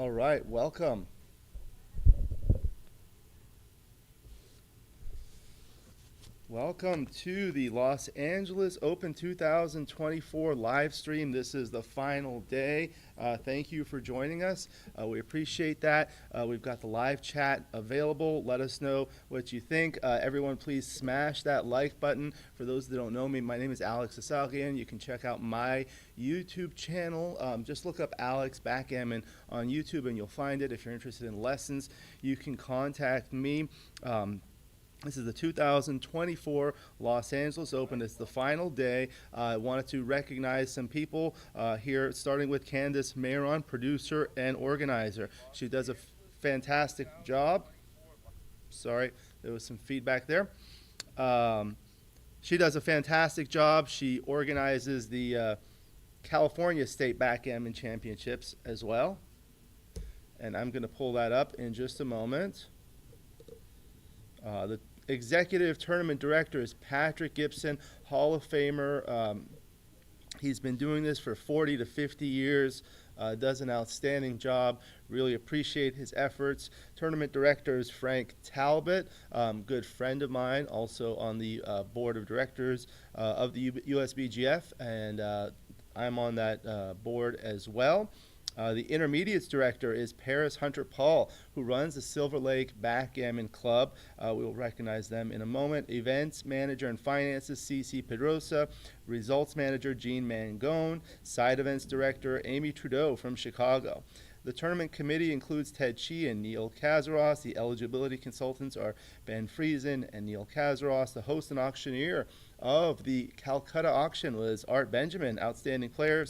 All right, welcome. Welcome to the Los Angeles Open 2024 live stream. This is the final day. Thank you for joining us. We appreciate that. We've got the live chat available. Let us know what you think. Everyone, please smash that like button. For those that don't know me, my name is Alex Eshaghian. You can check out my YouTube channel. Just look up Alex Backgammon on YouTube and you'll find it. If you're interested in lessons, you can contact me. This is the 2024 Los Angeles Open. It's the final day. I wanted to recognize some people here, starting with Candace, Mayeron, producer and organizer. She does a fantastic job. Sorry, there was some feedback there. She does a fantastic job. She organizes the California State Backgammon Championships as well. And I'm going to pull that up in just a moment. The Executive Tournament Director is Patrick Gibson, Hall of Famer. He's been doing this for 40 to 50 years, does an outstanding job. Really appreciate his efforts. Tournament Director is Frank Talbot, good friend of mine, also on the board of directors of the USBGF, and I'm on that board as well. The Intermediates Director is Paris Hunter Paul, who runs the Silver Lake Backgammon Club. We will recognize them in a moment. Events Manager and Finances, Ceci, Pedroza. Results Manager, Jean Mangone. Side Events Director, Amy Trudeau from Chicago. The tournament committee includes Ted Chee and Neil Kazaross. The eligibility consultants are Ben Friesen and Neil Kazaross. The host and auctioneer of the Calcutta auction was Art Benjamin, outstanding player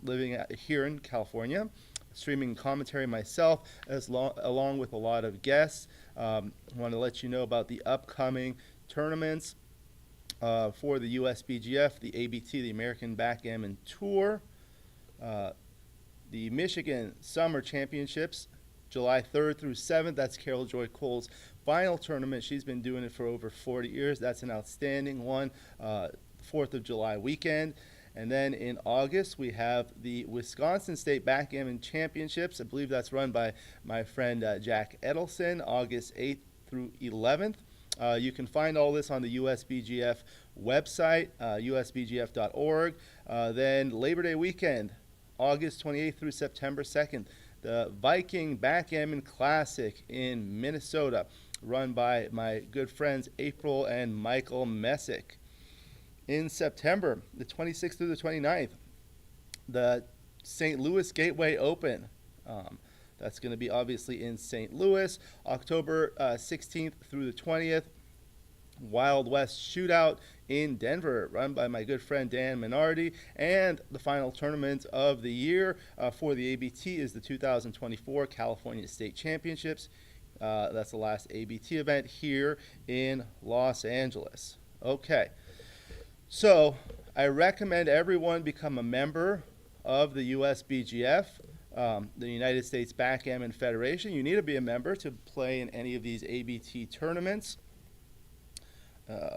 living here in California. Streaming commentary myself, along with a lot of guests. I want to let you know about the upcoming tournaments for the USBGF, the ABT, the American Backgammon Tour. The Michigan Summer Championships, July 3rd through 7th. That's Carol Joy Cole's final tournament. She's been doing it for over 40 years. That's an outstanding one, 4th of July weekend. And then in August, we have the Wisconsin State Backgammon Championships. I believe that's run by my friend Jack Edelson, August 8th through 11th. You can find all this on the USBGF website, usbgf.org. Then Labor Day weekend, August 28th through September 2nd, the Viking Backgammon Classic in Minnesota, run by my good friends April and Michael Messick. In September, the 26th through the 29th, the St. Louis Gateway Open. That's going to be obviously in St. Louis. October 16th through the 20th, Wild West Shootout in Denver, run by my good friend Dan Minardi. And the final tournament of the year for the ABT is the 2024 California State Championships. That's the last ABT event here in Los Angeles. Okay, so I recommend everyone become a member of the USBGF, the United States Backgammon Federation. You need to be a member to play in any of these ABT tournaments.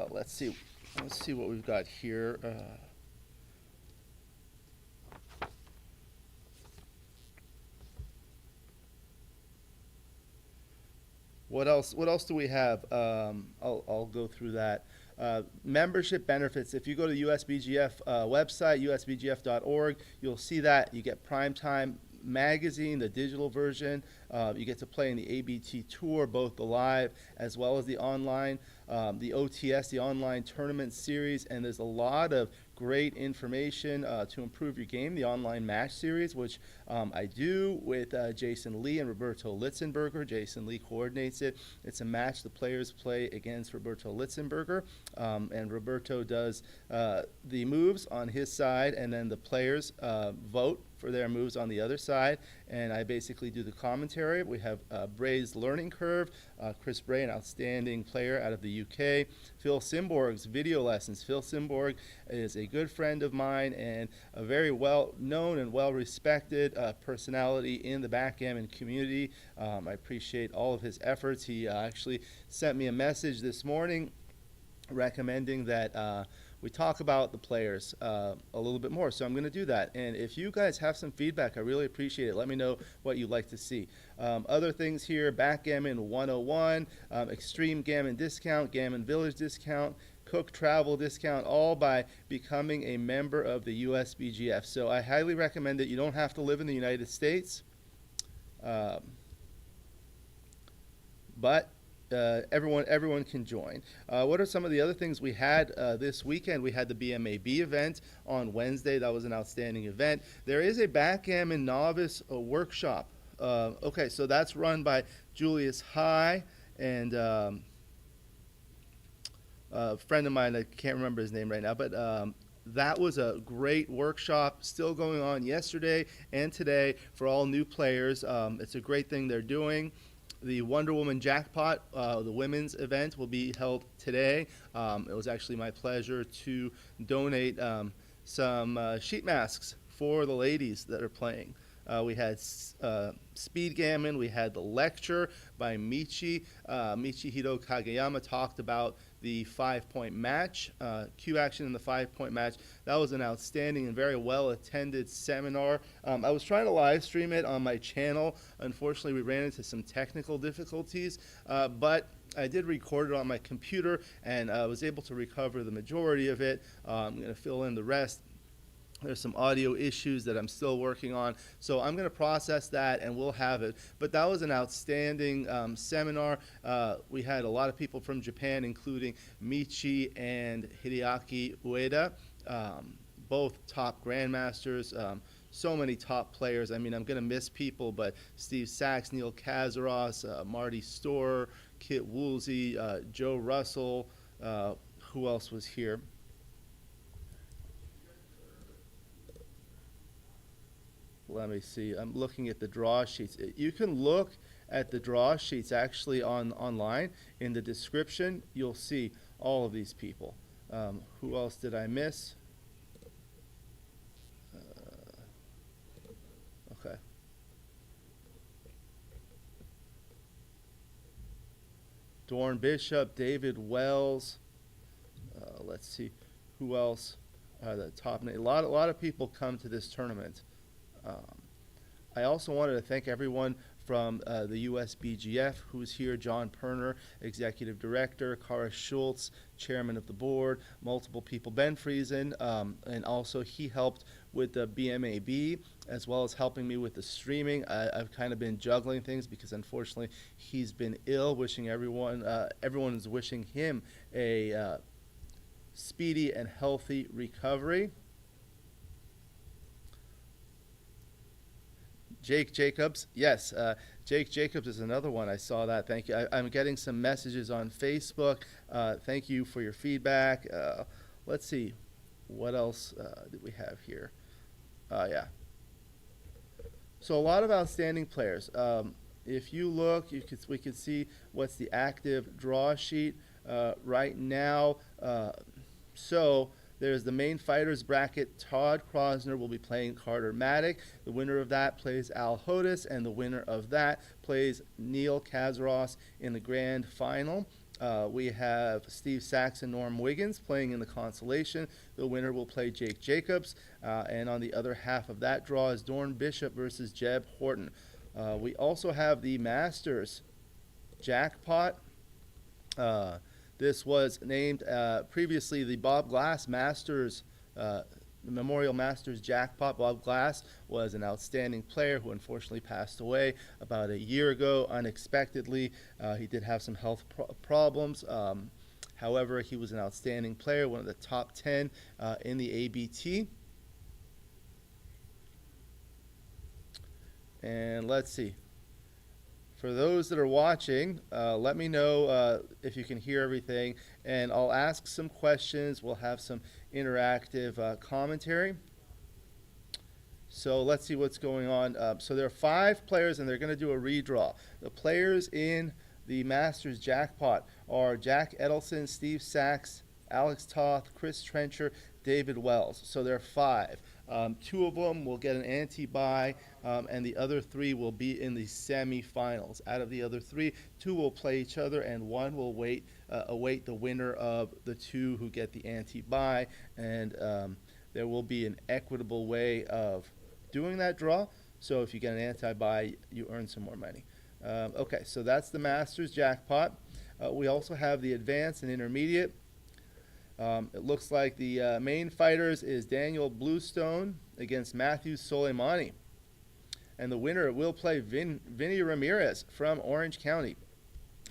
Let's see what we've got here. What else do we have? I'll go through that. Membership benefits. If you go to the USBGF website, usbgf.org, you'll see that you get Primetime Magazine, the digital version. You get to play in the ABT Tour, both the live as well as the online, the OTS, the online tournament series, and there's a lot of great information to improve your game. The online match series, which I do with Jason Lee and Roberto Litzenberger. Jason Lee coordinates it. It's a match the players play against Roberto Litzenberger, and Roberto does the moves on his side, and then the players vote for their moves on the other side, and I basically do the commentary. We have Bray's Learning Curve, Chris Bray, an outstanding player out of the UK. Phil Simborg's video lessons. Phil Simborg is a good friend of mine and a very well-known and well-respected personality in the backgammon community. I appreciate all of his efforts. He actually sent me a message this morning recommending that we talk about the players a little bit more. So I'm going to do that. And if you guys have some feedback, I really appreciate it. Let me know what you'd like to see. Other things here, Backgammon 101, Extreme Gammon Discount, Gammon Village Discount, Cook Travel Discount, all by becoming a member of the USBGF. So I highly recommend it. You don't have to live in the United States. But everyone can join. What are some of the other things we had this weekend? We had the BMAB event on Wednesday. That was an outstanding event. There is a Backgammon novice workshop. Okay, so that's run by Julius High and a friend of mine. I can't remember his name right now, but that was a great workshop, still going on yesterday and today for all new players. It's a great thing they're doing. The Wonder Woman Jackpot, the women's event, will be held today. It was actually my pleasure to donate some sheet masks for the ladies that are playing. We had Speed Gammon. We had the lecture by Michihito Kageyama, talked about the 5-point match, Q action in the 5-point match. That was an outstanding and very well attended seminar. I was trying to live stream it on my channel. Unfortunately, we ran into some technical difficulties, but I did record it on my computer and I was able to recover the majority of it. I'm going to fill in the rest. There's some audio issues that I'm still working on, so I'm going to process that and we'll have it. But that was an outstanding seminar. We had a lot of people from Japan, including Michi and Hideaki Ueda, both top grandmasters. So many top players. I mean, I'm going to miss people, but Steve Sax, Neil Kazaross, Marty Storer, Kit Woolsey, Joe Russell. Who else was here? Let me see. I'm looking at the draw sheets. You can look at the draw sheets actually online. In the description, you'll see all of these people. Who else did I miss? Okay. Dorn Bishop, David Wells. Let's see. Who else? The top name. A lot of people come to this tournament. I also wanted to thank everyone from the USBGF who's here. John Pirner, Executive Director, Kara Schultz, Chairman of the Board, multiple people. Ben Friesen, and also he helped with the BMAB as well as helping me with the streaming. I've kind of been juggling things because unfortunately he's been ill. Wishing everyone is wishing him a speedy and healthy recovery. Jake Jacobs, yes, Jake Jacobs is another one. I saw that. Thank you. I'm getting some messages on Facebook. Thank you for your feedback. Let's see, what else did we have here? Yeah. So a lot of outstanding players. If you look, we could see what's the active draw sheet right now. So there's the main fighters bracket. Todd Krosner will be playing Carter Maddock. The winner of that plays Al Hodis, and the winner of that plays Neil Kazaross in the grand final. We have Steve Sax and Norm Wiggins playing in the Consolation. The winner will play Jake Jacobs. And on the other half of that draw is Dorn Bishop versus Jeb Horton. We also have the Masters Jackpot. This was named previously the Bob Glass Masters, the Memorial Masters Jackpot. Bob Glass was an outstanding player who unfortunately passed away about a year ago unexpectedly. He did have some health problems. However, he was an outstanding player, one of the top 10 in the ABT. And let's see. For those that are watching, let me know if you can hear everything, and I'll ask some questions. We'll have some interactive commentary. So let's see what's going on. So there are 5 players, and they're going to do a redraw. The players in the Masters Jackpot are Jack Edelson, Steve Sax, Alex Toth, Chris Trencher, David Wells. So there are 5. 2 of them will get an anti-bye, and the other 3 will be in the semifinals. Out of the other 3, 2 will play each other, and 1 will await the winner of the 2 who get the anti-bye, and there will be an equitable way of doing that draw. So if you get an anti-bye, you earn some more money. Okay, so that's the Masters jackpot. We also have the Advanced and Intermediate. It looks like the main fighters is Daniel Bluestone against Matthew Soleimani. And the winner will play Vinny Ramirez from Orange County.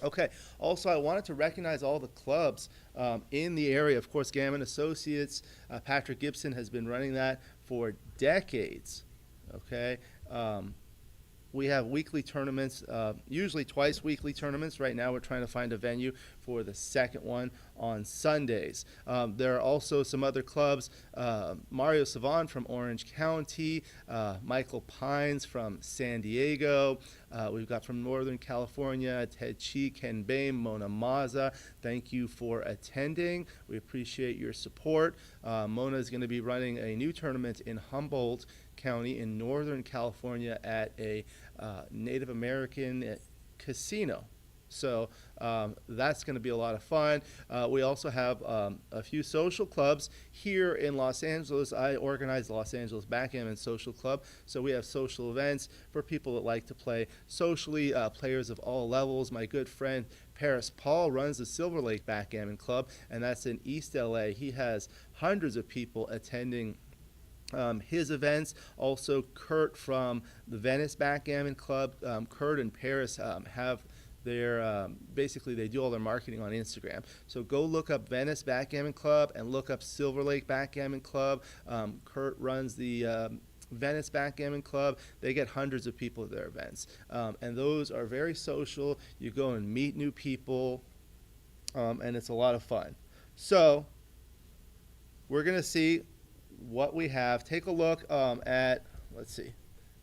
Okay, also I wanted to recognize all the clubs in the area. Of course, Gammon Associates, Patrick Gibson has been running that for decades. Okay, we have weekly tournaments, usually twice weekly tournaments. Right now we're trying to find a venue for the second one on Sundays. There are also some other clubs, Mario Savan from Orange County, Michael Pines from San Diego. We've got from Northern California, Ted Chee, Ken Bain, Mona Maza. Thank you for attending. We appreciate your support. Mona is going to be running a new tournament in Humboldt County in Northern California at a Native American casino. So that's going to be a lot of fun. We also have a few social clubs here in Los Angeles. I organize the Los Angeles Backgammon Social Club. So we have social events for people that like to play socially, players of all levels. My good friend Paris Paul runs the Silver Lake Backgammon Club, and that's in East LA. He has hundreds of people attending his events. Also, Kurt from the Venice Backgammon Club. Kurt and Paris have their, basically they do all their marketing on Instagram. So go look up Venice Backgammon Club and look up Silver Lake Backgammon Club. Kurt runs the Venice Backgammon Club. They get hundreds of people at their events. And those are very social. You go and meet new people, and it's a lot of fun. So we're going to see what we have. Take a look at, let's see,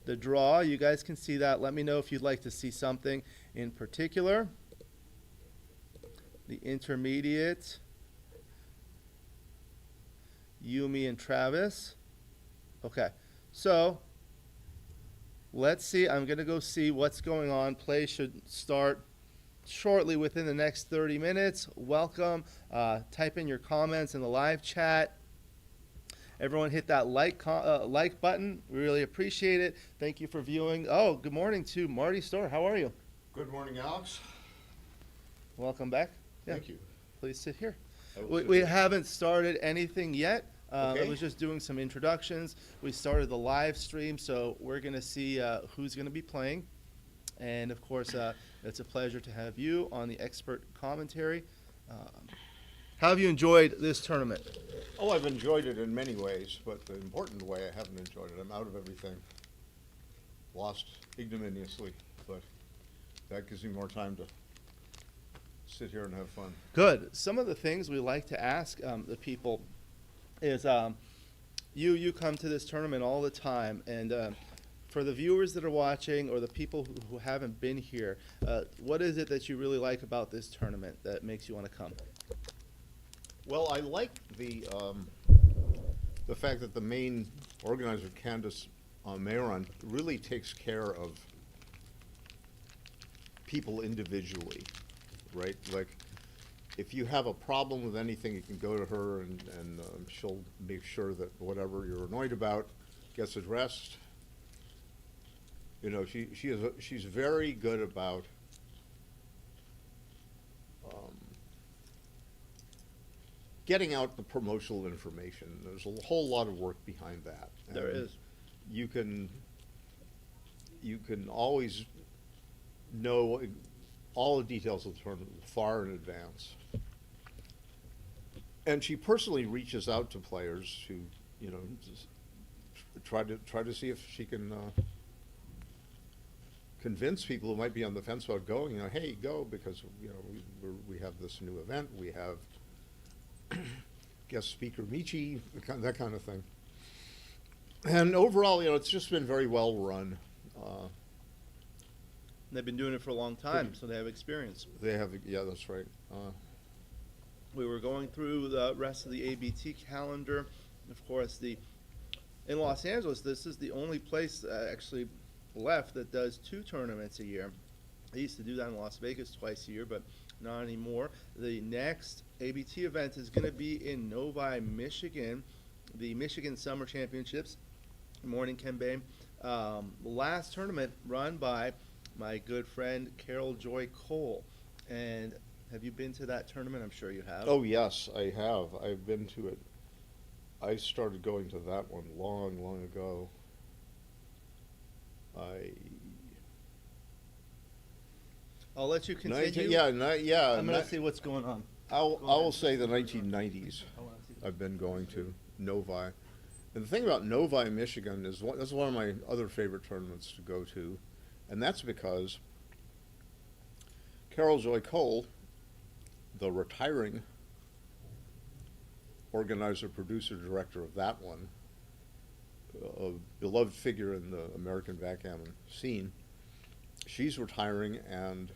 the draw. You guys can see that. Let me know if you'd like to see something in particular. The intermediate, Yumi and Travis. Okay, so let's see. I'm going to go see what's going on. Play should start shortly within the next 30 minutes. Welcome. Type in your comments in the live chat. Everyone hit that like button. We really appreciate it. Thank you for viewing. Oh, good morning to Marty Store. How are you? Good morning, Alex. Welcome back. Yeah. Thank you. Please sit here. We haven't started anything yet. Okay. I was just doing some introductions. We started the live stream, so we're going to see who's going to be playing. And, of course, it's a pleasure to have you on the expert commentary. How have you enjoyed this tournament? Oh, I've enjoyed it in many ways, but the important way I haven't enjoyed it. I'm out of everything. Lost ignominiously, but that gives me more time to sit here and have fun. Good. Some of the things we like to ask the people is you come to this tournament all the time, and for the viewers that are watching or the people who haven't been here, what is it that you really like about this tournament that makes you want to come? Well, I like the fact that the main organizer, Candace Mayeron, really takes care of people individually, right? Like, if you have a problem with anything, you can go to her, and she'll make sure that whatever you're annoyed about gets addressed. You know, she's very good about getting out the promotional information. There's a whole lot of work behind that. And There is. You can always know all the details of the tournament far in advance. And she personally reaches out to players who, you know, just try to see if she can convince people who might be on the fence about going. You know, hey, go, because you know we have this new event. We have guest speaker Michi, that kind of thing. And overall, you know, it's just been very well run. They've been doing it for a long time, so they have experience. They have, yeah, that's right. We were going through the rest of the ABT calendar. Of course, the In Los Angeles, this is the only place actually left that does 2 tournaments a year. They used to do that in Las Vegas twice a year, but not anymore. The next ABT event is going to be in Novi, Michigan, the Michigan Summer Championships. Morning, Kenbei. Last tournament run by my good friend Carol Joy Cole. And have you been to that tournament? I'm sure you have. Oh, yes, I have. I've been to it. I started going to that one long, long ago. I'll let you continue. I'm going to see what's going on. I Go will ahead. say the 1990s I wanna see. I've been going to Novi. And the thing about Novi, Michigan is that's one of my other favorite tournaments to go to. And that's because Carol Joy Cole, the retiring organizer, producer, director of that one, a beloved figure in the American backgammon scene, she's retiring, and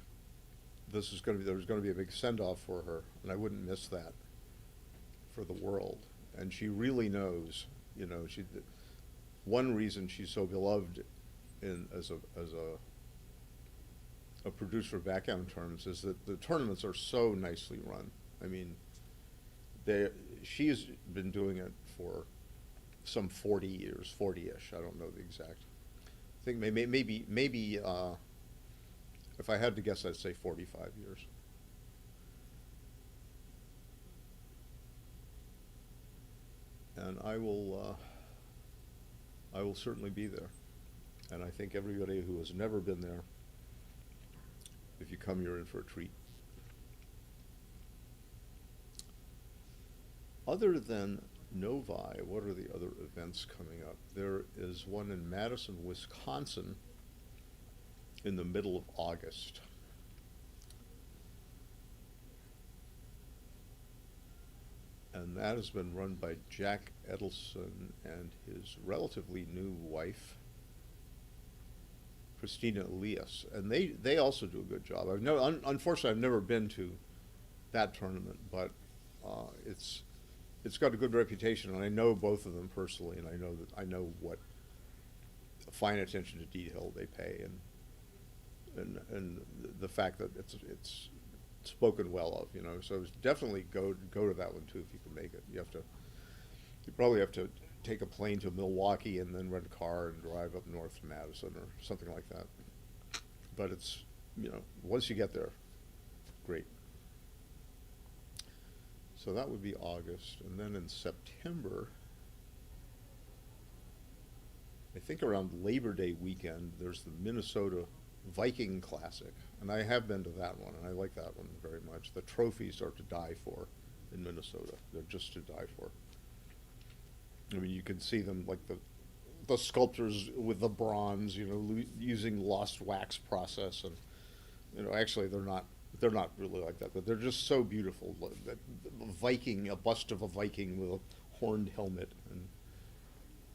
there's going to be a big send-off for her, and I wouldn't miss that for the world. And she really knows, one reason she's so beloved as a producer of backgammon tournaments is that the tournaments are so nicely run. I mean, she's been doing it for some 40 years, 40-ish. I don't know the exact. I think maybe if I had to guess, I'd say 45 years. And I will certainly be there. And I think everybody who has never been there, if you come, you're in for a treat. Other than Novi, what are the other events coming up? There is one in Madison, Wisconsin in the middle of August. And that has been run by Jack Edelson and his relatively new wife, Christina Elias. And they also do a good job. Unfortunately, I've never been to that tournament, but it's got a good reputation, and I know both of them personally, and I know what fine attention to detail they pay, and the fact that it's spoken well of, so definitely go to that one too if you can make it. You probably have to take a plane to Milwaukee and then rent a car and drive up north to Madison or something like that. But it's, once you get there, great. So that would be August. And then in September, I think around Labor Day weekend, there's the Minnesota Viking Classic. And I have been to that one, and I like that one very much. The trophies are to die for in Minnesota. They're just to die for. I mean, you can see them, like the sculptors with the bronze, using lost wax process. And, actually they're not really like that, but they're just so beautiful. A bust of a Viking with a horned helmet. And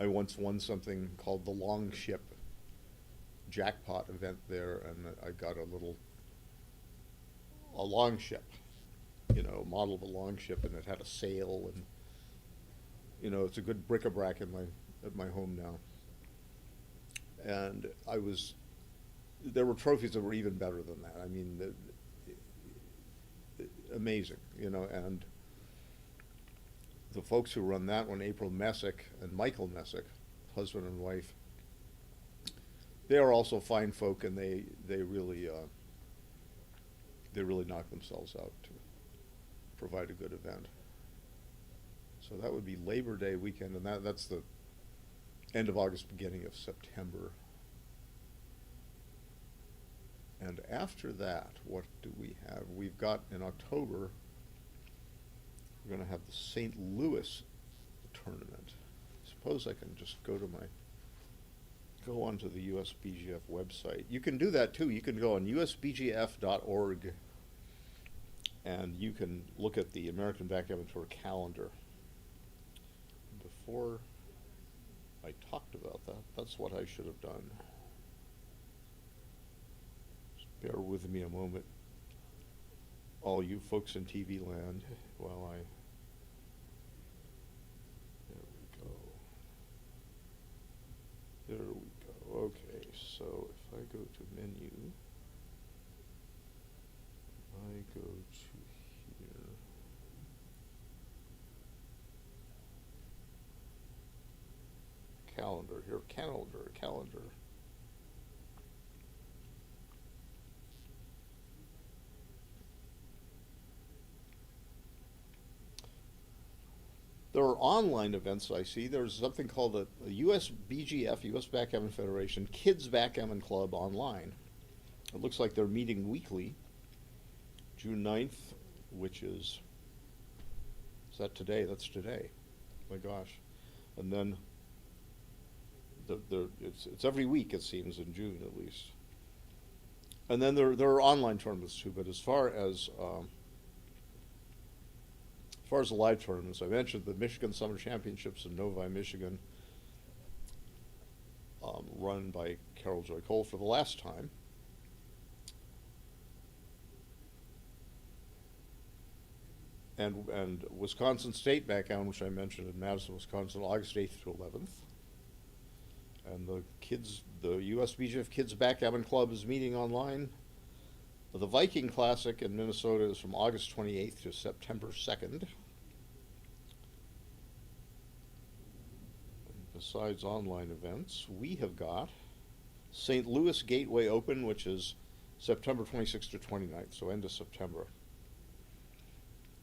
I once won something called the Long Ship jackpot event there, and I got a long ship, a model of a long ship, and it had a sail, and it's a good bric-a-brac at my home now. And there were trophies that were even better than that. I mean, amazing, and the folks who run that one, April Messick and Michael Messick, husband and wife, they are also fine folk, and they really knock themselves out to provide a good event. So that would be Labor Day weekend, and that's the end of August, beginning of September. And after that, what do we have? We've got in October, we're going to have the St. Louis tournament. Suppose I can just go onto the USBGF website. You can do that too. You can go on usbgf.org, and you can look at the American Backgammon Tour calendar. Before I talked about that, that's what I should have done. Just bear with me a moment, all you folks in TV land, while there we go. go to here. Calendar, here, calendar. There are online events I see. There's something called a USBGF, US Backgammon Federation, Kids Backgammon Club online. It looks like they're meeting weekly. June 9th, which is that today? That's today. My gosh. And then it's every week, it seems, in June at least. And then there are online tournaments too, but as far as the live tournaments, I mentioned the Michigan Summer Championships in Novi, Michigan, run by Carol Joy Cole for the last time. And Wisconsin State Backgammon, which I mentioned in Madison, Wisconsin, August 8th to 11th. And the USBGF Kids Backgammon Club is meeting online. The Viking Classic in Minnesota is from August 28th to September 2nd. Besides online events, we have got St. Louis Gateway Open, which is September 26th to 29th, so end of September.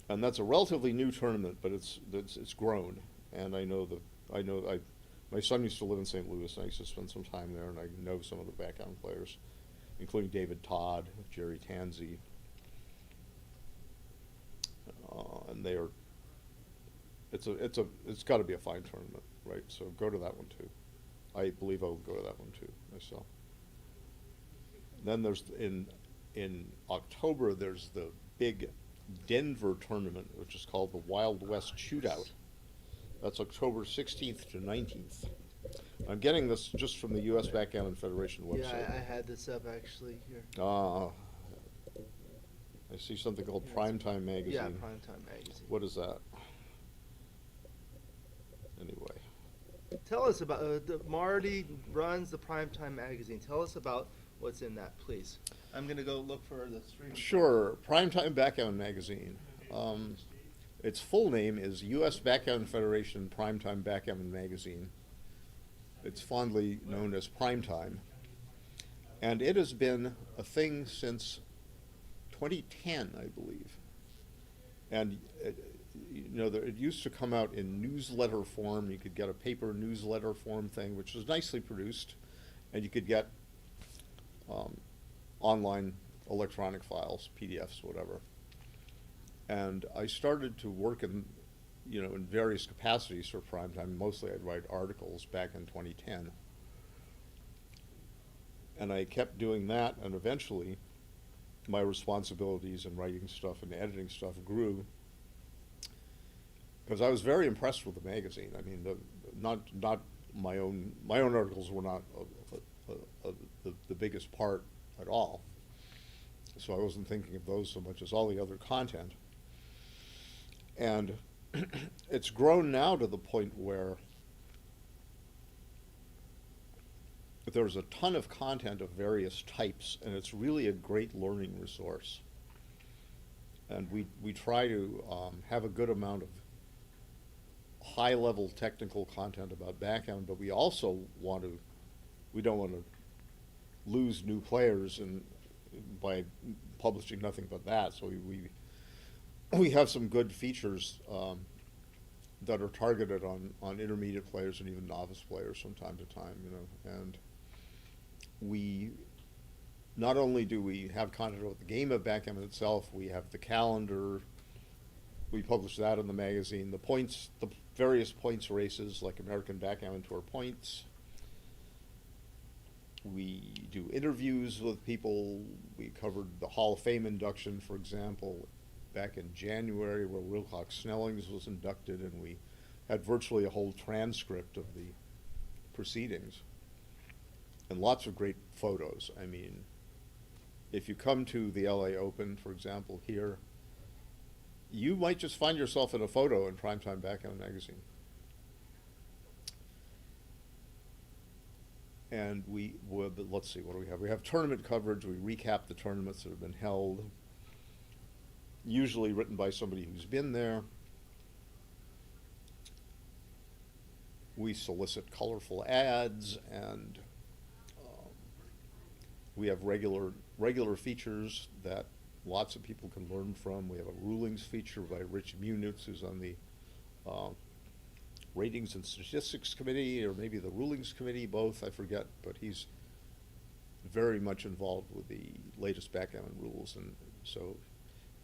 And that's a relatively new tournament, but it's grown. And my son used to live in St. Louis, and I used to spend some time there, and I know some of the backgammon players, including David Todd, Jerry Tansey, and it's got to be a fine tournament, right? So go to that one too. I believe I will go to that one too myself. Then there's in October there's the big Denver tournament, which is called the Wild West Shootout. That's October 16th to 19th. I'm getting this just from the U.S. Backgammon Federation website. Yeah, I had this up actually here. I see something called Primetime Magazine. Yeah, Primetime Magazine. What is that? Anyway. Tell us about, Marty runs the Primetime Magazine. Tell us about what's in that, please. I'm going to go look for the stream. Sure. Primetime Backgammon Magazine. Its full name is U.S. Backgammon Federation Primetime Backgammon Magazine. It's fondly known as Primetime. And it has been a thing since 2010, I believe. And it used to come out in newsletter form. You could get a paper newsletter form thing, which was nicely produced, and you could get online electronic files, PDFs, whatever. And I started to work in various capacities for Primetime. Mostly I'd write articles back in 2010. And I kept doing that, and eventually my responsibilities in writing stuff and editing stuff grew, because I was very impressed with the magazine. I mean, not my own articles were not the biggest part at all. So I wasn't thinking of those so much as all the other content. And it's grown now to the point where there's a ton of content of various types, and it's really a great learning resource. And we try to have a good amount of high-level technical content about backgammon, but we also we don't want to lose new players by publishing nothing but that. So we have some good features that are targeted on intermediate players and even novice players from time to time, and we not only do we have content about the game of backgammon itself, we have the calendar. We publish that in the magazine. The various points races, like American Backgammon Tour points. We do interviews with people. We covered the Hall of Fame induction, for example, back in January, where Wilcox Snellings was inducted, and we had virtually a whole transcript of the proceedings. And lots of great photos. I mean, if you come to the LA Open, for example, here, you might just find yourself in a photo in Primetime Backgammon Magazine. And let's see, what do we have? We have tournament coverage. We recap the tournaments that have been held. usually written by somebody who's been there. We solicit colorful ads, and we have regular features that lots of people can learn from. We have a rulings feature by Rich Munitz, who's on the Ratings and Statistics Committee, or maybe the Rulings Committee, both, I forget, but he's very much involved with the latest backgammon rules, and so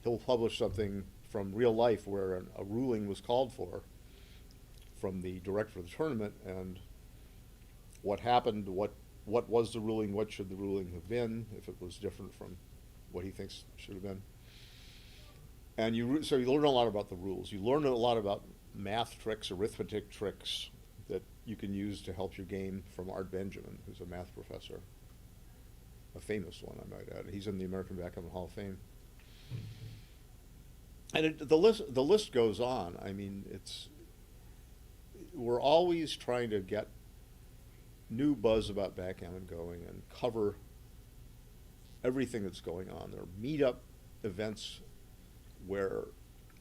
he'll publish something from real life where a ruling was called for from the director of the tournament, and what happened, what was the ruling, what should the ruling have been, if it was different from what he thinks should have been. And so you learn a lot about the rules. You learn a lot about math tricks, arithmetic tricks that you can use to help your game from Art Benjamin, who's a math professor. A famous one, I might add. He's in the American Backgammon Hall of Fame. And the list goes on. I mean, we're always trying to get new buzz about backgammon going and cover everything that's going on. There are meetup events where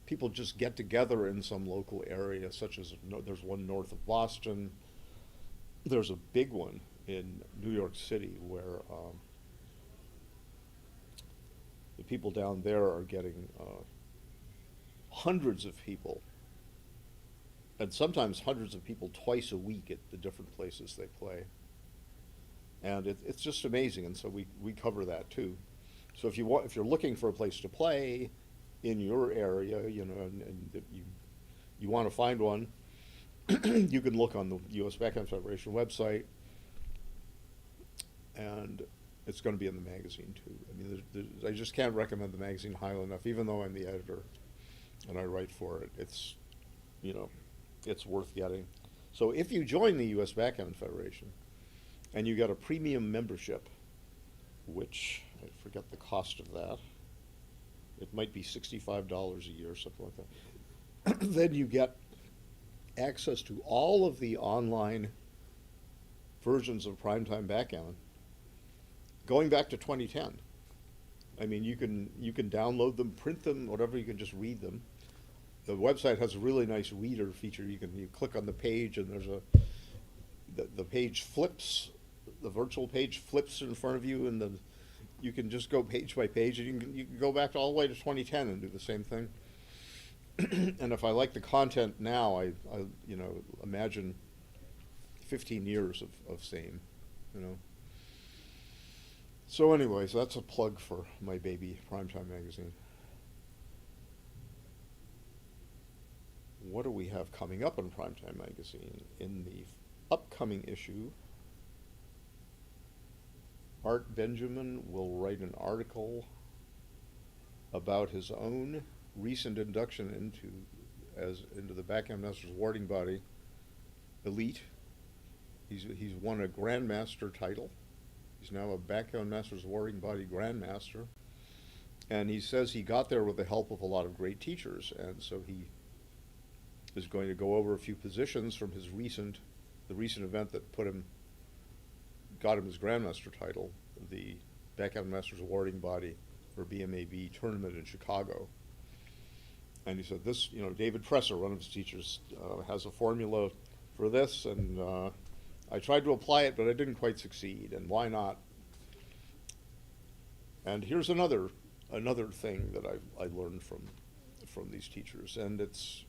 people just get together in some local area, such as there's one north of Boston. There's a big one in New York City where the people down there are getting hundreds of people, and sometimes hundreds of people twice a week at the different places they play. And it's just amazing, and so we cover that too. So if you're looking for a place to play in your area, and you want to find one, you can look on the U.S. Backgammon Federation website, and it's going to be in the magazine too. I mean, I just can't recommend the magazine highly enough, even though I'm the editor and I write for it. It's, it's worth getting. So if you join the U.S. Backgammon Federation and you get a premium membership, which I forget the cost of that, it might be $65 a year, something like that, then you get access to all of the online versions of Primetime Backgammon going back to 2010. I mean, you can download them, print them, whatever, you can just read them. The website has a really nice reader feature. You click on the page, and there's the page flips, the virtual page flips in front of you, and you can just go page by page, and you can go back all the way to 2010 and do the same thing. And if I like the content now, I imagine 15 years of same, So anyways, that's a plug for my baby Primetime magazine. What do we have coming up in Primetime magazine? In the upcoming issue, Art Benjamin will write an article about his own recent induction into the Backgammon Masters awarding body, Elite. He's won a Grandmaster title. He's now a Backgammon Masters awarding body Grandmaster. And he says he got there with the help of a lot of great teachers, and so he is going to go over a few positions from the recent event that got him his Grandmaster title, the Backgammon Masters awarding body, or BMAB tournament in Chicago. And he said this, David Presser, one of his teachers, has a formula for this, and I tried to apply it, but I didn't quite succeed, and why not? And here's another thing that I learned from these teachers, and it's,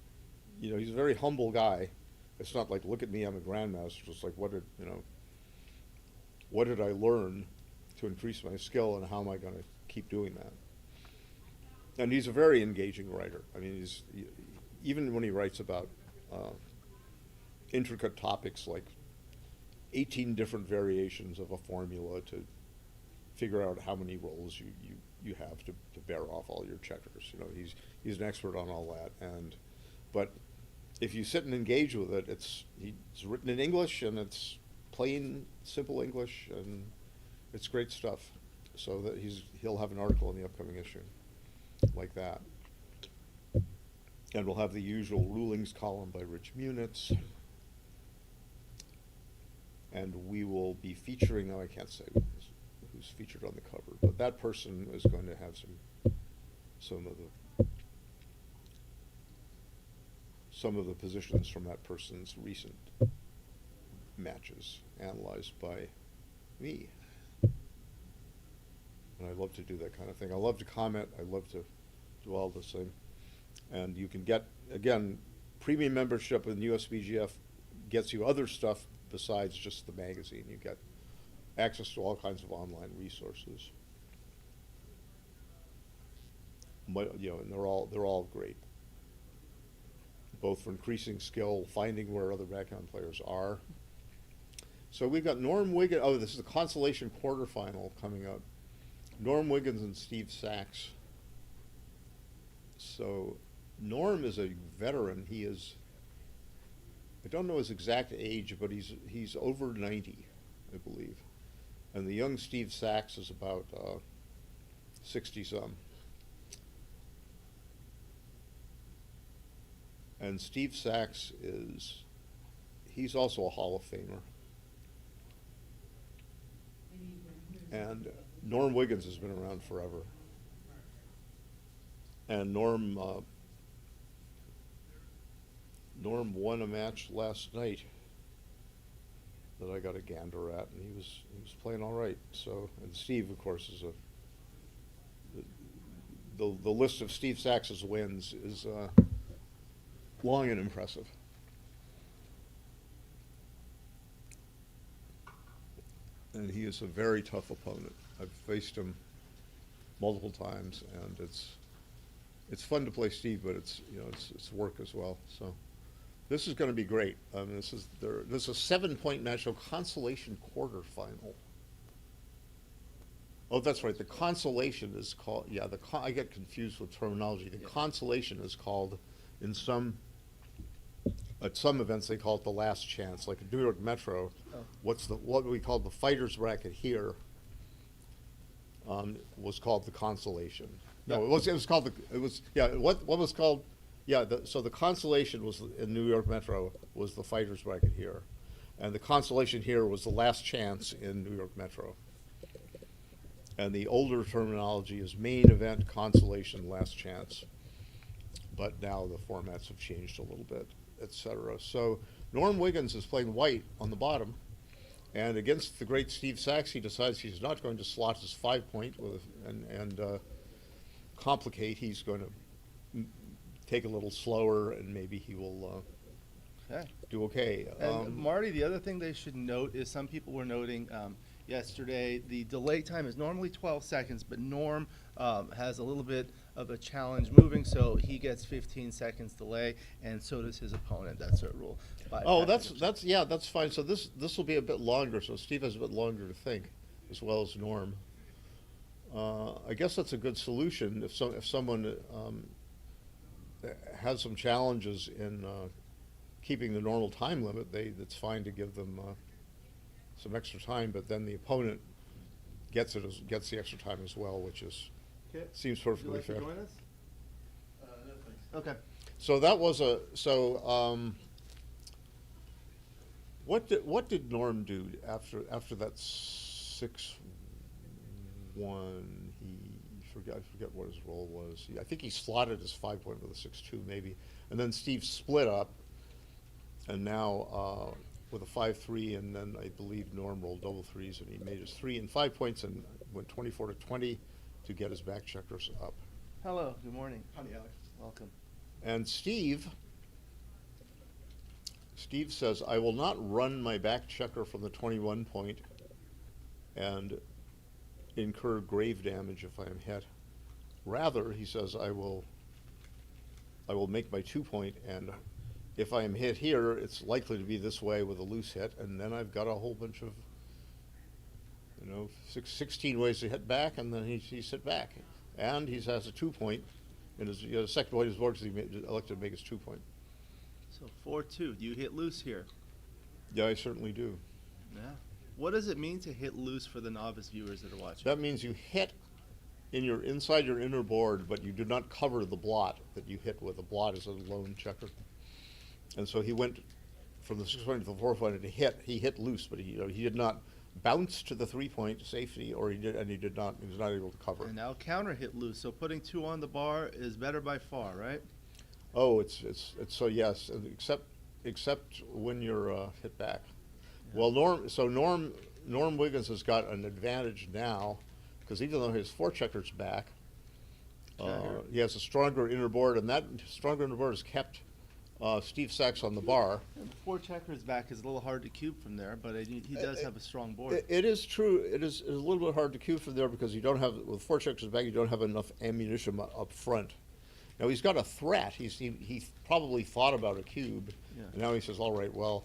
he's a very humble guy. It's not like, look at me, I'm a grandmaster. It's like, what did I learn to increase my skill, and how am I going to keep doing that? And he's a very engaging writer. I mean, even when he writes about intricate topics like 18 different variations of a formula to figure out how many rolls you have to bear off all your checkers. He's an expert on all that. But if you sit and engage with it, he's written in English, and it's plain, simple English, and it's great stuff. So that he'll have an article in the upcoming issue like that. And we'll have the usual rulings column by Rich Munitz. And we will be featuring, I can't say who's featured on the cover, but that person is going to have some of the some of the positions from that person's recent matches analyzed by me. And I love to do that kind of thing. I love to comment. I love to do all this thing. And you can get, again, premium membership in USBGF gets you other stuff besides just the magazine. You get access to all kinds of online resources. But, you know, and they're all great, both for increasing skill, finding where other backgammon players are. So we've got Norm Wiggins. Oh, this is the Consolation quarterfinal coming up. Norm Wiggins and Steve Sax. So Norm is a veteran. He is, I don't know his exact age, but he's over 90, I believe. And the young Steve Sax is about 60-some. And Steve Sax he's also a Hall of Famer. And Norm Wiggins has been around forever. And Norm won a match last night that I got a gander at, and he was playing all right. So, and Steve, of course, is the list of Steve Sax's wins is long and impressive. And he is a very tough opponent. I've faced him multiple times, and it's fun to play Steve, but it's work as well. So this is going to be great. This is a 7-point match, so Consolation quarterfinal. Oh, that's right. The Consolation is called, yeah. I get confused with terminology. The Consolation is called at some events they call it the last chance, like at New York Metro. Oh. What we call the fighters bracket here was called the Consolation. No, it was called what was called, so the Consolation was in New York Metro was the fighters bracket here, and the Consolation here was the last chance in New York Metro. And the older terminology is main event, Consolation, last chance. But now the formats have changed a little bit, etc. So Norm Wiggins is playing white on the bottom, and against the great Steve Sax, he decides he's not going to slot his 5-point and complicate. He's going to take a little slower, and maybe he will do okay. And Marty, the other thing they should note is some people were noting yesterday the delay time is normally 12 seconds, but Norm has a little bit of a challenge moving, so he gets 15 seconds delay, and so does his opponent. That's a rule. That's fine. So this will be a bit longer. So Steve has a bit longer to think, as well as Norm. I guess that's a good solution if someone has some challenges in keeping the normal time limit. It's fine to give them some extra time, but then the opponent gets the extra time as well, which seems perfectly fair. Would you like to join us? No, thanks. Okay. So that was what did Norm do after that 6-1? I forget what his role was. I think he slotted his 5-point with a 6-2 maybe, and then Steve split up, and now with a 5-3, and then I believe Norm rolled double threes, and he made his 3 and 5 points and went 24-20 to get his back checkers up. Hello. Good morning. Howdy, Alex. Welcome. And Steve says, I will not run my back checker from the 21 point and incur grave damage if I am hit. Rather, he says, I will make my 2 point, and if I am hit here, it's likely to be this way with a loose hit, and then I've got a whole bunch of 16 ways to hit back, and then he's hit back. And he has a 2 point, and his second point is because he elected to make his 2 point. So 4-2. Do you hit loose here? Yeah, I certainly do. Yeah. What does it mean to hit loose for the novice viewers that are watching? That means you hit inside your inner board, but you do not cover the blot that you hit with. The blot is a lone checker. And so he went from the 6-point to the 4-point, and he hit loose, but he did not bounce to the 3-point safety, he was not able to cover. And now counter hit loose. So putting 2 on the bar is better by far, right? Oh, it's so yes, and except when you're hit back. Well, Norm Wiggins has got an advantage now, because even though his forechecker's back, he has a stronger inner board, and that stronger inner board has kept Steve Sax on the bar. And the four checkers back is a little hard to cube from there, but he does have a strong board. It is true. It is a little bit hard to cube from there because you don't have, with four checkers back, you don't have enough ammunition up front. Now he's got a threat. He probably thought about a cube, and now he says, "All right, well,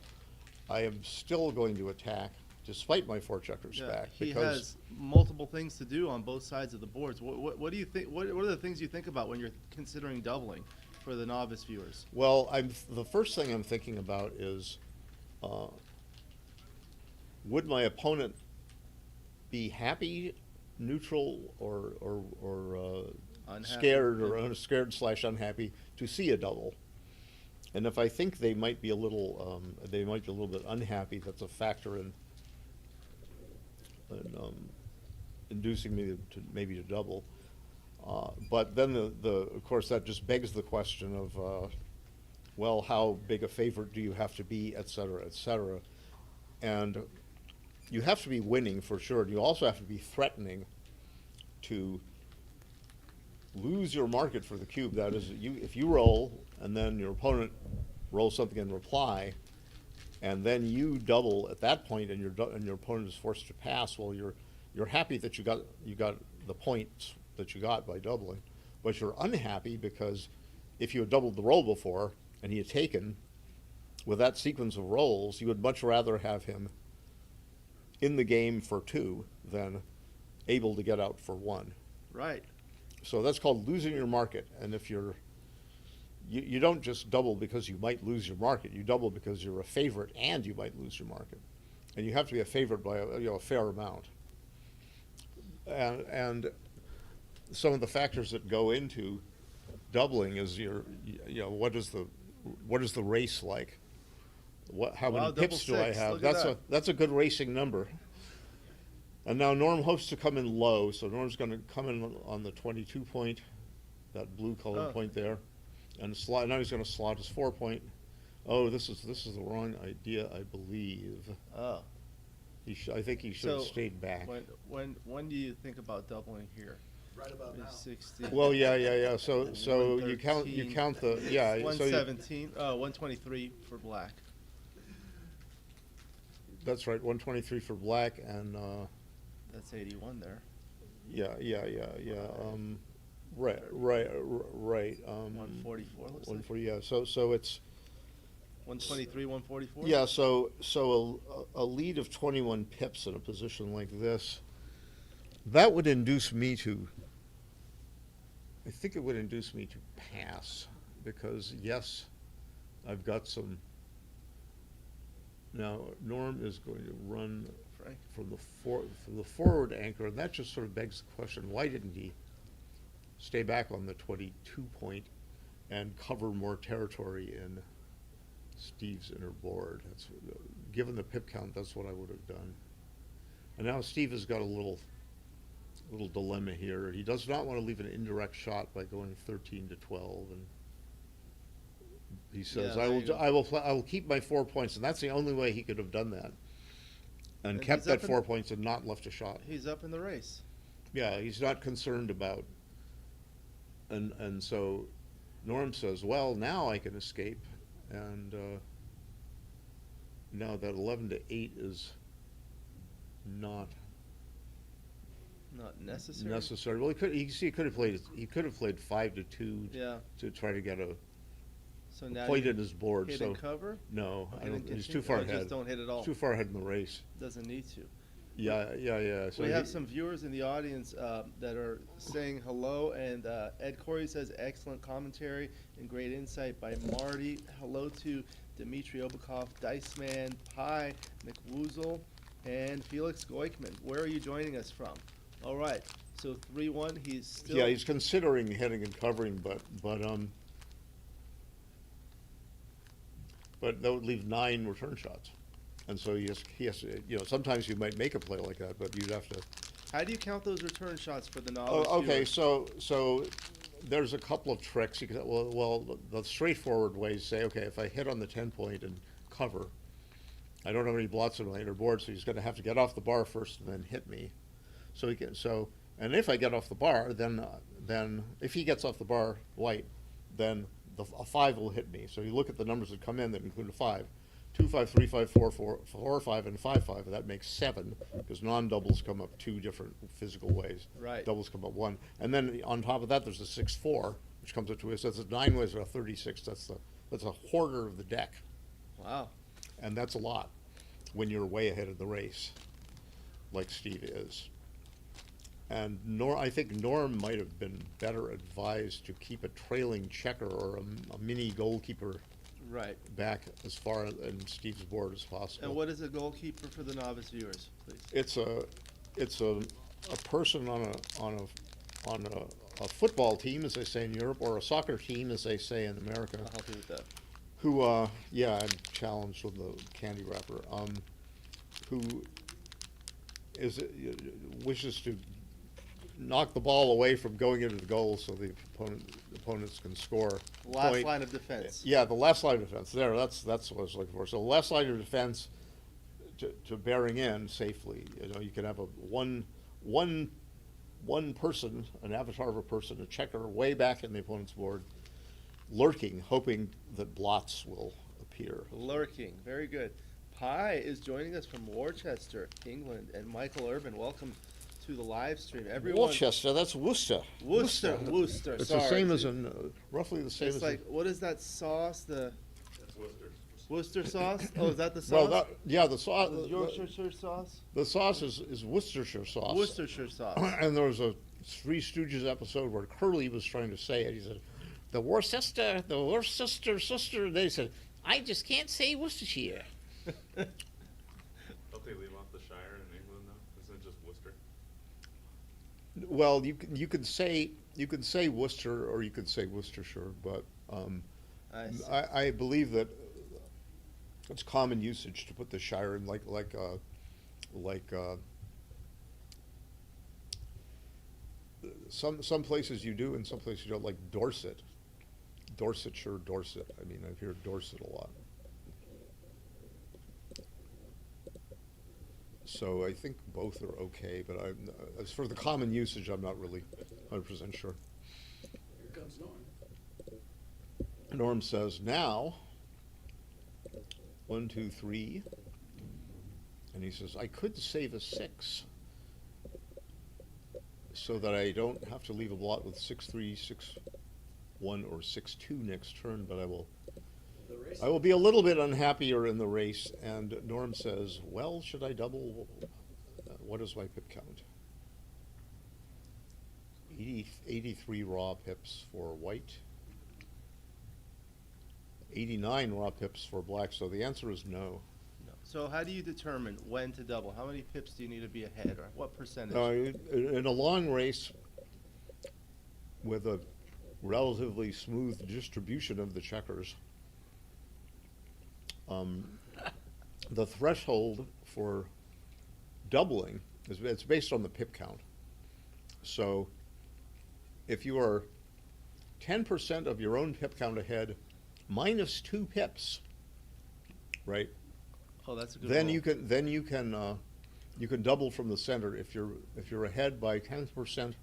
I am still going to attack despite my four checkers back." He has multiple things to do on both sides of the boards. What do you think? What are the things you think about when you're considering doubling for the novice viewers? Well, the first thing I'm thinking about is, would my opponent be happy, neutral, or scared or scared / unhappy to see a double? And if I think they might be a little bit unhappy, that's a factor in inducing me to maybe to double. But then of course that just begs the question of, well, how big a favorite do you have to be, et cetera, et cetera. And you have to be winning for sure. You also have to be threatening to lose your market for the cube. That is, if you roll and then your opponent rolls something in reply, and then you double at that point, and your opponent is forced to pass. Well, you're happy that you got the points that you got by doubling, but you're unhappy because if you had doubled the roll before and he had taken, with that sequence of rolls, you would much rather have him in the game for 2 than able to get out for 1. Right. So that's called losing your market. And if you don't just double because you might lose your market. You double because you're a favorite and you might lose your market. And you have to be a favorite by a fair amount. And some of the factors that go into doubling is what is the race like? How many pips do I have? That's a good racing number. And now Norm hopes to come in low, so Norm's going to come in on the 22 point, that blue colored point there, and slot. Now he's going to slot his 4 point. Oh, this is the wrong idea, I believe. Oh. I think he should have stayed back. When do you think about doubling here? Right about now. 60. Well, yeah. So you count the 117. 123 for black. That's right. 123 for black and. That's 81 there. Yeah. Right. 144 looks 140. Yeah. So it's 123, 144. Yeah. So a lead of 21 pips in a position like this, that would induce me to. I think it would induce me to pass because yes, I've got some. Now Norm is going to run from the forward anchor, and that just sort of begs the question: why didn't he stay back on the 22 point and cover more territory in Steve's inner board? That's given the pip count, that's what I would have done. And now Steve has got a little dilemma here. He does not want to leave an indirect shot by going 13 to 12, and he says, I will keep my 4 points, and that's the only way he could have done that. And kept that 4 points and not left a shot. He's up in the race. Yeah, he's not concerned about. And so Norm says, well, now I can escape. And now that 11 to 8 is not necessary. Well, he could have played 5 to 2 to try to get a point in his board. Hidden cover? No, I don't. He's too far ahead. Just don't hit it all. Too far ahead in the race. Doesn't need to. Yeah. So we have some viewers in the audience that are saying hello, and Ed Corey says excellent commentary and great insight by Marty. Hello to Dmitry Obakov, Dice Man, Pi, McWoozle, and Felix Goikman. Where are you joining us from? All right, so 3-1. He's still. Yeah, he's considering hitting and covering, but that would leave 9 return shots. And so he has to, sometimes you might make a play like that, but you'd have to. How do you count those return shots for the novice? Okay, viewers? so there's a couple of tricks. You can, well, the straightforward way is say, okay, if I hit on the 10 point and cover, I don't have any blots on my inner board, so he's going to have to get off the bar first and then hit me. So he can, and if I get off the bar, then if he gets off the bar, white, then a 5 will hit me. So you look at the numbers that come in that include a 5. 2, 5, 3, 5, 4, 4, 4, 5, and 5, 5. That makes 7, because non-doubles come up 2 different physical ways. Right. Doubles come up 1. And then on top of that, there's a 6, 4, which comes up 2 ways. So that's 9 ways or a 36. That's a quarter of the deck. Wow. And that's a lot when you're way ahead of the race, like Steve is. And I think Norm might have been better advised to keep a trailing checker or a mini goalkeeper Right. back as far in Steve's board as possible. And what is a goalkeeper for the novice viewers, please? It's a person on a football team, as they say in Europe, or a soccer team, as they say in America. I'll help you with that. Who, yeah, I'm challenged with the candy wrapper. Who wishes to knock the ball away from going into the goal so the opponents can score. Last line of defense. Yeah, the last line of defense. There, that's what I was looking for. So the last line of defense to bearing in safely. You know, you can have one person, an avatar of a person, a checker way back in the opponent's board, lurking, hoping that blots will appear. Lurking. Very good. Pi is joining us from Worcester, England, and Michael Urban. Welcome to the live stream. Everyone. Worcester, that's Worcester. Worcester. It's Sorry. the same as in, roughly the same It's as like, what is that sauce? That's Worcester. Worcester sauce? Oh, is that the sauce? well, yeah, the sauce. Yorkshire sauce? The sauce is Worcestershire sauce. Worcestershire sauce. And there was a Three Stooges episode where Curly was trying to say it. He said, the Worcester sister. They said, I just can't say Worcestershire. Don't they leave off the Shire in England though? Isn't it just Worcester? Well, you could say Worcester or you could say Worcestershire, but I see. I believe that it's common usage to put the Shire in like some places you do and some places you don't, like Dorset. Dorsetshire, Dorset. I mean, I hear Dorset a lot. So I think both are okay, but as for the common usage, I'm not really 100% sure. Here comes Norm. Norm says, now, 1, 2, 3, and he says, I could save a 6 so that I don't have to leave a blot with 6, 3, 6, 1, or 6, 2 next turn, but I will be a little bit unhappier in the race. And Norm says, well, should I double? What is my pip count? 83 raw pips for white. 89 raw pips for black. So the answer is no. No. So how do you determine when to double? How many pips do you need to be ahead, or what percentage? In a long race with a relatively smooth distribution of the checkers, the threshold for doubling it's based on the pip count. So if you are 10% of your own pip count ahead minus 2 pips, right? Oh, that's a good Then rule. you can double from the center. If you're ahead by 10%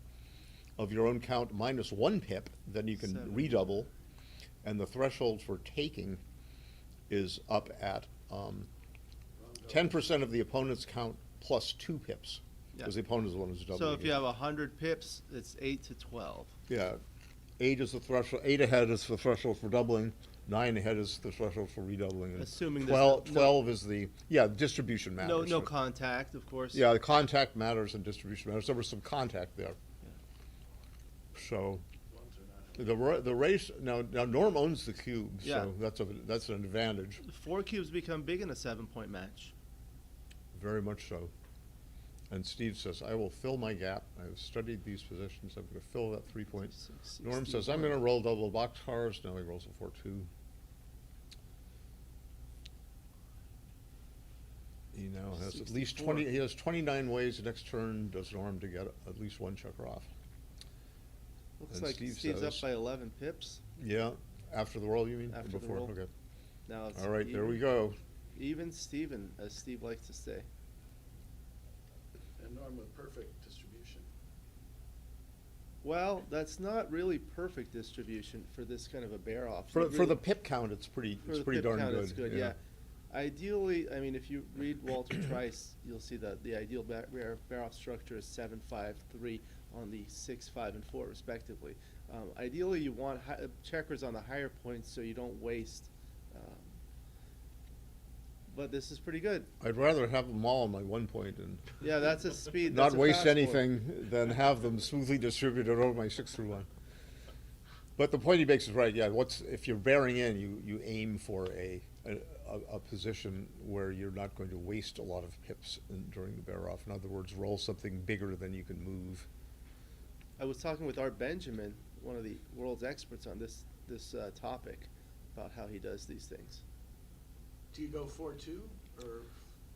of your own count minus 1 pip, then you can 7. redouble, and the threshold for taking is up at 10% of the opponent's count plus 2 pips, because the opponent is the one who's doubling. So if you have 100 pips, it's 8 to 12. Yeah, 8 is the threshold. 8 ahead is the threshold for doubling. 9 ahead is the threshold for redoubling. And Assuming there's 12 is the distribution matters. No contact, of course. Yeah, the contact matters and distribution matters. There was some contact there. So the race now Norm owns the cube, Yeah. so that's an advantage. 4 cubes become big in a 7-point match. Very much so. And Steve says, I will fill my gap. I've studied these positions. I'm going to fill that 3 point. Norm says, I'm going to roll double boxcars. Now he rolls a 4-2. He now has at least 64. he has 29 ways the next turn does Norm to get at least 1 checker off. Looks And like Steve Steve's up says- by 11 pips. Yeah, after the roll, you mean? Or After the before? roll. Okay. Now it's All right, there we even- go. Even Steven, as Steve likes to say. And Norm with perfect distribution. Well, that's not really perfect distribution for this kind of a bear off. For You the really- pip count, it's pretty for the pip darn count, good. it's good, yeah. Ideally, I mean, if you read Walter Trice, you'll see that the ideal bear off structure is 7, 5, 3 on the 6, 5, and 4 respectively. Ideally, you want checkers on the higher points so you don't waste. But this is pretty good. I'd rather have them all on my 1 point and Yeah, that's a speed. not that's a waste fast one. anything than have them smoothly distributed over my 6 through 1. But the point he makes is right. Yeah, if you're bearing in, you aim for a position where you're not going to waste a lot of pips during the bear off. In other words, roll something bigger than you can move. I was talking with Art Benjamin, one of the world's experts on this topic, about how he does these things. Do you go 4-2 or?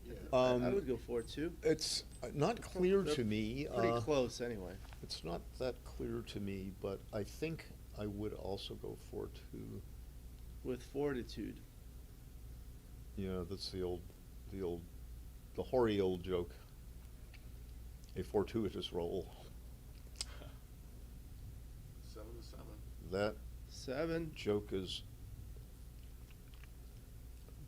Yeah. I would go 4-2. It's not clear They're to me. Pretty close, anyway. It's not that clear to me, but I think I would also go 4-2. With fortitude. Yeah, that's the hoary old joke. A fortuitous roll. 7-7. That 7. joke is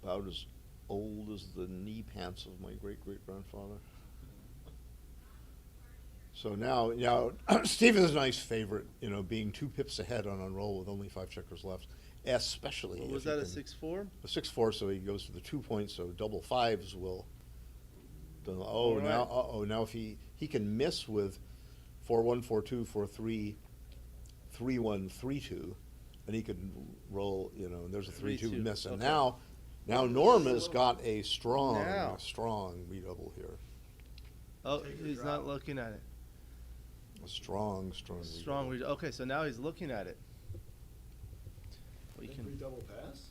about as old as the knee pants of my great-great-grandfather. So now, Steve is a nice favorite, being 2 pips ahead on a roll with only 5 checkers left, especially What if was he that, a can- 6-4? A 6-4, so he goes to the 2 points, so double 5s will. All right. Now if he can miss with 4-1, 4-2, 4-3, 3-1, 3-2, and he can roll, and there's a 3-2 3-2, miss. And okay. now Norma's got a Now. strong redouble here. Oh, Take your he's drop. not looking at it. A strong Strong. redouble. Okay, so now he's looking at it. We Think we can. double pass?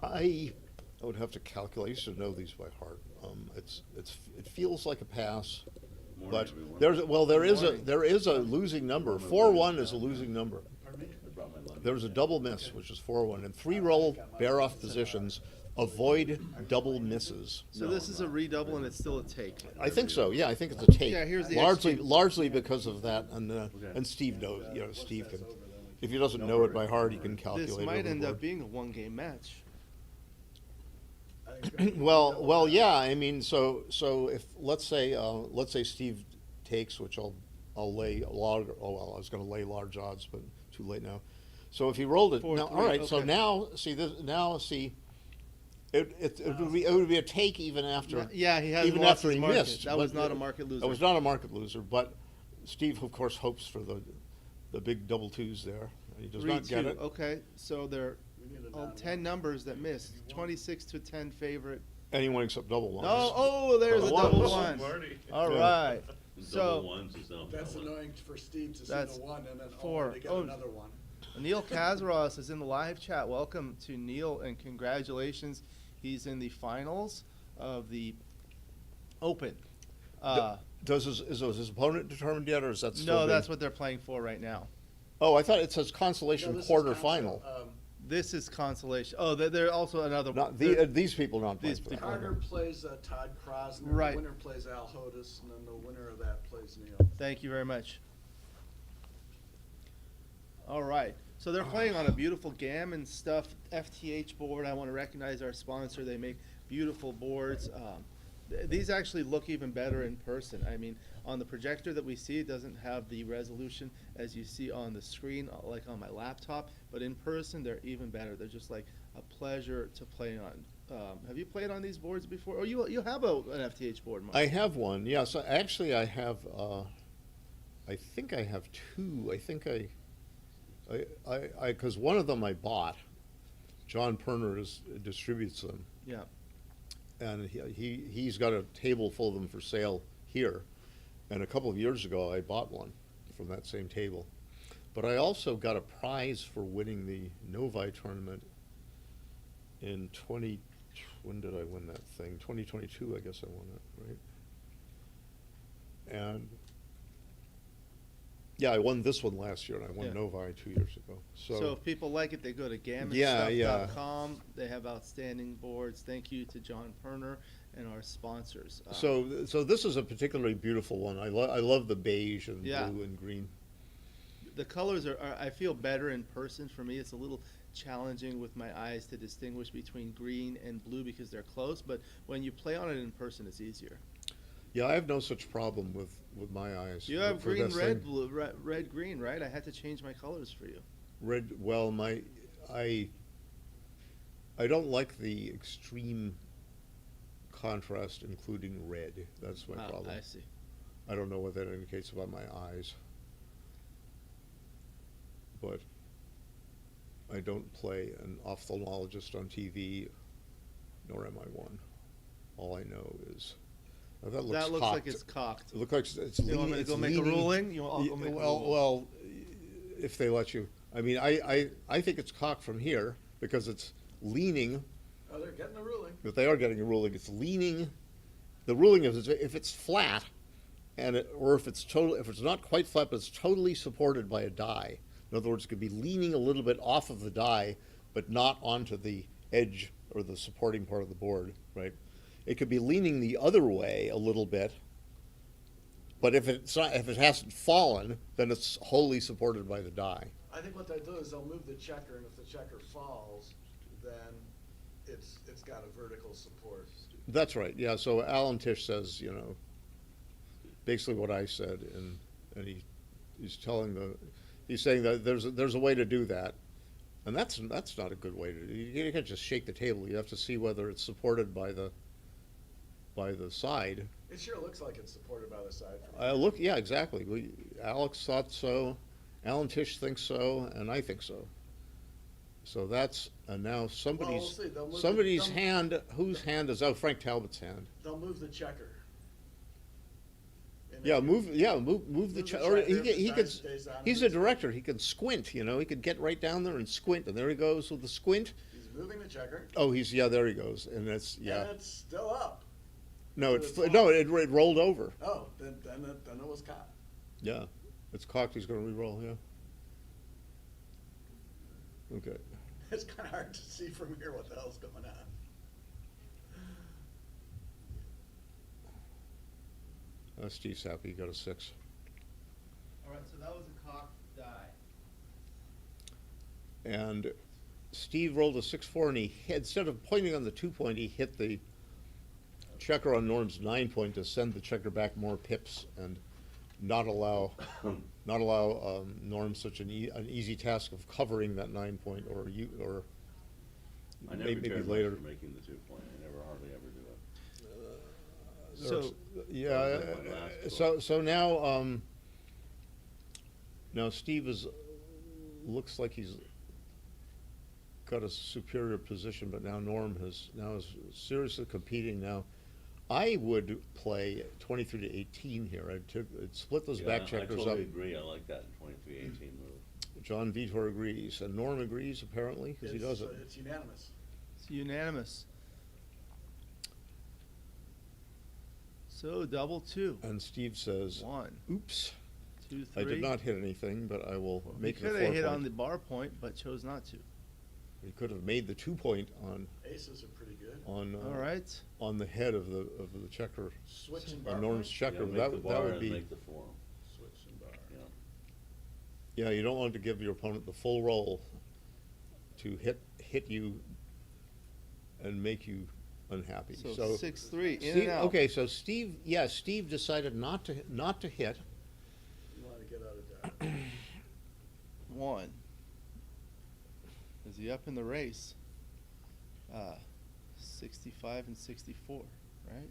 I would have to calculate. I used to know these by heart. It feels like a pass, but there is a losing number. 4-1 is a losing number. Pardon me? There's a double miss, which is 4-1, and 3 roll bear off positions avoid double misses. So this is a redouble and it's still a take. I think so. Yeah, I think it's a take. Yeah, here's the largely because of that, and Steve knows. Steve can. If he doesn't know it by heart, he can calculate. This it might over the end up board. being a 1-game match. I think it's gonna be Well, double yeah. pass. I mean, so if let's say Steve takes, which I'll lay a large. Oh well, I was going to lay large odds, but too late now. So if he rolled it, 4-3, now, all right. So okay. now see this. Now see, it would be a take even after. Yeah, he hasn't even lost after his he market. missed. That was but not a market loser. That was not a market loser, but Steve, of course, hopes for the big double 2s there. He does not get 3-2. it. Okay, so there We need a are non-one. 10 numbers that missed. 26-10 favorite. Anyone except double ones. No, oh, there's a Double double ones. one. Marty. All Yeah. right. Double So ones is not That's valid. annoying for Steve to see That's the 1 and then four. to get Oh. another 1. Neil Kazaross is in the live chat. Welcome to Neil and congratulations. He's in the finals of the Open. Is his opponent determined yet, or is that still? No, being- that's what they're playing for right now. Oh, I thought it says Consolation No, this is quarterfinal. This is Consolation. Oh, they're also another Not they're- these people not playing These for that. people. Carter plays Todd Krosner. Right. The winner plays Al Hodis, and then the winner of that plays Neil. Thank you very much. All right. So they're playing on a beautiful Gammon stuff FTH board. I want to recognize our sponsor. They make beautiful boards. These actually look even better in person. I mean, on the projector that we see, it doesn't have the resolution as you see on the screen, like on my laptop. But in person, they're even better. They're just like a pleasure to play on. Have you played on these boards before? Oh, you have an FTH board, Mark. I have one. Yeah. So actually, I have. I think I have 2. I think because one of them I bought. John Pirner distributes them, Yeah. and he's got a table full of them for sale here. And a couple of years ago, I bought one from that same table. But I also got a prize for winning the Novi tournament in when did I win that thing? 2022, I guess I won it, right? And Yeah, I won this one last year, and I won Yeah. Novi 2 years ago. So if people like it, they go to Yeah, gammonstuff.com. They have outstanding boards. Thank you to John Pirner and our sponsors. So this is a particularly beautiful one. I love the beige and Yeah. blue and green. The colors are, I feel better in person. For me, it's a little challenging with my eyes to distinguish between green and blue because they're close, but when you play on it in person, it's easier. Yeah, I have no such problem with my eyes. You have for green, this red, thing. blue, red, green, right? I had to change my colors for you. Red. Well, I don't like the extreme contrast, including red. That's my problem. I see. I don't know what that indicates about my eyes, but I don't play an ophthalmologist on TV, nor am I one. All I know is that looks That looks cocked. like it's cocked. It looks like it's You want me to go make a ruling? You want, I'll go make a ruling. Well, if they let you. I mean, I think it's cocked from here because it's leaning. Oh, they're getting the ruling. But they are getting a ruling. It's leaning. The ruling is if it's flat, or if it's not quite flat, but it's totally supported by a die. In other words, it could be leaning a little bit off of the die, but not onto the edge or the supporting part of the board, right? It could be leaning the other way a little bit, but if it hasn't fallen, then it's wholly supported by the die. I think what they'll do is they'll move the checker, and if the checker falls, then it's got a vertical support. That's right. Yeah. So Alan Tisch says, basically what I said, and he's saying that there's a way to do that, and that's not a good way to do it. You can't just shake the table. You have to see whether it's supported by the side. It sure looks like it's supported by the side. From here. Yeah, exactly. Alex thought so, Alan Tisch thinks so, and I think so. So that's, and now somebody's we'll see. They'll move somebody's they'll- hand. Whose hand is? Oh, Frank Talbot's hand. They'll move the checker. And Yeah, if move move the the check. Or checker, he if the could. die stays on, He's he a can- director. He can squint. He could get right down there and squint, and there he goes with the squint. He's moving the checker. Oh, there he goes, and that's And it's still up. No, so it it's no, it rolled over. Oh, then it was caught. Yeah, it's cocked. He's going to re-roll. Yeah. Okay. It's kind of hard to see from here what the hell's going on. Steve's happy. He got a 6. All right, so that was a cocked die. And Steve rolled a 6-4, and he hit, instead of pointing on the 2-point, he hit the checker on Norm's 9-point to send the checker back more pips and not allow Norm such an easy task of covering that 9-point or I never maybe cared later. much for making the 2-point. I never hardly ever do it. So, Yeah, That was my last so now Steve looks like he's got a superior position, but now Norm is seriously competing now. I would play 23-18 here. I'd split those back checkers I totally up. agree. I like that 23-18 move. John Vitor agrees, and Norm agrees apparently because he does it. It's unanimous. it's unanimous. So double 2. And Steve says, 1, "Oops, 2, 3. I did not hit anything, but I will You make the could 4 have point." hit on the bar point, but chose not to. He could have made the 2-point Aces are pretty good. All right. on the head of the checker, Switch and on bar. Norm's point? checker. Yeah, make that the would bar and be. make the 4. Switch and bar. Yeah. Yeah, you don't want to give your opponent the full roll to hit you and make you unhappy. So, So 6-3, in Steve, and out. okay, so Steve decided not to hit. You want to get out of that. 1. Is he up in the race? 65 and 64, right?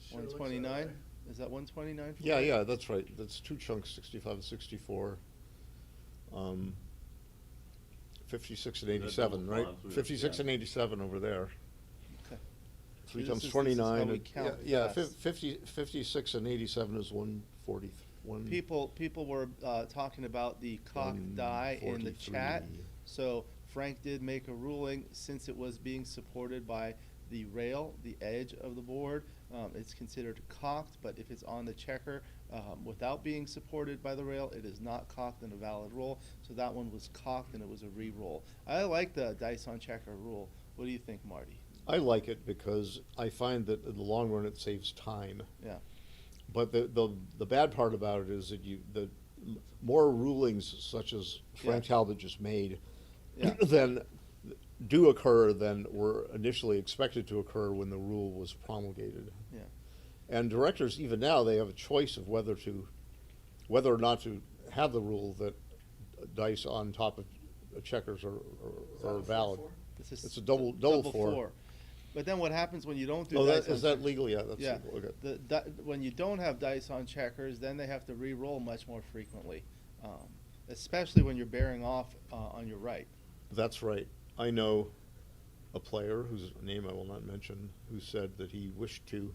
Sure looks that 129? way. Is that 129? for Yeah, you? yeah, that's right. That's 2 chunks, 65 and 64. 56 and Is that 87, double right? quads? 56 Yeah. and 87 over there. Okay. 3 See, times this is 29. how we and- count yeah, fast. 56 and 87 is 141. People were talking about the cock die in the chat. 143. So Frank did make a ruling since it was being supported by the rail, the edge of the board, it's considered cocked, but if it's on the checker without being supported by the rail, it is not cocked and a valid roll. So that one was cocked and it was a re-roll. I like the dice on checker rule. What do you think, Marty? I like it because I find that in the long run it saves time. Yeah. But the bad part about it is that the more rulings such as Frank Yeah. Talbot just made Yeah. than do occur than were initially expected to occur when the rule was promulgated. Yeah. And directors, even now, they have a choice of whether or not to have the rule that dice on top of checkers are valid. It's a double four. But then what happens when you don't do Oh, dice is on that legal? Yeah, that's Yeah. legal. Okay. When you don't have dice on checkers, then they have to re-roll much more frequently, especially when you're bearing off on your right. That's right. I know a player whose name I will not mention who said that he wished to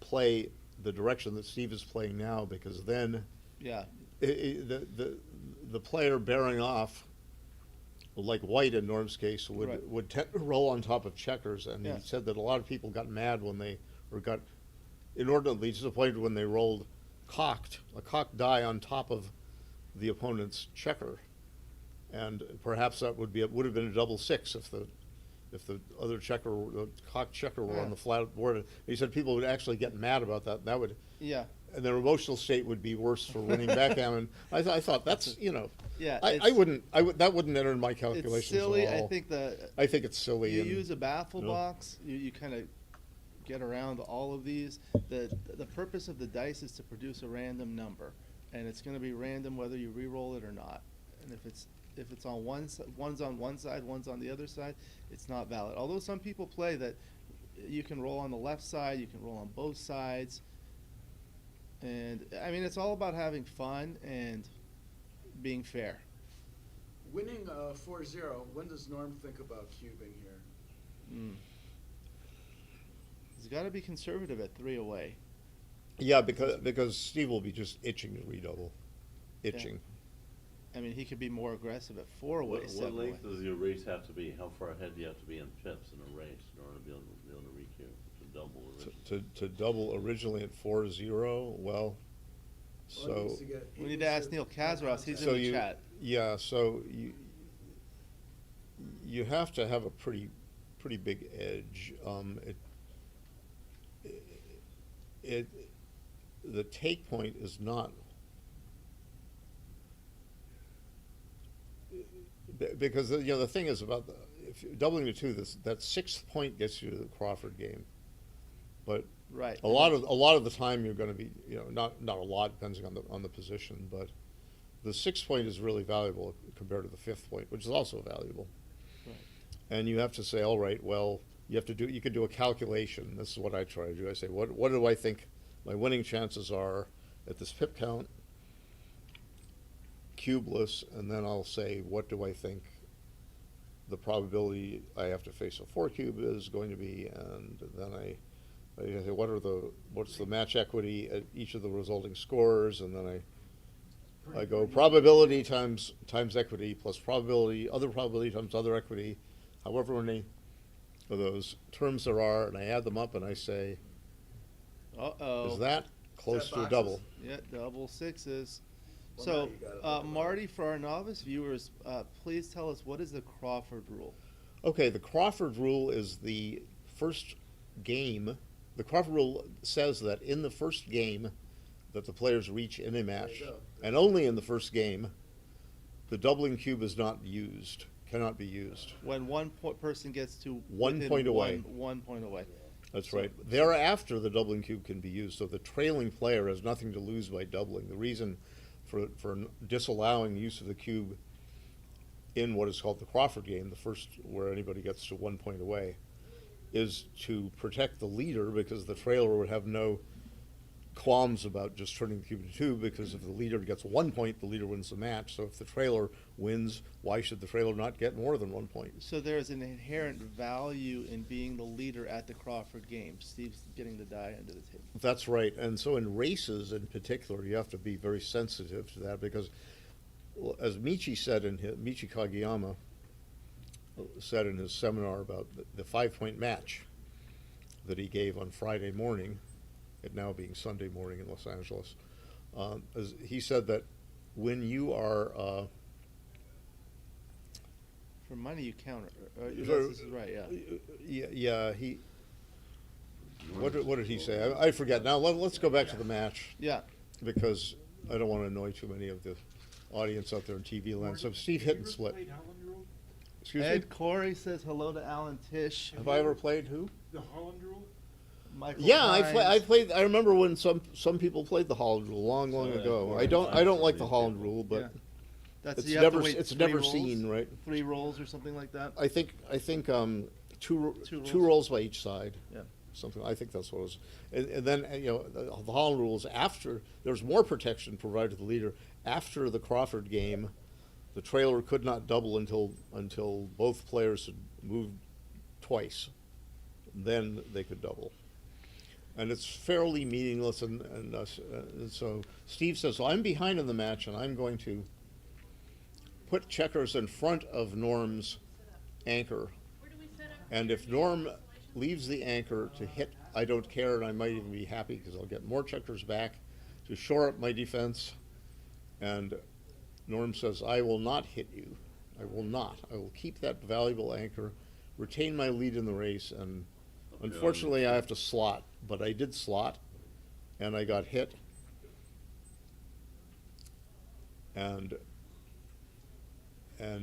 play the direction that Steve is playing now, because then Yeah. the player bearing off, like White in Norm's case, Right. would roll on top of checkers, and Yeah. he said that a lot of people got mad when they got inordinately disappointed when they rolled a cocked die on top of the opponent's checker, and perhaps that would have been a double six if the other checker, the cocked checker, were on the flat board. He said people would actually get mad about that. That would, Yeah. and their emotional state would be worse for winning backgammon. I thought that's, Yeah. that wouldn't enter in my It's calculations silly. at all. I think it's silly. you and, use a baffle No. box. You kind of get around all of these. The purpose of the dice is to produce a random number, and it's going to be random whether you re-roll it or not. And if it's on one's on one side, one's on the other side, it's not valid. Although some people play that you can roll on the left side, you can roll on both sides. And I mean, it's all about having fun and being fair. Winning 4-0, when does Norm think about cubing here? He's got to be conservative at 3 away. Yeah, because Steve will be just itching to redouble, itching. I mean, he could be more aggressive at 4 away, What 7 away. length does your race have to be? How far ahead do you have to be in pips in a race in order to be able to re-queue, to double the race? To double originally at 4-0, well, so. We need to ask Neil Kazaross. He's So in the chat. Yeah, so you have to have a pretty big edge. The take point is not, because the thing is about if you're doubling to 2, that 6th point gets you to the Crawford game, but Right. a lot of the time you're going to be, not a lot, depending on the position, but the 6th point is really valuable compared to the 5th point, which is also valuable. Right. And you have to say, all right, well, you could do a calculation. This is what I try to do. I say, what do I think my winning chances are at this pip count, cubeless, and then I'll say, what do I think the probability I have to face a 4 cube is going to be, and then I say, what's the match equity at each of the resulting scores, and then I go probability times equity plus other probability times other equity, however many of those terms there are, and I add them up and I say, Uh-oh. is that close to a boxes? double? Yeah, double sixes. Well, So, now you gotta think about Marty, for our novice viewers, please tell us, what is the Crawford rule? Okay, the Crawford rule is the first game. The Crawford rule says that in the first game that the players reach in a match, go. and only in the first game, the doubling cube is not used, cannot be used. When one person gets to 1 within point away. 1 point away. That's So- right. Thereafter, the doubling cube can be used, so the trailing player has nothing to lose by doubling. The reason for disallowing use of the cube in what is called the Crawford game, the first where anybody gets to 1 point away, is to protect the leader, because the trailer would have no qualms about just turning the cube to 2, because if the leader gets 1 point, the leader wins the match. So if the trailer wins, why should the trailer not get more than 1 point? So there's an inherent value in being the leader at the Crawford game. Steve's getting the die under the table. That's right. And so in races in particular, you have to be very sensitive to that, because as Michi said Michi Kageyama said in his seminar about the 5-point match that he gave on Friday morning, it now being Sunday morning in Los Angeles. He said that when you are For money, you counter. Yes, So- this is right. Yeah. yeah, he. What did he say? I forget. Now let's go back to the match Yeah. because I don't want to annoy too many of the audience out there in TV land. So Steve hit and split. Excuse me. Ed Corey says hello to Alan Tish. Have I ever played who? The Holland rule? Michael Yeah, I Hines. played. I remember when some people played the Holland rule long So, ago. yeah, I don't like the yeah. Holland rule, but Yeah. That's it's you have to never wait it's 3 never rolls? seen, right? 3 rolls or something like that. I think two Two rolls by each side. Yeah. Something. I think that's what it was. And then the Holland rules after there's more protection provided to the leader after the Crawford game. The trailer could not double until both players had moved twice. Then they could double. And it's fairly meaningless. And so Steve says, well, I'm behind in the match, and I'm going to put checkers in front of Norm's anchor. And if Norm leaves the anchor to hit, I don't care, and I might even be happy because I'll get more checkers back to shore up my defense. And Norm says, I will not hit you. I will not. I will keep that valuable anchor, retain my lead in the race, and unfortunately I have to slot. But I did slot, and I got hit. And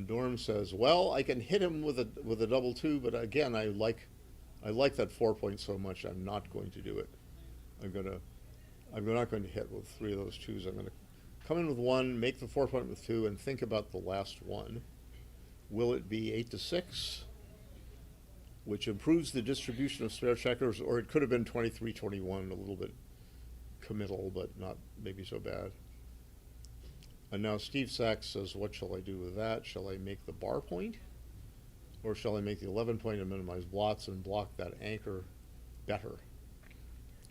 Norm says, well, I can hit him with a double 2, but again, I like that 4 point so much, I'm not going to do it. I'm not going to hit with 3 of those 2s. I'm going to come in with 1, make the 4 point with 2, and think about the last one. Will it be 8-6, which improves the distribution of spare checkers, or it could have been 23-21, a little bit committal, but not maybe so bad. And now Steve Sax says, what shall I do with that? Shall I make the bar point? Or shall I make the 11 point and minimize blots and block that anchor better?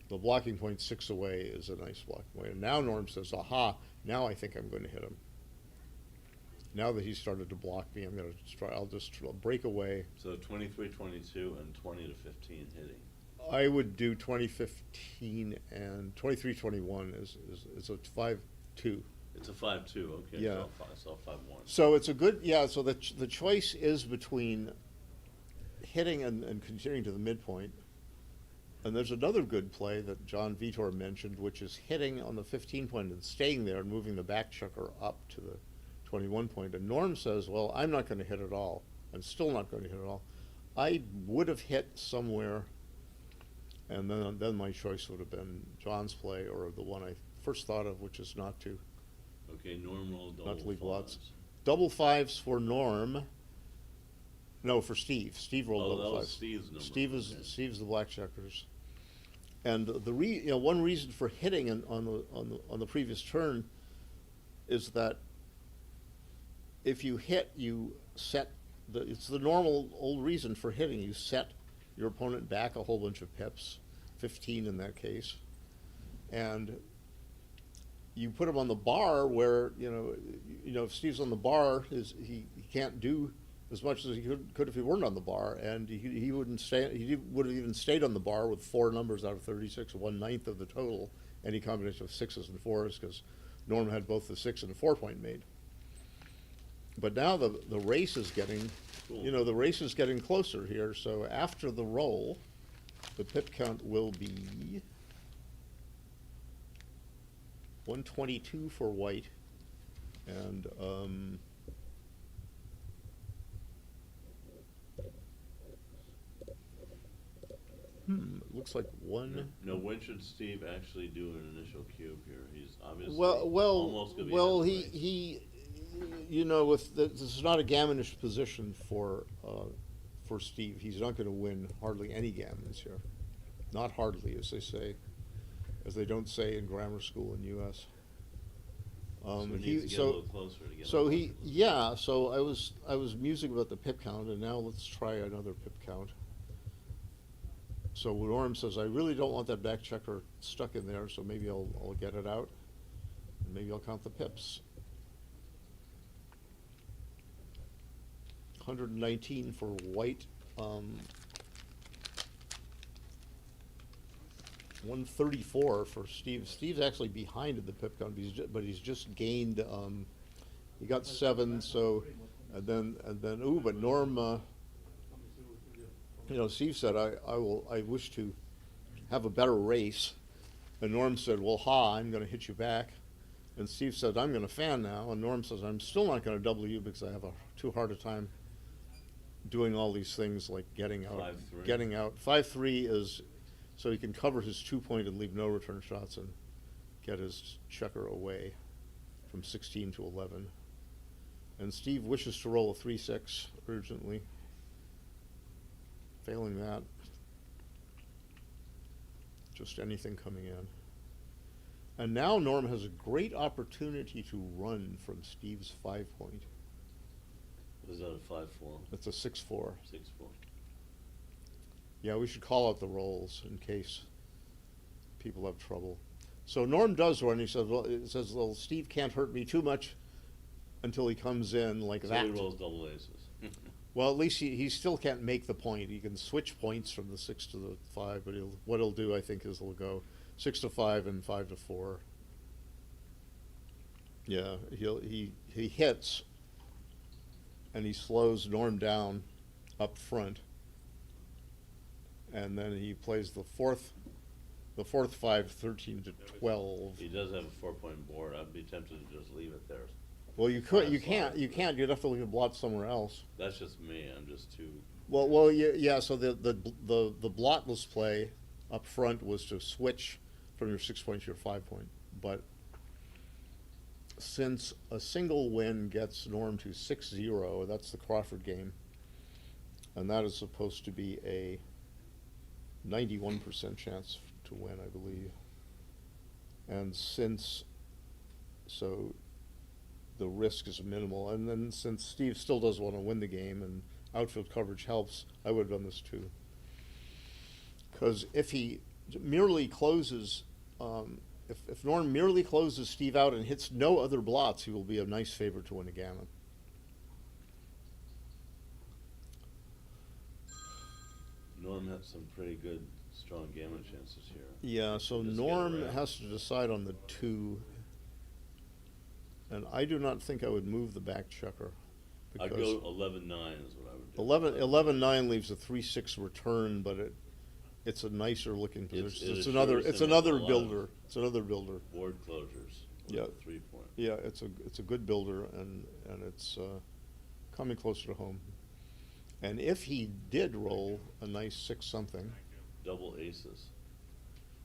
The blocking point 6 away is a nice blocking point. And now Norm says, aha, now I think I'm going to hit him. Now that he's started to block me, I'll just break away. So 23, 22, and 20 to 15 hitting. I would do 2015 and 23-21 is a 5-2. It's a 5-2, okay. Yeah. So 5-1. So it's a good, so the choice is between hitting and continuing to the midpoint. And there's another good play that John Vitor mentioned, which is hitting on the 15 point and staying there and moving the back checker up to the 21 point. And Norm says, well, I'm not going to hit at all. I'm still not going to hit at all. I would have hit somewhere, and then my choice would have been John's play or the one I first thought of, which is not to. Okay, Norm roll double Not to leave lots. 5s. Double 5s for Norm. No, for Steve. Steve rolled Oh, double that was 5s. Steve's number. Okay. Steve's the black checkers. And one reason for hitting on the previous turn is that if you hit, you set it's the normal old reason for hitting. You set your opponent back a whole bunch of pips, 15 in that case, and you put him on the bar where if Steve's on the bar, he can't do as much as he could if he weren't on the bar, and he wouldn't stay. He would have even stayed on the bar with 4 numbers out of 36, 1/9 of the total, any combination of 6s and 4s, because Norm had both the 6 and 4 point made. But now the race is getting, Cool. the race is getting closer here. So after the roll, the pip count will be 122 for white, and it looks like one. No, when should Steve actually do an initial cube here? He's obviously Well, almost going to be ahead of the race. he this is not a gammonish position for Steve. He's not going to win hardly any gammons here. Not hardly, as they say, as they don't say in grammar school in U.S. So he needs to get a little closer to get So a so I was musing about the pip count, and now let's try another pip count. So Norm says, I really don't want that back checker stuck in there, so maybe I'll get it out, and maybe I'll count the pips. 119 for white. 134 for Steve. Steve's actually behind in the pip count, but he's just gained. He got 7. So, and then ooh, but Norm. Steve said, I wish to have a better race. And Norm said, well, I'm going to hit you back. And Steve said, I'm going to fan now. And Norm says, I'm still not going to double you because I have too hard a time doing all these things like getting out. 5-3. Getting out. 5-3 is so he can cover his 2-point and leave no return shots and get his checker away from 16 to 11. And Steve wishes to roll a 3-6 urgently. Failing that, just anything coming in. And now Norm has a great opportunity to run from Steve's 5-point. Was that a 5-4? It's a 6-4. 6-4. Yeah, we should call out the rolls in case people have trouble. So Norm does run. He says, well, Steve can't hurt me too much until he comes in like So that. he rolls double aces. Well, at least he still can't make the point. He can switch points from the 6 to the 5, but what he'll do, I think, is he'll go 6 to 5 and 5 to 4. Yeah, he hits, and he slows Norm down up front, and then he plays the fourth 5, 13 to 12. He does have a 4-point board. I'd be tempted to just leave it there. Well, you can't. You'd have to leave a blot somewhere else. That's just me. I'm just too. Well, yeah. So the blotless play up front was to switch from your 6-point to your 5-point. But since a single win gets Norm to 6-0, that's the Crawford game, and that is supposed to be a 91% chance to win, I believe. And so the risk is minimal. And then since Steve still does want to win the game and outfield coverage helps, I would have done this too. Because if he merely closes, if Norm merely closes Steve out and hits no other blots, he will be a nice favorite to win a Gammon. Norm has some pretty good, strong Gammon chances here. Yeah, so Just Norm get around. has to decide on the 2. And I do not think I would move the back checker. I'd Because go 11-9 is what I would do. 11-9 leaves a 3-6 return, but it's a nicer looking position. it It's another assures him another a lot builder. of It's another builder. Board closures. With Yeah. a 3-point. Yeah, it's a good builder, and it's coming closer to home. And if he did roll a nice 6-something, Double aces.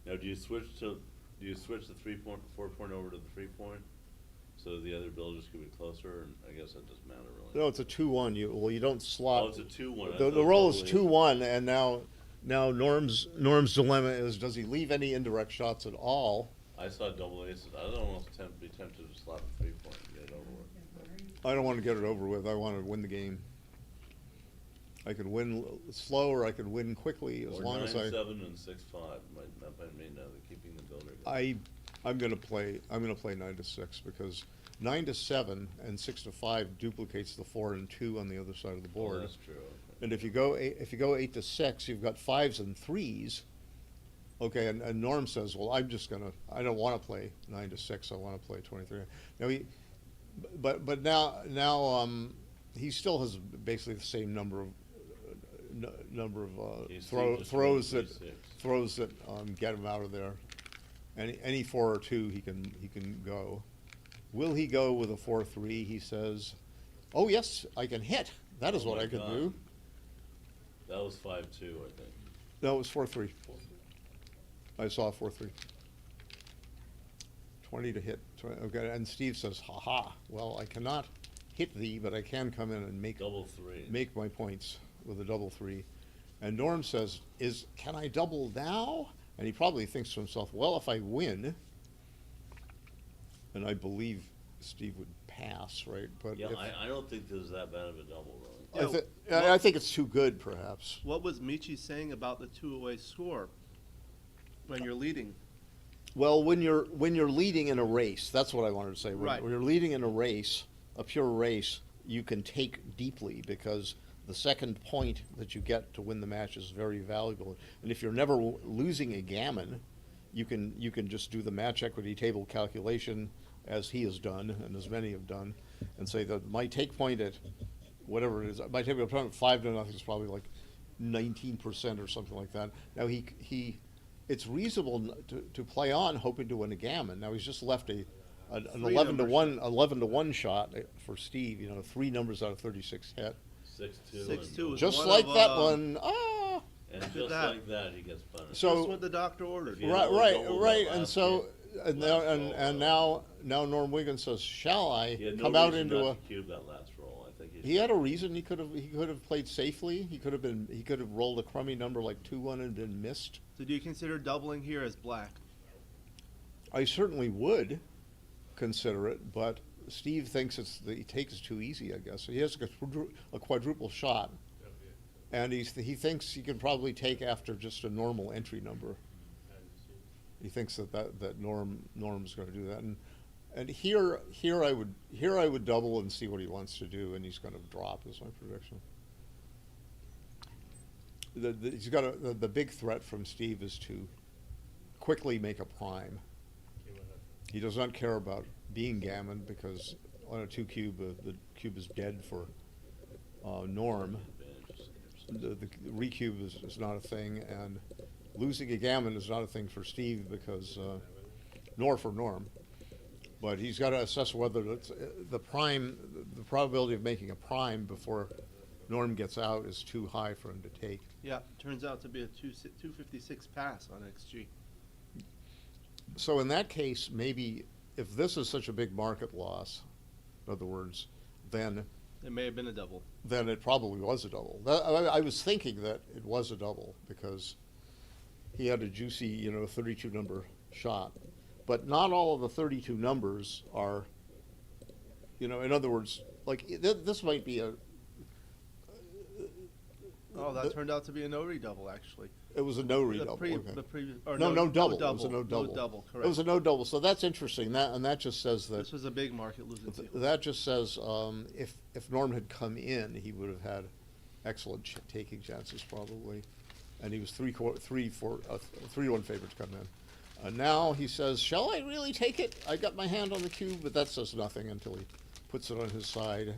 Now, do you switch the 3-point, 4-point over to the 3-point? So the other builders could be closer, and I guess that doesn't matter really. no, it's a 2-1. You don't slot. Oh, it's a 2-1. I The thought roll is double 2-1, and now Norm's dilemma is: does he leave any indirect shots at all? I saw double aces. I don't want to be tempted to slap a 3-point and get it over with. I don't want to get it over with. I want to win the game. I could win slow, or I could win quickly as Or long as I. 9-7 and 6-5. That might mean that keeping the builder going. I'm gonna play 9-6 because 9-7 and 6-5 duplicates the 4 and 2 on the other side of the Oh, board. that's true. Okay. And if you go 8-6, you've got 5s and 3s. Okay, and Norm says, well, I don't want to play 9-6. I want to play 23. Now but now he still has basically the same number of He's just throws that 3-6. get him out of there. Any 4 or 2 he can go. Will he go with a 4-3? He says, "Oh yes, I can hit. That is Oh what my I can God. do." That was 5-2, I think. No, it was 4-3. I saw a 4-3. 20 to hit. Okay, and Steve says, "Ha ha. Well, I cannot hit thee, but I can come in and make Double 3. my points with a double 3." And Norm says, "Can I double now?" And he probably thinks to himself, "Well, if I win," and I believe Steve would pass, right? But Yeah, if, I don't think there's that bad of a double, really. I think it's too good, perhaps. What was Michi saying about the 2-away score when you're leading? Well, when you're leading in a race, that's what I wanted to say. Right. When you're leading in a race, a pure race, you can take deeply, because the second point that you get to win the match is very valuable. And if you're never losing a gammon, you can just do the match equity table calculation, as he has done and as many have done, and say that my take point at whatever it is, my take point at 5-0 is probably like 19% or something like that. Now it's reasonable to play on hoping to win a gammon. Now he's just left an 11-1 shot for Steve. You know, 3 numbers out of 36 hit. 6-2. 6-2 is Just one like of, that one. Ah. And Look at just that. like that, he gets punished. So- That's what the doctor ordered. Yeah, Right, we'll right, go right. over And last so, year. and now Norm Wiggins says, "Shall I He had no come out reason into not a?" to cube that last roll. I think He had a reason. He could have played safely. He could have rolled a crummy number like 2-1 and been missed. So do you consider doubling here as black? I certainly would consider it, but Steve thinks the take is too easy, I guess. He has a quadruple shot, and he thinks he can probably take after just a normal entry number. He thinks that Norm's going to do that, and here I would double and see what he wants to do, and he's going to drop is my prediction. He's got the big threat from Steve is to quickly make a prime. He does not care about being gammon, because on a 2 cube, the cube is dead for Norm. The recube is not a thing, and losing a gammon is not a thing for Steve, because nor for Norm. But he's got to assess whether it's, the probability of making a prime before Norm gets out is too high for him to take. Yeah, turns out to be a 256 pass on XG. So in that case, maybe if this is such a big market loss, in other words, then It may have been a double. it probably was a double. I was thinking that it was a double, because he had a juicy, 32 number shot. But not all of the 32 numbers are, in other words, like this might be a. Oh, that turned out to be a no redouble, actually. It was a no redouble. The previous, or No double. No It was a no double. No double, correct. It was a no double. So that's interesting. And that just says that. This was a big market losing team. That just says if Norm had come in, he would have had excellent taking chances probably, and he was 3-1 favorite to come in. Now he says, "Shall I really take it? I got my hand on the cube," but that says nothing until he puts it on his side,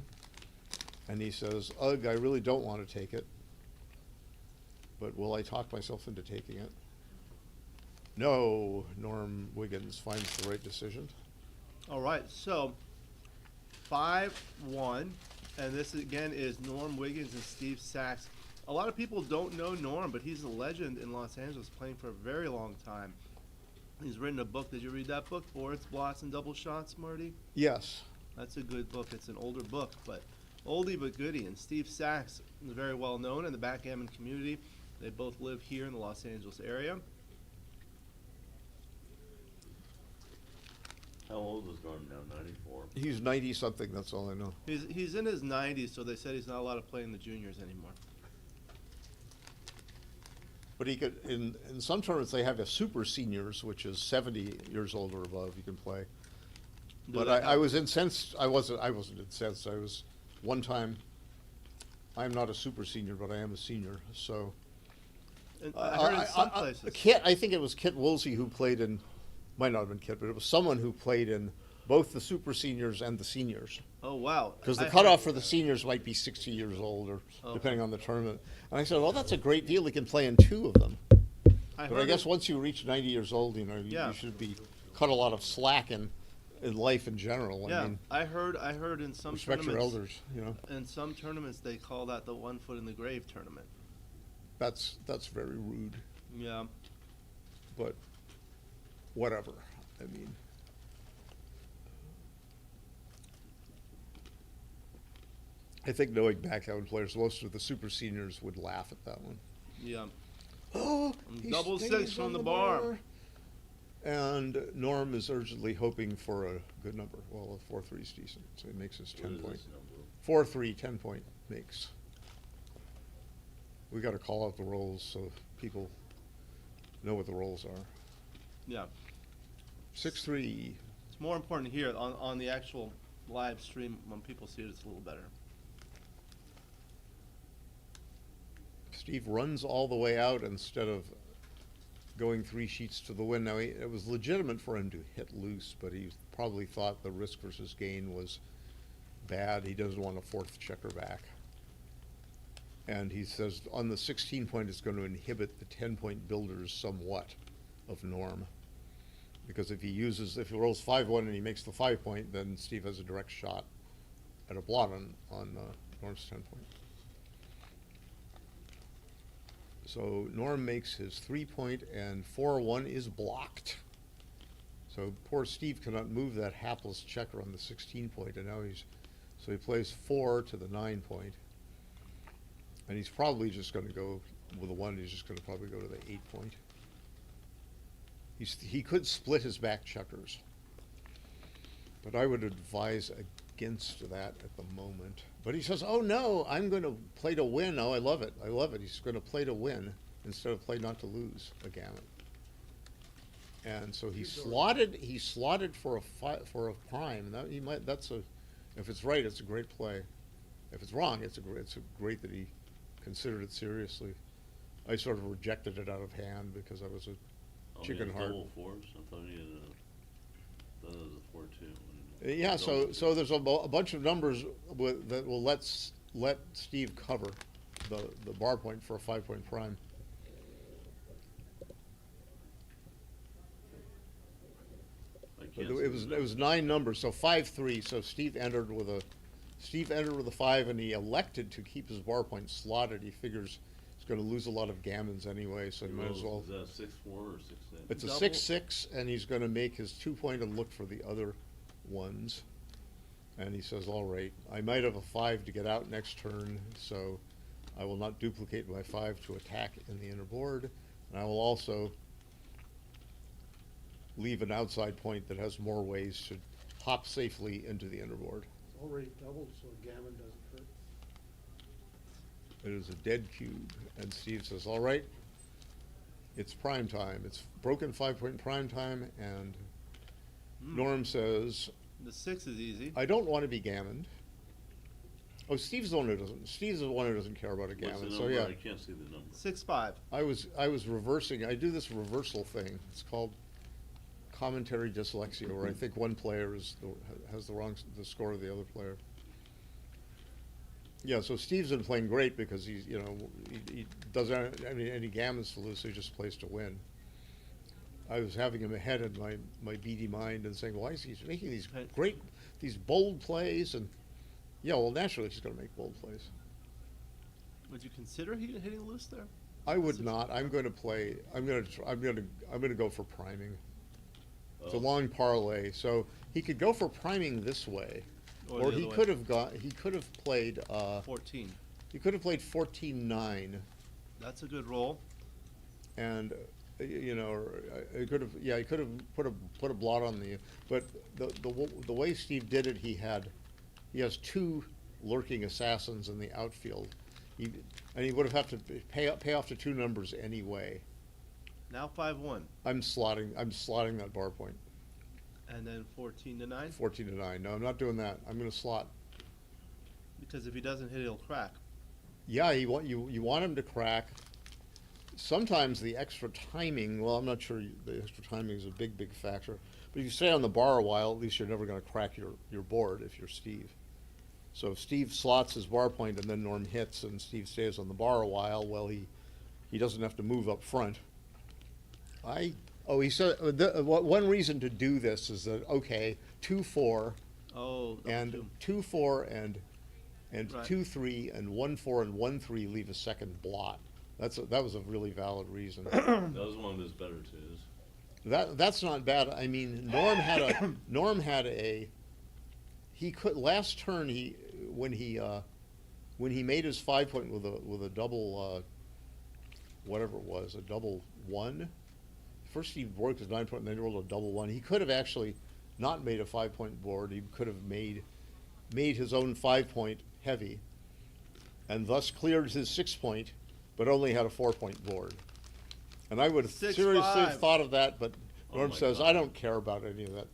and he says, "Ugh, I really don't want to take it, but will I talk myself into taking it?" No, Norm Wiggins finds the right decision. All right, so 5-1, and this again is Norm Wiggins and Steve Sax. A lot of people don't know Norm, but he's a legend in Los Angeles, playing for a very long time. He's written a book. Did you read that book, Boards, Blots, and Double Shots, Marty? Yes. That's a good book. It's an older book, but oldie but goodie. And Steve Sax is very well known in the backgammon community. They both live here in the Los Angeles area. How old is Norm now? 94. He's 90-something, that's all I know. He's in his 90s, so they said he's not allowed to play in the juniors anymore. But he could, in some tournaments, they have a super seniors, which is 70 years old or above, you can play. Do But they I have- was incensed, I wasn't incensed, I was, one time, I'm not a super senior, but I am a senior, so. And I heard in some places. Kit, I think it was Kit Woolsey who played in, might not have been Kit, but it was someone who played in both the super seniors and the seniors. Oh, wow. Because the I cutoff heard- for the seniors might be 60 years old, or Oh. depending on the tournament. And I said, well, that's a great deal. He can play in 2 of them. But I heard guess it- once you reach 90 years old, you Yeah. should be cut a lot of slack in life in general. Yeah, I mean, I heard in some respect your tournaments. elders. In some tournaments, they call that the 1 foot in the grave tournament. That's very rude. Yeah. But whatever. I mean, I think knowing backgammon players, most of the super seniors would laugh at that one. Yeah. Oh, he Double stays six from on the bar. And Norm is urgently hoping for a good number. Well, a 4-3 is decent, so he makes his What 10 is point. this number? 4-3, 10 point makes. We got to call out the rolls so people know what the rolls are. Yeah. 6-3. It's more important here on the actual live stream, when people see it, it's a little better. Steve runs all the way out instead of going 3 sheets to the win. Now, it was legitimate for him to hit loose, but he probably thought the risk versus gain was bad. He doesn't want a 4th checker back. And he says on the 16 point, it's going to inhibit the 10-point builders somewhat of Norm. Because if he rolls 5-1 and he makes the 5 point, then Steve has a direct shot at a blot on Norm's 10 point. So Norm makes his 3 point, and 4-1 is blocked. So poor Steve cannot move that hapless checker on the 16 point, and now so he plays 4 to the 9 point. And he's probably just going to go with a 1, he's just going to probably go to the 8 point. He could split his back checkers, but I would advise against that at the moment. But he says, oh no, I'm going to play to win. Oh, I love it. I love it. He's going to play to win instead of play not to lose a Gammon. And so he slotted for a prime. If it's right, it's a great play. If it's wrong, it's great that he considered it seriously. I sort of rejected it out of hand because I was a chicken heart. Double 4s? I thought he had that was a 4-2. Yeah, so there's a bunch of numbers that will let Steve cover the bar point for a 5 point prime. It was 9 numbers, so 5-3. So Steve entered with a 5, and he elected to keep his bar point slotted. He figures he's going to lose a lot of gammons anyway, so he might as well. Is that 6-4 or 6-6? It's a 6-6, and he's going to make his 2 point and look for the other ones. And he says, all right, I might have a 5 to get out next turn, so I will not duplicate my 5 to attack in the inner board, and I will also leave an outside point that has more ways to hop safely into the inner board. It's already doubled, so Gammon doesn't hurt. It is a dead cube, and Steve says, all right, it's prime time. It's broken 5 point prime time, and Norm says, The 6 is easy. I don't want to be gammoned. Oh, Steve's the one who doesn't care about a What's gammon. the So number? yeah, I can't see the number. 6-5. I was reversing. I do this reversal thing. It's called commentary dyslexia, where I think one player has the score of the other player. Yeah, so Steve's been playing great because he doesn't have any gammons to lose, so he just plays to win. I was having him ahead in my beady mind and saying, why is he making these bold plays? And yeah, well, naturally he's going to make bold plays. Would you consider hitting loose there? I would not. I'm going to go for priming. It's a long parlay, so he could go for priming this way, or he could have played 14. He could have played 14-9. That's a good roll. And he could have put a blot on the. But the way Steve did it, he has 2 lurking assassins in the outfield, and he would have to pay off to 2 numbers anyway. Now 5-1. I'm slotting that bar point. And then 14-9. 14-9. No, I'm not doing that. I'm going to slot. Because if he doesn't hit, he'll crack. Yeah, you want him to crack. Sometimes the extra timing. Well, I'm not sure the extra timing is a big factor. But if you stay on the bar a while, at least you're never going to crack your board if you're Steve. So if Steve slots his bar point and then Norm hits, and Steve stays on the bar a while, well, he doesn't have to move up front. He said one reason to do this is that 2-4 and 2-4 and Right. 2-3 and 1-4 and 1-3 leave a second blot. That was a really valid reason. That was one of his better twos. That's not bad. I mean, Norm had a he could last turn when he made his 5 point with a double whatever it was, a double 1. First he broke his 9 point and then he rolled a double 1. He could have actually not made a 5 point board. He could have made his own 5 point heavy and thus cleared his 6 point, but only had a 4 point board. And I would have 6-5. seriously thought of that, but Oh Norm my says, God. I don't care about any of that.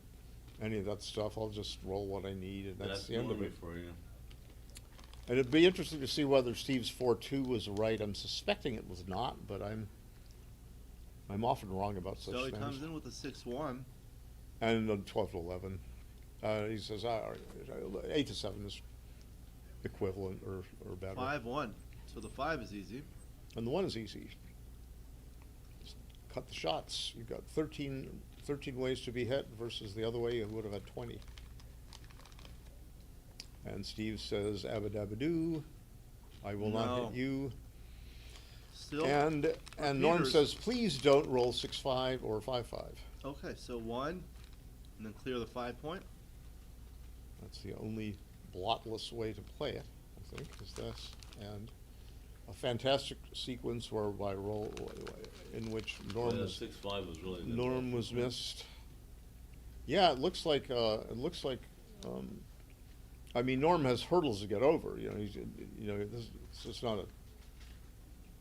any of that stuff. I'll just roll what I need, and that's the end of normie it. for you. And it'd be interesting to see whether Steve's 4-2 was right. I'm suspecting it was not, but I'm often wrong about such So he things. comes in with a 6-1. And 12-11. He says 8-7 is equivalent or better. 5-1. So the 5 is easy. And the 1 is easy. Just cut the shots. You've got 13 ways to be hit versus the other way you would have had 20. And Steve says, abadabadoo, I will not No. hit you. Still. And Norm Peters. says, please don't roll 6-5 or 5-5. Okay, so 1, and then clear the 5 point. That's the only blotless way to play it, I think, is this. And a fantastic sequence whereby in which Norm Yeah, was 6-5 was really the Norm best. was missed. Yeah, it looks like I mean, Norm has hurdles to get over. It's just not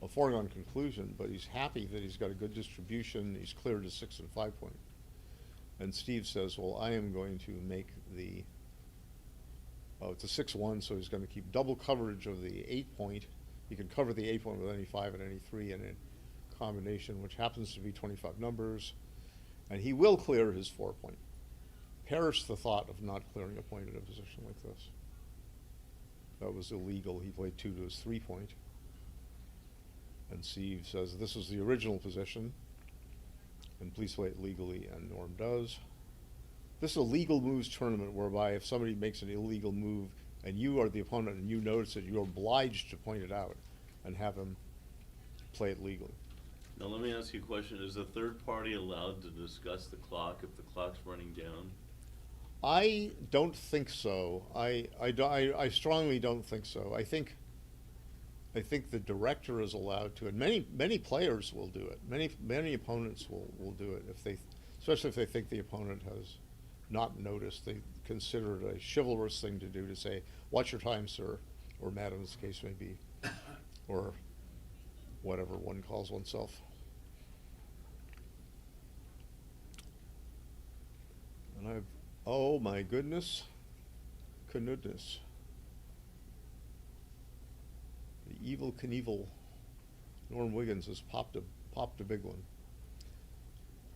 a foregone conclusion, but he's happy that he's got a good distribution. He's cleared his 6 and 5 point. And Steve says, well, I am going to make it's a 6-1, so he's going to keep double coverage of the 8 point. He can cover the 8 point with any 5 and any 3 in a combination, which happens to be 25 numbers. And he will clear his 4 point. Perish the thought of not clearing a point in a position like this. That was illegal. He played 2 to his 3 point. And Steve says, this is the original position, and please play it legally, and Norm does. This is a legal moves tournament whereby if somebody makes an illegal move and you are the opponent and you notice it, you're obliged to point it out and have him play it legally. Now, let me ask you a question. Is the third party allowed to discuss the clock if the clock's running down? I don't think so. I strongly don't think so. I think the director is allowed to, and many players will do it. Many opponents will do it especially if they think the opponent has not noticed. They consider it a chivalrous thing to do to say, "Watch your time, sir," or "Madam," as the case may be, or whatever one calls oneself. And oh my goodness, Knudness. The evil Knievel, Norm Wiggins has popped a big one.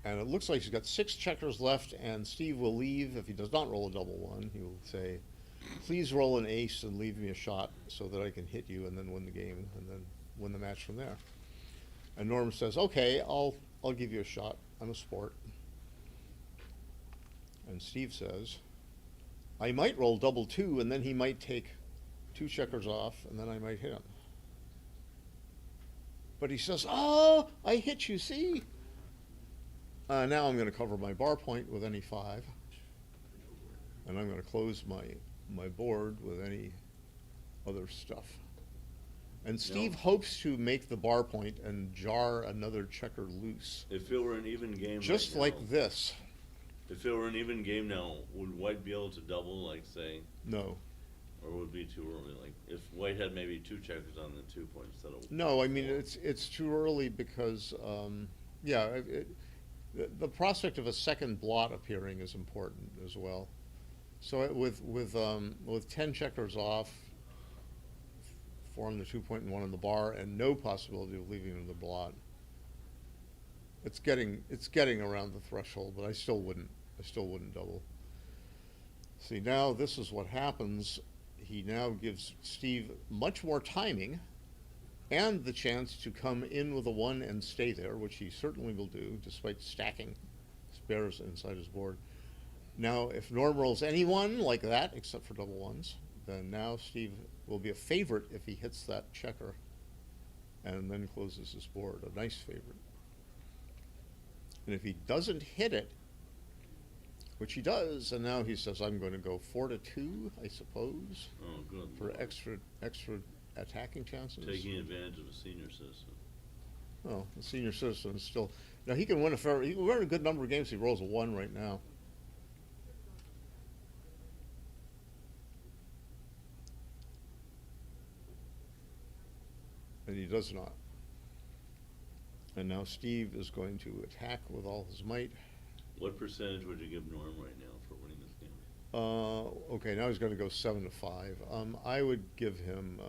And it looks like he's got 6 checkers left, and Steve will leave. If he does not roll a double 1, he will say, please roll an ace and leave me a shot so that I can hit you and then win the game and then win the match from there. And Norm says, okay, I'll give you a shot. I'm a sport. And Steve says, I might roll double 2, and then he might take 2 checkers off, and then I might hit him. But he says, oh, I hit you, see? Now I'm going to cover my bar point with any 5. And I'm going to close my board with any other stuff. And Steve hopes to make the bar point and jar another checker loose. If it were an even game Just right like now, this. If it were an even game now, would White be able to double, like, say, No. or would it be too early? Like, if White had maybe 2 checkers on the 2 point instead of No, I mean, it's too early because, the prospect of a second blot appearing is important as well. So with 10 checkers off, form the 2 point and 1 on the bar, and no possibility of leaving in the blot. It's getting around the threshold, but I still wouldn't double. See, now this is what happens. He now gives Steve much more timing and the chance to come in with a 1 and stay there, which he certainly will do, despite stacking spares inside his board. Now, if Norm rolls any 1 like that, except for double 1s, then now Steve will be a favorite if he hits that checker and then closes his board, a nice favorite. And if he doesn't hit it, which he does, and now he says, I'm going to go 4-2, I suppose, oh, good for Lord. extra attacking chances. Taking advantage of a senior citizen. Oh, the senior citizen is still. Now he can win he can win a good number of games. He rolls a 1 right now. And he does not. And now Steve is going to attack with all his might. What percentage would you give Norm right now for winning Okay, now he's gonna go 7-5. I would give him,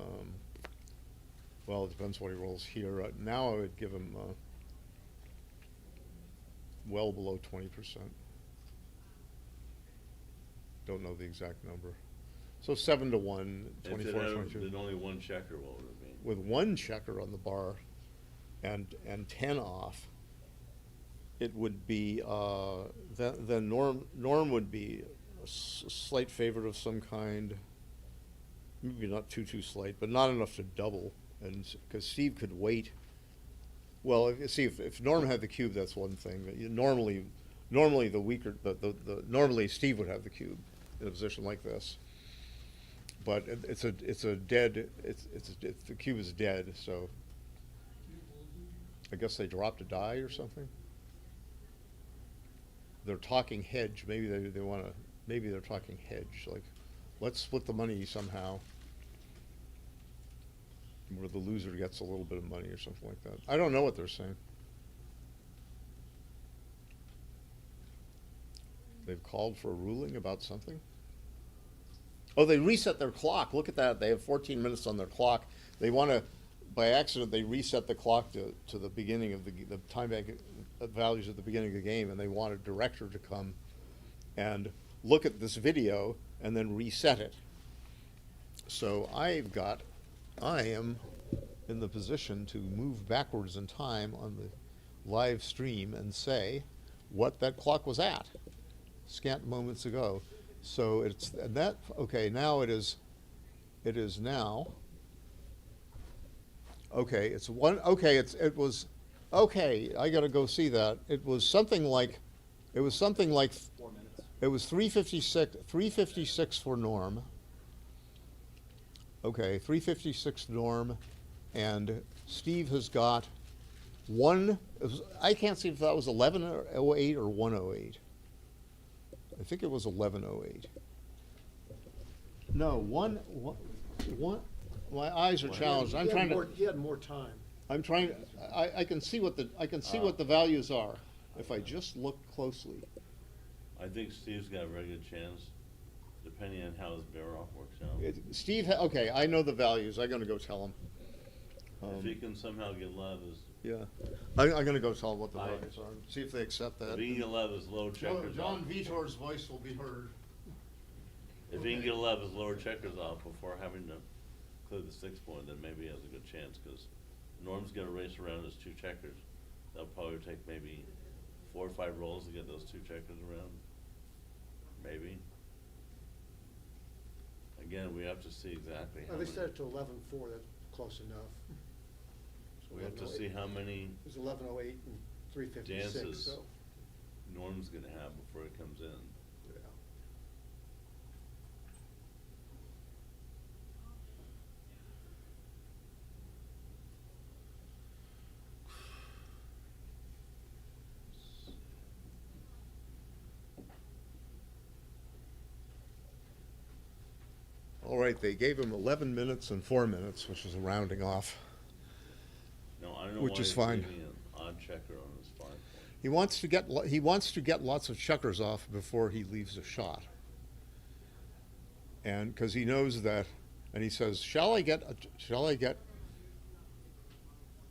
well, it depends what he rolls here. Now I would give him, well below 20%. Don't know the exact number. So 7-1, If 24, it had 22. been only one checker, what would it be? With one checker on the bar and 10 off, it would be, then Norm would be a slight favorite of some kind. Maybe not too slight, but not enough to double, and, because Steve could wait. Well, if Norm had the cube, that's one thing. But normally the weaker, normally Steve would have the cube in a position like this. But it's a dead, the cube is dead, so I guess they dropped a die or something. They're talking hedge. Maybe they want to. Maybe they're talking hedge. Like, let's split the money somehow, where the loser gets a little bit of money or something like that. I don't know what they're saying. They've called for a ruling about something. Oh, they reset their clock. Look at that. They have 14 minutes on their clock. They want to, by accident, they reset the clock to the beginning of the time bank values at the beginning of the game, and they want a director to come and look at this video and then reset it. So I am in the position to move backwards in time on the live stream and say what that clock was at scant moments ago. So it's that, okay, now it is now, okay, it's one, okay, it was, okay, I gotta go see that. It was something like 4 minutes. it was 356 for Norm. Okay, 356 Norm, and Steve has got I can't see if that was 1108 or 108. I think it was 1108. No, one, my eyes are challenged. I'm trying to, He had more time. I'm trying, I can see what the values are if I just look closely. I think Steve's got a very good chance, depending on how his bear off works out. Steve, okay, I know the values. I'm gonna go tell him. If he can somehow get love his, Yeah, I'm gonna go tell them what the values are, see if they accept that. if he can get love his lower checkers off. John Vitor's voice will be heard. If he can get love his lower checkers off before having to clear the 6 point, then maybe he has a good chance, because Norm's gonna race around his 2 checkers. That'll probably take maybe 4 or 5 rolls to get those 2 checkers around. Maybe. Again, we have to see exactly how They many. set it to 11-4, that's close enough. So We have to 11:08. see how many It was 11:08 and 356, dances so. Norm's gonna have before it comes in. Yeah. All right, they gave him 11 minutes and 4 minutes, which is a rounding off. No, I don't know Which why is he's fine. leaving an odd checker on his 5 point. He wants to get lots of checkers off before he leaves a shot. And, because he knows that, and he says, shall I get,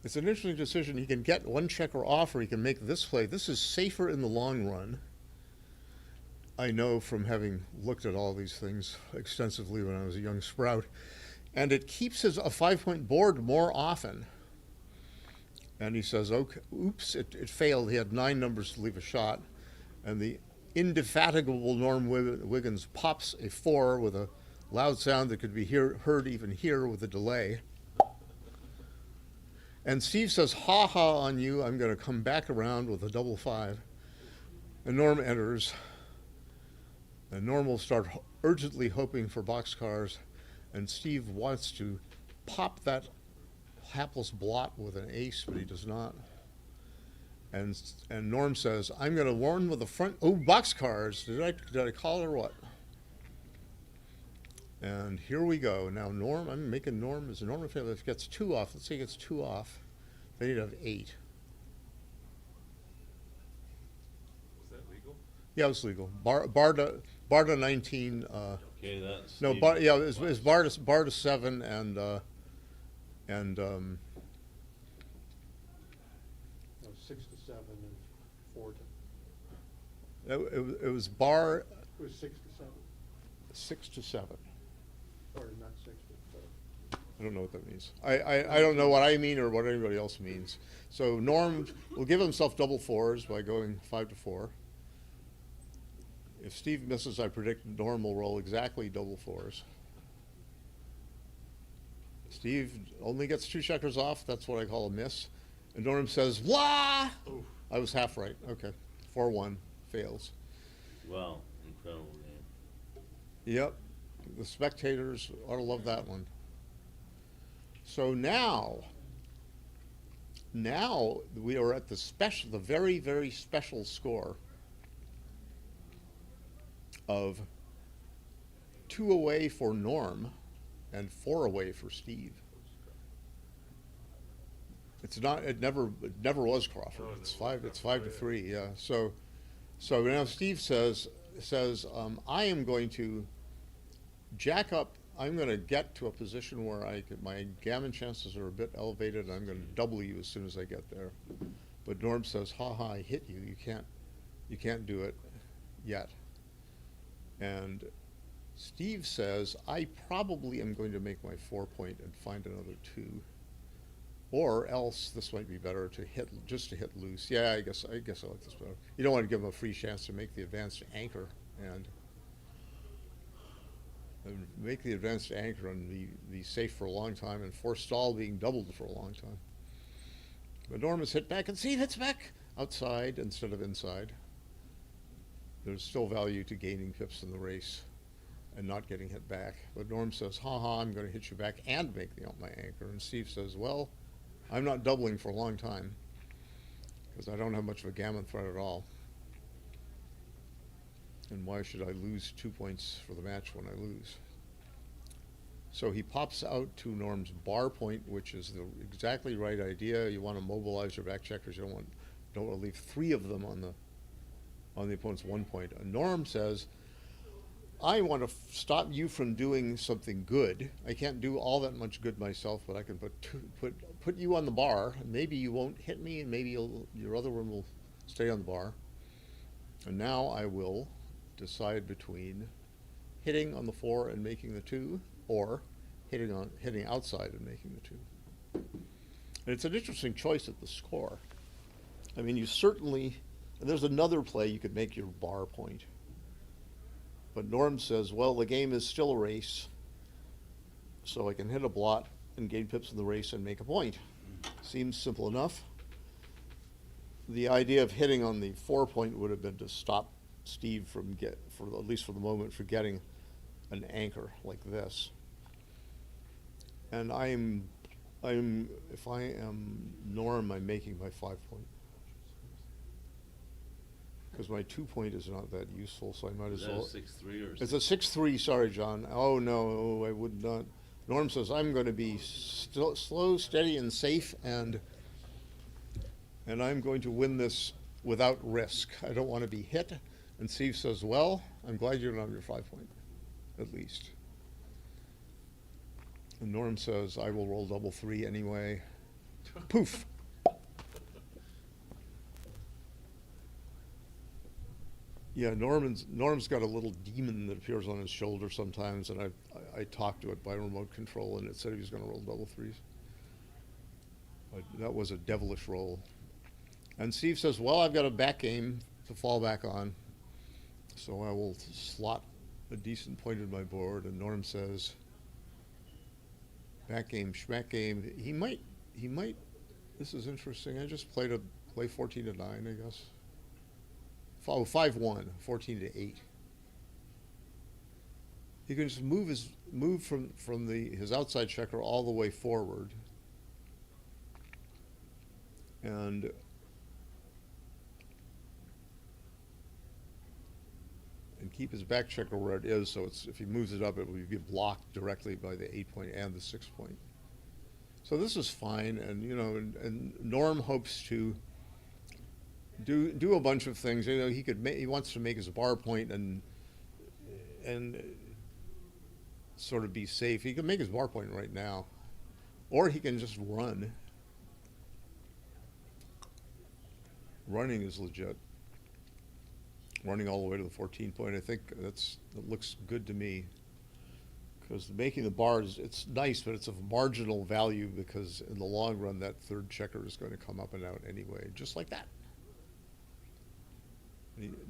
it's an interesting decision. He can get one checker off, or he can make this play. This is safer in the long run. I know from having looked at all these things extensively when I was a young sprout. And it keeps a 5-point board more often. And he says, okay, oops, it failed. He had 9 numbers to leave a shot. And the indefatigable Norm Wiggins pops a 4 with a loud sound that could be heard even here with a delay. And Steve says, ha ha on you, I'm going to come back around with a double 5. And Norm enters. And Norm will start urgently hoping for boxcars. And Steve wants to pop that hapless blot with an ace, but he does not. And Norm says, I'm going to warn with the front, oh, boxcars. Did I call it or what? And here we go. Now Norm, I'm making Norm, is Norm if he gets 2 off, let's say he gets 2 off, then he'd have 8. Was that legal? Yeah, it was legal. bar to 19, Okay, that's. no, bar, yeah, it's bar to 7 and, No, 6 to 7 and 4 to, it was bar it was 6 to 7, 6 to 7. or not 6, but I don't know what that means. I don't know what I mean or what anybody else means. So Norm will give himself double 4s by going 5 to 4. If Steve misses, I predict Norm will roll exactly double 4s. Steve only gets 2 checkers off. That's what I call a miss. And Norm says, "Blah!" I was half right. Okay. 4-1 fails. Wow, incredible game. Yep. The spectators ought to love that one. So now we are at the very, very special score of 2 away for Norm and 4 away for Steve. It never was Crawford. Oh, It's it five was. to 3, yeah. So now Steve says, I am going to jack up. I'm going to get to a position where my gammon chances are a bit elevated, and I'm going to double you as soon as I get there. But Norm says, "Ha ha, I hit you. You can't do it yet." And Steve says, "I probably am going to make my 4-point and find another 2, or else this might be better to hit loose." Yeah, I guess I like this better. You don't want to give him a free chance to make the advanced anchor and make the advanced anchor and be safe for a long time and forestall being doubled for a long time. But Norm is hit back, and Steve hits back outside instead of inside. There's still value to gaining pips in the race and not getting hit back. But Norm says, "Ha ha, I'm going to hit you back and make my anchor." And Steve says, "Well, I'm not doubling for a long time because I don't have much of a gammon threat at all. And why should I lose 2 points for the match when I lose?" So he pops out to Norm's bar point, which is the exactly right idea. You want to mobilize your back checkers. You don't want to leave 3 of them on the opponent's 1 point. And Norm says, "I want to stop you from doing something good. I can't do all that much good myself, but I can put you on the bar. And maybe you won't hit me, and maybe your other one will stay on the bar. And now I will decide between hitting on the 4 and making the 2, or hitting outside and making the 2. And it's an interesting choice at the score. I mean, you certainly, and there's another play you could make your bar point. But Norm says, well, the game is still a race, so I can hit a blot and gain pips in the race and make a point. Seems simple enough. The idea of hitting on the 4 point would have been to stop Steve from at least for the moment, for getting an anchor like this. And if I am Norm, I'm making my 5 point. Because my 2 point is not that useful, so I might as well. Is that a 6-3 or? It's a 6-3, sorry, John. Oh, no, I would not. Norm says, I'm going to be slow, steady, and safe, and I'm going to win this without risk. I don't want to be hit. And Steve says, well, I'm glad you're not on your 5 point, at least. And Norm says, I will roll double 3 anyway. Poof. Yeah, Norm's got a little demon that appears on his shoulder sometimes, and I talked to it by remote control, and it said he was going to roll double 3s. But that was a devilish roll. And Steve says, well, I've got a back game to fall back on, so I will slot a decent point in my board. And Norm says, back game, schmack game. He might, this is interesting. I just play 14 to 9, I guess. 5-1, 14 to 8. He can just move from his outside checker all the way forward, and keep his back checker where it is. So if he moves it up, it will be blocked directly by the 8 point and the 6 point. So this is fine, and and Norm hopes to do a bunch of things. He wants to make his bar point and sort of be safe. He can make his bar point right now, or he can just run. Running is legit. Running all the way to the 14 point, I think that looks good to me. Because making the bars, it's nice, but it's of marginal value because in the long run, that third checker is going to come up and out anyway, just like that.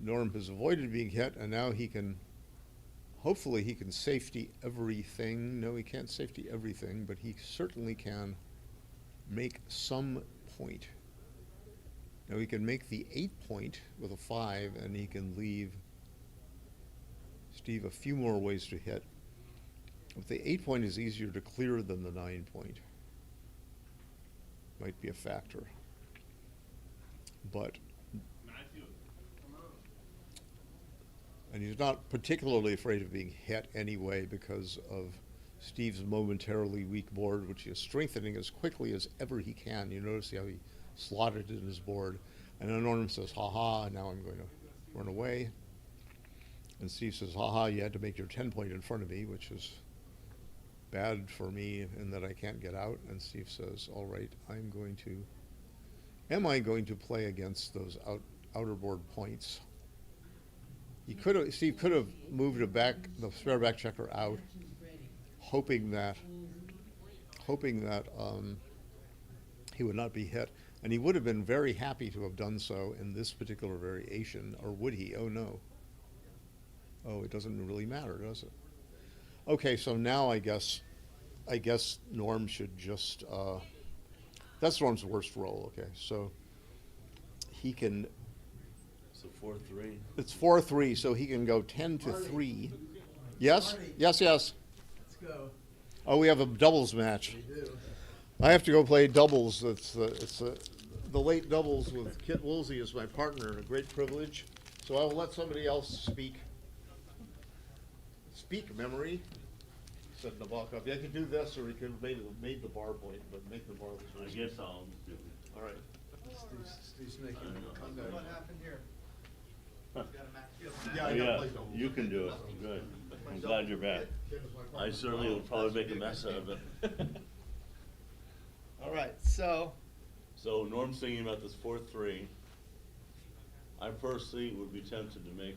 Norm has avoided being hit, and now he can, hopefully he can safety everything. No, he can't safety everything, but he certainly can make some point. Now he can make the 8 point with a 5, and he can leave Steve a few more ways to hit. But the 8 point is easier to clear than the 9 point. Might be a factor. But, and he's not particularly afraid of being hit anyway because of Steve's momentarily weak board, which he is strengthening as quickly as ever he can. You notice how he slotted it in his board. And then Norm says, ha-ha, now I'm going to run away. And Steve says, ha-ha, you had to make your 10 point in front of me, which is bad for me in that I can't get out. And Steve says, all right, am I going to play against those outer board points? Steve could have moved the spare back checker out, hoping that he would not be hit. And he would have been very happy to have done so in this particular variation, or would he? Oh no. Oh, it doesn't really matter, does it? Okay, so now I guess Norm should just, that's Norm's worst roll, okay. So he can. So 4-3. It's 4-3, so he can go 10-3. Yes? Marty. Yes, yes. Let's go. Oh, we have a doubles match. We do. I have to go play doubles. It's the late doubles with Kit Woolsey as my partner, and a great privilege. So I will let somebody else speak. Speak, memory, said Nabokov. Yeah, I could do this, or he could have made the bar point, but make the bar this I way. guess I'll do it. All right. Steve's making a comeback. What happened here? Yeah, I Yeah, gotta play doubles. you can do it. Good. I'm glad you're back. I certainly will probably make a mess out of it. All right, so So Norm's thinking about this 4-3. I personally would be tempted to make,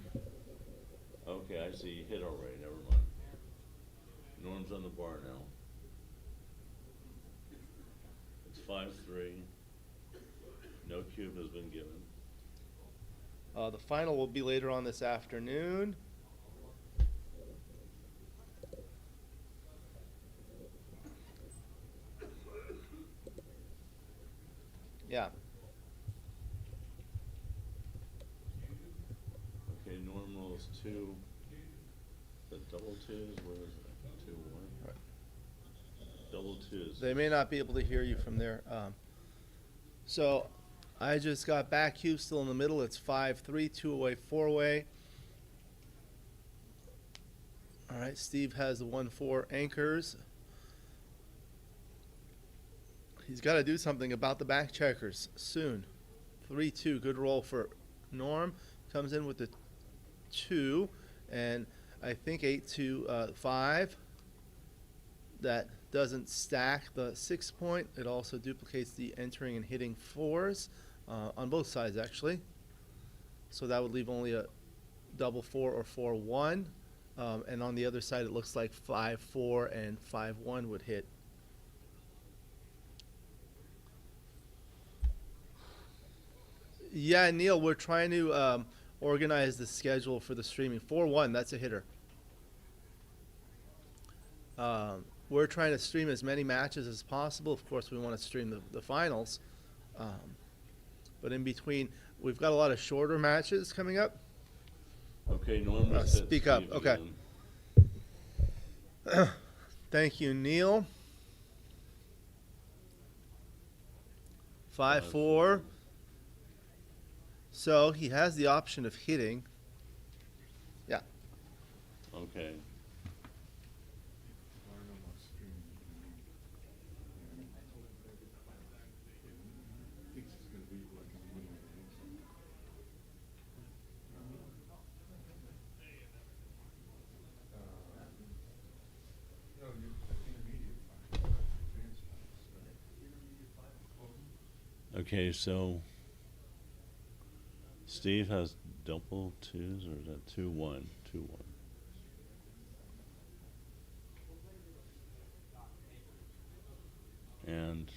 okay, I see, you hit already, never mind. Norm's on the bar now. It's 5-3. No cube has been given. the final will be later on this afternoon. Yeah. Okay, Norm rolls 2. The double twos, where is it? 2-1. Right. Double twos. They may not be able to hear you from there. So I just got back cube still in the middle. It's 5-3, 2-away, 4-away. All right, Steve has the 1-4 anchors. He's got to do something about the back checkers soon. 3-2, good roll for Norm. Comes in with the 2, and I think 8-5. That doesn't stack the 6 point. It also duplicates the entering and hitting 4s on both sides, actually. So that would leave only a double 4 or 4-1. And on the other side, it looks like 5-4 and 5-1 would hit. Yeah, Neil, we're trying to organize the schedule for the streaming. 4-1, that's a hitter. We're trying to stream as many matches as possible. Of course, we want to stream the finals. But in between, we've got a lot of shorter matches coming up. Okay, Norm has hit speak up, Steve okay. again. Thank you, Neil. 5-4. So he has the option of hitting. Yeah. Okay. Okay, so Steve has double twos, or is that 2-1? 2-1. And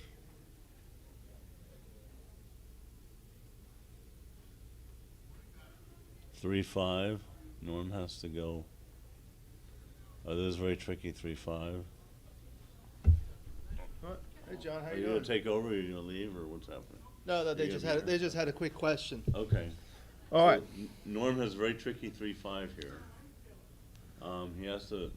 three five. Norm has to go. Oh, this is very tricky. 3-5. Hey John, how Are you you doing? gonna take over? Or are you gonna leave, or what's happening? No, Are they you just gonna had be they here? just had a quick question. Okay. All right. So, Norm has very tricky 3-5 here. He has to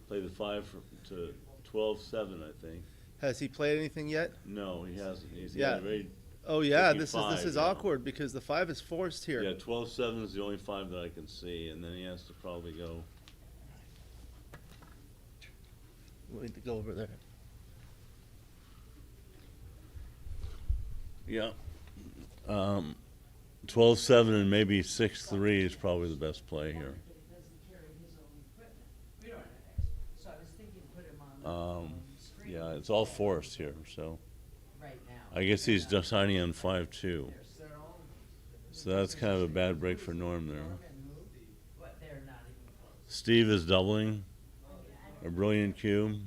play the 5 to 12-7, I think. Has he played anything yet? No, he hasn't. He's Yeah. got a very Oh yeah, tricky this five, is yeah. awkward because the 5 is forced here. Yeah, 12-7 is the only 5 that I can see, and then he has to probably go. We need to go over there. Yeah. 12-7 and maybe 6-3 is probably the best play here. Yeah, it's all forced here, so I guess he's just signing on 5-2. So that's kind of a bad break for Norm there. Steve is doubling. A brilliant cube.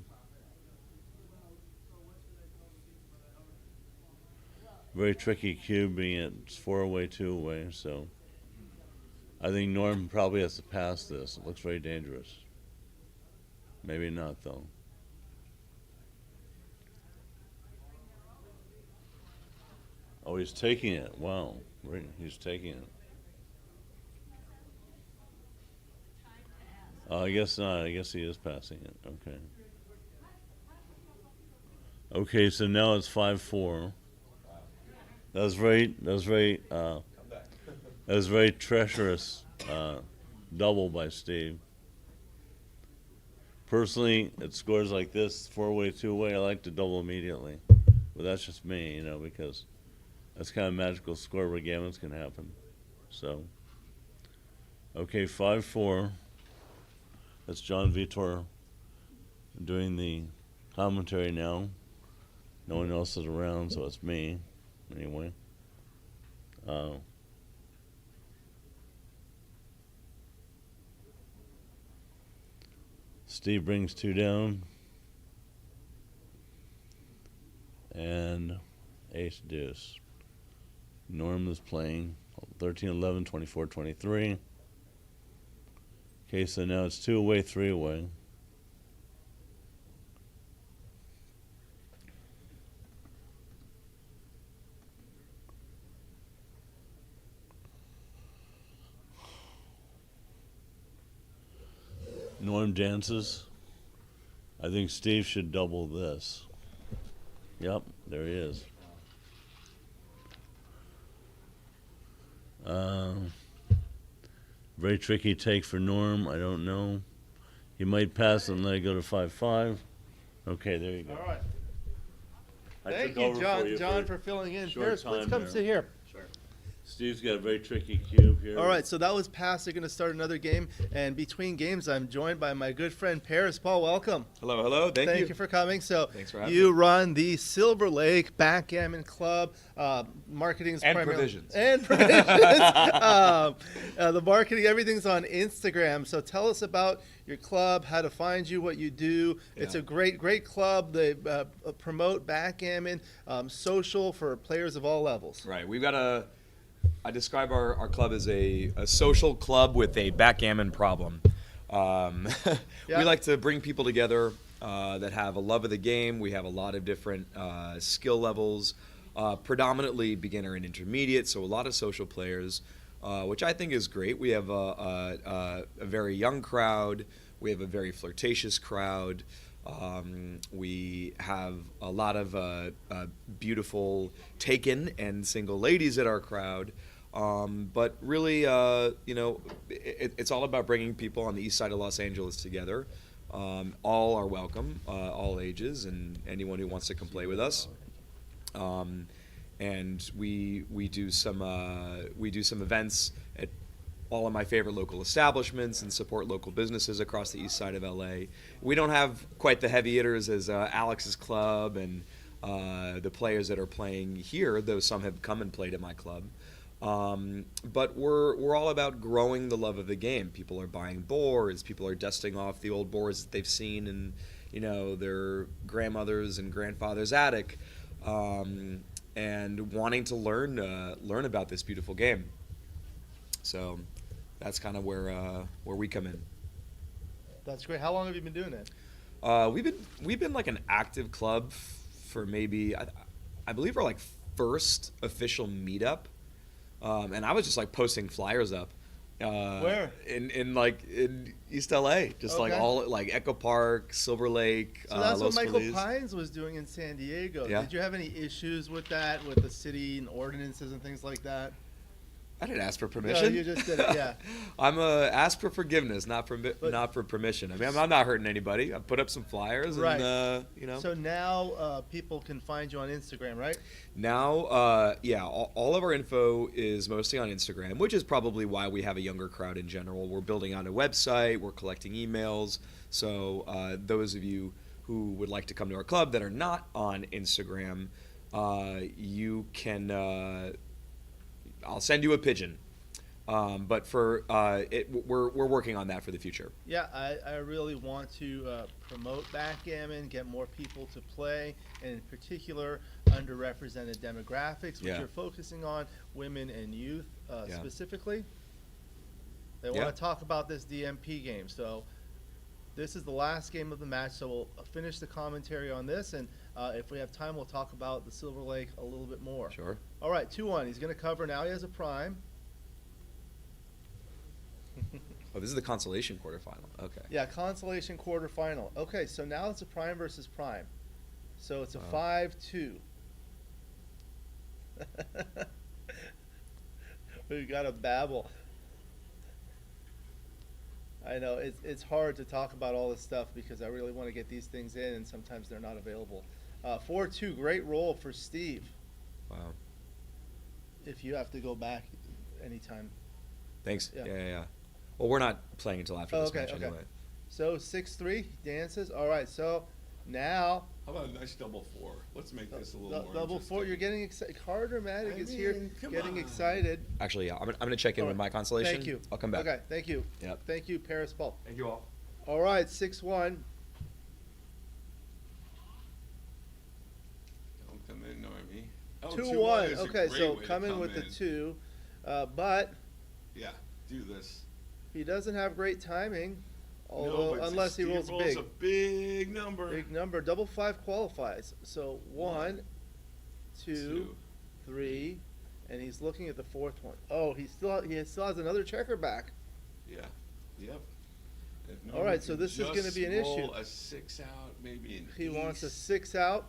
Very tricky cube, being it's 4 away, 2 away, so I think Norm probably has to pass this. It looks very dangerous. Maybe not, though. Oh, he's taking it. Wow. He's taking it. I guess not. I guess he is passing it. Okay. Okay, so now it's 5-4. That was very treacherous double by Steve. Personally, at scores like this, 4 away, 2 away, I like to double immediately. But that's just me, you know, because that's kind of a magical score where gammons can happen. So, okay, 5-4. That's John Vitor doing the commentary now. No one else is around, so it's me. Anyway. Steve brings 2 down. And ace deuce. Norm is playing 13-11, 24-23. Okay, so now it's 2 away, 3 away. Norm dances. I think Steve should double this. Yep, there he is. Very tricky take for Norm. I don't know. He might pass and let it go to 5-5. Okay, there you go. All right. I Thank took you, over John. for you John, for for filling in. short Paris, let's time come there. sit here. Steve's got a very tricky cube here. All right, so that was past. They're going to start another game, and between games, I'm joined by my good friend Paris. Paul, welcome. Hello, hello. Thank you for coming. So Thanks for having you me. run the Silver Lake Backgammon Club. Marketing is And primarily provisions. and provisions. The marketing, everything's on Instagram. So tell us about your club, how to find you, what you do. It's Yeah. a great club. They promote backgammon, social for players of all levels. Right. We've got I describe our club as a social club with a backgammon problem. Yeah. We like to bring people together that have a love of the game. We have a lot of different skill levels, predominantly beginner and intermediate, so a lot of social players, which I think is great. We have a very young crowd. We have a very flirtatious crowd. We have a lot of beautiful taken and single ladies at our crowd. But really, it's all about bringing people on the east side of Los Angeles together. All are welcome, all ages, and anyone who wants to come play with us. And we do some events at all of my favorite local establishments and support local businesses across the east side of LA. We don't have quite the heavy hitters as Alex's club and the players that are playing here, though some have come and played at my club. But we're all about growing the love of the game. People are buying boards. People are dusting off the old boards that they've seen in, their grandmother's and grandfather's attic, and wanting to learn about this beautiful game. So that's kind of where we come in. That's great. How long have you been doing it? We've been like an active club for maybe I believe our like first official meetup. And I was just like posting flyers up. Where? In East LA, just like Okay. all like Echo Park, Silver Lake. So that's Los what Michael Feliz. Pines was doing in San Diego. Yeah. Did you have any issues with that, with the city and ordinances and things like that? I didn't ask for permission. you just did it, yeah. I'm ask for forgiveness, not for permission. I mean, I'm not hurting anybody. I put up some flyers, Right. and So now people can find you on Instagram, right? Now, yeah, all of our info is mostly on Instagram, which is probably why we have a younger crowd in general. We're building out a website, we're collecting emails. So those of you who would like to come to our club that are not on Instagram, you can. I'll send you a pigeon. But for we're working on that for the future. Yeah, I really want to promote Backgammon, get more people to play, and in particular, underrepresented demographics, which Yeah. you're focusing on, women and youth Yeah. specifically. They Yeah. want to talk about this DMP game. So this is the last game of the match, so we'll finish the commentary on this, and if we have time, we'll talk about the Silver Lake a little bit more. Sure. All right, 2-1. He's going to cover now. He has a prime. Oh, this is the consolation quarterfinal. Okay. Yeah, consolation quarterfinal. Okay, so now it's a prime versus prime. So it's a Wow. 5-2. We got to babble. I know it's hard to talk about all this stuff because I really want to get these things in, and sometimes they're not available. 4-2, great roll for Steve. Wow. If you have to go back anytime. Thanks. Yeah. Yeah. Well, we're not playing until after Oh, this okay, match okay. anyway. So 6-3, he dances. All right, so now How about a nice double four? Let's make this a little more double four. You're getting excited. Carter Matic I is here, mean, come getting on. excited. Actually, yeah. I'm gonna check in All with right. my consolation. Thank you. I'll come back. Okay, thank you. Yep. Thank you, Paris Paul. Thank you all. All right, 6-1. Don't come in, Normie. Oh, 2-1. is a Okay, great so way to come in with the 2. But Yeah, do this. he doesn't have great timing, No, although but unless he Steve rolls rolls big. a big number. Big number. Double 5 qualifies. So 1, 2, 3, and he's looking at the 4th one. Oh, he still has another checker back. Yeah. Yep. If All right, Normie so could this is gonna just be an roll issue. a 6 out, maybe an He wants a ace. 6 out.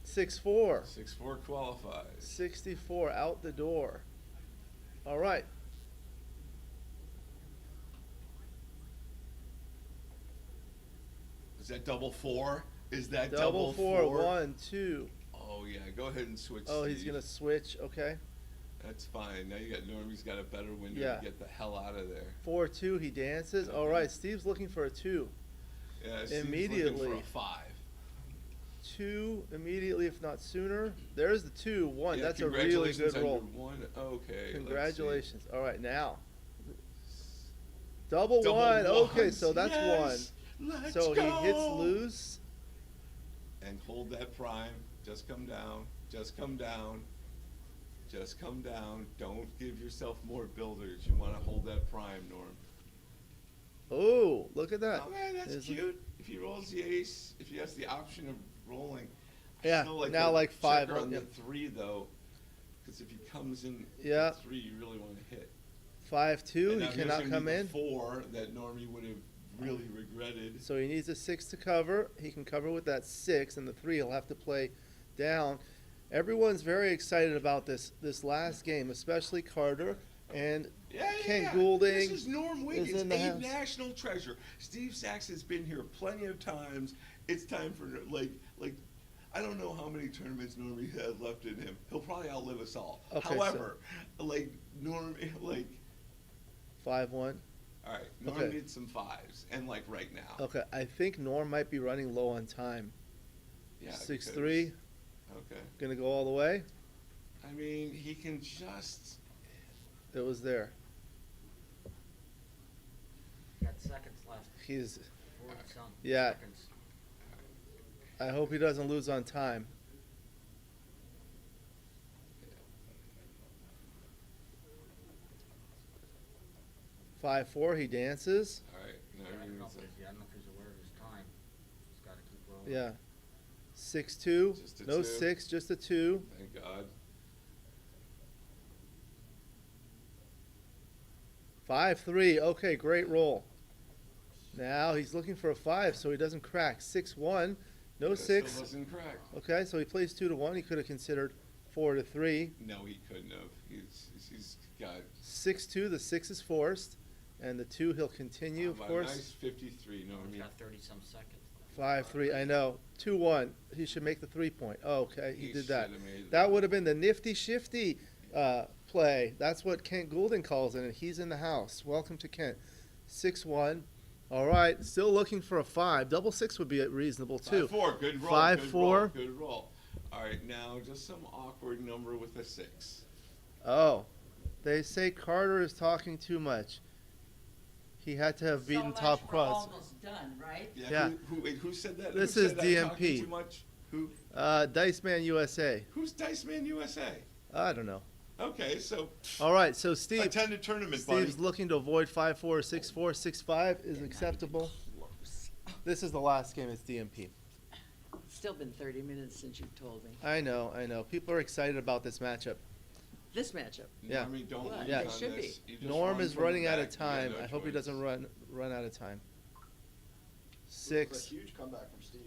6-4. 6-4 qualifies. 64 out the door. All right. Is that double 4? Is that Double double 4. 1, 2. Oh yeah, go ahead and switch. Oh, he's Steve. gonna switch. Okay. That's fine. Now you got Normie's got a better window Yeah. to get the hell out of there. 4-2. He dances. All Okay. right. Steve's looking for a 2. Yeah, Steve's Immediately. looking for a 5. 2 immediately, if not sooner. There's the 2. 1. Yeah, That's a really congratulations good on roll. your 1. Okay. let's see. Congratulations. All right, now. Double, Double 1. Okay, ones. so that's Yes. 1. Let's So go. he hits loose. And hold that prime. Just come down. Just come down. Just come down. Don't give yourself more builders. You want to hold that prime, Norm. Oh, look at that. Oh man, that's Is- cute. If he rolls the ace, if he has the option of rolling. I Yeah, still like now the like 5 checker on- on the yeah. 3 though, because if he comes in Yeah. at 3, you really want to hit. 5-2. And He now here's cannot gonna come be the in. 4 that Normie would have really regretted. So he needs a 6 to cover. He can cover with that 6, and the 3 he'll have to play down. Everyone's very excited about this last game, especially Carter and Ken Goulding. This is Norm Wiggins, in the a house. national treasure. Steve Sax has been here plenty of times. It's time for like I don't know how many tournaments Normie has left in him. He'll probably outlive us all. Okay, so- However, like Norm, like 5-1. all right, Norm Okay. needs some 5s, and like right now. Okay, I think Norm might be running low on time. Yeah. 6-3, Okay. gonna go all the way. I mean, he can just. It was there. Got seconds left. He's, 40-some Yeah. seconds. I hope he doesn't lose on time. Yeah. 5-4, he dances. All right. Yeah, Now I he don't know needs if to- he's- I don't know if he's aware of his time. He's gotta keep rolling. Yeah. 6-2, Just a no two. 6, just a 2. Thank God. 5-3, okay, great roll. Now he's looking for a 5, so he doesn't crack. 6-1, no That 6. Still wasn't correct. Okay, so he plays 2-1. He could have considered 4-3. No, he couldn't have. He's got 6-2, the 6 is forced, and the 2 he'll continue, of about a course. nice 53. No, I He's mean, got 30-some seconds left. 5-3, I know. 2-1, he should make the 3-point. Oh, okay, he did that. shoulda made That would have been the nifty shifty play. That's what Kent Goulden calls it, and he's in the house. Welcome to Kent. 6-1. All right, still looking for a 5. Double 6 would be reasonable, too. 5-4. Good roll. 5-4. Good roll. All right, now just some awkward number with a 6. Oh, they say Carter is talking too much. He had to have beaten so Top much, Cross. We're almost done, right? Yeah. Who said that? This Who is said I'm talking DMP. Too much? Who? Dice Man USA. Who's Dice Man USA? I don't know. Okay, so All right, so Steve. attend a tournament, Steve's buddy. looking to avoid 5-4, 6-4, 6-5 is acceptable. This is the last game. It's DMP. It's still been 30 minutes since you told me. I know. People are excited about this matchup. This matchup. Yeah. Normie, don't What? lose Yeah. on It should this. be. You just Norm run is from the running out of back. You got time. no I hope he choice. doesn't run out of time. It was 6. a huge comeback from Steve.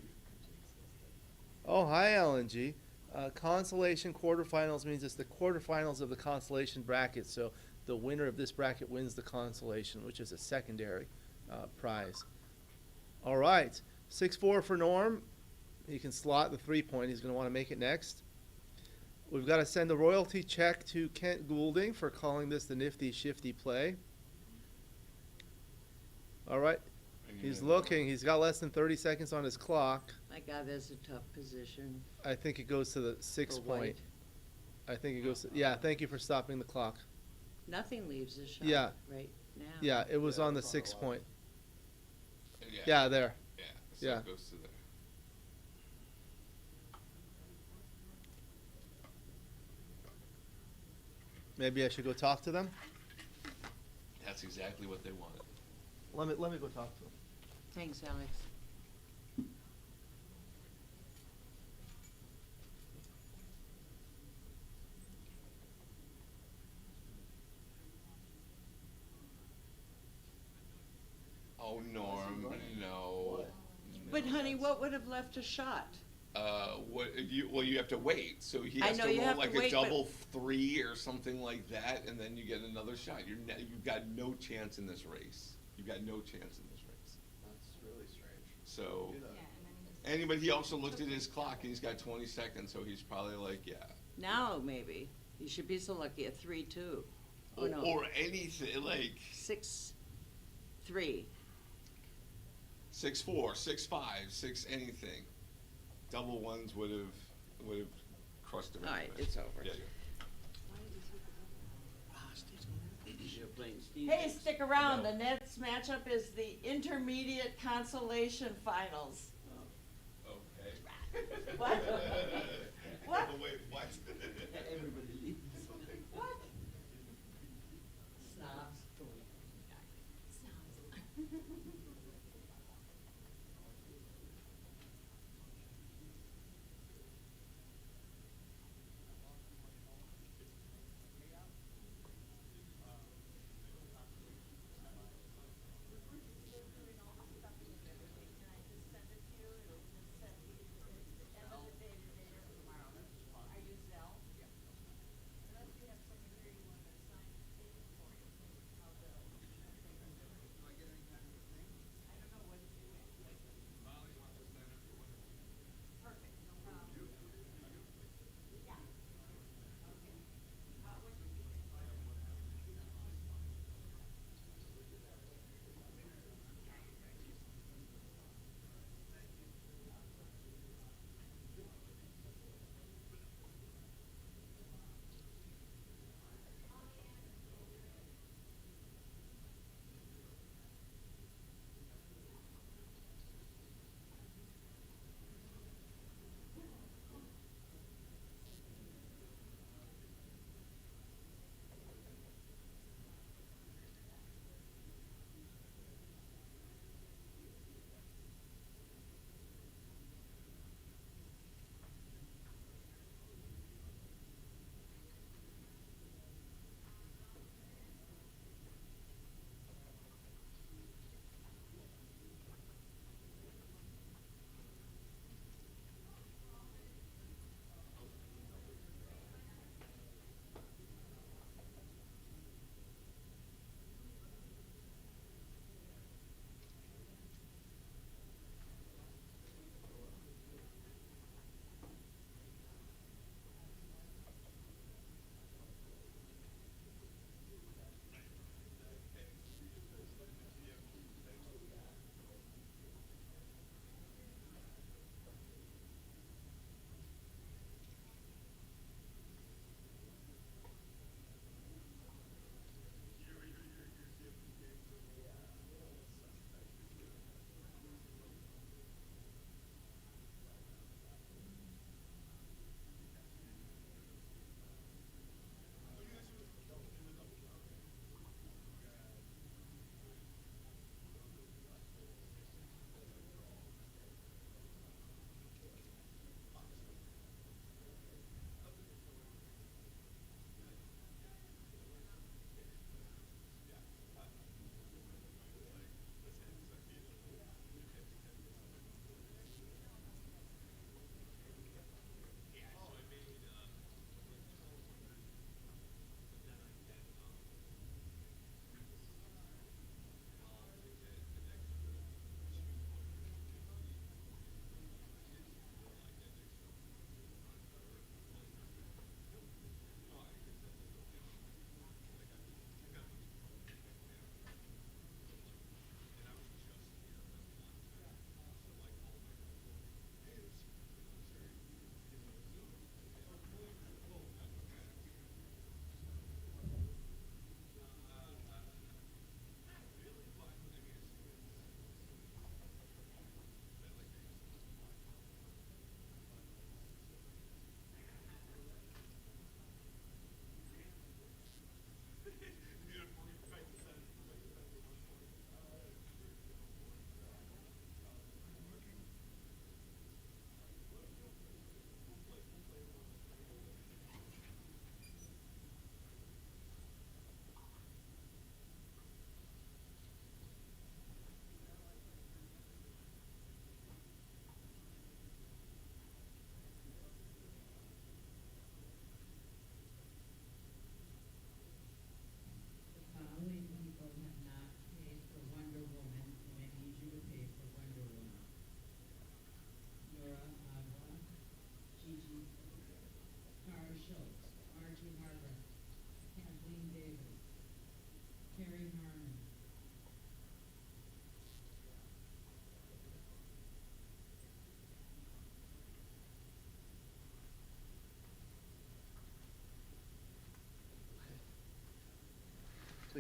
Oh, hi, LNG. Consolation quarterfinals means it's the quarterfinals of the consolation bracket. So the winner of this bracket wins the consolation, which is a secondary prize. All right, 6-4 for Norm. He can slot the 3-point. He's going to want to make it next. We've got to send a royalty check to Kent Goulding for calling this the nifty shifty play. All right, he's looking. He's got less than 30 seconds on his clock. My God, that's a tough position I think it goes to the 6 for point. white. I think it goes to, yeah, thank you for stopping the clock. Nothing leaves a shot Yeah. right now. Yeah, it was Yeah, on the it's on the 6 line. point. Yeah. Yeah, there. Yeah. So Yeah. it goes to there. Maybe I should go talk to them? That's exactly what they wanted. Let me go talk to them. Thanks, Alex. Oh, Norm, no. But honey, what would have left a shot? You have to wait. So he I has know to you roll have to like a wait, but- double 3 or something like that, and then you get another shot. You've got no chance in this race. You've got no chance in this race. That's really strange. So, Do that. but he also looked at his clock and he's got 20 seconds, so he's probably like, yeah. Now, maybe. You should be so lucky at 3-2. Oh, no. Or anything, like 6-3. 6-4, 6-5, 6 anything. Double ones would have crushed him. All right, anyway. it's over. Yeah. Hey, stick around. The next matchup is the intermediate consolation finals. Okay. What? What? Oh, wait, what? What? Snobs. Are you Zell?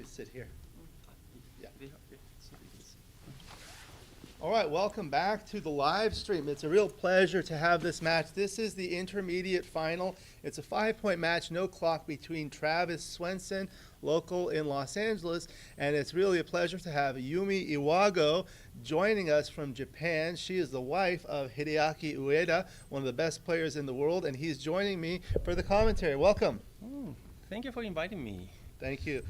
please sit here. Yeah. All right, welcome back to the live stream. It's a real pleasure to have this match. This is the intermediate final. It's a 5-point match, no clock, between Travis Swenson, local in Los Angeles, and it's really a pleasure to have Yumi Iwago joining us from Japan. She is the wife of Hideaki Ueda, one of the best players in the world, and he's joining me for the commentary. Welcome. Thank you for inviting me. Thank you.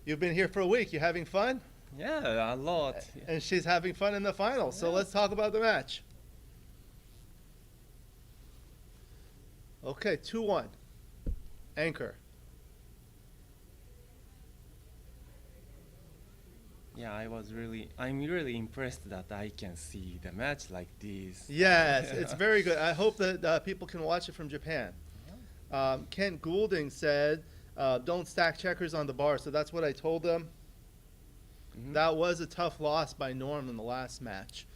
You've been here for a week. You having fun? Yeah, a lot. And she's having fun in the final. So let's talk about the match. Okay, 2-1. Anchor. Yeah, I'm really impressed that I can see the match like this. Yes, it's very good. I hope that people can watch it from Japan. Kent Goulding said, don't stack checkers on the bar. So that's what I told them. That was a tough loss by Norm in the last match.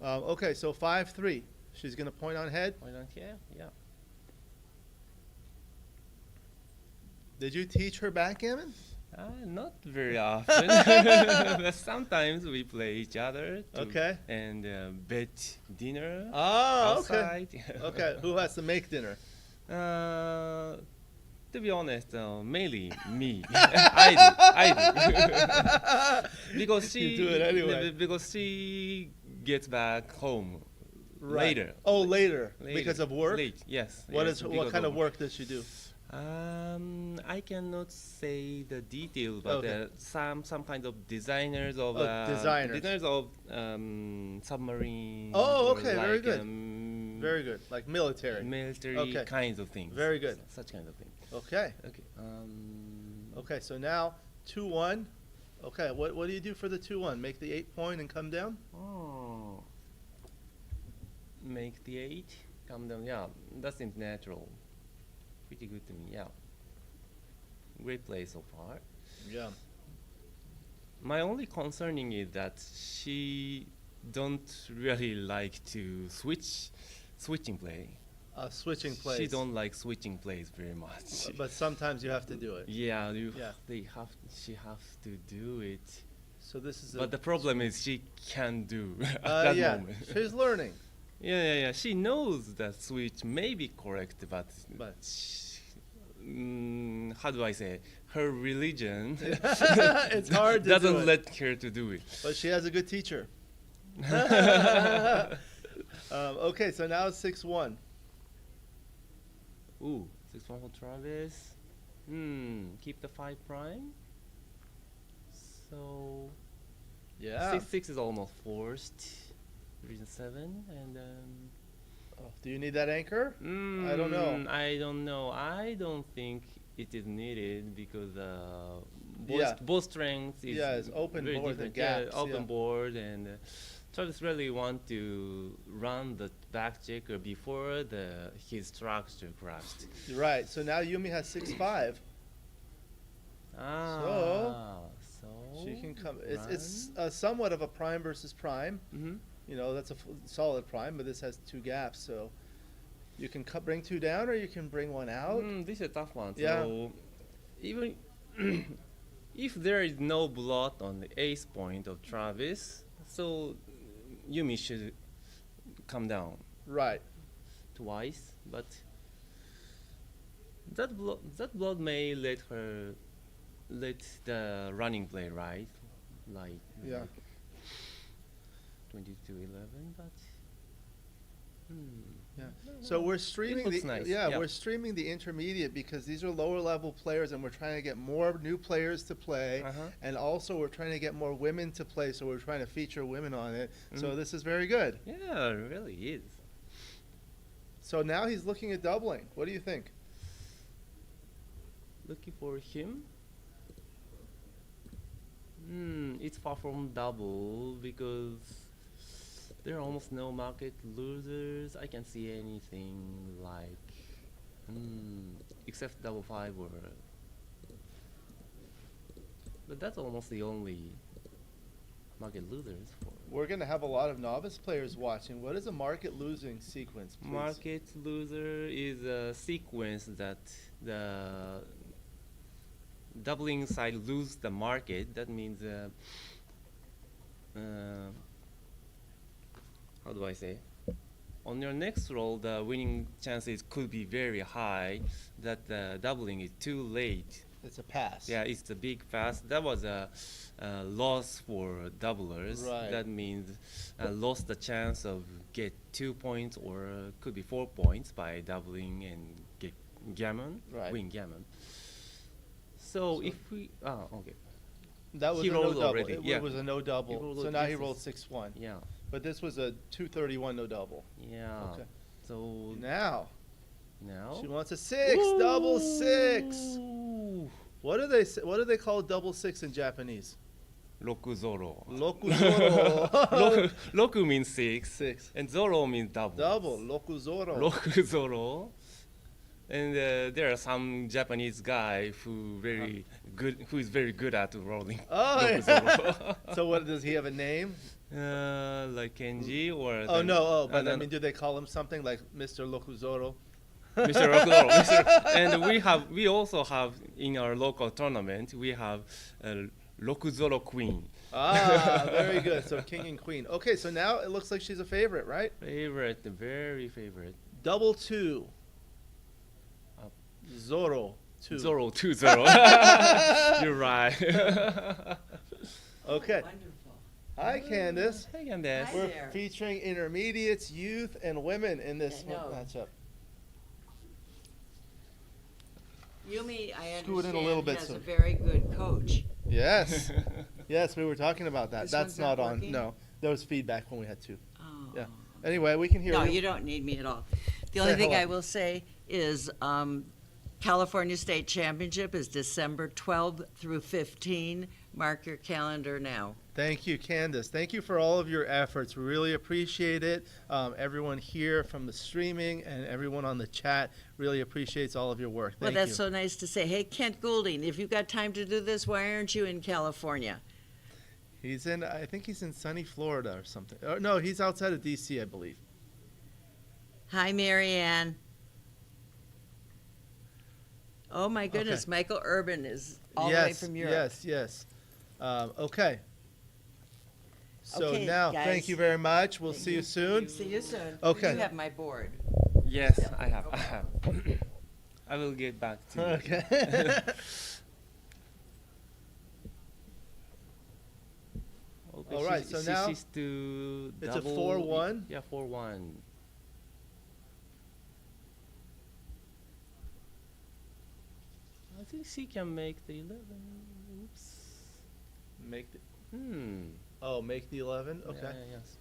Okay, so 5-3. She's going to point on head. Point on here, yeah. Did you teach her backgammon? Not very often, but sometimes we play each other. Okay. And bet dinner Okay. outside. Okay, who has to make dinner? To be honest, mainly me. I do. Because she You do it anyway. Because she gets back home later. Oh, later. Later. Because of work? Late, yes. What yes, what kind of work does she do? I cannot say the details, but Okay. some kind of designers of designers. Submarine. Oh, or okay, very like, good. Very good. Like military. Military Okay. kinds of things. Very good. Such kind of thing. Okay. Okay. Okay, so now 2-1. Okay, what do you do for the 2-1? Make the 8-point and come down? Oh. Make the 8, come down. Yeah, that seems natural. Pretty good to me. Yeah. Great play so far. Yeah. My only concerning is that she don't really like to switching play. Switching plays. She don't like switching plays very much. But sometimes you have to do it. Yeah, Yeah. she has to do it. So this is But the problem is she can't do at that yeah, moment. she's learning. Yeah. She knows that switch may be correct, but how do I say? Her religion It's hard to doesn't do it. let her to do it. But she has a good teacher. Okay, so now it's 6-1. Ooh, 6-1 for Travis. Keep the 5 prime. So Yeah. 6 is almost forced. Reason 7 and Do you need that anchor? I don't know. I don't know. I don't think it is needed because Yeah. both strengths is It's open very board, the different. Yeah, gaps, open yeah. board and Travis really want to run the back checker before his structure crashed. Right, so now Yumi has 6-5. So She can come. It's somewhat of a prime versus prime. You know, that's a solid prime, but this has 2 gaps, so you can bring 2 down or you can bring 1 out. This is a tough one. Yeah. So even if there is no blot on the ace point of Travis, so Yumi should come down Right. twice, but that blot may let the running play right, like Yeah. 22-11, but Yeah. So we're streaming looks the nice. yeah, Yeah. we're streaming the intermediate because these are lower level players and we're trying to get more new players to play and also we're trying to get more women to play, so we're trying to feature women on it. So this is very good. Yeah, it really is. So now he's looking at doubling. What do you think? Looking for him? It's far from double because there are almost no market losers. I can't see anything like except double 5 or. But that's almost the only market losers for. We're going to have a lot of novice players watching. What is a market losing sequence, please? Market loser is a sequence that doubling side lose the market, that means how do I say? On your next roll, the winning chances could be very high. That doubling is too late. It's a pass. Yeah, it's a big pass. That was a loss for doublers. Right. That means lost the chance of get 2 points or could be 4 points by doubling and get gammon, Right. win gammon. So if we, okay. That was He a no rolled double. already, It yeah. was a no double. rolled So a now he yes, rolled yes. 6-1. Yeah, But this was a 231 no double. yeah. Okay. So Now now. she wants a 6, double 6. Ooh. What do they say, what do they call double 6 in Japanese? Roku Zoro. Lokuzoro. Roku means 6. 6. And Zoro means double. Double. Lokuzoro. Roku Zoro. And there are some Japanese guy who is very good at rolling. Oh, Roku yeah. Zoro. So what, does he have a name? Like Kenji or. Oh, no. Oh, but no, I mean, do they call him something like Mr. Lokuzoro? Mr. Rokudoro. And we also have in our local tournament we have Rokuzoro Queen. Ah, very good. So king and queen. Okay, so now it looks like she's a favorite, right? Favorite, very favorite. Double 2. Zoro 2. Zoro 2-0. You're right. Okay. Wonderful. Hi, Candace. Hey, Candace. Hi. We're there. featuring intermediates, youth, and women in this I know. matchup. Yumi, I Scoot in a little understand, bit, has so- a very good coach. Yes. Yes, we were talking about that. This That's one's not not on. working? No, there was feedback when we had 2. Oh. Yeah. Anyway, we can hear No, you. you don't need me at all. The Say only thing hello. I will say is California State Championship is December 12th through 15. Mark your calendar now. Thank you, Candace. Thank you for all of your efforts. We really appreciate it. Everyone here from the streaming and everyone on the chat really appreciates all of your work. Well, Thank that's you. so nice to say. Hey, Kent Goulding, if you've got time to do this, why aren't you in California? I think he's in sunny Florida or something. No, he's outside of D.C., I believe. Hi, Marianne. Oh, my goodness. Okay. Michael Urban is all the way Yes, from Europe. yes. Okay. So Okay, now, guys. thank you very much. We'll see you soon. See you soon. Okay. You have my board. Yes, Yeah. I have. I will get back to you. Okay. Okay, All right, so now she's to it's a double- 4-1. Yeah, 4-1. I think she can make the 11. Oops. Make the, make the 11. Okay. Yeah, yes.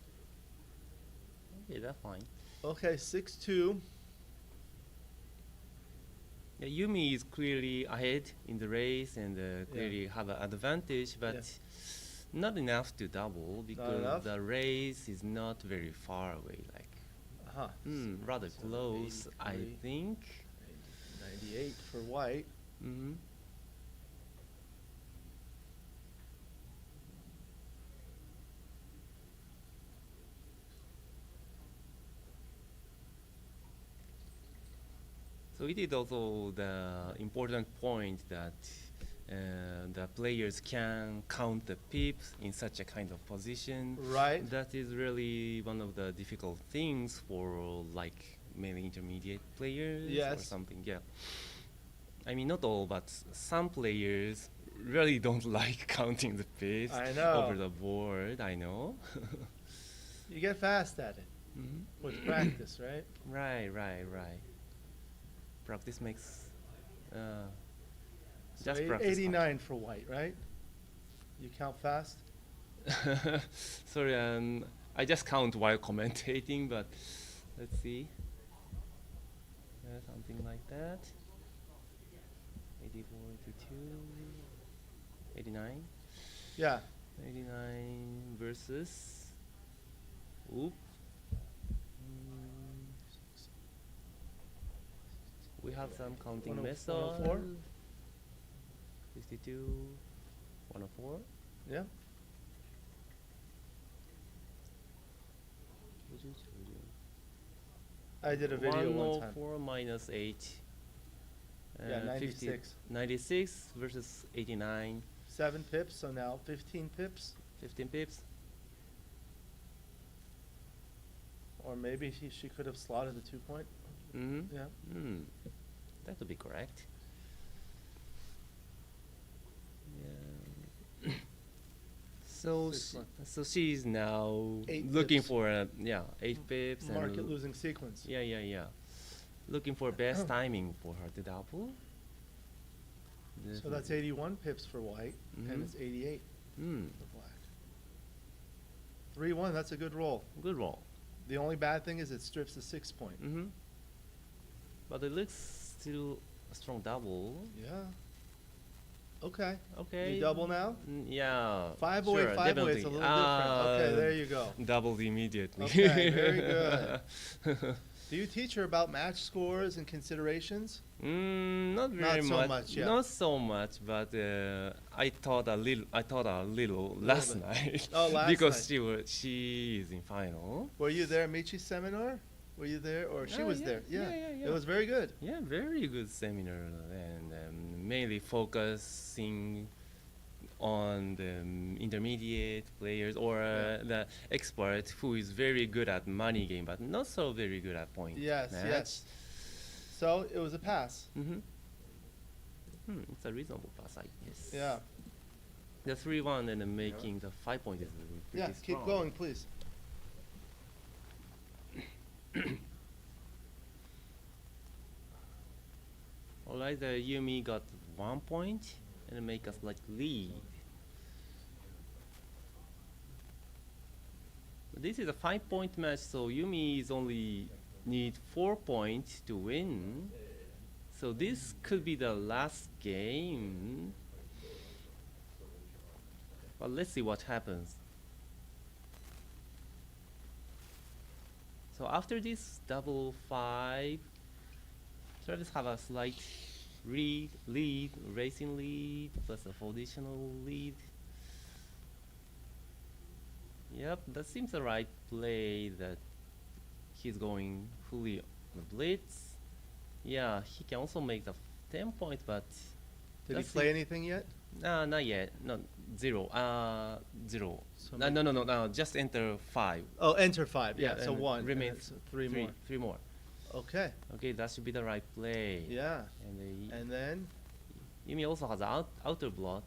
Okay, that's fine. Okay, 6-2. Yeah, Yumi is clearly ahead in the race and clearly have an advantage, but Yeah. not enough to double because enough? the race is not very far away. Like, Uh-huh. rather So close, I 83. think. 98 for white. Mm-hmm. So it is also the important point that the players can count the pips in such a kind of position. Right. That is really one of the difficult things for like maybe intermediate players or Yes. something. Yeah. I mean, not all, but some players really don't like counting the pips I know. over the board. I know. You get fast at it Mhm. with practice, right? Right. Practice makes So just practice. 89 for white, right? You count fast? Sorry, I just count while commentating, but let's see. Something like that. 84 to 2. 89. Yeah. 89 versus. Oop. We have some counting 104? method. 62. 104. Yeah. I did a video one time. 104 minus 8. Yeah, 50 96. 96 versus 89, 7 pips, so now 15 pips. 15 pips. Or maybe she could have slotted the 2-point. Mm-hmm. Yeah. That would be correct. Yeah. So Six she, one. so she's now 8 looking pips. for 8 pips Market and losing sequence. yeah. Looking for best timing for her to double. So that's 81 pips for white, and Mhm. it's 88 Mm, for black. 3-1, that's a good roll. good roll. The only bad thing is it strips the 6-point. Mm-hmm. But it looks still a strong double. Yeah. Okay. Okay. You double now? Yeah. 5-way, sure, 5-way, it's a definitely. little different. Okay, there you go. Doubled immediately. Okay, very good. Do you teach her about match scores and considerations? Not very so much, yeah. Not so much, but I taught a little last bit. night. Oh, last because night. she is in final. Were you there at Michi's seminar? Were you there? Or she Oh, was yeah, there? yeah. It was very good. Yeah, very good seminar, and mainly focusing on the intermediate players or the expert who is very good at money game, but not so very good at point. Yes, match. yes. So it was a pass. Mm-hmm. It's a reasonable pass, I guess. Yeah. The 3-1 and then making the 5-point is pretty Yeah, keep strong. going, please. Alright, the Yumi got 1 point and make us like lead. But this is a 5-point match, so Yumi is only need 4 points to win. So this could be the last game. But let's see what happens. So after this double 5, Travis have a slight lead, racing lead, plus a additional lead. Yep, that seems the right play that he's going fully on the blitz. Yeah, he can also make the 10 points, but Did he that's play it. anything yet? Not yet. No, 0. 0. So No. Just enter 5. Oh, enter 5. Yeah, so and 1. and remains it's 3 more. 3 more. Okay. Okay, that should be the right play. Yeah. And And then Yumi also has outer blot.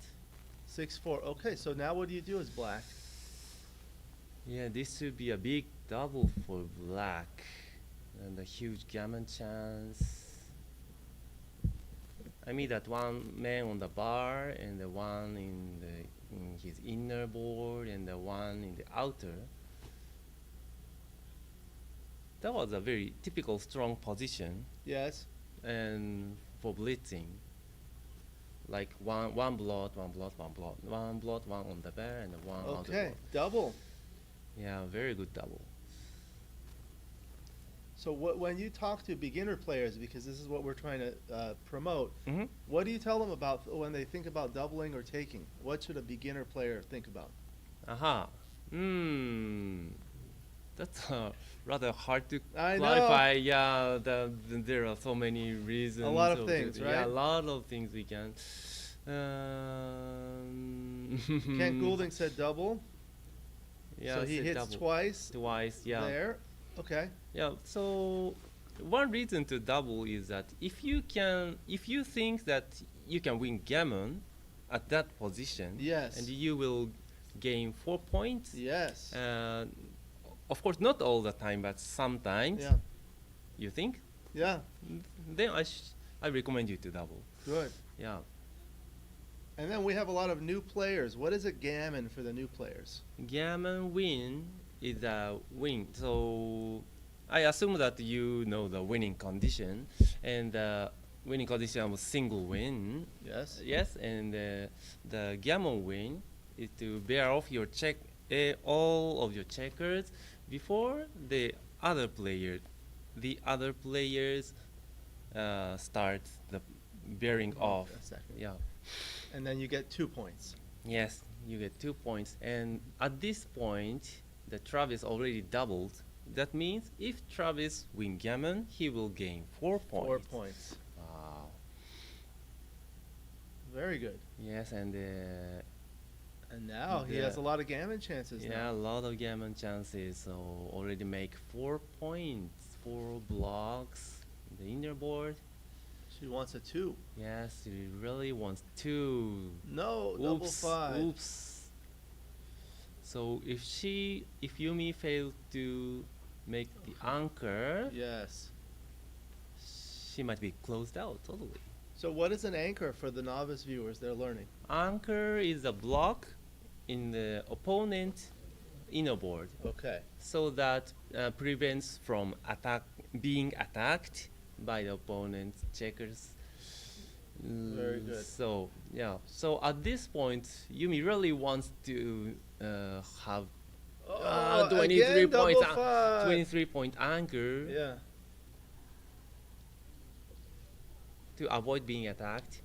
6-4. Okay, so now what do you do as black? Yeah, this should be a big double for black. And a huge gammon chance. I mean that one man on the bar and the one in his inner board and the one in the outer. That was a very typical strong position Yes. and for blitzing. Like one blot, one on the bar and one outer Okay, blot. double. Yeah, very good double. So when you talk to beginner players, because this is what we're trying to promote, Mm-hmm. what do you tell them about when they think about doubling or taking? What should a beginner player think about? Aha. That's rather hard to I know. clarify. Yeah, there are so many reasons. lot of things, Yeah, right? a lot of things we can. Kent Goulding said double, Yeah, so he said hits double. twice Twice, yeah. there. Okay. Yeah, so one reason to double is that if you think that you can win Gammon at that position, Yes. and you will gain 4 points. Yes. Of course, not all the time, but sometimes. Yeah. You think? Yeah. Then I recommend you to double. Good. Yeah. And then we have a lot of new players. What is a gammon for the new players? Gammon win is a win. So I assume that you know the winning condition, and the winning condition was single win. Yes. Yes, and the gammon win is to bear off your all of your checkers before the other players start the bearing off. A second. Yeah. And then you get 2 points. Yes, you get 2 points, and at this point, the Travis already doubled. That means if Travis win Gammon, he will gain 4 points. 4 points. Wow. Very good. Yes, and And now he Yeah. has a lot of gammon chances yeah, now. a lot of gammon chances. So already make 4 points, 4 blocks. The inner board. She wants a 2. Yes, he really wants 2. No, double Oops, 5. oops. So if Yumi fails to make the anchor, Yes. she might be closed out totally. So what is an anchor for the novice viewers? They're learning. Anchor is a block in the opponent inner board, Okay. so that prevents from being attacked by the opponent's checkers. Very good. So yeah. So at this point, Yumi really wants to have Oh, 23 again, double point 5. 23-point anchor Yeah. to avoid being attacked.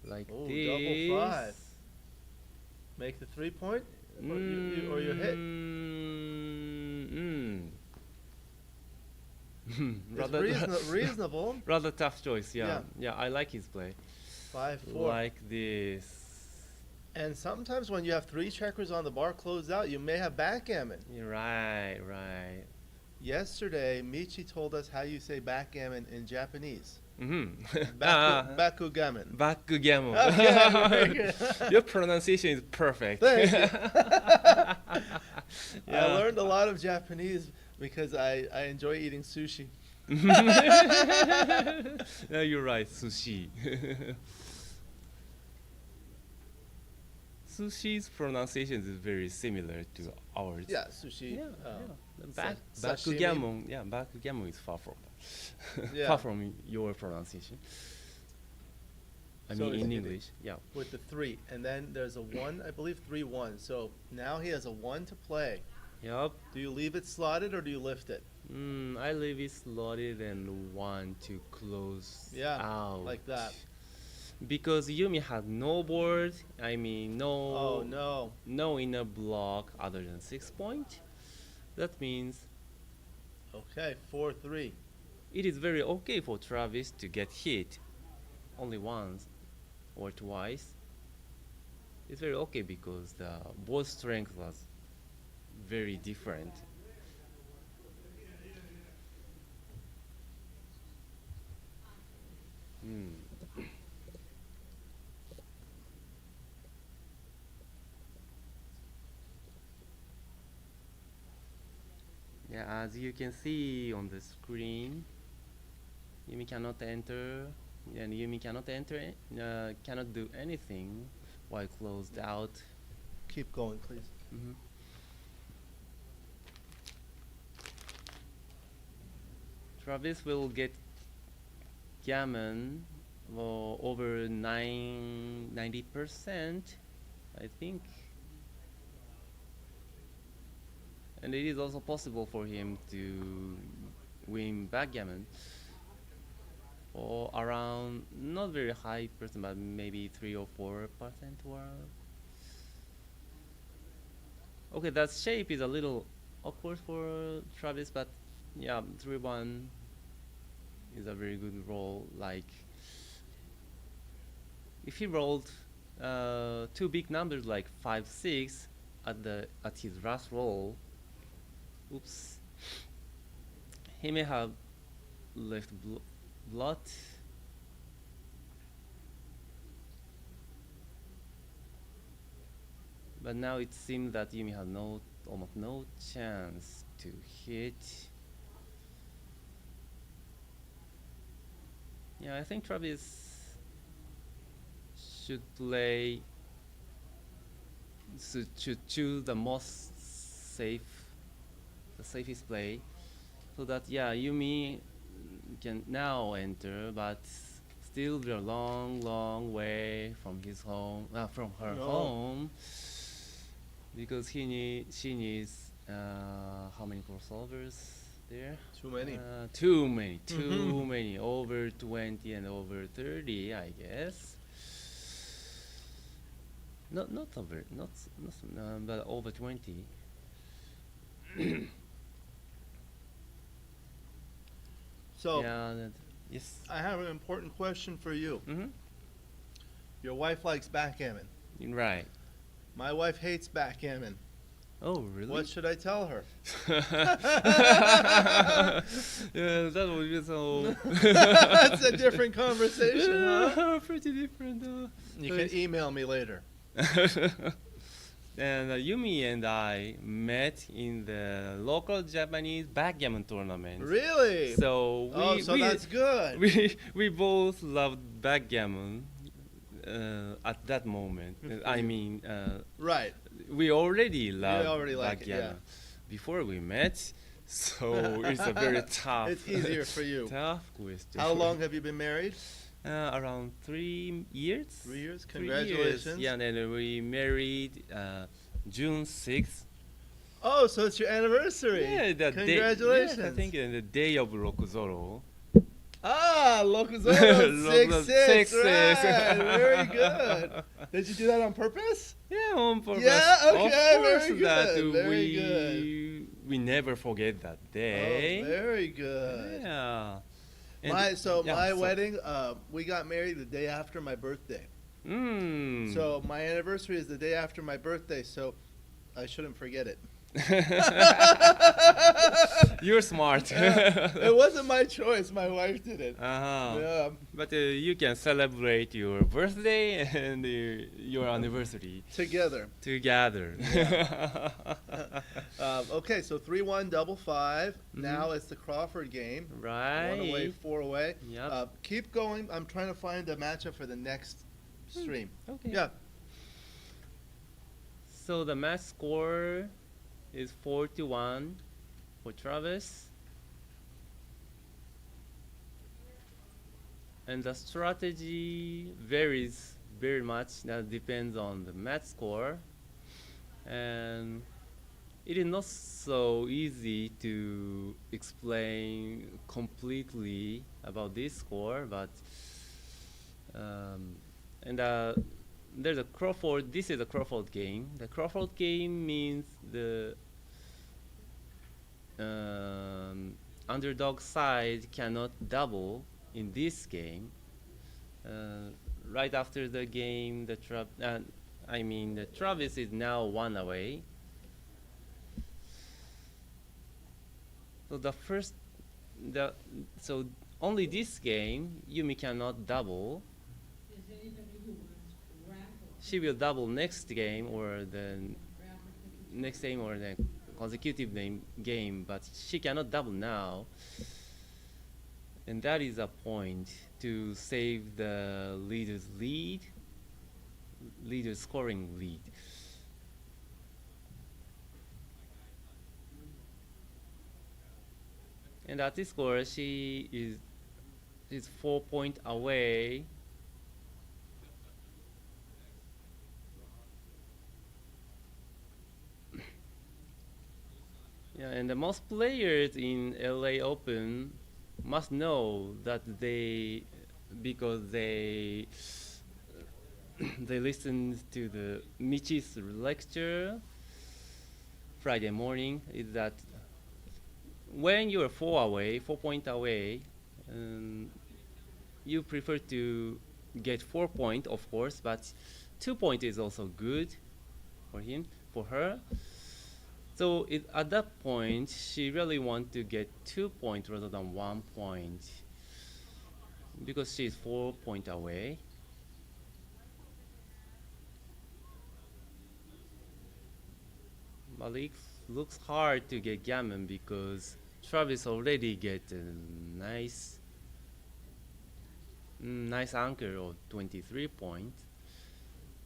Like Oh, this. double 5. Make the 3-point, or you hit. It's reasonable. Rather tough choice. Yeah. Yeah. Yeah, I like his play. 5-4. Like this. And sometimes when you have 3 checkers on the bar closed out, you may have backgammon. Right, right. Yesterday, Michi told us how you say backgammon in Japanese. Mm-hmm. Backgammon. Backgammon. Okay, very good. Your pronunciation is perfect. Thank you. Yeah. I learned a lot of Japanese because I enjoy eating sushi. Yeah, you're right, sushi. Sushi's pronunciation is very similar to ours. Yeah, sushi. Yeah, uh, yeah. sashimi. Backgammon, yeah, backgammon is far from, Yeah. far from your pronunciation. I So mean, is in it- English, yeah. With the 3. And then there's a 1, I believe 3-1. So now he has a 1 to play. Yep. Do you leave it slotted or do you lift it? I leave it slotted and want to close Yeah, out. like that. Because Yumi had no board, I mean Oh, no no. inner block other than 6-point. That means Okay, 4-3. it is very okay for Travis to get hit only once or twice. It's very okay because the board strength was very different. Yeah, as you can see on the screen, Yumi cannot enter, and Yumi cannot cannot do anything while closed out. Keep going, please. Travis will get Gammon over 90%, I think. And it is also possible for him to win backgammon or around not very high percent, but maybe 3 or 4% worth. Okay, that shape is a little awkward for Travis, but yeah, 3-1 is a very good roll. Like if he rolled 2 big numbers like 5-6 at his last roll, oops, he may have left blood. But now it seems that Yumi has almost no chance to hit. Yeah, I think Travis should play, should choose the safest play, so that yeah, Yumi can now enter, but still we're a long way from his home, from her home, because she needs how many crossovers there? Too many. Too many, over 20 and over 30, I guess. Not over, but over 20. So Yeah, Yes. I have an important question for you. Mm-hmm. Your wife likes backgammon. Right. My wife hates backgammon. Oh, really? What should I tell her? Yeah, that would be so. That's a different conversation, huh? Pretty different. You can email me later. And Yumi and I met in the local Japanese backgammon tournament. Really? So that's good. We both loved backgammon at that moment. I mean, Right. we already loved already like it, backgammon yeah. before we met. So it's a very tough. It's easier for you. Tough question. How long have you been married? Around 3 years. 3 years? 3 years. Congratulations. Yeah, and then we married June 6th. Oh, so it's your anniversary. Yeah, Congratulations. Yes, I think the day of Rokuzoro. Ah, Locuzoro, 6-6. 6-6. Right, very good. Did you do that on purpose? Yeah, on purpose. Yeah, okay, of course very that good, very we, good. We never forget that day. Oh, very good. Yeah. And My wedding, we got married the day after my birthday. So my anniversary is the day after my birthday, so I shouldn't forget it. You're smart. It wasn't my choice. My wife did it. Yeah. But you can celebrate your birthday and your anniversary Together. Okay, so 3-1, double five. Now it's the Crawford game. Right. 1 away, 4 away. Yep. Keep going. I'm trying to find a matchup for the next stream. Okay. Yeah. So the match score is 4-1 for Travis. And the strategy varies very much. That depends on the match score. And it is not so easy to explain completely about this score, but there's a Crawford. This is a Crawford game. The Crawford game means the underdog side cannot double in this game. Right after the game, the Travis is now 1 away. So only this game, Yumi cannot double. She will double next game or the next game or the consecutive game, but she cannot double now. And that is a point to save the leader's scoring lead. And at this score, she is 4 points away. Yeah, and the most players in LA Open must know that because they listened to the Michi's lecture Friday morning, is that when you're 4 points away, you prefer to get 4 points, of course, but 2 points is also good for her. So at that point, she really wants to get 2 points rather than 1 point because she's 4 points away. But it looks hard to get Gammon because Travis already get a nice anchor of 23 points.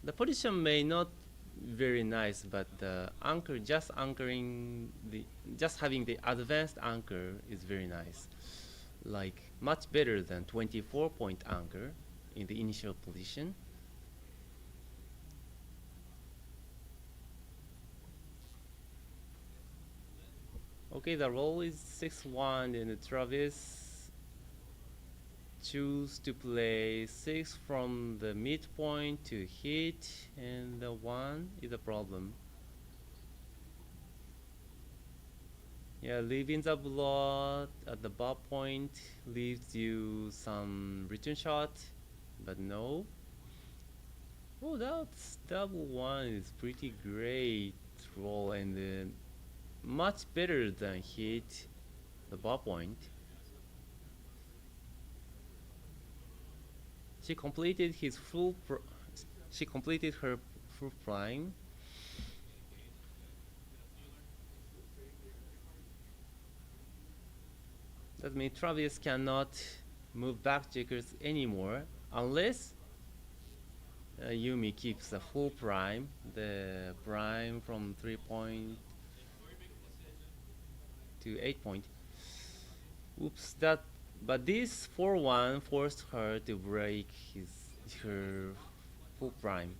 The position may not very nice, but the anchor, just having the advanced anchor is very nice. Like much better than 24-point anchor in the initial position. Okay, the roll is 6-1 and Travis choose to play 6 from the midpoint to hit, and the 1 is a problem. Yeah, leaving the blood at the bar point leaves you some return shot, but no. Oh, that's double one is pretty great roll and much better than hit the bar point. She completed she completed her full prime. That means Travis cannot move back checkers anymore unless Yumi keeps the full prime, the prime from 3 point to 8 point. Oops, but this 4-1 forced her to break her full prime.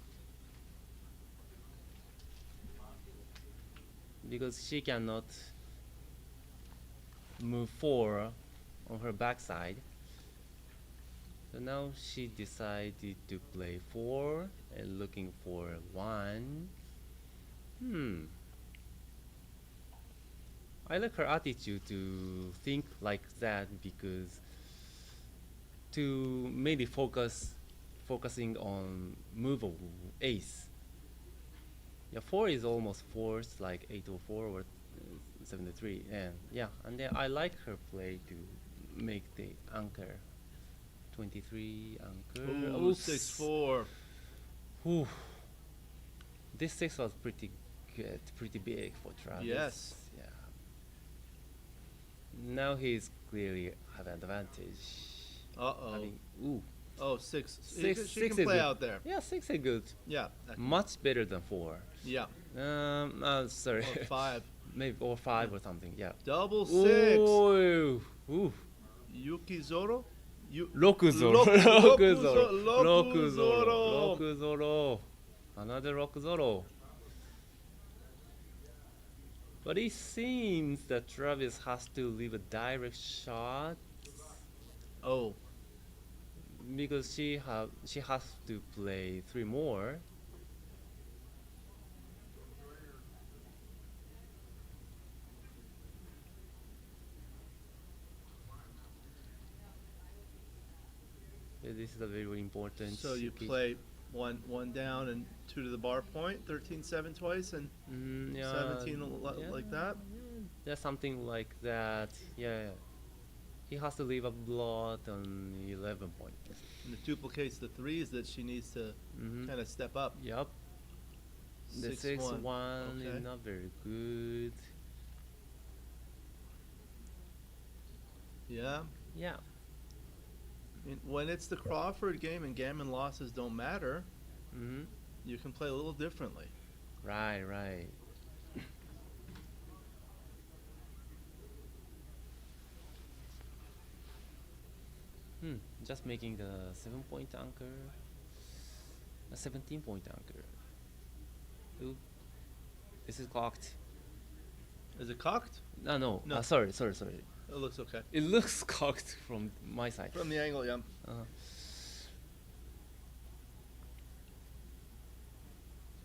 Because she cannot move 4 on her backside. So now she decided to play 4 and looking for 1. I like her attitude to think like that because to mainly focusing on move of ace. Yeah, 4 is almost forced like 804 or 73, and yeah, and then I like her play to make the anchor 23 anchor. Ooh, 6-4. Ooh. This 6 was pretty good, pretty big for Travis. Yes. Yeah. Now he's clearly have advantage. Uh-oh. Having, ooh. Oh, 6. Six She is can play good. out there. Yeah, 6 is good. Yeah. Much better than 4. Yeah. Sorry. Or 5. Maybe or 5 or something. Yeah. Double 6. Ooh. Ooh. Yukizoro? Rokuzoro. Rokuzoro. Rokuzoro. Another Rokuzoro. But it seems that Travis has to leave a direct shot. Oh. Because she has to play 3 more. Yeah, this is a very important. So you case. play one down and 2 to the bar point, 13-7 twice, and 17 like that? Yeah, something like that. Yeah. He has to leave a blot on 11 point. And it duplicates the 3s that she needs to kind of step up. Yep. The 6-1 Okay. is not very good. Yeah. Yeah. I mean, when it's the Crawford game and Gammon losses don't matter, you can play a little differently. Right, right. Just making the 7-point anchor. A 17-point anchor. Ooh. This is cocked. Is it cocked? No. No. Sorry. It looks okay. It looks cocked from my side. From the angle, yeah. Uh-huh.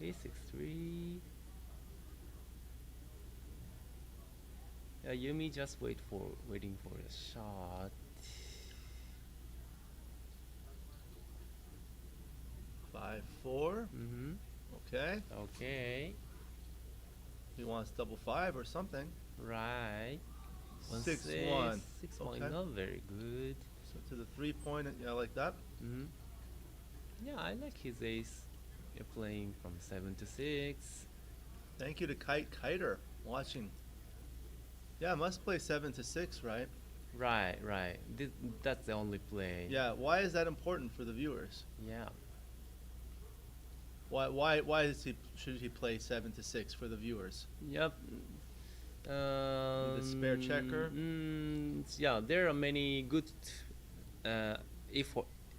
3-6-3. Yeah, Yumi just waiting for a shot. 5-4. Okay. Okay. He wants double 5 or something. Right. 6-1. 6-1, Okay. not very good. So to the 3-point, yeah, like that. Yeah, I like his ace. You're playing from 7 to 6. Thank you to Kiter watching. Yeah, must play 7 to 6, right? Right. That's the only play. Yeah. Why is that important for the viewers? Yeah. Why should he play 7 to 6 for the viewers? Yep. The spare checker. Yeah, there are many good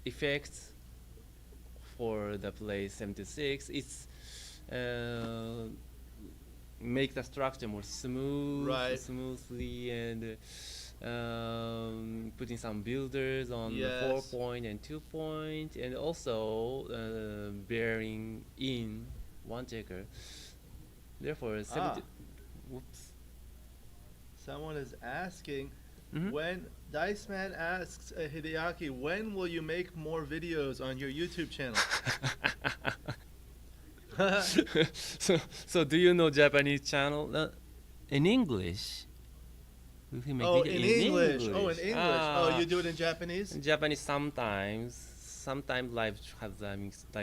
effects for the play 76. It's make the structure more smooth, Right. smoothly, and putting some builders on the 4-point and 2-point, and also bearing in 1 checker. Therefore, Someone is asking, Mhm. when Dice Man asks Hideaki, when will you make more videos on your YouTube channel? So do you know Japanese channel in English? We can make Oh, video in English. Oh, in English. Oh, you do it in Japanese? In Japanese sometimes. Sometimes live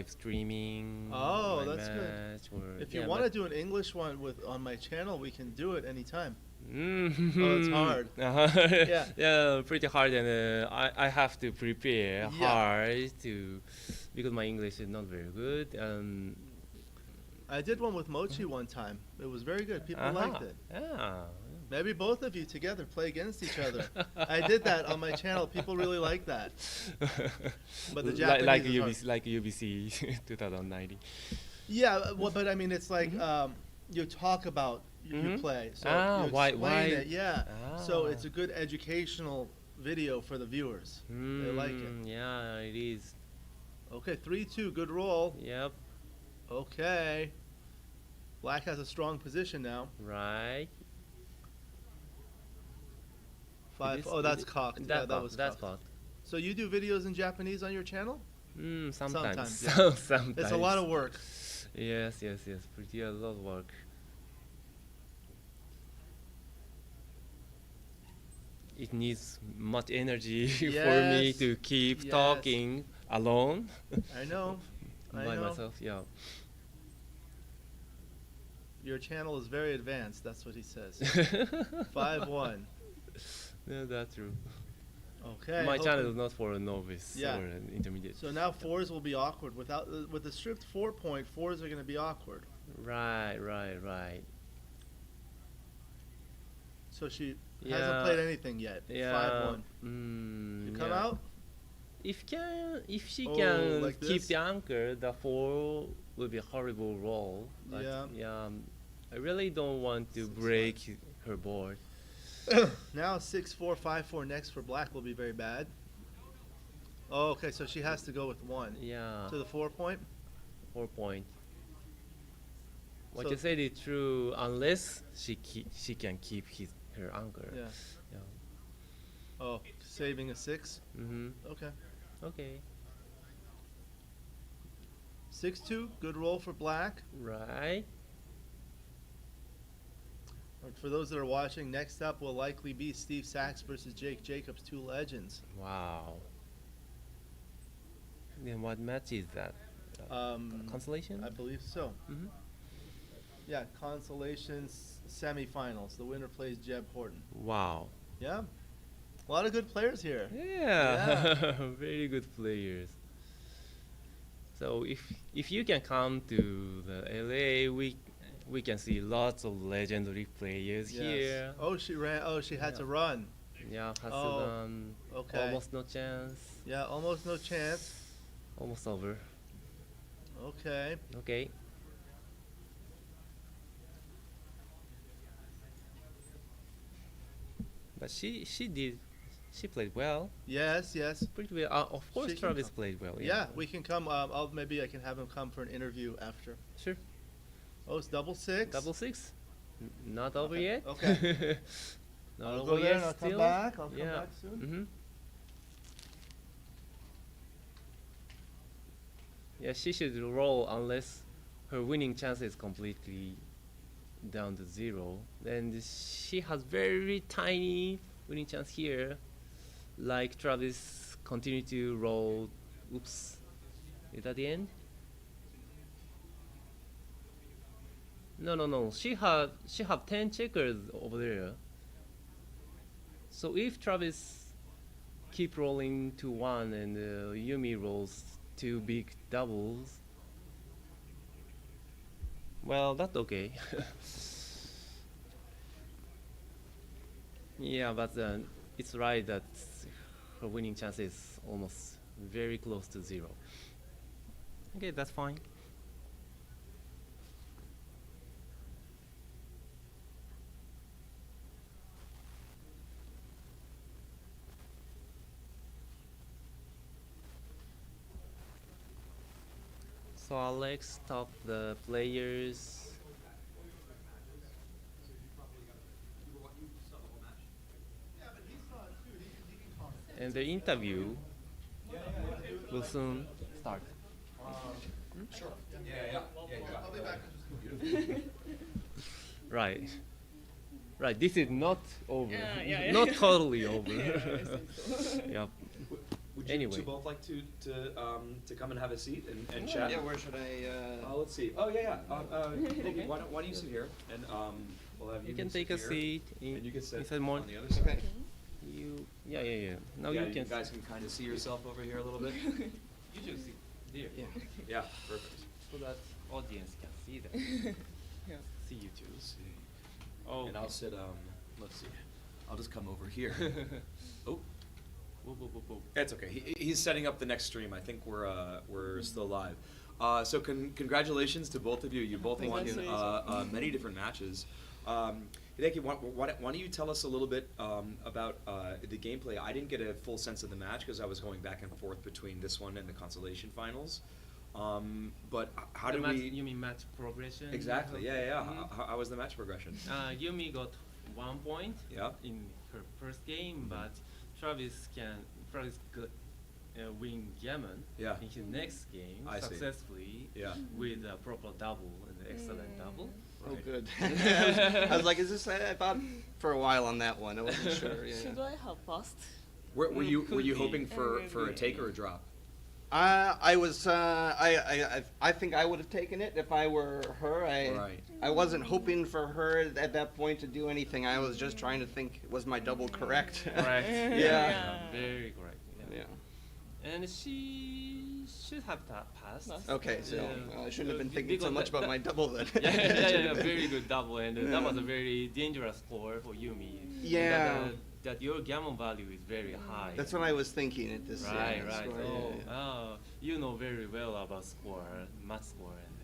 streaming. Oh, live that's good. match, or- If you yeah, want to but- do an English one on my channel, we can do it anytime. Mhm. Oh, it's hard. Yeah. Yeah, pretty hard, and I have to prepare Yeah. hard because my English is not very good. I did one with Mochi one time. It was very good. People liked it. Yeah. Maybe both of you together play against each other. I did that on my channel. People really like that. But the Japanese like is hard. UBC, like UBC 2019. Yeah, well, but I mean, it's like you talk about you Mhm. play, so Ah, you why- explain why- it. Yeah, so Ah. it's a good educational video for the viewers. They like it. Yeah, it is. Okay, 3-2, good roll. Yep. Okay. Black has a strong position now. Right. Five. It is- Oh, that's it- cocked. Yeah, That that cocked, was that's cocked. cocked. So you do videos in Japanese on your channel? Sometimes. yeah. Sometimes. It's a lot of work. Yes. Pretty a lot of work. It needs much energy for me Yes, to keep yes. talking alone I know. I by know. myself. Yeah. Your channel is very advanced. That's what he says. 5-1. Yeah, that's true. Okay. My channel hoping- is not for a novice Yeah. or an intermediate. So now fours will be awkward. With the strict 4-point, fours are going to be awkward. Right. So she Yeah. hasn't played anything yet. Yeah. 5-1. You come yeah. out? If she Oh, can like keep this? the anchor, the 4 will be a horrible roll. But Yeah. I really don't want to break her board. Now 6-4, 5-4 next for black will be very bad. Oh, okay. So she has to go with 1 Yeah, to the 4-point. 4 point. What So- you said is true unless she can keep her anchor. Yeah. Yeah. Oh, saving a 6. Okay. Okay. 6-2, good roll for black. Right. For those that are watching, next up will likely be Steve Sax versus Jake Jacobs, 2 legends. Wow. Then what match is that? Consolation? I believe so. Mhm. Yeah, Consolation semifinals. The winner plays Jeb Horton. Wow. Yeah, a lot of good players here. Yeah, very good players. So if you can come to the LA, we can see lots of legendary players Yes. here. Oh, she ran. Oh, she had to run. Yeah, has Oh, done okay. almost no chance. Yeah, almost no chance. Almost over. Okay. Okay. But she played well. Yes, yes. Pretty well. Of course, She can Travis come. played well. Yeah, we can come. Maybe I can have him come for an interview after. Sure. Oh, it's double 6. Double 6. Not over Okay, yet. okay. Not I'll over go there yet and I'll come still. back. I'll come Yeah. back soon. Mm-hmm. Yeah, she should roll unless her winning chance is completely down to 0. Then she has very tiny winning chance here. Like Travis continue to roll. Oops. Is that the end? No. She have 10 checkers over there. So if Travis keep rolling to 1 and Yumi rolls 2 big doubles, well, that's okay. Yeah, but it's right that her winning chance is almost very close to 0. Okay, that's fine. So Alex, top the players. and the interview will soon start. Right. Right. This is not over. Not totally over. Yep. Would you Anyway. two both like to come and have a seat and chat? Yeah, where should I? Let's see. Oh yeah. Nikki, why don't you sit here and we'll have You can take a sit here, seat and you can sit inside more. on the other side. Okay. Yeah. Now Yeah, you can. guys can kind of see yourself over here a little bit. You should sit there. Yeah. Yeah, perfect. So that audience can see that. See you too. Let's see. Oh. And I'll sit. Let's see. I'll just come over here. Oh. Whoa. It's okay. He's setting up the next stream. I think we're still live. So congratulations to both of you. You both won many different matches. Hideki, why don't you tell us a little bit about the gameplay? I didn't get a full sense of the match because I was going back and forth between this one and the Consolation finals. But how did we? You mean match progression? Exactly. Yeah. Mhm. How was the match progression? Yumi got 1 point Yeah. in her first game, but Travis could win Gammon Yeah. in his next game I see. successfully Yeah. with a proper double and an excellent double. Oh, Right. good. I was like, is this? I thought for a while on that one. I wasn't sure. Yeah. Should I have passed? Were you Could be. hoping for a take or a drop? I was. I think I would have taken it if I were her. Right. I wasn't hoping for her at that point to do anything. I was just trying to think, was my double correct? Correct. Yeah. Very correct. Yeah. And she should have passed. Okay, so I shouldn't have been thinking so because much about my double then. yeah, very good double, and that was a very dangerous score for Yumi. Yeah. That your Gammon value is very high. That's what I was thinking at this. Right. score, So, yeah. you know very well about score, match score, and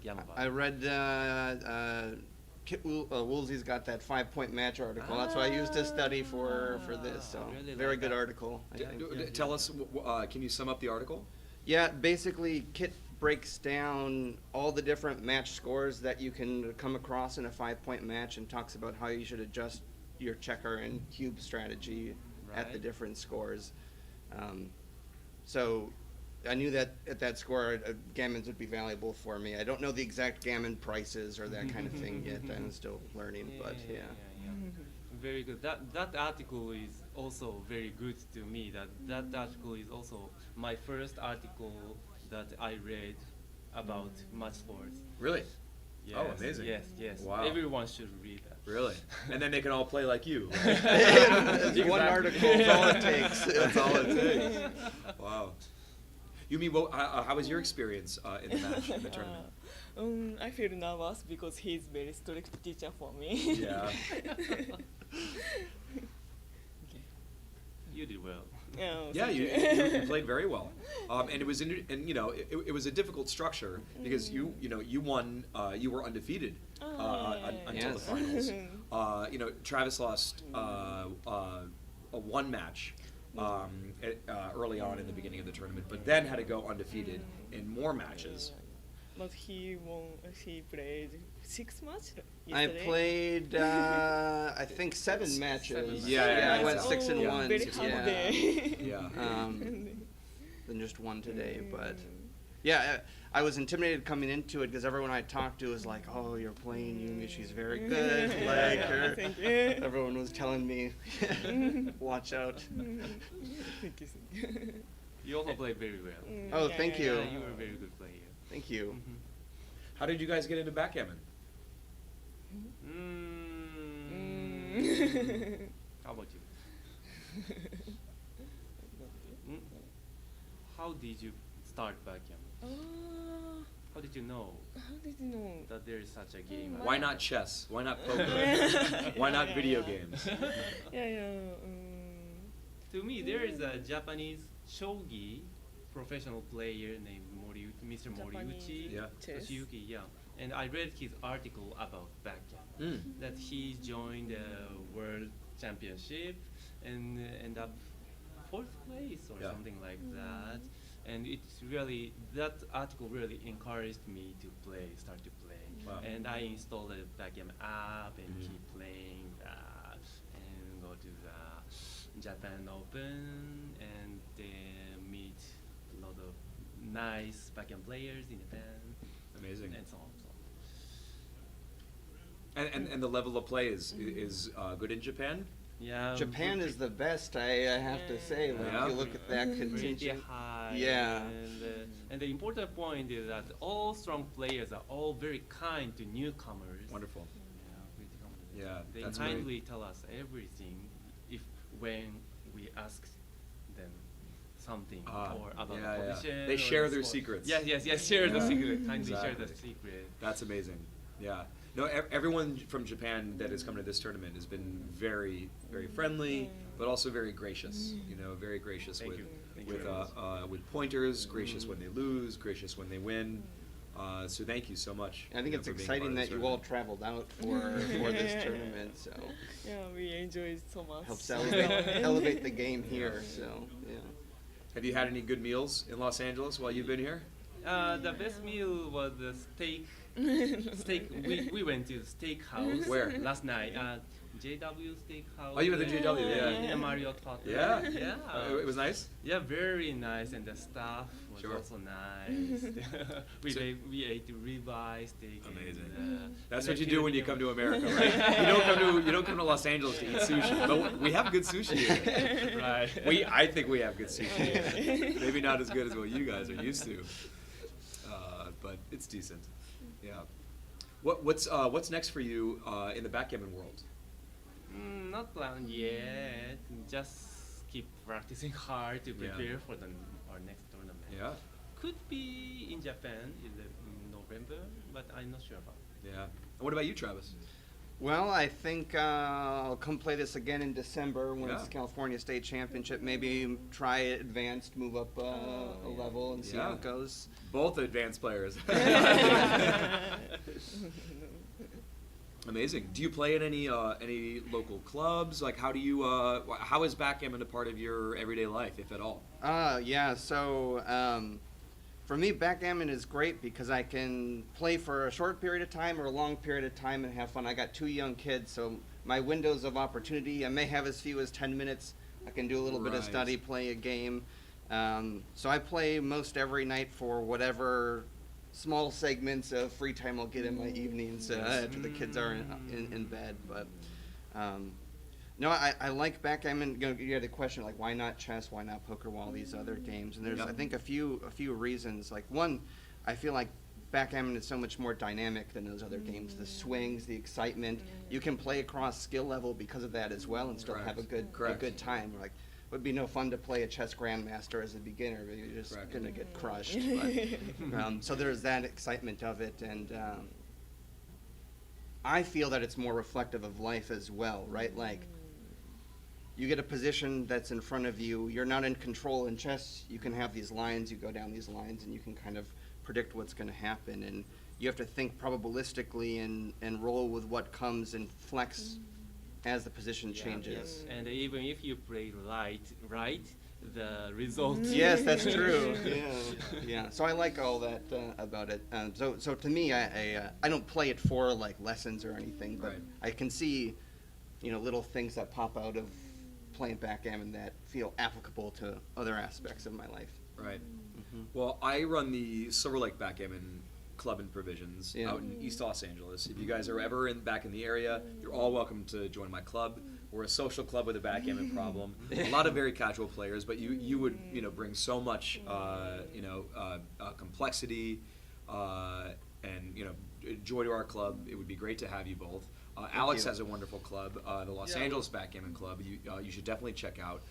Gammon I value. read Kit Woolsey's got that 5-point match article. That's what I used to study for this. So really very like good that. article. I think. Tell us. Can you sum up the article? Yeah, basically Kit breaks down all the different match scores that you can come across in a 5-point match and talks about how you should adjust your checker and cube strategy at the Right. different scores. So I knew that at that score, Gammons would be valuable for me. I don't know the exact Gammon prices or that kind of thing yet. I'm still learning, but yeah. Very good. That article is also very good to me. That article is also my first article that I read about match scores. Really? Yes, Oh, amazing. Yes. Wow. Everyone should read that. Really? And then they can all play like you. It's one article is all it takes. That's all it takes. Wow. Yumi, how was your experience in the match, in the tournament? I feel nervous because he's very strict teacher for me. Yeah. You did well. Yeah, you played very well, and it was it was a difficult structure because you won, you were undefeated until the finals. Travis lost one match early on in the beginning of the tournament, but then had to go undefeated in more matches. But he won. He played 6 matches. I played, I think 7 matches. Yeah, I went 6 and 1. Very hard day. Yeah. Than just one today, but yeah, I was intimidated coming into it because everyone I talked to was like, "Oh, you're playing Yumi. She's very good." Like her. Thank you. Everyone was telling me, "Watch out." Thank you. You also played very well. Oh, thank you. Yeah, you were a very good player. Thank you. How did you guys get into backgammon? How about you? How did you start backgammon? How did you know How did you know? that there is such a game? Why not chess? Why not poker? Why not video games? To me, there is a Japanese shogi professional player named Mr. Moriuchi Yeah. Chess. Toshiyuki, yeah. And I read his article about backgammon, that he joined the World Championship and end up 4th place or Yeah. something like that. And it's really, that article really encouraged me to start to play. Wow. And I installed the Backgammon app and keep playing that and go to the Japan Open, and meet a lot of nice backgammon players in Japan. Amazing. And so on. And the level of play is good in Japan. Yeah. Japan is the best, I have to say, when Yeah. you look at that Pretty contingent. high. Yeah. And the important point is that all strong players are all very kind to newcomers. Wonderful. Yeah, They that's kindly great. tell us everything when we ask them something or about yeah, the yeah. position. They or share the their sport. secrets. Yes, share the Yeah. secret. Kindly share the Exactly. secret. That's amazing. Yeah. No, everyone from Japan that has come to this tournament has been very, very friendly, but also very gracious. You know, very gracious Thank with you. Thank you with very much. with pointers, gracious when they lose, gracious when they win. So thank you so much. I think it's for being part exciting of that this you all tournament. traveled out for this tournament, so Yeah, we enjoyed so much. helps elevate the game here, so, yeah. Have you had any good meals in Los Angeles while you've been here? The best meal was the steak. We went to steakhouse. Where? Last night. JW Steakhouse. Oh, you went to JW, yeah. In Marriott Hotel. Yeah? Yeah. It was nice? Yeah, very nice, and the staff was Sure. also nice. we ate ribeye steak. Amazing. And, That's and what you the do when you come to America, right? you don't come to Los Angeles to eat sushi, but we have good sushi here. Right. I think we have good sushi here. Maybe not as good as what you guys are used to, but it's decent. Yeah. What's next for you in the backgammon world? Not planned yet. Just keep practicing hard to prepare for our next tournament. Yeah. Could be in Japan in November, but I'm not sure about. Yeah. And what about you, Travis? Well, I think I'll come play this again in December when it's Yeah. California State Championship. Maybe try advanced, move up a level and see how Yeah. it goes. Both advanced players. Amazing. Do you play in any local clubs? Like, how do you how is backgammon a part of your everyday life, if at all? Yeah, so for me, backgammon is great because I can play for a short period of time or a long period of time and have fun. I got 2 young kids, so my windows of opportunity, I may have as few as 10 minutes. I can do a little bit of Right. study, play a game. So I play most every night for whatever small segments of free time I'll get in my evenings after the kids are in bed. But no, I like backgammon. You had a question like, why not chess? Why not poker? All these other games, and there's Yep. I think a few reasons. Like one, I feel like backgammon is so much more dynamic than those other games. The swings, the excitement. You can play across skill level because of that as well, and still have a Correct. good time. Like, it would be no fun to play a chess grandmaster as a beginner. But you're just Correct. gonna get crushed. But, so there's that excitement of it, and I feel that it's more reflective of life as well, right? Like, you get a position that's in front of you. You're not in control in chess. You can have these lines. You go down these lines, and you can kind of predict what's going to happen. And you have to think probabilistically and roll with what comes and flex as the position changes. And even if you play right, the result. Yes, that's true. Yeah. So I like all that about it. So to me, I don't play it for like lessons or anything, but Right. I can see, little things that pop out of playing backgammon that feel applicable to other aspects of my life. Right. Well, I run the Silver Lake Backgammon Club and Provisions Yeah. out in East Los Angeles. If you guys are ever back in the area, you're all welcome to join my club. We're a social club with a backgammon problem. A lot of very casual players, but you would bring so much complexity and joy to our club. It would be great to have you both. Alex you. has a wonderful club, the Los Yeah. Angeles Backgammon Club. You should definitely check out.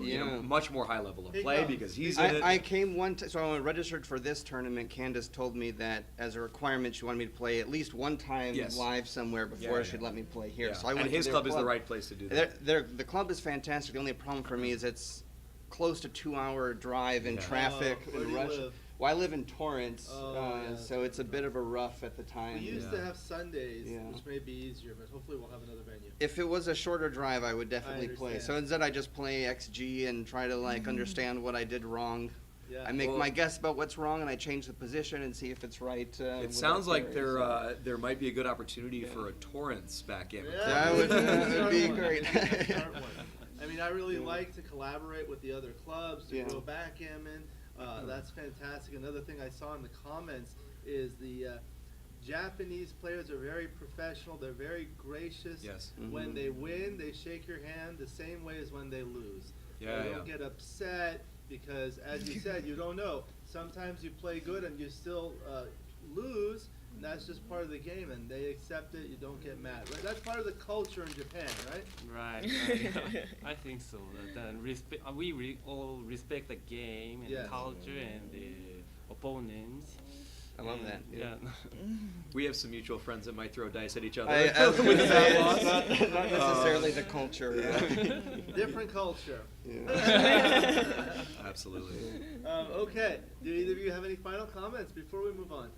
Yeah. Much more high level of He play comes. because he's in it. I came so I registered for this tournament. Candace told me that as a requirement, she wanted me to play at least one time Yes. live somewhere before Yeah. she'd let me play here. Yeah. So I went and to his their club is the right place to do that. The club is fantastic. The only problem for me is it's close to 2-hour drive in Yeah. traffic Where and do you rush. live? Well, I live in Torrance, Oh, yeah. so it's a bit of a rough at the We time. used to have Sundays, Yeah. which may be easier, but hopefully we'll have another venue. If it was a shorter drive, I would definitely play. So understand. instead, I just play XG and try to understand what I did wrong. Yeah. I make Well- my guess about what's wrong, and I change the position and see if it's right. It sounds like there might be a good opportunity for a Torrance backgammon. Yeah. That would be great. I mean, I really like to collaborate with the other clubs to Yeah. grow backgammon. That's fantastic. Another thing I saw in the comments is the Japanese players are very professional. They're very gracious. Yes. When Mhm. they win, they shake your hand the same way as when they lose. Yeah, They yeah. don't get upset because, as you said, you don't know. Sometimes you play good and you still lose. And that's just part of the game, and they accept it. You don't get mad. Right? That's part of the culture in Japan, right? Right. I think so. Then we all respect the game and Yes. the culture and the opponents. I love that. And, yeah. We have some mutual friends that might throw dice at each other. I was with gonna that say, loss. it's not necessarily the culture. Different culture. Absolutely. Okay. Do either of you have any final comments before we move on?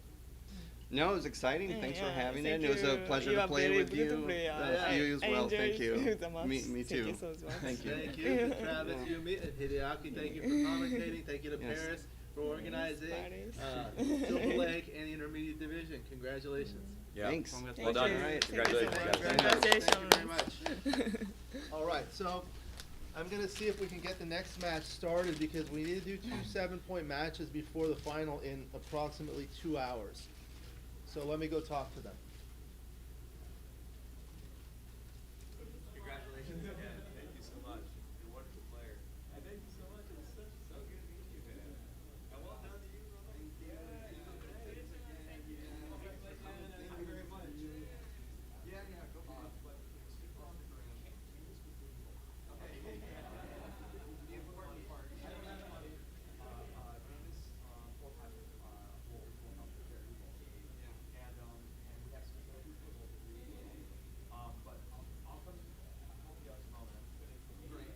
No, it was exciting. Thanks for Yeah, having thank it. It was a you. pleasure You to are play very with good you. player. You as I well. Thank enjoyed you. the match. Me Thank too. you so much. Thank you. Thank you to Travis, Yeah. Yumi, and Hideaki. Thank you for commentating. Thank you to Yes. Paris for organizing Paris. Silver Lake and the Intermediate Division. Congratulations. Yeah. Thanks. Well done. All right. Congratulations, Thank you guys. very much. Thank you very much. All right, so I'm going to see if we can get the next match started because we need to do 2 7-point matches before the final in approximately 2 hours. So let me go talk to them. Congratulations again. Thank you so much. You're a wonderful player. And thank you so much. It was so good to meet you, man. And well done to you, bro. Thank you. Thank you. Thank you very much. Yeah, go on. But stick on the ground. Okay. The important part is this 4-5 will help you very well. And we have some good people over here. But I'll come help you out tomorrow, man. Great.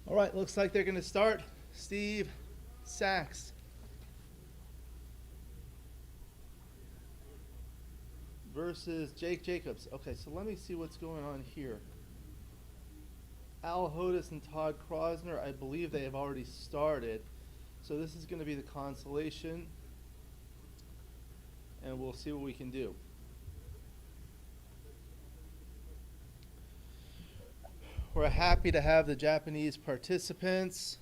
All right, looks like they're going to start. Steve Sax versus Jake Jacobs. Okay, so let me see what's going on here. Al Hodis and Todd Krosner, I believe they have already started. So this is going to be the consolation. And we'll see what we can do. We're happy to have the Japanese participants.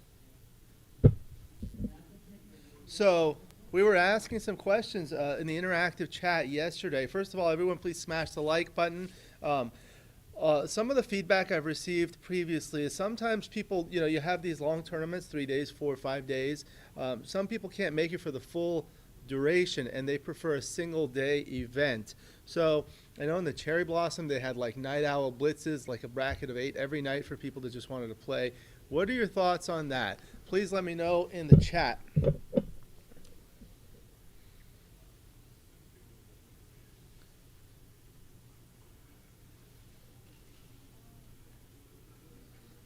So we were asking some questions in the interactive chat yesterday. First of all, everyone please smash the like button. Some of the feedback I've received previously is sometimes people, you have these long tournaments, 3 days, 4 or 5 days. Some people can't make it for the full duration and they prefer a single day event. So I know in the Cherry Blossom they had like night owl blitzes, like a bracket of 8 every night for people that just wanted to play. What are your thoughts on that? Please let me know in the chat.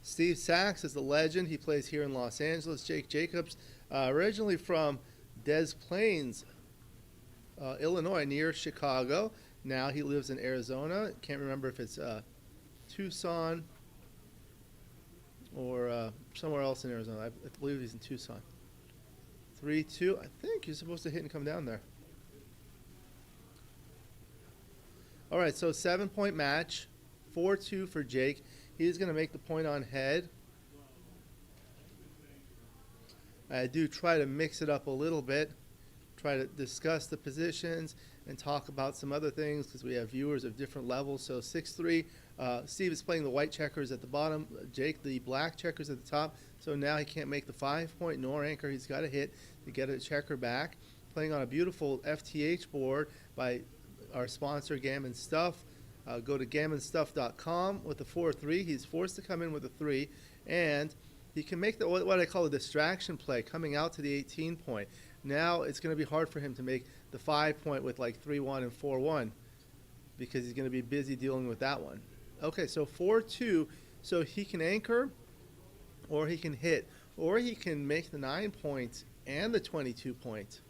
Steve Sax is the legend. He plays here in Los Angeles. Jake Jacobs, originally from Des Plaines, Illinois, near Chicago. Now he lives in Arizona. Can't remember if it's Tucson or somewhere else in Arizona. I believe he's in Tucson. 3-2. I think you're supposed to hit and come down there. All right, so 7-point match. 4-2 for Jake. He's going to make the point on head. I do try to mix it up a little bit, try to discuss the positions and talk about some other things because we have viewers of different levels. So 6-3, Steve is playing the white checkers at the bottom, Jake the black checkers at the top. So now he can't make the 5-point nor anchor. He's got to hit to get a checker back. Playing on a beautiful FTH board by our sponsor Gammon Stuff. Go to gammonstuff.com with the 4-3. He's forced to come in with a 3, and he can make what I call a distraction play coming out to the 18-point. Now it's going to be hard for him to make the 5-point with like 3-1 and 4-1 because he's going to be busy dealing with that one. Okay, so 4-2, so he can anchor or he can hit, or he can make the 9 point and the 22 point.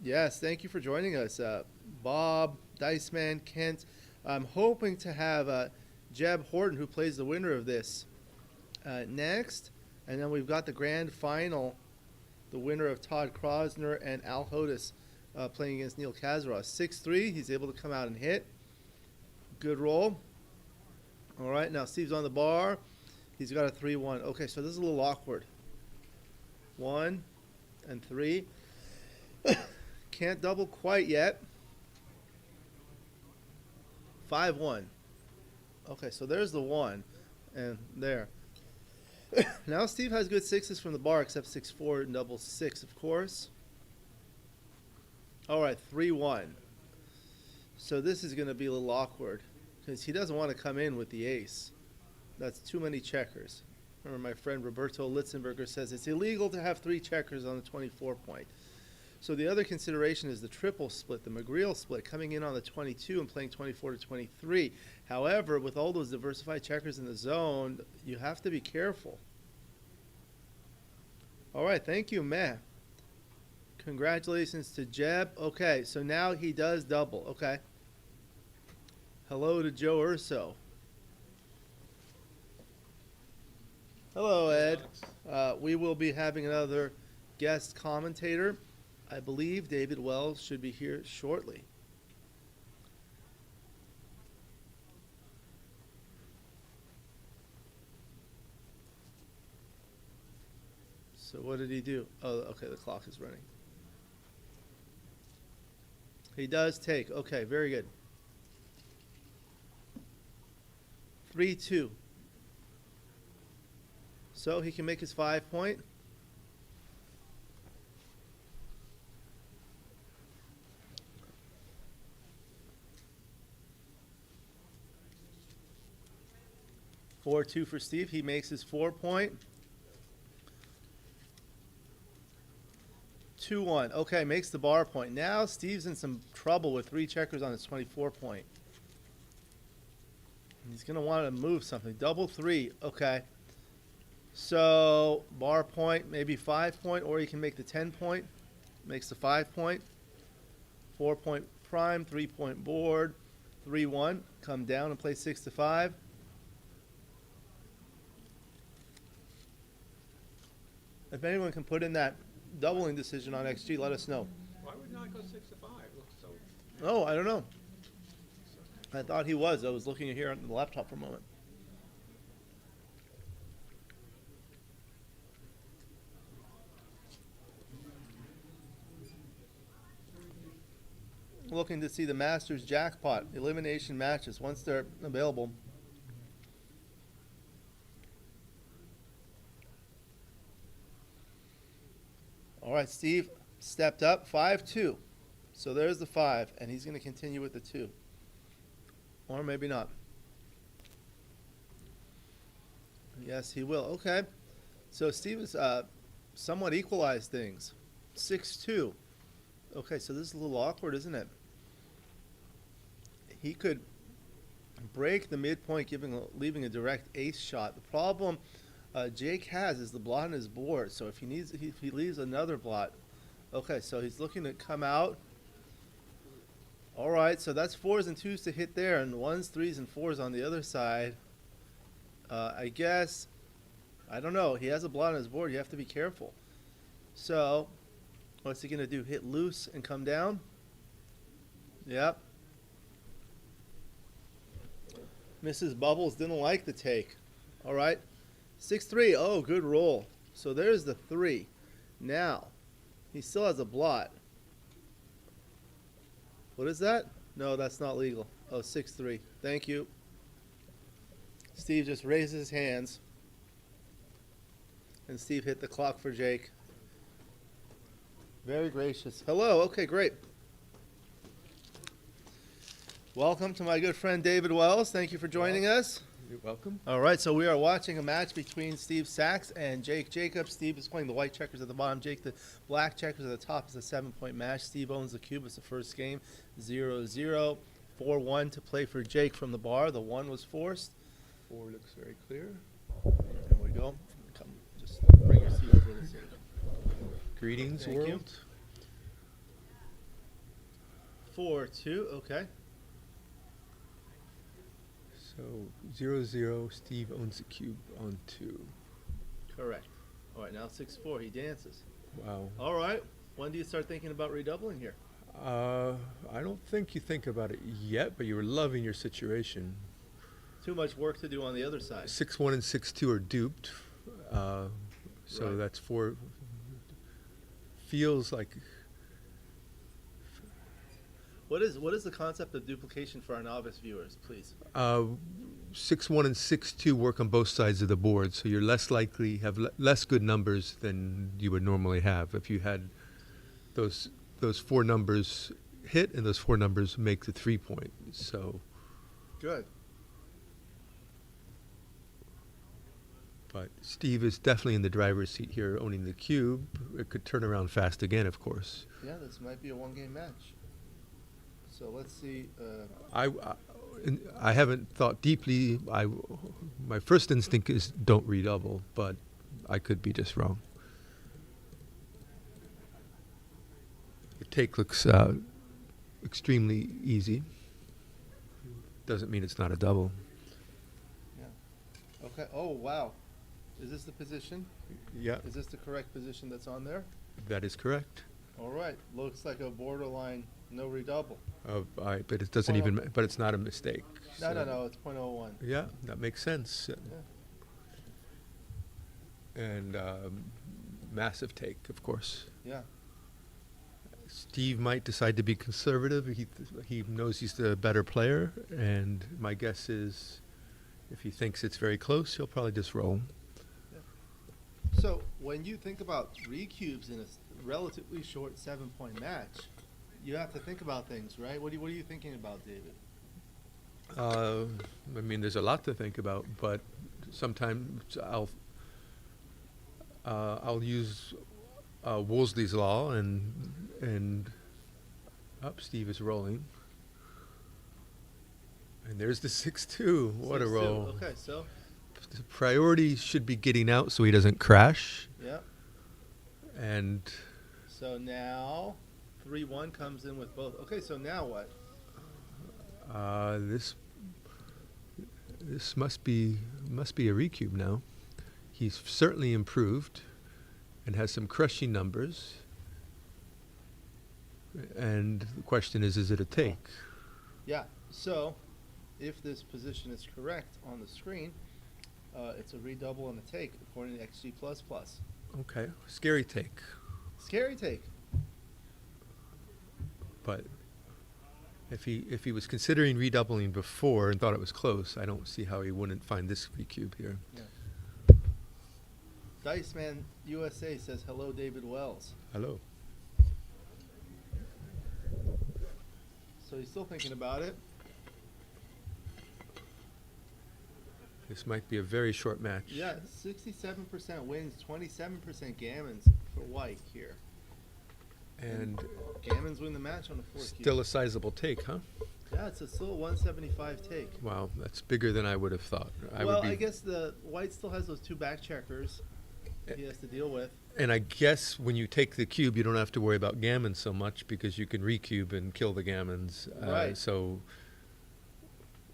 Yes, thank you for joining us, Bob, Diceman, Kent. I'm hoping to have Jeb Horton, who plays the winner of this, next. And then we've got the grand final, the winner of Todd Krosner and Al Hodis playing against Neil Kazaross. 6-3, he's able to come out and hit. Good roll. All right, now Steve's on the bar. He's got a 3-1. Okay, so this is a little awkward. 1 and 3. Can't double quite yet. 5-1. Okay, so there's the 1. And there. Now Steve has good 6s from the bar, except 6-4 and double 6, of course. All right, 3-1. So this is going to be a little awkward because he doesn't want to come in with the ace. That's too many checkers. Remember, my friend Roberto Litzenberger says it's illegal to have 3 checkers on the 24 point. So the other consideration is the triple split, the McGreal split, coming in on the 22 and playing 24 to 23. However, with all those diversified checkers in the zone, you have to be careful. All right, thank you, Meh. Congratulations to Jeb. Okay, so now he does double. Okay. Hello to Joe Urso. Hello, Ed. We will be having another guest commentator. I believe David Wells should be here shortly. So what did he do? Oh, okay, the clock is running. He does take. Okay, very good. 3-2. So he can make his 5 point. 4-2 for Steve. He makes his 4 point. 2-1. Okay, makes the bar point. Now Steve's in some trouble with 3 checkers on his 24 point. He's going to want to move something. Double 3. Okay. So bar point, maybe 5 point, or he can make the 10 point. Makes the 5 point. 4 point prime, 3 point board. 3-1. Come down and play 6 to 5. If anyone can put in that doubling decision on XG, let us know. Why would not go 6 to 5? Looks so. Oh, I don't know. I thought he was. I was looking at here on the laptop for a moment. Looking to see the Masters jackpot elimination matches once they're available. All right, Steve stepped up, 5-2. So there's the 5, and he's going to continue with the 2. Or maybe not. Yes, he will. Okay. So Steve has somewhat equalized things. 6-2. Okay, so this is a little awkward, isn't it? He could break the midpoint, leaving a direct ace shot. The problem Jake has is the blot on his board. So if he leaves another blot. Okay, so he's looking to come out. All right, so that's 4s and 2s to hit there, and 1s, 3s, and 4s on the other side. I guess, I don't know. He has a blot on his board. You have to be careful. So what's he going to do? Hit loose and come down? Yep. Mrs. Bubbles didn't like the take. All right. 6-3. Oh, good roll. So there's the 3. Now, he still has a blot. What is that? No, that's not legal. Oh, 6-3. Thank you. Steve just raised his hands. And Steve hit the clock for Jake. Very gracious. Hello. Okay, great. Welcome to my good friend David Wells. Thank you for joining us. You're welcome. All right, so we are watching a match between Steve Sax and Jake Jacobs. Steve is playing the white checkers at the bottom. Jake, the black checkers at the top. Is a 7-point match. Steve owns the cube. It's the first game. 0-0. 4-1 to play for Jake from the bar. The 1 was forced. 4 looks very clear. There we go. Come, just bring your seat over a little bit. Greetings, Thank you. world. 4-2, okay. So 0-0. Steve owns the cube on 2. Correct. All right, now 6-4. He dances. Wow. All right. When do you start thinking about redoubling here? I don't think you think about it yet, but you were loving your situation. Too much work to do on the other side. 6-1 and 6-2 are duped. So Right. that's 4. Feels like What is the concept of duplication for our novice viewers, please? 6-1 and 6-2 work on both sides of the board, so you're less likely have less good numbers than you would normally have if you had those 4 numbers hit and those 4 numbers make the 3-point. So, Good. but Steve is definitely in the driver's seat here, owning the cube. It could turn around fast again, of course. Yeah, this might be a one-game match. So let's see. I haven't thought deeply. My first instinct is don't redouble, but I could be just wrong. The take looks extremely easy. Doesn't mean it's not a double. Yeah. Okay. Oh, wow. Is this the position? Yeah, Is this the correct position that's on there? that is correct. All right. Looks like a borderline no redouble. But it doesn't even. But it's not a mistake. No, so- no. It's .01. Yeah, that makes sense. And massive take, of course. Yeah. Steve might decide to be conservative. He knows he's the better player, and my guess is, if he thinks it's very close, he'll probably just roll. So when you think about 3 cubes in a relatively short 7-point match, you have to think about things, right? What are you thinking about, David? I mean, there's a lot to think about, but sometimes I'll use Wolseley's law, and Steve is rolling, and there's the 6-2. What a 6-2. roll! Okay, so The priority should be getting out so he doesn't crash. yeah. And So now 3-1 comes in with both. Okay, so now what? this must be a recube now. He's certainly improved and has some crushing numbers. And the question is it a take? Yeah. So if this position is correct on the screen, it's a redouble and a take according to XG++. Okay, scary take. Scary take. But if he was considering redoubling before and thought it was close, I don't see how he wouldn't find this recube here. Yeah. Dice Man USA says hello, David Wells. Hello. So he's still thinking about it. This might be a very short match. Yeah, 67% wins, 27% gammons for white here. And Gammons win the match on the 4 still a sizable take, huh? Yeah, it's a still 175 take. Wow, that's bigger than I would have thought. I guess the white still has those 2 back checkers he has to deal with. And I guess when you take the cube, you don't have to worry about gammons so much because you can recube and kill the gammons. Right. So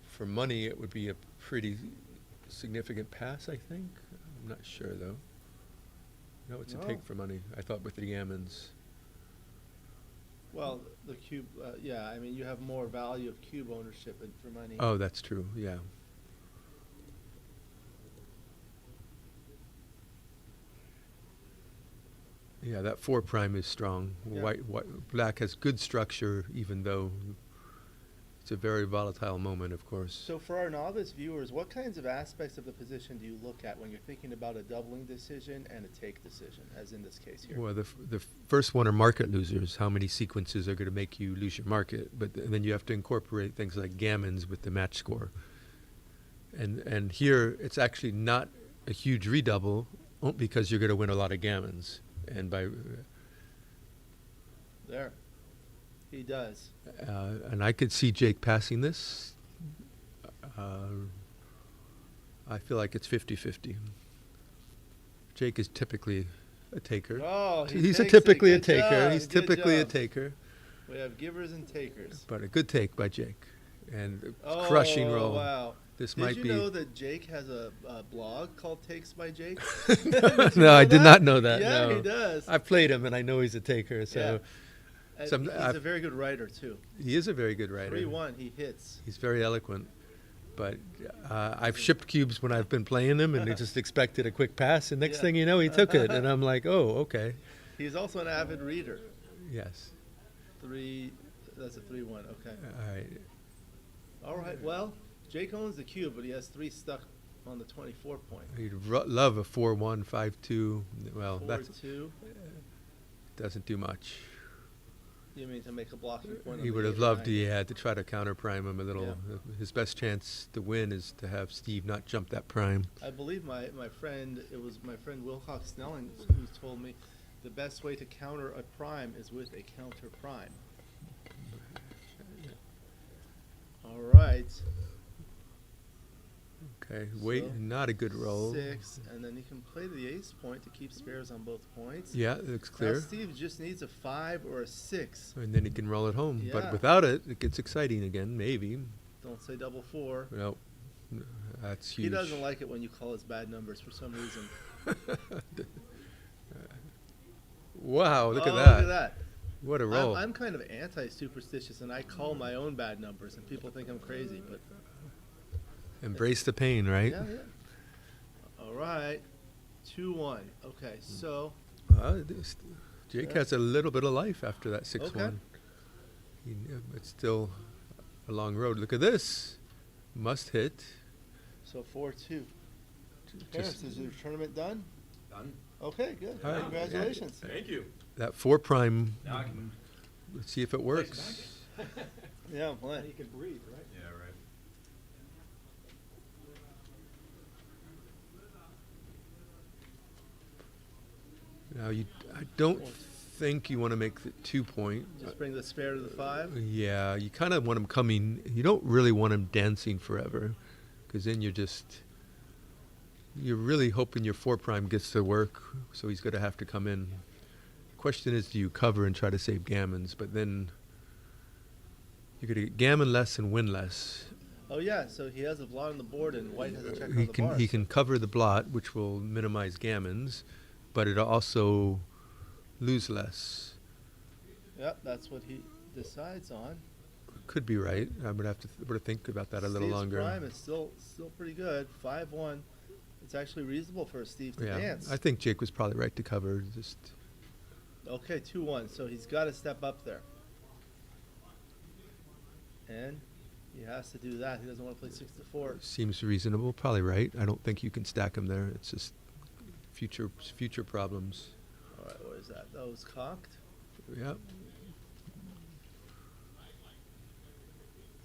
for money, it would be a pretty significant pass, I think. I'm not sure, though. No, it's a take for money. I thought with the gammons. Well, the cube, yeah, I mean, you have more value of cube ownership for money. Oh, that's true, yeah. Yeah, that 4 prime is strong. Yeah. Black has good structure, even though it's a very volatile moment, of course. So for our novice viewers, what kinds of aspects of the position do you look at when you're thinking about a doubling decision and a take decision, as in this case here? Well, the first one are market losers. How many sequences are going to make you lose your market? But then you have to incorporate things like gammons with the match score. And here, it's actually not a huge redouble because you're going to win a lot of gammons. And by There. He does. and I could see Jake passing this. I feel like it's 50-50. Jake is typically a taker. Oh, he He's takes it. typically a Good taker. job, He's good typically a job. taker. We have givers and takers. But a good take by Jake. And a crushing roll. Wow. This Did might you be. know that Jake has a blog called Takes by Jake? No, I did not know that. Yeah, no. he does. I played him, and I know he's a taker. So, And some- he's I've- a very good writer too. he is a very good writer. 3-1, he hits. He's very eloquent. But I've shipped cubes when I've been playing them, and they just expected a quick pass, and next Yeah. thing you know, he took it, and I'm like, oh, okay, He's also an avid reader. yes, That's a 3-1. Okay. all right. All right. Well, Jake owns the cube, but he has 3 stuck on the 24 point. He'd love a 4-1, 5-2. Well, that 4-2. doesn't do much. You mean to make a blocking point? He on would the have 8 or loved 9? to try to counter prime him a little. Yeah. His best chance to win is to have Steve not jump that prime. I believe my friend, it was my friend Wilcox Snelling who told me the best way to counter a prime is with a counter prime. All right. Okay, wait, So, not a good roll. 6, and then you can play the ace point to keep spares on both points. Yeah, it looks Now clear. Steve just needs a 5 or a 6. And then he can roll it home. Yeah. But without it, it gets exciting again, maybe. Don't say double 4. Nope. That's huge. He doesn't like it when you call his bad numbers for some reason. Wow, look at Oh, that. Look at that. What a roll. I'm kind of anti-superstitious, and I call my own bad numbers, and people think I'm crazy. But Embrace the pain, right? yeah, yeah. All right, 2-1. Okay, so Jake Yeah. has a little bit of life after that 6-1. Okay. It's still a long road. Look at this. Must hit. so 4-2. Just- Harris, is your tournament done? Done. Okay, good. All right. Congratulations. Thank you. That 4 prime. Now I can. Let's see if it works. Yeah, boy. You can breathe, right? Yeah, right. Now, I don't think you want to make the 2-point. Just bring the spare to the 5. Yeah, you kind of want him coming. You don't really want him dancing forever, because then you're really hoping your 4 prime gets to work, so he's going to have to come in. Question is, do you cover and try to save gammons? But then you're going to get gammon less and win less. Oh yeah, so he has a blot on the board, and White has a checker He on the can bar. he can cover the blot, which will minimize gammons, but it'll also lose less. Yep, that's what he decides on. Could be right. I would have to think about that a little Steve's longer. prime is still pretty good. 5-1. It's actually reasonable for Steve to Yeah, dance. I think Jake was probably right to cover. Just Okay, 2-1. So he's got to step up there, and he has to do that. He doesn't want to play 6-4. seems reasonable. Probably right. I don't think you can stack him there. It's just future problems. All right, what is that? That was cocked. Yep.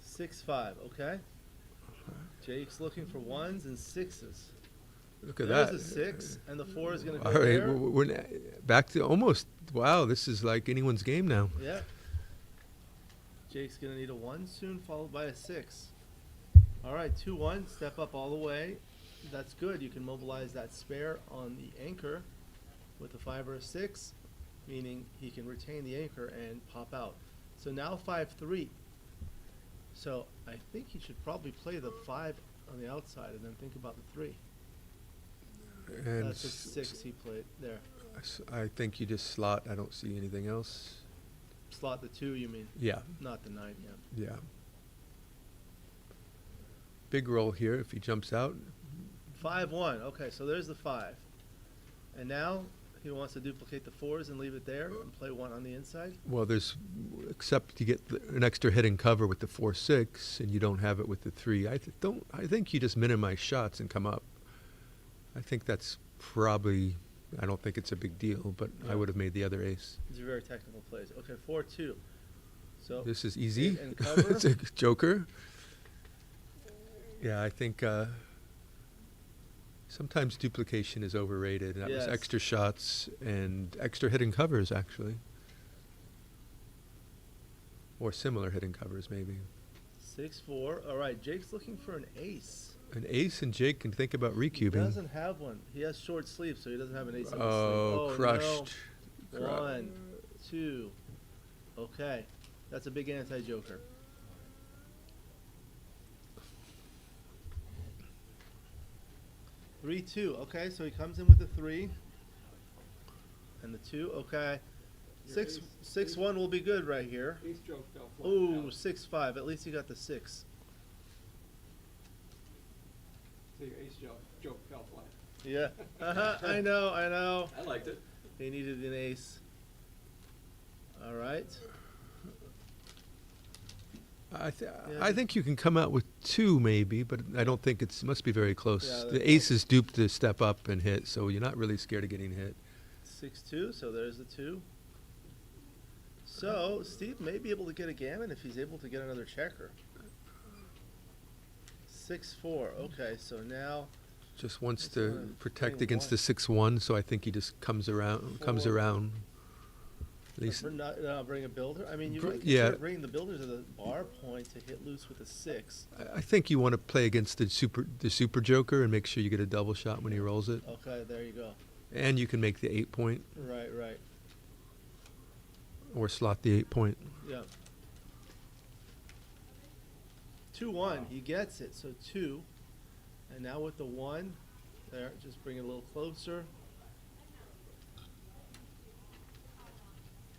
6-5. Okay. Jake's looking for 1s and 6s. Look at There's that. a 6, and the 4 is going to go All right, there. we're back to almost. Wow, this is like anyone's game now. Yeah. Jake's going to need a 1 soon, followed by a 6. All right, 2-1. Step up all the way. That's good. You can mobilize that spare on the anchor with a 5 or a 6, meaning he can retain the anchor and pop out. So now 5-3. So I think he should probably play the 5 on the outside and then think about the 3. And That's a 6 he played there. I think you just slot. I don't see anything else. Slot the 2, you mean? Yeah. Not the 9, yeah. Yeah. Big roll here if he jumps out. 5-1. Okay, so there's the 5. And now he wants to duplicate the 4s and leave it there and play 1 on the inside. Well, except you get an extra hit and cover with the 4-6, and you don't have it with the 3. I think you just minimize shots and come up. I think that's probably. I don't think it's a big deal, but I Yeah. would have made the other ace. These are very technical plays. Okay, 4-2. So This is easy. hit and cover. It's a joker. Yeah, I think sometimes duplication is overrated. That was Yes. extra shots and extra hidden covers, actually. Or similar hidden covers, maybe. 6-4. All right, Jake's looking for an ace. An ace, and Jake can think about He recubing. doesn't have one. He has short sleeves, so he doesn't have an ace on his sleeve. Oh, No. crushed. 1, 2. Okay, that's a big anti-joker. Three, 2. Okay, so he comes in with the 3 and the 2. Okay, Your 6-1 will be good right here. Ace joke fell flat. Ooh, 6-5. At least you got the 6. So your ace joke fell flat. Yeah, I know, I know. I liked it. He needed an ace. All right. I think you can come out with 2 maybe, but I don't think it must be very close. Yeah, The ace is duped to step up and hit, so you're not really scared of getting hit. 6-2, so there's the 2. So, Steve may be able to get a gammon if he's able to get another checker. 6-4, okay, so now... Just wants It's to only protect playing against one. the 6-1, so I think he just comes around. At least, For not bring a builder? I mean, you Br- might yeah. consider bringing the builder to the bar point to hit loose with a 6. I think you want to play against the super joker and make sure you get a double shot when he rolls it. Okay, there you go. And you can make the 8-point Right, right. or slot the 8-point. Yeah. 2-1, he gets it, so 2. And now with the 1, there, just bring it a little closer.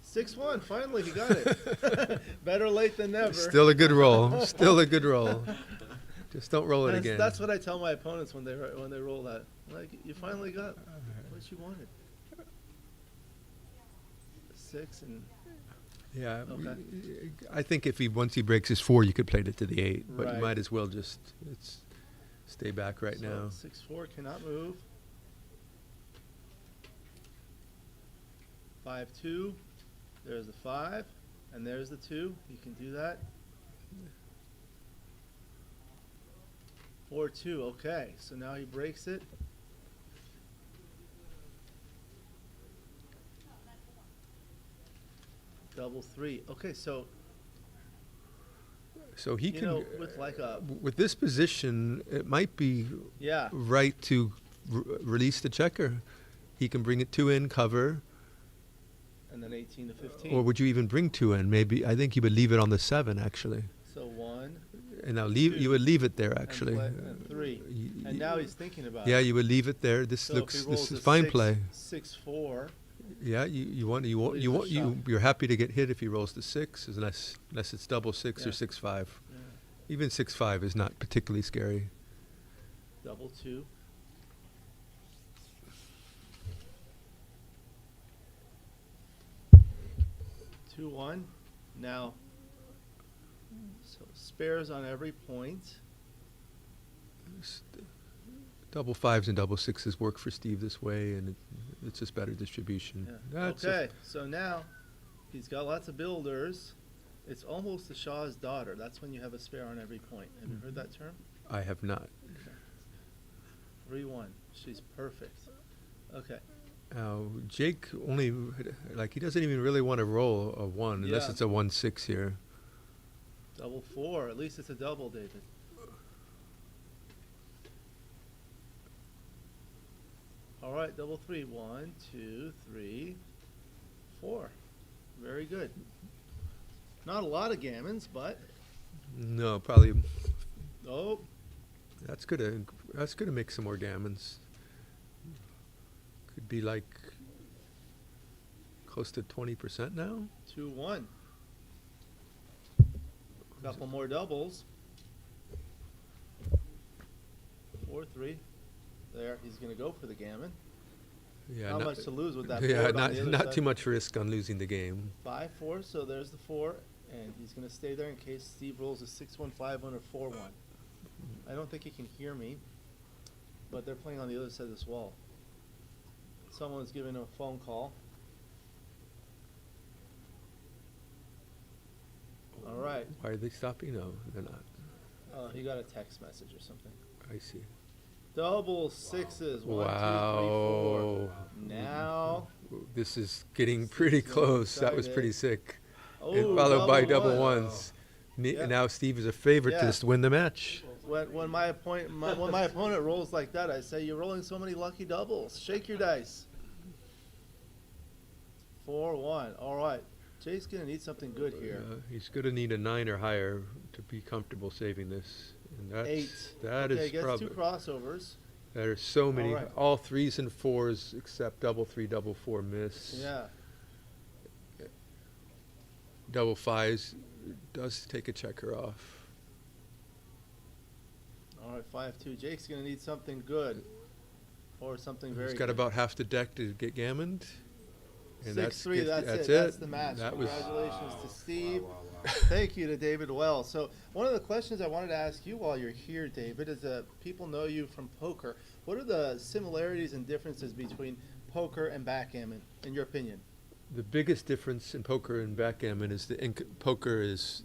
6-1, finally he got it. Better late than never. Still a good roll. Still a good roll. Just don't roll it That's- again. That's what I tell my opponents when they roll that. Like, you finally got what you wanted. 6 and Yeah, Okay. I think if once he breaks his 4, you could play it to the 8, but Right. you might as well just stay back right so now. 6-4 cannot move. 5-2. There's the 5, and there's the 2. You can do that. 4-2. Okay, so now he breaks it. Double 3. Okay, so So he you can, know, with like a with this position, it might be Yeah. right to release the checker. He can bring it 2 in, cover, and then 18 to 15. or would you even bring 2 in? Maybe, I think you would leave it on the 7, actually. So 1, And now 2, you would leave it there, actually. and 3. And now he's thinking about Yeah, it. you would leave it there. This So looks, if he rolls this is a fine 6, play. 6-4. Yeah, Leaves a shot. you're happy to get hit if he rolls the 6, unless it's double 6 or Yeah. 6-5. Yeah. Even 6-5 is not particularly scary. Double 2. Two, 1. Now, so spares on every point. Double 5s and double 6s work for Steve this way, and it's just better distribution. Yeah. That's Okay, so now he's got lots of builders. It's almost the Shah's daughter. That's when you have a spare on every point. Have you heard that term? I have not. 3-1. She's perfect. Okay. Jake only, he doesn't even really want to roll a 1 unless Yeah. it's a 1-6 here. Double 4. At least it's a double, David. All right, double 3. 1, 2, 3, 4. Very good. Not a lot of gammons, but No, probably. oh, That's gonna make some more gammons. Could be like close to 20% now. 2-1. Couple more doubles. 4-3. There, he's gonna go for the gammon. Yeah, Not much to lose with that Yeah, board on not the other not side. too much risk on losing the game. 5-4. So there's the 4, and he's gonna stay there in case Steve rolls a 6-1, 5-1, or 4-1. I don't think he can hear me, but they're playing on the other side of this wall. Someone's giving him a phone call. All right. Why are they stopping? No, they're not. Oh, he got a text message or something. I see. Double sixes. One, two, three, Wow. four. Now. This is getting pretty getting close. That was excited. pretty sick. Oh, And followed by double double one. ones. Yeah. Now Steve is a favorite Yeah. to just win the match. When my opponent rolls like that, I say, "You're rolling so many lucky doubles. Shake your dice." 4-1. All right. Jay's gonna need something good here. He's going to need a 9 or higher to be comfortable saving this. And that's, 8. That Okay, is gets probably. 2 crossovers. There are so many, right. all 3s and 4s except double 3, double 4 miss. Yeah. Double 5s does take a checker off. All right, 5-2. Jake's gonna need something good, or something very. He's got good. about half the deck to get gammoned. And 6-3. that's That's it. it. That's the match. That was Congratulations to Steve. Thank you to David Wells. So one of the questions I wanted to ask you while you're here, David, is people know you from poker. What are the similarities and differences between poker and backgammon, in your opinion? the biggest difference in poker and backgammon is poker is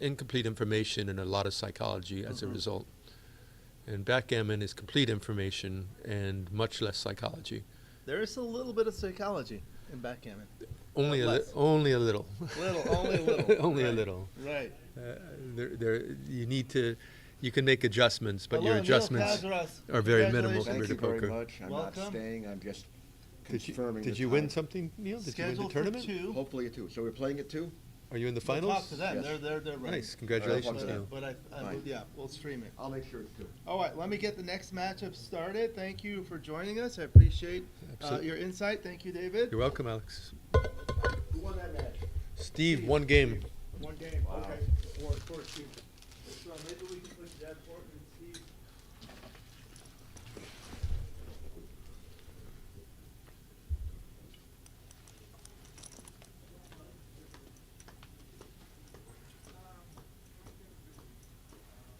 incomplete information and a lot of psychology as a result. And backgammon is complete information and much less psychology. There is a little bit of psychology in backgammon. Only a little. Only a little. Only Right. a little. Right. You can make adjustments, but Hello, your Neil adjustments Kazaross. are very minimal Congratulations. compared to Thank you very poker. much. I'm not Welcome. staying, I'm just Did confirming you, the did you win time. something, Neil? Did you win Scheduled the for tournament? 2. Hopefully at 2. So we're playing at 2? Are you in the We'll finals? talk to them. Yes. They're ready. Nice. Congratulations, But, Neil. But Fine. yeah, we'll stream it. I'll make sure it's 2. All right, let me get the next matchup started. Thank you for joining us. I appreciate Absolutely. your insight. Thank you, David. You're welcome, Alex. Who won that match? Steve, one game. One game, okay. For Steve. So maybe we can put Jeff Horton and Steve.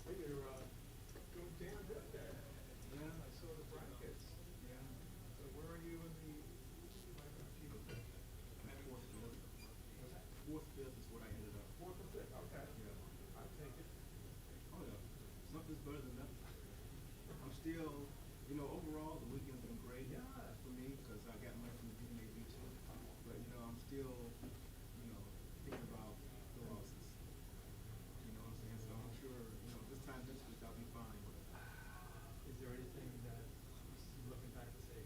You're doing damn good there. Yeah, I saw the brackets. Yeah. So where are you in the fourth, fifth is what I ended up. Fourth or fifth, okay. Yeah. I'll take it. Oh yeah. Something's better than nothing. I'm still, overall the weekend's been great for me because I got money from the BMAB too. But I'm still, thinking about the losses. You know what I'm saying? So I'm sure, this time next week I'll be fine. Is there anything that you're looking back to say?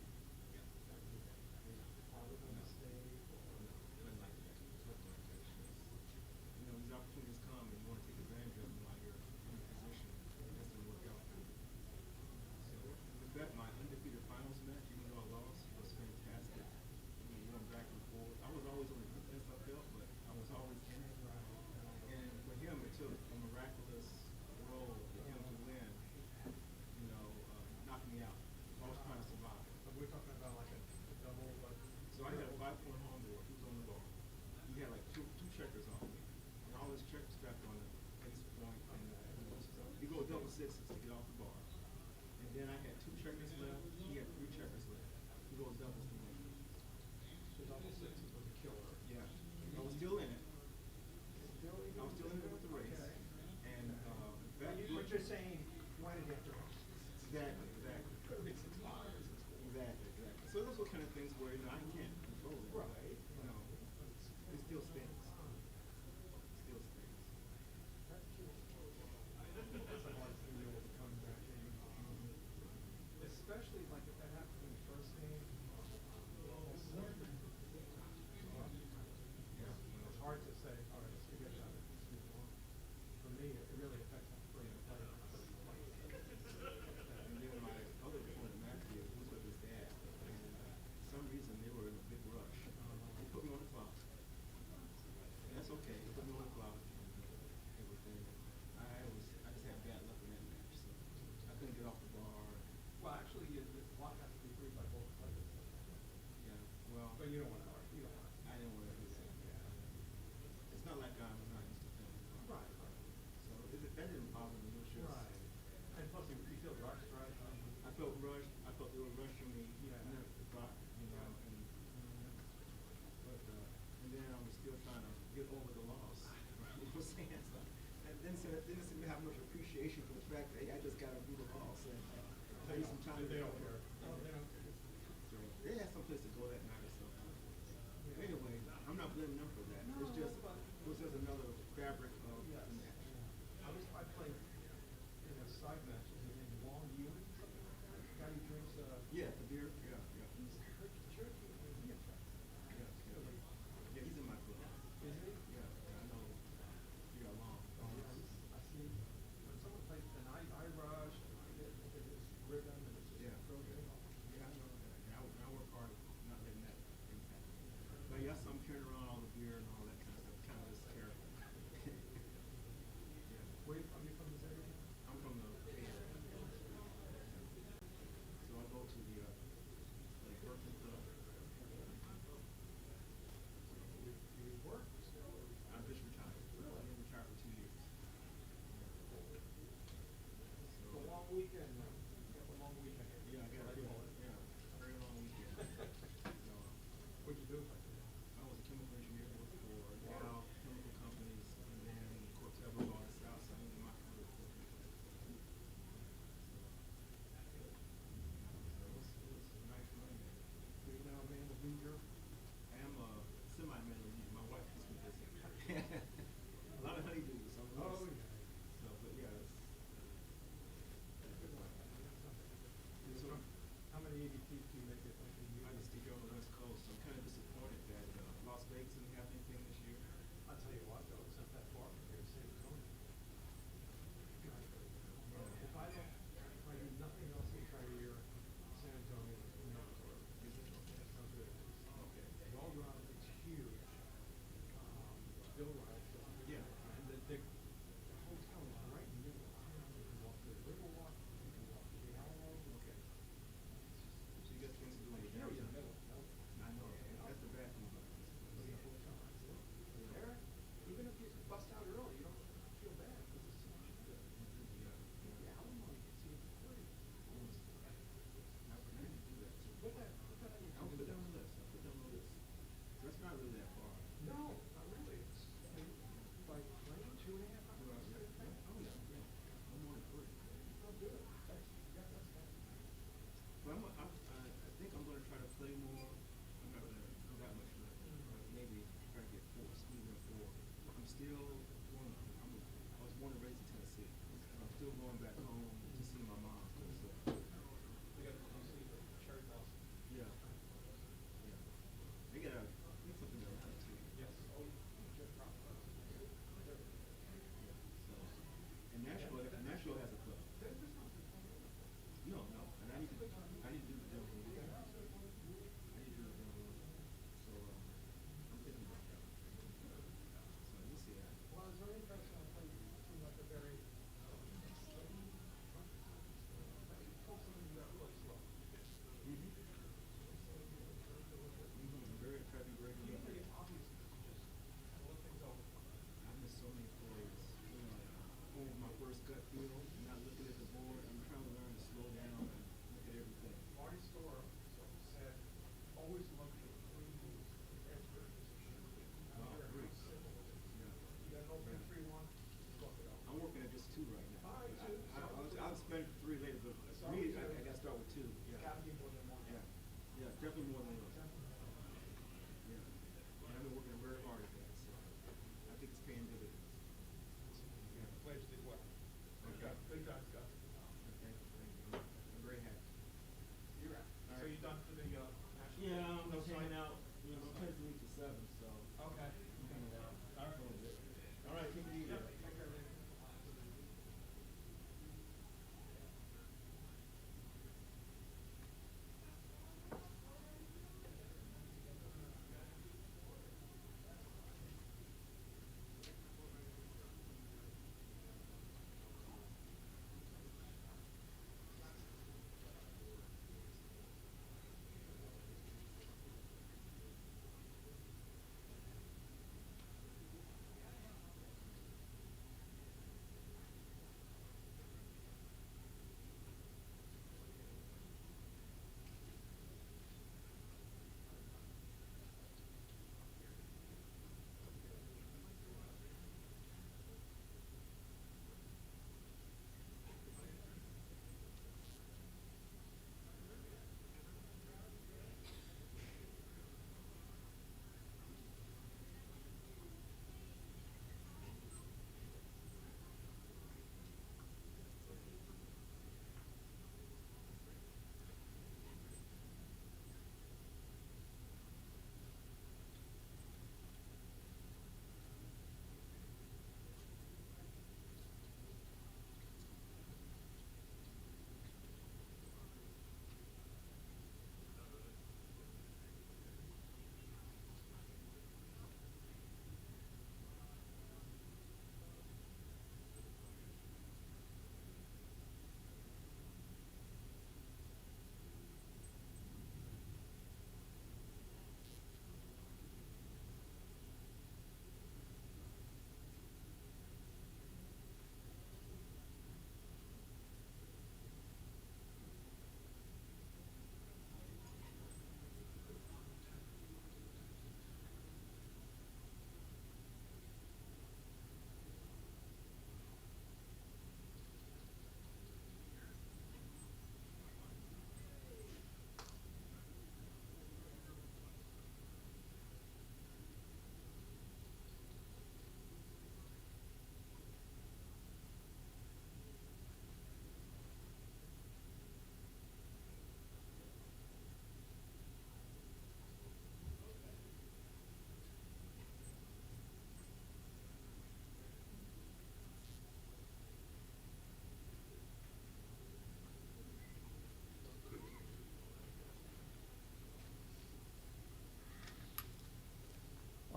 These opportunities come and you want to take advantage of them while you're in a position. It doesn't work out. So with that, my undefeated finals match, even though I lost, was fantastic. Going back and forth. I was always on the defense, I felt, but I was always in it. And for him, it took a miraculous role for him to win, knock me out. I was trying to survive. We're talking about like a double, so I had a 5-point home board. He was on the ball. He had like two checkers on me. And all his checkers strapped on the ace point and he goes double sixes to get off the bar. And then I had 2 checkers left. He had 3 checkers left. He goes doubles to win. So double sixes was a killer. Yeah. I was still in it. I was still in it with the race. And but you're saying why did you have to race? Exactly. Exactly. So those are kind of things where I can't control it. Right. It still stings. Especially like if that happened in the first game. It's hard to say, all right, let's forget about it. For me, it really affects my further play. And then my other opponent, Matthew, was with his dad. And for some reason, they were in a big rush. They put me on the clock. And that's okay. They put me on the clock. Everything. I just had bad luck in that match. So I couldn't get off the bar. Well, actually, the clock has to be agreed by both players. Yeah. Well. But you don't want to argue. I didn't want to do that. Yeah. It's not like I'm not used to playing. Right. So that didn't bother me. It was just. Right. And plus, you feel rushed, right? I felt rushed. I felt they were rushing me. Yeah. And then the clock, and then I was still trying to get over the loss. You know what I'm saying? So that didn't seem to have much appreciation for the fact that, hey, I just got a brutal loss and I need some time to recover. So they had some place to go that night or something. Anyway, I'm not blaming them for that. It's just, it was just another fabric of the match. I played in a side match, long Yumi. Guy who drinks, yeah, the beer, yeah. He's Cherokee. Yeah, he's in my club. Is he? Yeah, I know. You got long. I see. When someone plays an I rush, it's rhythm and it's just approaching. Yeah, I know that. I work hard not letting that impact me. But yes, I'm carrying around all the beer and all that kind of stuff. Kind of is terrible. Yeah. Where you from? You from this area? I'm from the Bay Area.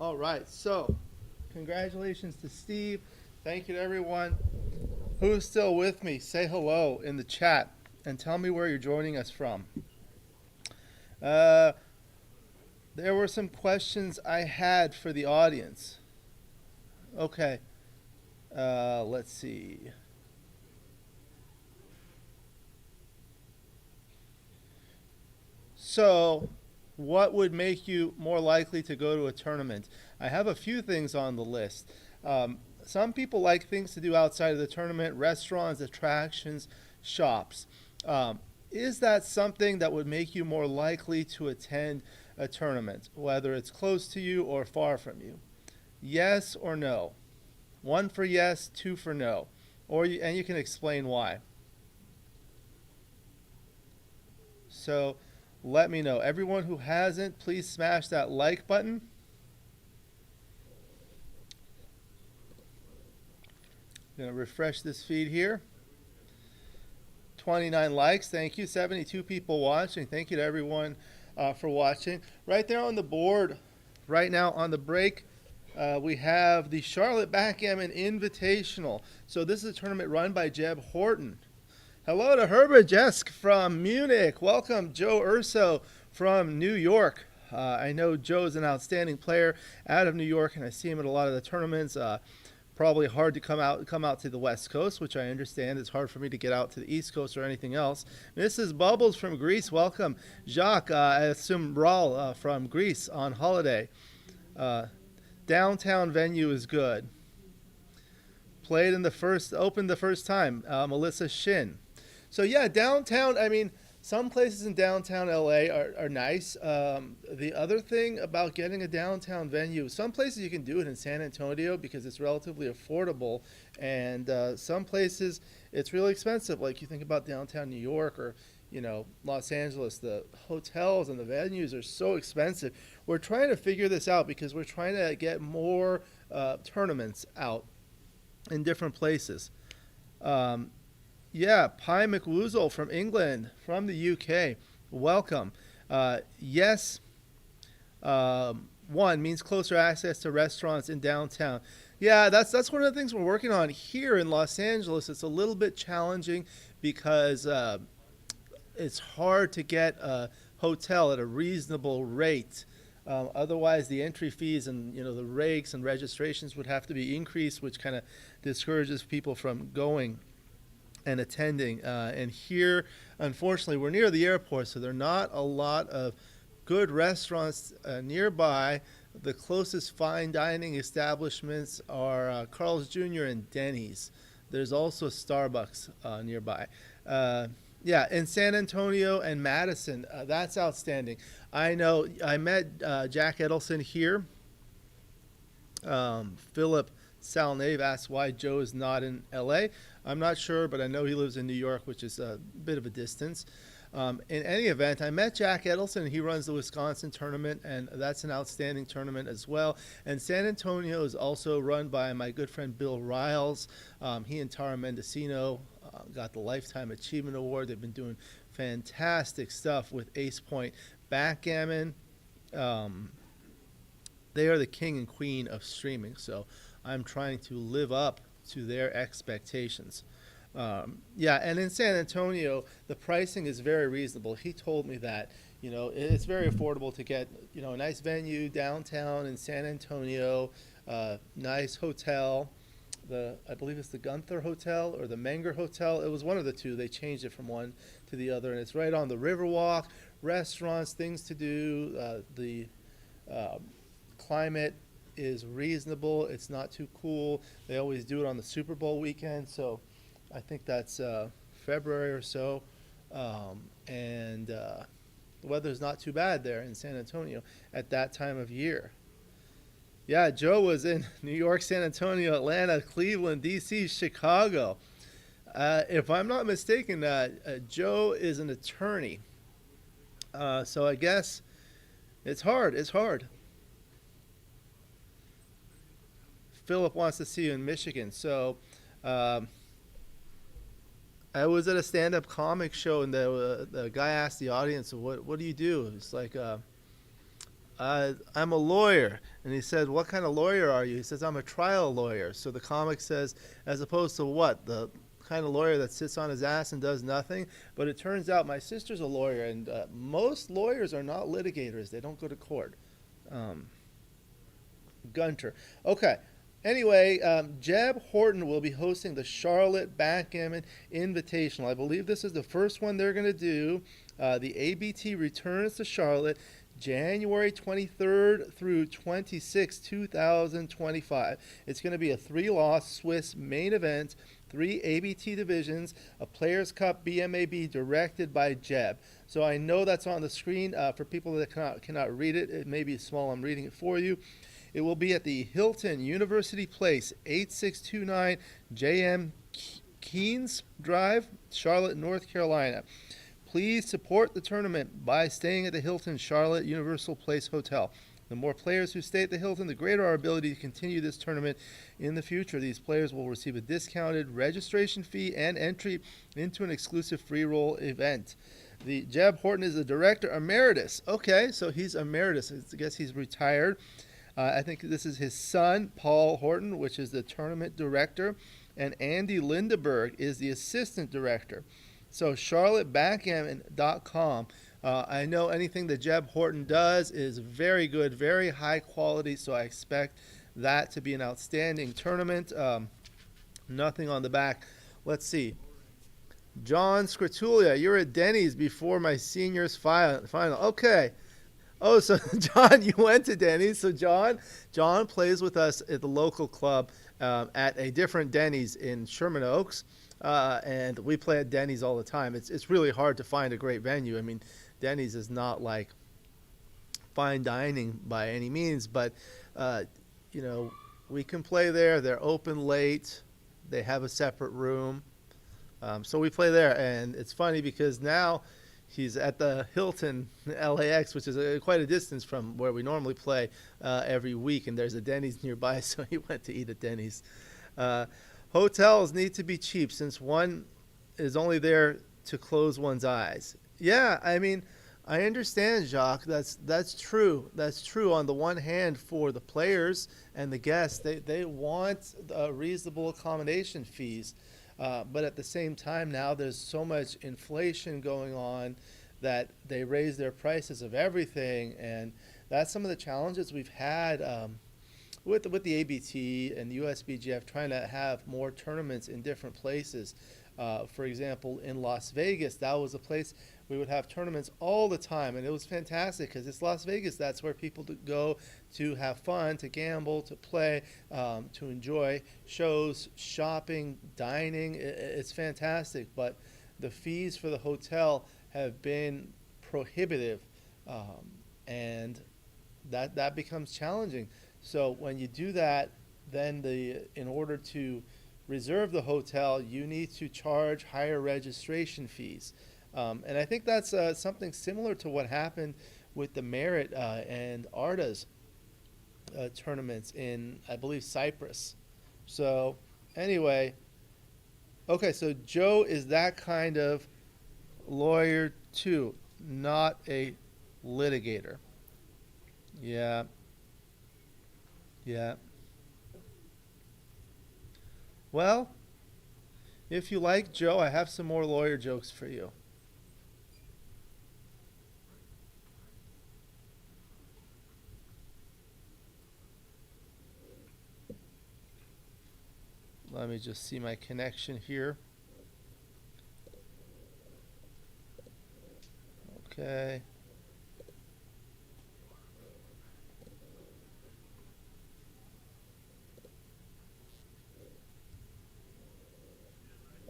All right, so congratulations to Steve. Thank you to everyone who's still with me. Say hello in the chat and tell me where you're joining us from. There were some questions I had for the audience. Okay, let's see. So, what would make you more likely to go to a tournament? I have a few things on the list. Some people like things to do outside of the tournament, restaurants, attractions, shops. Is that something that would make you more likely to attend a tournament, whether it's close to you or far from you? Yes or no? 1 for yes, 2 for no. And you can explain why. So let me know. Everyone who hasn't, please smash that like button. I'm going to refresh this feed here. 29 likes. Thank you. 72 people watching. Thank you to everyone for watching. Right there on the board, right now on the break, we have the Charlotte Backgammon Invitational. So this is a tournament run by Jeb Horton. Hello to Herbert Jesk from Munich. Welcome, Joe Urso from New York. I know Joe's an outstanding player out of New York, and I see him at a lot of the tournaments. Probably hard to come out to the West Coast, which I understand. It's hard for me to get out to the East Coast or anything else. Mrs. Bubbles from Greece, welcome. Jacques, I assume Raul from Greece on holiday. Downtown venue is good. Opened the first time. Melissa Shin. So yeah, downtown, I mean, some places in downtown LA are nice. The other thing about getting a downtown venue, some places you can do it in San Antonio because it's relatively affordable, and some places it's really expensive. Like you think about downtown New York or Los Angeles, the hotels and the venues are so expensive. We're trying to figure this out because we're trying to get more tournaments out in different places. Yeah, Pi McWoozle from England, from the UK. Welcome. Yes, 1 means closer access to restaurants in downtown. Yeah, that's one of the things we're working on here in Los Angeles. It's a little bit challenging because it's hard to get a hotel at a reasonable rate. Otherwise, the entry fees and the rakes and registrations would have to be increased, which kind of discourages people from going and attending. And here, unfortunately, we're near the airport, so there are not a lot of good restaurants nearby. The closest fine dining establishments are Carl's Jr. and Denny's. There's also Starbucks nearby. Yeah, in San Antonio and Madison, that's outstanding. I know I met Jack Edelson here. Philip Salnave asked why Joe is not in LA. I'm not sure, but I know he lives in New York, which is a bit of a distance. In any event, I met Jack Edelson. He runs the Wisconsin tournament, and that's an outstanding tournament as well. And San Antonio is also run by my good friend Bill Riles. He and Tara Mendocino got the Lifetime Achievement Award. They've been doing fantastic stuff with Ace Point Backgammon. They are the king and queen of streaming, so I'm trying to live up to their expectations. Yeah, and in San Antonio, the pricing is very reasonable. He told me that, it's very affordable to get, a nice venue downtown in San Antonio, nice hotel. I believe it's the Gunther Hotel or the Menger Hotel. It was one of the two. They changed it from one to the other, and it's right on the Riverwalk. Restaurants, things to do. The climate is reasonable. It's not too cool. They always do it on the Super Bowl weekend, so I think that's February or so. And the weather's not too bad there in San Antonio at that time of year. Yeah, Joe was in New York, San Antonio, Atlanta, Cleveland, D.C., Chicago. If I'm not mistaken, Joe is an attorney. So I guess it's hard. It's hard. Philip wants to see you in Michigan. So I was at a stand-up comic show, and the guy asked the audience, what do you do? It's like, I'm a lawyer. And he said, what kind of lawyer are you? He says, I'm a trial lawyer. So the comic says, as opposed to what? The kind of lawyer that sits on his ass and does nothing. But it turns out my sister's a lawyer, and most lawyers are not litigators. They don't go to court. Gunter. Okay. Anyway, Jeb Horton will be hosting the Charlotte Backgammon Invitational. I believe this is the first one they're going to do. The ABT returns to Charlotte January 23rd through 26, 2025. It's going to be a 3-loss Swiss main event, 3 ABT divisions, a Players' Cup BMAB directed by Jeb. So I know that's on the screen. For people that cannot read it, it may be small. I'm reading it for you. It will be at the Hilton University Place, 8629 JM Keynes Drive, Charlotte, North Carolina. Please support the tournament by staying at the Hilton Charlotte Universal Place Hotel. The more players who stay at the Hilton, the greater our ability to continue this tournament in the future. These players will receive a discounted registration fee and entry into an exclusive free roll event. The Jeb Horton is the director emeritus. Okay, so he's emeritus. I guess he's retired. I think this is his son, Paul Horton, which is the tournament director, and Andy Lindeberg is the assistant director. So charlottebackgammon.com. I know anything that Jeb Horton does is very good, very high quality, so I expect that to be an outstanding tournament. Nothing on the back. Let's see. John Scratulia, you're at Denny's before my seniors final. Okay. Oh, so John, you went to Denny's. So John plays with us at the local club at a different Denny's in Sherman Oaks. And we play at Denny's all the time. It's really hard to find a great venue. I mean, Denny's is not like fine dining by any means, but we can play there. They're open late. They have a separate room. So we play there, and it's funny because now he's at the Hilton LAX, which is quite a distance from where we normally play every week, and there's a Denny's nearby, so he went to eat at Denny's. Hotels need to be cheap since one is only there to close one's eyes. Yeah, I mean, I understand, Jacques. That's true. That's true on the one hand for the players and the guests. They want reasonable accommodation fees. But at the same time now there's so much inflation going on that they raise their prices of everything. And that's some of the challenges we've had with the ABT and the USBGF trying to have more tournaments in different places. For example, in Las Vegas, that was a place we would have tournaments all the time, and it was fantastic because it's Las Vegas. That's where people go to have fun, to gamble, to play, to enjoy shows, shopping, dining. It's fantastic, but the fees for the hotel have been prohibitive, and that becomes challenging. So when you do that, then in order to reserve the hotel, you need to charge higher registration fees. And I think that's something similar to what happened with the Merit and Arda's tournaments in, I believe, Cyprus. So anyway, okay, so Joe is that kind of lawyer too, not a litigator. Yeah. Yeah. Well, if you like Joe, I have some more lawyer jokes for you. Let me just see my connection here. Okay.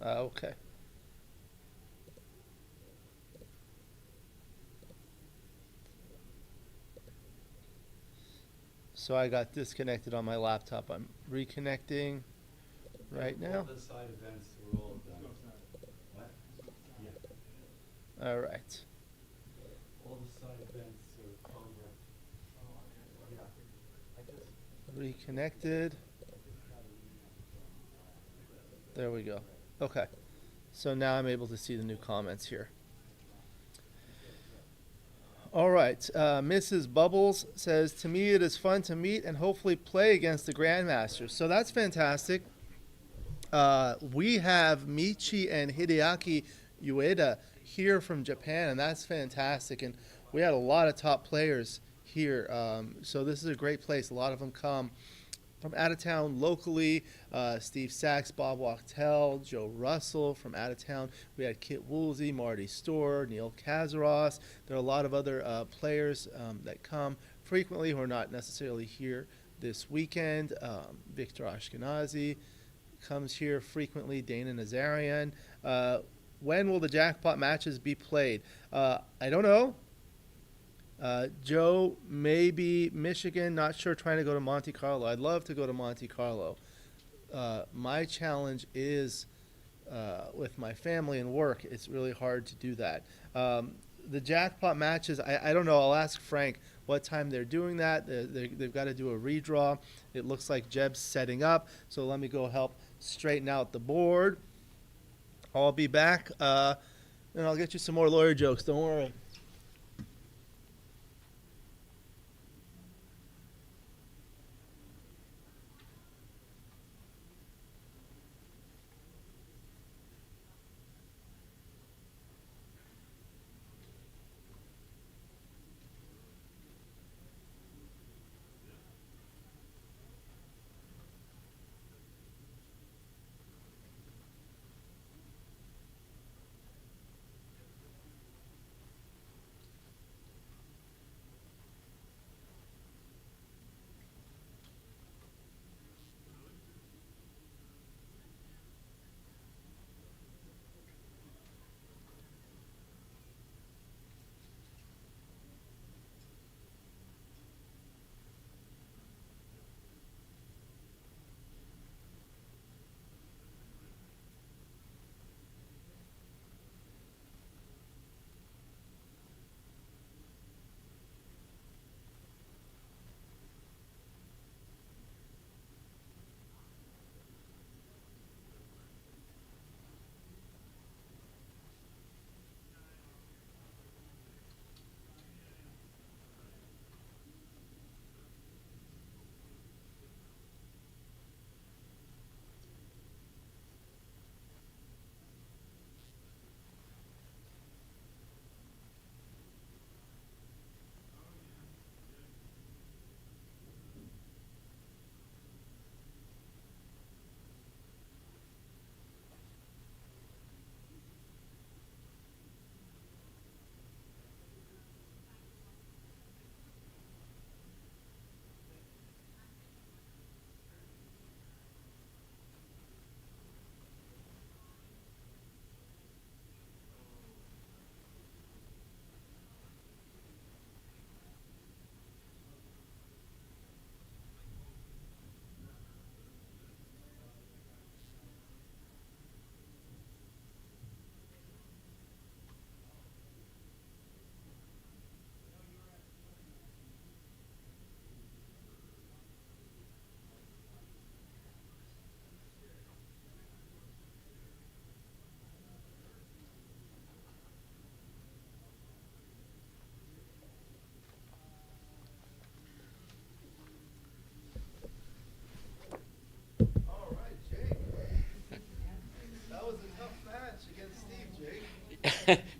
Okay. So I got disconnected on my laptop. I'm reconnecting right now. All the side events were all done. What? Yeah. All right. All the side events are over. Yeah. I just Reconnected. There we go. Okay. So now I'm able to see the new comments here. All right. Mrs. Bubbles says, to me it is fun to meet and hopefully play against the Grandmasters. So that's fantastic. We have Michi and Hideaki Ueda here from Japan, and that's fantastic. And we had a lot of top players here. So this is a great place. A lot of them come from out of town locally. Steve Sax, Bob Wachtel, Joe Russell from out of town. We had Kit Woolsey, Marty Storr, Neil Kazaross. There are a lot of other players that come frequently who are not necessarily here this weekend. Victor Ashkenazi comes here frequently. Dana Nazarian. When will the jackpot matches be played? I don't know. Joe, maybe Michigan, not sure, trying to go to Monte Carlo. I'd love to go to Monte Carlo. My challenge is with my family and work, it's really hard to do that. The jackpot matches, I don't know. I'll ask Frank what time they're doing that. They've got to do a redraw. It looks like Jeb's setting up, so let me go help straighten out the board. I'll be back, and I'll get you some more lawyer jokes. Don't worry.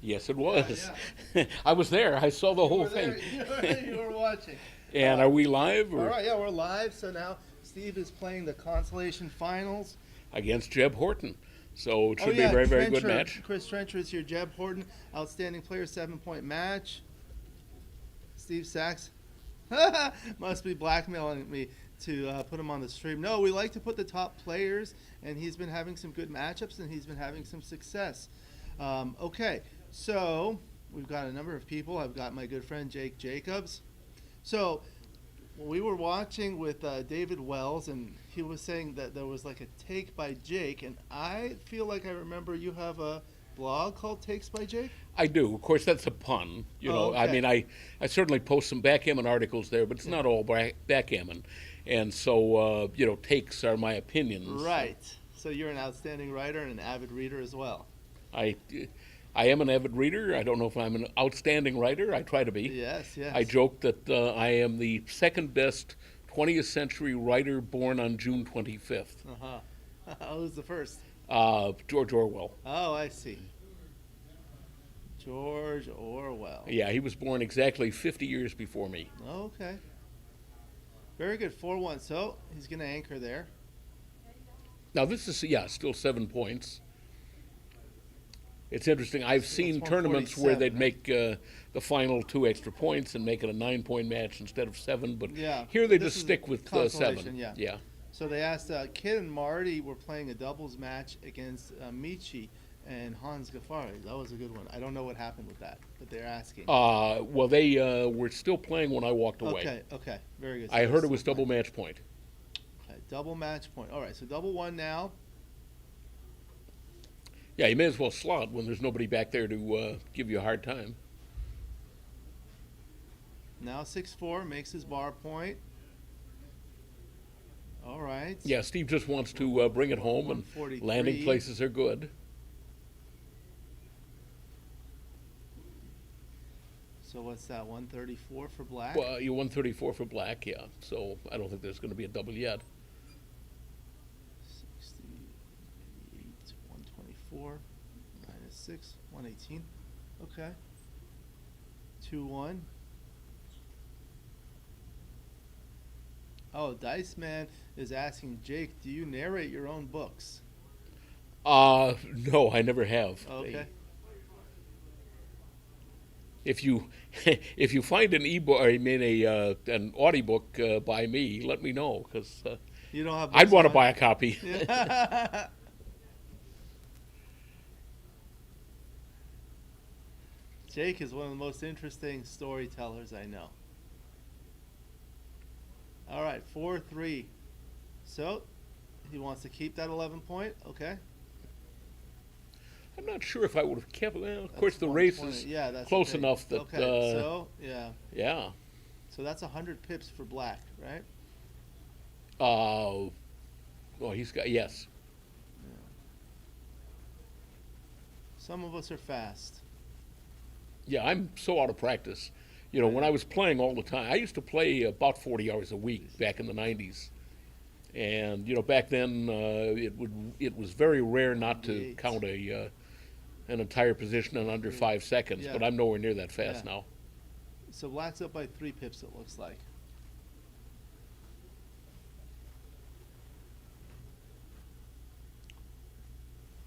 Yes, it was. I was there. I saw the whole thing. You were watching. And are we live? Or? All right, yeah, we're live. So now Steve is playing the Consolation Finals Against Jeb Horton. So it should be a very, very good match. Chris Trencher is here. Jeb Horton, outstanding player, 7-point match. Steve Sax must be blackmailing me to put him on the stream. No, we like to put the top players, and he's been having some good matchups, and he's been having some success. Okay, so we've got a number of people. I've got my good friend Jake Jacobs. So we were watching with David Wells, and he was saying that there was like a take by Jake, and I feel like I remember you have a blog called Takes by Jake? I do. Of course, that's a pun. You know, okay. I mean, I certainly post some backgammon articles there, but it's not all backgammon. And so, you know, takes are my opinions. Right. So you're an outstanding writer and an avid reader as well. I am an avid reader. I don't know if I'm an outstanding writer. I try to be. Yes, yes. I joke that I am the second best 20th century writer born on June 25th. Who's the first? George Orwell. Oh, I see. George Orwell. Yeah, he was born exactly 50 years before me. Okay. Very good. 4-1. So he's going to anchor there. Now this is, yeah, still 7 points. It's interesting. I've seen tournaments where they'd make the final 2 extra points and make it a 9-point match instead of 7, but Yeah. here they This just is stick with Consolation, 7. Yeah. Yeah. So they asked, Kid and Marty were playing a doubles match against Michi and Hans Gafari. That was a good one. I don't know what happened with that, but they're asking. Well, they were still playing when I walked away. Okay, okay. Very good. So I they're heard it was still double playing. match point. Okay, double match point. All right, so double one now. Yeah, you may as well slot when there's nobody back there to give you a hard time. Now 6-4 makes his bar point. All right. Yeah, Steve just wants to bring it home, and 143. landing places are good. So what's that? 134 for black. Well, you 134 for black, yeah. So I don't think there's going to be a double yet. 68, 124 minus 6, 118. Okay. 2-1. Oh, Dice Man is asking Jake, do you narrate your own books? No, I never have. Okay. If you if you find an ebook, or I mean an audiobook by me, let me know, because You don't have I'd books want to on- buy a copy. Jake is one of the most interesting storytellers I know. All right, 4-3. So he wants to keep that 11 point. Okay. I'm not sure if I would have kept. Well, of That's course, the race 120. is Yeah, that's close okay. enough that. Okay, so yeah. Yeah. So that's 100 pips for black, right? Well, he's got, yes. Some of us are fast. Yeah, I'm so out of practice. You know, when I was playing all the time, I used to play about 40 hours a week back in the 90s. And, you know, back then it was very rare not to count an entire position in under 5 seconds, Yeah. but I'm nowhere near that fast Yeah. now. So black's up by 3 pips, it looks like.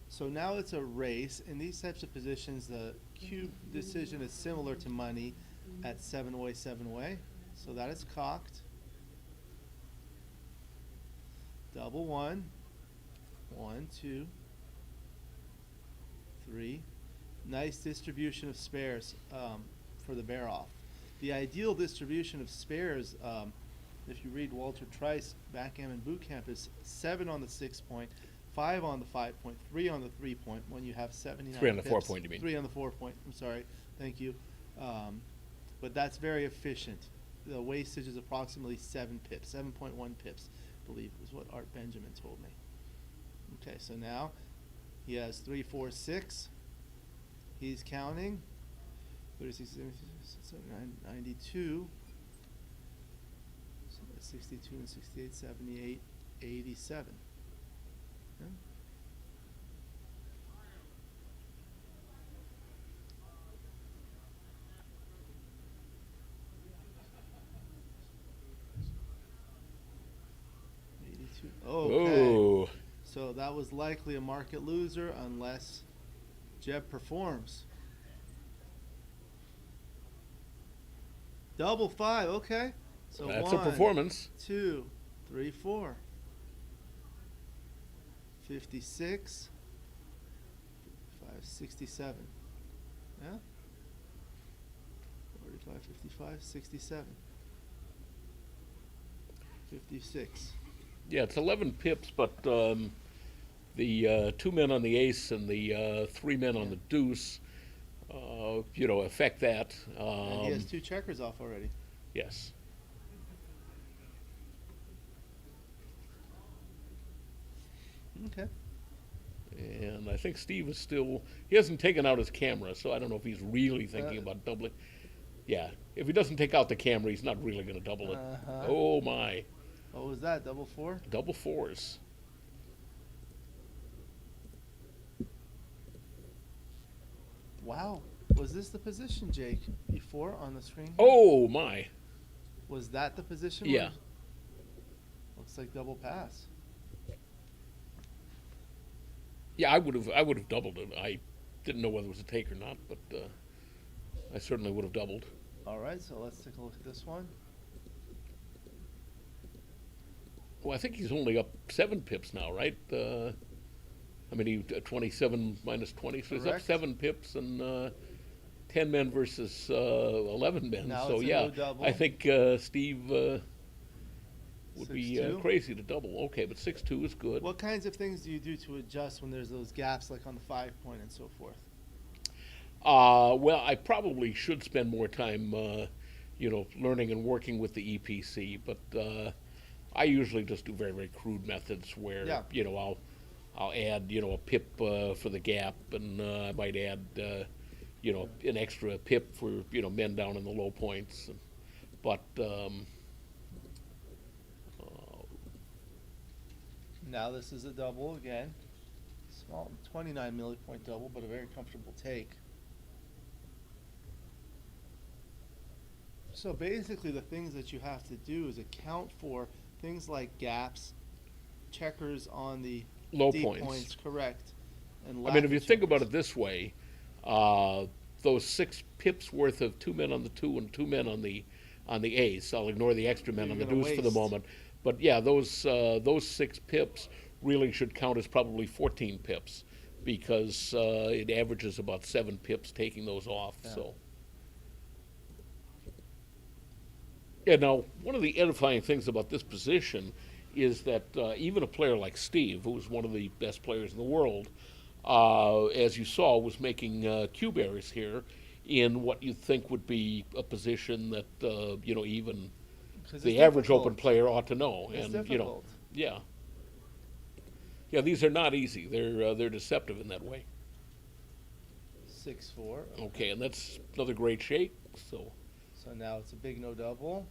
So now it's a race. In these types of positions, the cube decision is similar to money at 7-way, 7-way. So that is cocked. Double 1. 1, 2, 3. Nice distribution of spares for the bear off. The ideal distribution of spares, if you read Walter Trice, Backgammon Boot Camp, is 7 on the 6 point, 5 on the 5 point, 3 on the 3 point when you have 79 3 on the 4 pips. point, you mean? 3 on the 4 point, I'm sorry, thank you. But that's very efficient. The wastage is approximately 7 pips, 7.1 pips, I believe is what Art Benjamin told me. Okay, so now he has 3, 4, 6. He's counting. 36, 79, 92. So that's 62 and 68, 78, 87. Yeah. Okay. Ooh. So that was likely a market loser unless Jeb performs. Double 5, okay. So That's a 1, performance. 2, 3, 4. 56. 55, 67. Yeah? 45, 55, 67. 56. Yeah, it's 11 pips, but the 2 men on the ace and the 3 men on the deuce, you know, affect that. And he has 2 checkers off already. Yes. Okay. And I think Steve is still, he hasn't taken out his camera, so I don't know if he's really thinking about doubling. Yeah, if he doesn't take out the camera, he's not really going to double it. Oh my. What was that, double four? Double fours. Wow. Was this the position, Jake, before on the screen? Oh my. Was that the position? Yeah. Looks like double pass. Yeah, I would have doubled it. I didn't know whether it was a take or not, but I certainly would have doubled. All right, so let's take a look at this one. Well, I think he's only up 7 pips now, right? I mean, he 27 minus 20, so he's up Correct. 7 pips and 10 men versus 11 men. Now So it's a yeah, no double. I think Steve would be 6-2. crazy to double. Okay, but 6-2 is good. What kinds of things do you do to adjust when there's those gaps, like on the 5-point and so forth? Well, I probably should spend more time, learning and working with the EPC, but I usually just do very, very crude methods where, Yeah. I'll add, a pip for the gap, and I might add, an extra pip for, men down in the low points. But Now this is a double again. Small 29 millipoint double, but a very comfortable take. So basically the things that you have to do is account for things like gaps, checkers on the Low deep points. correct. And I mean, if lack you of think about checkers. it this way, those 6 pips worth of 2 men on the 2 and 2 men on the ace. I'll ignore the extra men You're on the gonna deuce for the waste. moment. But yeah, those 6 pips really should count as probably 14 pips because it averages about 7 pips taking those off. Yeah. So. Yeah, now, one of the edifying things about this position is that even a player like Steve, who is one of the best players in the world, as you saw, was making cube errors here in what you think would be a position that, even 'Cause the it's average difficult. open player ought to know. It's And, difficult. yeah. Yeah, these are not easy. They're deceptive in that way. 6-4. Okay, and that's another great shake, so. So now it's a big no double.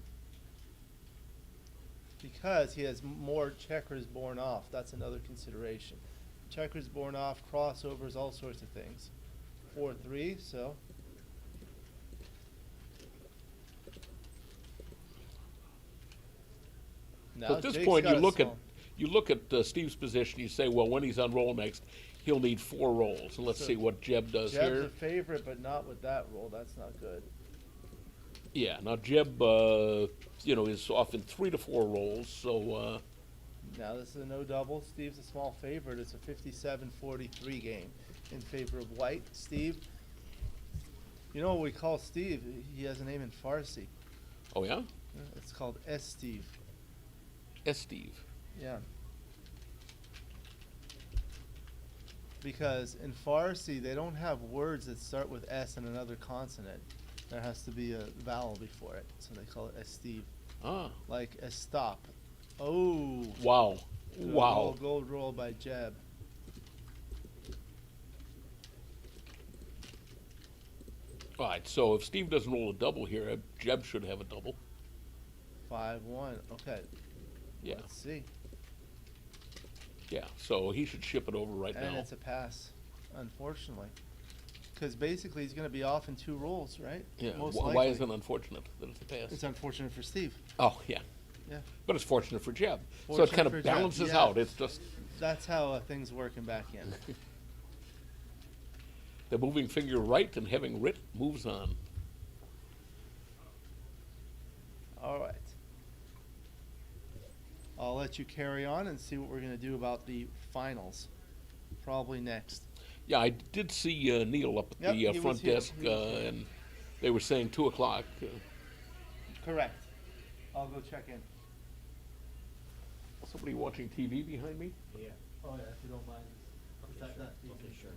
Because he has more checkers borne off. That's another consideration. Checkers borne off, crossovers, all sorts of things. 4-3, so. Now So at this Jake's point, got you a look at small- Steve's position. You say, well, when he's on roll next, he'll need 4 rolls. And let's So see what Jeb does Jeb's here. a favorite, but not with that roll. That's not good. Yeah. Now Jeb, is often 3 to 4 rolls. So Now this is a no double. Steve's a small favorite. It's a 57-43 game in favor of white. Steve, you know what we call Steve? He has a name in Farsi. oh yeah, It's called S. Steve. Steve. Yeah. Because in Farsi, they don't have words that start with S and another consonant. There has to be a vowel before it, so they call it S. Steve. Ah. Like a stop. Oh. Wow. Good Wow. roll, gold roll by Jeb. All right. So if Steve doesn't roll a double here, Jeb should have a double. 5-1. Okay. Yeah. Let's see. Yeah. So he should ship it over right And now. it's a pass, unfortunately. Because basically he's going to be off in 2 rolls, right? Yeah. Most Why likely. is it unfortunate that it's a pass? It's unfortunate for Steve. Oh yeah. Yeah. But it's fortunate for Jeb. So it Fortunate kind for of Jeb, balances yeah. out. It's just That's how things work in backhand. the moving finger right and having writ moves on. All right. I'll let you carry on and see what we're going to do about the finals. Probably next. Yeah, I did see Neil up at Yep, the he front was here. desk, He was here. and they were saying 2 o'clock. Correct. I'll go check in. Somebody watching TV behind me? Yeah. Oh, yeah, if you don't mind. Okay, sure.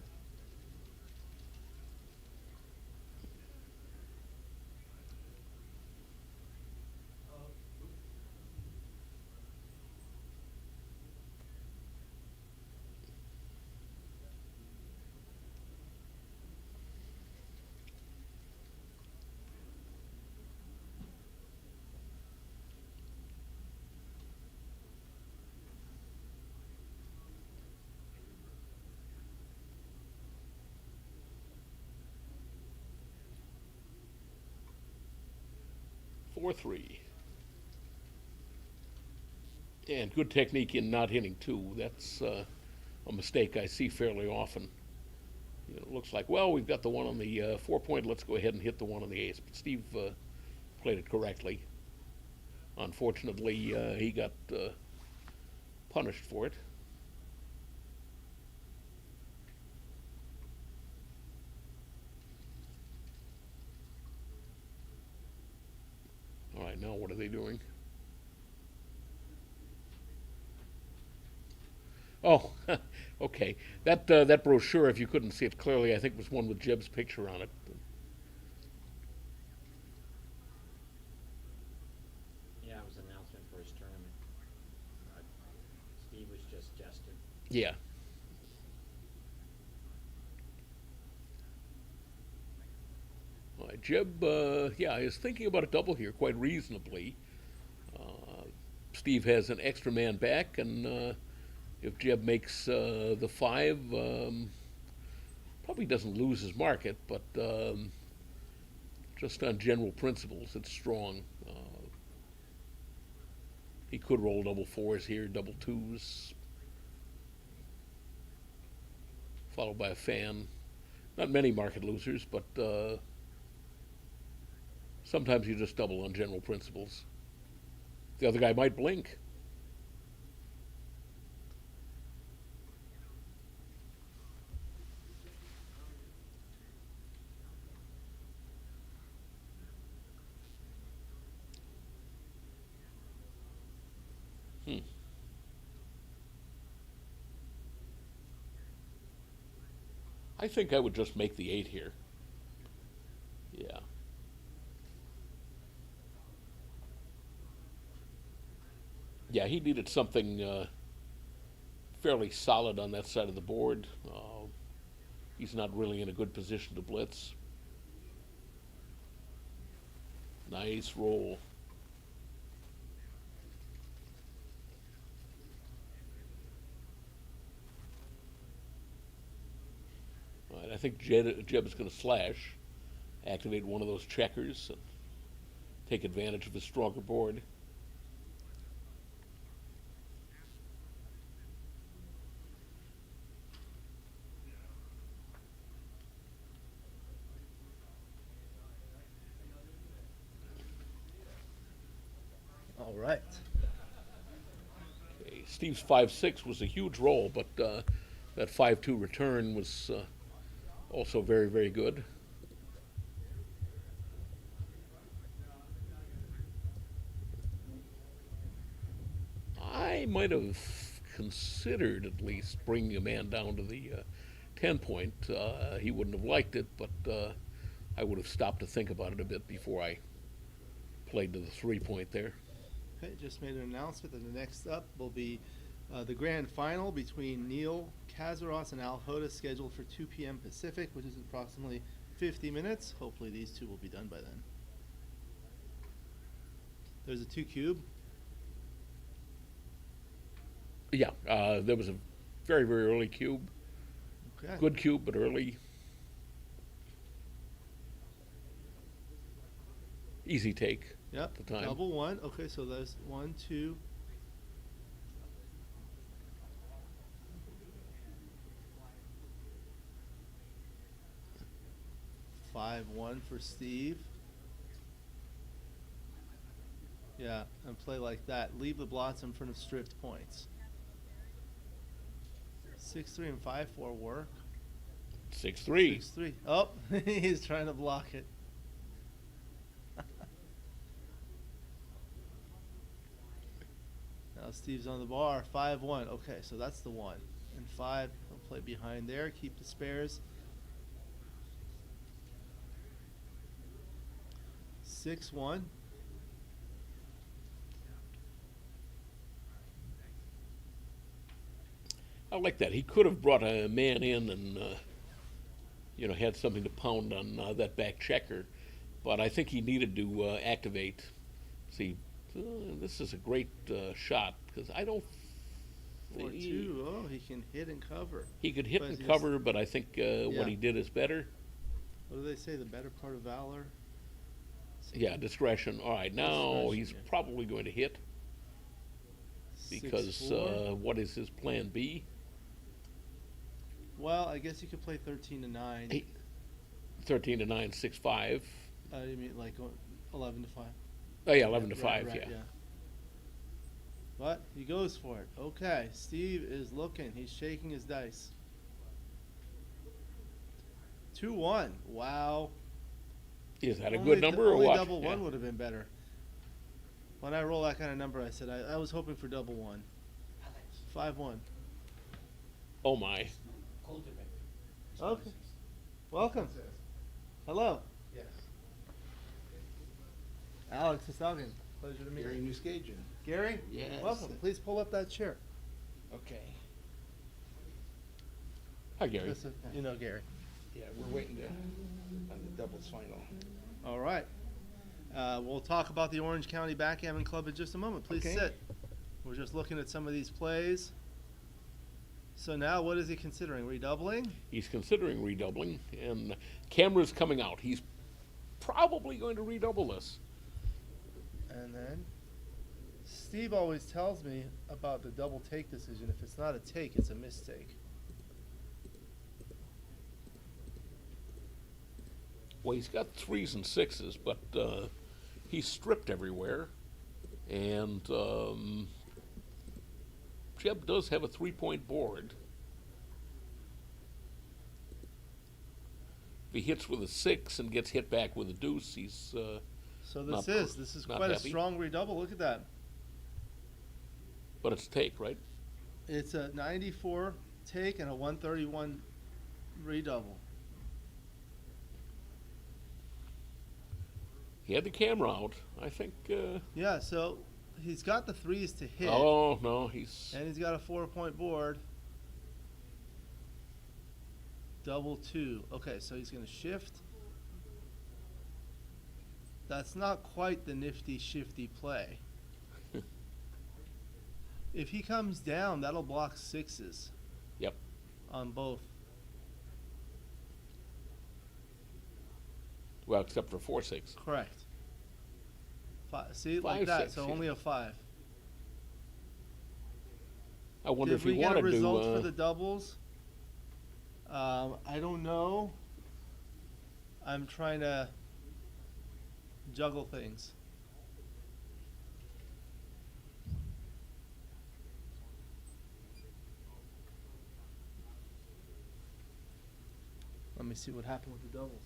4-3. And good technique in not hitting 2. That's a mistake I see fairly often. You know, it looks like, well, we've got the one on the 4-point, let's go ahead and hit the one on the ace. But Steve played it correctly. Unfortunately, he got punished for it. All right, now what are they doing? Oh, okay. That brochure, if you couldn't see it clearly, I think was one with Jeb's picture on it. Yeah, it was an announcement for his tournament. Steve was just jesting. Yeah. All right, Jeb, yeah, is thinking about a double here quite reasonably. Steve has an extra man back, and if Jeb makes the 5, probably doesn't lose his market, but just on general principles, it's strong. He could roll double 4s here, double 2s, followed by a fan. Not many market losers, but sometimes you just double on general principles. The other guy might blink. I think I would just make the 8 here. Yeah. Yeah, he needed something fairly solid on that side of the board. He's not really in a good position to blitz. Nice roll. All right, I think Jeb is going to slash, activate one of those checkers, and take advantage of his stronger board. All right. Okay, Steve's 5-6 was a huge roll, but that 5-2 return was also very, very good. I might have considered at least bringing a man down to the 10-point. He wouldn't have liked it, but I would have stopped to think about it a bit before I played to the 3-point there. Okay, just made an announcement that the next up will be the grand final between Neil Kazaross and Al Hodis, scheduled for 2 p.m. Pacific, which is approximately 50 minutes. Hopefully these two will be done by then. There's a 2 cube. Yeah, there was a very, very early cube. Okay. Good cube, but early. Easy take. Yep. At the time. Double 1. Okay, so there's 1, 2. Five, 1 for Steve. Yeah, and play like that. Leave the blots in front of stripped points. 6-3 and 5-4 work. 6-3. 6-3. Oh, he's trying to block it. Now Steve's on the bar. 5-1. Okay, so that's the 1. And 5, he'll play behind there. Keep the spares. 6-1. I like that. He could have brought a man in and, had something to pound on that back checker. But I think he needed to activate. See, this is a great shot because I don't. 4-2. Oh, he can hit and cover. He could hit But and he's- cover, but I think Yeah. what he did is better. What do they say? The better part of valor? Yeah, discretion. All right, now Discretion, he's yeah. probably going to hit because 6-4. what is his plan B? Well, I guess you could play 13 to 9. 13 to 9, 6-5. You mean like 11 to 5? Oh yeah, 11 to Right, 5. right, Yeah. But he goes for it. Okay, Steve is looking. He's shaking his dice. 2-1. Wow. Is that a Only good number or only what? double Yeah. one would have been better. When I roll that kind of number, I said I was hoping for double one. 5-1. Oh my. Okay. Welcome. Hello. Yes. Alex Eshaghian. Pleasure to meet Gary you. Newscagian. Gary? Yes. Welcome. Please pull up that chair. Okay. Hi, Gary. You know Gary. Yeah, we're waiting on the doubles final. All right. We'll talk about the Orange County Backgammon Club in just a moment. Please Okay. sit. We're just looking at some of these plays. So now what is he considering? Redoubling? He's considering redoubling, and camera's coming out. He's probably going to redouble this. And then Steve always tells me about the double take decision. If it's not a take, it's a mistake. Well, he's got 3s and 6s, but he's stripped everywhere, and Jeb does have a 3-point board. If he hits with a 6 and gets hit back with a deuce, he's So not this is not quite a happy. strong redouble. Look at that. But it's a take, right? It's a 94 take and a 131 redouble. He had the camera out. I think. Yeah, so he's got the 3s to hit. Oh no, he's. And he's got a 4-point board. Double 2. Okay, so he's going to shift. That's not quite the nifty shifty play. If he comes down, that'll block 6s. Yep. On both. Well, except for 4-6. Correct. See, like 5, that. 6, So yeah. only a 5. I wonder Did if we you get want a to do. result for the doubles? I don't know. I'm trying to juggle things. Let me see what happened with the doubles.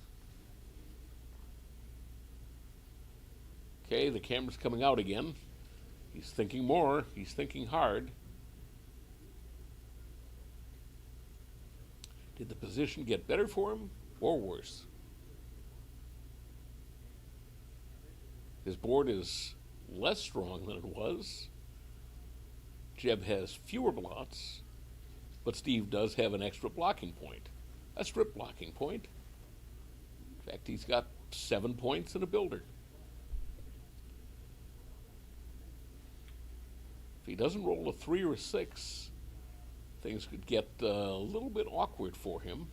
Okay, the camera's coming out again. He's thinking more. He's thinking hard. Did the position get better for him or worse? His board is less strong than it was. Jeb has fewer blots, but Steve does have an extra blocking point, a strip blocking point. In fact, he's got 7 points and a builder. If he doesn't roll a 3 or a 6, things could get a little bit awkward for him.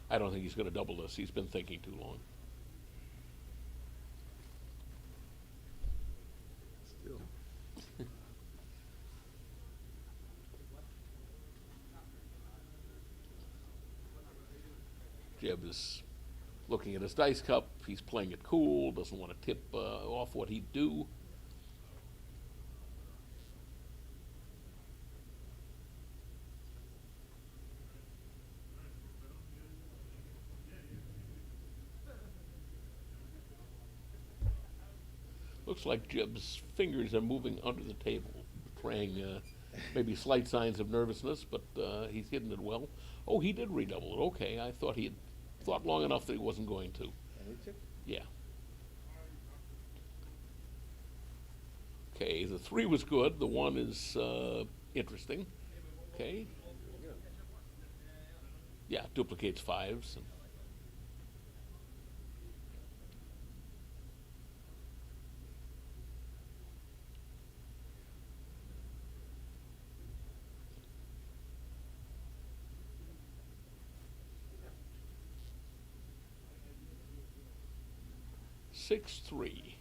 I don't think he's going to double this. He's been thinking too long. Still. Jeb is looking at his dice cup. He's playing it cool, doesn't want to tip off what he'd do. Looks like Jeb's fingers are moving under the table, betraying maybe slight signs of nervousness, but he's hidden it well. Oh, he did redouble it. Okay, I thought he had thought long enough that he wasn't going to. Yeah. Okay, the 3 was good. The 1 is interesting. Okay, Yeah, duplicates fives. And six, three.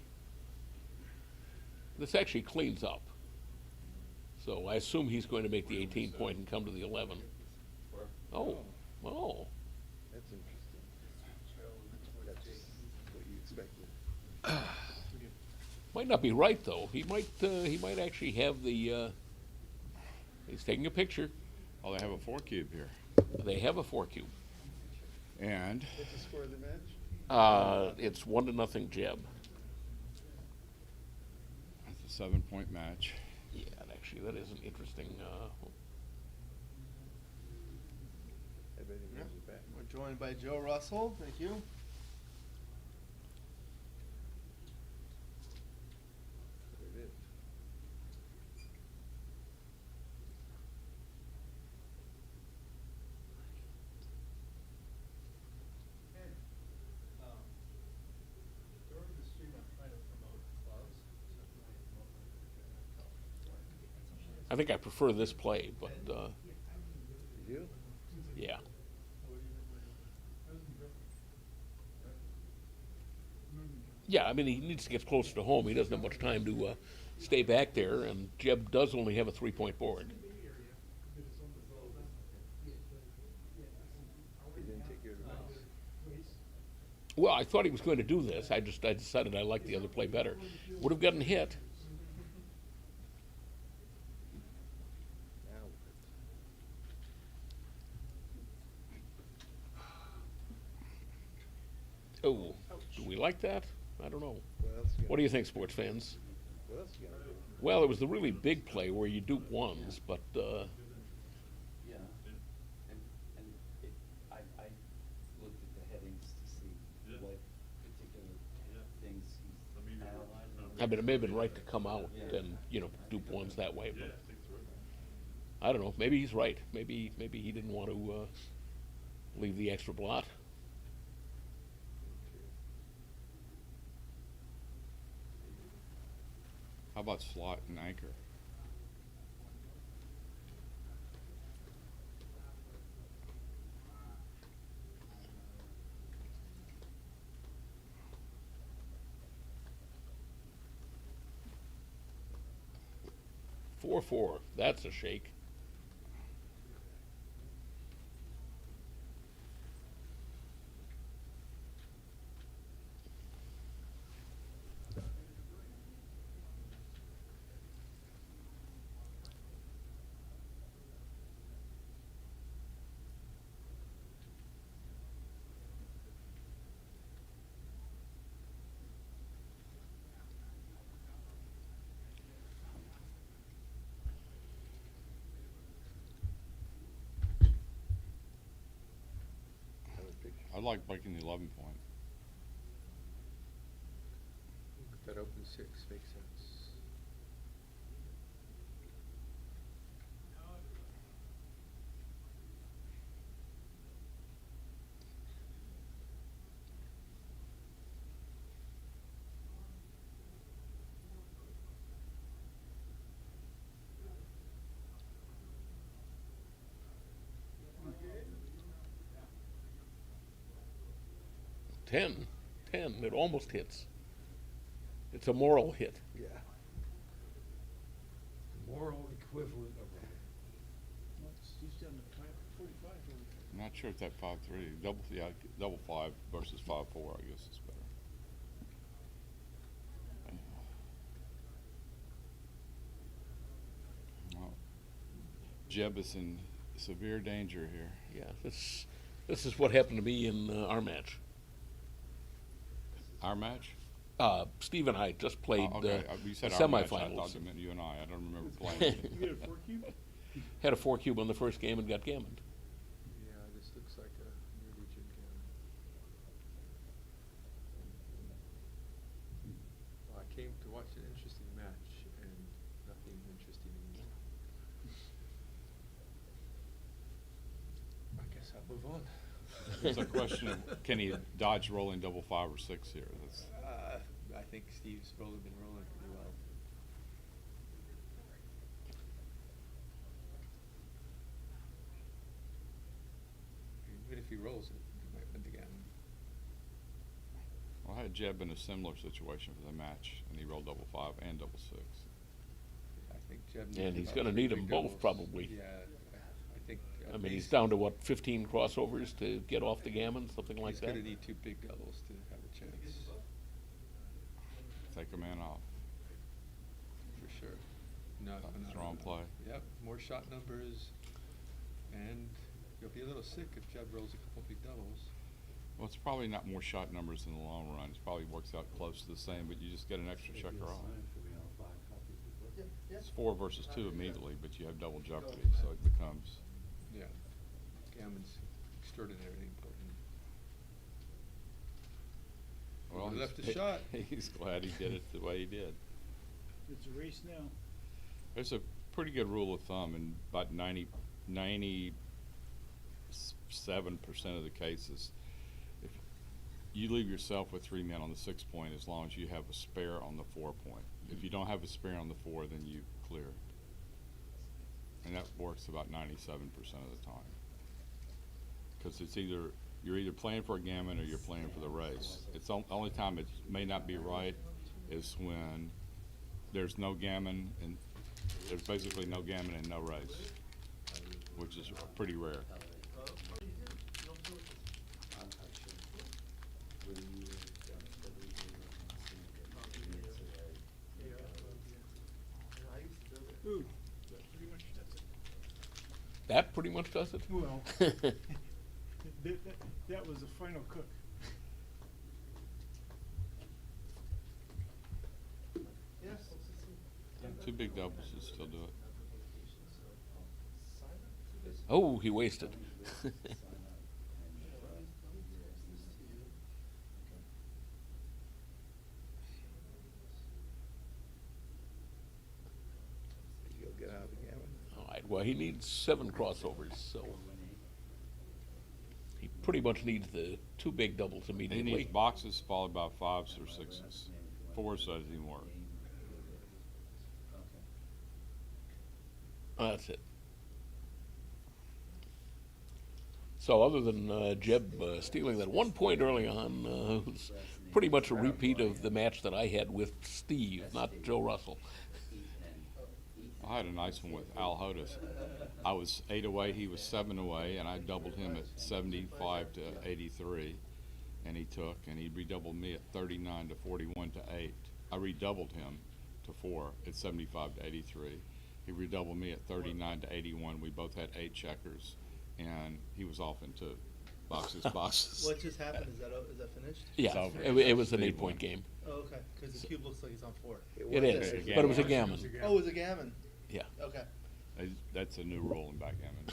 This actually cleans up. So I assume he's going to make the 18 point and come to the 11. Oh, oh. That's interesting. That's what you expected. Might not be right though. He might actually have the. He's taking a picture. Oh, they have a 4-cube here. They have a 4-cube. And What's the score of the match? It's 1-0 Jeb. it's a 7-point match. Yeah, actually, that is an interesting. Yeah. We're joined by Joe Russell. Thank you. There it is. During the stream, I'm trying to promote clubs. I think I prefer this play, but You do? yeah. Yeah, I mean, he needs to get closer to home. He doesn't have much time to stay back there, and Jeb does only have a 3-point board. He didn't take your advice. Well, I thought he was going to do this. I decided I liked the other play better. Would have gotten hit. Oh, do we like that? I don't know. What do you think, sports fans? What else you gonna do? Well, it was the really big play where you dupe ones, but Yeah, and I looked at the headings to see what particular things he's analyzing. I mean, it may have been right to come out and, dupe ones that way, but I don't know. Maybe he's right. Maybe he didn't want to leave the extra blot. How about slot and anchor? Four. That's a shake. I like breaking the 11 point. That open 6 makes sense. Ten. It almost hits. It's a moral hit. Yeah. Moral equivalent of He's down to 45 over I'm not sure if that 5-3 double 5 versus 5-4. I guess is better. Well, Jeb is in severe danger here. Yeah, this is what happened to me in our match. Our match? Steve and I just played Okay. You the said our match. I semifinals. thought you meant you and I. I don't remember playing. You get a 4-cube? Had a 4-cube on the first game and got gammoned. Yeah, this looks like a really Jim Gammon. Well, I came to watch an interesting match, and nothing interesting anymore. I guess Move on. It's a question of, can he dodge rolling double 5 or 6 here? That's, I think Steve's been rolling pretty well. Even if he rolls it, he might win the game. well, I had Jeb in a similar situation for the match, and he rolled double 5 and double 6. I think Jeb needs And he's about gonna three need them big both, doubles. probably. Yeah, I think. I mean, he's down to what, 15 crossovers to get off the gammon, something like He's that? gonna need 2 big doubles to have a chance, Take a man off. for sure. No, Strong play. Yep, more shot numbers, and you'll be a little sick if Jeb rolls a couple big doubles. Well, it's probably not more shot numbers in the long run. It probably works out close to the same, but you just get an extra checker off. It's 4 versus 2 immediately, but you have double jeopardy, so it becomes. Yeah, Gammon's extraordinarily important. Well, He left a he's- shot. He's glad he did it the way he did. It's a race now. There's a pretty good rule of thumb in about 97% of the cases. If you leave yourself with 3 men on the 6 point, as long as you have a spare on the 4 point. If you don't have a spare on the 4, then you clear. And that works about 97% of the time. Because it's you're either playing for a gammon or you're playing for the race. It's the only time it may not be right is when there's no gammon, and there's basically no gammon and no race, which is pretty rare. Ooh, pretty much that's it. That pretty much does it? Well, that was the final cook. Yes. 2 big doubles would still do it. Oh, he wasted. You go get out of the gammon. All right, well, he needs 7 crossovers, so he pretty much needs the 2 big doubles He immediately. needs boxes followed by 5s or 6s. 4s doesn't even work. That's it. So other than Jeb stealing that 1 point early on, it was pretty much a repeat of the match that I had with Steve, not Joe Russell. I had a nice one with Al Hodis. I was 8 away, he was 7 away, and I doubled him at 75 to 83, and he took, and he redoubled me at 39 to 41 to 8. I redoubled him to 4 at 75 to 83. He redoubled me at 39 to 81. We both had 8 checkers, and he was off into boxes. What just happened? Is that finished? Yeah, it was an 8-point game. Oh, okay, because the cube looks like it's on 4. It is, but it was a gammon. Oh, it was a gammon? Yeah. Okay. That's a new rule in backgammon.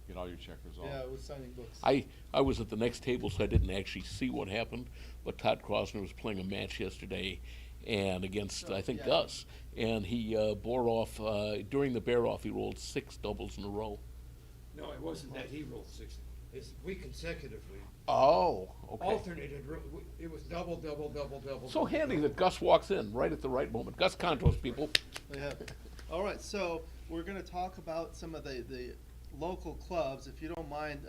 Get all your checkers off. Yeah, it was signing books. I was at the next table, so I didn't actually see what happened, but Todd Krosner was playing a match yesterday, and against, I think, Gus, and he bore off, during the bear-off, he rolled 6 doubles in a row. No, it wasn't that he rolled 6. We consecutively Oh, okay. alternated. It was double, double, double, double. So double, handy double. that Gus walks in right at the right moment. Gus Contros, people. Yeah. All right, so we're going to talk about some of the local clubs. If you don't mind,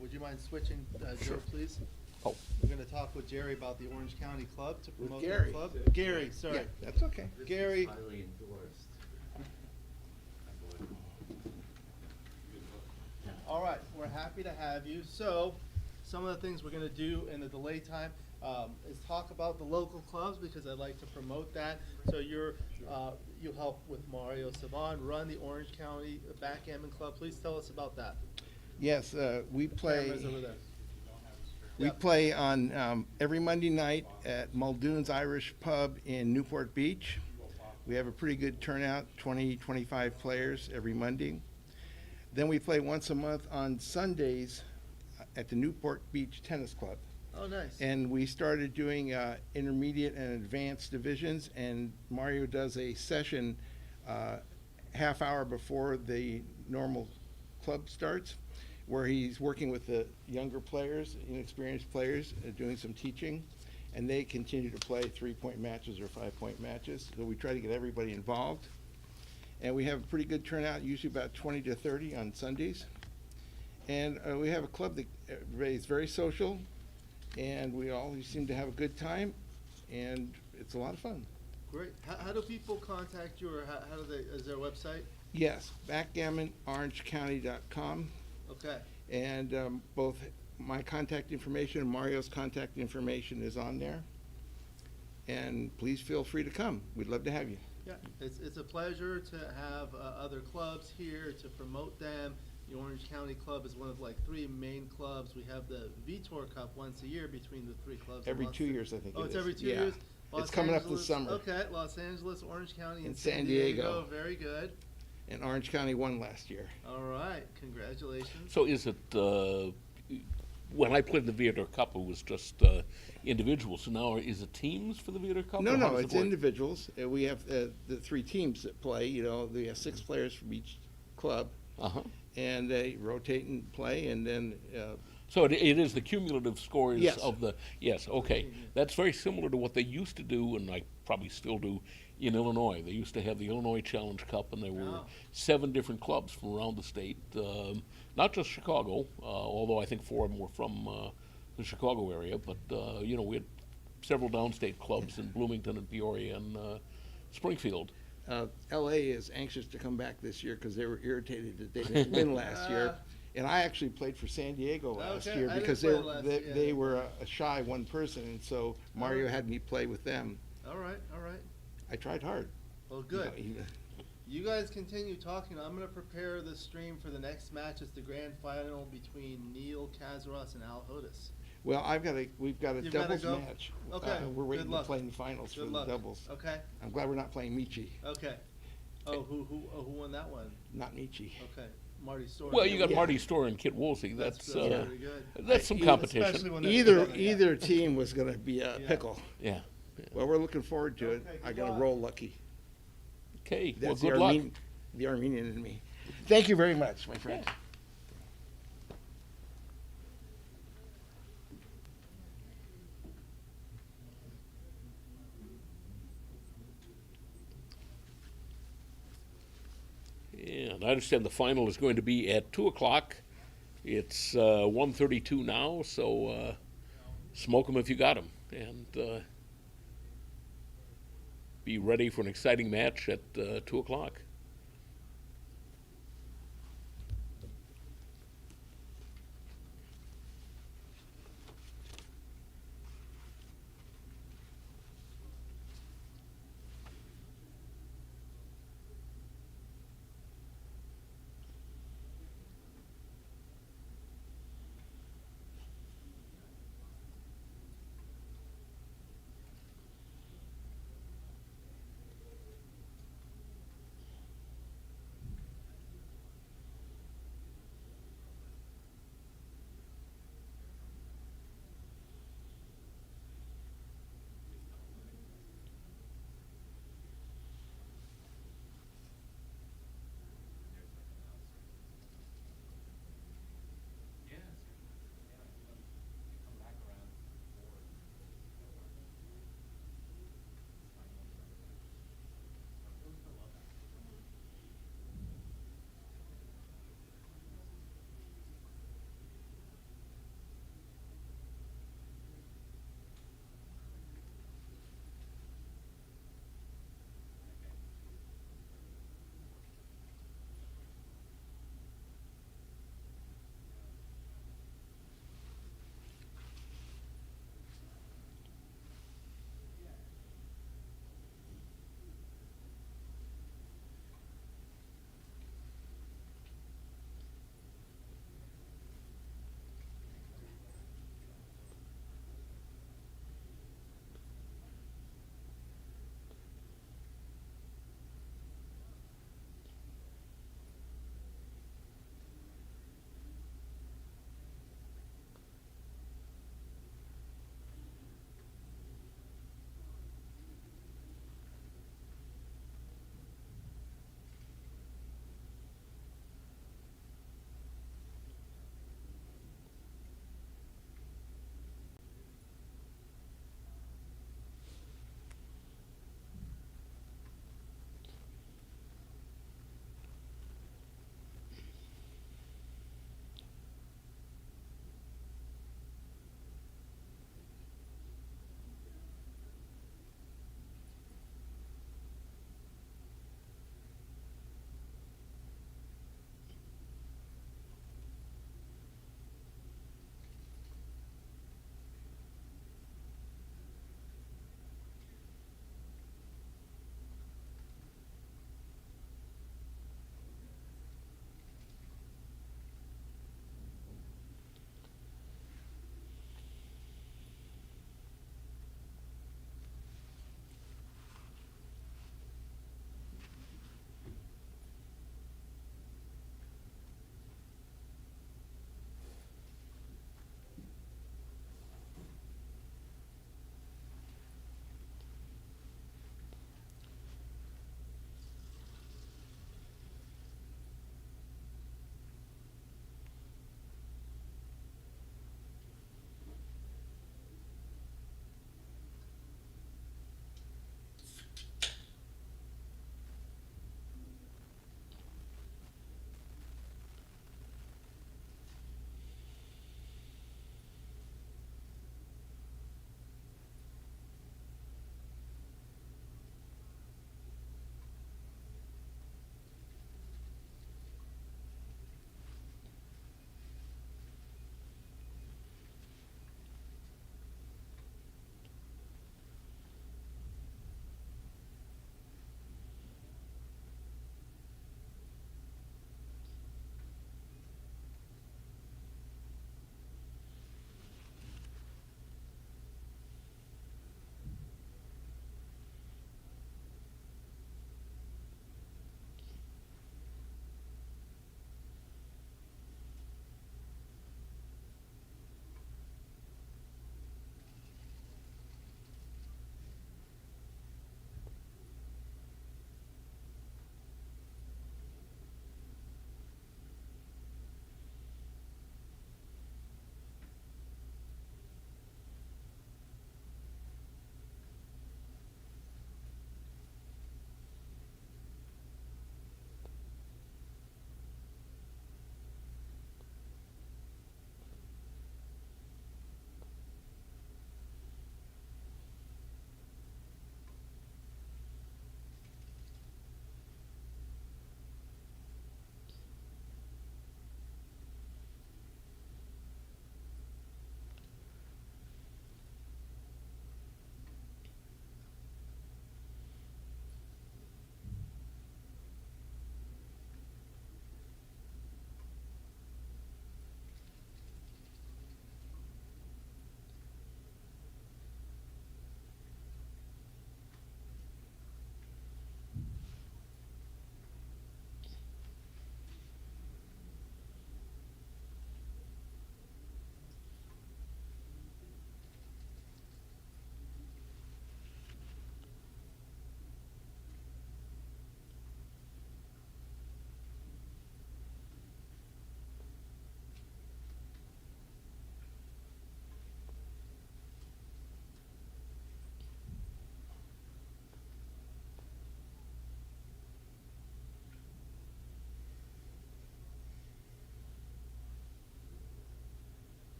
would you mind switching, Joe, please? Oh. We're going to talk with Jerry about the Orange County Club to promote their Gary. club. Gary, sorry. Yeah, that's okay. Gary. Highly endorsed. All right, we're happy to have you. So, some of the things we're going to do in the delay time is talk about the local clubs because I'd like to promote that. So you'll help with Mario Savan run the Orange County Backgammon Club. Please tell us about that. Yes, we play. Cameras over there. We play on every Monday night at Muldoon's Irish Pub in Newport Beach. We have a pretty good turnout, 20, 25 players every Monday. Then we play once a month on Sundays at the Newport Beach Tennis Club. Oh, nice. And we started doing intermediate and advanced divisions, and Mario does a session half hour before the normal club starts. where he's working with the younger players, inexperienced players, doing some teaching, and they continue to play 3-point matches or 5-point matches. So we try to get everybody involved. And we have a pretty good turnout, usually about 20 to 30 on Sundays. And we have a club that is very social, and we always seem to have a good time, and it's a lot of fun. Great. How do people contact you, or how do they, is there a website? Yes, backgammonorangecounty.com. Okay. And both my contact information and Mario's contact information is on there. And please feel free to come. We'd love to have you. Yeah, it's a pleasure to have other clubs here to promote them. The Orange County Club is one of like 3 main clubs. We have the Vitor Cup once a year between the 3 clubs. Every 2 years, I think it is. Oh, it's every 2 Yeah. years? It's coming up this summer. Okay, Los Angeles, Orange County, and San Diego. Very good. And Orange County won last year. All right, congratulations. So is it, when I played the Viator Cup, it was just individuals. So now is it teams for the Viator Cup? No, or how no, does it's it work? individuals. We have the 3 teams that play. You know, we have 6 players from each club. Uh-huh. And they rotate and play, and then. So it is the cumulative scores Yes. of the, yes, okay. That's very similar to what they used to do, and I probably still do, in Illinois. They used to have the Illinois Challenge Cup, and there were 7 different clubs from around the state, not just Chicago, although I think 4 of them were from the Chicago area, but, you know, we had several downstate clubs in Bloomington and Peoria and Springfield. L.A. is anxious to come back this year because they were irritated that they didn't win last year. And I actually played for San Diego last year because they were a shy 1 person, and so Mario had me play with them. All right, all right. I tried hard. Well, good. You know, You guys continue talking. I'm going to prepare the stream for the next match. It's the grand final between Neil Kazaross and Al Hodis. well, we've got a You've gotta doubles go? match. Okay, We're waiting good to luck. play in the finals Good for luck. the doubles. Okay. I'm glad we're not playing Michi. Okay. Oh, who won that one? Not Michi. Okay. Marty Storr. Well, you got Marty Storr and Kit Woolsey. That's pretty good. that's some competition. Either team was going to be a pickle. Yeah. Well, we're looking forward to it. I got to roll lucky. Okay. Well, That's good luck. the Armenian in me. Thank you very much, my friend. And I understand the final is going to be at 2 o'clock. It's 1:32 now, so smoke them if you got them, and be ready for an exciting match at 2 o'clock.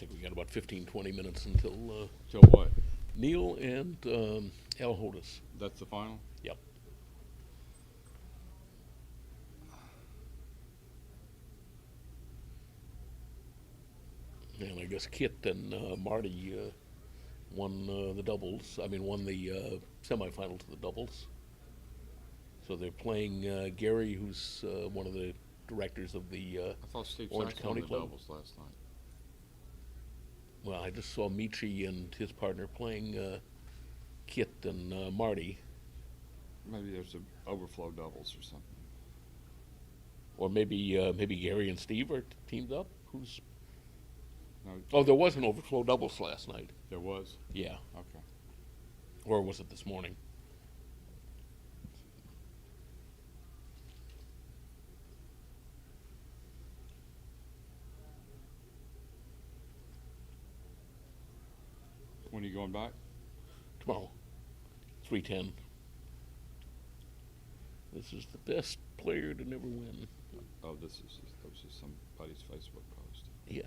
think we got about 15, 20 minutes until. Till what? Neil and El Hodis. That's the final? Yep. And I guess Kit and Marty won the doubles. I mean, won the semifinal to the doubles. So they're playing Gary, who's one of the directors of the I thought Steve Orange Sax won County the Club. doubles last night. Well, I just saw Michi and his partner playing Kit and Marty. Maybe there's an overflow doubles or something. Or maybe Gary and Steve are teamed up. Who's? No. Oh, there was an overflow doubles last night. There was? Yeah. Okay. Or was it this morning? When are you going back? Tomorrow. 3:10. This is the best player to never win. Oh, that was just somebody's Facebook post. Yeah.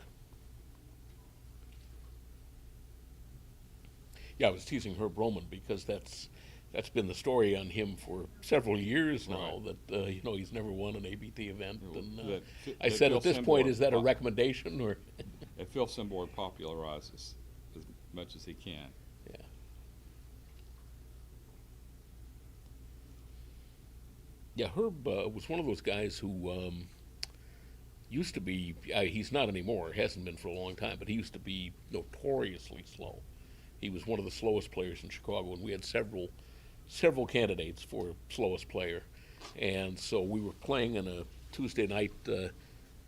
Yeah, I was teasing Herb Roman because that's been the story on him for several years now. Right. That he's never won an ABT event, and I that said Phil at this Simborg point, is that a pop- recommendation or? If Phil Simborg popularizes as much as he can. Yeah. Yeah, Herb was one of those guys who used to be. He's not anymore. Hasn't been for a long time, but he used to be notoriously slow. He was one of the slowest players in Chicago, and we had several candidates for slowest player. And so we were playing in a Tuesday night,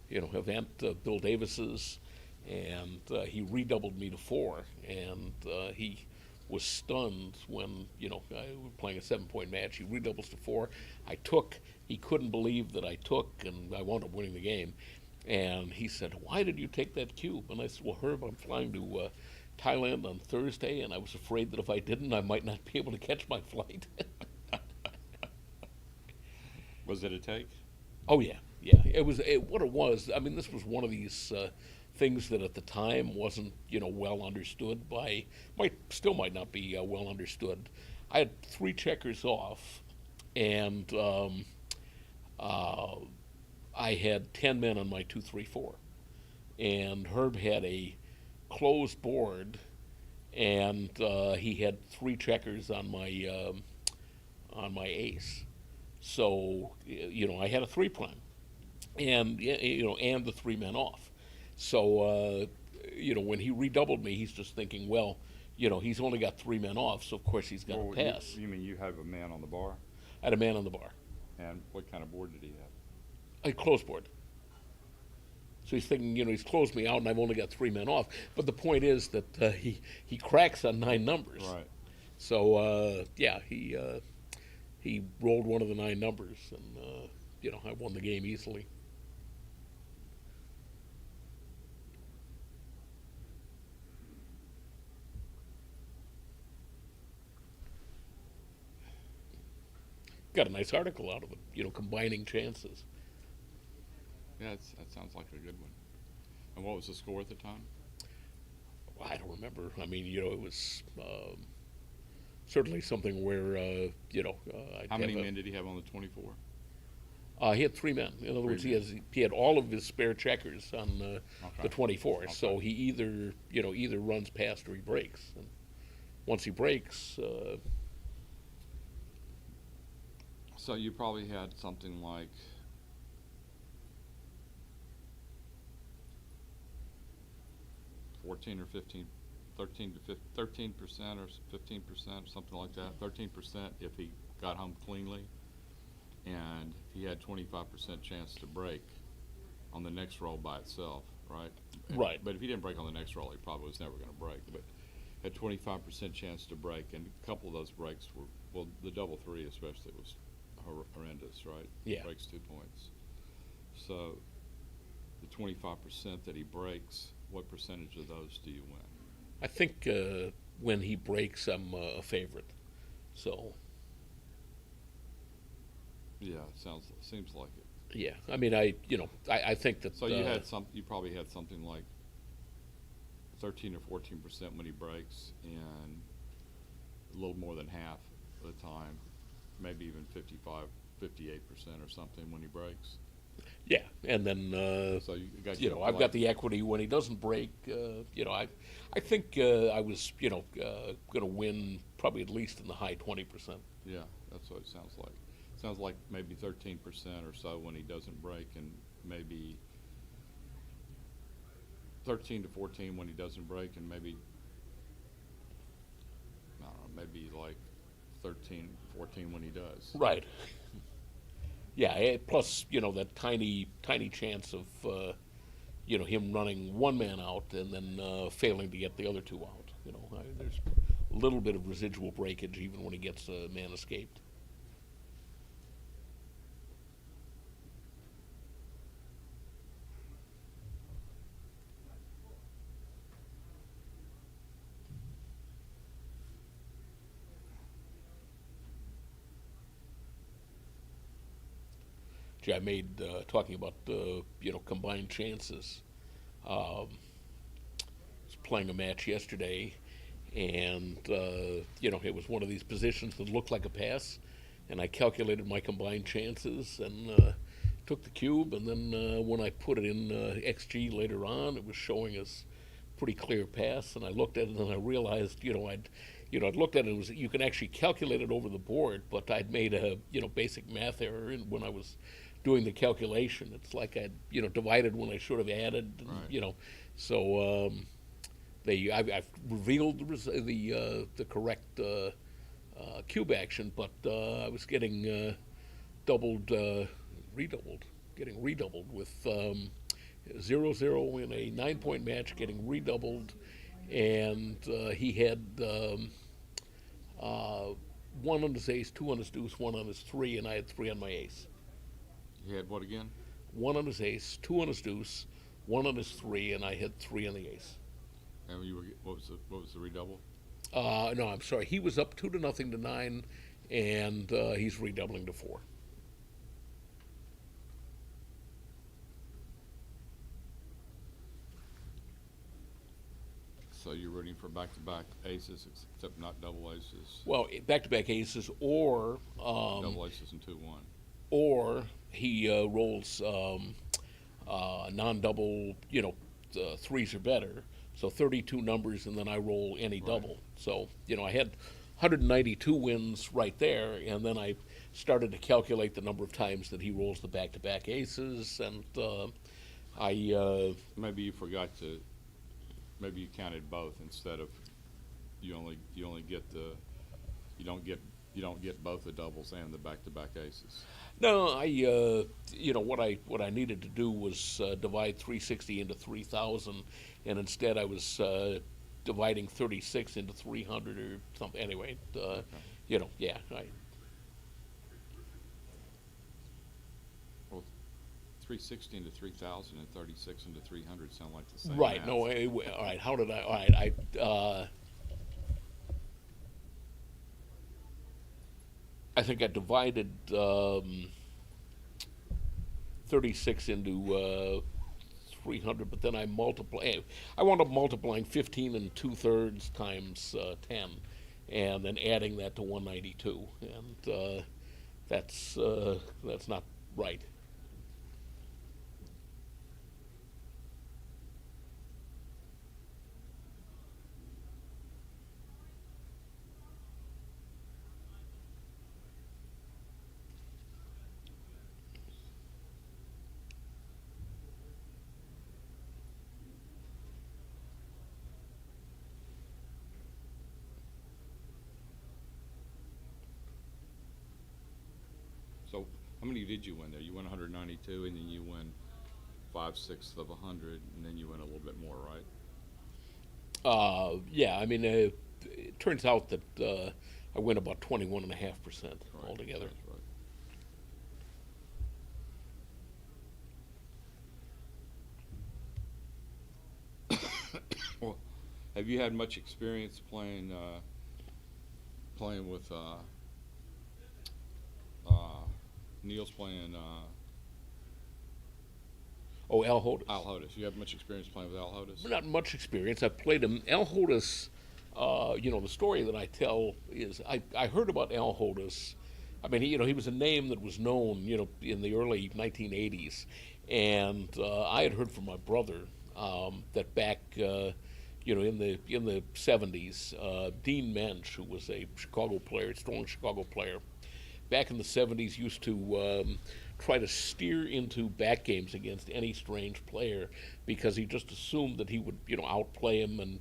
event, Bill Davis's, and he redoubled me to 4, and he was stunned when, we were playing a 7-point match. He redoubles to 4. He couldn't believe that I took, and I wound up winning the game. And he said, "Why did you take that cube?" And I said, "Well, Herb, I'm flying to Thailand on Thursday, and I was afraid that if I didn't, I might not be able to catch my flight." Was it a take? Oh yeah. It was what it was. I mean, this was one of these things that at the time wasn't well understood by. Still might not be well understood. I had 3 checkers off, and I had 10 men on my 2-3-4, and Herb had a closed board, and he had 3 checkers on my ace. So I had a 3 prime, and and the 3 men off. So when he redoubled me, he's just thinking, well, he's only got 3 men off, so of course he's got to pass. You mean you have a man on the bar? I had a man on the bar. And what kind of board did he have? A closed board. So he's thinking, he's closed me out, and I've only got 3 men off. But the point is that he cracks on 9 numbers. Right. So he rolled one of the 9 numbers, and I won the game easily. Got a nice article out of it, combining chances. Yeah, that sounds like a good one. And what was the score at the time? I don't remember. I mean, it was certainly something where, how many men did he have on the 24? He had 3 men. In other words, men. he had all of his spare checkers on the 24. Okay. So he either runs past or he breaks. And once he breaks, So you probably had something like 14 or 15, 13% or 15%, something like that. 13% if he got home cleanly, and he had 25% chance to break on the next roll by itself, right? Right. But if he didn't break on the next roll, he probably was never going to break. But had 25% chance to break, and a couple of those breaks were, well, the double 3 especially was horrendous, right? Yeah. Breaks 2 points. So the 25% that he breaks, what percentage of those do you win? I think when he breaks, I'm a favorite. So. Yeah, seems like it. Yeah, I mean, I think that. So you probably had something like 13 or 14% when he breaks, and a little more than half of the time, maybe even 55, 58% or something when he breaks. Yeah, and then So you got you know, I've got the equity when he doesn't break. You know, I think I was going to win probably at least in the high 20%. Yeah, that's what it sounds like. Sounds like maybe 13% or so when he doesn't break, and maybe 13 to 14 when he doesn't break, and maybe, I don't know, maybe like 13, 14 when he does. Right. Yeah, plus, you know, that tiny chance of, you know, him running one man out and then failing to get the other two out. You know, there's a little bit of residual breakage even when he gets a man escaped. I made, talking about, you know, combined chances. I was playing a match yesterday, and, you know, it was one of these positions that looked like a pass, and I calculated my combined chances and took the cube, and then when I put it in XG later on, it was showing us pretty clear pass, and I looked at it and I realized, you know, I'd looked at it, you can actually calculate it over the board, but I'd made a, you know, basic math error when I was doing the calculation. It's like I'd, you know, divided when I should have added, and, Right. you know, so I've revealed the correct cube action, but I was getting redoubled with 0-0 in a 9-point match, getting redoubled, and he had 1 on his ace, 2 on his deuce, 1 on his 3, and I had 3 on my ace. He had what again? 1 on his ace, 2 on his deuce, 1 on his 3, and I had 3 on the ace. And you were, what was the redouble? No, I'm sorry. He was up 2-0 to 9, and he's redoubling to 4. So you're rooting for back-to-back aces, except not double aces. Well, back-to-back aces, or Double aces and 2-1. or he rolls non-double, you know, threes or better. So 32 numbers, and then I roll any double. So, you know, I had 192 wins right there, and then I started to calculate the number of times that he rolls the back-to-back aces, and Maybe you forgot to. Maybe you counted both instead of. You only get the. You don't get both the doubles and the back-to-back aces. No, you know, what I needed to do was divide 360 into 3,000, and instead I was dividing 36 into 300 or something. Anyway, you know, yeah. Well, 360 into 3,000 and 36 into 300 sound like the same. Right. math. No. All right. How did I? All right. I think I divided 36 into 300, but then I wound up multiplying 15 and 2/3 times 10, and then adding that to 192, and that's not right. So how many did you win there? You won 192, and then you win 5/6 of 100, and then you win a little bit more, right? Yeah. I mean, it turns out that I win about 21.5% altogether. That's right. Well, have you had much experience playing with Neil's playing Oh, Al Hodis. Al Hodis. You have much experience playing with Al Hodis? Not much experience. I've played him. Al Hodis, the story that I tell is I heard about Al Hodis. I mean, he was a name that was known, in the early 1980s. And I had heard from my brother that back, in the 70s, Dean Mensch, who was a Chicago player, strong Chicago player, back in the 70s used to try to steer into back games against any strange player because he just assumed that he would, outplay him, and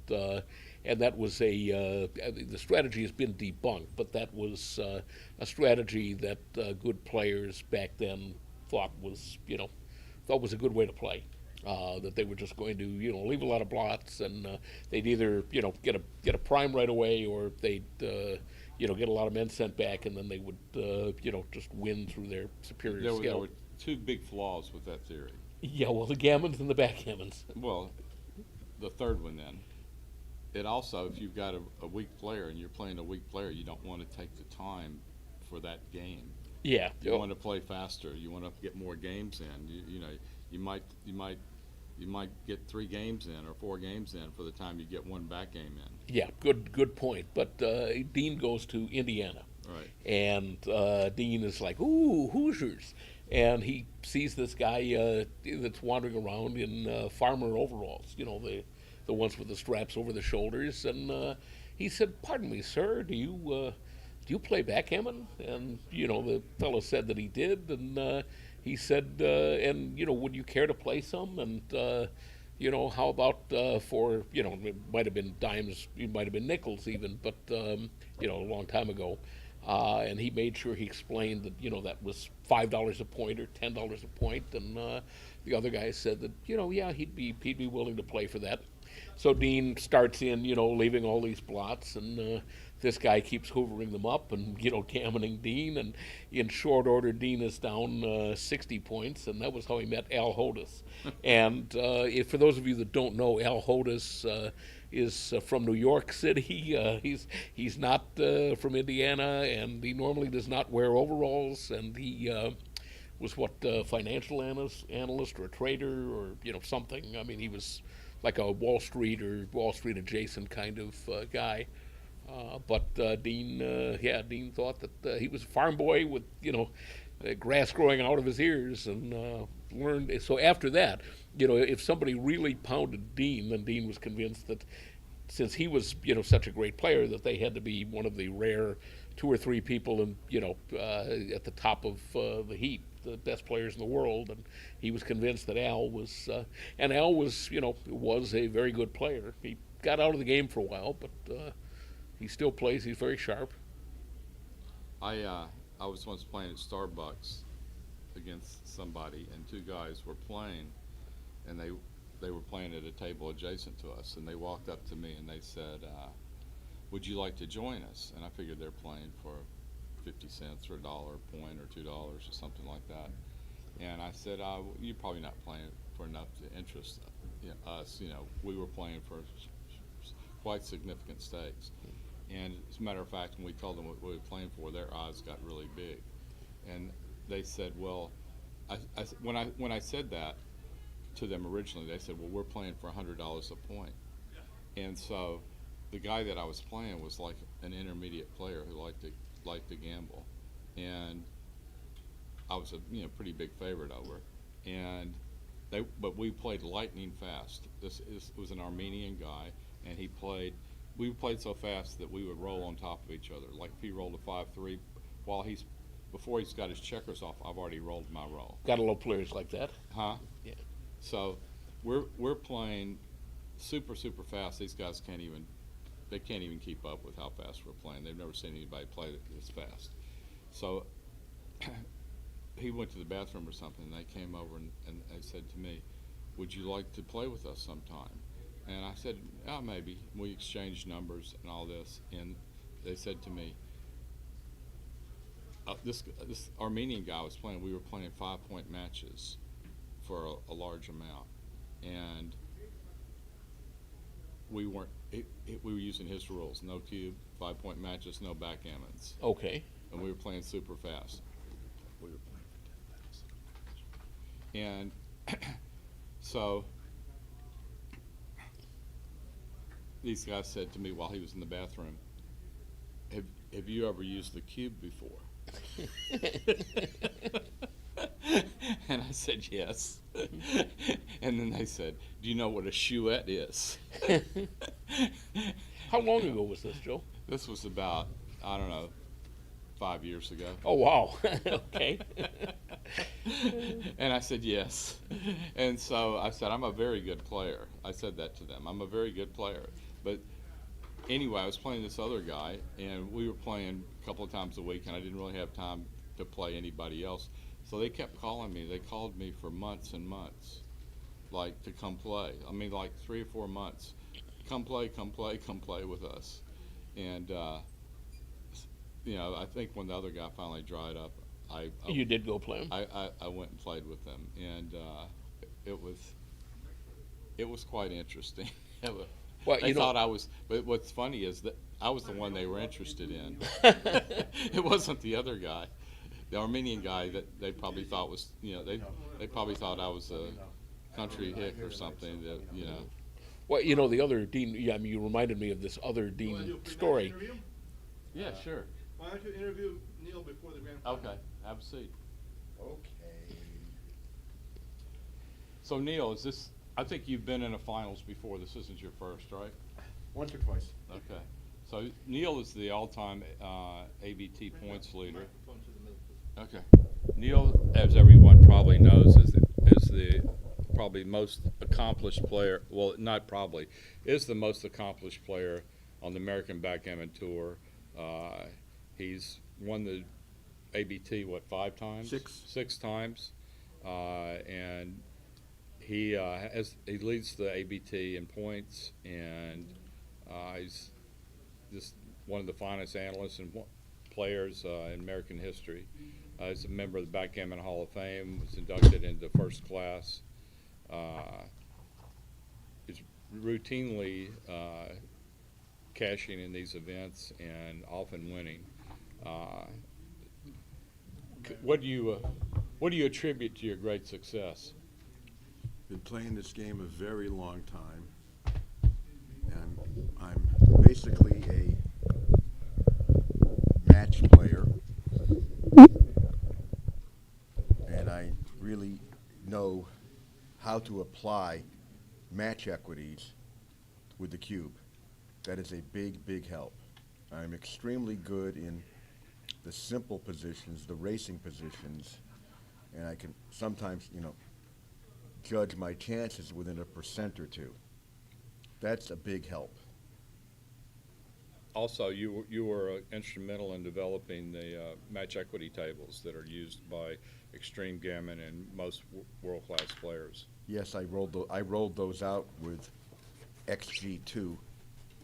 that was the strategy has been debunked, but that was a strategy that good players back then thought was a good way to play. That they were just going to, leave a lot of blots, and they'd either, get a prime right away, or they'd, get a lot of men sent back, and then they would, just win through their superior skill. There were two big flaws with that theory. Yeah, well, the gammons and the backgammons. Well, the third one then. It also, if you've got a weak player and you're playing a weak player, you don't want to take the time for that game. Yeah. You want to play faster. You want to get more games in. You might get 3 games in or 4 games in for the time you get one back game in. Yeah, good point. But Dean goes to Indiana. Right. And Dean is like, ooh, Hoosiers. And he sees this guy that's wandering around in farmer overalls, the ones with the straps over the shoulders. And he said, pardon me, sir, do you play backgammon? And, the fellow said that he did. And he said, would you care to play some? And, how about for, it might have been dimes, it might have been nickels even, but, a long time ago. And he made sure he explained that, that was $5 a point or $10 a point. And the other guy said that, he'd be willing to play for that. So Dean starts in, leaving all these blots, and this guy keeps hoovering them up and, gammoning Dean. And in short order, Dean is down 60 points, and that was how he met Al Hodis. And for those of you that don't know, Al Hodis is from New York City. He's not from Indiana, and he normally does not wear overalls. And he was financial analyst or a trader or something. I mean, he was like a Wall Street or Wall Street adjacent kind of guy. But Dean thought that he was a farm boy with grass growing out of his ears, and learned. So after that, if somebody really pounded Dean, then Dean was convinced that since he was such a great player, that they had to be one of the rare 2 or 3 people at the top of the heap, the best players in the world. And he was convinced that Al was, was a very good player. He got out of the game for a while, but he still plays. He's very sharp. I was once playing at Starbucks against somebody, and 2 guys were playing, and they were playing at a table adjacent to us, and they walked up to me and they said, would you like to join us? And I figured they're playing for 50 cents or $1 a point or $2 or something like that. And I said, you're probably not playing for enough to interest us. We were playing for quite significant stakes. And as a matter of fact, when we told them what we were playing for, their odds got really big. And they said, well, when I said that to them originally, they said, well, we're playing for $100 a point. And so the guy that I was playing was like an intermediate player who liked to gamble. And I was a pretty big favorite over. And but we played lightning fast. This was an Armenian guy, and we played so fast that we would roll on top of each other. Like if he rolled a 5-3, before he's got his checkers off, I've already rolled my roll. Got a lot of players like that. Huh? Yeah. So we're playing super fast. These guys can't even keep up with how fast we're playing. They've never seen anybody play this fast. So he went to the bathroom or something, and they came over and they said to me, would you like to play with us sometime? And I said, yeah, maybe. We exchanged numbers and all this, and they said to me, this Armenian guy was playing, we were playing 5-point matches for a large amount, and we were using his rules: no cube, 5-point matches, no backgammons. Okay. And we were playing super fast. We were playing for 10,000. And So these guys said to me while he was in the bathroom, have you ever used the cube before? And I said, yes. And then they said, do you know what a chouette is? How long ago was this, Joe? This was about, I don't know, 5 years ago. Oh, wow. Okay. And I said, yes. And so I said, I'm a very good player. I said that to them. I'm a very good player. But anyway, I was playing this other guy, and we were playing a couple of times a week, and I didn't really have time to play anybody else. So they kept calling me. They called me for months and months, like, to come play. I mean, like 3 or 4 months. Come play, come play, come play with us. And, you know, I think when the other guy finally dried up, You did go play him? I went and played with them, and it was quite interesting. Well, They you know- thought I was, but what's funny is that I was the one they were interested in. It wasn't the other guy, the Armenian guy that they probably thought was, you know, they probably thought I was a country hick or something that, you know. Well, you know, the other Dean, yeah, I mean, you reminded me of this other Dean story. Yeah, sure. Why don't you interview Neil before the grand final? Okay, have a seat. Okay. So Neil, is this, I think you've been in a finals before. This isn't your first, right? Once or twice. Okay. So Neil is the all-time ABT points leader. Okay. Neil, as everyone probably knows, is the probably most accomplished player. Well, not probably, is the most accomplished player on the American Backgammon Tour. He's won the ABT, what, 5 times? 6. 6 times. And he leads the ABT in points, and he's just one of the finest analysts and players in American history. He's a member of the Backgammon Hall of Fame, was inducted into first class. Is routinely cashing in these events and often winning. What do you attribute to your great success? Been playing this game a very long time, and I'm basically a match player, and I really know how to apply match equities with the cube. That is a big, big help. I'm extremely good in the simple positions, the racing positions, and I can sometimes, you know, judge my chances within 1% or 2. That's a big help. Also, you were instrumental in developing the match equity tables that are used by extreme gammon and most world-class players. Yes, I rolled those out with XG2,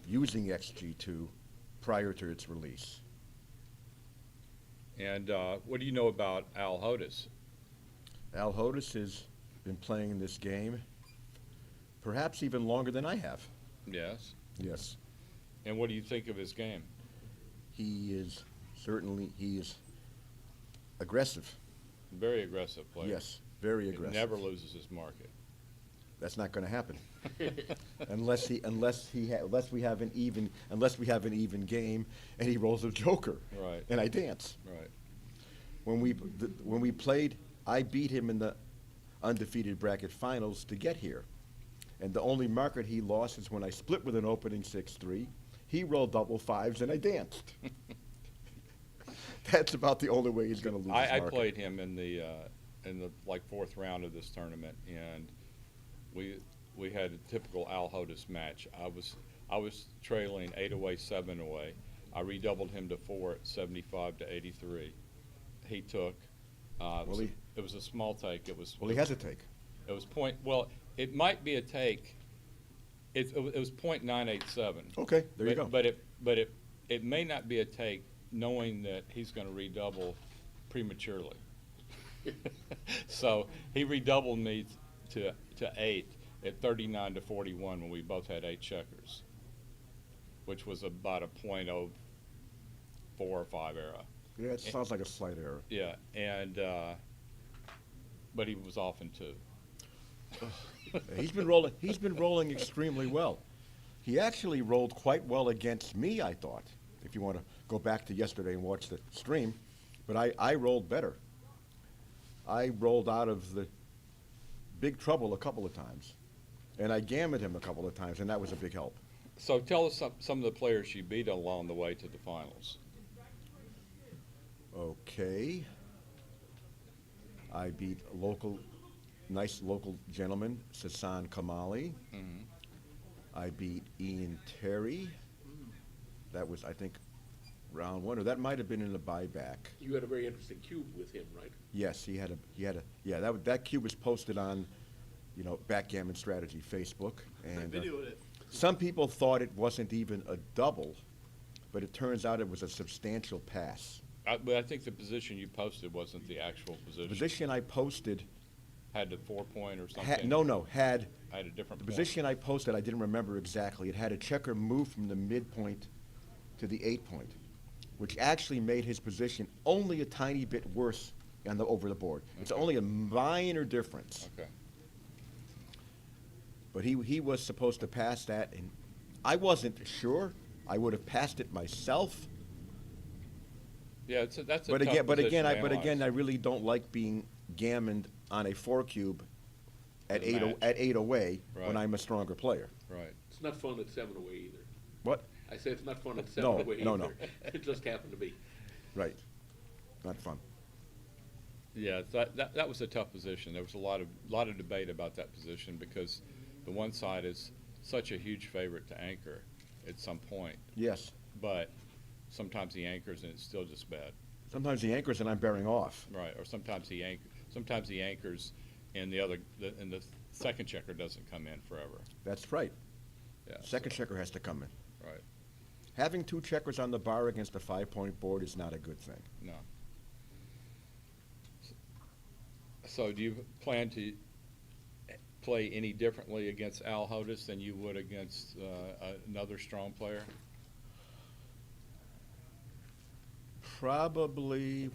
using XG2 prior to its release. And what do you know about Al Hodis? Al Hodis has been playing this game perhaps even longer than I have. Yes. Yes. And what do you think of his game? He is aggressive. Very aggressive player. Yes, very He aggressive. never loses his market. That's not going to happen, unless we have an even game and he rolls a joker. Right. And I dance. Right. When we played, I beat him in the undefeated bracket finals to get here, and the only market he lost is when I split with an opening 6-3. He rolled double 5s and I danced. That's about the only way he's going to lose. his I market. played him in the like 4th round of this tournament, and we had a typical Al Hodis match. I was trailing 8 away, 7 away. I redoubled him to 4 at 75-83. He took. It was a small take. He has a take. It was point. Well, it might be a take. It was .987. Okay, there you go. But it may not be a take, knowing that he's going to redouble prematurely. So he redoubled me to 8 at 39-41 when we both had 8 checkers, which was about a .04 or 5 error. Yeah, it sounds like a slight error. Yeah, and but he was off in 2. He's been rolling extremely well. He actually rolled quite well against me, I thought, if you want to go back to yesterday and watch the stream. But I rolled better. I rolled out of the big trouble a couple of times. And I gammoned him a couple of times, and that was a big help. So tell us some of the players you beat along the way to the finals. Okay. I beat nice local gentleman, Sasan Kamali. Mhm. I beat Ian Terry. That was, I think, round one, or that might have been in the buyback. You had a very interesting cube with him, right? Yes, that cube was posted on, Backgammon Strategy Facebook, and videoed it. some people thought it wasn't even a double, but it turns out it was a substantial pass. But I think the position you posted wasn't the actual position. The position I posted Had the 4-point or something? had Had a different the point. position I posted, I didn't remember exactly. It had a checker move from the midpoint to the 8-point, which actually made his position only a tiny bit worse over the board. It's only a minor difference. Okay. But he was supposed to pass that, and I wasn't sure. I would have passed it myself. Yeah, that's a But tough again, position to I analyze. really don't like being gammoned on a 4 cube at In a match. 8 away when Right. I'm a stronger player. Right. It's not fun at 7 away either. What? I say it's not fun at 7 No, away no, either. no. It just happened to be. Right. Not fun. Yeah, that was a tough position. There was a lot of debate about that position because the one side is such a huge favorite to anchor at some point. Yes. But sometimes he anchors and it's still just bad. Sometimes he anchors and I'm bearing off. Right. Or sometimes he anchors and the second checker doesn't come in forever. That's right. Yeah. Second checker has to come in. Right. Having 2 checkers on the bar against a 5-point board is not a good thing. No. So do you plan to play any differently against Al Hodis than you would against another strong player? Probably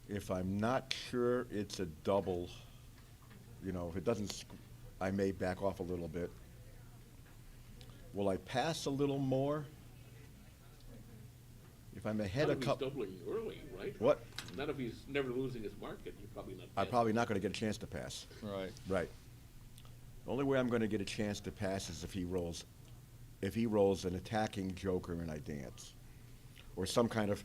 if I'm not sure it's a double, if it doesn't, I may back off a little bit. Will I pass a little more? If I'm ahead Not a if he's couple. doubling early, right? What? Not if he's never losing his market, you're probably not. I'm probably not going to get a chance to pass. Right. Right. The only way I'm going to get a chance to pass is if he rolls an attacking joker and I dance, or some kind of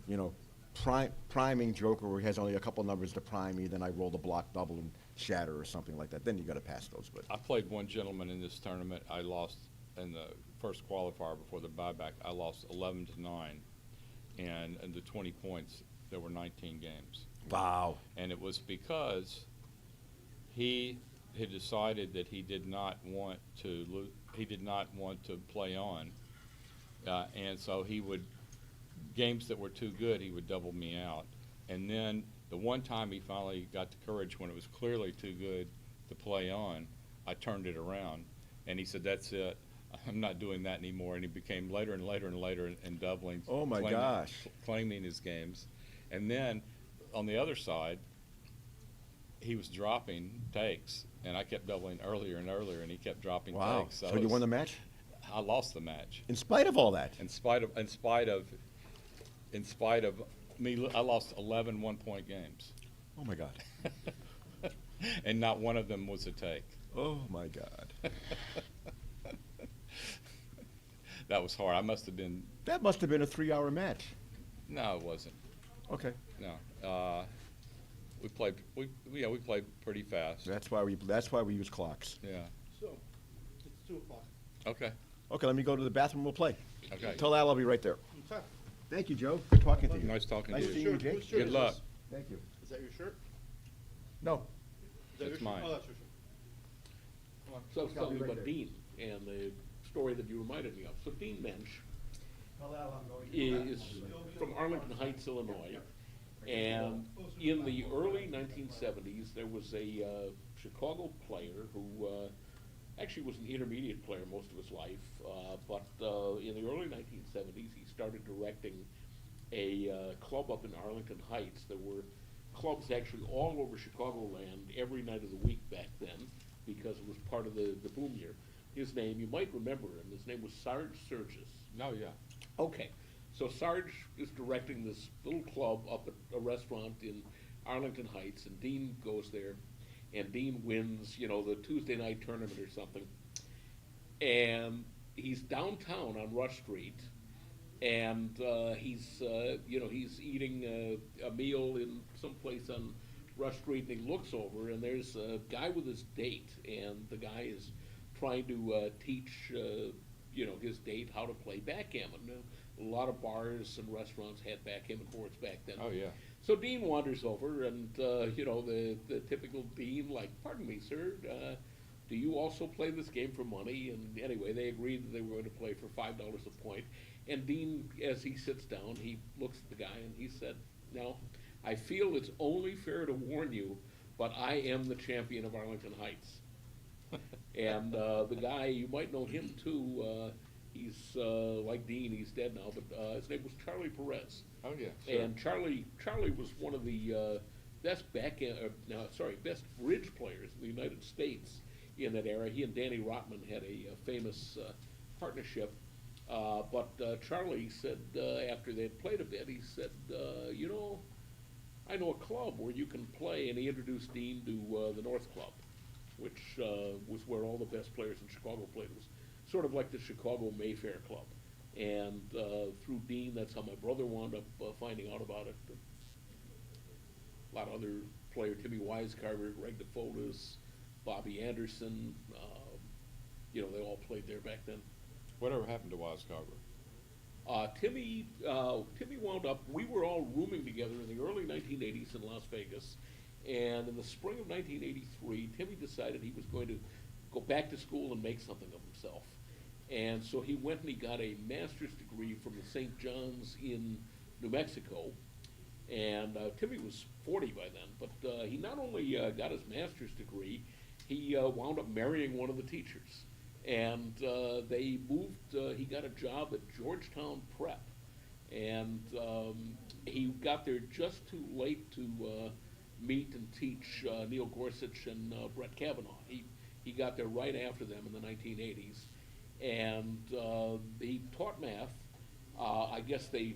priming joker where he has only a couple numbers to prime me, then I roll the block double and shatter or something like that. Then you got to pass those. But I played one gentleman in this tournament. I lost in the first qualifier before the buyback. I lost 11-9, and in the 20 points there were 19 games. Wow. And it was because he had decided that he did not want to play on, and so he would games that were too good he would double me out. And then the one time he finally got the courage when it was clearly too good to play on, I turned it around, and he said, "That's it. I'm not doing that anymore." And he became later and later and later and doubling. Oh my gosh. Claiming his games, and then on the other side, he was dropping takes, and I kept doubling earlier and earlier, and he kept dropping Wow. takes. So you won the match? I lost the match. In spite of all that? In spite of me, I lost 11 one-point games. Oh my God. And not one of them was a take. Oh my God. That was hard. That must have been a 3-hour match. No, it wasn't. Okay. No. We played pretty fast. That's why we use clocks. Yeah. So, it's 2 o'clock. Okay. Okay, let me go to the bathroom. We'll play. Okay. Tell Al I'll be right there. Okay. Thank you, Joe. Good talking to you. Nice talking Nice to you. seeing you, Jake. Whose shirt Good is luck. this? Thank you. Is that your shirt? No. Is that That's your shirt? mine. Oh, that's your shirt. Come on. So I was I'll telling be you right about there. Dean and the story that you reminded me of. So Dean Mensch Tell Al I'm going to the is bathroom. from Arlington Heights, Illinois. And in the early 1970s, there was a Chicago player who actually was an intermediate player most of his life, but in the early 1970s, he started directing a club up in Arlington Heights. There were clubs actually all over Chicagoland every night of the week back then, because it was part of the boom year. His name, you might remember him, his name was Sarge Surges. Oh, yeah. Okay, so Sarge is directing this little club up at a restaurant in Arlington Heights, and Dean goes there, and Dean wins, you know, the Tuesday night tournament or something. And he's downtown on Rush Street, and he's eating a meal in some place on Rush Street, and he looks over, and there's a guy with his date, and the guy is trying to teach his date how to play backgammon. A lot of bars and restaurants had backgammon boards back then. Oh, yeah. So Dean wanders over, and the typical Dean, like, pardon me, sir, do you also play this game for money? And anyway, they agreed that they were going to play for $5 a point. And Dean, as he sits down, he looks at the guy and he said, "Now, I feel it's only fair to warn you, but I am the champion of Arlington Heights." And the guy, you might know him too. He's like Dean. He's dead now, but his name was Charlie Perez. Oh, yeah. Sure. And Charlie was one of the best best bridge players in the United States in that era. He and Danny Rotman had a famous partnership. But Charlie said, after they'd played a bit, he said, I know a club where you can play, and he introduced Dean to the North Club, which was where all the best players in Chicago played. It was sort of like the Chicago Mayfair Club. And through Dean, that's how my brother wound up finding out about it. A lot of other players, Timmy Wisecarver, Greg DeFotis, Bobby Anderson, they all played there back then. Whatever happened to Wisecarver? Timmy wound up, we were all rooming together in the early 1980s in Las Vegas, and in the spring of 1983, Timmy decided he was going to go back to school and make something of himself. And so he went and he got a master's degree from the St. John's in New Mexico, and Timmy was 40 by then, but he not only got his master's degree, he wound up marrying one of the teachers. And they moved, he got a job at Georgetown Prep, and he got there just too late to meet and teach Neil Gorsuch and Brett Kavanaugh. He got there right after them in the 1980s, and he taught math. I guess they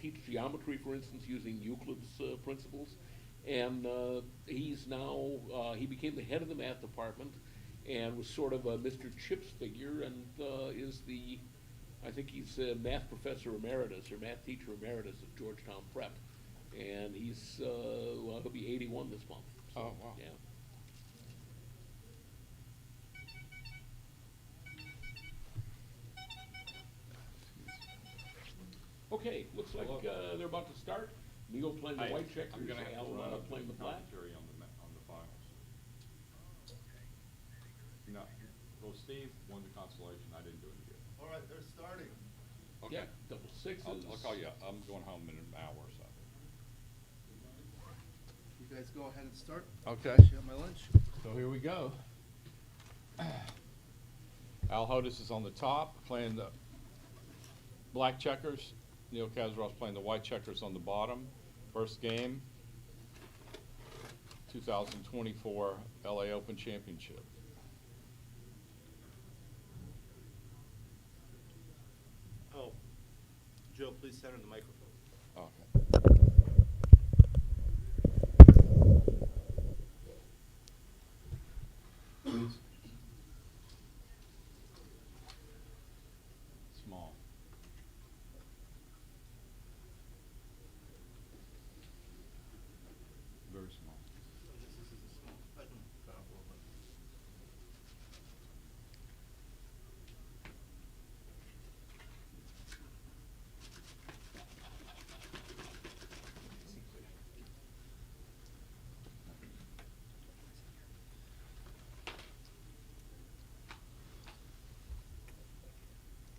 teach geometry, for instance, using Euclid's principles, and he's now, he became the head of the math department, and was sort of a Mr. Chips figure, and I think he's a math professor emeritus, or math teacher emeritus at Georgetown Prep. And he'll be 81 this month. So, oh, wow. Yeah. Okay, looks like they're about to start. Neil playing the white checkers, I'm gonna have to run Al playing the black. commentary on the finals. Well, Steve won the consolation. I didn't do any good. All right, they're starting. Okay. Yeah, double sixes. I'll call you. I'm going home in an hour or so. You guys go ahead and start. Okay. Share my lunch. So here we go. Al Hodis is on the top, playing the black checkers. Neil Kazaross playing the white checkers on the bottom. First game, 2024 LA Open Championship. Oh, Joe, please center the microphone. Okay. Please. Small. Very small. This is a small. I can cut off a little bit.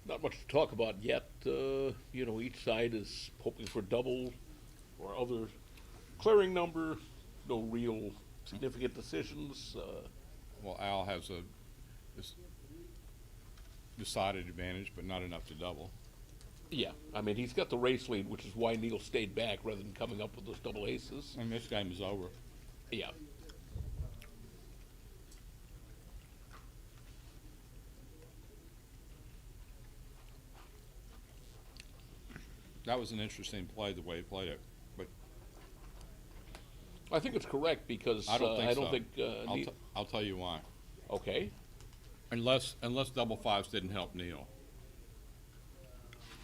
Not much to talk about yet. Each side is hoping for double or other clearing number. No real significant decisions. Well, Al has a decided advantage, but not enough to double. Yeah, I mean, he's got the race lead, which is why Neil stayed back rather than coming up with those double aces. And this game is over. Yeah. That was an interesting play, the way he played it. But I think it's correct because I don't think I so. don't think I'll tell you why. Okay. Unless double fives didn't help Neil,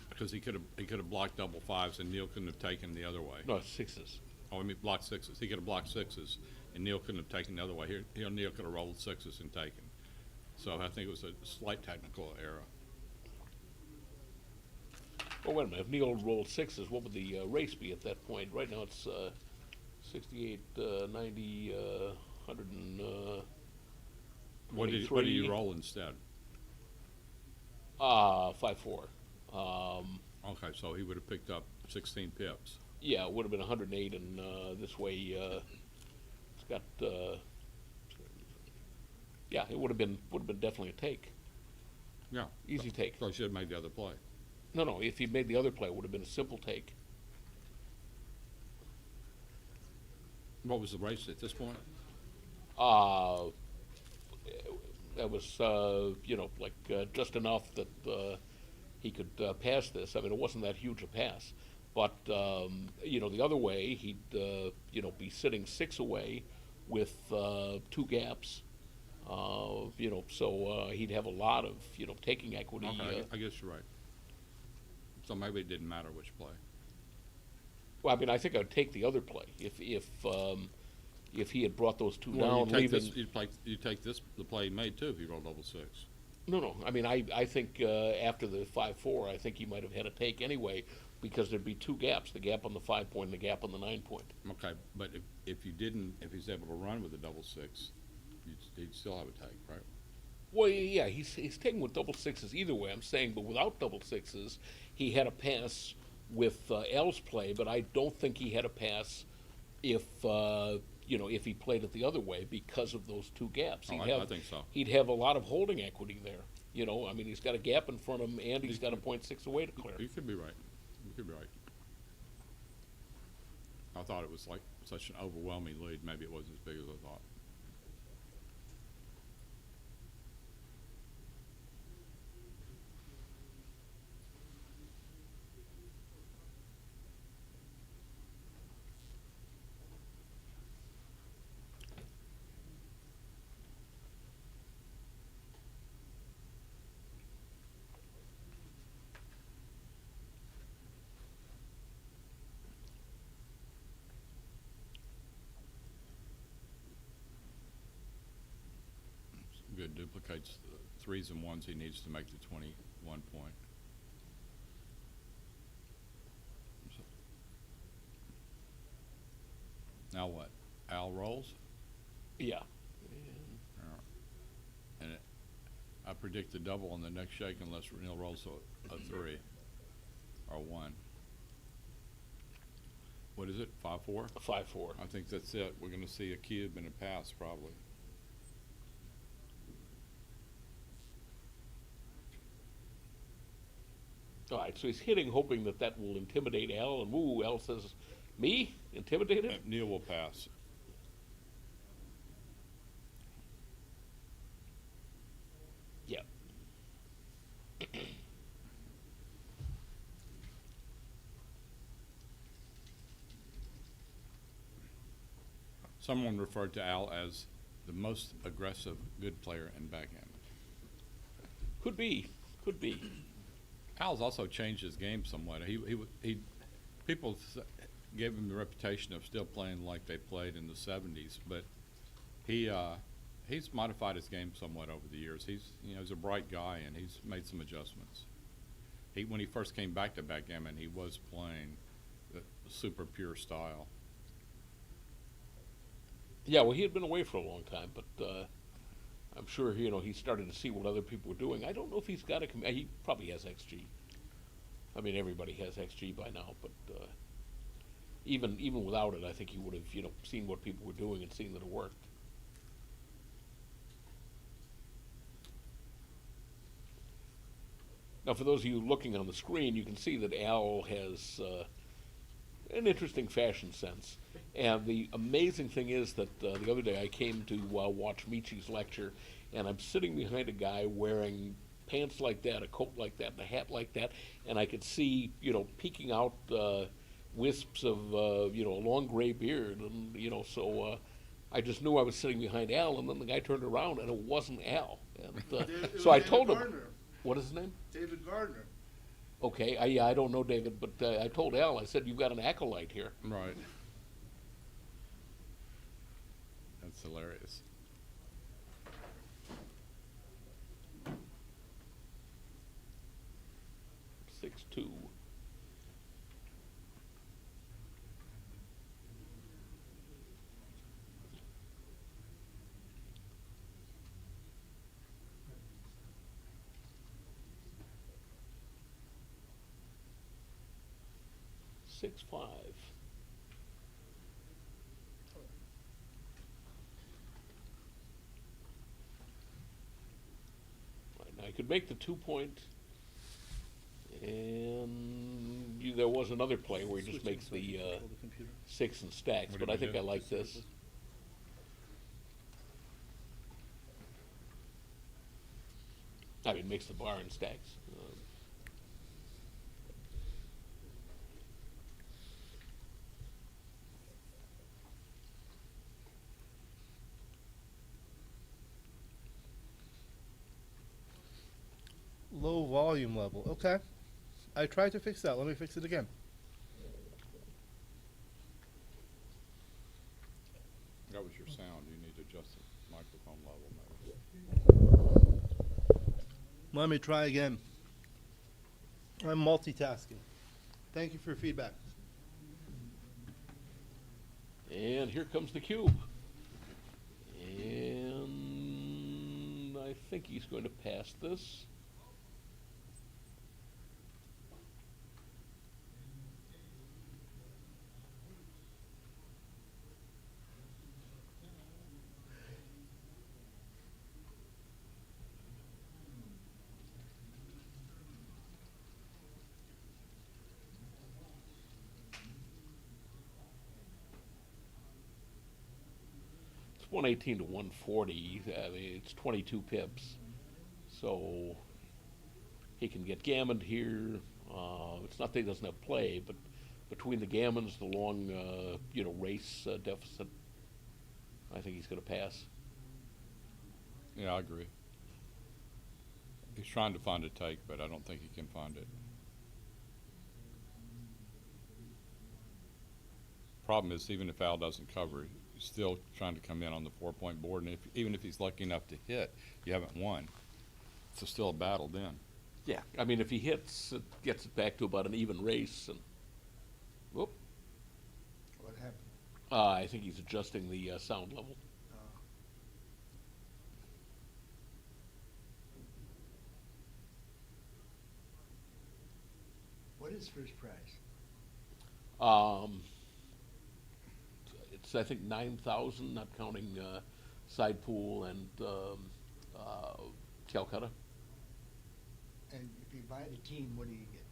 because he could have blocked double fives and Neil couldn't have taken the other way. No, sixes. Oh, I mean blocked sixes. He could have blocked sixes and Neil couldn't have taken the other way. Here Neil could have rolled sixes and taken. So I think it was a slight technical error. Oh, wait a minute. If Neil rolled sixes, what would the race be at that point? Right now it's 68, 90, 100 and What did you roll instead? 5-4. Okay, so he would have picked up 16 pips. Yeah, it would have been 108, and this way it's got. Yeah, it would have been definitely a take. Yeah, easy take. So he should have made the other play. No. If he'd made the other play, it would have been a simple take. What was the race at this point? That was just enough that he could pass this. I mean, it wasn't that huge a pass, but the other way he'd be sitting 6 away with 2 gaps. So he'd have a lot of taking equity. Okay, I guess you're right. So maybe it didn't matter which play. Well, I mean, I think I'd take the other play if he had brought those 2 down, you leaving. you take this the play he made too if he rolled double six. No. I mean, I think after the 5-4, I think he might have had a take anyway because there'd be 2 gaps: the gap on the 5 point and the gap on the 9 point. Okay, but if he's able to run with a double six, he'd still have a take, right? Well, yeah, he's taking with double sixes either way. I'm saying, but without double sixes, he had a pass with L's play, but I don't think he had a pass if he played it the other way because of those 2 gaps. I think so. He'd have a lot of holding equity there. I mean, he's got a gap in front of him, and he's got a 0.6 away to clear. You could be right. You could be right. I thought it was like such an overwhelming lead. Maybe it wasn't as big as I thought. Good, duplicates the 3s and 1s he needs to make the 21 point. Now what? Al rolls? Yeah. And I predict the double on the next shake unless Neil rolls a 3 or 1. What is it? 5-4? 5-4. I think that's it. We're going to see a cube and a pass probably. All right, so he's hitting, hoping that will intimidate Al, and Al says, "Me? Intimidate him?" Neil will pass. Yeah. Someone referred to Al as the most aggressive good player in backgammon. Could be. Al's also changed his game somewhat. People gave him the reputation of still playing like they played in the 70s, but he's modified his game somewhat over the years. He's a bright guy and he's made some adjustments. When he first came back to backgammon, he was playing the super pure style. Yeah, well, he had been away for a long time, but I'm sure he started to see what other people were doing. I don't know if he's got he probably has XG. I mean, everybody has XG by now, but even without it, I think he would have seen what people were doing and seen that it worked. Now, for those of you looking on the screen, you can see that Al has an interesting fashion sense. And the amazing thing is that the other day I came to watch Michi's lecture, and I'm sitting behind a guy wearing pants like that, a coat like that, and a hat like that, and I could see, peeking out wisps of, a long gray beard, and, so I just knew I was sitting behind Al, and then the guy turned around, and it wasn't Al. And, so I told him, what is his name? David Gardner. Okay, I don't know David, but I told Al, I said, you've got an acolyte here. Right. That's hilarious. Six two. Six five. Right, now I could make the 2 point, and there was another play where he just makes the 6 and stacks, What but did I we think do? I like this. I mean, makes the bar and stacks. Low volume level. Okay. I tried to fix that. Let me fix it again. That was your sound. You need to adjust the microphone level, maybe. Let me try again. I'm multitasking. Thank you for your feedback. And here comes the cube. And I think he's going to pass this. It's 118 to 140. I mean, it's 22 pips. So he can get gammoned here. It's not that he doesn't have play, but between the gammons, the long, race deficit, I think he's going to pass. Yeah, I agree. He's trying to find a take, but I don't think he can find it. Problem is, even if Al doesn't cover, he's still trying to come in on the 4-point board, and even if he's lucky enough to hit, you haven't won. It's still a battle then. Yeah, I mean, if he hits, it gets it back to about an even race. And whoop. What happened? I think he's adjusting the sound level. What is first prize? It's I think 9,000, not counting side pool and Calcutta. And if you buy the team, what do you get?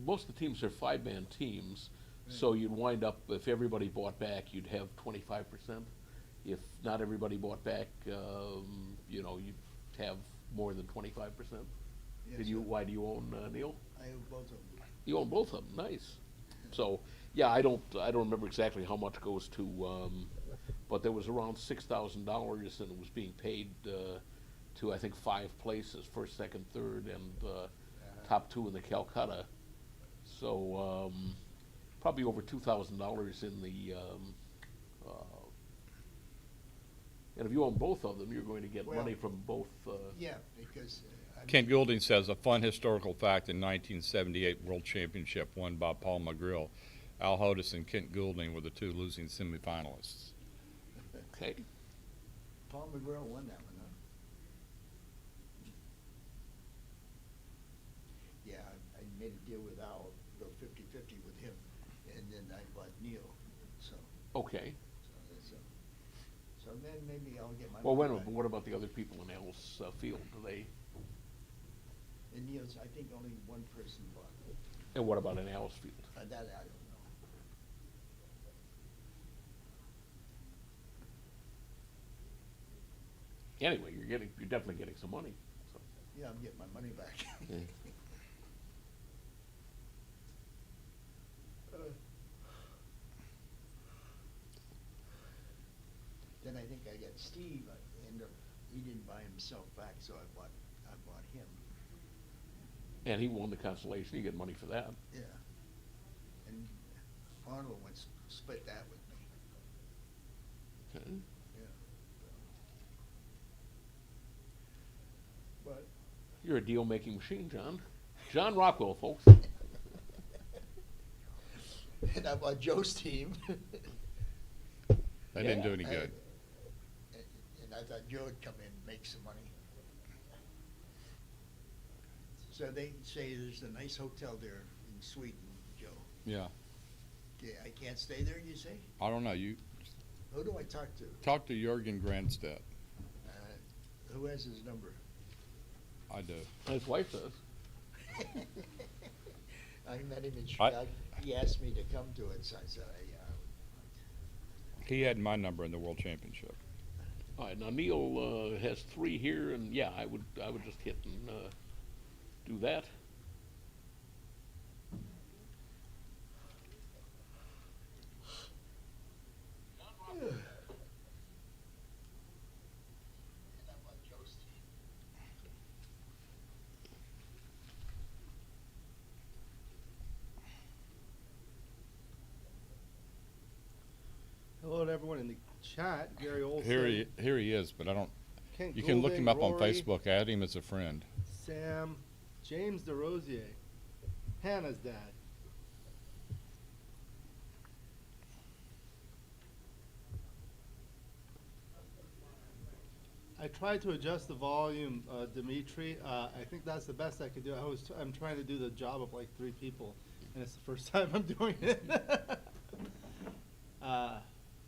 Most of the teams are 5-man teams, so you'd wind up, if everybody bought back, you'd have 25%. If not everybody bought back, you'd have more than 25%. Yes, Why do you own Neil? I own both of them. You own both of them. Nice. So yeah, I don't remember exactly how much goes to, but there was around $6,000, and it was being paid to I think 5 places, first, second, third, and top 2 in the Calcutta. So probably over $2,000 in the. And if you own both of them, you're going to get money from both. Yeah, because. Kent Goulding says, a fun historical fact in 1978 World Championship won by Paul McGrill. Al Hodis and Kent Goulding were the 2 losing semifinalists. Okay. Paul McGrill won that one, huh? Yeah, I made a deal with Al, go 50-50 with him, and then I bought Neil, so. Okay. So then maybe I'll get my. Well, wait a money minute, but what about the other people in Al's field? Do they? And Neil's, I think only one person bought it. And what about in Alicefield? That I don't know. Anyway, you're definitely getting some money. So. Yeah, I'm getting my money back. Then I think I got Steve, and he didn't buy himself back, so I bought him. And he won the Consolation. You get money for that. Yeah. And Arnold went split that with me. Okay. Yeah. But You're a deal-making machine, John. John Rockwell, folks. and I bought Joe's team. That didn't do any good. And I thought Joe would come in and make some money. So they say there's a nice hotel there in Sweden, Joe. Yeah. Yeah, I can't stay there, you say? I don't know. You Who do I talk to? talk to Jürgen Grandstedt. Who has his number? I do. His wife does. I met him in Chicago. He asked me to come to it, so I said, He had my number in the World Championship. All right, now Neil has 3 here, and yeah, I would just hit and do that. Hello to everyone in the chat. Gary Olson. Here he is, but I don't. Kent You can look Goulding, him up on Rory, Facebook. Add him as a friend. Sam, James DeRosier, Hannah's dad. I tried to adjust the volume, Dimitri. I think that's the best I could do. I'm trying to do the job of like 3 people, and it's the first time I'm doing it.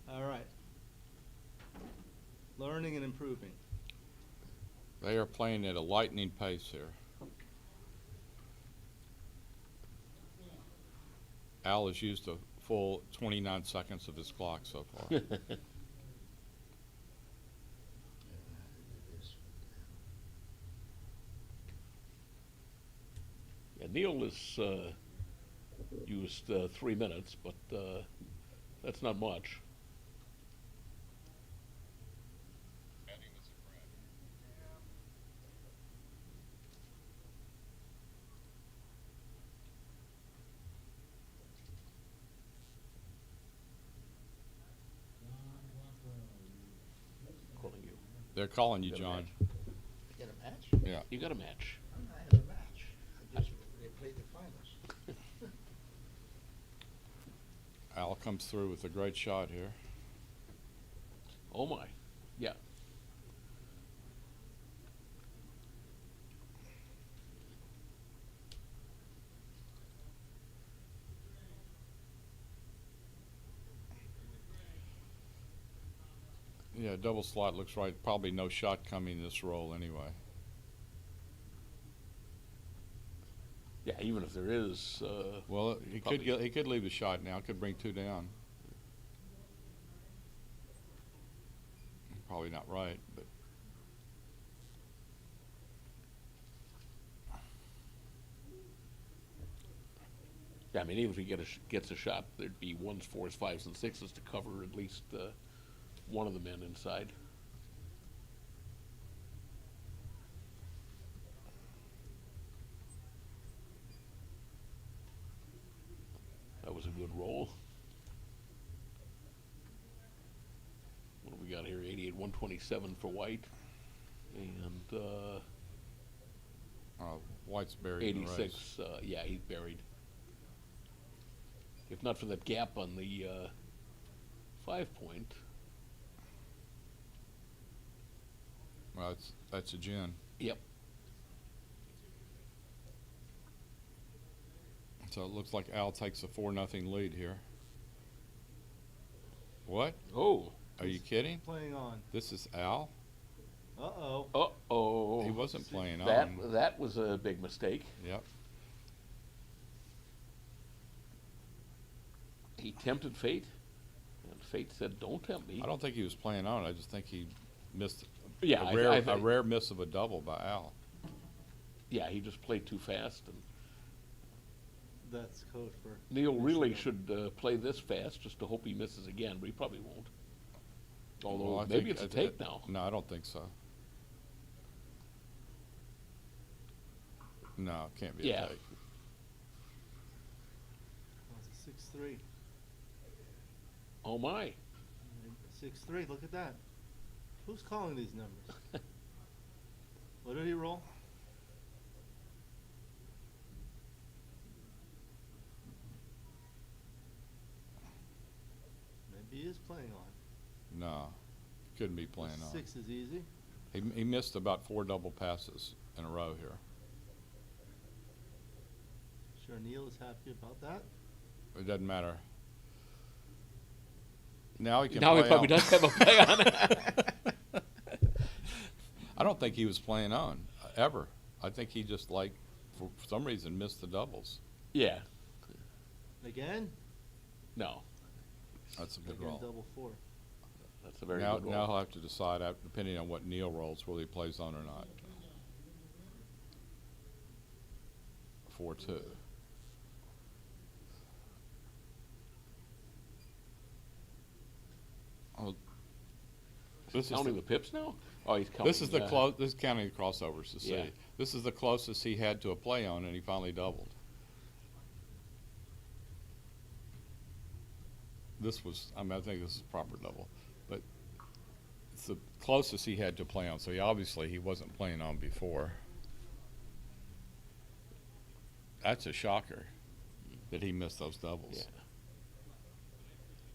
All right. Learning and improving. They are playing at a lightning pace here. Al has used a full 29 seconds of his clock so far. Yeah, Neil has used 3 minutes, but that's not much. Calling you. They're calling you, Got a John. match? Get a match? Yeah. You got a match. I have a match. They played the finals. Al comes through with a great shot here. Oh my, yeah. Yeah, double slot looks right. Probably no shot coming this roll anyway. Yeah, even if there is. Well, he could leave the shot now. Could bring 2 down. Probably not right, but Yeah, I mean, even if he gets a shot, there'd be 1s, 4s, 5s, and 6s to cover at least one of the men inside. That was a good roll. What do we got here? 88, 127 for White. And White's buried in the race. 86, yeah, he's buried. If not for that gap on the 5-point. Well, that's a gin. Yep. So it looks like Al takes a 4-0 lead here. What? Oh. Are you kidding? Playing on. This is Al? Uh-oh. Uh-oh. He wasn't playing That, on. that was a big mistake. Yep. He tempted fate, and fate said, "Don't tempt me." I don't think he was playing on. I just think he missed Yeah, a rare miss of a double by Al. Yeah, he just played too fast, and That's code for. Neil really should play this fast just to hope he misses again, but he probably won't. Although Well, I maybe think- it's a take now. No, I don't think so. No, it can't be Yeah. a take. Oh, it's a 6-3. Oh my! 6-3. Look at that. Who's calling these numbers? What did he roll? Maybe he is playing on. No, couldn't be playing on. 6 is easy. He missed about 4 double passes in a row here. Sure, Neil is happy about that. It doesn't matter. Now he can Now he play probably on. does have a play on it. I don't think he was playing on, ever. I think he just, like, for some reason, missed the doubles. Yeah. Again? No. That's a good Again, roll. double 4. That's a very Now, good roll. now he'll have to decide, depending on what Neil rolls, whether he plays on or not. 4-2. Oh, Is he counting the pips now? Oh, he's counting. This is this is counting the crossovers to see. Yeah. This is the closest he had to a play on, and he finally doubled. This was, I mean, I think this is proper double, but it's the closest he had to play on. So he obviously he wasn't playing on before. That's a shocker that he missed those doubles.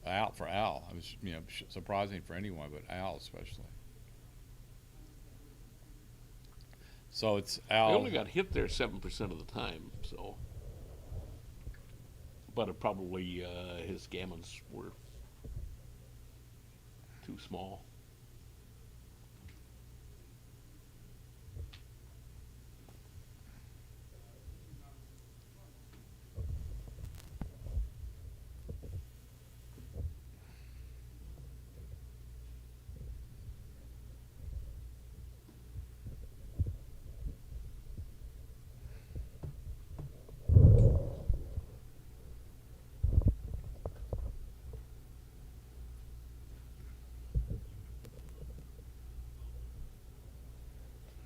Out for Al, I was, surprising for anyone, but Al especially. So it's Al. I only got hit there 7% of the time, so. But it probably his gammons were too small.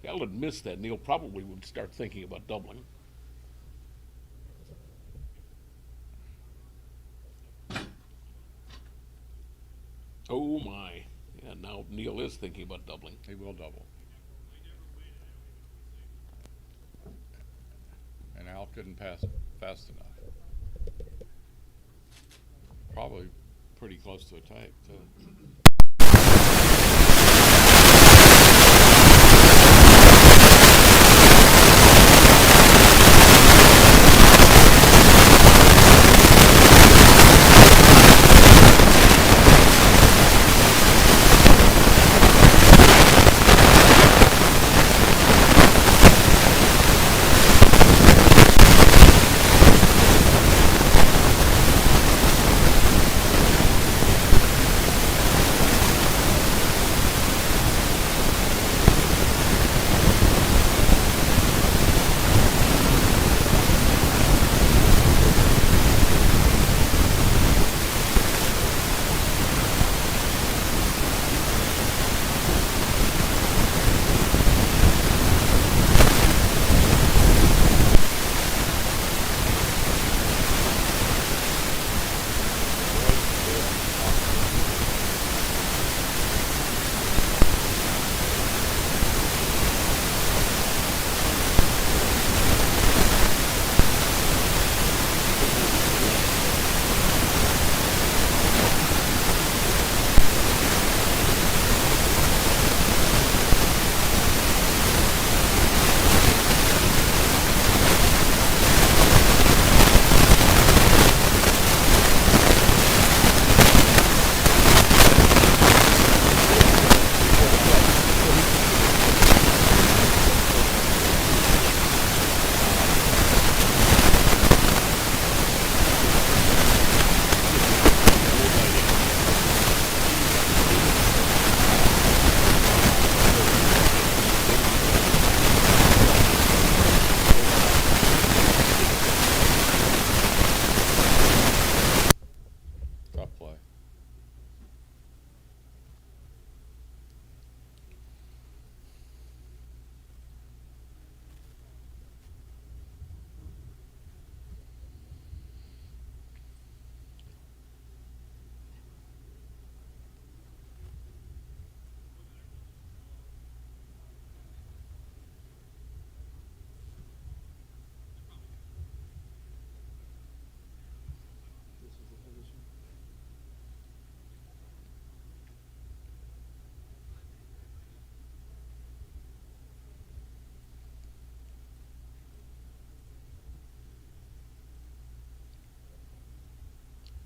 Al had missed that. Neil probably would start thinking about doubling. Oh my. Yeah, now Neil is thinking about doubling. He will double. And Al couldn't pass fast enough. Probably pretty close to a take, too.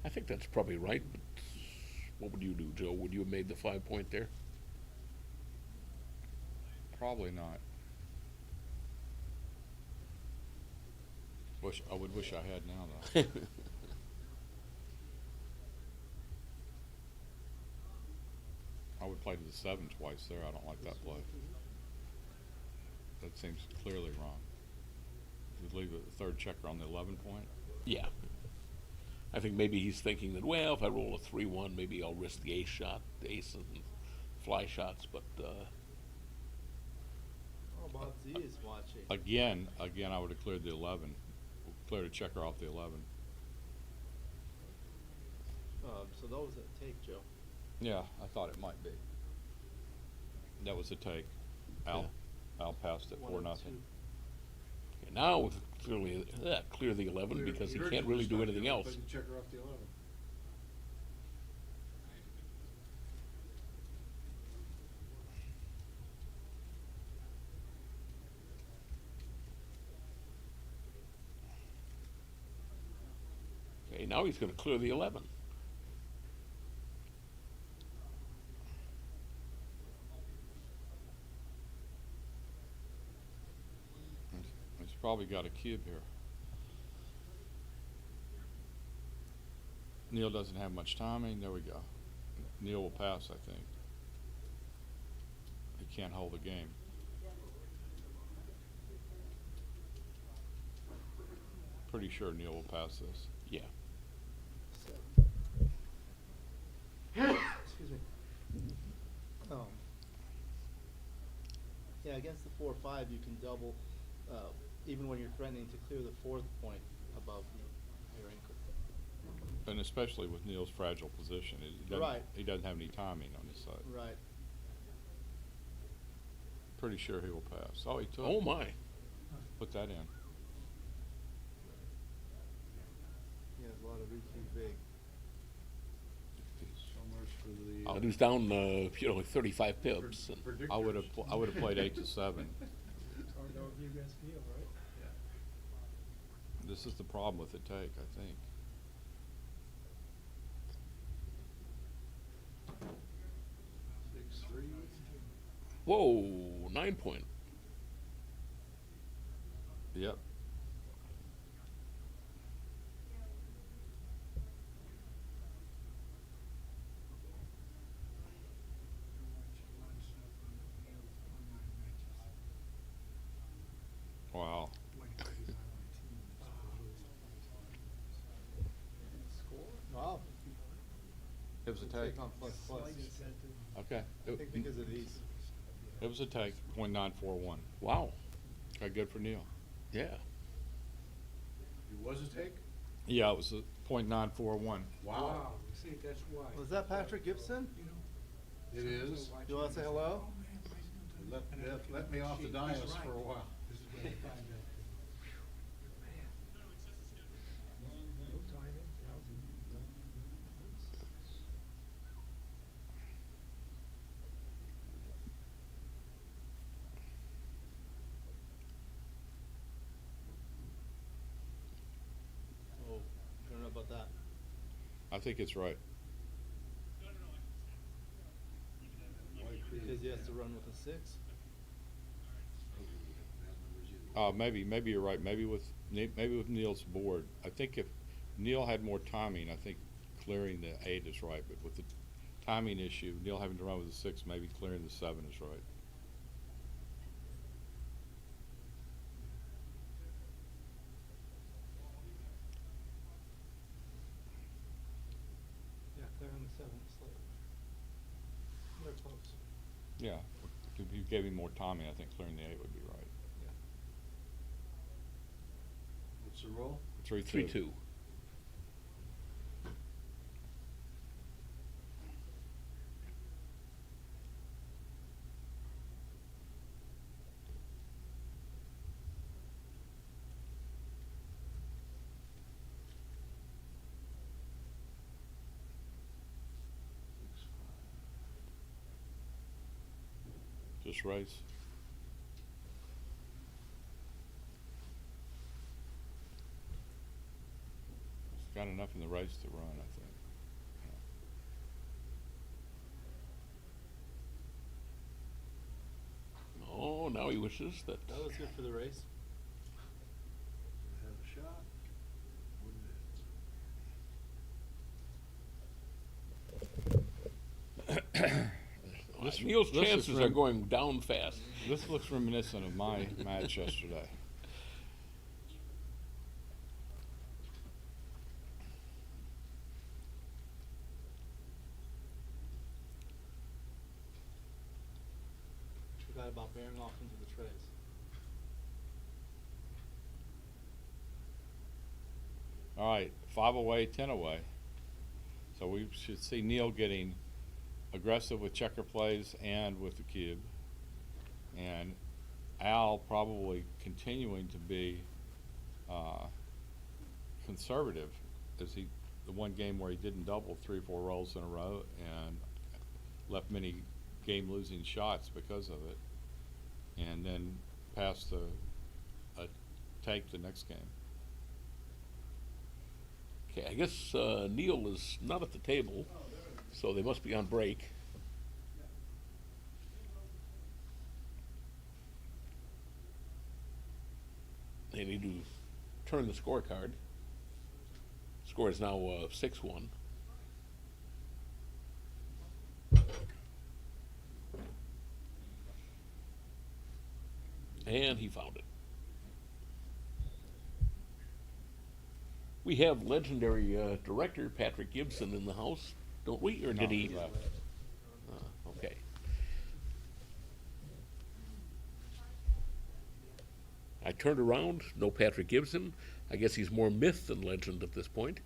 I think that's probably right, but what would you do, Joe? Would you have made the 5-point there? Probably not. I would wish I had now, though. I would play to the 7 twice there. I don't like that play. That seems clearly wrong. You'd leave the third checker on the 11 point? Yeah. I think maybe he's thinking that, well, if I roll a 3-1, maybe I'll risk the ace shot, the ace and fly shots, but Oh, Bob Z is watching. Again, I would have cleared the 11. Cleared a checker off the 11. So that was a take, Joe. Yeah, I thought it might be. That was a take. Al passed it 4-0. Okay, now clearly clear the 11 because he can't really do anything else. Checker off the 11. Okay, now he's going to clear the 11. He's probably got a cube here. Neil doesn't have much timing. There we go. Neil will pass, I think. He can't hold the game. Pretty sure Neil will pass this. Yeah. Excuse me. Yeah, against the 4-5, you can double, even when you're threatening to clear the 4th point above your anchor. And especially with Neil's fragile position. He doesn't have any timing on his side. Right. Pretty sure he will pass. Oh, he took. Oh, my. Put that in. He has a lot of EQ big. He was down, 35 pips. And I would have played 8 to 7. This is the problem with the take, I think. Whoa, 9-point. Yep. Wow. Wow. It was a take. On plus plus. Okay. I think because of these. It was a take. .941. Wow. Okay, good for Neil. Yeah. It was a take? Yeah, it was a .941. Wow. See, that's why. Was that Patrick Gibson? It is. You want to say hello? Let me off the dais for a while. Oh, I don't know about that. I think it's right. Because he has to run with a 6. Maybe you're right. Maybe with Neil's board. I think if Neil had more timing, I think clearing the 8 is right. But with the timing issue, Neil having to run with a 6, maybe clearing the 7 is right. Yeah, clearing the 7 is like, they're close. Yeah. If you gave him more timing, I think clearing the 8 would be right. What's the roll? 3-2. 3-2. Just raise. got enough in the race to run, I think. Oh, now he wishes that. That was good for the race. Have a shot. Neil's this is chances are going down fast. This looks reminiscent of my match yesterday. Forgot about bearing off into the trays. All right, 5 away, 10 away. So we should see Neil getting aggressive with checker plays and with the cube. And Al probably continuing to be conservative, as the one game where he didn't double 3 or 4 rolls in a row and left many game-losing shots because of it, and then passed a take the next game. Okay, I guess Neil is not at the table, so they must be on break. They need to turn the scorecard. Score is now 6-1. And he found it. We have legendary director Patrick Gibson in the house, don't we? Or did he? Okay. I turned around, no Patrick Gibson. I guess he's more myth than legend at this point.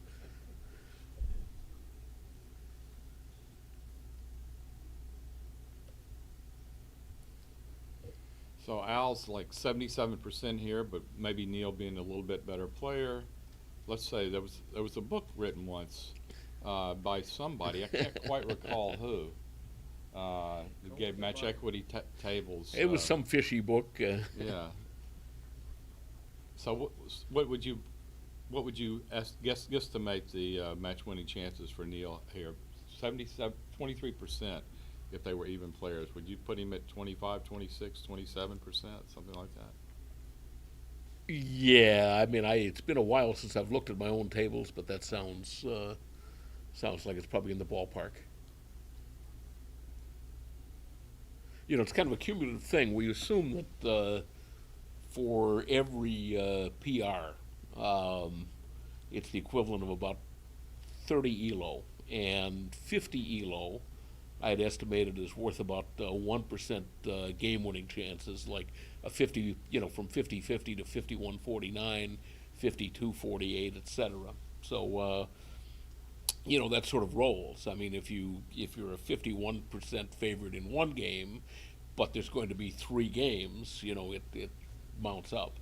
So Al's like 77% here, but maybe Neil being a little bit better player. Let's say there was a book written once by somebody, I can't quite recall who, that gave match equity tables. It was some fishy book. Yeah. So what would you guesstimate the match winning chances for Neil here? 23%. If they were even players, would you put him at 25, 26, 27%, something like that? Yeah, I mean, it's been a while since I've looked at my own tables, but that sounds like it's probably in the ballpark. You know, it's kind of a cumulative thing. We assume that for every PR, it's the equivalent of about 30 ELO, and 50 ELO I'd estimated is worth about 1% game-winning chances, like a 50, from 50-50 to 51-49, 52-48, etc. So, that sort of rolls. I mean, if you're a 51% favorite in one game, but there's going to be 3 games, it mounts up.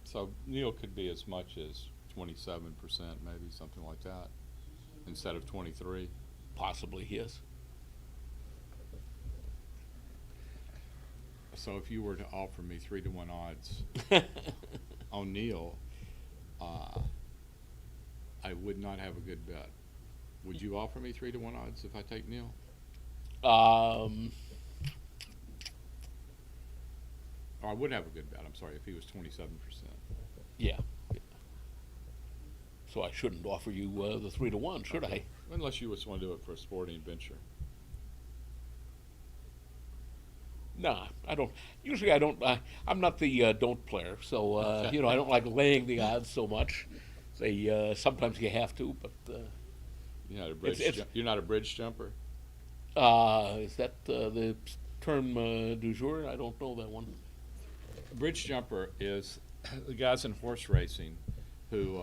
So Neil could be as much as 27%, maybe something like that, instead of 23. Possibly, yes. So if you were to offer me 3-to-1 odds on Neil, I would not have a good bet. Would you offer me 3-to-1 odds if I take Neil? Or I would have a good bet, I'm sorry, if he was 27%. Yeah. So I shouldn't offer you the 3-to-1, should I? Unless you just want to do it for a sporting venture. Nah, I don't. Usually I don't. I'm not the don't player, so I don't like laying the odds so much. Sometimes you have to, but You're not a bridge jumper? Is that the term du jour? I don't know that one. A bridge jumper is the guys in horse racing who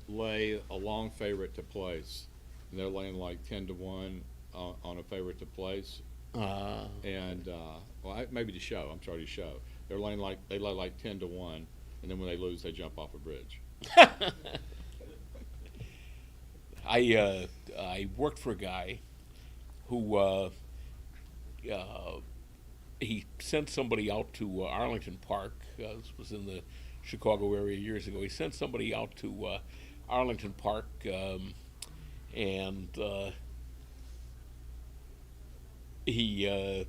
lay a long favorite to place, and they're laying like 10-to-1 on a favorite to place. Maybe to show. I'm sorry, to show. They lay like 10-to-1, and then when they lose, they jump off a bridge. I worked for a guy who he sent somebody out to Arlington Park. This was in the Chicago area years ago. He sent somebody out to Arlington Park, and he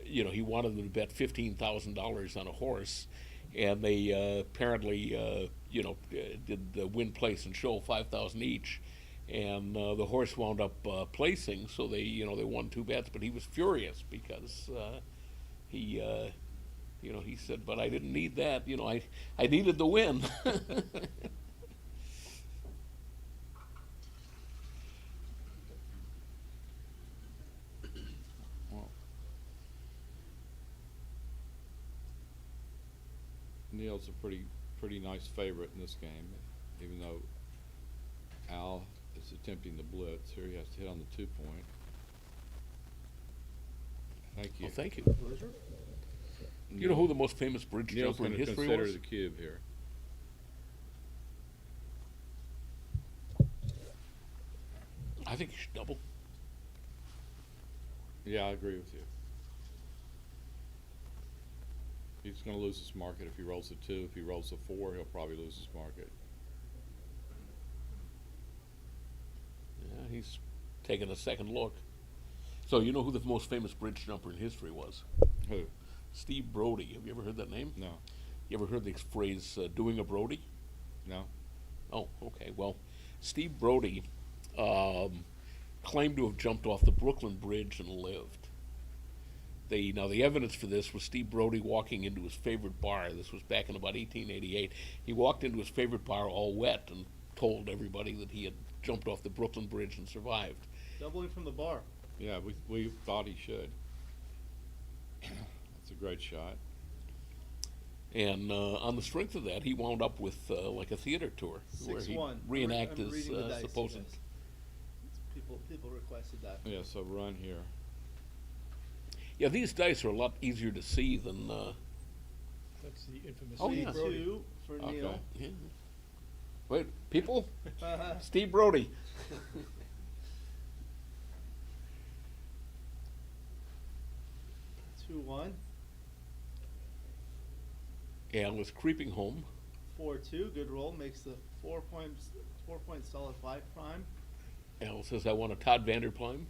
he wanted them to bet $15,000 on a horse, and they apparently did the win, place, and show 5,000 each, and the horse wound up placing, so they won 2 bets. But he was furious because he said, "But I didn't need that. I needed the win." Neil's a pretty nice favorite in this game, even though Al is attempting the blitz. Here he has to hit on the 2-point. Thank you. Well, thank you. You know who the most famous bridge Neil's jumper in going to history consider was? the cube here. I think he should double. Yeah, I agree with you. He's going to lose his market if he rolls a 2. If he rolls a 4, he'll probably lose his market. Yeah, he's taking a second look. So you know who the most famous bridge jumper in history was? Who? Steve Brody. Have you ever heard that name? No. You ever heard the phrase "doing a Brody"? No. Oh, okay. Well, Steve Brody claimed to have jumped off the Brooklyn Bridge and lived. Now the evidence for this was Steve Brody walking into his favorite bar. This was back in about 1888. He walked into his favorite bar all wet and told everybody that he had jumped off the Brooklyn Bridge and survived. Doubling from the bar. Yeah, we thought he should. That's a great shot. And on the strength of that, he wound up with like a theater tour where he 6-1. reenact I'm his reading the dice, supposed. you guys. People requested that. Yeah, so run here. Yeah, these dice are a lot easier to see than. That's the infamous Oh, yeah. 2 for Okay. Neil. Yeah. Wait, people? Steve Brody. 2-1. Al was creeping home. 4-2. Good roll. Makes the 4 points solid 5 prime. Al says, "I want a Todd Vanderplyme."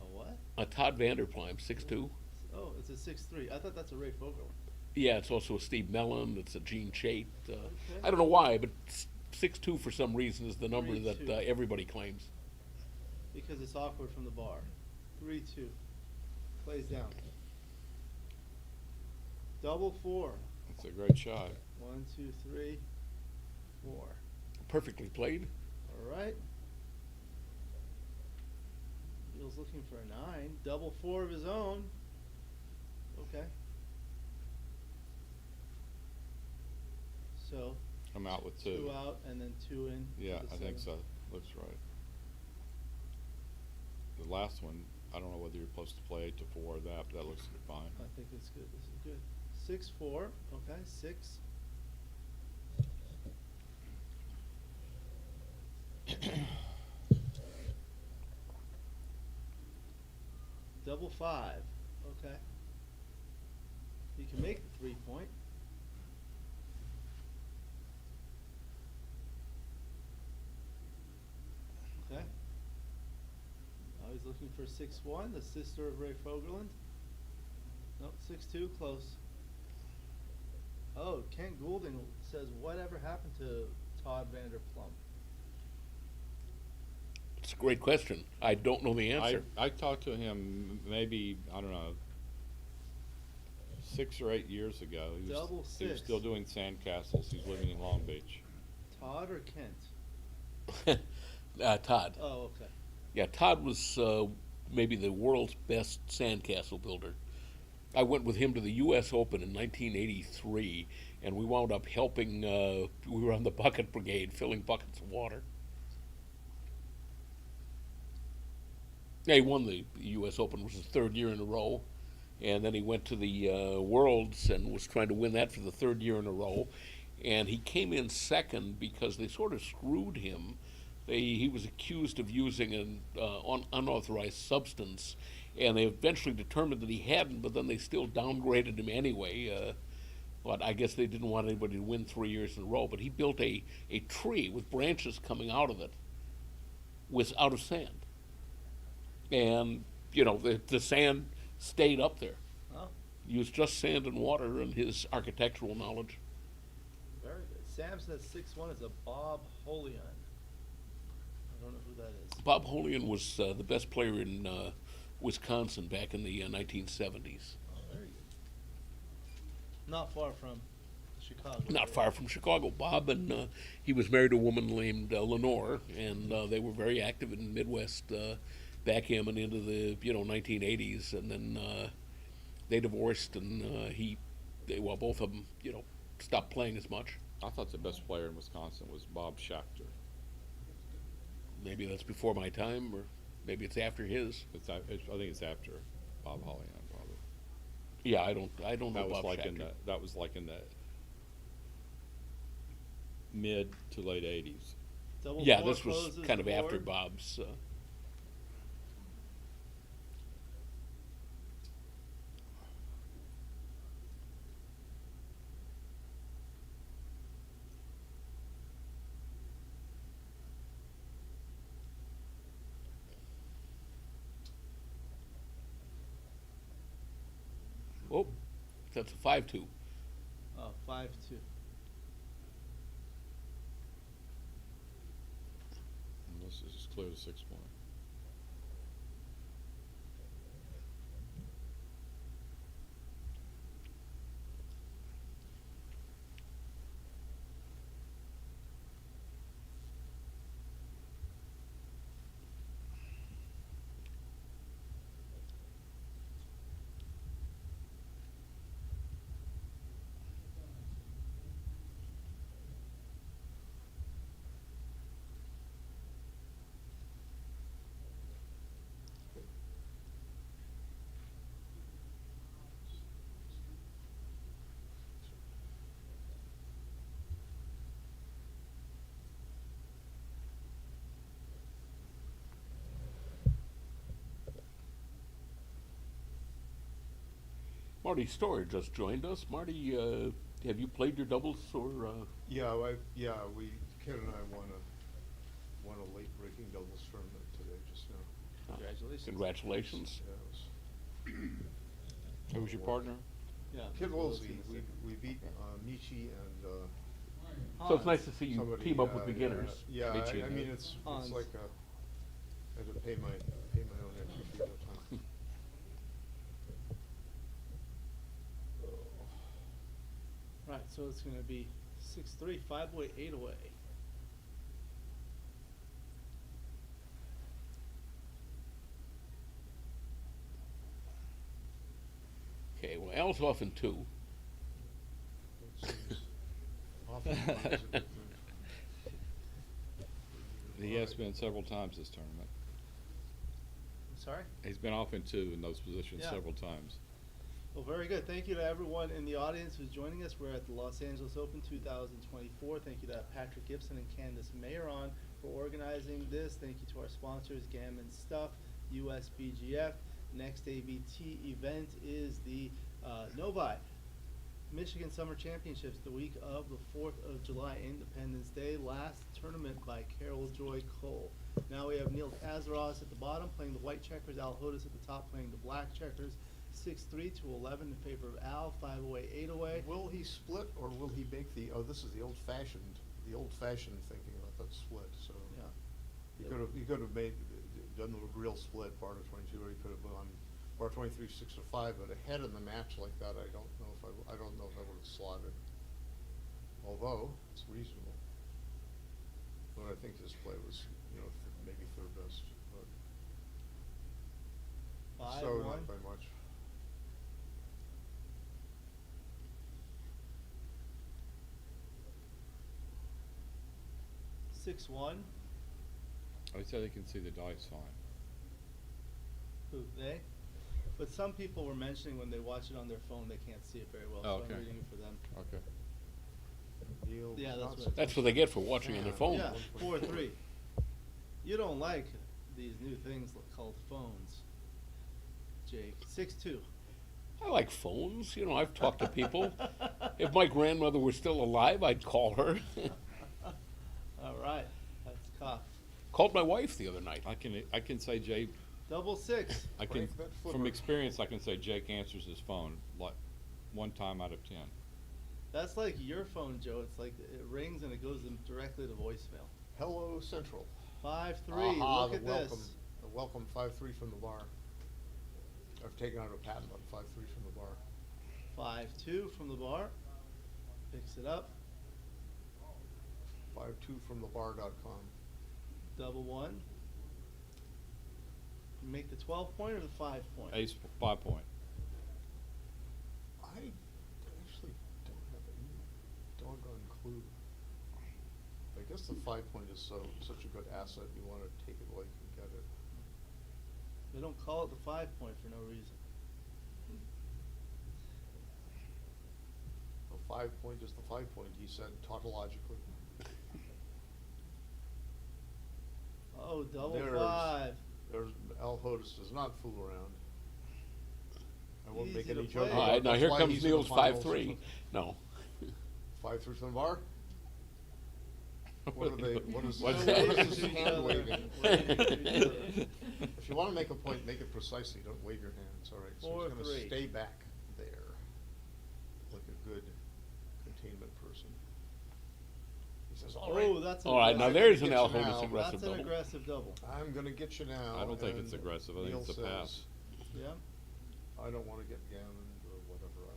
A what? A Todd Vanderplyme, 6'2". Oh, it's a 6-3. I thought that's a Ray Fogel. Yeah, it's also a Steve Mellon. It's a Gene Chait. I don't know why, but 6'2" for some reason is the number that 3-2. everybody claims. Because it's awkward from the bar. 3-2. Plays down. Double 4. That's a great shot. 1, 2, 3, 4. Perfectly played. All right. Neil's looking for a 9. Double 4 of his own. Okay. So. I'm out with 2. 2 out and then 2 in. Yeah, for the I think 7. so. Looks right. The last one, I don't know whether you're supposed to play 8 to 4 or that, but that looks fine. I think it's good. This is good. 6-4. Okay, 6. Double 5. Okay. You can make the 3-point. Okay. Now he's looking for 6-1, the sister of Ray Fogerland. Nope, 6-2, close. Oh, Kent Goulding says, whatever happened to Todd Vanderplum? It's a great question. I don't know the answer. I talked to him maybe, I don't know, 6 or 8 years ago. He was, Double he was 6. still doing sandcastles. He's living in Long Beach. Todd or Kent? Todd. Oh, okay. Yeah, Todd was maybe the world's best sandcastle builder. I went with him to the U.S. Open in 1983, and we wound up helping. We were on the bucket brigade, filling buckets of water. Yeah, he won the U.S. Open, which was his 3rd year in a row, and then he went to the Worlds and was trying to win that for the 3rd year in a row, and he came in 2nd because they sort of screwed him. He was accused of using an unauthorized substance, and they eventually determined that he hadn't, but then they still downgraded him anyway. But I guess they didn't want anybody to win 3 years in a row. But he built a tree with branches coming out of it, out of sand. And, you know, the sand stayed up there. Oh, Used just sand and water and his architectural knowledge. very good. Samson at 6'1" is a Bob Holion. I don't know who that is. Bob Holion was the best player in Wisconsin back in the 1970s. Oh, very good. Not far from Chicago. Not far from Chicago. Bob and he was married to a woman named Lenore, and they were very active in Midwest backgammon into the 1980s, and then they divorced, and both of them stopped playing as much. I thought the best player in Wisconsin was Bob Schachter. Maybe that's before my time, or maybe it's after his. I think it's after Bob Hollian, probably. Yeah, I don't know That was Bob like Schachter. that was like in the mid to late '80s. Double Yeah, four this was closes kind of the after board. Bob's. Oh, that's a 5-2. Oh, 5'2". Let's just clear the 6 point. Marty Story just joined us. Marty, have you played your doubles or? Yeah, Ken and I won a late breaking doubles tournament today just now. Congratulations. Congratulations. Yeah, Who was your partner? Yeah. Kid Woolsey, we beat Michi and So it's nice to see you somebody, team up with beginners. Yeah, Michi I and mean it's Hans. like I had to pay my own entry fee that time. Right, so it's going to be 6'3", 5 away, 8 away. Okay, well, Al's off in 2. He has been several times this tournament. I'm sorry? He's been off in 2 in those positions Yeah. several times. Well, very good. Thank you to everyone in the audience who's joining us. We're at the Los Angeles Open 2024. Thank you to Patrick Gibson and Candace Mayeron for organizing this. Thank you to our sponsors, Gammon Stuff, USBGF. Next ABT event is the Novi Michigan Summer Championships, the week of the 4th of July, Independence Day. Last tournament by Carol Joy Cole. Now we have Neil Kazaross at the bottom playing the white checkers, Al Hodis at the top playing the black checkers. 6-3 to 11 in favor of Al, 5 away, 8 away. Will he split or will he make this is the old fashioned thinking about that split, so. Yeah. He could have done the real split, bar to 22, or he could have gone bar 23, 6 to 5, but ahead in the match like that, I don't know if I would have slotted. Although, it's reasonable. But I think his play was, maybe third best, but. 5-1. So not by much. I said they can see the dice fine. Who, they? But some people were mentioning when they watch it on their phone, they can't see it very well, Oh, so okay. I'm reading it for them. Okay. Yeah, that's what. That's what they get for watching on their phone. Yeah, 4-3. You don't like these new things called phones, Jake. 6-2. I like phones. I've talked to people. If my grandmother were still alive, I'd call her. All right, that's cock. Called my wife the other night. I can say Jay. Double six. I can, from experience, I can say Jake answers his phone like 1 time out of 10. That's like your phone, Joe. It's like it rings and it goes directly to voicemail. Hello, Central. 5-3. Aha, Look the at welcome, this. The welcome 5-3 from the bar. I've taken out a patent on 5-3 from the bar. 5-2 from the bar. Picks it up. 5-2 from the bar.com. Double one. You make the 12-point or the 5-point? Ace 5-point. I actually don't have any doggone clue. I guess the 5-point is such a good asset, you want to take it while you can get it. They don't call it the 5-point for no reason. The 5-point is the 5-point, he said tautologically. Oh, double 5. There's Al Hodis does not fool around. I won't make Easy to any play. joke. All right, now That's here why comes he's in the Neil's finals. 5-3. No. 5-3 from the bar? What are they? What is What's what that? is this hand waving? If you want to make a point, make it precisely. Don't wave your hands. All right. So he's going to 4-3. stay back there, like a good containment person. He says, "All right." Oh, that's an All right, now aggressive- there's an Get Al you now. Hodis aggressive That's an double. aggressive double. I'm going to get you now. I don't think it's and aggressive. I think Neil it's a says, pass. Yeah. I don't want to get Gammon or whatever. I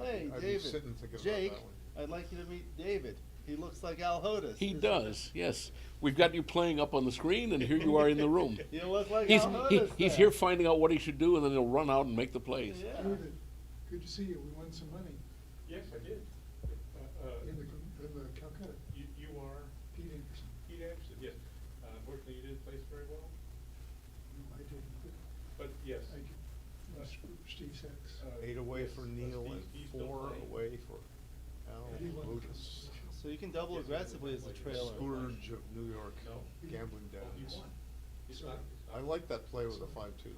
don't know. Hey, I'd be David. sitting thinking about Jake, that one. I'd like you to meet David. He looks like Al Hodis. He does, yes. We've got you playing up on the screen, and here you are in the room. You look like He's, Al Hodis he's there. here finding out what he should do, and then he'll run out and make the plays. Yeah. David, good to see you. We won some money Yes, I did. in the Calcutta. You are? Pete Anderson. Pete Anderson, yes. Unfortunately, you didn't place very well, No, I didn't. but yes. I did. Steve Sax. 8 away for Neil and He's still 4 playing. away for Al He won the Hodis. So you can double aggressively as a trailer. Scourge of New York No. gambling Oh, he dens. won. It's So- not- I like that play with a 5-2.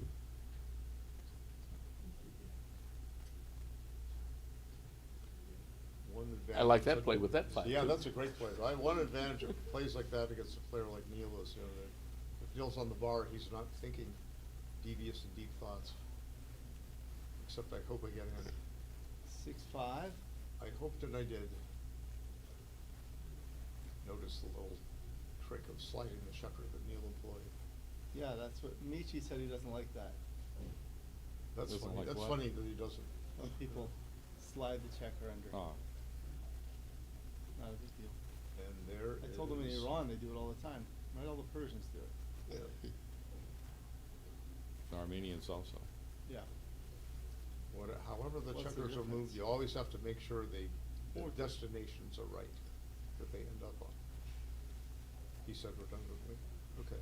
One advantage. I like that play with that 5-2. Yeah, that's a great play. One advantage of plays like that against a player like Neil is, you know, that if Neil's on the bar, he's not thinking devious and deep thoughts. Except I hope I get in. 6-5. I hoped and I did. Notice the little trick of sliding the shucker that Neil employed. Yeah, that's what Michi said. He doesn't like that. That's Doesn't funny. like That's what? funny that he doesn't. When people slide the checker under. Oh. Not a big deal. And there I told them in is- Iran they do it all the time. Right, all the Persians do it. Yeah. The Armenians also. Yeah. However the What's the checkers are moved, difference? you always have to make sure the Or- destinations are right, that they end up on. He said redundantly. Okay.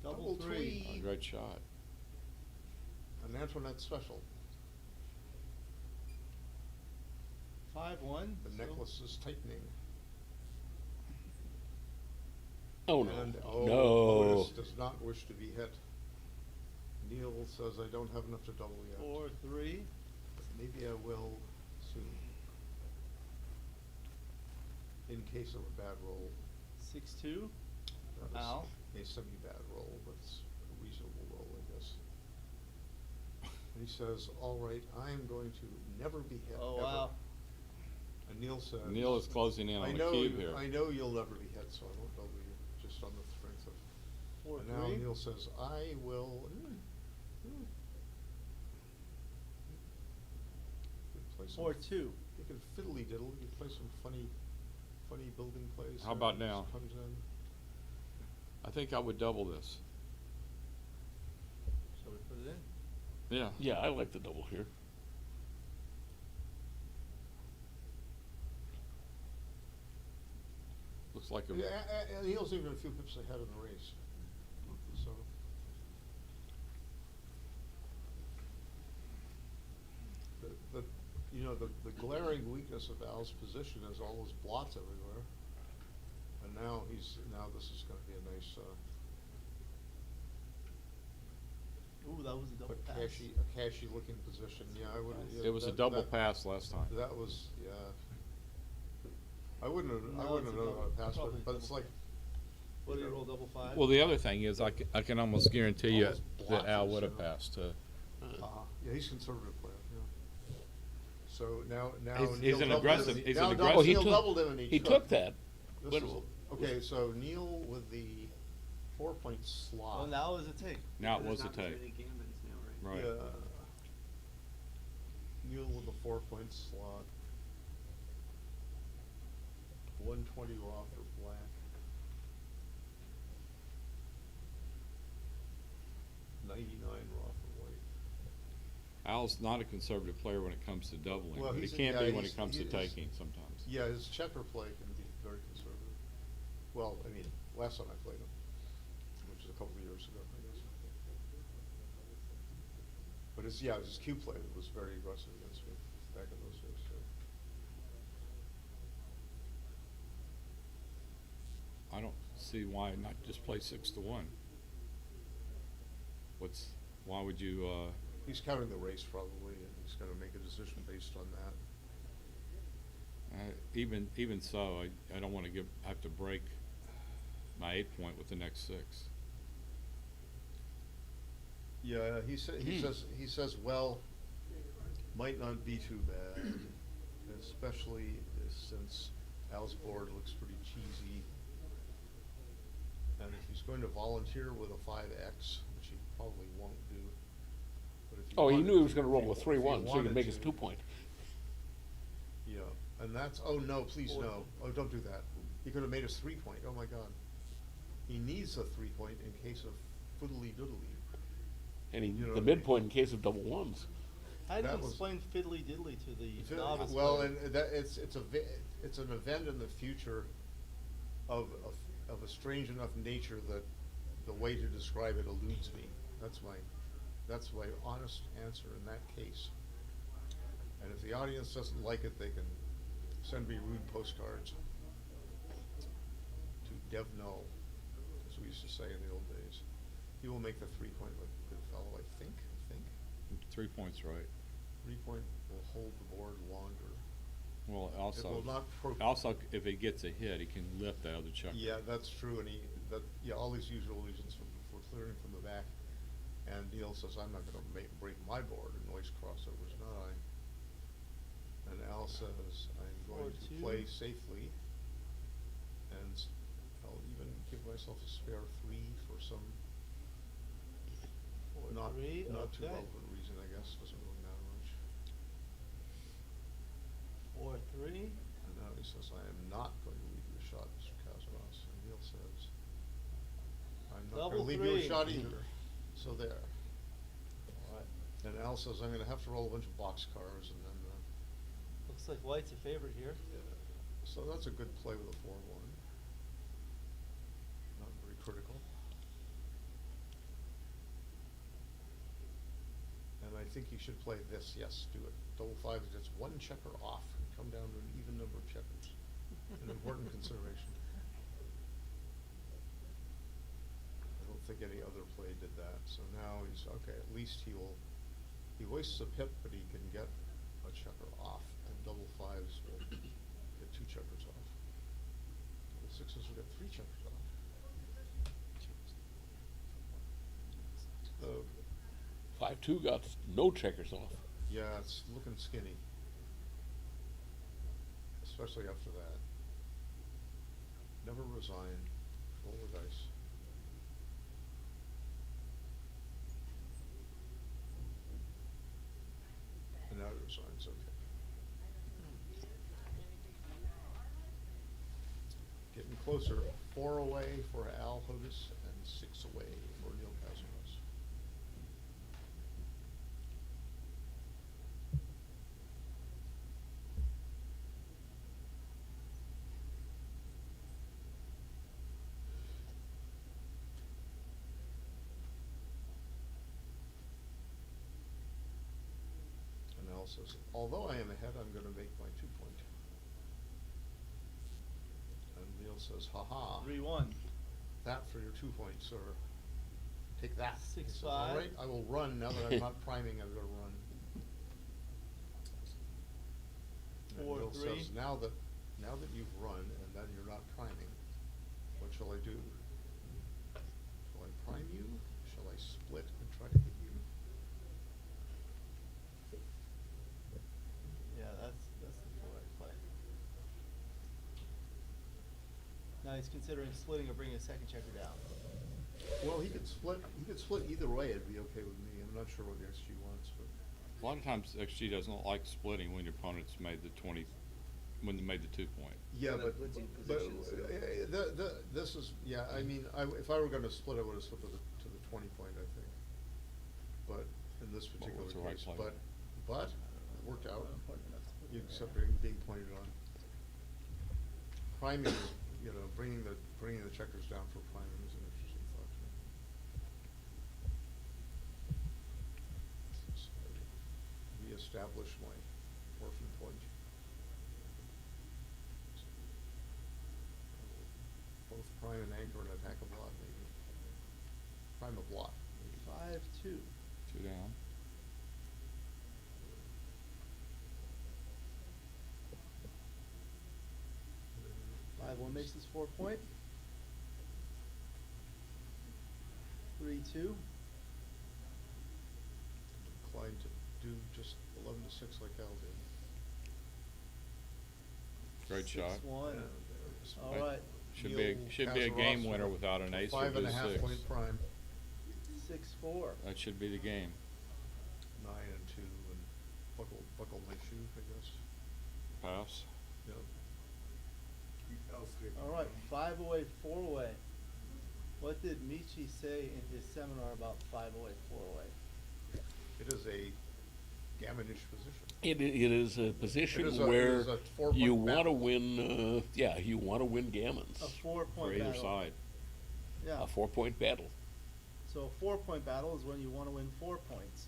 Double three. A great shot. An Antoinette special. 5-1. The so- necklace is tightening. Oh, no. And, No. Otis does not wish to be hit. Neil says, I don't have enough to double yet. 4-3. Maybe I will soon. In case of a bad roll. 6-2. That is Al. a semi-bad roll, but it's a reasonable roll, I guess. And he says, all right, I'm going to never be hit, Oh, ever. wow. And Neil says. Neil is closing in on the cube here. I know you'll never be hit, so I won't double you, just on the strength of. 4-3. And now Neil says, I will. Could play some- 4-2. You can fiddly diddle, you play some funny building plays. How about there, now? just comes in. I think I would double this. Shall we put it in? Yeah. Yeah, I like the double here. Looks like a. Yeah, and Neil's even a few pips ahead in the race, so. The glaring weakness of Al's position is all those blots everywhere. And now this is gonna be a nice, Ooh, that was a double a pass. cashy looking position, yeah, I would. It was a double pass last time. That was, yeah. I wouldn't have No, known it's a about double- a pass, probably but it's double like. What did you he know, roll, double five? Well, the other thing is, I can almost guarantee you Almost that Al blotches, would have you know. passed too. Yeah, he's a conservative player, yeah. So now He's Neil an doubled aggressive- him in- he's now an double- aggressive- Neil he took- doubled him in each he shot. took that, This but- is- Okay, so Neil with the 4-point slot. Well, now is a take. Now it There's was a not as take. many Gammons now, right? Right. Yeah. Neil with the 4-point slot. 120 raw for black. $99 raw for white. Al's not a conservative player when it comes to doubling, Well, but he he's a- can yeah, be when he's- it comes to he is- taking sometimes. Yeah, his checker play can be very conservative. Well, I mean, last time I played him, which is a couple of years ago, I guess. But his cue play was very aggressive against me back in those days, so. I don't see why not just play 6-1. Why would you, He's counting the race probably, and he's gonna make a decision based on that. even so, I don't wanna have to break my 8-point with the next 6. Yeah, he says, well, might not be too bad, especially since Al's board looks pretty cheesy. And if he's going to volunteer with a 5X, which he probably won't do. But if Oh, he wanted knew he was to- gonna roll a if he 3-1, so he wanted could make his to. 2-point. Yeah, and that's, oh no, please no, oh, don't do that. He could have made his 3-point, oh my God. He needs a 3-point in case of fiddly doodly. And You know the what I mean? midpoint in case of double ones. How do you That was- explain fiddly diddly to the novice? Well, player? and that, it's an event in the future of a strange enough nature that the way to describe it eludes me. That's my honest answer in that case. And if the audience doesn't like it, they can send me rude postcards to Dev Null, as we used to say in the old days. He will make the 3-point like a good fellow, I think. 3 points, right? 3-point will hold the board longer. Well, It will not also, if he gets a hit, he can lift the other checker. Yeah, that's true, and all these usual reasons for clearing from the back. And Neil says, I'm not gonna break my board in noise crossovers, not I. And Al says, I'm going to 4-2. play safely, and I'll even give myself a spare 3 for some not 4-3, too okay. relevant reason, I guess, doesn't really matter much. 4-3. And now he says, I am not going to leave you a shot, Mr. Kazaross. And Neil says, I'm not Double gonna leave you a 3. shot either. So there. Alright. And Al says, I'm gonna have to roll a bunch of boxcars and then, Looks like white's a favorite here. so that's a good play with a 4-1. Not very critical. And I think you should play this, yes, do it. Double 5 is just 1 checker off and come down to an even number of checkers. An important consideration. I don't think any other play did that, so now he's, okay, at least he wastes a pip, but he can get a checker off, and double 5s will get 2 checkers off. Double 6s will get 3 checkers off. The 5-2 got no checkers off. Yeah, it's looking skinny. Especially after that. Never resign. Roll the dice. And now he resigns, okay. Getting closer. 4 away for Al Hodis and 6 away for Neil Kazaross. And Al says, although I am ahead, I'm gonna make my 2-point. And Neil says, ha-ha. 3-1. That for your 2 points, sir. take that. He 6, says, 5. all right, I will run, now that I'm not priming, I'm gonna run. And 4, Bill 3. says, now that you've run and then you're not priming, what shall I do? Shall I prime you? Shall I split and try to hit you? Yeah, that's the correct play. Now he's considering splitting or bringing a second checker down. Well, he could split either way, it'd be okay with me. I'm not sure what the XG wants, but. A lot of times XG doesn't like splitting when your opponent's made the 20, when they made the 2 point. Yeah, So the but, blitzing but, positions, this is, yeah, I mean, if I were gonna split, I would've split to the 20 point, I think. But, in this particular was the right case, play? but, it worked out. Important enough to put You it accept there. being pointed on. Priming, you know, bringing the checkers down for priming is an interesting thought to me. So, reestablish my orphan point. Both prime and anchor and attack a blot, maybe. Prime a blot, maybe. 5, 2. 2 down. Five, 1 makes this 4 point. 3, 2. Inclined to do just 11 to 6 like Al did. Great 6, shot. 1. Yeah, All right. Should be a game Kazaross winner with without an ace or 5 and a deuce half 6. point prime. 6, 4. That should be the game. 9 and 2 and buckle my shoe, I guess. Pass. Yep. All right, 5 away, 4 away. What did Michi say in his seminar about 5 away, 4 away? It is a gammonish position. It is a position It is a where 4-point you want to battle. win, you want to win gammons. A 4-point For either battle. side. Yeah. A 4-point battle. So a 4-point battle is when you want to win 4 points.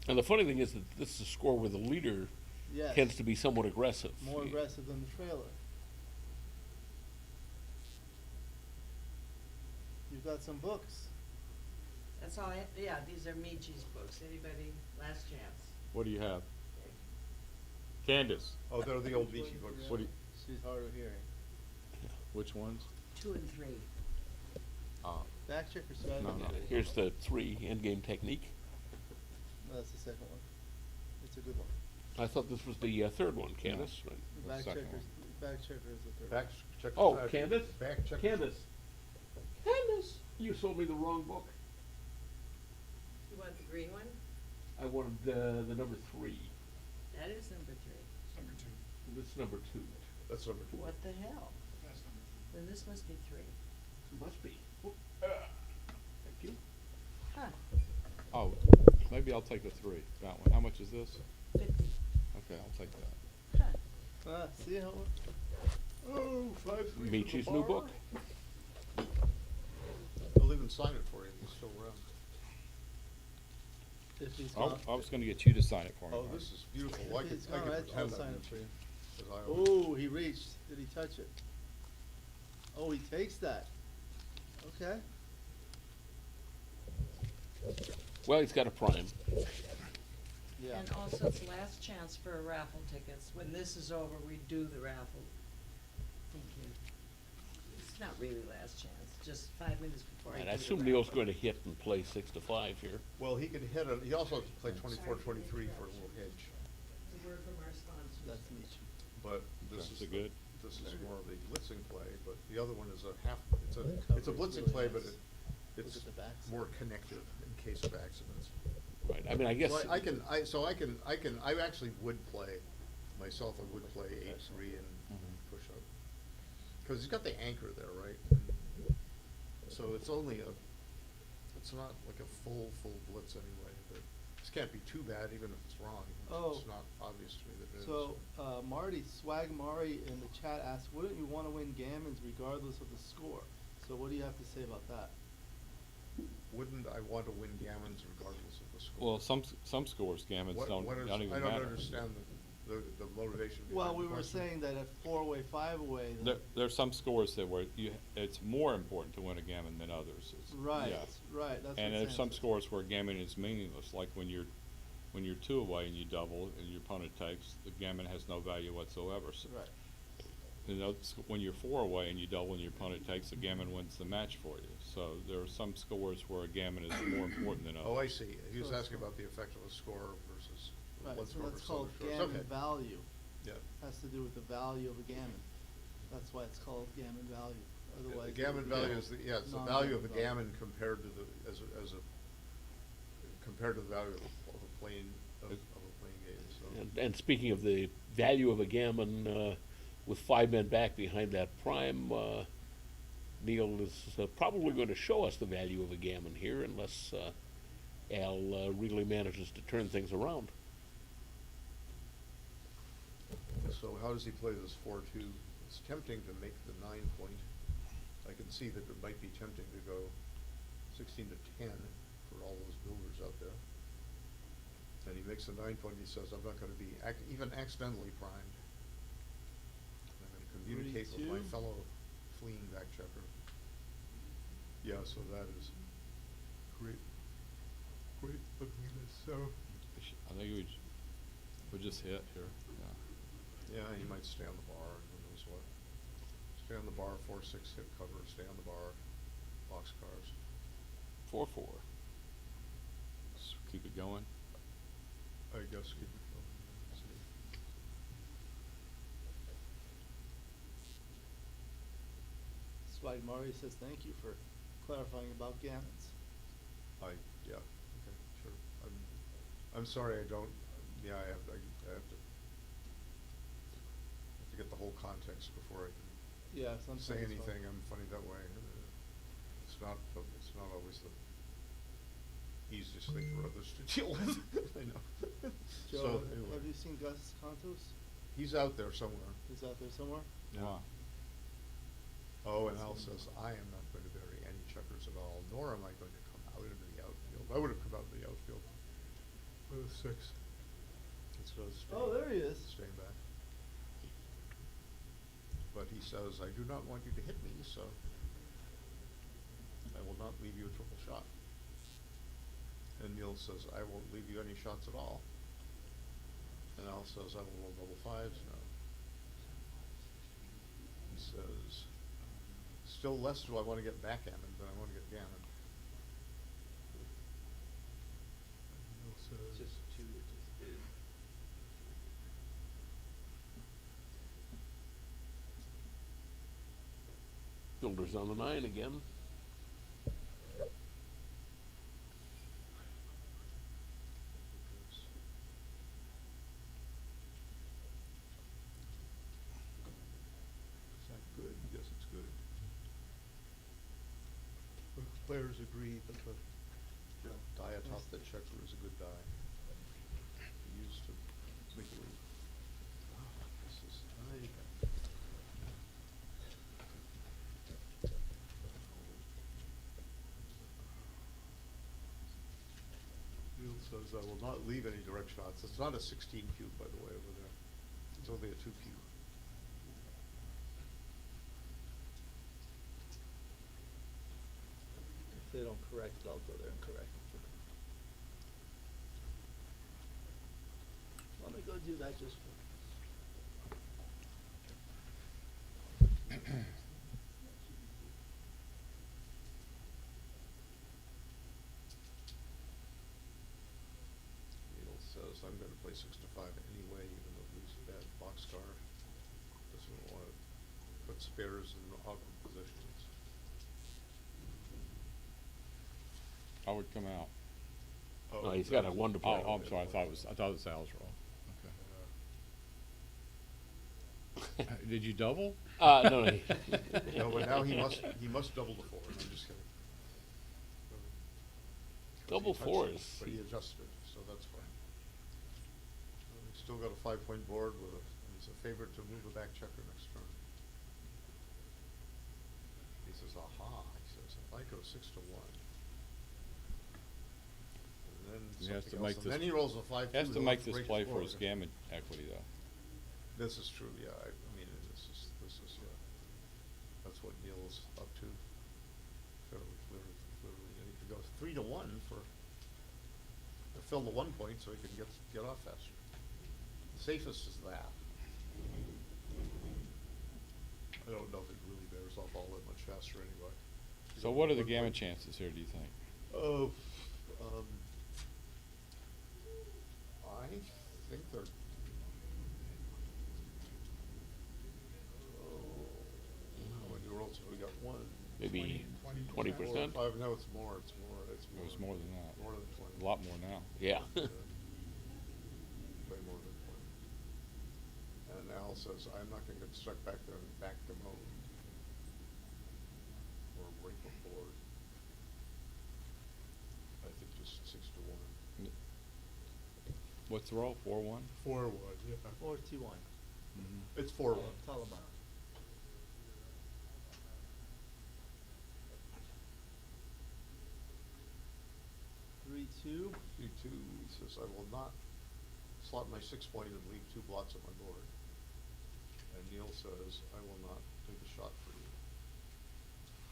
And the funny thing is that this is a score where the leader Yes. tends to be somewhat aggressive. More aggressive than the trailer. You've got some books. That's all yeah, these are Michi's books. Anybody, last chance. What do you have? Candace. Oh, they're the old Vichy books. What do you, She's hard of hearing. which ones? 2 and 3. Back check or strategy? No. Here's the 3 endgame technique. No, that's the second one. It's a good one. I thought this was the third one, Candace. Right? Back second checkers. Back checker is the third. Back check. Oh, Candace? Back check. Candace. Candace! You sold me the wrong book. You want the green one? I wanted the number 3. That is number 3. This is number 2. That's number 2. What the hell? Then this must be 3. Must be. Thank you. Huh. Oh, maybe I'll take the 3. That one. How much is this? 50. Okay, I'll take that. Huh. See how? Oh, 5-3 for the Michi's new bar. book. They'll even sign it for you if he's still around. If he's Oh, gone. I was going to get you to sign it for me. Oh, Mark. this is beautiful. I If could, he's I gone, could I'll pretend sign I'm it for you. As I always- Oh, he reached. Did he touch it? Oh, he takes that. Okay. Well, he's got a prime. Yeah. And also it's last chance for raffle tickets. When this is over, we do the raffle. Thank you. It's not really last chance, just 5 minutes before I And do I the assume raffle. Neil's going to hit and play 6 to 5 here. Well, he could hit he also has to play 24-23 for a little hedge. The word from our sponsors. That's Michi. But this That's is good. This is more of a blitzing play, but the other one is a half, it's a Cover blitzing really play, but nice. it's Look at the backside. more connective in case of accidents. Right. I mean, I guess. So I actually would play, myself, I would play 8-3 and push up. Cause he's got the anchor there, right? So it's only it's not like a full blitz anyway, but this can't be too bad even if it's wrong. Oh. It's not obvious to me that it is. So, Marty, Swag Mari in the chat asked, wouldn't you want to win gammons regardless of the score? So what do you have to say about that? Wouldn't I want to win gammons regardless of the score? Well, some scores, gammons What don't is- even I don't matter. understand the motivation behind Well, the we were question? saying that at 4-way, 5-way, There are some scores that where it's more important to win a gammon than others. Right, Yeah. right, that's what And there's Sam some said. scores where gammon is meaningless, like when you're 2 away and you double and your opponent takes, the gammon has no value whatsoever. So, Right. you know, when you're 4 away and you double and your opponent takes, the gammon wins the match for you. So there are some scores where a gammon is more important than others. Oh, I see. He was So- asking about the effect of a score versus Right, one so score that's versus called other scores. gammon Okay. value. Yeah. Has to do with the value of a gammon. That's why it's called gammon value. Otherwise, The it gammon would be value is it's the value of a non-gammon gammon compared to the, compared to the value of a plain, of a plain game, so. And speaking of the value of a gammon, with 5 men back behind that prime, Neil is probably going to show us the value of a gammon here unless Al really manages to turn things around. So how does he play this 4-2? It's tempting to make the 9 point. I can see that it might be tempting to go 16-10 for all those builders out there. And he makes the 9 point, he says, I'm not gonna be even accidentally primed. I'm gonna communicate with my 32. fellow fleeing back checker. Yeah, so that is great ugliness, so. I think we just hit here, yeah. Yeah, he might stay on the bar, who knows what. Stay on the bar, 4-6 hit cover, stay on the bar, boxcars. 4-4. So keep it going. I guess keep it going. Let's see. Swag Marty says thank you for clarifying about gammons. Yeah, okay, sure. I'm sorry, I don't, yeah, I have to get the whole context before I can Yeah, say sometimes, anything. I'm funny that way. It's not always the easiest thing for others to deal with. I know. Joe, So, anyway. have you seen Gus Contos? He's out there somewhere. He's out there somewhere? Wow. Oh, and Al says, I am not going to bury any checkers at all, nor am I going to come out into the outfield. I would have come out in the outfield with a 6. Instead of Oh, there he is. staying back. But he says, I do not want you to hit me, so I will not leave you a triple shot. And Neil says, I won't leave you any shots at all. And Al says, I will roll double 5s now. He says, still less do I want to get backgammon than I want to get gammon. Neil says, Just 2, it just did. Builders on the 9 again. Is that good? Yes, it's good. The players agree that the die atop that checker is a good die. Used to make a lead. This is tied. Neil says, I will not leave any direct shots. It's not a 16 cube, by the way, over there. It's only a 2 cube. If they don't correct it, I'll go there and correct it. Let me go do that just for. Neil says, I'm gonna play 6-5 anyway, even though he's a bad boxcar. Doesn't want to put spares in awkward positions. I would come out. No, he's got a 1 to play. Oh, I'm sorry, I thought it was Al's roll. Okay. Did you double? No. No, but now he must double the 4, I'm just kidding. Double He touched it, 4s. But he adjusted, so that's fine. He's still got a 5-point board with he's a favorite to move a back checker next turn. He says, aha, he says, if I go 6-1. And then He has to something else, make and this. then he rolls a 5-2. Has to he'll make have to this break play his for board. his gammon equity, though. This is true, yeah, I mean, this is, yeah, that's what Neil's up to. Fairly clearly, and he could go 3-1 to fill the 1 point so he can get off faster. The safest is that. I don't know if it really bears off all that much faster anyway. So what are the Gammon chances here, do you think? Oh, I think they're. How many rolls have we got? One. Maybe 20%? 5, no, it's more, it's more. It was more than that. More than 20. A lot more now. Yeah. Way more than 20. And Al says, I'm not gonna get stuck back there and back them home. Or break a board. I think just 6-1. What's the roll, 4-1? 4-1, yeah. 4-2-1. It's 4-1. Talbot. Three, two. 3-2, he says, I will not slot my 6 point and leave 2 blots on my board. And Neil says, I will not take a shot for you.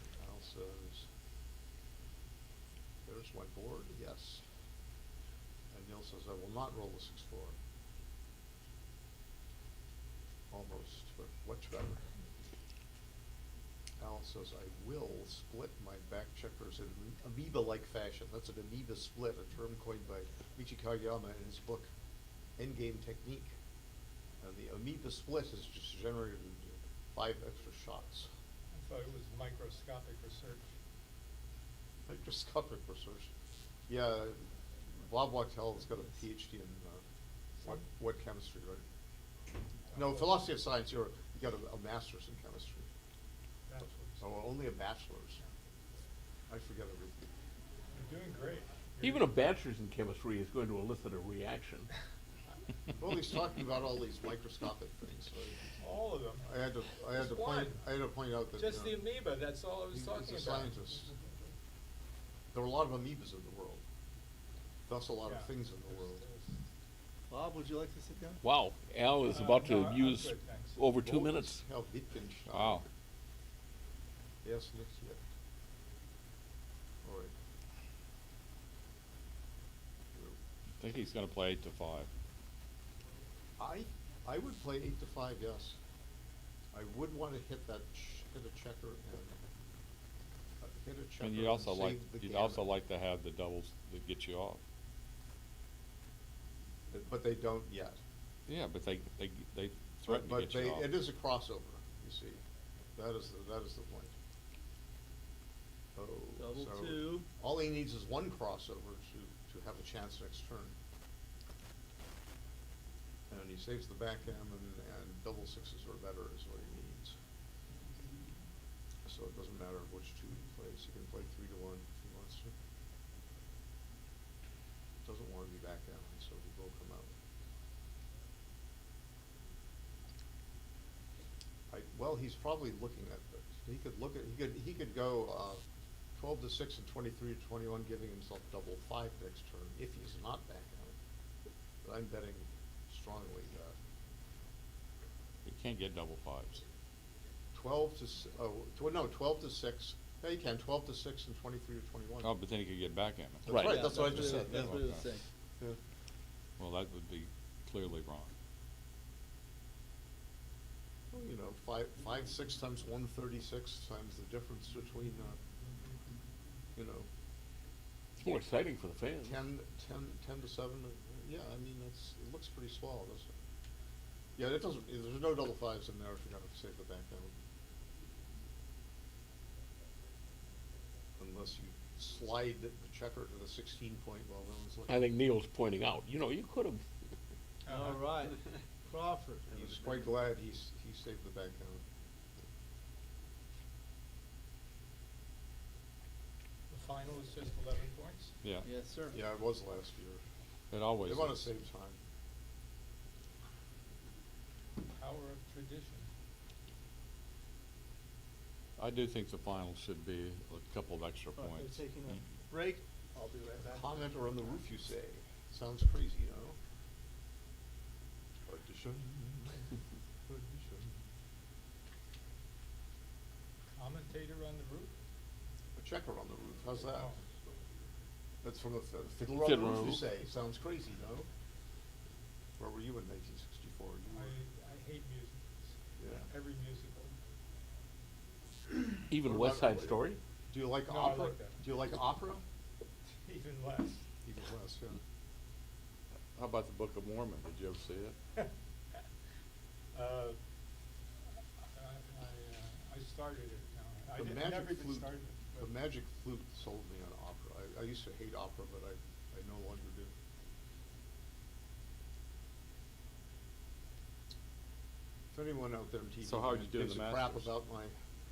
And Al says, there's my board, yes. And Neil says, I will not roll the 6-4. Almost, but much better. Al says, I will split my back checkers in amoeba-like fashion. That's an amoeba split, a term coined by Kageyama in his book, Endgame Technique. And the amoeba split has just generated 5 extra shots. I thought it was microscopic research. Microscopic research. Yeah, Bob Wachtel has got a PhD in what chemistry, right? No, philosophy of science. You got a master's in chemistry. Bachelor's. Oh, only a bachelor's. I forget everything. You're doing great. Even a bachelor's in chemistry is going to elicit a reaction. Well, he's talking about all these microscopic things. So All of them. I had to point out that Just the amoeba, that's all I was he's talking a about. scientist. There were a lot of amoebas in the world. Thus, a lot of things in the world. Bob, would you like to sit down? Wow, Al is about to No, I'm use good, thanks. over 2 minutes. Herr Wittgenstein. Wow. Yes, nicht yet. All right. I think he's gonna play 8-5. I would play 8-5, yes. I would want to hit a checker and hit a checker And you'd also like, save the you'd gammon. also like to have the doubles that get you off. But they don't yet. Yeah, but they threaten to But get you off. it is a crossover, you see. That is the point. Oh, Double so 2. all he needs is 1 crossover to have a chance next turn. And he saves the backgammon, and double 6s or better is what he needs. So it doesn't matter which 2 he plays. He can play 3-1 if he wants to. Doesn't want to be backgammon, so he will come out. Well, he's probably looking at this. He could go 12-6 and 23-21, giving himself double 5 next turn if he's not backgammon. But I'm betting strongly that You can't get double 5s. 12-6. Yeah, you can 12-6 and 23-21. Oh, but then he could get backgammon. That's right. That's what I just said. That's Yeah. what he was saying. Yeah. Well, that would be clearly wrong. Well, 5-6 times 136 times the difference between, It's more exciting for the fans. 10-7. Yeah, I mean, it looks pretty small, doesn't it? Yeah, it doesn't. There's no double 5s in there if you're going to save the backgammon. Unless you slide the checker to the 16 point while no one's looking. I think Neil's pointing out, you could have. All right. Crawford. He's quite glad he saved the backgammon. The final is just 11 points. Yeah. Yes, sir. Yeah, it was last year. It always They want to is. save time. Power of tradition. I do think the final should be a couple of extra All right, points. we're taking a break. I'll be right back. Commenter on the roof, you say. Sounds crazy, Tradition. commentator on the roof? A checker on the roof, how's that? Oh. That's from a fiddler on Fiddler the on the roof, you Roof. say, sounds crazy, no? Where were you in 1964? I hate musicals. Yeah. Every musical. Even What West about- Side Story? Do you like No, I opera? like that. Do you like opera? Even less. Even less, yeah. How about the Book of Mormon? Did you ever see it? I started it. No, I The didn't, magic never even flute, started it. the but- magic flute sold me on opera. I used to hate opera, but I no longer do. If anyone out there on TV So how'd you do in gives the a crap Masters? about my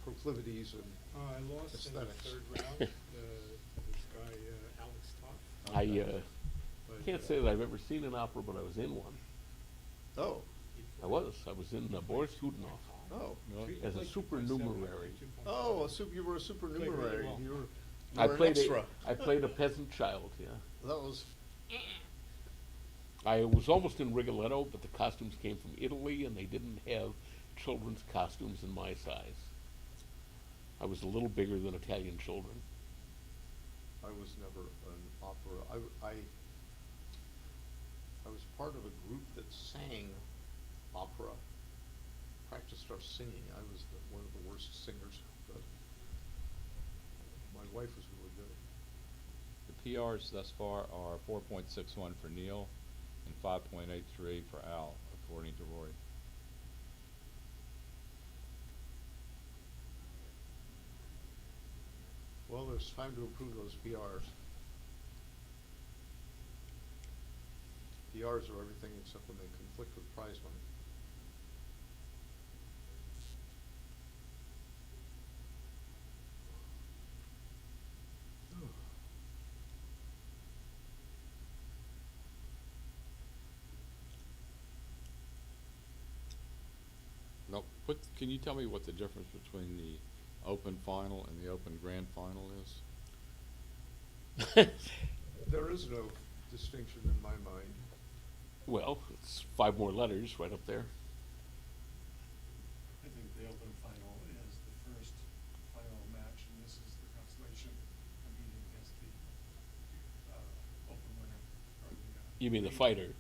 proclivities and I lost aesthetics. in the third round. This guy, Alex Toth. I can't say that I've ever seen an opera, but I was in one. Oh. I was in Boris Godunov. Oh. As a supernumerary. Oh, you were a supernumerary. well. You were I an played extra. I played a peasant child, yeah. That was I was almost in Rigoletto, but the costumes came from Italy, and they didn't have children's costumes in my size. I was a little bigger than Italian children. I was never an opera. I was part of a group that sang opera. Practiced our singing. I was one of the worst singers, but my wife was really good. The PRs thus far are 4.61 for Neil and 5.83 for Al, according to Rory. Well, there's time to improve those PRs. PRs are everything except when they conflict with prize money. No, can you tell me what the difference between the Open Final and the Open Grand Final is? There is no distinction in my mind. Well, it's 5 more letters right up there. I think the open final is the first final match, and this is the Consolation competing against the open winner. Or the, You mean the fighter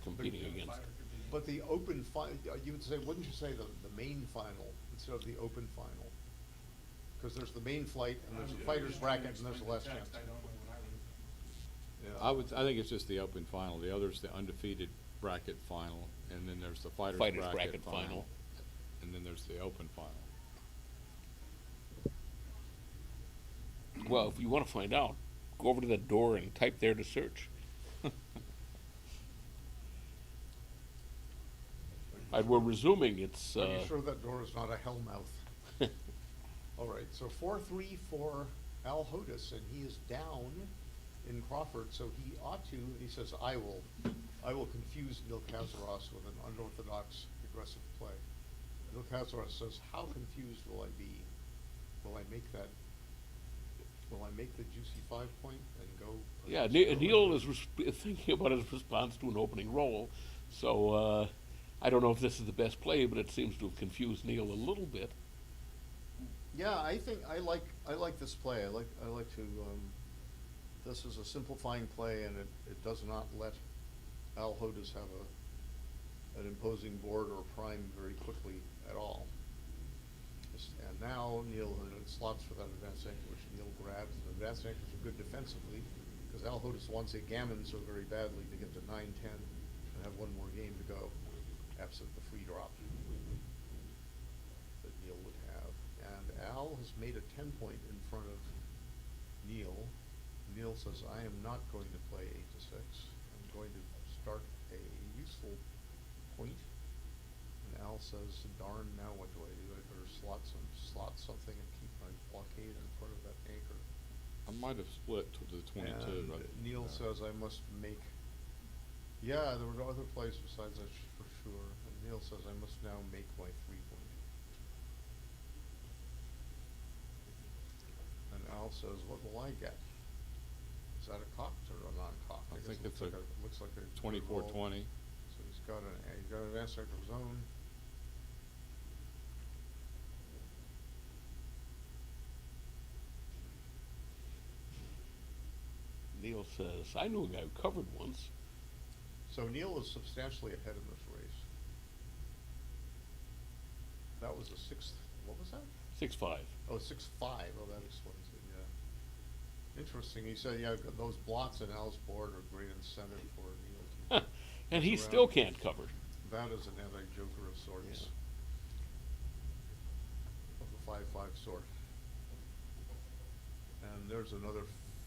competing the against. fighter competing. But the open you would say, wouldn't you say the main final instead of the open final? Because there's the main flight, and there's a fighter's bracket, and there's a last chance. I don't know what I would. Yeah. I think it's just the Open Final. The other's the undefeated bracket final, and then there's the fighter's bracket final, and then there's the Open Final. Well, if you want to find out, go over to that door and type there to search. We're resuming. It's. Are you sure that door is not a hellmouth? All right, so 4-3 for Al Hodis, and he is down in Crawford, so he ought to, he says, I will confuse Neil Kazaross with an unorthodox aggressive play. Neil Kazaross says, how confused will I be? Will I make the juicy 5-point and go? Yeah, Neil is thinking about his response to an opening roll, so I don't know if this is the best play, but it seems to have confused Neil a little bit. Yeah, I think I like this play. I like to. This is a simplifying play, and it does not let Al Hodis have an imposing board or prime very quickly at all. And now Neil slots for that advanced anchor, which Neil grabs. And advanced anchors are good defensively, because Al Hodis wants a gammon so very badly to get to 9-10 and have one more game to go, absent the free drop that Neil would have. And Al has made a 10-point in front of Neil. Neil says, I am not going to play 8-6. I'm going to start a useful point. And Al says, darn, now what do? I better slot something and keep my blockade in front of that anchor. I might have split to the 22. And Neil says, I must make, yeah, there were no other plays besides that for sure. And Neil says, I must now make my 3-point. And Al says, what will I get? Is that a cocked or a non-cocked? I think guess it's looks like a 24-20. So he's got an advanced anchor of his own. Neil says. I knew a guy who covered once. So Neil is substantially ahead in this race. That was the sixth, what was that? 6'5". Oh, 6'5". Oh, that explains it, yeah. Interesting. He said, yeah, those blots in Al's board are great incentive for Neil to And he mess still around. can't cover. That is an anti-joker of sorts. Of the 5-5 sort. And there's another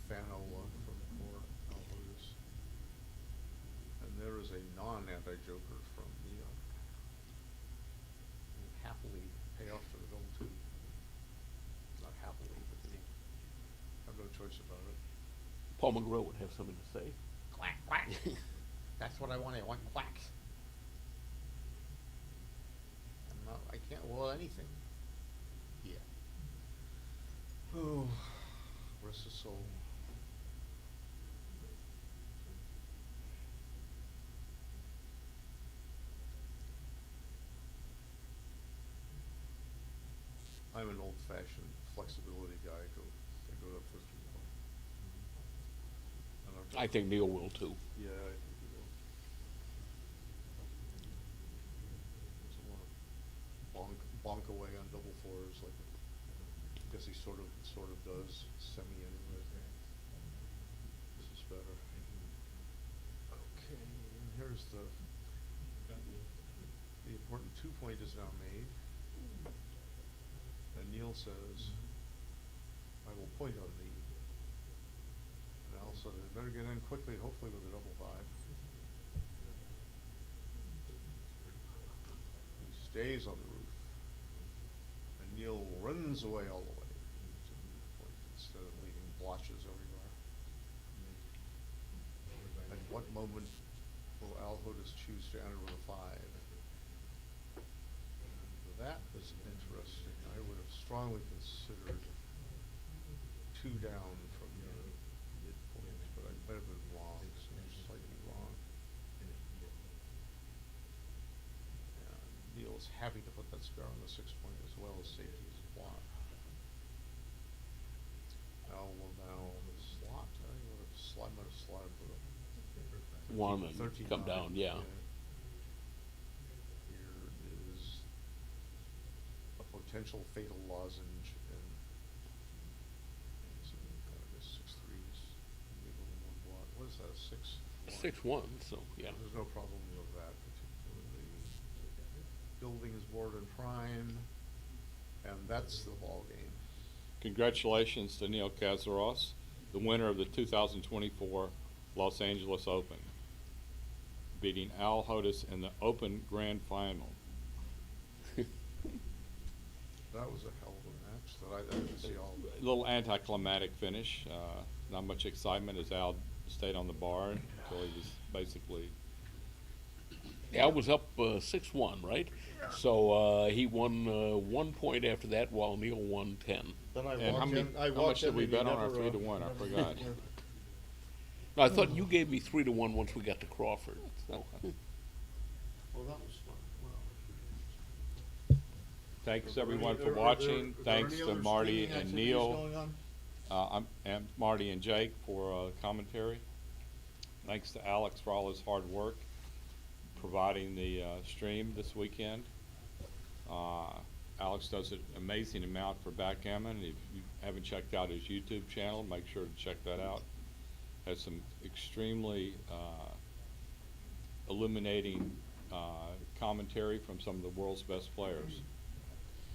Fano one from poor Hodis. And there is a non-anti-joker from Neil. Who happily pay off to the double two. Not happily, but they have no choice about it. Paul Monroe would have something to say. Quack, quack. That's what I want quacks. I can't will anything. Yeah. Oh, rest his soul. I'm an old-fashioned flexibility guy. I go to first and I think Neil will too. Yeah, I think he will. There's a lot of bonk away on double fours, like I guess he sort of does semi anyway. This is better. Okay, and here's the important 2-point is now made. And Neil says, I will point on thee. And Al said, I better get in quickly, hopefully with a double 5. He stays on the roof. And Neil runs away all the way to the point instead of leaving blotches everywhere. At what moment will Al Hodis choose to enter with a 5? That is interesting. I would have strongly considered 2 down from the midpoint, but I might have been wrong, so I'm slightly wrong. And Neil is happy to put that spare on the 6-point as well as safety as a block. Al will now slot. I would have might have slotted with a 1 and 13 come down, yeah. Potential fatal lozenge and some kind of a 6-3s, maybe one block. What is that, a 6-1? 6-1, so yeah. There's no problem with that particularly. Building is board and prime, and that's the ball game. Congratulations to Neil Kazaross, the winner of the 2024 Los Angeles Open, beating Al Hodis in the Open Grand Final. That was a hell of a match that I didn't see all. A little anticlimactic finish. Not much excitement as Al stayed on the bar until he was basically. Al was up 6-1, right? So he won 1 point after that, while Neil won 10. Then And how much did we bet on our 3-1? I forgot. No, I thought you gave me 3-1 once we got to Crawford. So. Well, that was fun. Thanks everyone for watching. Thanks to Marty and Neil. And Marty and Jake for commentary. Thanks to Alex for all his hard work providing the stream this weekend. Alex does an amazing amount for Backgammon. If you haven't checked out his YouTube channel, make sure to check that out. Has some extremely illuminating commentary from some of the world's best players.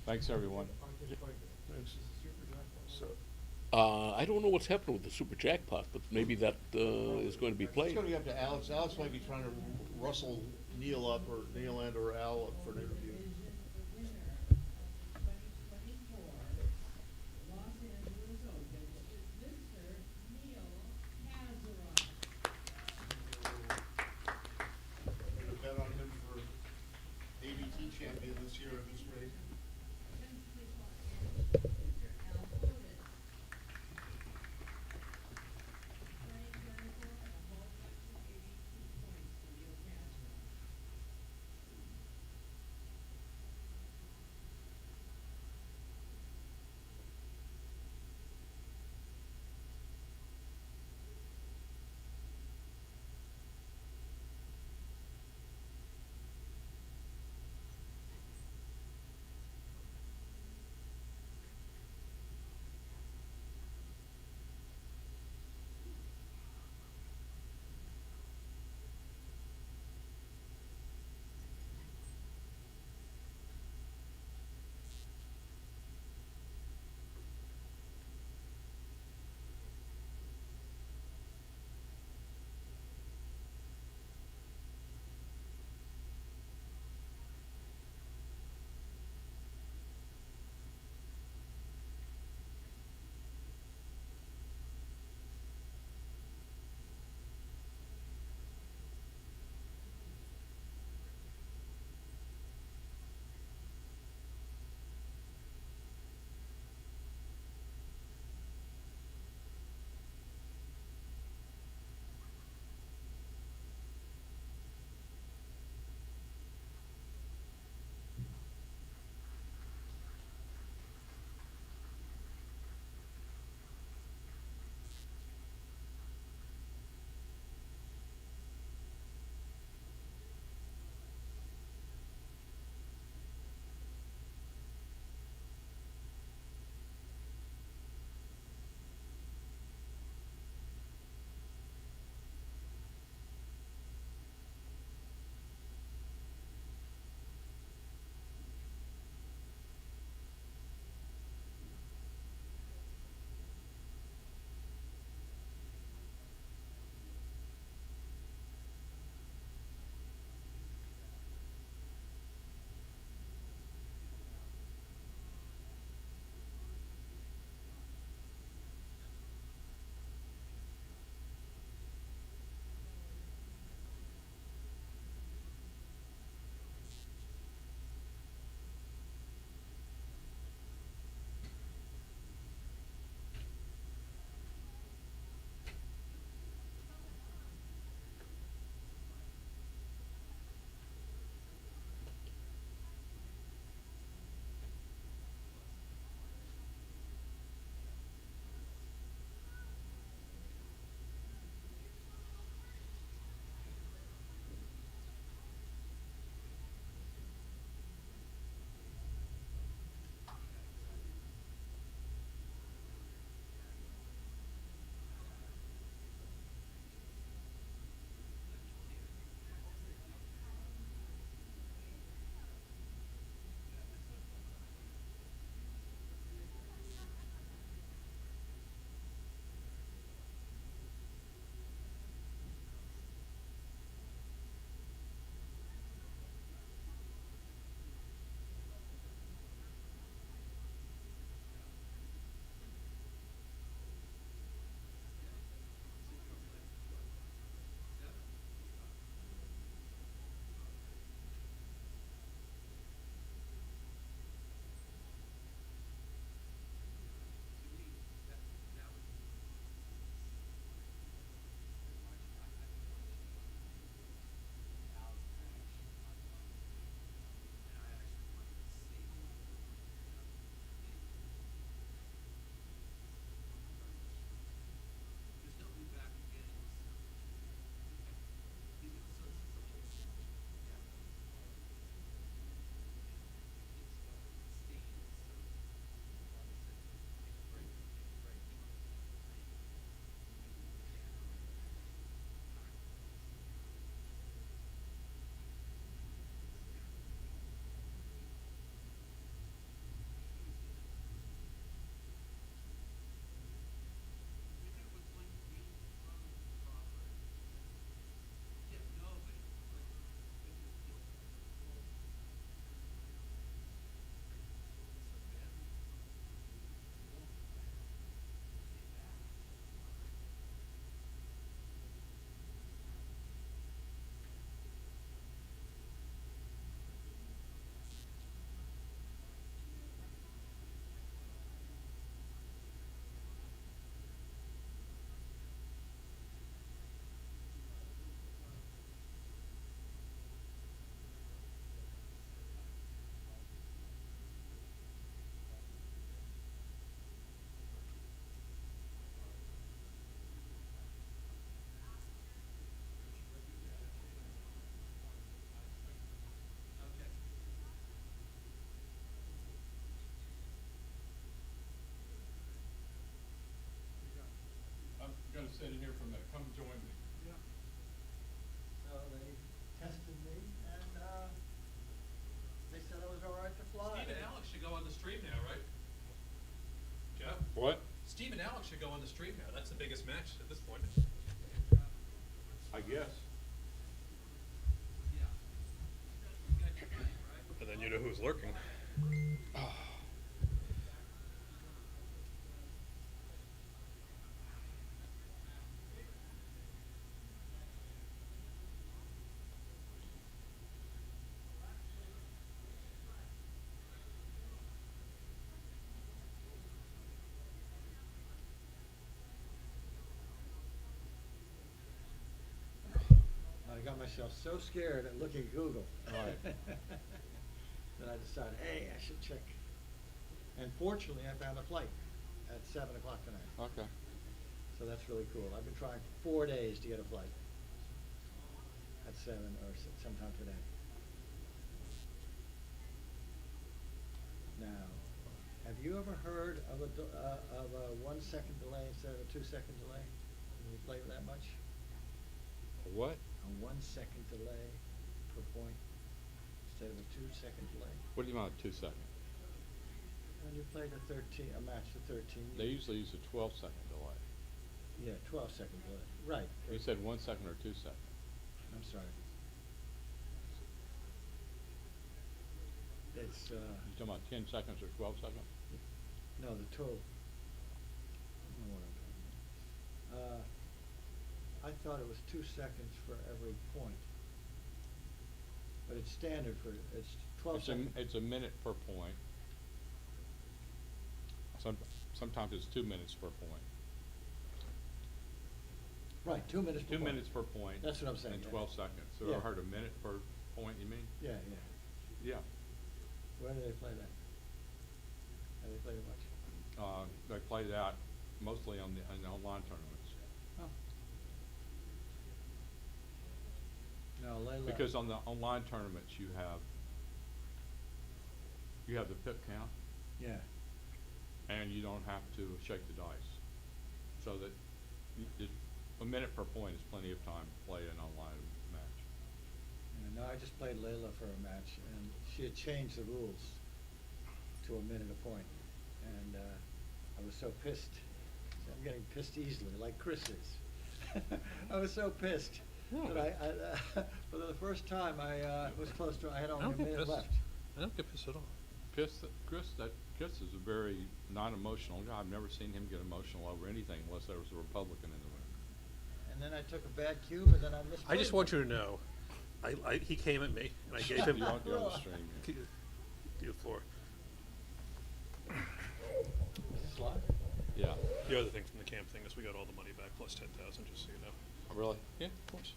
Thanks, everyone. So, I don't know what's happening with the super jackpot, but maybe that is going to be played. It's going to be up to Alex. Alex might be trying to rustle Neil up, or Neil and or Al up for an interview. Bet on him for ABT champion this year in this race. Talk should go on the stream now. That's the biggest match at this point. I guess. And then you know who's lurking. I got myself so scared at looking at Google. Right. That I decided, hey, I should check. And fortunately, I found a flight at 7 o'clock tonight. Okay. So that's really cool. I've been trying for 4 days to get a flight at 7 or sometime today. Now, have you ever heard of a 1 second delay instead of a 2 second delay? When you play that much? What? A 1 second delay per point instead of a 2 second delay. What do you mean 2 seconds? When you played a match to 13. They usually use a 12-second delay. Yeah, 12-second delay. Right. You said 1 second or 2 seconds? I'm sorry. It's You talking about 10 seconds or 12 seconds? no, the total. I don't know what I'm talking about. I thought it was 2 seconds for every point. But it's standard for, it's 12 seconds. It's a minute per point. Sometimes it's 2 minutes per point. Right, 2 minutes per 2 point. minutes per point. That's what I'm saying. And yeah. 12 seconds. So Yeah. I heard a minute per point, you mean? Yeah, yeah. Yeah. Where do they play that? Have they played it much? They play that mostly in the online tournaments. Oh. No, Layla. Because on the online tournaments you have the pip count. Yeah. And you don't have to shake the dice. So that a minute per point is plenty of time to play an online match. Yeah, no, I just played Layla for a match, and she had changed the rules to a minute a point, and I was so pissed. I'm getting pissed easily, like Chris is. I was so pissed that I for the first time, I was close to. I had only a minute left. I don't get pissed at all. Chris is a very non-emotional guy. I've never seen him get emotional over anything unless there was a Republican in the room. And then I took a bad cube, and then I missed. I just want you to know, he came at me, and I gave him You won't be on the stream. the floor. Is this live? Yeah. The other thing from the camp thing is we got all the money back plus 10,000, just so you know. Oh, really? Yeah, of course.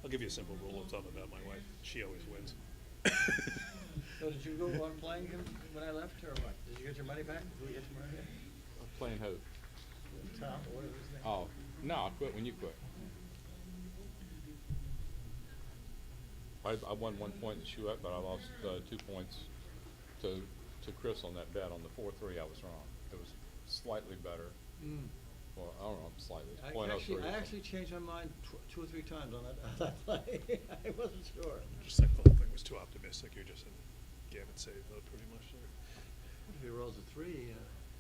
I'll give you a simple rule of thumb about my wife. She always wins. So did you go on playing him when I left, or what? Did you get your money back? Did we get your money back? Playing who? Tom, what was his name? Oh, no, I quit when you quit. I won 1 point in Chouette, but I lost 2 points to Chris on that bet on the 4-3. I was wrong. It was slightly better. Mm. Well, I don't know, slightly. I actually changed my mind 2 or 3 times on that play. I wasn't sure. Just like the whole thing was too optimistic. You're just in Gammon save mode pretty much there. If he rolls a 3,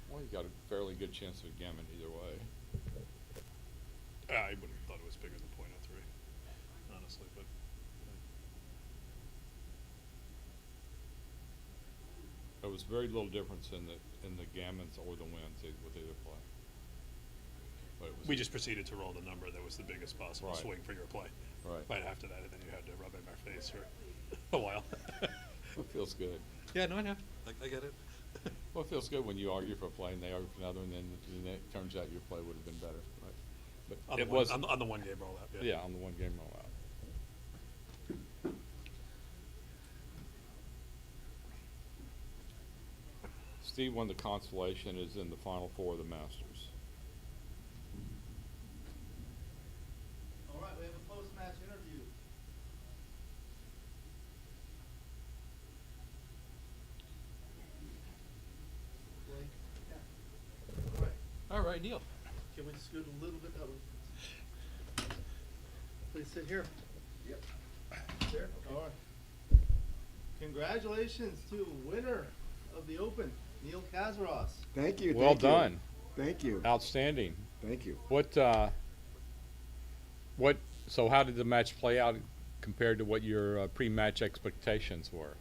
Well, you got a fairly good chance of Gammon either way. I would have thought it was bigger than .03, honestly, but. There was very little difference in the Gammons or the wins with either play. But it was We just proceeded to roll the number that was the biggest possible Right. swing for your play. Right. Right after that, and then you had to rub it in our face for a while. It feels good. Yeah, no, I know. I get it. Well, it feels good when you argue for a play and they argue for another, and then it turns out your play would have been better, right? But On it the one, was on the 1 game rollout, yeah. Yeah, on the 1 game rollout. Steve won the Consolation, is in the Final 4 of the Masters. All right, we have a post-match interview. Blake? Yeah. All right. All right, Neil. Can we scoot a little bit? Please sit here. Yep. There. All right. Congratulations to winner of the Open, Neil Kazaross. Thank you. Well thank you. done. Thank you. Outstanding. Thank you. So how did the match play out compared to what your pre-match expectations were?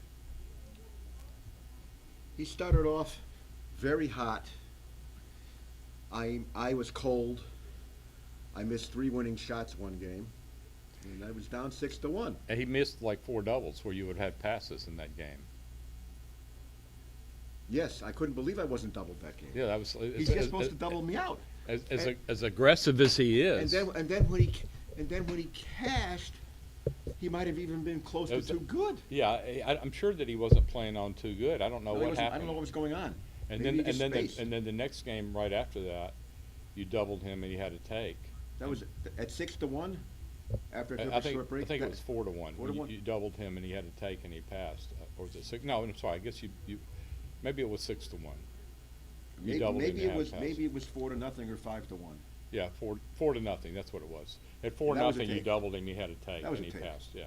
He started off very hot. I was cold. I missed 3 winning shots one game, and I was down 6-1. And he missed like 4 doubles where you would have passes in that game. Yes, I couldn't believe I wasn't doubled that game. Yeah, that was. He's just supposed to double me out. As aggressive as he is. And then when he cashed, he might have even been close to too good. Yeah, I'm sure that he wasn't playing on too good. I don't know what happened. I don't know what was going on. And Maybe then he just and then spaced. and then the next game right after that, you doubled him and he had a take. That was at 6-1. After I took a short break. I think it was 4-1. 4-1. You doubled him and he had a take and he passed. Or was it 6? No, I'm sorry. I guess you maybe it was 6-1. You doubled him and had a pass. Maybe it was 4-0 or 5-1. Yeah, 4-0. That's what it was. At 4-0, you doubled him. He had a take and he passed. Yeah.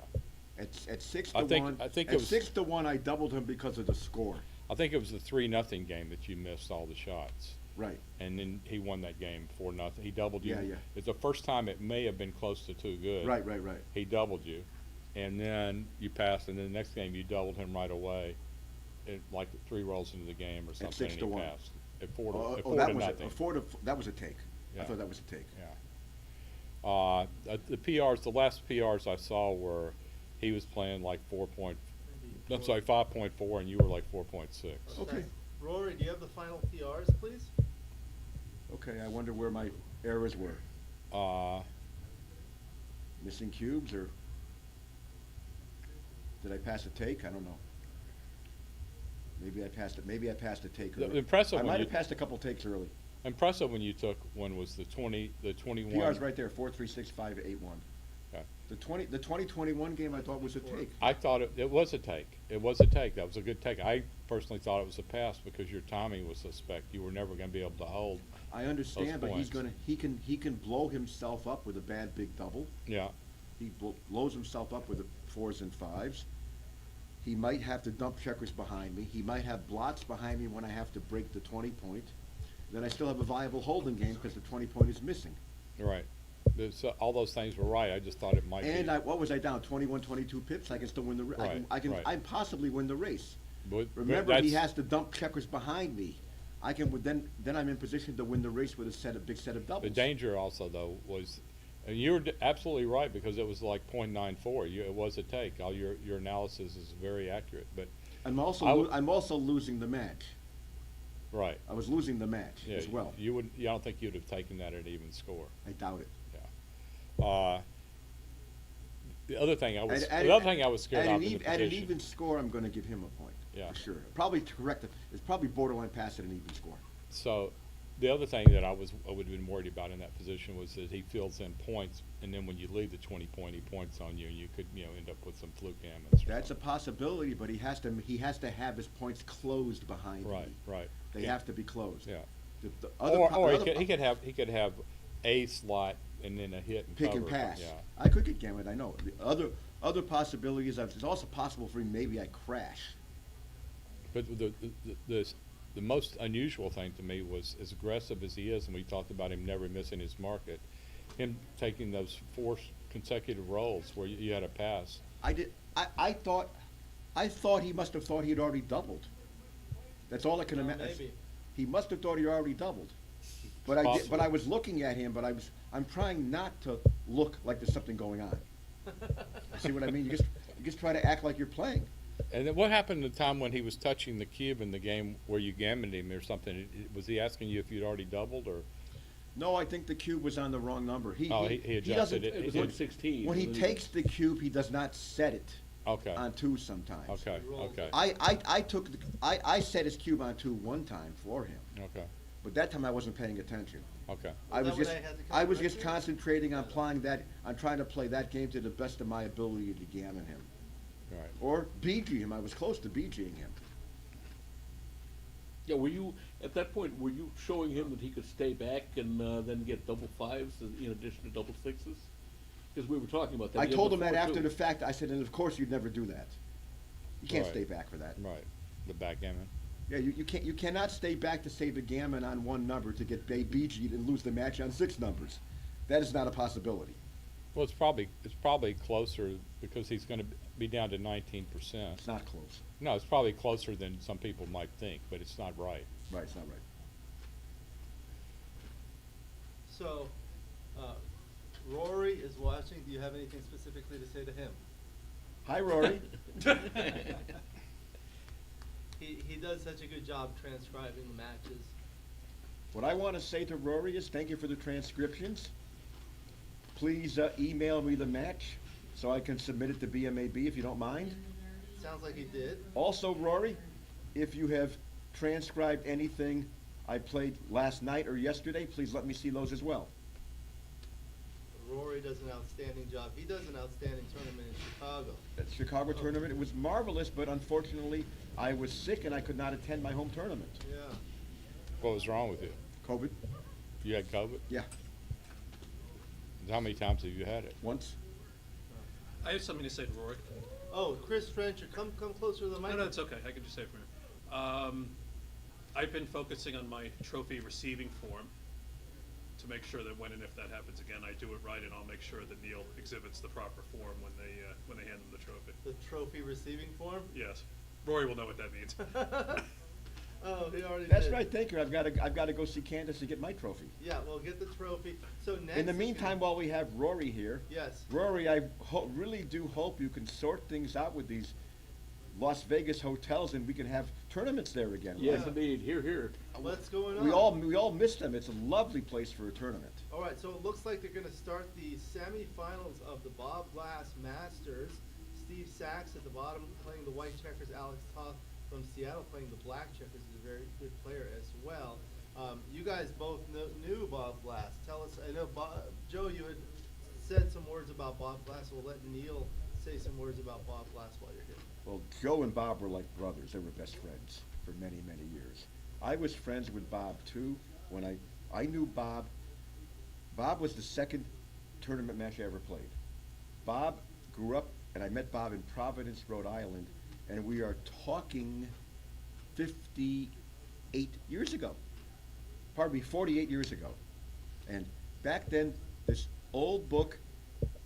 At 6-1. I think at it was 6-1. I doubled him because of the score. I think it was the 3-0 game that you missed all the shots. Right. And then he won that game 4-0. He doubled you. Yeah, yeah. It's the first time it may have been close to too good. Right. He doubled you, and then you passed, and then the next game you doubled him right away, like 3 rolls into the game or something, and he 6-1. passed. At 4 to that nothing. That was a take. Yeah. I thought that was a take. Yeah. The PRs, the last PRs I saw were, he was playing like 5.4, and you were like 4.6. Okay. Rory, do you have the final PRs, please? Okay, I wonder where my errors were. Missing cubes, or did I pass a take? I don't know. Maybe I passed it. Maybe I passed a take early. Impressive. I might have passed a couple takes early. Impressive when you took one was the 21. PR's right there, 4-3-6, 5-8-1. Okay. The 2021 game I thought was a take. I thought it was a take. It was a take. That was a good take. I personally thought it was a pass because your timing was suspect. You were never going to be able to hold. I understand, those but points. he can blow himself up with a bad big double. Yeah. He blows himself up with the 4s and 5s. He might have to dump checkers behind me. He might have blots behind me when I have to break the 20 point. Then I still have a viable holding game because the 20 point is missing. Right. All those things were right. I just thought it might And be. what was I down? 21, 22 pips. I can still win the race. Right, I possibly win the race. But Remember, he has to dump checkers behind me. I can then I'm in position to win the race with a big set of doubles. The danger also though was, and you're absolutely right because it was like .94. It was a take. All your analysis is very accurate. But I'm also losing the match. Right. I was losing the match Yeah, as well. I don't think you'd have taken that at an even score. I doubt it. Yeah. The other thing I was scared of in the at an position. even score, I'm going to give him a point. Yeah. For sure. Probably correct. It's probably borderline pass at an even score. So, the other thing that I would have been worried about in that position was that he fills in points, and then when you leave the 20 point, he points on you, and you could end up with some fluke gammons. That's a possibility, but he has to have his points closed behind me. Right. They have to be closed. Yeah. Or he could have a slot and then a hit and pick cover. and pass. Yeah. I could get Gammon, I know. The other possibilities, it's also possible for me, maybe I crash. But the most unusual thing to me was, as aggressive as he is, and we talked about him never missing his market, him taking those 4 consecutive rolls where you had a pass. I thought he must have thought he had already doubled. That's all I can imagine. Maybe. He must have thought he already doubled. But I was looking at him, but I'm trying not to look like there's something going on. See what I mean? You just try to act like you're playing. And then what happened the time when he was touching the cube in the game where you gammoned him or something? Was he asking you if you'd already doubled or? No, I think the cube was on the wrong number. He adjusted it. It was like 16. When he takes the cube, he does not set it. Okay. On 2 sometimes. Okay. I set his cube on 2 one time for him. Okay. But that time I wasn't paying attention. Okay. I was just concentrating on trying to play that game to the best of my ability to gammon him. Right. Or BG him. I was close to BGing him. Yeah, were you, at that point, were you showing him that he could stay back and then get double 5s in addition to double 6s? Because we were talking about that. I told him that after the fact. I said, and of course you'd never do that. You can't Right. stay back for that. Right. The backgammon. Yeah, you cannot stay back to save a gammon on one number to get BG'd and lose the match on 6 numbers. That is not a possibility. Well, it's probably closer because he's going to be down to 19%. It's not close. No, it's probably closer than some people might think, but it's not right. Right, it's not right. So, Rory is watching. Do you have anything specifically to say to him? Hi, Rory. He does such a good job transcribing the matches. What I want to say to Rory is thank you for the transcriptions. Please email me the match so I can submit it to BMAB if you don't mind. Sounds like he did. Also, Rory, if you have transcribed anything I played last night or yesterday, please let me see those as well. Rory does an outstanding job. He does an outstanding tournament in Chicago. That Chicago tournament, it was marvelous, but unfortunately, I was sick and I could not attend my home tournament. Yeah. What was wrong with you? COVID. You had COVID? Yeah. How many times have you had it? Once. I have something to say to Rory. Oh, Chris Trencher, come closer to the mic. No, it's okay. I can just say it for him. I've been focusing on my trophy receiving form to make sure that when and if that happens again, I do it right, and I'll make sure that Neil exhibits the proper form when they hand him the trophy. The trophy receiving form? Yes. Rory will know what that means. Oh, he already That's did. right, thank you. I've got to go see Candace to get my trophy. Yeah, well, get the trophy. So next. In the meantime, while we have Rory here, Yes. Rory, I really do hope you can sort things out with these Las Vegas hotels, and we can have tournaments there again. Yes, right? indeed. Here. What's going on? We all miss them. It's a lovely place for a tournament. All right, so it looks like they're going to start the semifinals of the Bob Glass Masters. Steve Sax at the bottom playing the white checkers. Alex Toth from Seattle playing the black checkers is a very good player as well. You guys both knew Bob Glass. Tell us, I know, Joe, you had said some words about Bob Glass. We'll let Neil say some words about Bob Glass while you're here. Well, Joe and Bob were like brothers. They were best friends for many, many years. I was friends with Bob, too. When I knew Bob, Bob was the second tournament match I ever played. Bob grew up, and I met Bob in Providence, Rhode Island, and we are talking 58 years ago. Pardon me, 48 years ago. And back then, this old book,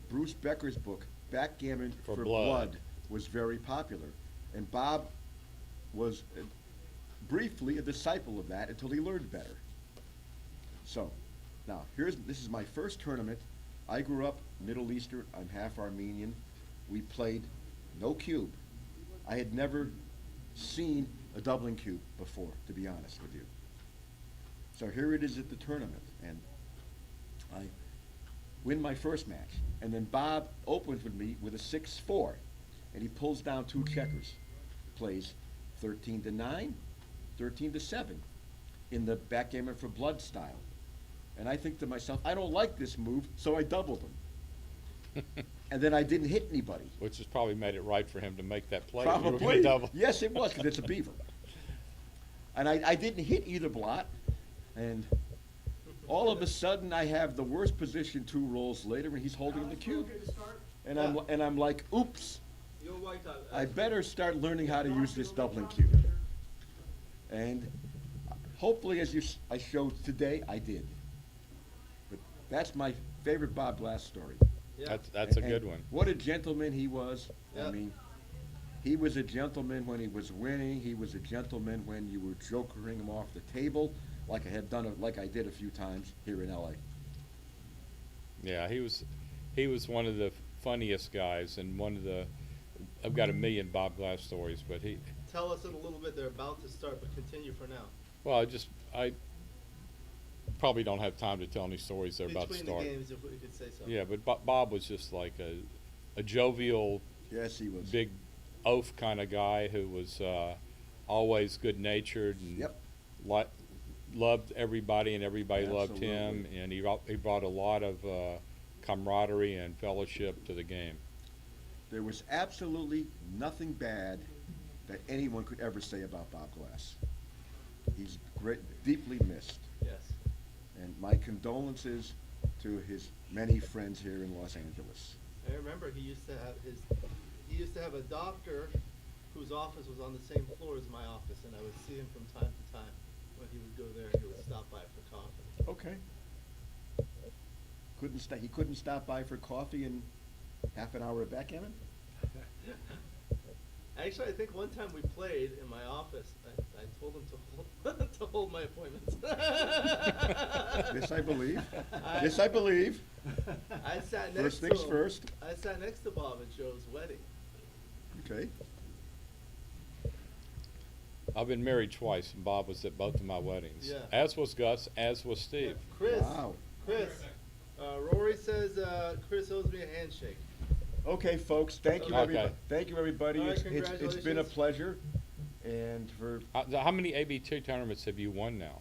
Bruce Becker's book, Backgammon for Blood, was very popular. And Bob was briefly a disciple of that until he learned better. So, now, this is my first tournament. I grew up Middle Eastern. I'm half Armenian. We played no cube. I had never seen a doubling cube before, to be honest with you. So here it is at the tournament, and I win my first match. And then Bob opens with me with a 6-4, and he pulls down 2 checkers. Plays 13-9, 13-7 in the Backgammon for Blood style. And I think to myself, I don't like this move, so I doubled him. And then I didn't hit anybody. Which has probably made it right for him to make that play. Probably. Yes, it was, because it's a beaver. And I didn't hit either blot. And all of a sudden, I have the worst position 2 rolls later, and he's holding the cube. And I'm like, oops. I better start learning how to use this doubling cube. And hopefully, as I showed today, I did. But that's my favorite Bob Glass story. Yeah. That's a good one. What a gentleman he was. Yeah. I mean, he was a gentleman when he was winning. He was a gentleman when you were jokering him off the table, like I did a few times here in LA. Yeah, he was one of the funniest guys, and I've got a million Bob Glass stories, but Tell us in a little bit. They're about to start, but continue for now. Well, I probably don't have time to tell any stories they're about to Between start. the games, if we could say so. Yeah, but Bob was just like a jovial, yes, he was, big oaf kind of guy who was always good-natured and loved everybody, and everybody loved him, and he brought a lot of camaraderie and fellowship to the game. There was absolutely nothing bad that anyone could ever say about Bob Glass. He's deeply missed. Yes. And my condolences to his many friends here in Los Angeles. I remember he used to have a doctor whose office was on the same floor as my office, and I would see him from time to time when he would go there. He would stop by for coffee. Okay. He couldn't stop by for coffee and half an hour at Backgammon? Actually, I think one time we played in my office. I told him to hold to hold my appointments. This I believe. This I believe. I sat next First to things him. first. I sat next to Bob at Joe's wedding. Okay. I've been married twice, and Bob was at both of my weddings. Yeah. As was Gus, as was Steve. Chris. Wow. Chris. Rory says Chris owes me a handshake. Okay, folks, thank you, Okay. everybody. Thank you, everybody. All right, It's been a congratulations. pleasure. And for, How many AB2 tournaments have you won now?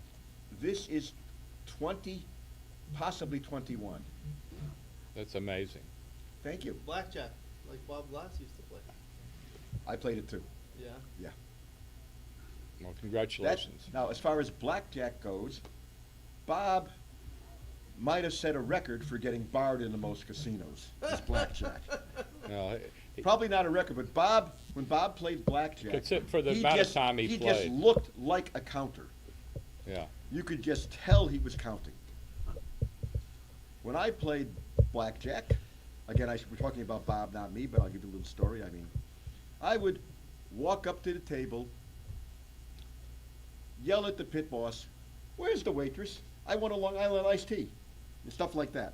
this is 20, possibly 21. That's amazing. Thank you. Blackjack, like Bob Glass used to play. I played it too. Yeah. Yeah. Well, congratulations. Now, as far as blackjack goes, Bob might have set a record for getting barred in the most casinos as blackjack. No, Probably not a record, but Bob, when Bob played blackjack, Except for the he amount of just, time he just played. looked like a counter. Yeah. You could just tell he was counting. When I played blackjack, again, we're talking about Bob, not me, but I'll give you a little story. I mean, I would walk up to the table, yell at the pit boss, "Where's the waitress? I want a Long Island iced tea," and stuff like that.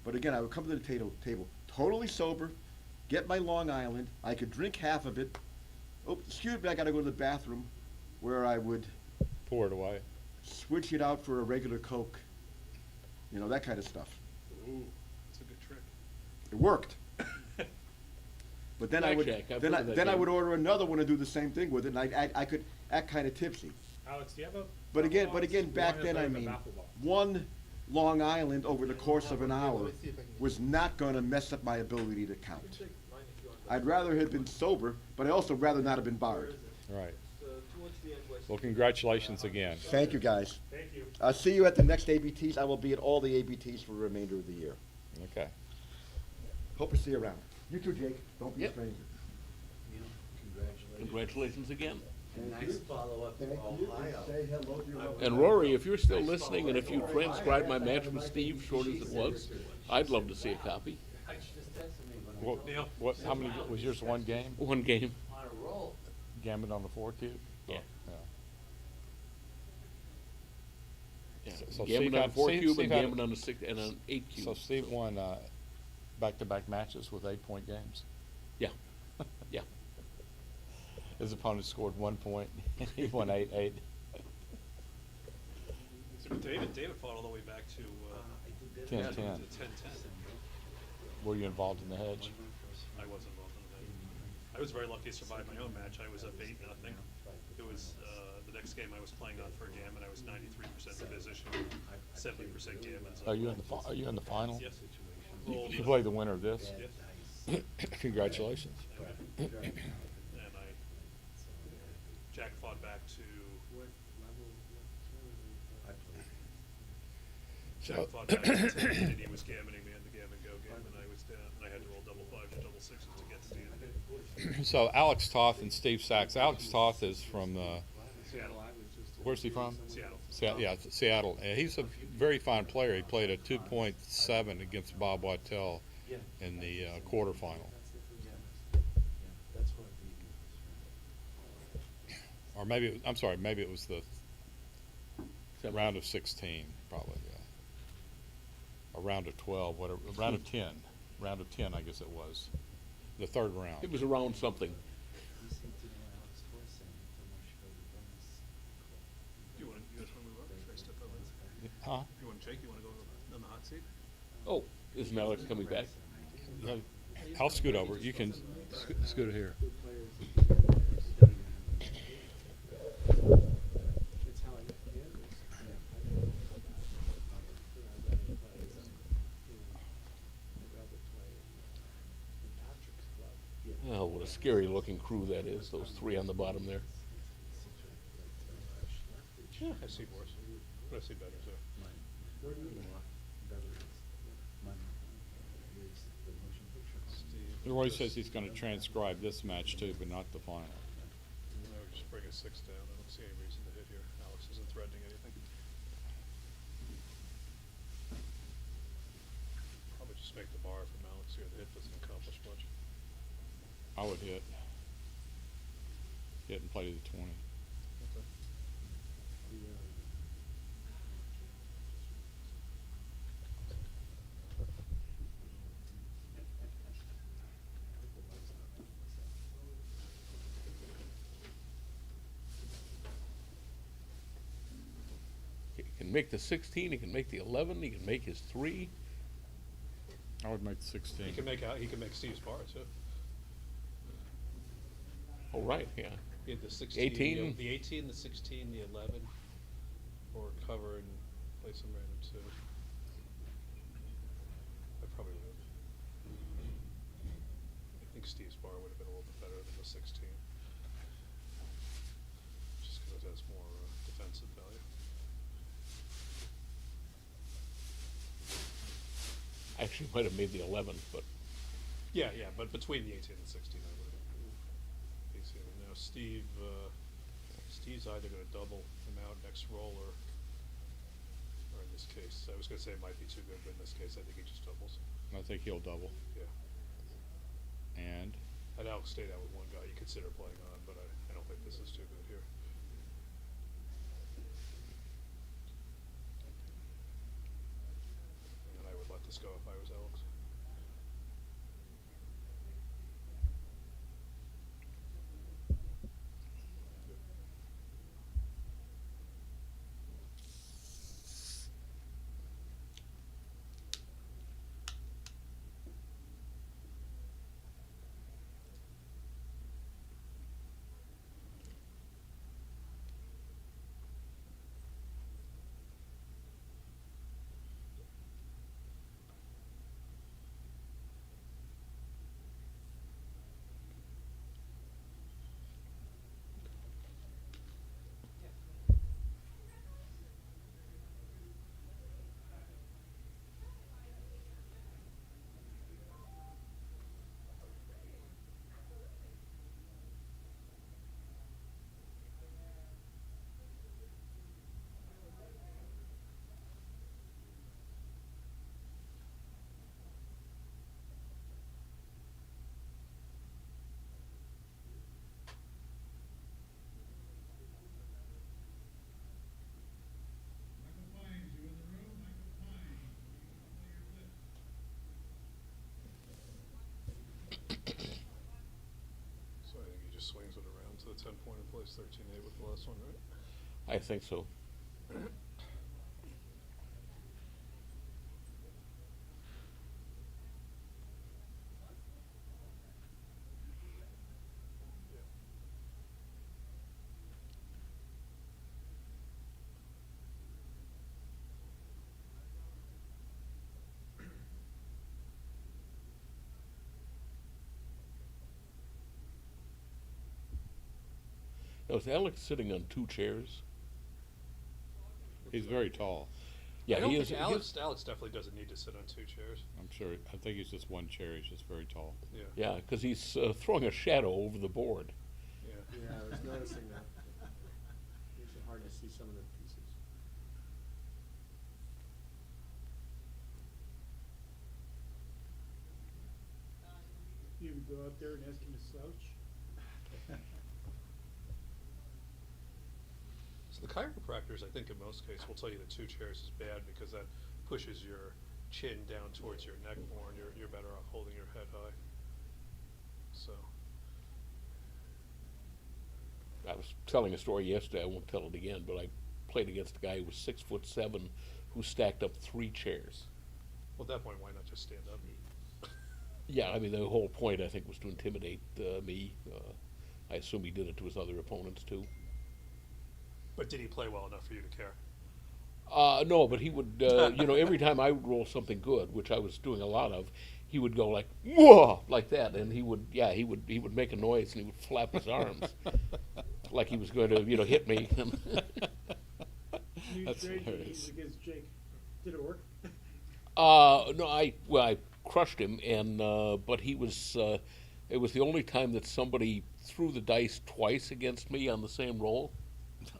But again, I would come to the table totally sober, get my Long Island. I could drink half of it. Oh, excuse me, I got to go to the bathroom, where I would Pour it away. switch it out for a regular Coke. You know, that kind of stuff. Ooh, that's a good trick. It worked. But then I would Blackjack, I've then heard I of that then I game. would order another one and do the same thing with it, and I could act kind of tipsy. Alex, do you have a? But again, Apple box? back Mine is then, I like a mean, Apple box. one Long Island over the course of an hour was not going to mess up my ability to count. I'd rather have been sober, but I also rather not have been barred. Right. Well, congratulations again. Thank you, guys. Thank you. I'll see you at the next ABTs. I will be at all the ABTs for the remainder of the year. Okay. Hope to see you around. You too, Jake. Don't be Yep. a stranger. Congratulations again. Nice follow-up to Ohio. Say hello to your And Rory, if you're still listening, and if you transcribed my match with Steve, short as it was, I'd love to see a copy. What, how many, was yours one game? One game. On a roll. Gammon on the 4 cube? Yeah. Yeah. So Gammon Steve on had- 4 Steve- cube Steve and had- Gammon on the 6 and on 8 cube. So Steve won back-to-back matches with 8-point games. Yeah. Yeah. His opponent scored 1 point. He won 8-8. So David fought all the way back to 10-10. to 10-10. Were you involved in the hedge? I was involved in that. I was very lucky to survive my own match. I was up 8-0. It was the next game I was playing on for Gammon. I was 93% position, 70% Gammon. Are you in the final? Yes. You play the winner of this? Yes. Congratulations. And Jack fought back to. Jack fought back to 10, and he was gammoning me in the Gammon Go game, and I was down, and I had to roll double fives or double sixes to get to the end. So Alex Toth and Steve Sax. Alex Toth is from Seattle. Where's he from? Seattle. Yeah, Seattle. He's a very fine player. He played a 2.7 against Bob Wattel in the quarterfinal. Or maybe, I'm sorry, maybe it was the round of 16, probably, yeah. A round of 12, whatever, a round of 10. Round of 10, I guess it was. The third round. It was around something. You guys want to move over? Should I step over? Huh? You want Jake? You want to go on the hot seat? Oh, isn't Alex coming back? No, I'll scoot over. You can scoot here. Oh, what a scary looking crew that is, those three on the bottom there. Yeah, I see worse. But I see better, so. Steve. Roy says he's gonna transcribe this match too, but not the final. No, just bring a 6 down. I don't see any reason to hit here. Alex isn't threatening anything. Probably just make the bar from Alex here. The hit doesn't accomplish much. I would hit. Hit and play to the 20. Okay. He can make the 16, he can make the 11, he can make his 3. I would make the 16. He can make Steve's bar too. Oh, right, yeah. He had the 16, 18. the 18, the 16, the 11, or cover and play some random 2. I probably would. I think Steve's bar would have been a little bit better than the 16. Just because it has more defensive value. Actually might have made the 11, but Yeah, but between the 18 and the 16, I would have. Now Steve's either going to double him out next roll or in this case, I was going to say it might be too good, but in this case, I think he just doubles. I think he'll double. Yeah. And I'd Alex stayed out with one guy you consider playing on, but I don't think this is too good here. And I would let this go if I was Alex. So I think he just swings it around to the 10-point and plays 13-8 with the last one, right? I think so. Now, is Alex sitting on 2 chairs? he's very tall. Yeah, I don't he think is. Alex definitely doesn't need to sit on 2 chairs. I'm sure. I think he's just one chair. He's just very tall. Yeah. Yeah, because he's throwing a shadow over the board. Yeah. Yeah, I was noticing that. Makes it hard to see some of the pieces. You would go out there and ask him to slouch? So the chiropractors, I think in most cases, will tell you that 2 chairs is bad because that pushes your chin down towards your neck more, and you're better off holding your head high. So. I was telling a story yesterday, I won't tell it again, but I played against a guy who was 6'7", who stacked up 3 chairs. Well, at that point, why not just stand up? Yeah, I mean, the whole point, I think, was to intimidate me. I assume he did it to his other opponents, too. But did he play well enough for you to care? No, but he would, you know, every time I would roll something good, which I was doing a lot of, he would go like, whoa, like that, and he would make a noise and he would flap his arms like he was going to, you know, hit me. New strategies against Jake. Did it work? No, I crushed him, and but he was. It was the only time that somebody threw the dice twice against me on the same roll.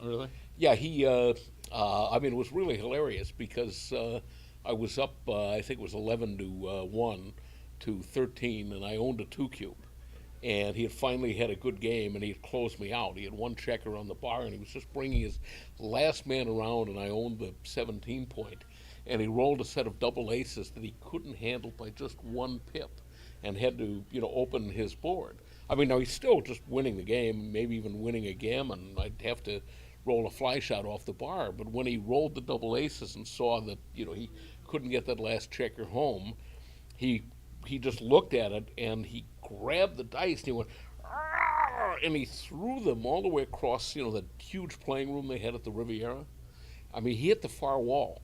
Really? Yeah, he. I mean, it was really hilarious because I was up. I think it was 11 to 1 to 13, and I owned a 2-cube. And he had finally had a good game, and he had closed me out. He had one checker on the bar, and he was just bringing his last man around, and I owned the 17 point. And he rolled a set of double aces that he couldn't handle by just 1 pip, and had to, open his board. I mean, now he's still just winning the game, maybe even winning a gammon. I'd have to roll a fly shot off the bar. But when he rolled the double aces and saw that, he couldn't get that last checker home, he just looked at it, and he grabbed the dice, and he went, "Arr!" And he threw them all the way across, the huge playing room they had at the Riviera. I mean, he hit the far wall.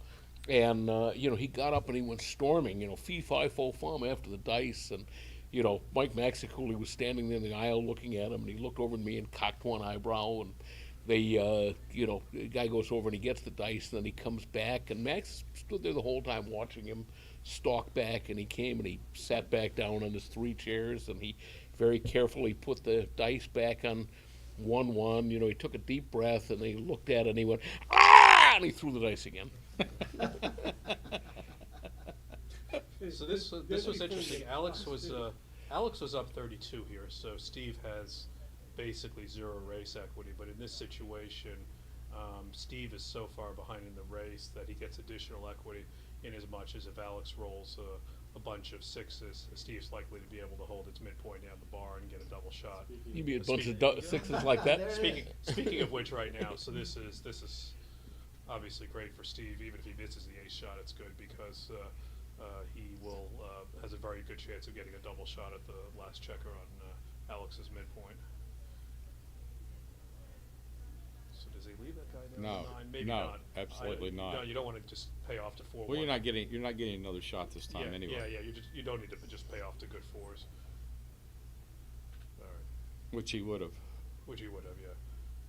And, he got up and he went storming, fee, fi, fo, fum after the dice. And, Mike Maxiculi was standing there in the aisle looking at him, and he looked over at me and cocked one eyebrow. And the guy goes over and he gets the dice, and then he comes back. And Max stood there the whole time watching him stalk back, and he came and he sat back down on his 3 chairs, and he very carefully put the dice back on 1-1. He took a deep breath, and he looked at it, and he went, "Ah!" And he threw the dice again. So this was interesting. Alex was up 32 here, so Steve has basically 0 race equity. But in this situation, Steve is so far behind in the race that he gets additional equity in as much as if Alex rolls a bunch of 6s, Steve's likely to be able to hold its midpoint down the bar and get a double shot. You mean a bunch of 6s like that? Speaking of which, right now, so this is obviously great for Steve. Even if he misses the ace shot, it's good because he will has a very good chance of getting a double shot at the last checker on Alex's midpoint. So does he leave that guy down No, to 9? Maybe no, not. absolutely not. No, you don't want to just pay off to 4-1. Well, you're not getting another shot this time anyway. Yeah. You don't need to just pay off to good 4s. All right. Which he would have. Which he would have, yeah.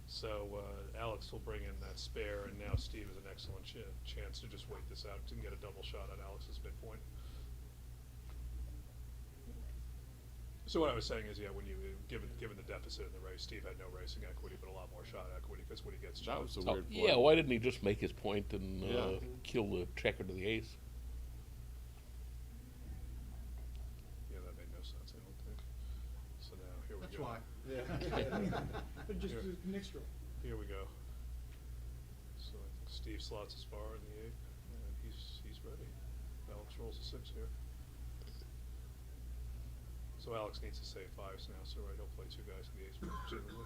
So Alex will bring in that spare, and now Steve has an excellent chance to just wait this out and get a double shot at Alex's midpoint. So what I was saying is, yeah, when you given the deficit in the race, Steve had no racing equity, but a lot more shot equity because when he gets That was the Oh, weird part. yeah, why didn't he just make his point and Yeah. kill the checker to the ace? Yeah, that made no sense, I don't think. So now here we That's go. why. Yeah. Just Here- do an extra. Here we go. So I think Steve slots his bar in the 8, and he's ready. Alex rolls a 6 here. So Alex needs to save 5s now, so I don't play 2 guys in the ace board generally.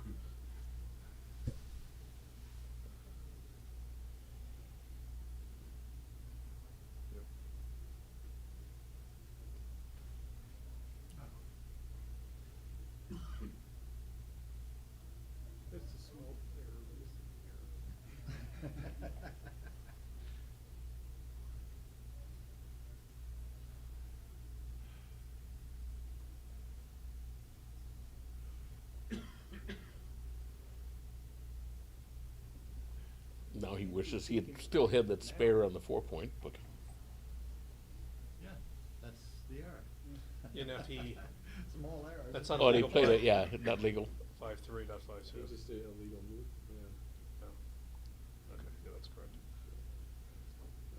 Yep. That's a small error, but it's an error. Now he wishes he had still had that spare on the 4-point, but Yeah, that's the error. You know, if he. Small error. That's not oh, a and he legal played play. it, yeah, not legal. 5-3, not 5-2. It's just a illegal move, yeah. Oh. Okay, yeah, that's correct.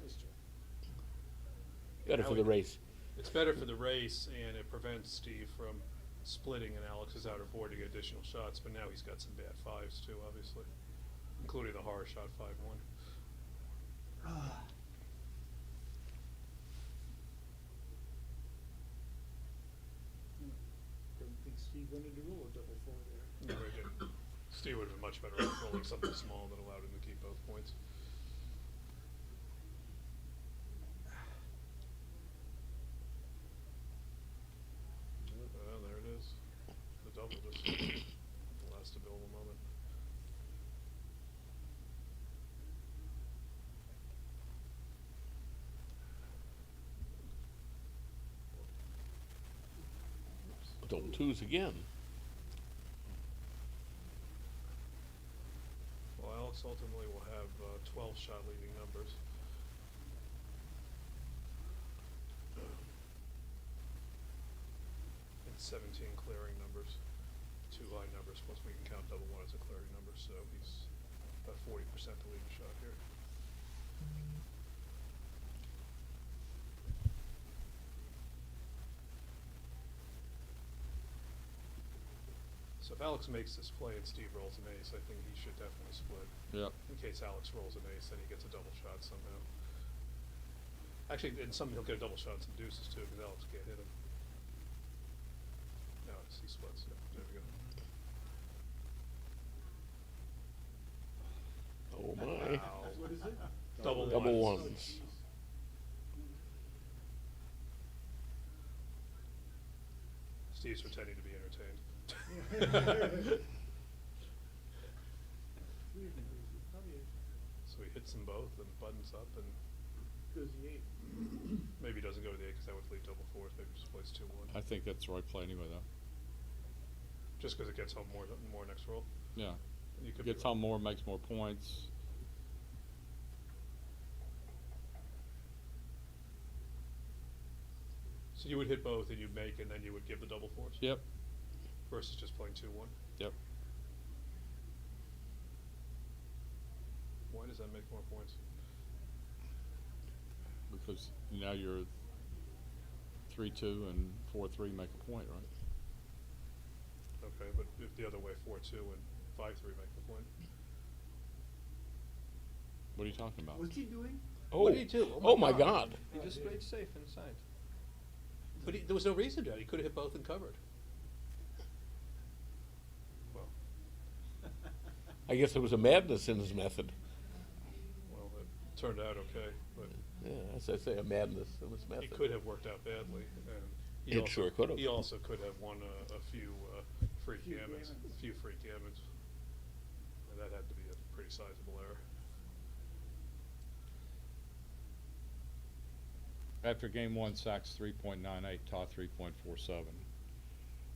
Nice job. Better Now for we- the race. It's better for the race, and it prevents Steve from splitting in Alex's outer board to get additional shots, but now he's got some bad 5s too, obviously, including the horror shot 5-1. Didn't think Steve wanted to roll a double 4 there. Never did. Steve would have been much better off rolling something small that allowed him to keep both points. Well, there it is. The double just the last available moment. Double 2s again. Well, Alex ultimately will have 12 shot leading numbers. 17 clearing numbers, 2 line numbers, plus we can count double one as a clearing number, so he's about 40% to lead the shot here. So if Alex makes this play and Steve rolls an ace, I think he should definitely split. Yep. In case Alex rolls an ace, then he gets a double shot somehow. Actually, in some he'll get a double shot and some deuces too, because Alex can't hit him. No, he splits. Yeah, there we go. Oh my. Wow. What is it? Double Double ones. ones. Steve's pretending to be entertained. So he hits them both and buttons up and Goes the 8. maybe doesn't go to the 8 because that would lead double fours. Maybe just plays 2-1. I think that's the right play anyway, though. Just because it gets home more next roll. Yeah. You could be Gets right. home more, makes more points. So you would hit both and you'd make and then you would give the double fours? Yep. Versus just playing 2-1? Yep. Why does that make more points? Because now you're 3-2 and 4-3 make a point, right? Okay, but if the other way, 4-2 and 5-3 make the point. What are you talking about? What's he doing? Oh, What did he do? oh my God. He just played safe inside. But there was no reason to. He could have hit both and covered. Well, I guess there was a madness in his method. well, it turned out okay, but Yeah, as I say, a madness in his method. it could have worked out badly. And he It also, sure could have. He also could have won a few free Few gammons, gammons. a few free gammons, and that had to be a pretty sizable error. After game one, Sax 3.98, Ta 3.47.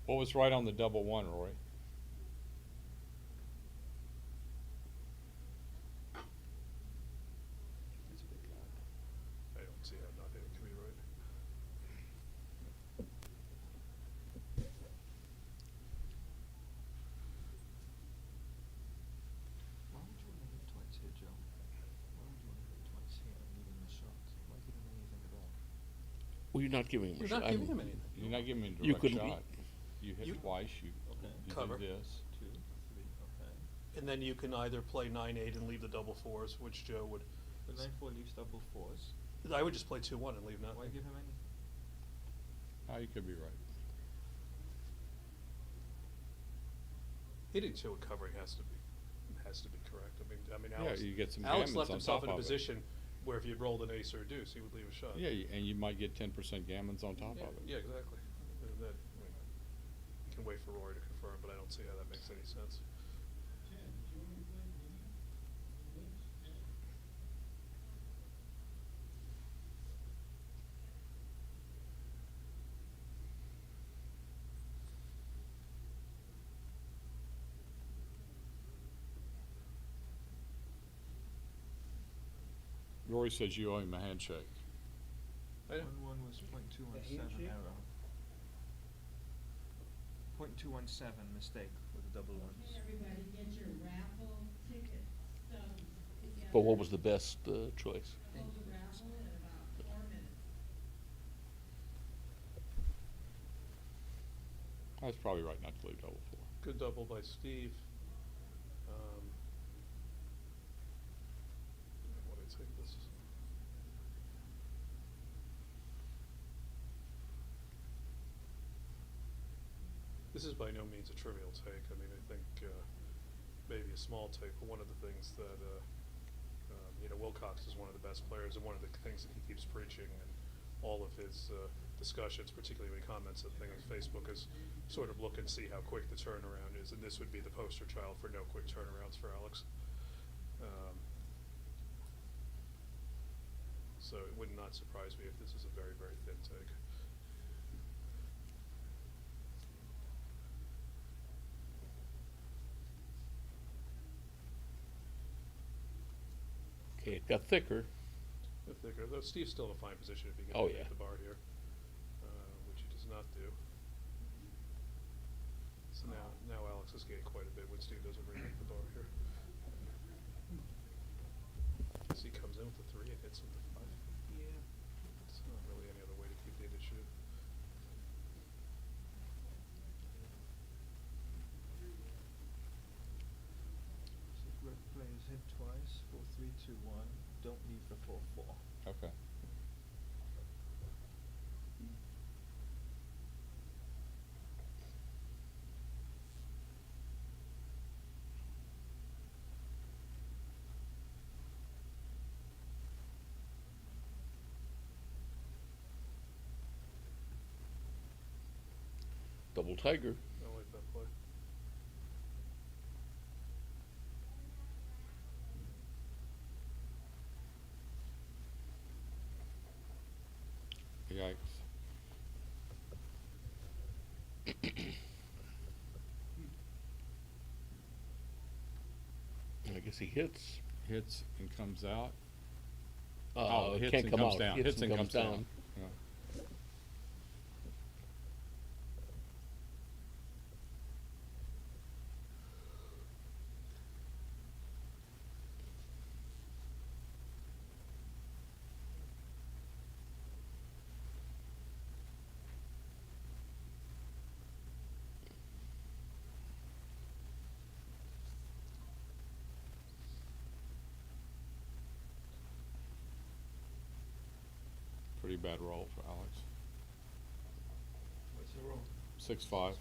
What was right on the double one, Roy? I don't see how not hitting can be right. Why would you want to hit twice here, Joe? Why would you want to hit twice here and leave him the shots? Why give him anything at all? Well, you're not giving him a You're shot. not giving him anything. You're not giving him a You direct could shot. You hit you- twice, you Cover. do this. 2, 3, okay. And then you can either play 9-8 and leave the double fours, which Joe would. The 9-4 leaves double fours. I would just play 2-1 and leave Why nothing. give him any? You could be right. Hitting 2 and covering has to be correct. I mean, Yeah, Alex. you get some Alex gammons left on himself top in a of it. position where if you rolled an ace or a deuce, he would leave a shot. Yeah, and you might get 10% gammons on top Yeah, of it. yeah, exactly. And that, I mean, you can wait for Rory to confirm, but I don't see how that makes any sense. Rory says you owe him a handshake. I know. 1-1 was .217 handshake? error. .217 mistake with the double ones. Everybody get your raffle ticket stubs together. But what was the best choice? Close the raffle in about 4 minutes. I was probably right not to leave double four. Good double by Steve. What do I take this? This is by no means a trivial take. I mean, I think maybe a small take, but one of the things that Wilcox is one of the best players, and one of the things that he keeps preaching, and all of his discussions, particularly when he comments on things on Facebook, is sort of look and see how quick the turnaround is, and this would be the poster child for no quick turnarounds for Alex. So it would not surprise me if this is a very, very thin take. Okay, it got thicker. The thicker, though Steve's still in a fine position if he can Oh, make yeah. the bar here, which he does not do. So now Alex has gained quite a bit when Steve doesn't bring up the bar here. Guess he comes in with the 3 and hits with the 5. Yeah. It's not really any other way to keep the initiative. So red players hit twice, 4, 3, 2, 1. Don't leave the 4, 4. Okay. Double tiger. I like that play. Yikes. I guess he hits. Hits and comes out. Hits hits and and come comes out. down. Hits and comes down. Yeah. Pretty bad roll for Alex. What's the roll? 6-5.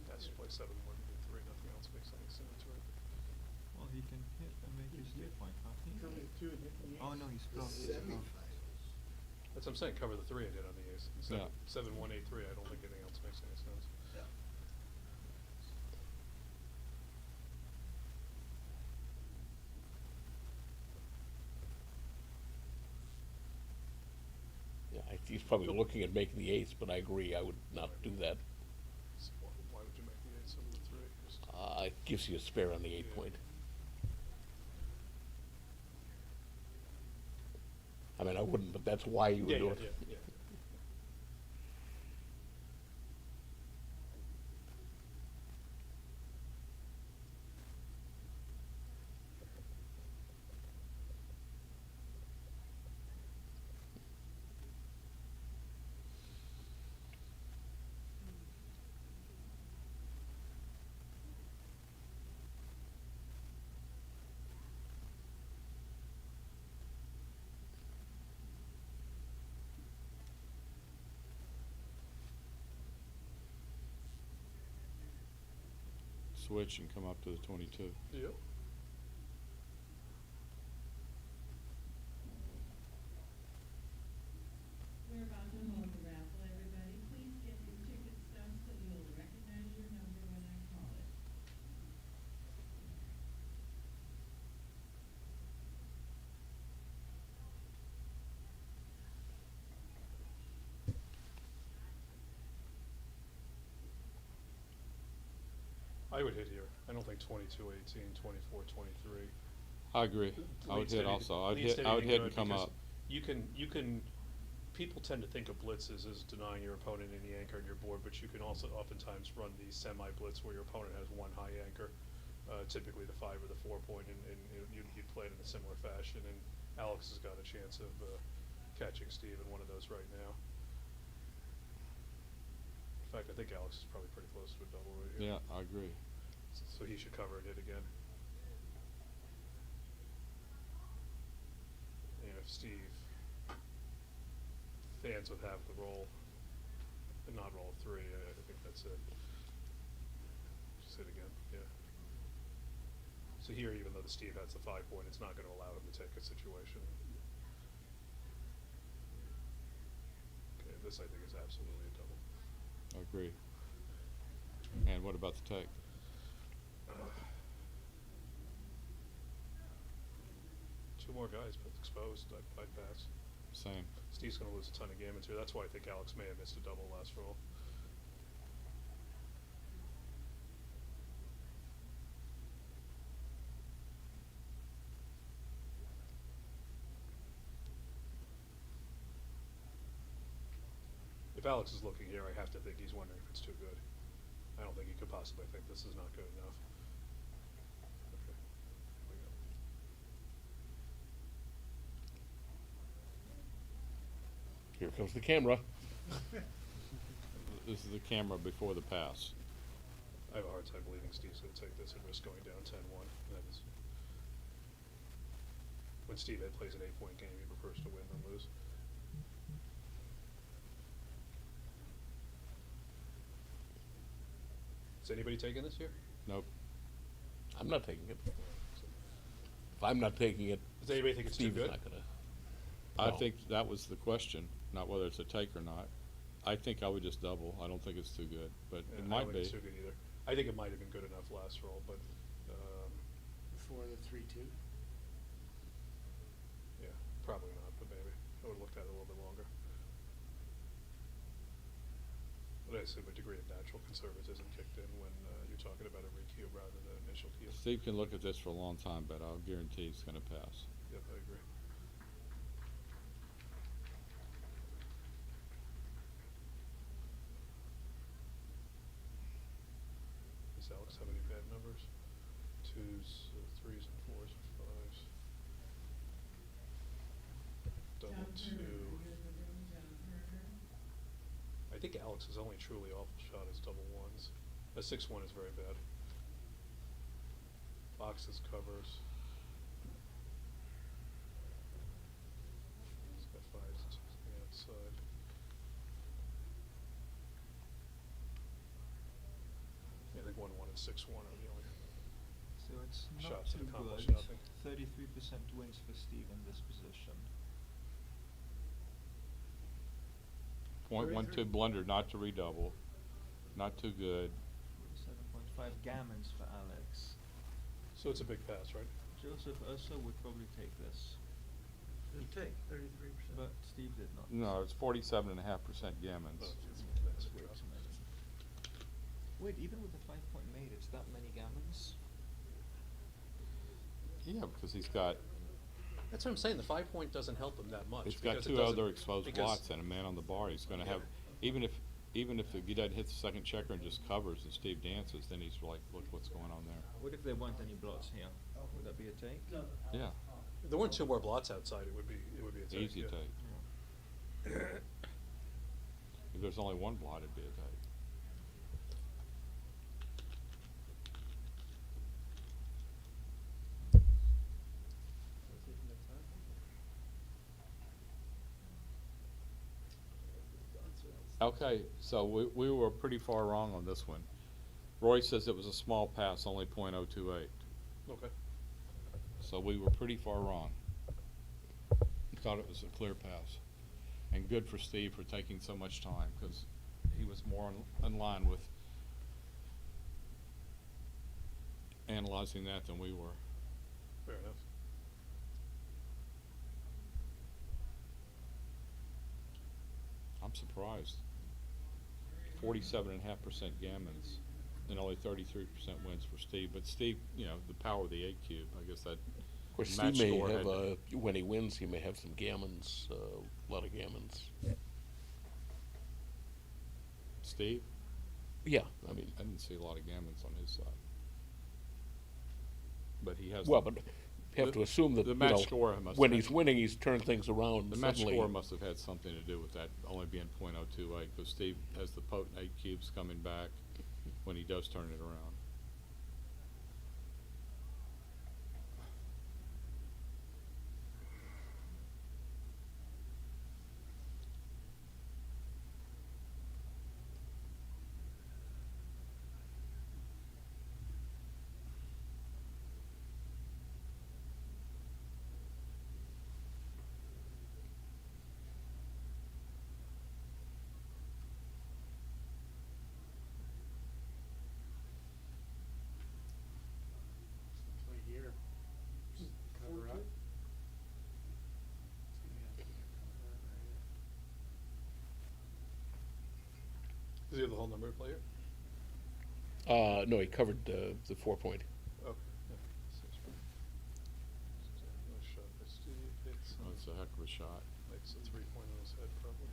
That's play 7, 1, 3. Nothing else makes any sense, right? Well, he can hit and make his 3-point, can't he? Cover the 2 and hit the Oh, ace. no, he's The blocked. He's blocked. semifinals. That's what I'm saying, cover the 3 I did on the ace. 7, Yeah. 7, 1, 8, 3. I don't think anything else makes any sense. Yeah. Yeah, he's probably looking at making the ace, but I agree, I would not do that. So why would you make the ace over the 3? Just It gives you a spare on the 8 point. I mean, I wouldn't, but that's why you would yeah, do yeah, it. yeah, yeah. Switch and come up to the 22. Yep. We're about to hold the raffle, everybody. Please get your ticket stubs so you'll recognize your number when I call it. I would hit here. I don't think 22, 18, 24, 23. I agree. I would leads to hit any- also. I would leads hit. to I would anything hit and good come because up. You can. People tend to think of blitzes as denying your opponent any anchor on your board, but you can also oftentimes run the semi-blitz where your opponent has one high anchor, typically the 5 or the 4 point, and you'd play it in a similar fashion. And Alex has got a chance of catching Steve in one of those right now. In fact, I think Alex is probably pretty close to a double right here. Yeah, I agree. So he should cover and hit again. And if Steve fans would have the roll and not roll a 3, I think that's it. Just hit again, yeah. So here, even though the Steve has the 5 point, it's not going to allow him to take a situation. Okay, this I think is absolutely a double. I agree. And what about the take? Two more guys but exposed, I'd pass. Same. Steve's going to lose a ton of gammons here. That's why I think Alex may have missed a double last roll. If if Alex is looking here, I have to think he's wondering if it's too good. I don't think he could possibly think this is not good enough. Okay, here we go. Here comes the camera. This is the camera before the pass. I have a hard time believing Steve's gonna take this and risk going down 10-1. That is, when Steve plays an 8-point game, he prefers to win than lose. Is anybody taking this here? Nope. I'm not taking it. If I'm not taking it, Does anybody think it's too Steve's good? not gonna. I No. think that was the question, not whether it's a take or not. I think I would just double. I don't think it's too good, but Yeah, it I might don't think be. it's too good either. I think it might have been good enough last roll, but, Before the 3-2. yeah, probably not, but maybe. I would've looked at it a little bit longer. But I assume a degree of natural conservatism kicked in when you're talking about a recube rather than initial cue. Steve can look at this for a long time, but I'll guarantee it's gonna pass. Yep, I agree. Does Alex have any bad numbers? 2s, 3s, and 4s, and 5s. Double John 2. Pirner, you're in the room, John Pirner. I think Alex's only truly awful shot is double 1s. A 6-1 is very bad. Boxes covers. He's got 5s and 6s on the outside. Yeah, I think 1-1 and 6-1 are the only So it's not shots too that accomplish good. nothing. 33% wins for Steve in this position. 0.12 blunder, not to redouble. Not too good. 7.5 gammons for Alex. So it's a big pass, right? Joseph also would probably take this, Didn't take 33%. but Steve did not. No, it's 47.5% gammons. Oh, that's a big drop. Wait, even with the 5-point made, it's that many gammons? Yeah, because he's got, That's what I'm saying, the 5-point doesn't help him that much. he's got because it two doesn't- other exposed because- blots and a man on the bar. He's gonna Yeah. have, even if he doesn't hit the second checker and just covers and Steve dances, then he's like, look what's going on there. What if there weren't any blots here? Would that be a take? Yeah, If there weren't 2 more blots outside, it would be a take. easy yeah. take. If there's only one blot, it'd be a take. Okay, so we were pretty far wrong on this one. Roy says it was a small pass, only .028. Okay. So we were pretty far wrong. Thought it was a clear pass. And good for Steve for taking so much time, because he was more in line with analyzing that than we were. Fair enough. I'm surprised. 47.5% gammons and only 33% wins for Steve. But Steve, you know, the power of the 8 cube, I guess that Of course, match Steve may score have, had- when he wins, he may have some gammons, a lot of gammons. Steve? Yeah, I mean. I didn't see a lot of gammons on his side. But he has. Well, but you have to assume that, the you match know, score must when have- he's winning, he's turned things around The match suddenly. score must have had something to do with that only being .028, because Steve has the potent 8 cubes coming back when he does turn it around. Play here. Cover up. Does he have the whole number player? No, he covered the 4-point. Okay. Yeah. No shot by Steve. Hits. Oh, it's a heck of a shot. Makes a 3-point on his head, probably.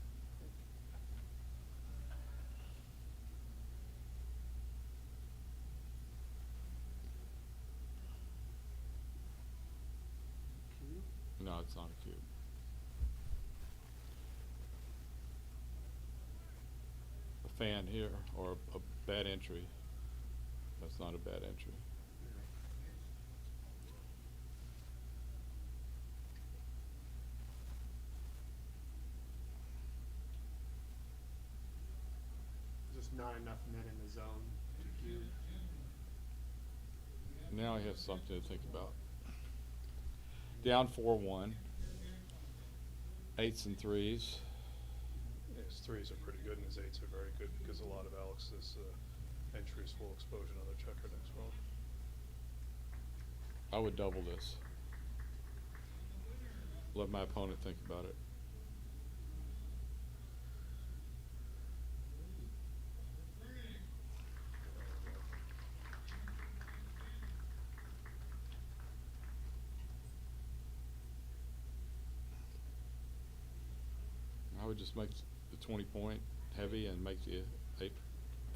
it's not a cube. A fan here, or a bad entry. That's not a bad entry. Just not enough men in the zone to cube. Now he has something to think about. Down 4-1. 8s and 3s. His threes are pretty good and his eights are very good because a lot of Alex's entries will expose another checker next roll. I would double this. Let my opponent think about it. I would just make the 20-point heavy and make the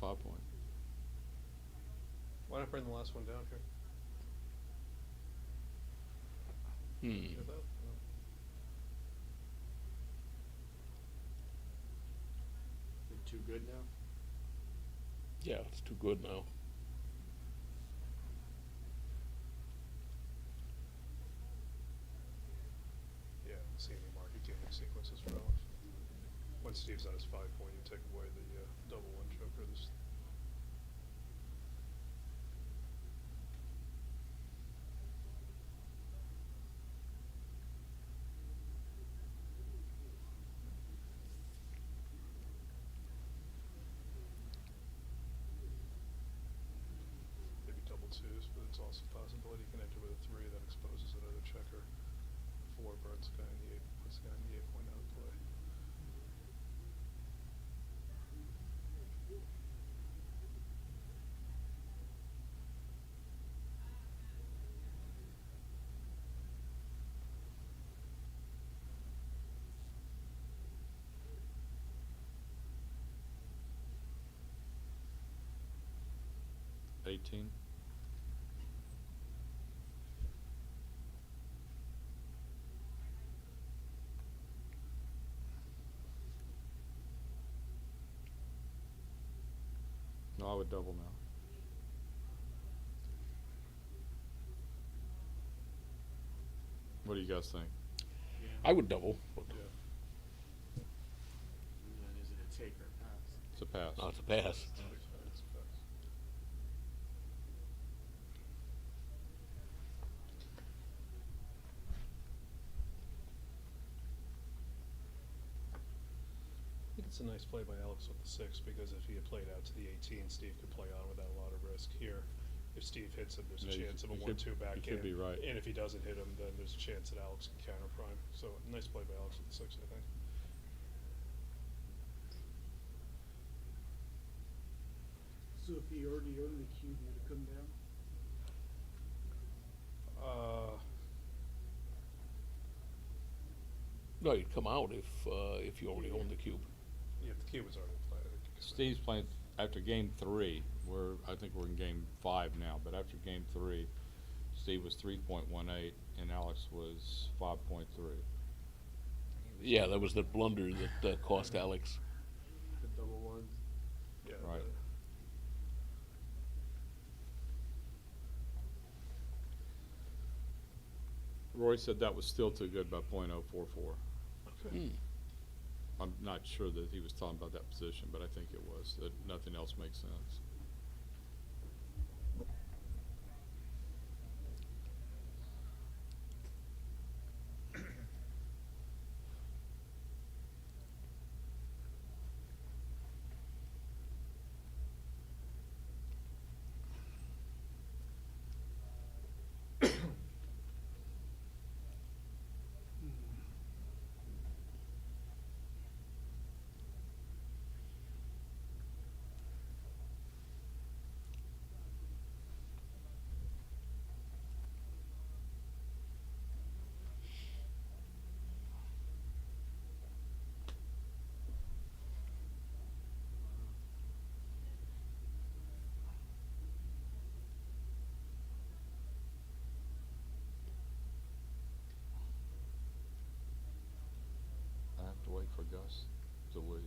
5-point. Why not bring the last one down here? Get that? No. Is it too good now? Yeah, it's too good now. Yeah, I don't see any market gaming sequences for Alex. When Steve's on his 5-point, you take away the double one joker. This. Maybe double twos, but it's also a possibility you can enter with a 3 that exposes another checker. 4 burns the guy in the 8, puts the guy in the 8-point out of play. $18. No, I would double now. What do you guys think? I would double. But And then is it a take or a pass? It's a pass. no, it's a pass. It's a pass. I think it's a nice play by Alex with the 6 because if he had played out to the 18, Steve could play on without a lot of risk. Here, if Steve hits him, there's a Yeah, chance of a you could- 1-2 back you could be right. And if he doesn't hit him, then there's a chance that Alex can counter prime. So nice play by Alex with the 6, I think. So if he already owned the cube, would it come down? No, you'd come out if you already own the cube. Yeah, if the cube was already played, I think you could come Steve's playing after game 3. I think we're in game 5 now, but after game 3, Steve was 3.18 and Alex was 5.3. Yeah, that was the blunder that cost Alex. The double ones? Yeah. Right. Roy said that was still too good by .044. Hmm. I'm not sure that he was talking about that position, but I think it was, that nothing else makes sense. us to leave.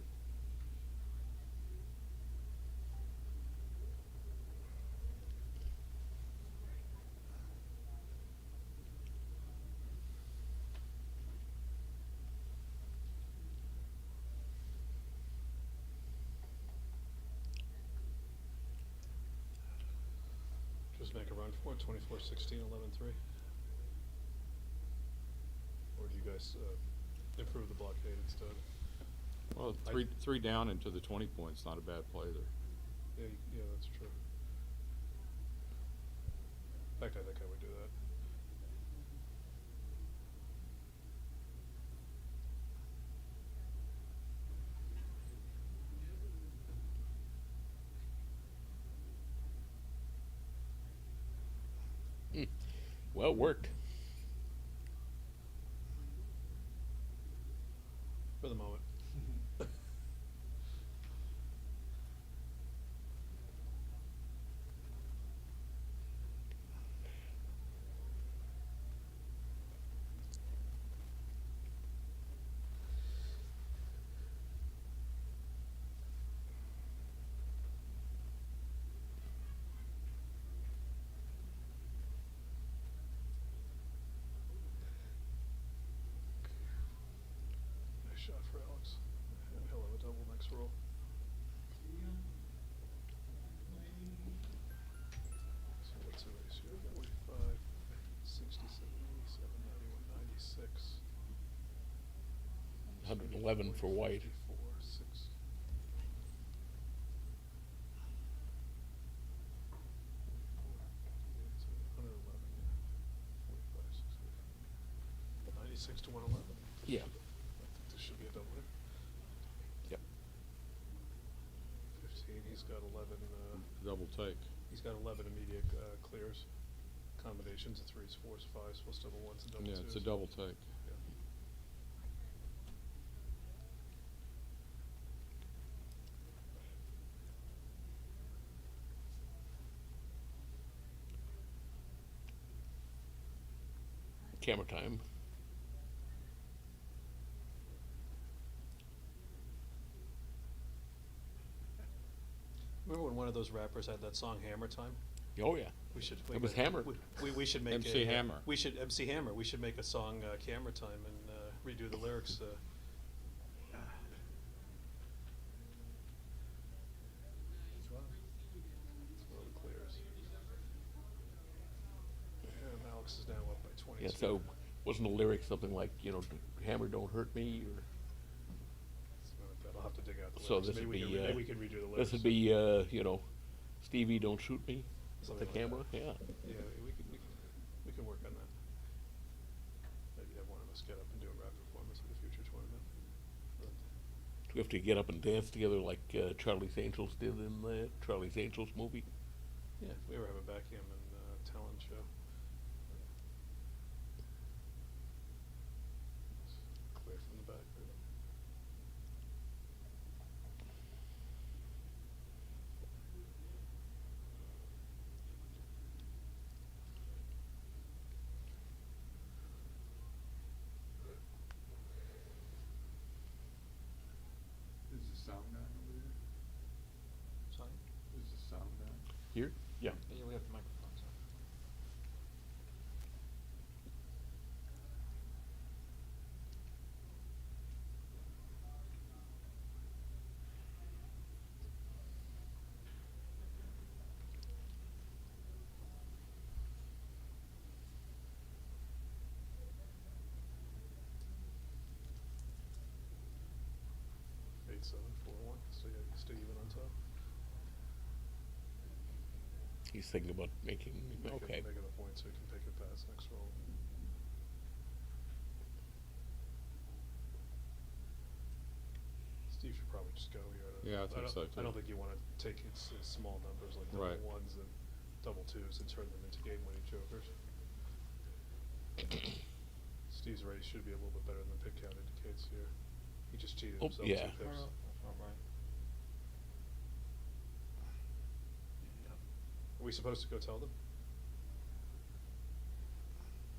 Just make a run for it, 24-16, 11-3. Or do you guys improve the blockade instead? Well, three down into the 20 points, not a bad play there. Yeah, that's true. In fact, I think I would do that. Well, it worked. For the moment. Nice shot for Alex. And he'll have a double next roll. So what's the ratio? 45, 67, 87, 91, 96. 111 for white. 54, 6. So 111, yeah. 45, 68. 96 to 111. Yeah. I think this should be a double hit. Yep. 15, he's got 11, Double take. he's got 11 immediate clears. Combinations of 3s, 4s, 5s, plus double 1s and double 2s. Yeah, it's a double take. Yeah. Camera time. Remember when one of those rappers had that song Hammer Time? Oh yeah. We should. It was Hammer. We should make MC a, Hammer. We should MC Hammer. We should make a song Camera Time and redo the lyrics. Well, the clears. And Alex is now up by 22. Yeah. So wasn't the lyric something like, you know, "Hammer don't hurt me"? Or I'll have to dig out the so lyrics. this Maybe would we be. can maybe we can redo the lyrics. This would be, you know, "Stevie don't shoot me" with Something the like camera. that. Yeah. Yeah, we can work on that. Maybe have one of us get up and do a rap performance at the future tournament. Do we have to get up and dance together like Charlie's Angels did in the Charlie's Angels movie? Yeah, we ever have a backgammon talent show. Clear from the back there. Is the sound on over there? Sorry? Is the sound on? Here? Yeah. Yeah, we have the microphones on. Eight, 7, 4, 1. Stay even on top. He's thinking about making. Okay. Making a point so he can take it past next roll. Steve should probably just go here. Yeah, I think so, I don't too. think you want to take its small numbers like Right. double 1s and double 2s and turn them into game-winning jokers. Steve's raise should be a little bit better than the pick count indicates here. He just cheated Oh, himself yeah. 2 picks. All right. Are we supposed to go tell them?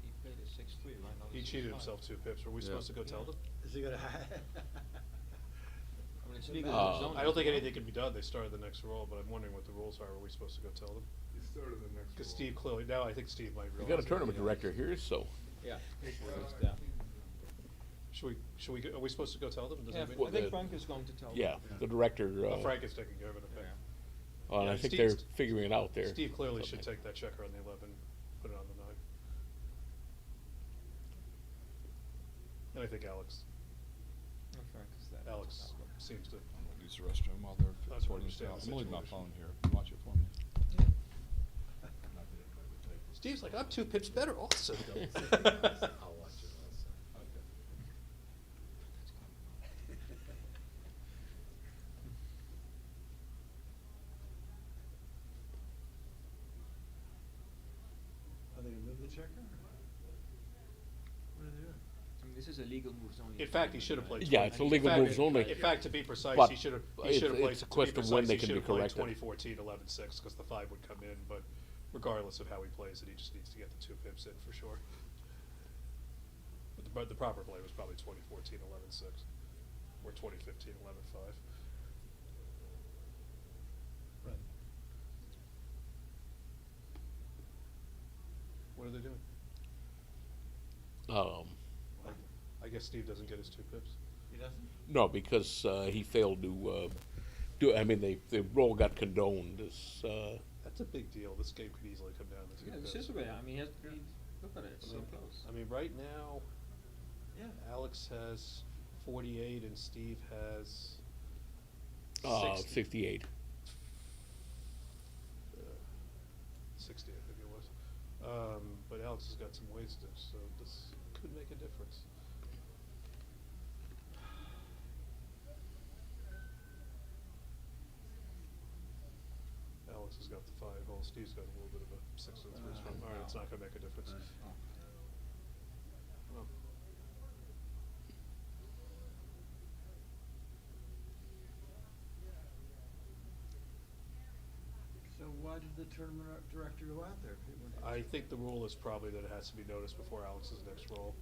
He played a 6-3, right? Now He this is cheated 5. himself 2 pips. Were we Yeah. supposed to go tell them? Is he gonna? legal Uh, zoning. I don't think anything can be done. They started the next roll, but I'm wondering what the rules are. Are we supposed to go tell them? You started the next Because roll. Steve clearly, now I think Steve might We realize. got a it. tournament director here, so. Yeah. Should we, are we supposed to go tell them? Does Yeah, anybody- I think Frank is going to tell them. Yeah, the director. Oh, Frank is taking care of it, okay. And Yeah, I think Steve- they're figuring it out there. Steve clearly should Okay. take that checker on the 11, put it on the 9. And I think Alex seems to. I'm gonna use the restroom while they're That's what I sorting this understand out. the I'm gonna leave my situation. phone here. Watch it for me. Steve's like, I'm 2 pips better also. I'll watch it also. Are they gonna move the checker? What are they doing? I mean, this is a legal moves only. In fact, he should have played. Yeah, it's a legal moves only. In fact, to be precise, But he should have it's- played. it's a question of when they can be corrected. 2014 11-6 because the 5 would come in, but regardless of how he plays it, he just needs to get the 2 pips in for sure. But the proper play was probably 2014 11-6 or 2015 11-5. Right. What are they doing? I guess Steve doesn't get his 2 pips. He doesn't? No, because he failed to do. I mean, the roll got condoned. That's a big deal. This game could easily come down to 2 Yeah, pips. this is where, I mean, look at it, it's so close. I mean, right now, Yeah. Alex has 48 and Steve has 68. 60, I think it was. But Alex has got some wastage, so this could make a difference. Alex has got the 5 hole. Steve's got a little bit of a 6 and 3 from. All right, it's not going to make a difference. Well, So why did the tournament director go out there? I think the rule is probably that it has to be noticed before Alex's next roll.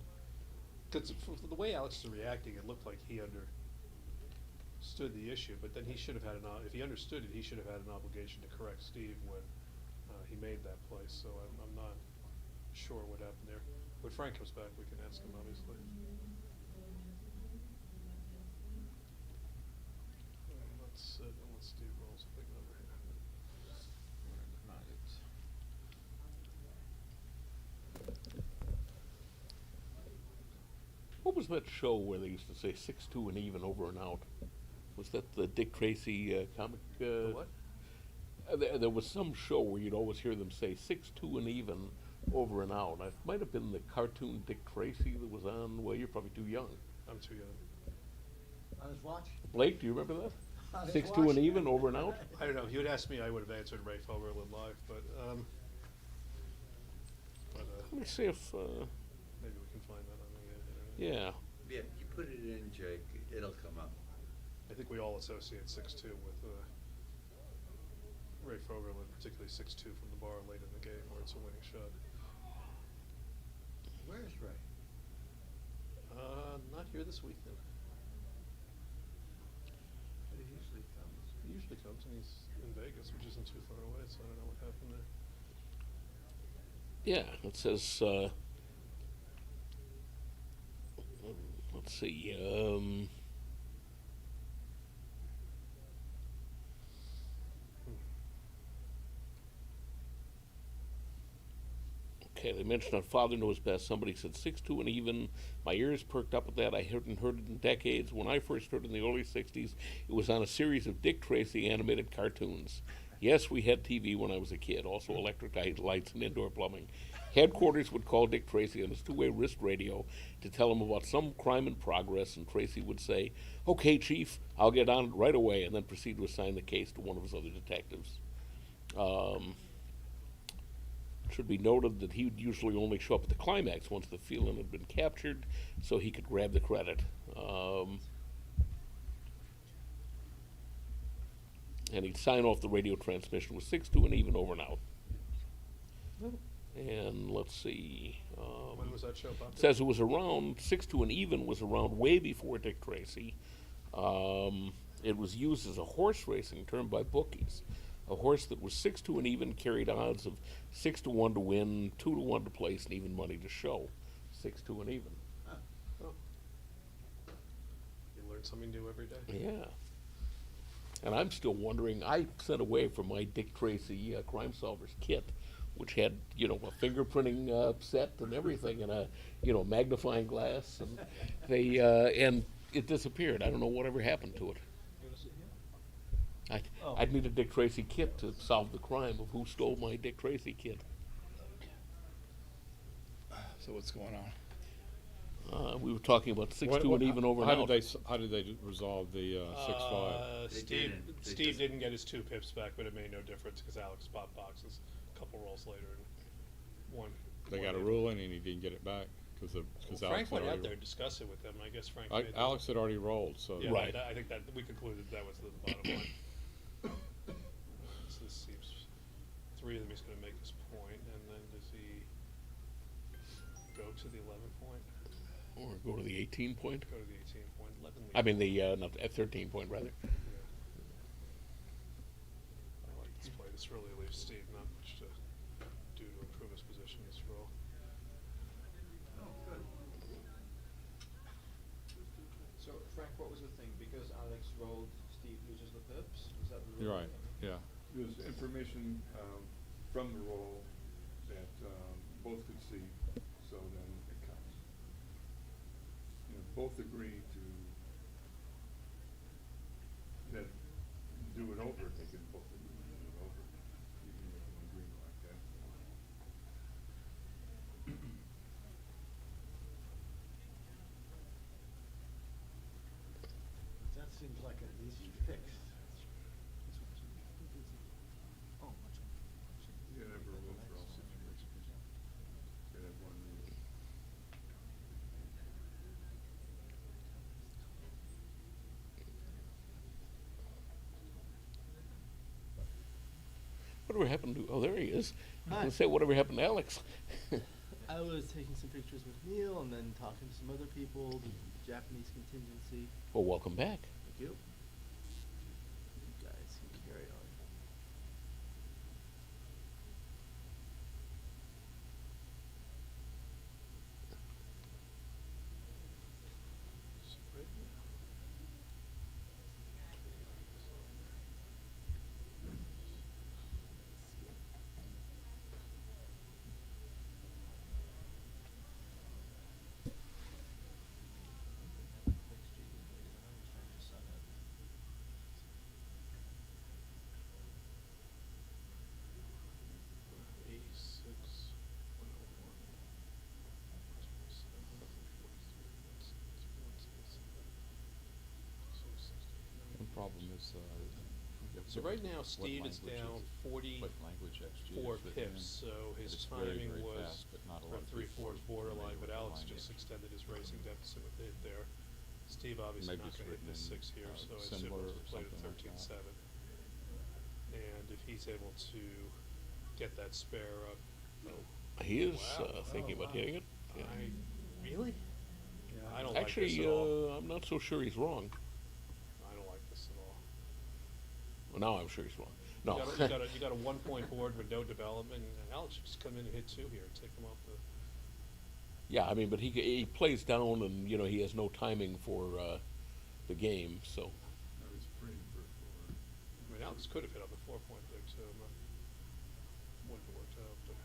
Because the way Alex is reacting, it looked like he understood the issue, but then he should have had if he understood it, he should have had an obligation to correct Steve when he made that play. So I'm not sure what happened there. When Frank comes back, we can ask him, obviously. Let's Steve rolls a big number here. What was that show where they used to say 6-2 and even over and out? Was that the Dick Tracy comic? What? There was some show where you'd always hear them say 6-2 and even over and out. It might have been the cartoon Dick Tracy that was on. Well, you're probably too young. I'm too young. On his watch? Blake, do you remember that? On his 6-2 watch? and even over and out. I don't know. If you had asked me, I would have answered Ray Fogerlin live, but Let me see if. maybe we can find that on the internet. Yeah. Yeah, you put it in, Jake, it'll come up. I think we all associate 6-2 with Ray Fogerlin, particularly 6-2 from the bar late in the game where it's a winning shot. Where's Ray? Not here this week then. He usually comes. He usually comes and he's in Vegas, which isn't too far away, so I don't know what happened there. Yeah, it says. Let's see. Okay, they mentioned on Father Knows Best. Somebody said 6-2 and even. My ears perked up at that. I hadn't heard it in decades. When I first heard it in the early 60s, it was on a series of Dick Tracy animated cartoons. Yes, we had TV when I was a kid, also electric lights and indoor plumbing. Headquarters would call Dick Tracy on his 2-way wrist radio to tell him about some crime in progress, and Tracy would say, "Okay, Chief, I'll get on it right away," and then proceed to assign the case to one of his other detectives. It should be noted that he would usually only show up at the climax once the felon had been captured, so he could grab the credit. And he'd sign off the radio transmission with 6-2 and even over and out. And let's see. When was that show, Bob? It says it was around 6-2 and even was around way before Dick Tracy. It was used as a horse racing term by bookies. A horse that was 6 to an even carried odds of 6 to 1 to win, 2 to 1 to place, and even money to show. 6 to an even. Oh. You learn something new every day. Yeah. And I'm still wondering, I sent away from my Dick Tracy Crime Solvers kit, which had, you know, a fingerprinting set and everything, and a, you know, magnifying glass, and they, and it disappeared. I don't know whatever happened to it. I'd need a Dick Tracy kit to solve the crime of who stole my Dick Tracy kit. So what's going on? We were talking about 6 to an even over and out. How did they resolve the 6-5? Steve didn't get his 2 pips back, but it made no difference because Alex popped boxes a couple rolls later and won. They got a ruling and he didn't get it back because Frank went out there and discussed it with them, and I guess Frank. Alex had already rolled, so yeah, right. I think that we concluded that was the bottom line. So this seems 3 of them he's going to make this point, and then does he go to the 11 point? Or go to the 18 point? Go to the 18 point. 11 I mean the not 13 point rather. Yeah. I like this play. This really leaves Steve not much to do to improve his position this roll. Oh, good. So, Frank, what was the thing? Because Alex rolled, Steve loses the pips? Was that the rule? you're right. Yeah. There's information from the roll that both could see, so then it counts. You know, both agree to that do it over. They can both agree to do it over, even if they agree like that. That seems like an easy fix. You gotta have a rule for all situations. You gotta have one rule. Whatever happened to? Oh, there he is. I was Hi. gonna say whatever happened to Alex. I was taking some pictures with Neil and then talking to some other people, the Japanese contingency. Well, welcome back. Thank you. You guys can carry on. The problem is. So right now, Steve is down 44 pips, so his timing was for 3-4 borderline, but Alex just extended his racing deficit with the hit there. Steve obviously Maybe not it's going to hit written this in, 6 here, so I assume similar he'll or play something at like 13-7. that. And if he's able to get that spare up. He is Wow. thinking about hitting it. Yeah. Really? Yeah. I don't Actually, like this at all. I'm not so sure he's wrong. I don't like this at all. Well, now I'm sure he's wrong. No. You got a 1 point board with no development, and Alex should just come in and hit 2 here and take him off the. Yeah, I mean, but he plays down, and you know he has no timing for the game, so. That was pretty for I mean, Alex could have hit on the 4 point there too. Wouldn't have worked out, but.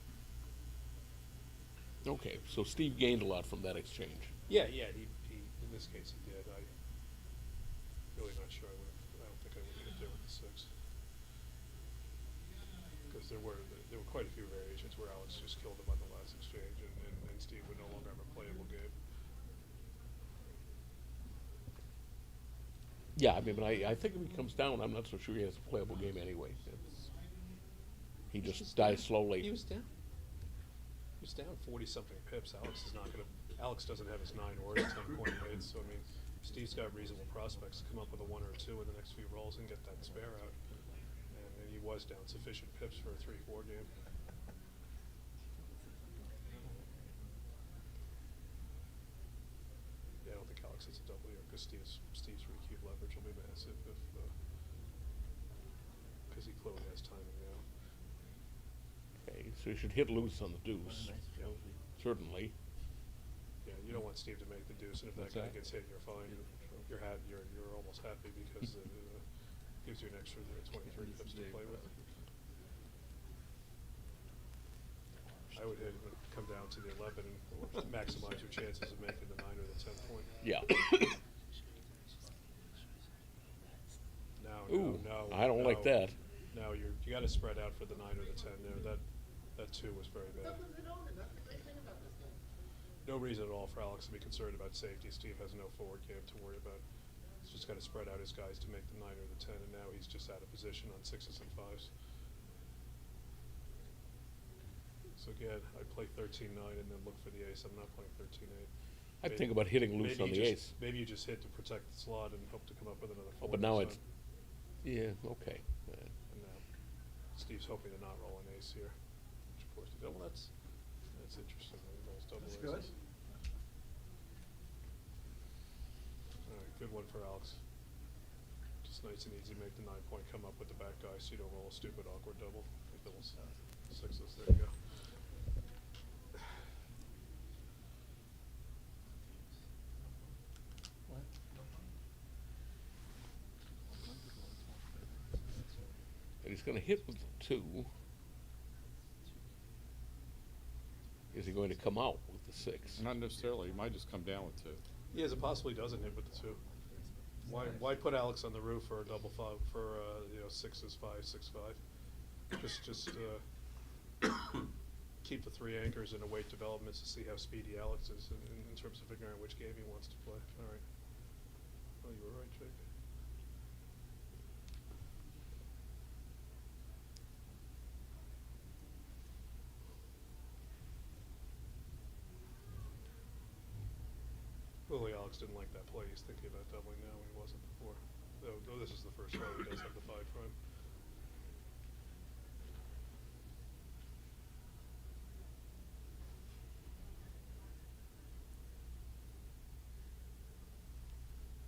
Okay, so Steve gained a lot from that exchange. Yeah, he in this case he did. I really not sure. I don't think I would have hit there with the 6. Because there were quite a few variations where Alex just killed him on the last exchange, and Steve would no longer have a playable game. Yeah, I mean, but I think if he comes down, I'm not so sure he has a playable game anyway. He just dies slowly. He was down. He was down 40-something pips. Alex doesn't have his 9 or his 10 point lead, so I mean, Steve's got reasonable prospects to come up with a 1 or a 2 in the next few rolls and get that spare out. And he was down sufficient pips for a 3-4 game. Yeah, I don't think Alex hits a double here because Steve's 3-cube leverage will be massive if clearly has timing now. Okay, so you should hit loose on the deuce. Certainly. Yeah, you don't want Steve to make the deuce, and if that What's guy that? gets hit, you're fine. You're almost happy because it gives you an extra 23 pips to play with. I would hit it and come down to the 11 and maximize your chances of making the 9 or the 10 point. Yeah. No, Ooh, I don't like that. No, you got to spread out for the 9 or the 10 there. That 2 was very bad. No reason at all for Alex to be concerned about safety. Steve has no forward game to worry about. He's just got to spread out his guys to make the 9 or the 10, and now he's just out of position on 6s and 5s. So again, I play 13-9 and then look for the ace. I'm not playing 13-8. I'd think about hitting loose on the ace. Maybe you just hit to protect the slot and hope to come up with another 4. Oh, but now it's, yeah, okay. And now Steve's hoping to not roll an ace here, which of course he does. Well, that's interesting. He rolls double That's aces. good. All right, good one for Alex. Just nice and easy, make the 9 point, come up with the back guy so you don't roll a stupid awkward double. Like double 6s, there you go. And he's going to hit with the 2. Is he going to come out with the 6? Not necessarily. He might just come down with 2. He has a possibly doesn't hit with the 2. Why put Alex on the roof for a double 5 for 6s 5 6 5? Just keep the 3 anchors and await developments to see how speedy Alex is in terms of figuring out which game he wants to play. All right. Oh, you were right, Jake. Clearly Alex didn't like that play. He's thinking about doubling now when he wasn't before. Though this is the first row, he does have the 5 prime.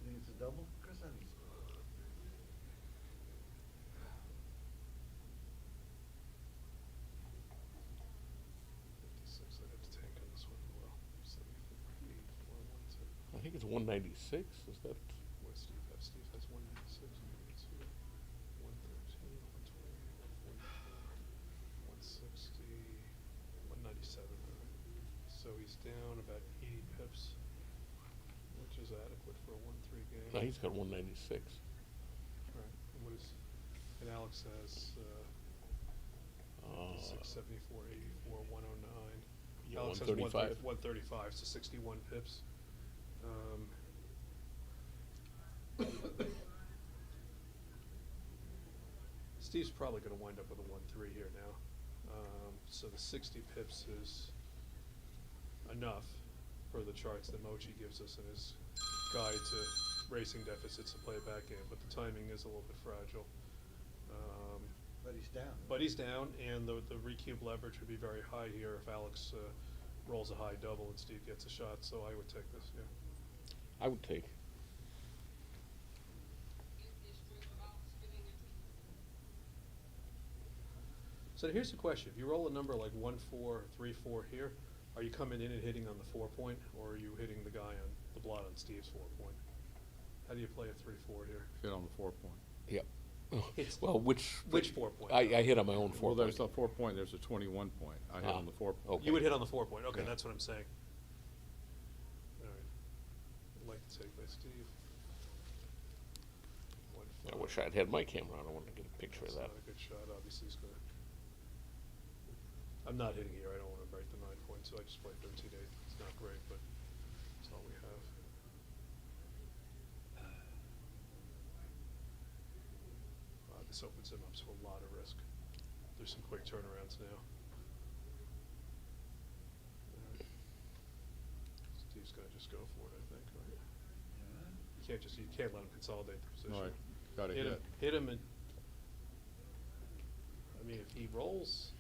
You think it's a double? Chris, I think it's a double. 56, I'd have to tank on this one as well. 74, 8, 4, 1, 2. I think it's 196. Is that? What does Steve have? Steve has 196, 182, 113, 120, 144, 160, 197. So he's down about 80 pips, which is adequate for a 1-3 game. No, he's got 196. Right. And what is? And Alex has 674, 84, 109. Yeah, Alex 135. has 135, so 61 pips. Steve's probably going to wind up with a 1-3 here now. So the 60 pips is enough for the charts that Mochi gives us in his guide to racing deficits to play a back game, but the timing is a little bit fragile. But he's down. But he's down, and the recube leverage would be very high here if Alex rolls a high double and Steve gets a shot, so I would take this, yeah. I would take. So here's the question. If you roll a number like 1, 4, 3, 4 here, are you coming in and hitting on the 4 point, or are you hitting the guy on the blot on Steve's 4 point? How do you play a 3-4 here? Hit on the 4 point. Yep. It's Well, which 4 point? I hit on my own 4 Well, there's point. a 4 point, there's a 21 point. I hit on the 4 point. Okay. You would hit on the 4 point. Okay, Yeah. that's what I'm saying. All right. I'd like to take by Steve. 1, I 5. wish I'd had my camera on. I wanted to get a picture That's of that. not a good shot. Obviously, he's going to. I'm not hitting here. I don't want to break the 9 point, so I just play 13-8. It's not great, but it's all we have. This opens him up to a lot of risk. There's some quick turnarounds now. All right. Steve's going to just go for it, I think, right? You can't let him consolidate the position. Right. Gotta hit him. hit. Hit him, and I mean, if he rolls,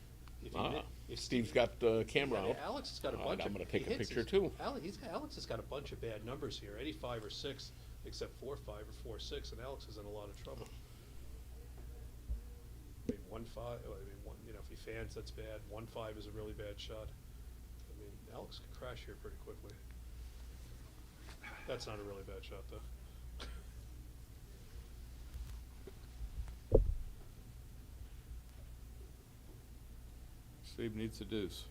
if Steve's got the camera out. Alex has got a All bunch right, of. I'm going to take he a hits picture his- too. Alex has got a bunch of bad numbers here. Any 5 or 6, except 4-5 or 4-6, and Alex is in a lot of trouble. I mean, 1-5, I mean, you know, if he fans, that's bad. 1-5 is a really bad shot. I mean, Alex could crash here pretty quickly. That's not a really bad shot, though. Steve needs a deuce.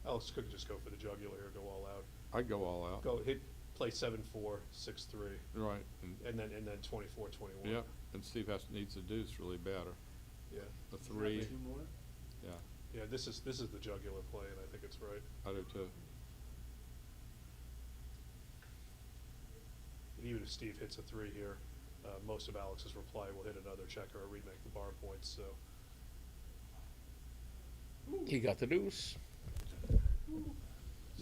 Alex could just go for the jugular here, go all out. I'd go all out. Go hit, play 7-4, 6-3. Right. And then 24-21. Yep, and Steve needs a deuce really bad. Yeah. A 3. Two more? Yeah, Yeah, this is the jugular play, and I think it's right. I do too. And even if Steve hits a 3 here, most of Alex's reply will hit another checker or remake the bar points, so. He got the deuce.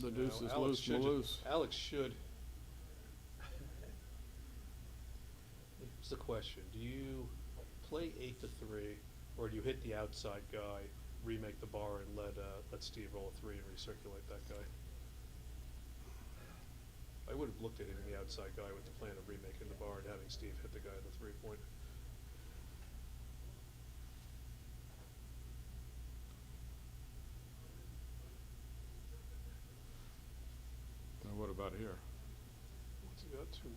The deuce Now, is Alex loose, should loose. Alex should. Here's the question: do you play 8-3, or do you hit the outside guy, remake the bar, and let Steve roll a 3 and recirculate that guy? I would have looked at hitting the outside guy with the plan of remaking the bar and having Steve hit the guy at the 3-point. Now what about here? What's he got? 2-1.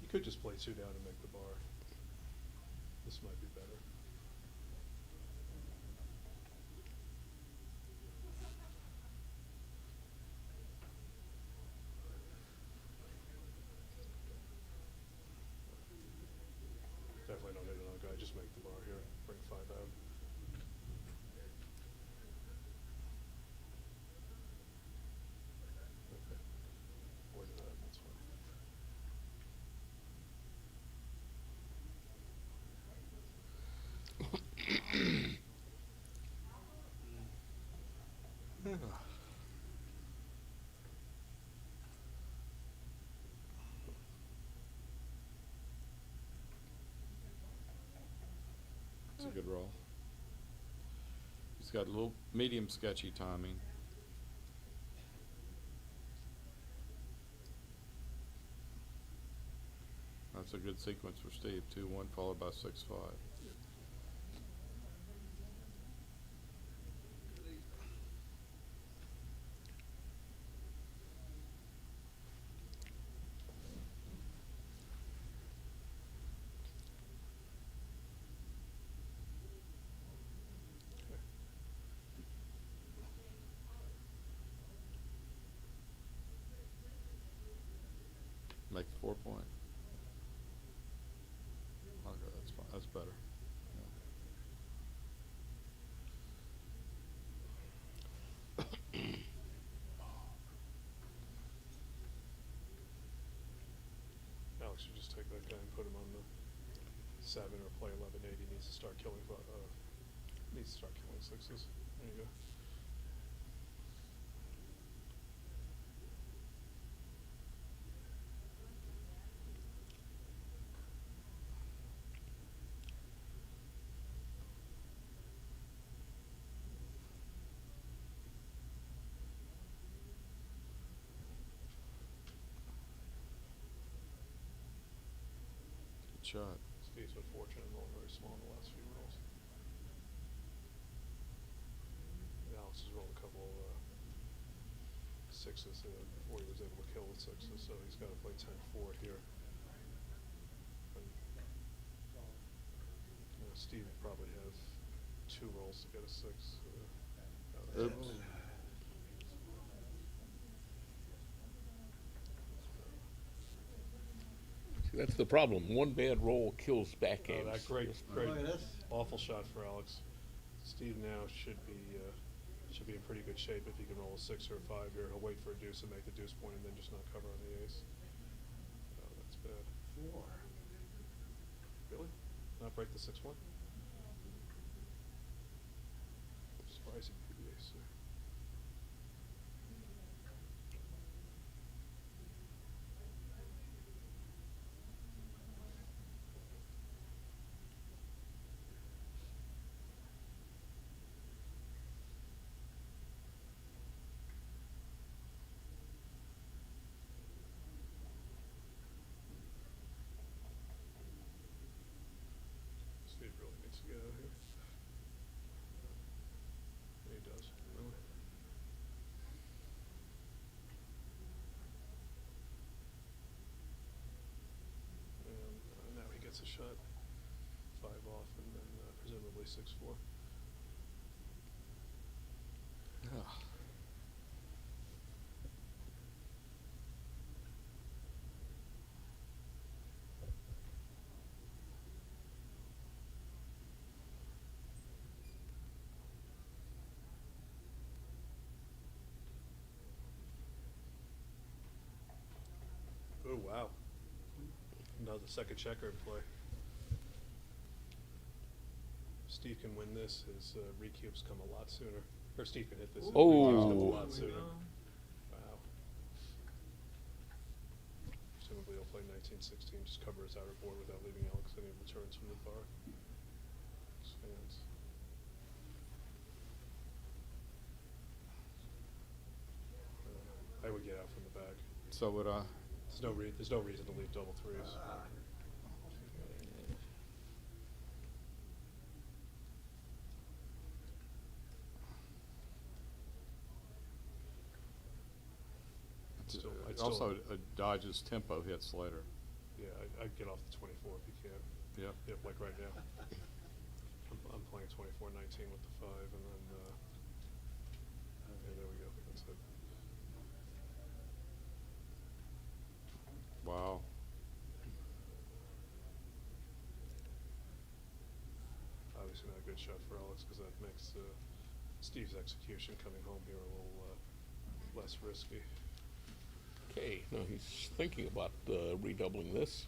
You could just play 2 down and make the bar. This might be better. Definitely don't hit another guy, just make the bar here, bring 5 out. Okay. Avoid that, that's fine. It's a good roll. He's got a little medium sketchy timing. That's a good sequence for Steve. 2-1 followed by 6-5. Make the 4-point. Okay, that's fine. That's better. Alex should just take that guy and put him on the 7 or play 11-8. He needs to start killing 6s. There you go. Good shot. Steve's been fortunate and rolling very small in the last few rolls. And Alex has rolled a couple 6s before he was able to kill with 6s, so he's got to play 10-4 here. And, Steve would probably have 2 rolls to get a 6. Oops. See, that's the problem. One bad roll kills back games. That great, Just- great, Look at this. awful shot for Alex. Steve now should be in pretty good shape if he can roll a 6 or a 5 here. He'll wait for a deuce and make the deuce point and then just not cover on the ace. Oh, that's bad. 4. Really? Not break the 6-1? Surprising for the ace there. shot, 5 off, and then presumably 6-4. Oh, wow. Another second checker in play. Steve can win this, his recubes come a lot sooner. Or Steve can hit this, his recubes come a lot sooner. Wow. Presumably he'll play 19-16, just cover his outer board without leaving Alex any returns from the bar. Expands. I would get out from the back. So would I. There's no reason to leave double threes. I'd Also, dodges tempo hits later. Yeah, I'd get off the 24 if you can. Yep. Yep, like right now. I'm playing 24-19 with the 5, and then, okay, there we go. That's it. Wow. Obviously not a good shot for Alex, because that makes Steve's execution coming home here a little less risky. Okay, now he's thinking about redoubling this.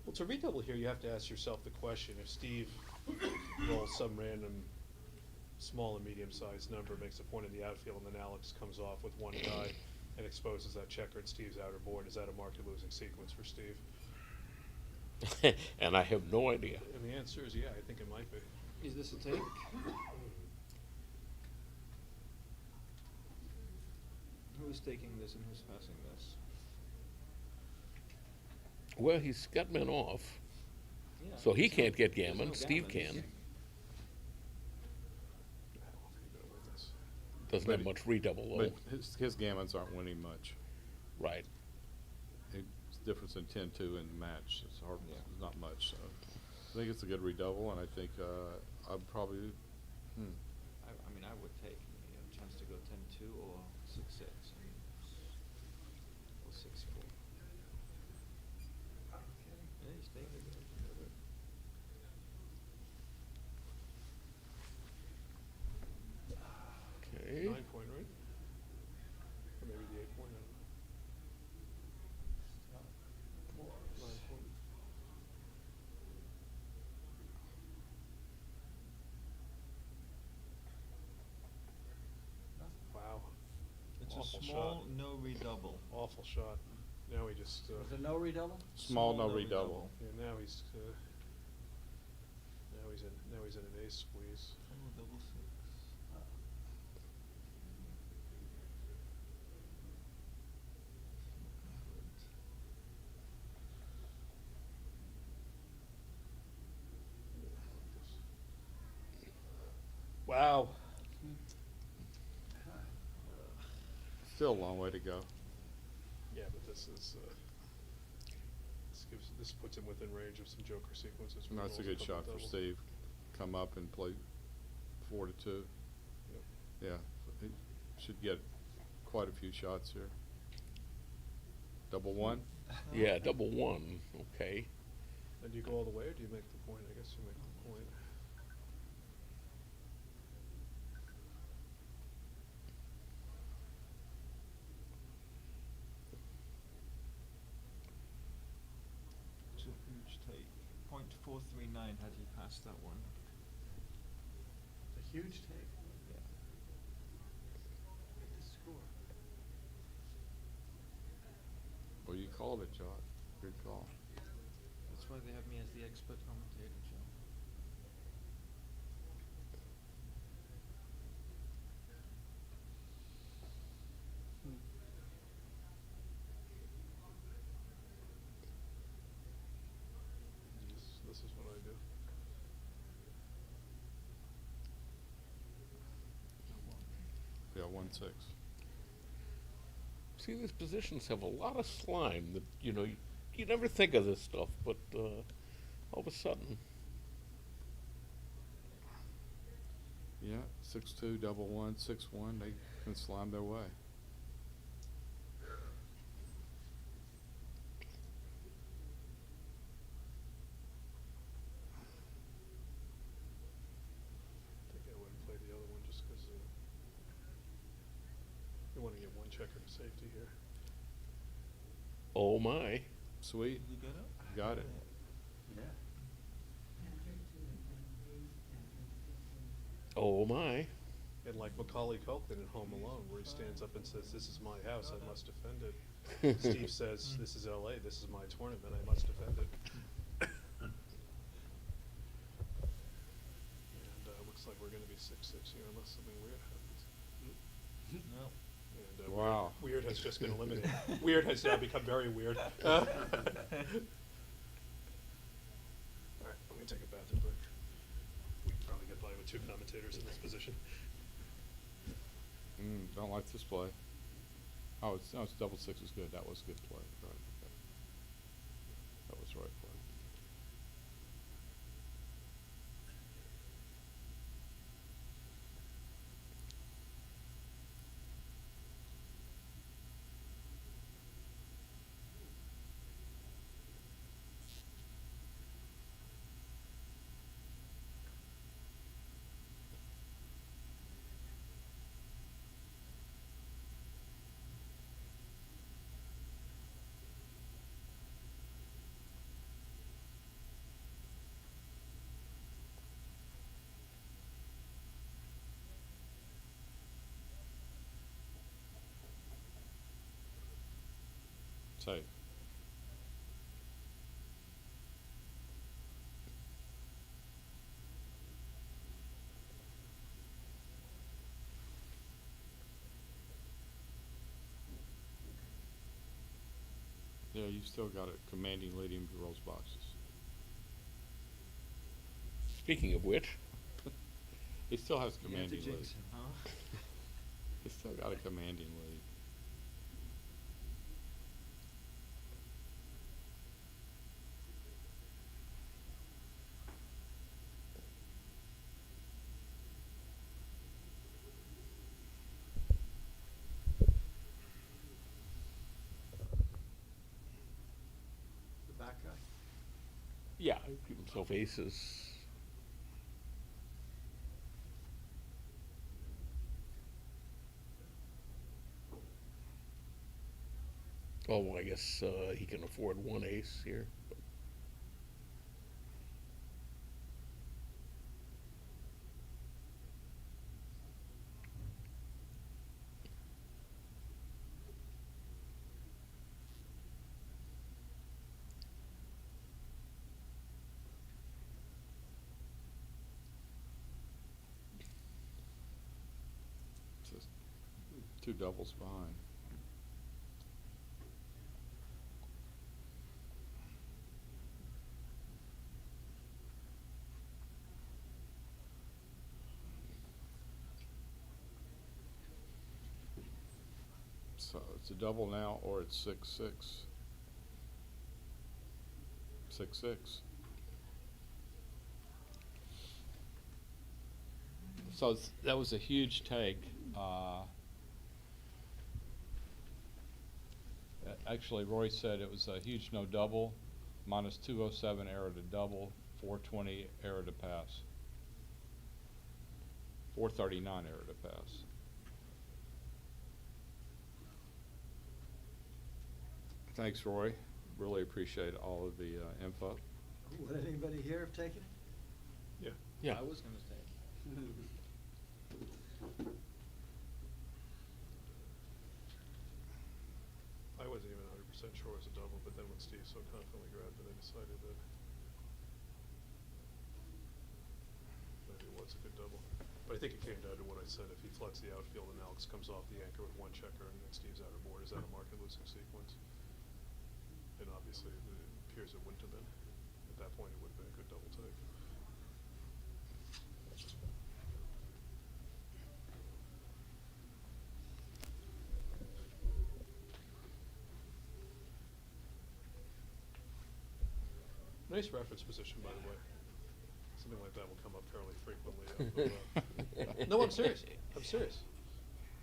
Well, to redouble here, you have to ask yourself the question, if Steve rolls some random small and medium-sized number, makes a point in the outfield, and then Alex comes off with one guy and exposes that checker at Steve's outer board, is that a market losing sequence for Steve? And I have no idea. And the answer is yeah, I think it might be. Is this a take? Who's taking this and who's passing this? Well, he's got men off, Yeah, so he there's can't no- get there's Gammon. no Steve Gammon. can. I don't think you're gonna win this. Doesn't have much redouble though. But his gammons aren't winning much. Right. It's difference in 10-2 in the match. It's hard. It's not much. So I think it's a good redouble, and I think I'd probably. I mean, I would take a chance to go 10-2 or 6-6. I mean, or 6-4. Yeah, he's taking it. Okay. 9 point, right? Or maybe the 8 point, I don't know. 9 point. Wow. It's Awful a small shot. no redouble. Awful shot. Now he just. Was it no redouble? Small no redouble. Yeah, now he's in an ace squeeze. Oh, double 6. Wow. Still a long way to go. Yeah, but this is this puts him within range of some joker sequences. No, it's a good shot for Steve. Come up and play 4-2. Yep. Yeah, he should get quite a few shots here. Double one. Yeah, double one. Okay. And do you go all the way, or do you make the point? I guess you make the point. It's a huge take. 0.439 had he passed that one. It's a huge take. Yeah. Look at the score. Well, you called it, John. Good call. That's why they have me as the expert commentator, Joe. This is what I do. Yeah, 1-6. See, these positions have a lot of slime that, you never think of this stuff, but all of a sudden. Yeah, 6-2, double one, 6-1, they can slime their way. I think I wouldn't play the other one just because you want to get one checker to safety here. Oh my. Sweet. You get it? Got it. Yeah. Oh my. And like Macaulay Culkin in Home Alone, where he stands up and says, "This is my house, I must defend it." Steve says, "This is LA, this is my tournament, I must defend it." And looks like we're going to be 6-6 here unless something weird happens. No. And Wow. Weird has just been eliminated. Weird has now become very weird. All right, I'm going to take a bathroom break. We can probably get by with 2 commentators in this position. Don't like this play. Oh, it's double 6 is good. That was a good play. Right. Okay. That was the right play. Safe. Yeah, you still got a commanding lead in your rolls boxes. Speaking of which. He still has You have to commanding lead. jinx him, huh? He's still got a commanding lead. The back guy? Yeah, give himself aces. Oh, well, I guess he can afford 1 ace here. Just 2 doubles behind. So it's a double now, or it's 6-6. 6-6. So that was a huge take. Actually, Roy said it was a huge no double, minus 207 error to double, 420 error to pass, 439 error to pass. Thanks, Roy. Really appreciate all of the info. Would anybody here have taken it? Yeah. Yeah. I was gonna say. I wasn't even 100% sure it was a double, but then when Steve so confidently grabbed it, I decided that maybe it was a good double. But I think it came down to what I said. If he floods the outfield and Alex comes off the anchor with 1 checker and then Steve's out of board, is that a market losing sequence? And obviously it appears it wouldn't have been. At that point it would have been a good double take. Nice reference position, by the way. Something like that will come up fairly frequently. No, I'm serious. I'm serious.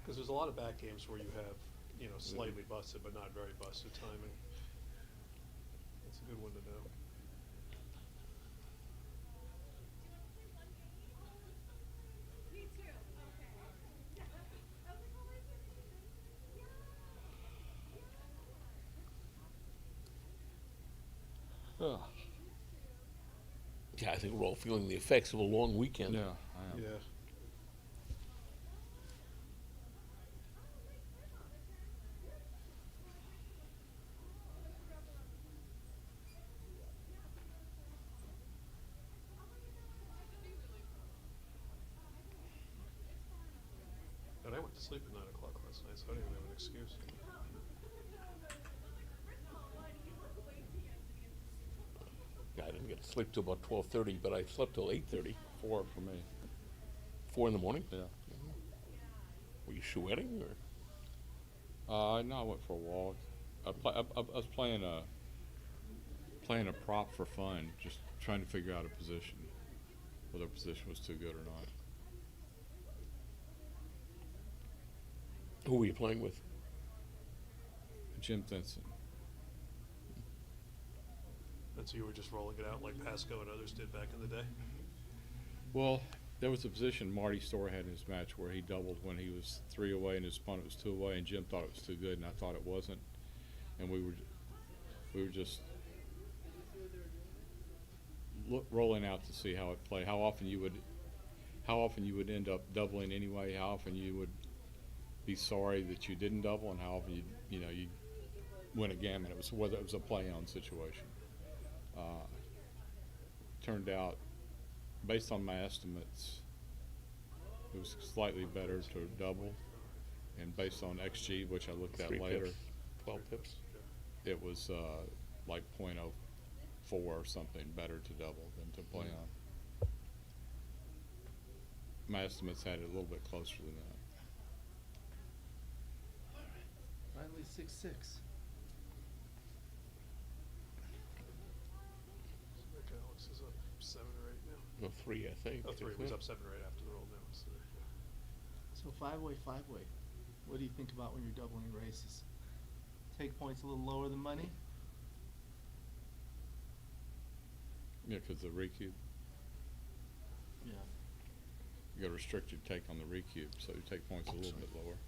Because there's a lot of back games where you have, you know, slightly busted but not very busted timing. That's a good one to know. Yeah, I think we're all feeling the effects of a long weekend. Yeah, I am. Yeah. And I went to sleep at 9 o'clock last night, so I don't even have an excuse. I didn't get to sleep till about 12:30, but I slept till 8:30. 4 for me. 4 in the morning? Yeah. Were you sweating or? No, I went for a walk. I was playing a prop for fun, just trying to figure out a position, whether a position was too good or not. Who were you playing with? Jim Thinson. And so you were just rolling it out like Pasco and others did back in the day? Well, there was a position Marty Storr had in his match where he doubled when he was 3 away and his opponent was 2 away, and Jim thought it was too good, and I thought it wasn't. And we were just rolling out to see how it played, how often you would end up doubling anyway, how often you would be sorry that you didn't double, and how often you win a gammon. It was whether it was a play-on situation. Turned out, based on my estimates, it was slightly better to double, and based on XG, which I looked at 3 later, pips, 12 pips. it was like 0.04 or something better to double than to play on. My estimates had it a little bit closer than that. Finally 6-6. Alex is up 7 or 8 now. No, 3, I think. Oh, 3. He was up 7 right after the roll now. So, So 5-way, 5-way. What do you think about when you're doubling races? Take points a little lower than money? Yeah, because the recube. Yeah. You got a restricted take on the recube, so you take points a little bit lower.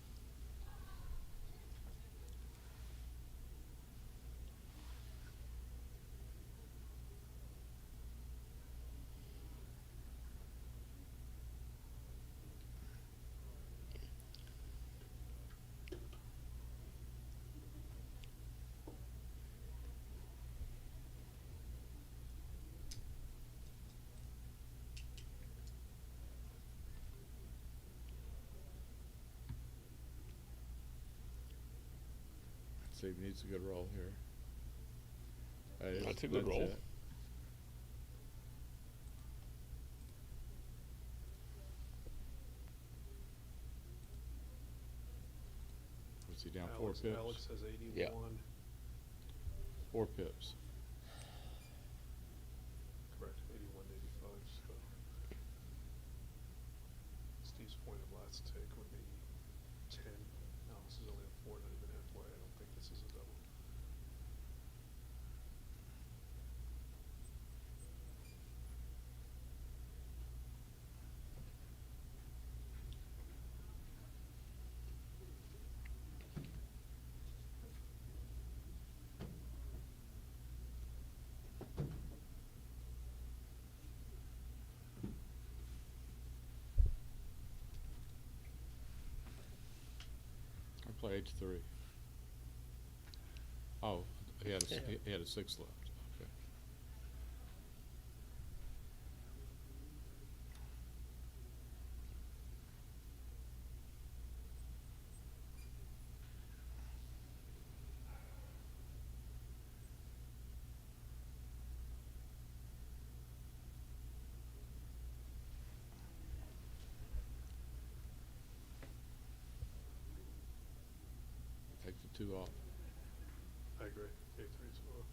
Steve needs a good roll here. That's a good roll. It. Was he down 4 pips? Alex has 81. Yeah. 4 pips. Correct, 81, 85. So Steve's point of last take would be 10. Alex is only at 4, not even halfway. I don't think this is a double. I play H3. Oh, he had a 6 left. Okay. Take the 2 off. I agree. 8-3 as well.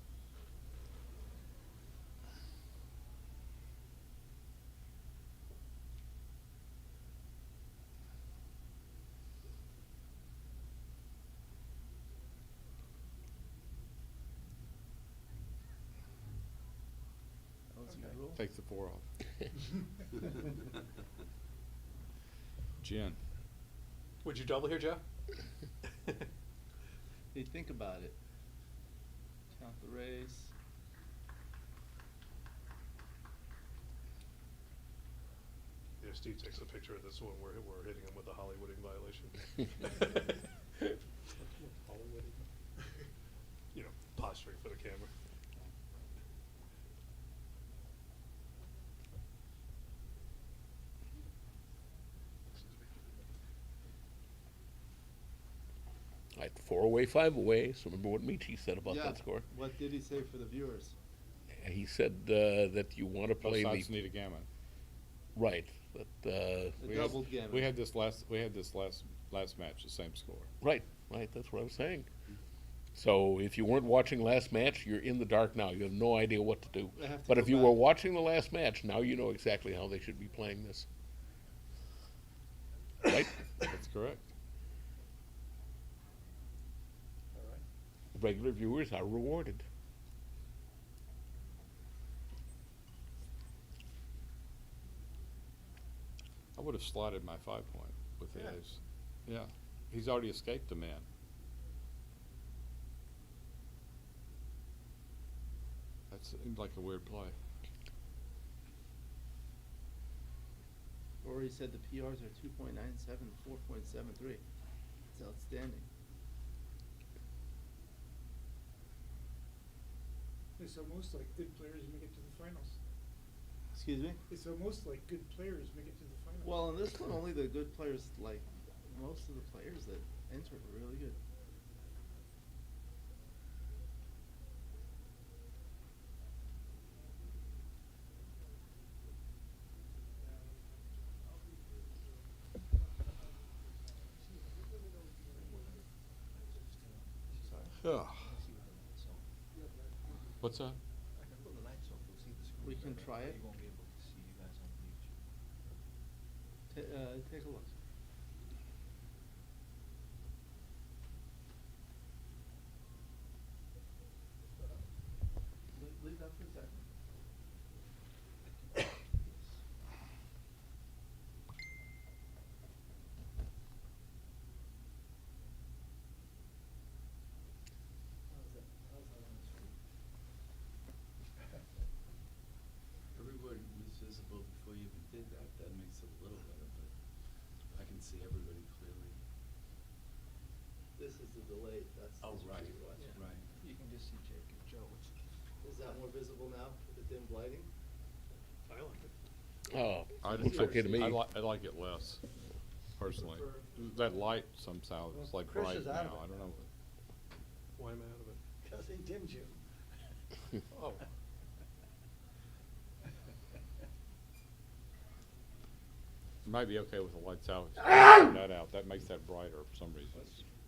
rule. Take the 4 off. Jen. Would you double here, Joe? You think about it. Count the raise. Yeah, Steve takes a picture of this one where we're hitting him with a Hollywooding violation. You know, posturing for the camera. All right, 4 away, 5 away. So remember what Michi said about Yeah. that score. What did he say for the viewers? He said that you want to Both play sides the need a gammon. right. That A doubled gammon. We had this last match, the same score. right. That's what I was saying. So if you weren't watching last match, you're in the dark now. You have no idea what to do. I have to But go if you back. were watching the last match, now you know exactly how they should be playing this. Right? That's correct. All right. Regular viewers are rewarded. I would have slotted my 5-point with the Yeah. ace. Yeah, he's already escaped the man. That seemed like a weird play. Rory said the PRs are 2.97, 4.73. It's outstanding. It's almost like good players make it to the finals. Excuse me? It's almost like good players make it to the finals. Well, in this one, only the good players, like, most of the players that enter are really good. Yeah. What's that? I can pull the lights off, we'll see the screen. We can better, try but it. You won't be able to see you guys on YouTube. Take a look. Leave that for a second. Everybody was visible before you even did that. That makes it a little better, but I can see everybody clearly. This is the delay. That's Oh, what right, you're watching. right. You can just see Jake and Joe. Is that more visible now with the dim lighting? I like it. Oh, I looks okay to me. I like it less, personally. That light somehow is like Chris bright is now. out of it. I don't know. Why am I out of it? Because he dimmed you. Oh. It might be okay with the lights out. Turn that out. That makes that brighter for some reason.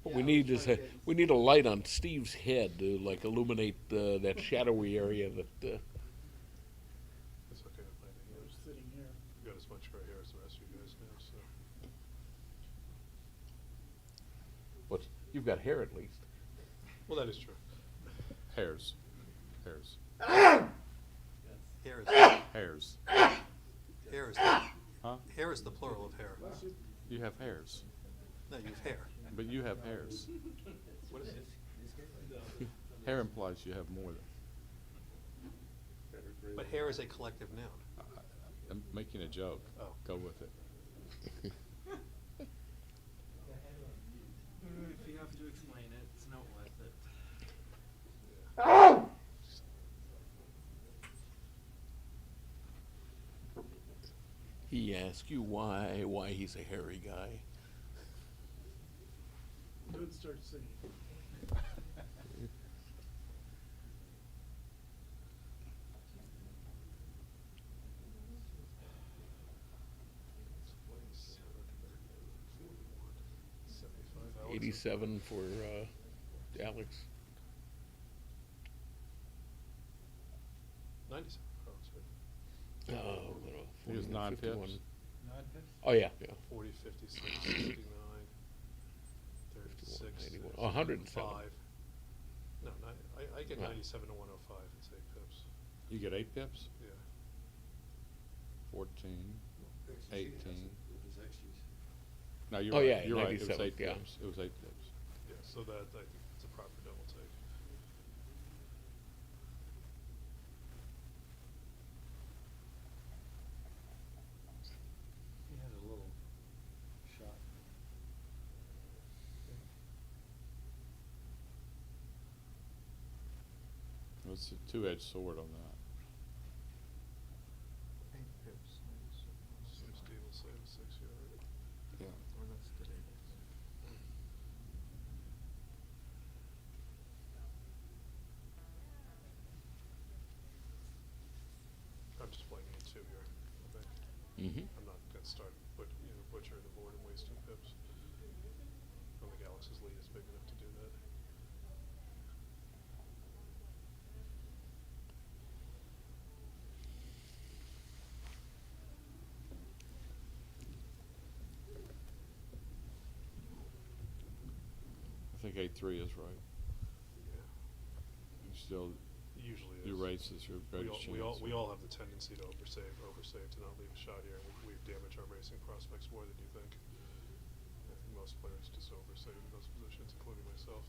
What we need is we need a light on Steve's head to like illuminate that shadowy area that. It's okay with lighting. I was sitting here. I've got as much gray hair as the rest of you guys now, so. What's you've got hair at least. Well, that is true. Hairs. Hairs. Hair is, Hairs. hair is, Huh? hair is the plural of hair. You have hairs. No, you have hair. But you have hairs. What is it? Hair implies you have more than. But hair is a collective noun. I'm making a joke. Oh. Go with it. If you have to explain it, it's not worth it. He asked you why he's a hairy guy. Don't start singing. $75. 87 for Alex. 97. Oh, sorry. Oh, He was 9 pips. 51. 9 pips? Oh yeah. 40, 56, 69, 36, 81. 107. 5. No, I get Yeah. 97 to 105. It's 8 pips. You get 8 pips? Yeah. 14, 18. It was XG's. No, you're Oh, right. yeah, You're right. It was 97, 8 yeah. pips. It was 8 pips. Yeah, so that, I think it's a proper double take. He had a little shot. It was a two-edged sword on that. 8 pips. So Steve will say the 6 yard. Yeah. Or that's today. I'm just playing it 2 here, I think. I'm not gonna start butchering the board and wasting pips. I don't think Alex's lead is big enough to do that. I think 8-3 is right. Yeah. You still, Usually your is. race is your greatest chance. We all have the tendency to oversave, to not leave a shot here. We damage our racing prospects more than you think. I think most players just oversave in those positions, including myself.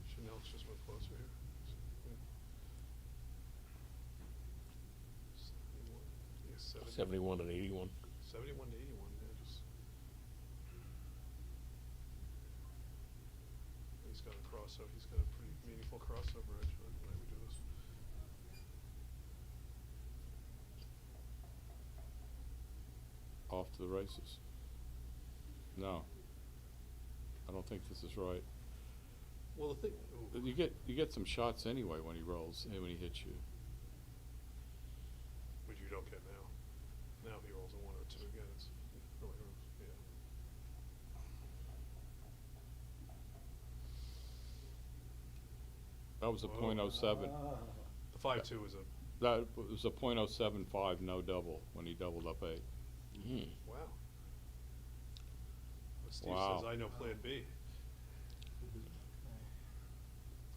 Chanel's just went closer here. Yeah. 71. Yeah, 71 and 81. 71 to 81, yeah, just. He's got a crossover, he's got a pretty meaningful crossover edge when we do this. Off to the races. No. I don't think this is right. Well, the thing, But you get some shots anyway when he rolls, when he hits you. which you don't get now. Now if he rolls a 1 or 2 again, it's really, yeah. That was a Whoa. .07. The 5-2 is a, That was a .075 no double when he doubled up 8. wow. But Steve Wow. says, I know plan B.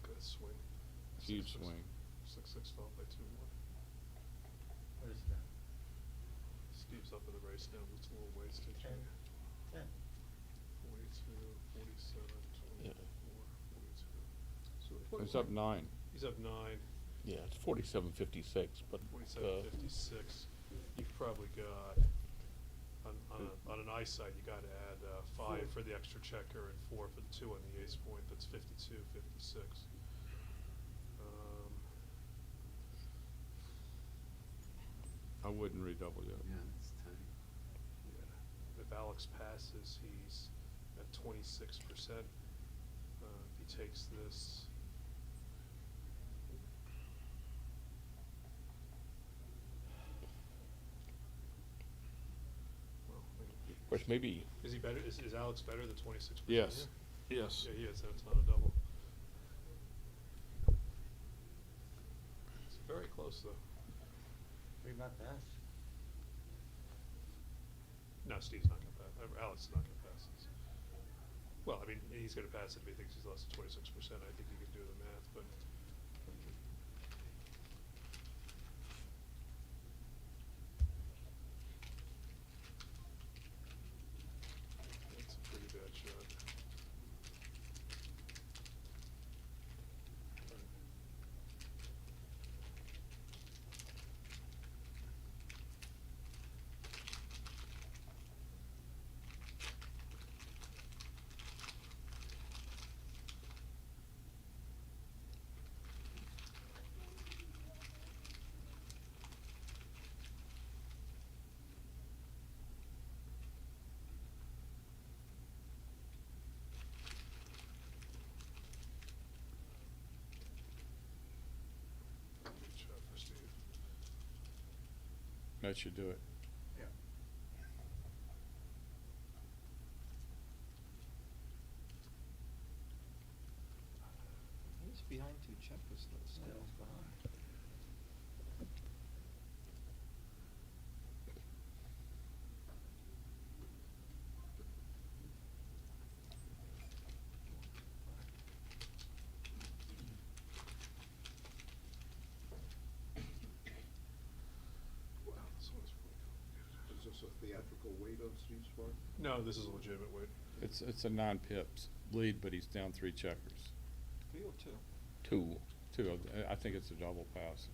Good swing. Huge 6-6. swing. 6-6 followed by 2-1. What is that? Steve's up in the race now, but it's a little wasted. 10. 10. 42, 47, 24, 42. He's up 9. He's up 9. Yeah, it's 47.56, but 47.56. You've probably got on an eyesight. You got to add 5 for the extra checker and 4 for the 2 on the ace point. That's 52, 56. I wouldn't redouble yet. Yeah, it's tight. Yeah. If Alex passes, he's at 26%. If he takes this. Well, of course, maybe. Is he better? Is Alex better than 26%? Yes. here? Yes. Yeah, he is. That's not a double. It's very close, though. Three not pass. No, Steve's not going to pass. Alex is not going to pass this. Well, I mean, he's going to pass it if he thinks he's less than 26%. I think he can do the math, but. That's a pretty bad shot. Good shot for Steve. That should do it. Yeah. He's behind 2 checkers though still. Yeah, it's behind. a theatrical weight on Steve's part? No, this is a legitimate weight. It's a 9 pips lead, but he's down 3 checkers. 3 or 2? 2. 2. I think it's a double pass.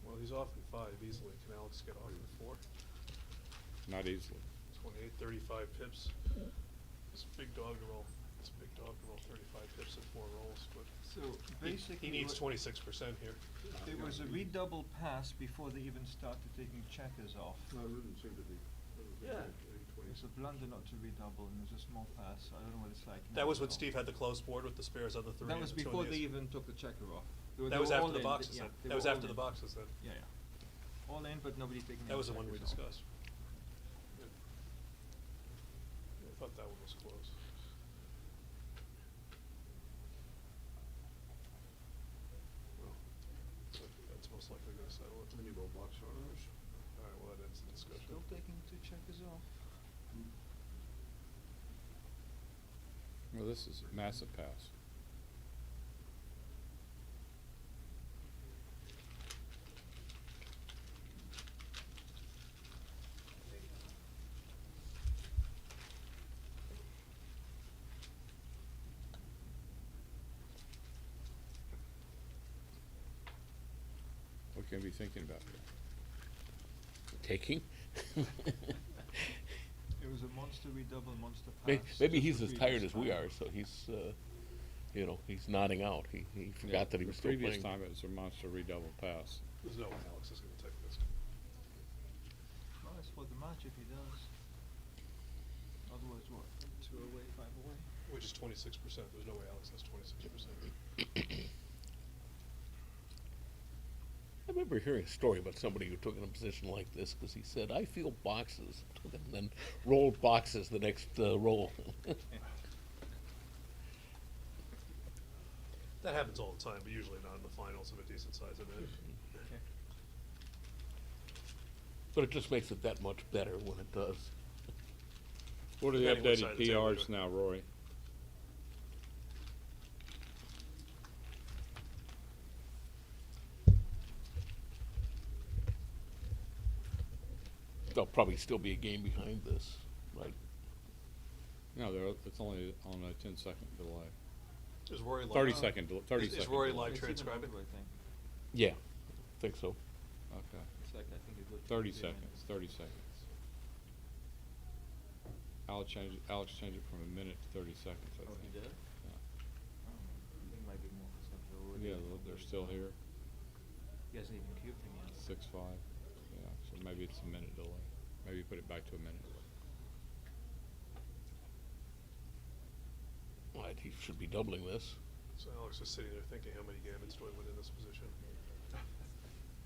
Well, he's off in 5 easily. Can Alex get off in 4? Not easily. 28, 35 pips. It's a big dog to roll. It's a big dog to roll 35 pips in 4 rolls, but So he basically needs what- 26% here. There was a redouble pass before they even started taking checkers off. No, it didn't seem to be. Yeah. It's a blunder not to redouble, and it was a small pass. I don't know what it's like now. That was when so. Steve had the closed board with the spares on the 3. That and was the 2 before and they the ace. even took the checker off. That was were after all the in. boxes Yeah, then. they That was were all after the in. boxes then. Yeah, yeah. All in, but nobody taking That any was the one we checkers off. discussed. Yeah. I thought that one was close. Well, that's most likely gonna settle it. Then you go box owners. Alright, well, that ends the discussion. Still taking 2 checkers off. Well, this is a massive pass. What can we be thinking about here? Taking? It was a monster redouble, monster pass. Maybe just he's the as tired previous as we time. are, so he's, you know, he's nodding out. He forgot that he was still The playing. previous time it was a monster redouble pass. There's no way Alex is gonna take this. Well, it's for the match if he does. Otherwise, what? 2 away, 5 away. Which is 26%. There's no way Alex has 26%. I remember hearing a story about somebody who took in a position like this because he said, "I feel boxes," and then rolled boxes the next roll. That happens all the time, but usually not in the finals of a decent sized event. Okay. But it just makes it that much better when it does. What are the Depending what updated side of the table PRs you're- now, Roy? There'll probably still be a game behind this, right? No, it's only on a 10-second delay. Is Rory live? 30 second, 30 Is second. Rory delay. live It's even transcribing? over, I think. Yeah, I think so. Okay. It's like, I think it would. 30 seconds, 30 seconds. Alex changed it from a minute to 30 seconds, I Oh, think. he did? Yeah. I think it might be more, because they're already. Yeah, they're still here. He hasn't even cubed him yet. 6-5. Yeah, so maybe it's a minute delay. Maybe put it back to a minute. Right, he should be doubling this. So Alex is sitting there thinking, how many gammons do I win in this position?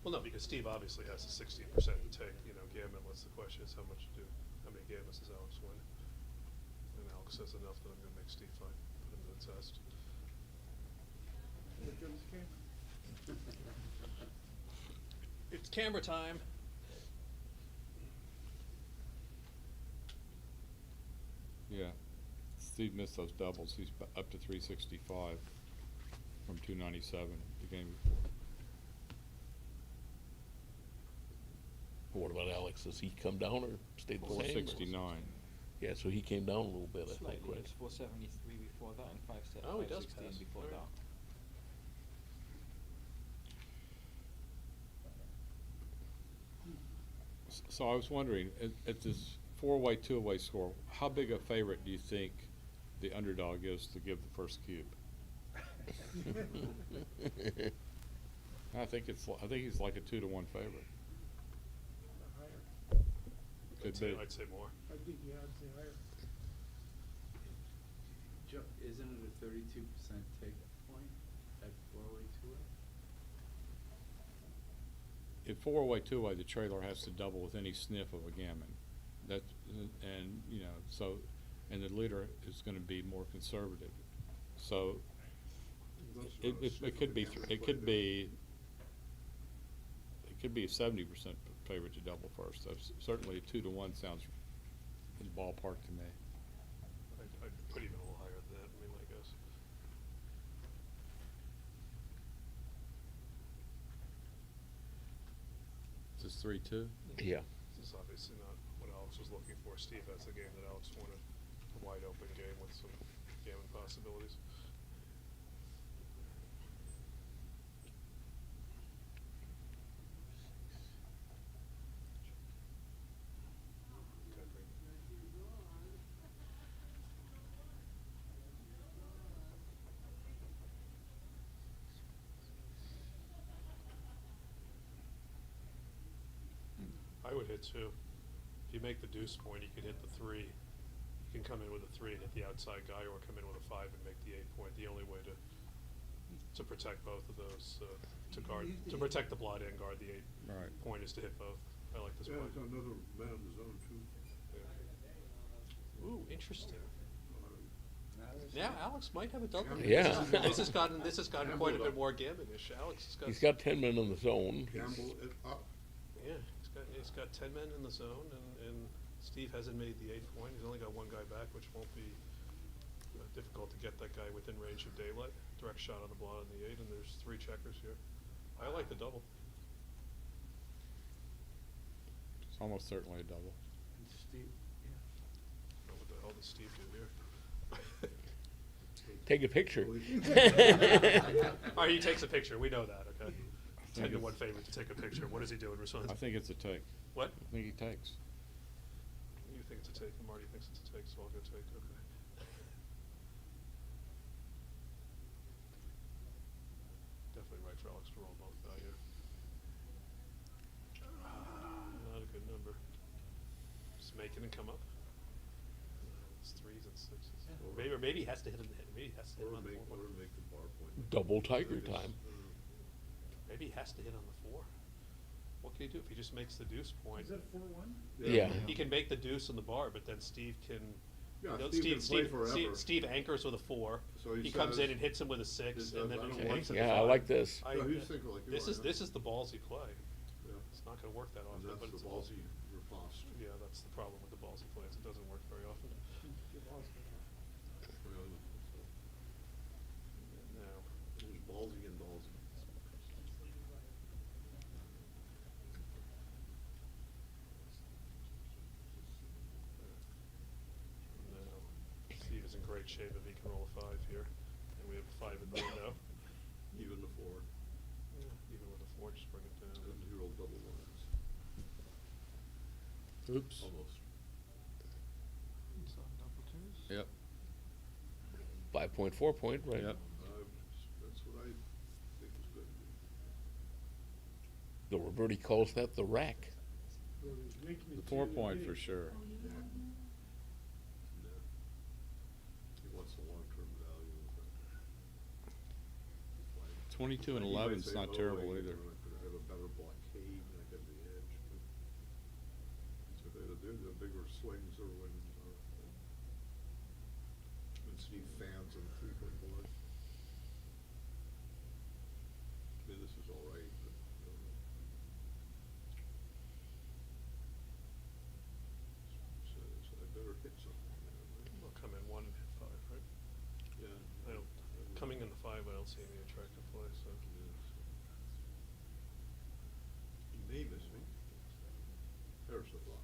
Well, no, because Steve obviously has a 16% to take. You know, gammon. What's the question? Is how many gammons does Alex win? And Alex says enough that I'm going to make Steve fine. Put him to the test. It's camera time. Yeah. Steve missed those doubles. He's up to 365 from 297 the game before. What about Alex? Does he come down or stay the same? 469. Yeah, so he came down a little bit, I think, Slightly, right? it's 473 before that and 516 Oh, he does pass. before Alright. that. So I was wondering, at this 4-way, 2-way score, how big a favorite do you think the underdog is to give the first cube? I think he's like a 2-to-1 favorite. Could be. I'd say more. I think the odds are higher. Joe, isn't it a 32% take point at 4-way, 2-way? At 4-way, 2-way, the trailer has to double with any sniff of a gammon. That, and you know, so, and the leader is going to be more conservative. So it could be a 70% favorite to double first. That's certainly 2-to-1 sounds in ballpark to me. I'd put even a little higher than that, I mean, I guess. Is this 3-2? Yeah. This is obviously not what Alex was looking for. Steve has the game that Alex wanted, a wide open game with some gammon possibilities. Okay, great. I would hit two. If you make the deuce point, you could hit the three. You can come in with a three and hit the outside guy, or come in with a five and make the 8 point. The only way to protect both of those, to protect the blind and guard the 8 Right. point is to hit both. I like this Yeah, play. it's another man in the zone too. Yeah. Ooh, interesting. Now Alex might have a double. Yeah. This has gotten quite a bit more gammon-ish. Alex has got. He's got 10 men in the zone. Gamble it up. Yeah, he's got 10 men in the zone, and Steve hasn't made the 8 point. He's only got one guy back, which won't be difficult to get that guy within range of daylight. Direct shot on the blonde on the 8, and there's 3 checkers here. I like the double. It's almost certainly a double. And Steve, yeah. What the hell does Steve do here? Take a picture. All right, he takes a picture. We know that, okay? 10 to 1 favorite to take a picture. What does he do in response? I think it's a take. What? I think he takes. You think it's a take, and Marty thinks it's a take, so I'll go take, okay. Definitely right for Alex to roll both out here. Not a good number. Just make it and come up. It's 3s and 6s. Yeah. Or maybe he has to hit him. Maybe he has to hit him on the 4. Or make the bar point. Double tiger time. Maybe he has to hit on the 4. What can he do if he just makes the deuce point? Is that 4-1? Yeah. He can make the deuce on the bar, but then Steve can. Yeah, you know, Steve can play forever. Steve anchors with a 4. So he comes in says- and hits him with a 6, he and then says, "I don't he want makes to it Yeah, a I 5. like this. No, he's thinking like you this are, is yeah. this is the ballsy play. Yeah. It's not going to work that often, And but that's it's the ballsy riposte. Yeah, that's the problem with the ballsy plays. It doesn't work very often. Really. No. There's ballsy and ballsy. No. Steve is in great shape if he can roll a 5 here, and we have a 5 in the window. Even the 4. Yeah, even with a 4, just bring it down. And he rolled double ones. Oops. Almost. It's on double twos? Yep. 5.4 point, right? Yep. That's what I think is good. The Roberti calls that the rack. The 4 point for sure. Yeah. No. He wants the long-term value of it. 22 and He might 11 is say, not "Oh, terrible wait, either." I have a better blockade, and I get the edge. But the bigger swings are when Steve fans and 3-point board. I mean, this is all right, but. So I better hit something. We'll come in 1 and hit 5, right? Yeah. I don't. Coming in the 5, I don't see any attractive play. So. He may miss me. There's the block.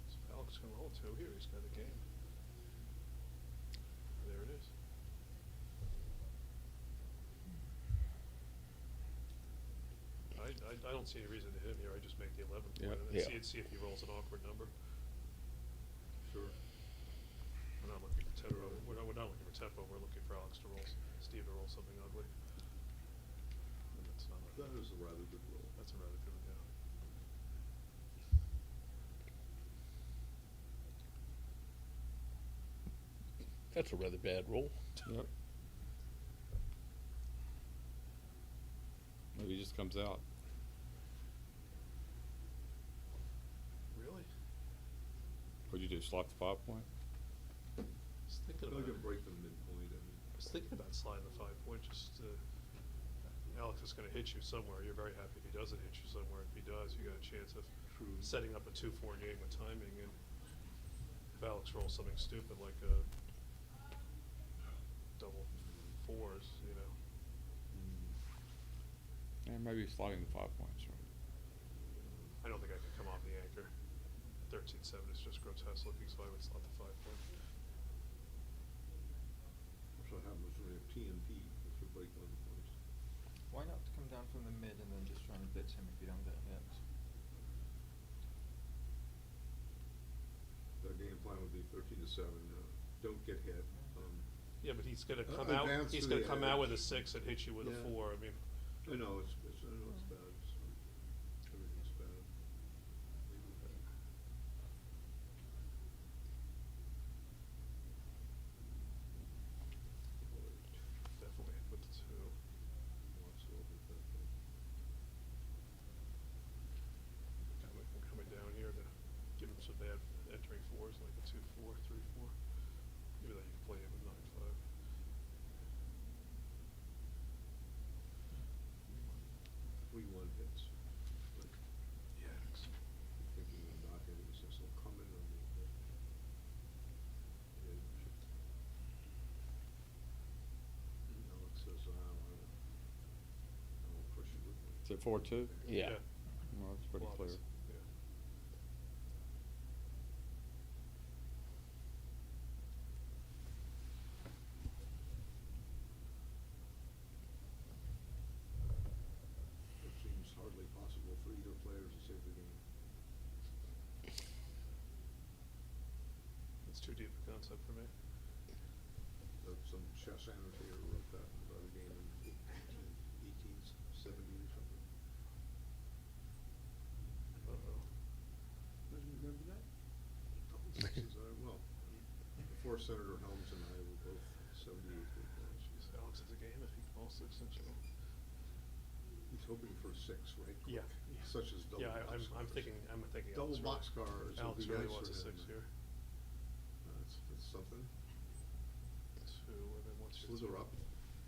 So Alex can roll 2 here. He's got a game. There it is. I don't see any reason to hit him here. I just make the 11th Yep. point and Yeah. then see if he rolls an awkward number. Sure. We're not looking for tempo. We're not looking for tempo. We're looking for Alex to roll, Steve to roll something ugly. And that's not. That is a rather good roll. That's a rather good one. Yeah. That's a rather bad roll. Yep. Maybe he just comes out. Really? What'd you do, slot the 5 point? I was thinking I about can break the midpoint. I was thinking about sliding the 5 point. Just Alex is going to hit you somewhere. You're very happy if he doesn't hit you somewhere. If he does, you got a chance of setting up a 2-4 game with timing, and if Alex rolls something stupid like a double fours, you know. And maybe sliding the 5 points, right? I don't think I could come off the anchor. 13-7 is just grotesque looking, so I would slot the 5 point. That's what happens when you have TNT, if you break one points. Why not come down from the mid and then just try and blitz him if you don't get hit? The game plan would be 13-7, don't get hit. Yeah, but he's gonna come Advance out, he's to gonna the come out with a edge. 6 and hit you with a Yeah. 4, I mean. I know, it's bad, everything's bad. Legal bad. Definitely hit with the 2. Lots of over that. I'm coming down here to give him some bad entering 4s, like a 2-4, 3-4. Maybe that you can play him with 9-5. We won hits. But Yeah. thinking of not hitting, since they'll come in on the edge. Alex says, I won't push you with me. Is it 4-2? Yeah. Well, it's pretty clear. Yeah. It seems hardly possible for either player to save the game. It's too deep a concept for me. Some chess annotator wrote that about a game in 1870 or something. Uh-oh. Doesn't remember that? Double sixes, well, before Senator Helms and I were both 78 big points. Alex has a game if he calls 6 inch. He's hoping for a 6, right? Yeah. Such as double Yeah, I'm boxcars. thinking Double Alex boxcars would Alex be really nice wants a for 6 him. here. That's something. 2, and then once you're Slither 2. up.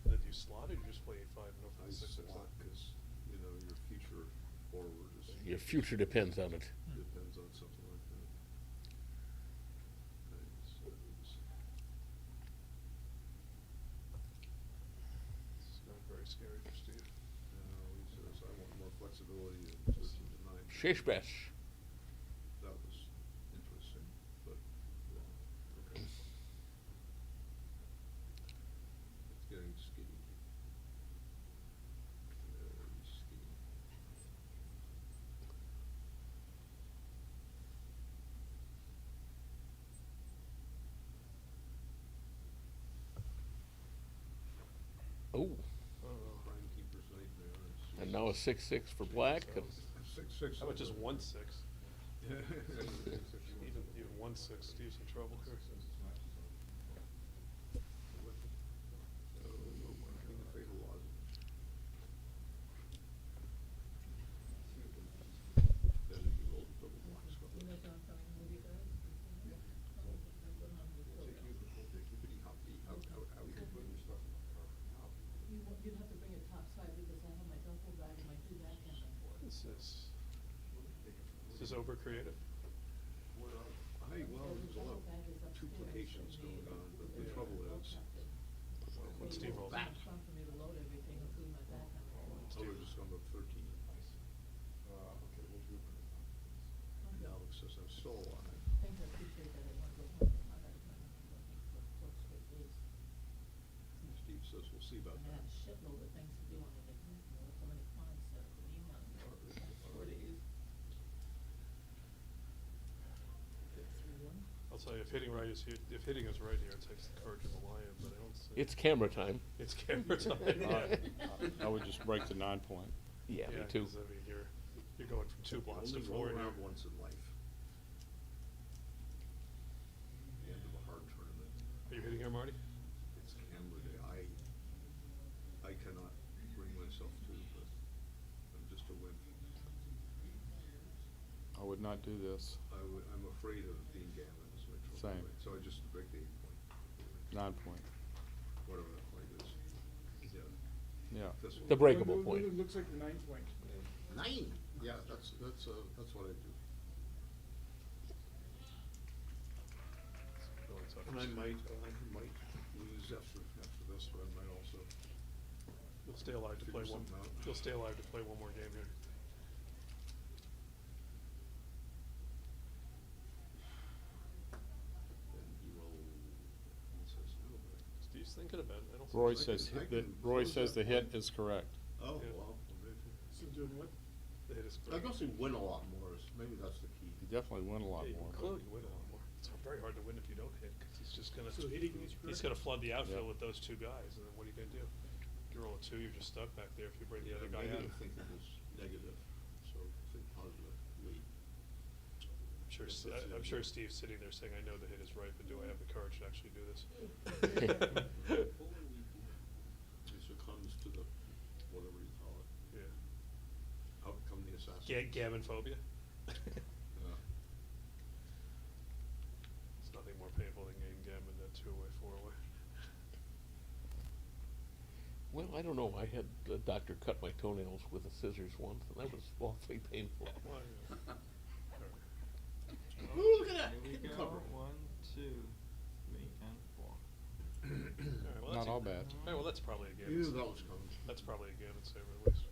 Then do you slot it or you just play 8-5 and open I the 6 slot, because, you know, your future forward is. Your future depends on it. Depends on something like that. This is not very scary for Steve. He says, I want more flexibility than 13-9. Shishbash. That was interesting, but wrong. Okay. It's getting skinny. Very skinny. Oh. Prime keeper's nightmare. And now a 6-6 for black. And 6-6. How about just 1-6? Yeah. Even 1-6, Steve's in trouble here. You'd have to bring it topside because I have my duffel bag and my 2 backgammon boards. Is this over creative? Well, there's a lot of duplications going on, but the trouble is. When Steve rolls. It's fun for me to load everything, including my backgammon boards. Oh, we're just going to 13. Okay, we'll do. Alex says I'm still alive. Thank you, I appreciate that. I want to go home. I gotta find close straight days. Steve says we'll see about I that. have a shitload of things to do on the internet, you know, so many clients that are emailing me over the past 4 days. I'll tell you, if hitting right is here, if hitting is right here, it takes the courage of a lion, but I don't see. It's camera time. It's camera time, yeah. I would just break the 9 point. Yeah, me too. 'cause, I mean, you're going from 2 blocks to Only 4 roll here. around once in life. The end of a hard tournament. Are you hitting here, Marty? It's camera day. I cannot bring myself to, but I'm just a wimp. I would not do this. I'm afraid of being Gammon, is my trouble. Same. Right? So I just break the 8 point. 9 point. Whatever that point is. Yeah. Yeah. This one. The breakable point. It looks like the 9 point. 9? Yeah, that's what I do. And I might lose after this, but I might also. You'll stay alive to play figure one, something out. you'll stay alive to play one more game here. Then he will, he says no, but. Steve's thinking about it, I don't. Roy think says, I can Roy close says that the hit point. is correct. Oh, Yeah. well, maybe. So doing what? The hit is I correct. guess he win a lot more, maybe that's the key. You definitely win a lot Yeah, you more. clearly win a lot more. It's very hard to win if you don't hit, cause he's just gonna, So hitting is he's correct? gonna flood the outfield Yep. with those two guys, and then what are you gonna do? You roll a 2, you're just stuck back there if you bring the other guy out. Negative thinking is negative, so think positive, wait. I'm sure Steve's sitting there saying, I know the hit is right, but do I have the courage to actually do this? He succumbs to the, whatever you call it. Yeah. Out come the assassin. Gammon phobia? Yeah. It's nothing more painful than getting gammon that 2-away, 4-away. Well, I don't know. I had a doctor cut my toenails with the scissors once, and that was awfully painful. Well, yeah. Ooh, look at that. Here we go, Cover. 1, 2, 3, and 4. Alright, well, Not that's all bad. Alright, well, that's probably a You gammon. knew that was coming. That's probably a gammon saver at least.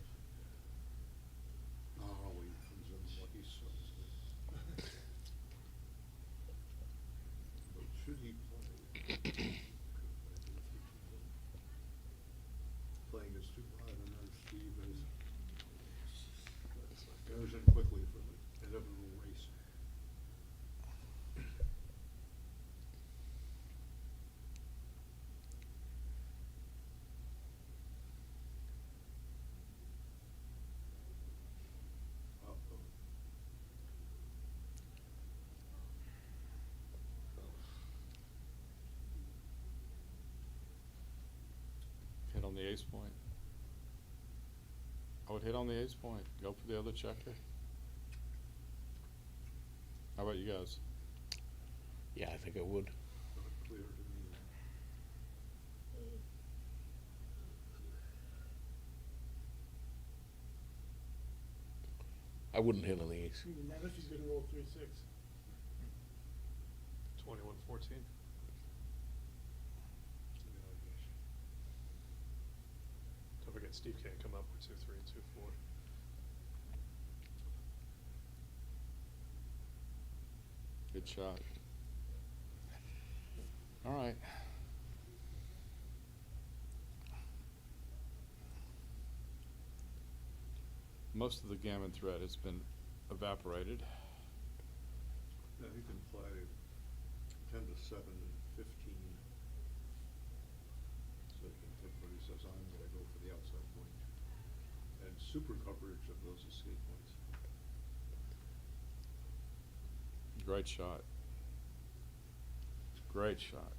Oh, he comes in like he's so. But should he play? Playing is too high, and then Steve is. Goes in quickly for the inevitable race. Uh-oh. Hit on the ace point. I would hit on the ace point. Go for the other checker. How about you guys? Yeah, I think I would. Not clear to me. I wouldn't hit on the ace. Not if he's gonna roll 3-6. 21-14. Don't forget, Steve can't come up with 2-3 and 2-4. Good shot. All right. Most of the gammon threat has been evaporated. Yeah, he can play 10 to 7 and 15. So he can take what he says, I'm gonna go for the outside point. And super coverage of those escape points. Great shot. Great shot.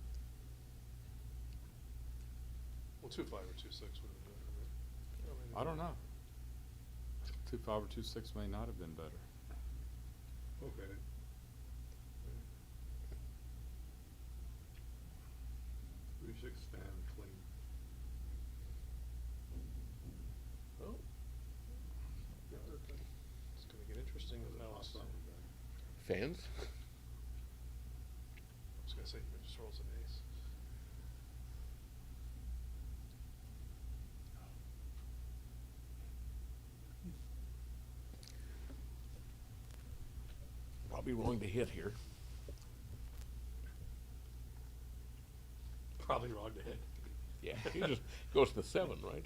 Well, 2-5 or 2-6 would have been better, right? I don't know. 2-5 or 2-6 may not have been better. Okay. Three, six, stand clean. Oh. It's gonna get interesting with Another Alice. hostile guy. Fans? I was gonna say, he just rolls an ace. Probably wrong to hit here. Probably wrong to hit. Yeah, he just goes to 7, right?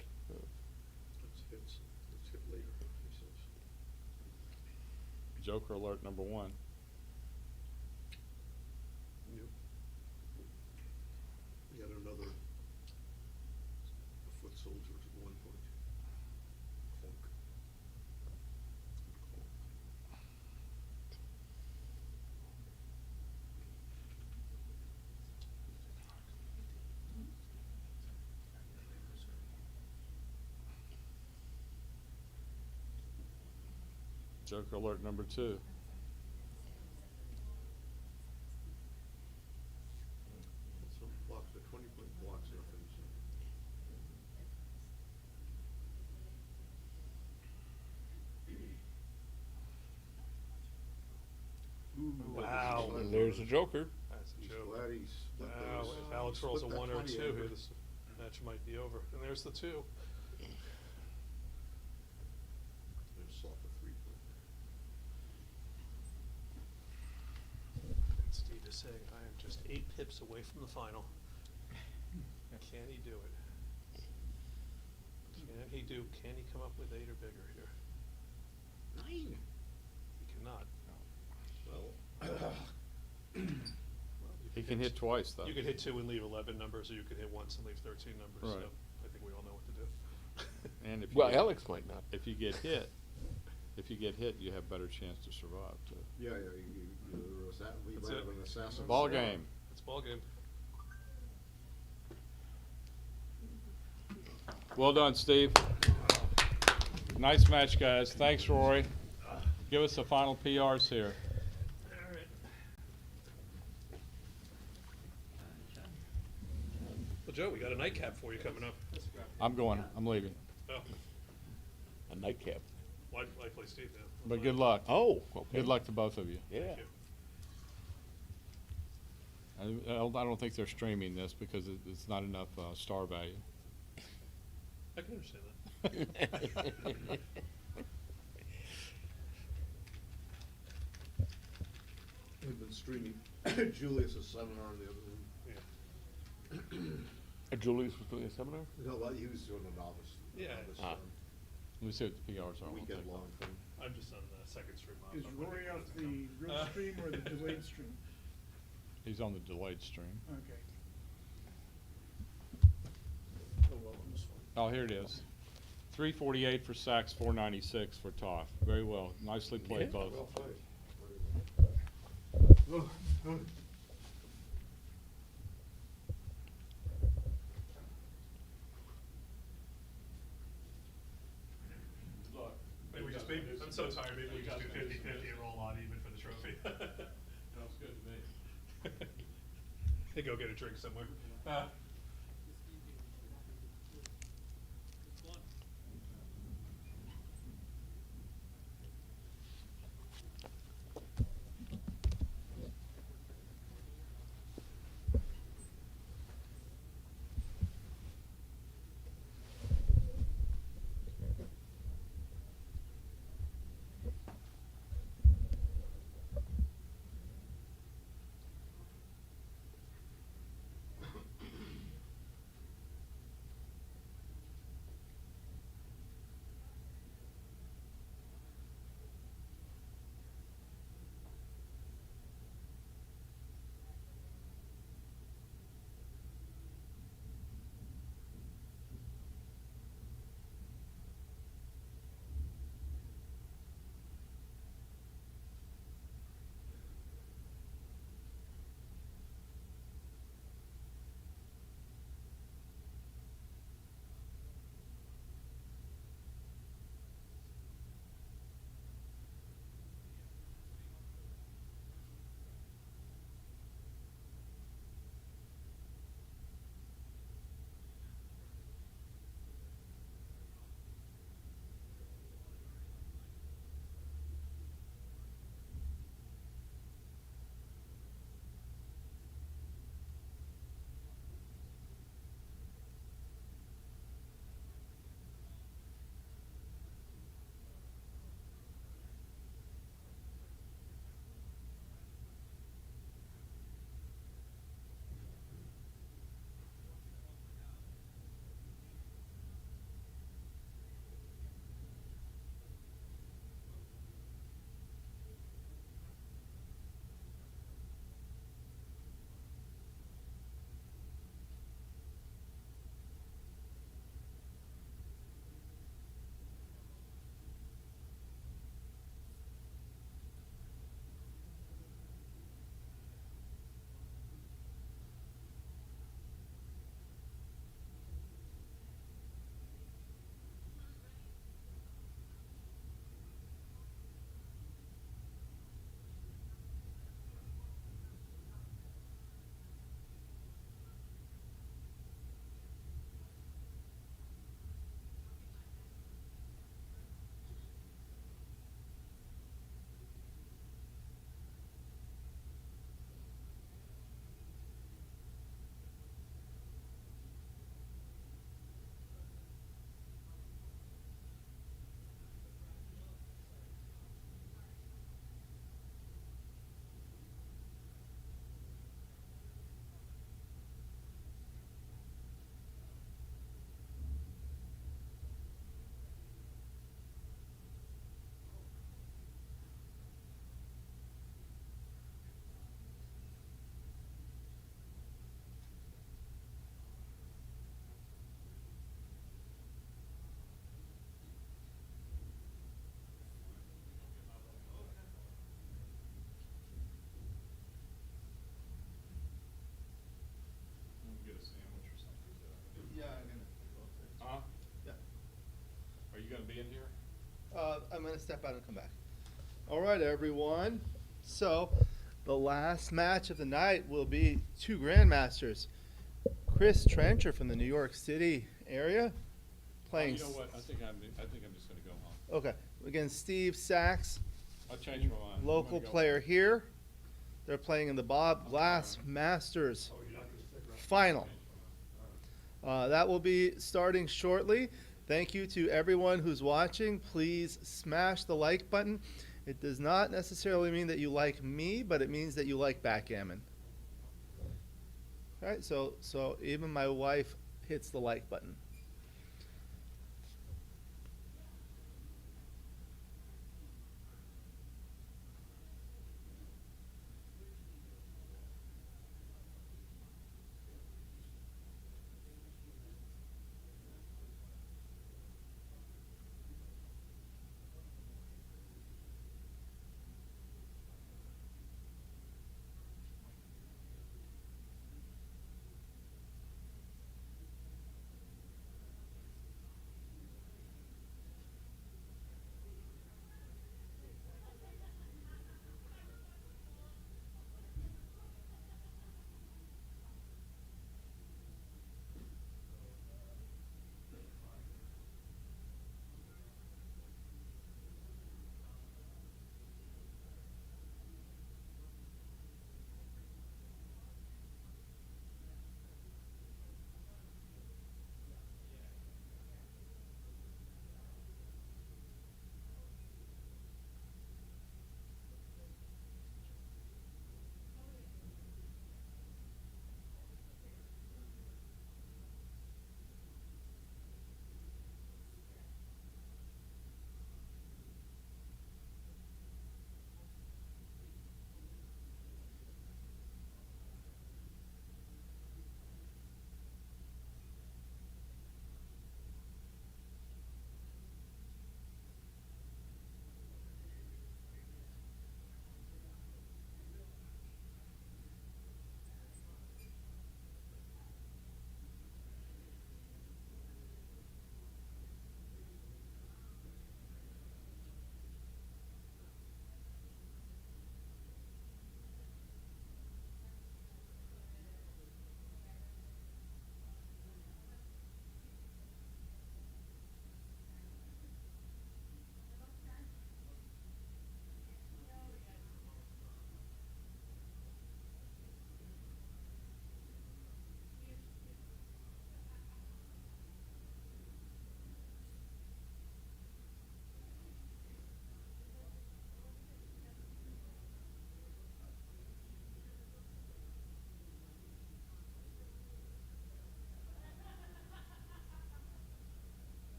Let's hit later, he says. Joker alert number 1. Yep. Yet another foot soldier to 1 point. Clunk. Joker alert number 2. Some blocks, the 20-point blocks, nothing, so. Wow. And there's a joker. That's a He's joke. glad he's Let Wow, those, if Alex rolls a split that 1 or a 20 2 over. here, this match might be over. And there's the 2. There's soft for 3 point. And Steve is saying, I am just 8 pips away from the final. Can he do it? Can he come up with 8 or bigger here? 9. He cannot. Well, He can hit twice, though. You could hit 2 and leave 11 numbers, or you could hit once and leave 13 numbers. Right. So I think we all know what to do. And if you Well, get- Alex might not. If you get hit, you have better chance to survive, too. yeah, you're we That's might it. have an assassin. Ball game. It's ball game. Well done, Steve. Nice match, guys. Thanks, Rory. Give us the final PRs here. Well, Joe, we got a nightcap for you coming up. I'm going. I'm leaving. Oh, A nightcap. why play Steve now? But good luck. Oh, okay. Good luck to both of you. Yeah. Thank you. I don't think they're streaming this because it's not enough star value. I can understand that. We've been streaming Julius's seminar the other room. Yeah. Julius was doing a seminar? No, well, he was doing a novice. Yeah. novice, Ah. Let me see what the PRs are. We'll Weekend take a long look. thing. I'm just on the second stream. Is Rory off the real stream or the delayed stream? He's on the delayed stream. Okay. Oh, well, on this one. Oh, here it is. 348 for Sax, 496 for Toth. Very well. Nicely played, both. Well played. I'm so tired, maybe we just do 50-50 and roll on even for the trophy. Sounds good to me. Hey, go get a drink somewhere. gonna step out and come back. All right, everyone. So, the last match of the night will be two Grandmasters. Chris Trencher from the New York City area playing. You know what? I think I'm just gonna go home. Okay, against Steve Sax, I'll change my mind. I'm local gonna go player home. here. They're playing in the Bob Glass Masters final. That will be starting shortly. Thank you to everyone who's watching. Please smash the like button. It does not necessarily mean that you like me, but it means that you like backgammon. All right, so even my wife hits the like button.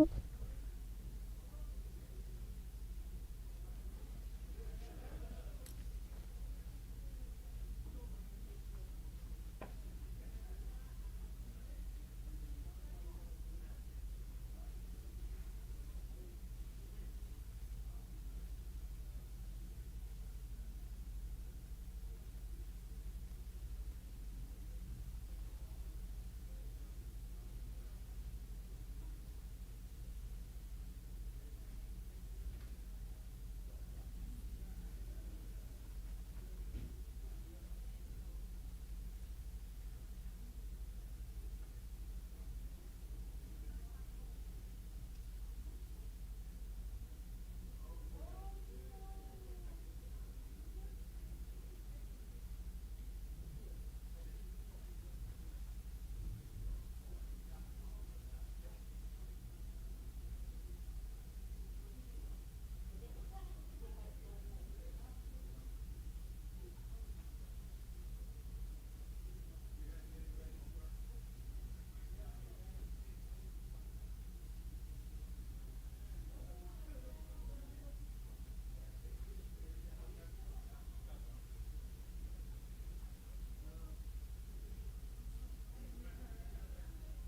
Are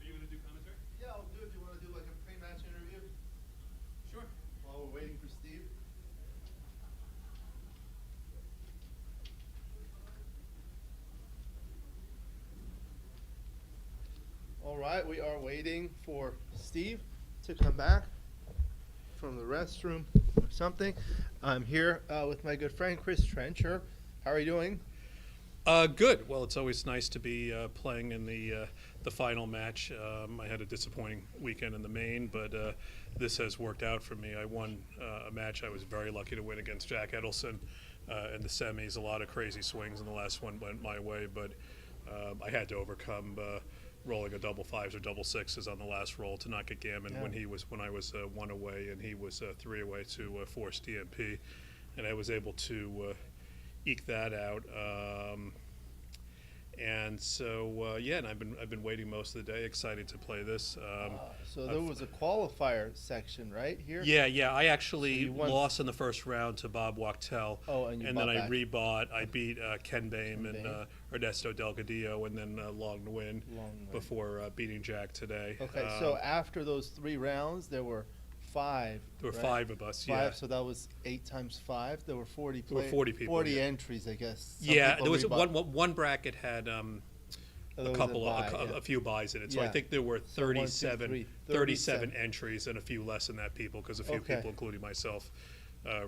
you gonna do commentary? Yeah, I'll do it. Do you want to do like a pre-match interview? Sure. While we're waiting for Steve. All right, we are waiting for Steve to come back from the restroom or something. I'm here with my good friend Chris Trencher. How are you doing? Good. Well, it's always nice to be playing in the final match. I had a disappointing weekend in the main, but this has worked out for me. I won a match I was very lucky to win against Jack Edelson in the semis. A lot of crazy swings, and the last one went my way, but I had to overcome rolling a double fives or double sixes on the last roll to not get Gammon when I was 1 away and he was 3 away to force DMP, and I was able to eke that out. And so yeah, and I've been waiting most of the day, excited to play this. So there was a qualifier section right here? Yeah. I actually So you won lost in the first round to Bob Wachtel. Oh, and you then bought I back. rebought. I beat Ken Bame and Bame. Ernesto Delgadillo, and then Long Nguyen Long Nguyen. before beating Jack today. Okay, so after those 3 rounds, there were 5. There were right? 5 of us, 5, yeah. so that was 8 times 5. There were 40 There were 40 people, 40 yeah. entries, I guess. Some Yeah, people there was rebought. one bracket had There a was couple, buy, yeah. a few buys in it. So I Yeah. think there were So 1, 2, 3, 37 entries and a few less than that people, because a few Okay. people, including myself,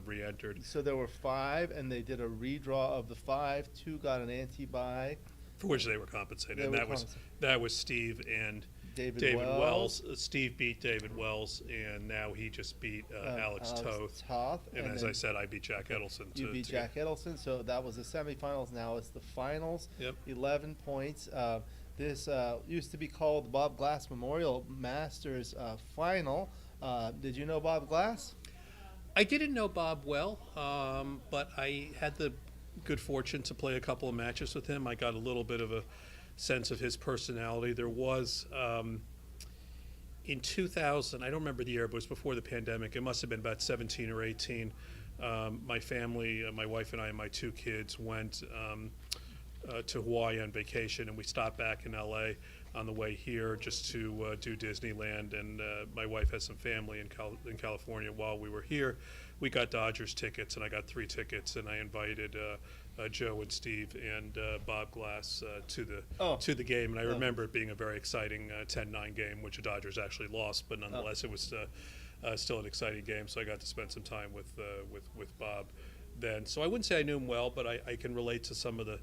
re-entered. So there were 5, and they did a redraw of the 5. 2 got an anti-buy. For which they were compensated. They And were that was Steve and David Wells. Wells. Steve beat David Wells, and now he just beat Alex Toth. And as I then said, I beat Jack Edelson. You beat Jack Edelson, so that was the semifinals. Now it's the finals. Yep. 11 points. This used to be called the Bob Glass Memorial Masters Final. Did you know Bob Glass? I didn't know Bob well, but I had the good fortune to play a couple of matches with him. I got a little bit of a sense of his personality. There was, in 2000, I don't remember the year, but it was before the pandemic. It must have been about 17 or 18. My family, my wife and I and my 2 kids went to Hawaii on vacation, and we stopped back in LA on the way here just to do Disneyland, and my wife has some family in California. While we were here, we got Dodgers tickets, and I got 3 tickets, and I invited Joe and Steve and Bob Glass to the game, and I remember it being a very exciting 10-9 game, which the Dodgers actually lost, but nonetheless it was still an exciting game, so I got to spend some time with Bob then. So I wouldn't say I knew him well, but I can relate to some of the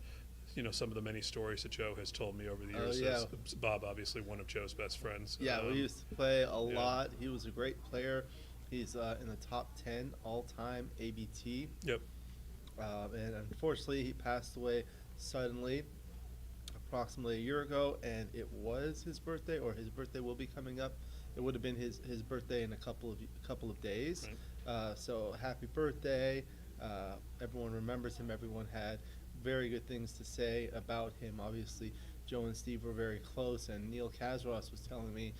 many stories that Joe has told me over the years. yeah. Bob, obviously, one of Joe's best friends. Yeah, we used to play a yeah. lot. He was a great player. He's in the top 10 all-time ABT. Yep. And unfortunately, he passed away suddenly, approximately a year ago, and it was his birthday, or his birthday will be coming up. It would have been his birthday in a couple of days. Right. So happy birthday! Everyone remembers him. Everyone had very good things to say about him. Obviously, Joe and Steve were very close, and Neil Kazaross was telling me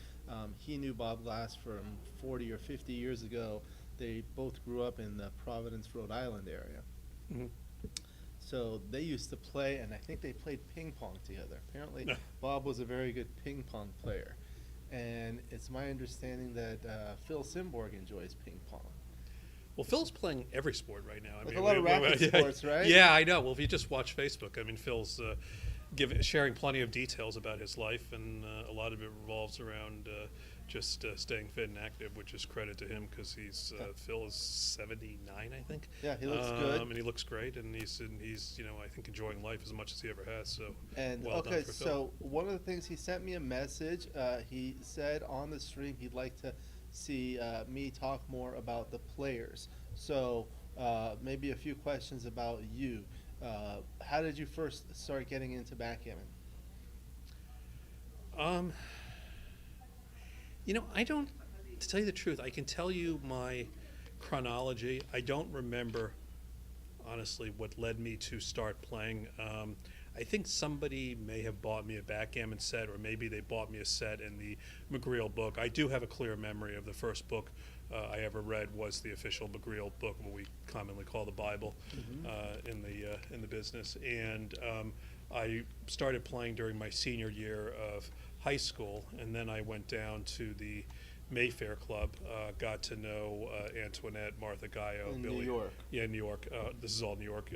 he knew Bob Glass from 40 or 50 years ago. They both grew up in the Providence, Rhode Island area. Mhm. So they used to play, and I think they played ping pong together. Apparently, Yeah. Bob was a very good ping pong player. And it's my understanding that Phil Simborg enjoys ping pong. Well, Phil's playing every sport right now. Like a lot of racket sports, right? Yeah, I know. Well, if you just watch Facebook, I mean, Phil's sharing plenty of details about his life, and a lot of it revolves around just staying fit and active, which is credit to him because he's Phil is 79, I think. Yeah, he looks good, and he looks great, and he's I think enjoying life as much as he ever has. So And well done okay, for Phil. so one of the things he sent me a message. He said on the stream he'd like to see me talk more about the players. So maybe a few questions about you. How did you first start getting into backgammon? I don't, to tell you the truth, I can tell you my chronology. I don't remember, honestly, what led me to start playing. I think somebody may have bought me a backgammon set, or maybe they bought me a set in the McGreal book. I do have a clear memory of the first book I ever read was the official McGreal book, what we commonly call the Bible in the business. And I started playing during my senior year of high school, and then I went down to the Mayfair Club, got to know Antoinette, Martha Gaio, In Billy. New York. Yeah, New York. This is all New York.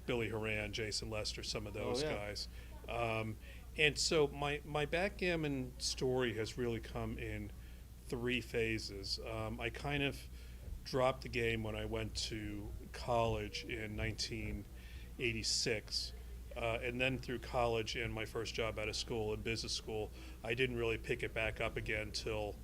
Billy Horan, Jason Lester, some of those guys. And so my backgammon story has really come in 3 phases. I kind of dropped the game when I went to college in 1986. And then through college and my first job out of school, in business school, I didn't really pick it back up again till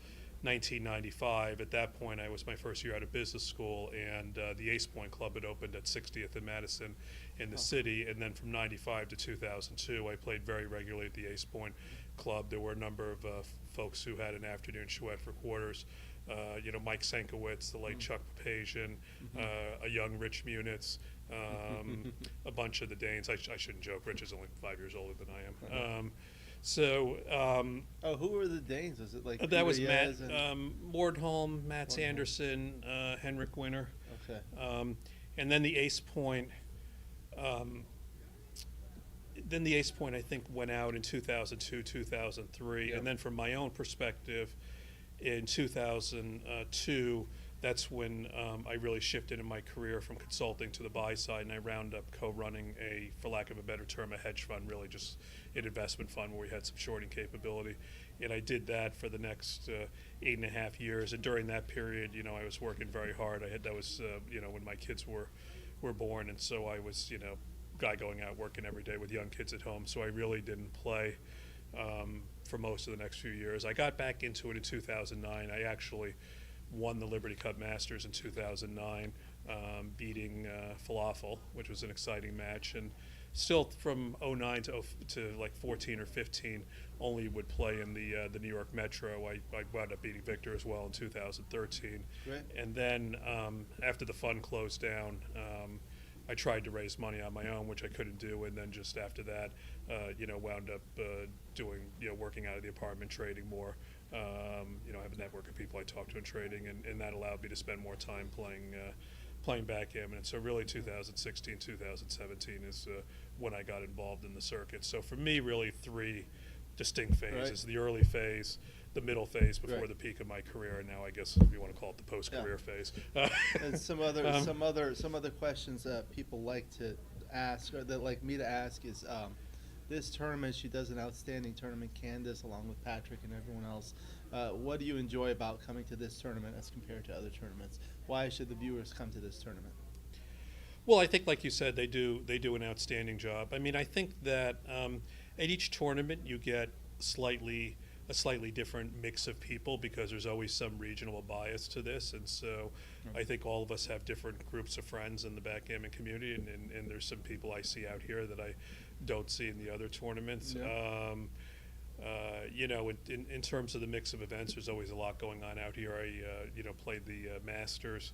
1995. At that point, I was my first year out of business school, and the Ace Point Club had opened at 60th and Madison in the city. And then from 95 to 2002, I played very regularly at the Ace Point Club. There were a number of folks who had an afternoon chouette for quarters. Mike Senkowitz, the late Chuck Papazian, a young Rich Munitz, a bunch of the Danes. I shouldn't joke. Rich is only 5 years older than I am. Who were the Danes? Was it like that was Matt Peter Yez and- Mordholm, Matt Mordholm. Sanderson, Henrik Winter. Okay. And then the Ace Point. Then the Ace Point, I think, went out in 2002, 2003. And then from my own perspective, in 2002, that's when I really shifted in my career from consulting to the buy side, and I wound up co-running for lack of a better term, a hedge fund, really just an investment fund where we had some shorting capability. And I did that for the next 8.5 years. And during that period, I was working very hard. That was when my kids were born, and so I was guy going out working every day with young kids at home. So I really didn't play for most of the next few years. I got back into it in 2009. I actually won the Liberty Cup Masters in 2009, beating Falafel, which was an exciting match. And still from 09 to like 14 or 15, only would play in the New York Metro. I wound up beating Victor as well in 2013. Great. And then after the fund closed down, I tried to raise money on my own, which I couldn't do, and then just after that, wound up doing, working out of the apartment, trading more. I have a network of people I talk to in trading, and that allowed me to spend more time playing backgammon. And so really 2016, 2017 is when I got involved in the circuit. So for me, really 3 distinct phases: the early phase, the middle phase before the peak of my career, and now I guess if you want to call it the post-career phase. And some other questions that people like to ask, or that like me to ask, is this tournament. She does an outstanding tournament, Candace, along with Patrick and everyone else. What do you enjoy about coming to this tournament as compared to other tournaments? Why should the viewers come to this tournament? Well, I think, like you said, they do an outstanding job. I mean, I think that at each tournament you get a slightly different mix of people, because there's always some regional bias to this, and so I think all of us have different groups of friends in the backgammon community, and there's some people I see out here that I don't see in the other tournaments. In terms of the mix of events, there's always a lot going on out here. I played the Masters,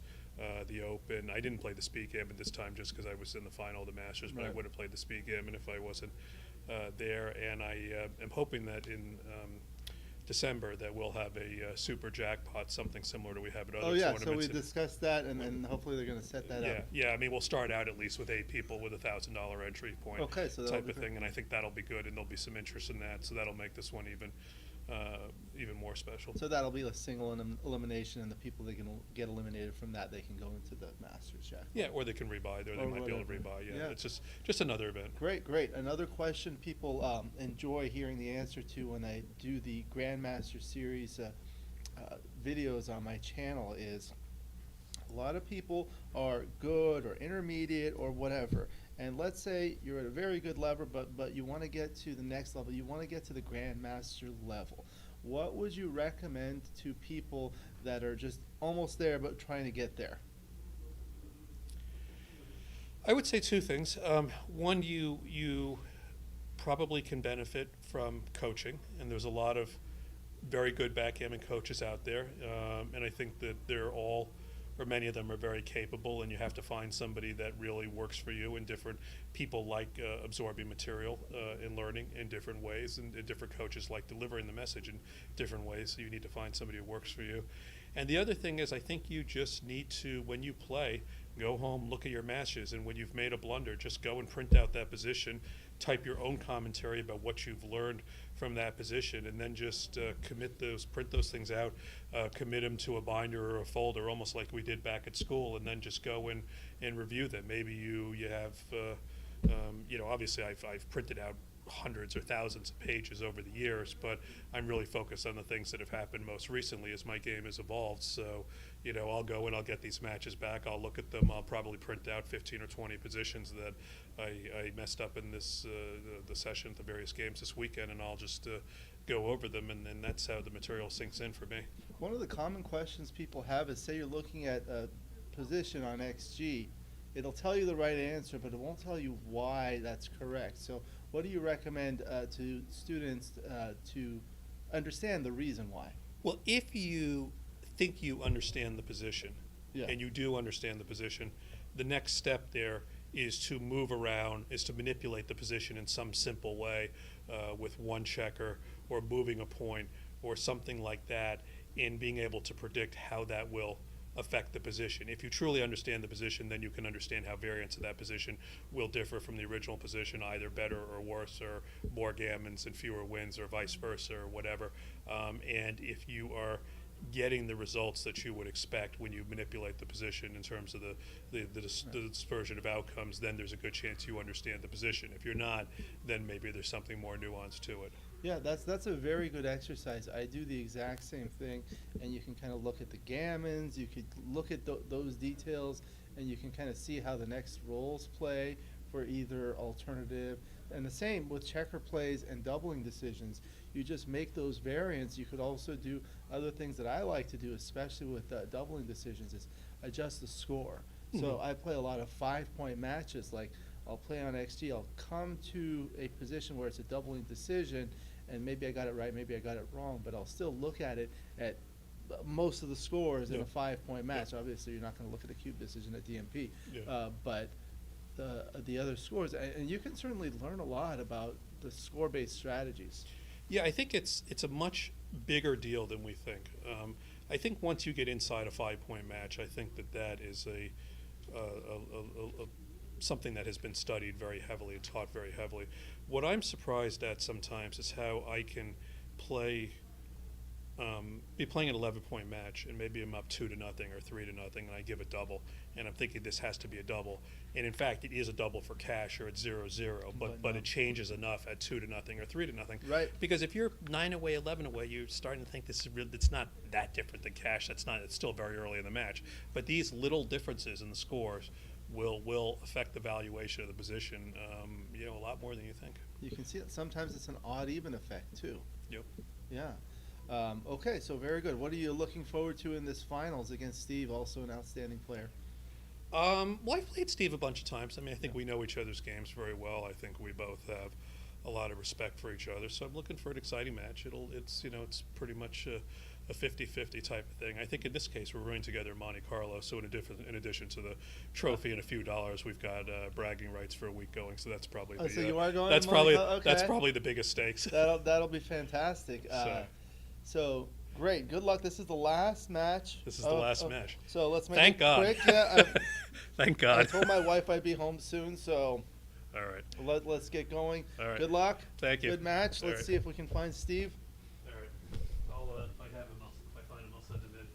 the Open. I didn't play the Speed Gammon this time just because I was in the final of the Masters, but I would have played the Speed Gammon if I wasn't there, and I am hoping that in December that we'll have a super jackpot, something similar to we have at other Oh, yeah, tournaments. so we And- discussed that, and then hopefully they're gonna set that yeah, up. yeah. I mean, we'll start out at least with 8 people with $1,000 entry point. Okay, so that'll type be of good. thing, and I think that'll be good, and there'll be some interest in that, so that'll make this one even more special. So that'll be a single elimination, and the people that can get eliminated from that, they can go into the Masters jackpot. Yeah, or they can rebuy there. They Or might be able to whatever. rebuy. Yeah, Yeah. it's just another event. Great, great. Another question people enjoy hearing the answer to when I do the Grandmaster Series videos on my channel is a lot of people are good or intermediate or whatever. And let's say you're at a very good level, but you want to get to the next level. You want to get to the Grandmaster level. What would you recommend to people that are just almost there but trying to get there? I would say 2 things. One, you probably can benefit from coaching, and there's a lot of very good backgammon coaches out there, and I think that they're all, or many of them are very capable, and you have to find somebody that really works for you. And different people like absorbing material and learning in different ways, and different coaches like delivering the message in different ways, so you need to find somebody who works for you. And the other thing is, I think you just need to, when you play, go home, look at your matches, and when you've made a blunder, just go and print out that position, type your own commentary about what you've learned from that position, and then just print those things out, commit them to a binder or a folder, almost like we did back at school, and then just go in and review them. Maybe you have, obviously I've printed out hundreds or thousands of pages over the years, but I'm really focused on the things that have happened most recently as my game has evolved. So, I'll go and I'll get these matches back. I'll look at them. I'll probably print out 15 or 20 positions that I messed up in this the session at the various games this weekend, and I'll just go over them, and then that's how the material sinks in for me. One of the common questions people have is, say you're looking at a position on XG, it'll tell you the right answer, but it won't tell you why that's correct. So what do you recommend to students to understand the reason why? Well, if you think you understand the position, Yeah. and you do understand the position, the next step there is to move around, is to manipulate the position in some simple way with one checker or moving a point or something like that, in being able to predict how that will affect the position. If you truly understand the position, then you can understand how variance of that position will differ from the original position, either better or worse, or more gammons and fewer wins, or vice versa, or whatever. And if you are getting the results that you would expect when you manipulate the position in terms of the dispersion of outcomes, then there's a good chance you understand the position. If you're not, then maybe there's something more nuanced to it. Yeah, that's a very good exercise. I do the exact same thing, and you can kind of look at the gammons, you could look at those details, and you can kind of see how the next rolls play for either alternative. And the same with checker plays and doubling decisions. You just make those variants. You could also do other things that I like to do, especially with doubling decisions, is adjust the score. So Mhm. I play a lot of 5-point matches. Like, I'll play on XG, I'll come to a position where it's a doubling decision, and maybe I got it right, maybe I got it wrong, but I'll still look at it at most of the scores in Yeah. a 5-point match. Obviously, you're not going to look at a cube decision at DMP, Yeah. but the other scores, and you can certainly learn a lot about the score-based strategies. Yeah, I think it's a much bigger deal than we think. I think once you get inside a 5-point match, I think that is something that has been studied very heavily and taught very heavily. What I'm surprised at sometimes is how I can be playing an 11-point match, and maybe I'm up 2-0 or 3-0, and I give a double, and I'm thinking this has to be a double, and in fact it is a double for cash, or it's 0-0, but no. it changes enough at 2-0 or 3-0. Right. Because if you're 9 away, 11 away, you're starting to think this is real. It's not that different than cash. It's still very early in the match. But these little differences in the scores will affect the valuation of the position, a lot more than you think. You can see it. Sometimes it's an odd-even effect, too. Yep. Yeah. Okay, so very good. What are you looking forward to in this finals against Steve, also an outstanding player? Well, I've played Steve a bunch of times. I mean, I think we know each other's games very well. I think we both have a lot of respect for each other. So I'm looking for an exciting match. It's pretty much a 50-50 type of thing. I think in this case, we're running together Monte Carlo, so in addition to the trophy and a few dollars, we've got bragging rights for a week going, so that's probably Oh, so you are going that's to Monte probably Carlo? that's Okay. probably the biggest stakes. That'll be fantastic. So great. Good luck. This is the last match. This is the last match. So let's make Thank it God. quick. Yeah, Thank I God. told my wife I'd be home soon, so All right. let's get going. All right. Good luck. Thank you. Good match. All Let's right. see if we can find Steve. All right. If I have him, if I find him, I'll send him in.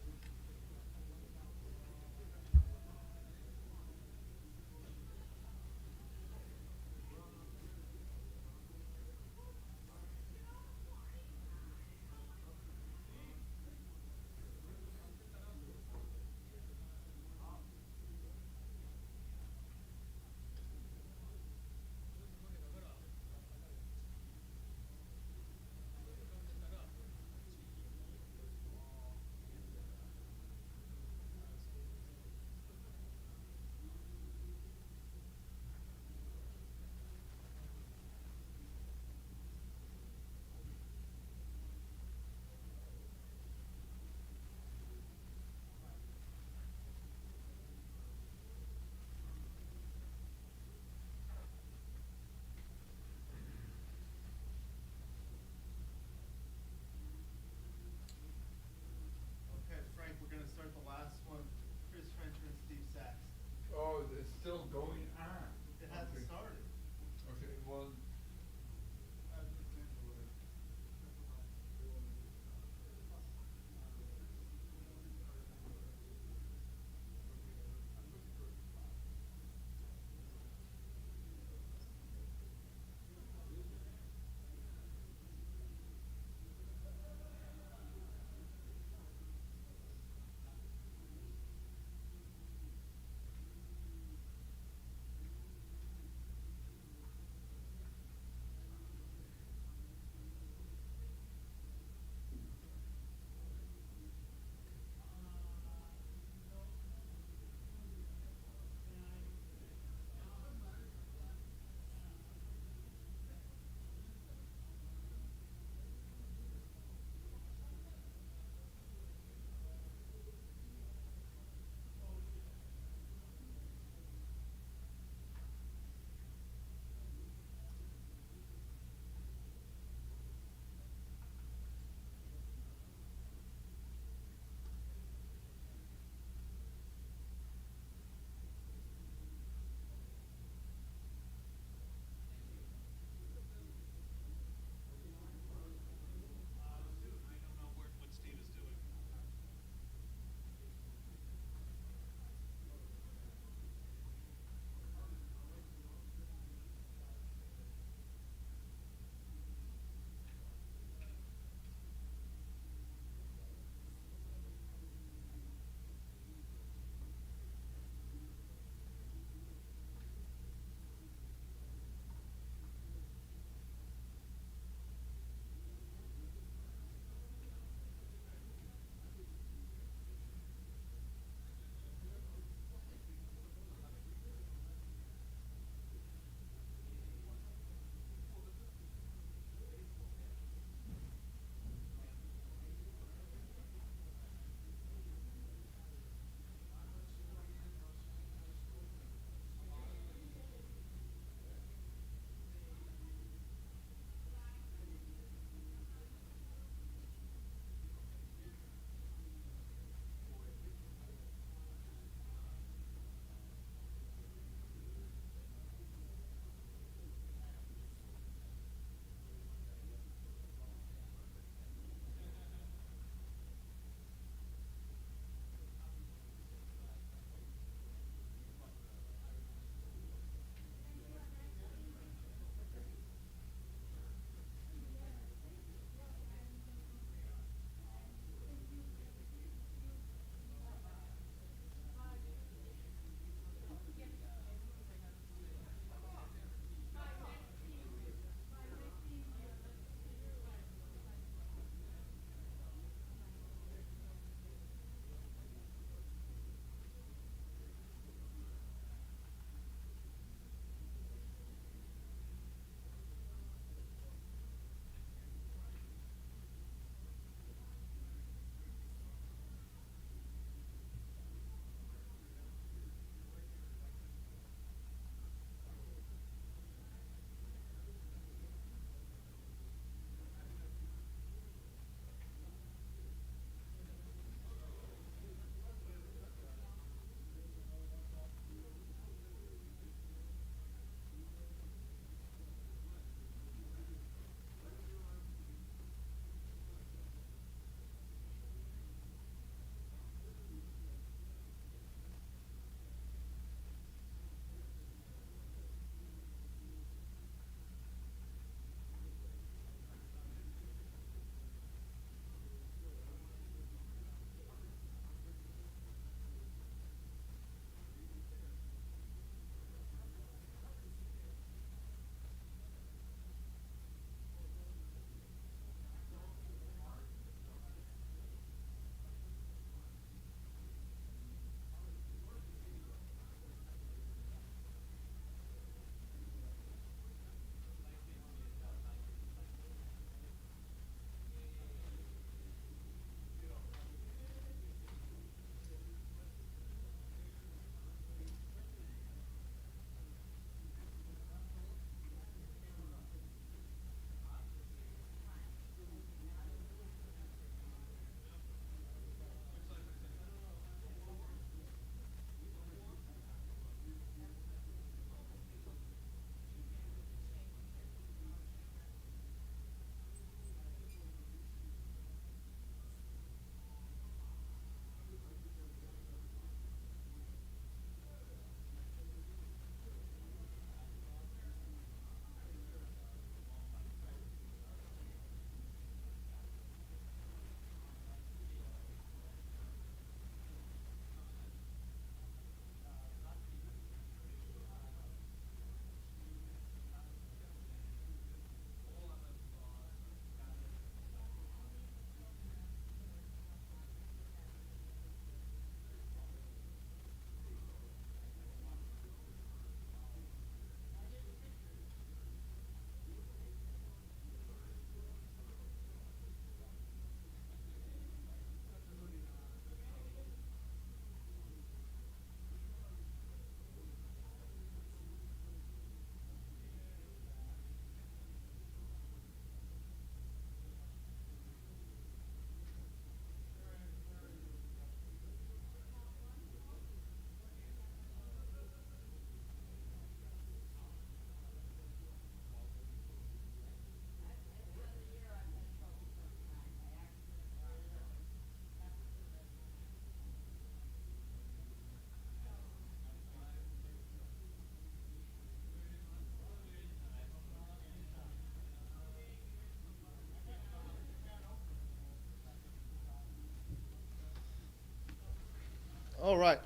All right.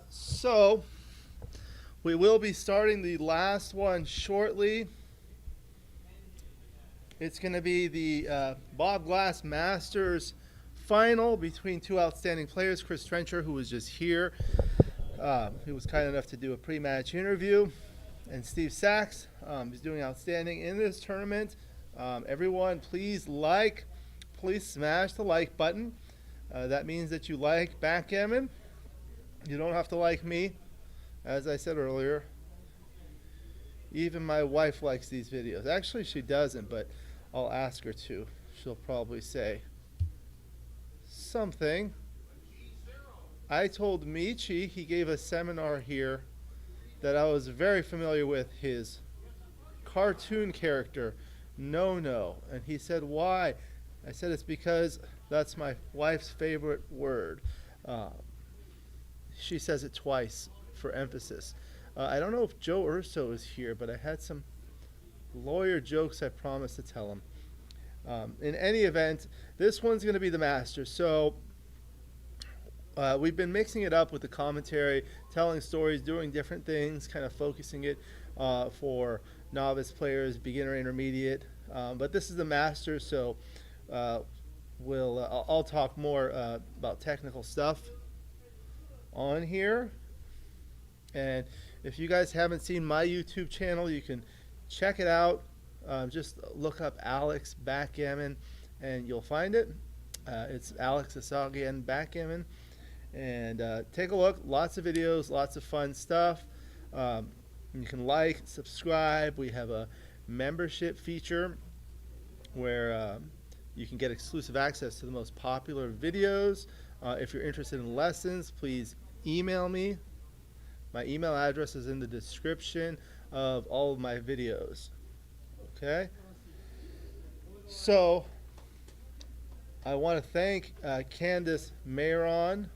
So we will be starting the last one shortly. It's going to be the Bob Glass Masters final between two outstanding players, Chris Trencher, who was just here. He was kind enough to do a pre-match interview, and Steve Sax. He's doing outstanding in this tournament. Everyone, please smash the like button. That means that you like Backgammon. You don't have to like me, as I said earlier. Even my wife likes these videos. Actually, she doesn't, but I'll ask her to. She'll probably say something. I told Michi, he gave a seminar here, that I was very familiar with his cartoon character, No. And he said, why? I said, it's because that's my wife's favorite word. She says it twice for emphasis. I don't know if Joe Urso is here, but I had some lawyer jokes I promised to tell him. In any event, this one's going to be the Masters. So we've been mixing it up with the commentary, telling stories, doing different things, kind of focusing it for novice players, beginner, intermediate. But this is the Masters, so I'll talk more about technical stuff on here. And if you guys haven't seen my YouTube channel, you can check it out. Just look up Alex Backgammon and you'll find it. It's Alex Eshaghian Backgammon. And take a look. Lots of videos, lots of fun stuff. You can like, subscribe. We have a membership feature where you can get exclusive access to the most popular videos. If you're interested in lessons, please email me. My email address is in the description of all of my videos. Okay? So, I want to thank Candace, Mayeron,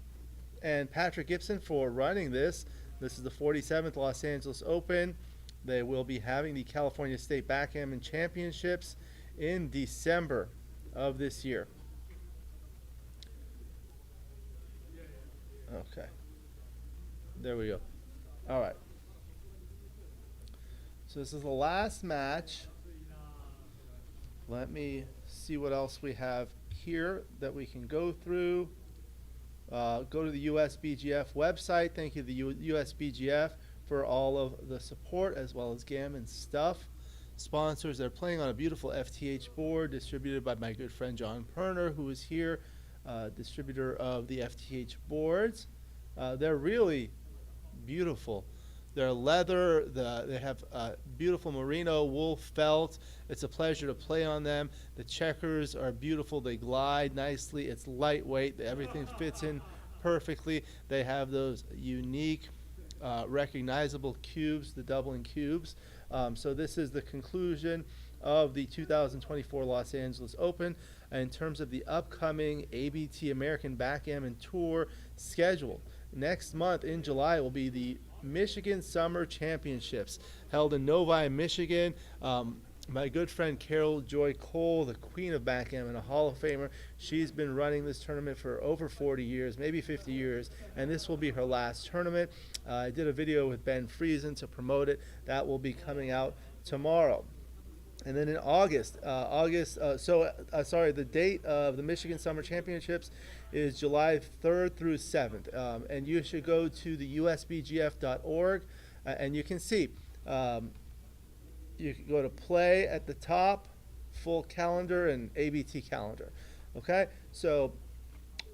and Patrick Gibson for running this. This is the 47th Los Angeles Open. They will be having the California State Backgammon Championships in December of this year. Okay. There we go. All right. So this is the last match. Let me see what else we have here that we can go through. Go to the USBGF website. Thank you to the USBGF for all of the support as well as Gammon stuff. Sponsors, they're playing on a beautiful FTH board distributed by my good friend John Pirner, who is here, distributor of the FTH boards. They're really beautiful. They're leather. They have beautiful merino wool felt. It's a pleasure to play on them. The checkers are beautiful. They glide nicely. It's lightweight. Everything fits in perfectly. They have those unique, recognizable cubes, the doubling cubes. So this is the conclusion of the 2024 Los Angeles Open. In terms of the upcoming ABT American Backgammon Tour schedule, next month in July will be the Michigan Summer Championships held in Novi, Michigan. My good friend Carol Joy Cole, the queen of backgammon, a Hall of Famer, she's been running this tournament for over 40 years, maybe 50 years, and this will be her last tournament. I did a video with Ben Friesen to promote it. That will be coming out tomorrow. And then in August, the date of the Michigan Summer Championships is July 3rd through 7th. And you should go to the usbgf.org and you can see. You can go to play at the top, full calendar, and ABT calendar. Okay? So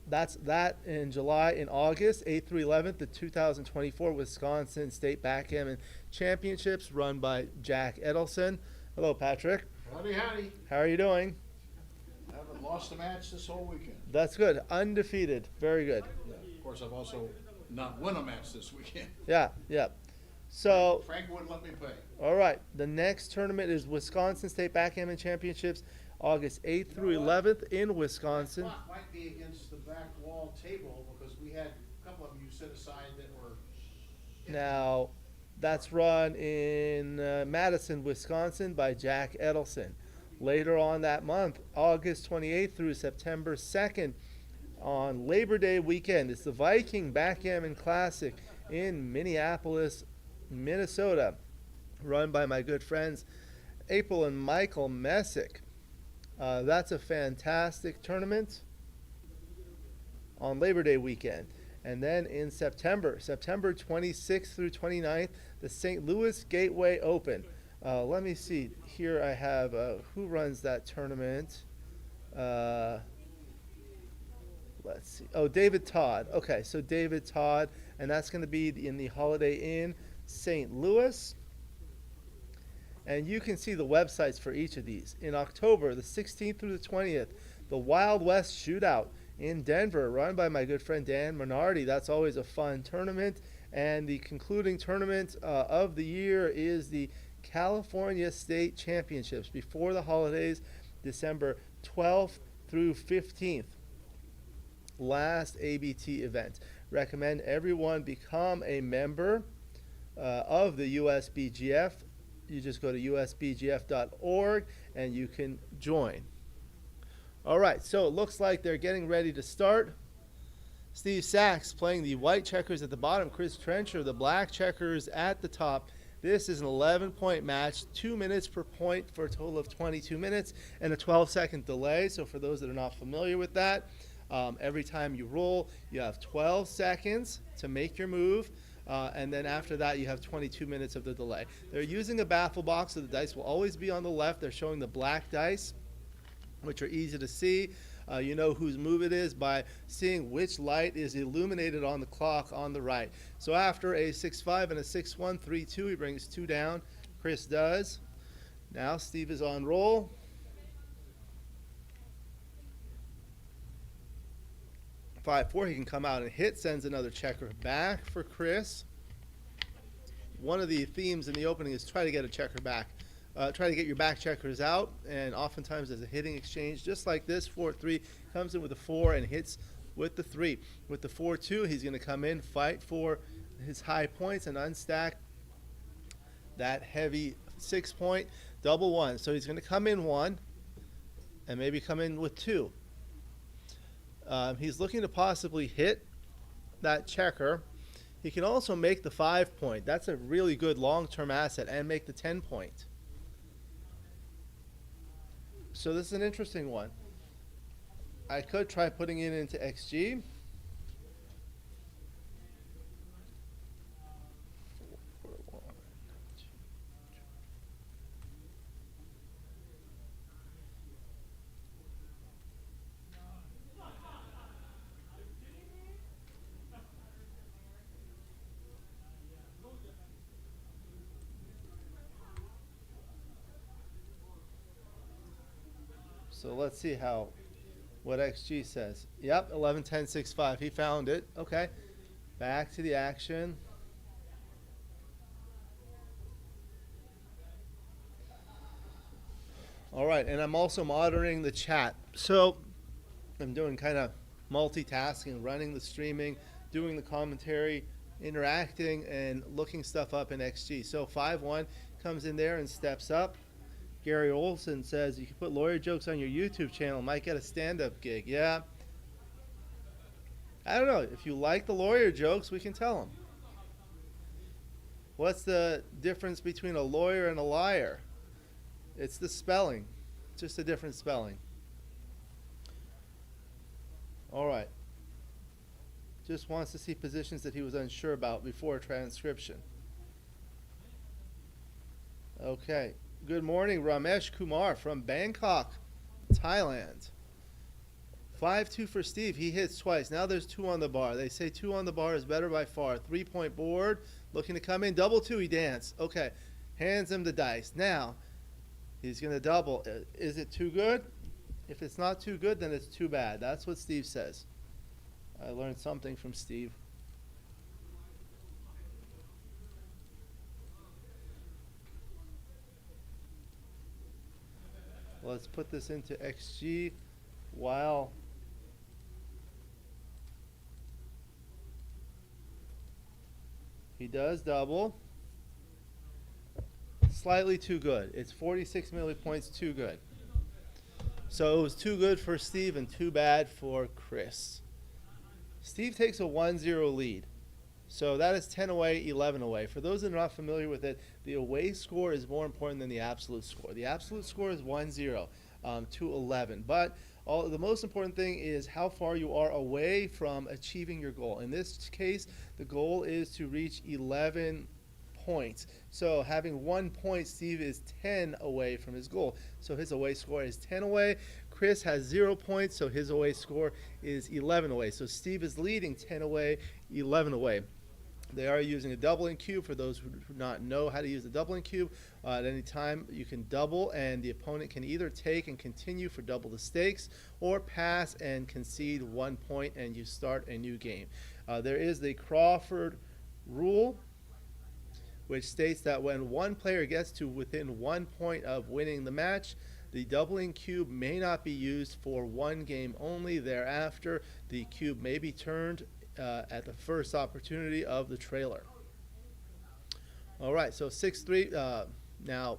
that's that in July. In August, 8th through 11th, the 2024 Wisconsin State Backgammon Championships run by Jack Edelson. Hello, Patrick. Howdy, howdy. How are you doing? Haven't lost a match this whole weekend. That's good. Undefeated. Very good. Yeah. Of course, I've also not won a match this weekend. Yeah, yeah. So Frank wouldn't let me play. All right. The next tournament is Wisconsin State Backgammon Championships, August 8th through 11th in Wisconsin. That might be against the back wall table because we had a couple of them you set aside that were. Now, that's run in Madison, Wisconsin by Jack Edelson. Later on that month, August 28th through September 2nd, on Labor Day weekend. It's the Viking Backgammon Classic in Minneapolis, Minnesota, run by my good friends April and Michael Messick. That's a fantastic tournament on Labor Day weekend. And then in September 26th through 29th, the St. Louis Gateway Open. Let me see. Here I have who runs that tournament. Let's see. Oh, David Todd. Okay, so David Todd, and that's going to be in the Holiday Inn, St. Louis. And you can see the websites for each of these. In October, the 16th through the 20th, the Wild West Shootout in Denver, run by my good friend Dan Minardi. That's always a fun tournament. And the concluding tournament of the year is the California State Championships before the holidays, December 12th through 15th. Last ABT event. Recommend everyone become a member of the USBGF. You just go to usbgf.org and you can join. All right, so it looks like they're getting ready to start. Steve Sax playing the white checkers at the bottom. Chris Trencher, the black checkers at the top. This is an 11-point match, 2 minutes per point for a total of 22 minutes and a 12-second delay. So for those that are not familiar with that, every time you roll, you have 12 seconds to make your move. And then after that, you have 22 minutes of the delay. They're using a baffle box, so the dice will always be on the left. They're showing the black dice, which are easy to see. You know whose move it is by seeing which light is illuminated on the clock on the right. So after a 6-5 and a 6-1, 3-2, he brings 2 down. Chris does. Now Steve is on roll. Five, 4, he can come out and hit, sends another checker back for Chris. One of the themes in the opening is try to get a checker back. Try to get your back checkers out, and oftentimes there's a hitting exchange just like this. 4-3 comes in with a 4 and hits with the 3. With the 4-2, he's going to come in, fight for his high points, and unstack that heavy 6-point double 1. So he's going to come in 1 and maybe come in with 2. He's looking to possibly hit that checker. He can also make the 5-point. That's a really good long-term asset, and make the 10-point. So this is an interesting one. I could try putting it into XG. So let's see what XG says. Yep, 11, 10, 6, 5. He found it. Okay. Back to the action. All right, and I'm also monitoring the chat. So I'm doing kind of multitasking, running the streaming, doing the commentary, interacting, and looking stuff up in XG. So 5-1 comes in there and steps up. Gary Olson says you can put lawyer jokes on your YouTube channel, might get a stand-up gig. Yeah. I don't know. If you like the lawyer jokes, we can tell them. What's the difference between a lawyer and a liar? It's the spelling. Just a different spelling. All right. Just wants to see positions that he was unsure about before transcription. Okay. Good morning, Ramesh Kumar from Bangkok, Thailand. 5-2 for Steve. He hits twice. Now there's 2 on the bar. They say 2 on the bar is better by far. 3-point board. Looking to come in. Double 2. He danced. Okay. Hands him the dice. Now, he's going to double. Is it too good? If it's not too good, then it's too bad. That's what Steve says. I learned something from Steve. Let's put this into XG while he does double. Slightly too good. It's 46 millipoints too good. So it was too good for Steve and too bad for Chris. Steve takes a 1-0 lead. So that is 10 away, 11 away. For those that are not familiar with it, the away score is more important than the absolute score. The absolute score is 1-0 to 11. But the most important thing is how far you are away from achieving your goal. In this case, the goal is to reach 11 points. So having 1 point, Steve is 10 away from his goal. So his away score is 10 away. Chris has 0 points, so his away score is 11 away. So Steve is leading 10 away, 11 away. They are using a doubling cube. For those who do not know how to use the doubling cube, at any time you can double, and the opponent can either take and continue for double the stakes, or pass and concede 1 point, and you start a new game. There is the Crawford rule, which states that when one player gets to within 1 point of winning the match, the doubling cube may not be used for one game only. Thereafter, the cube may be turned at the first opportunity of the trailer. All right, so 6-3, now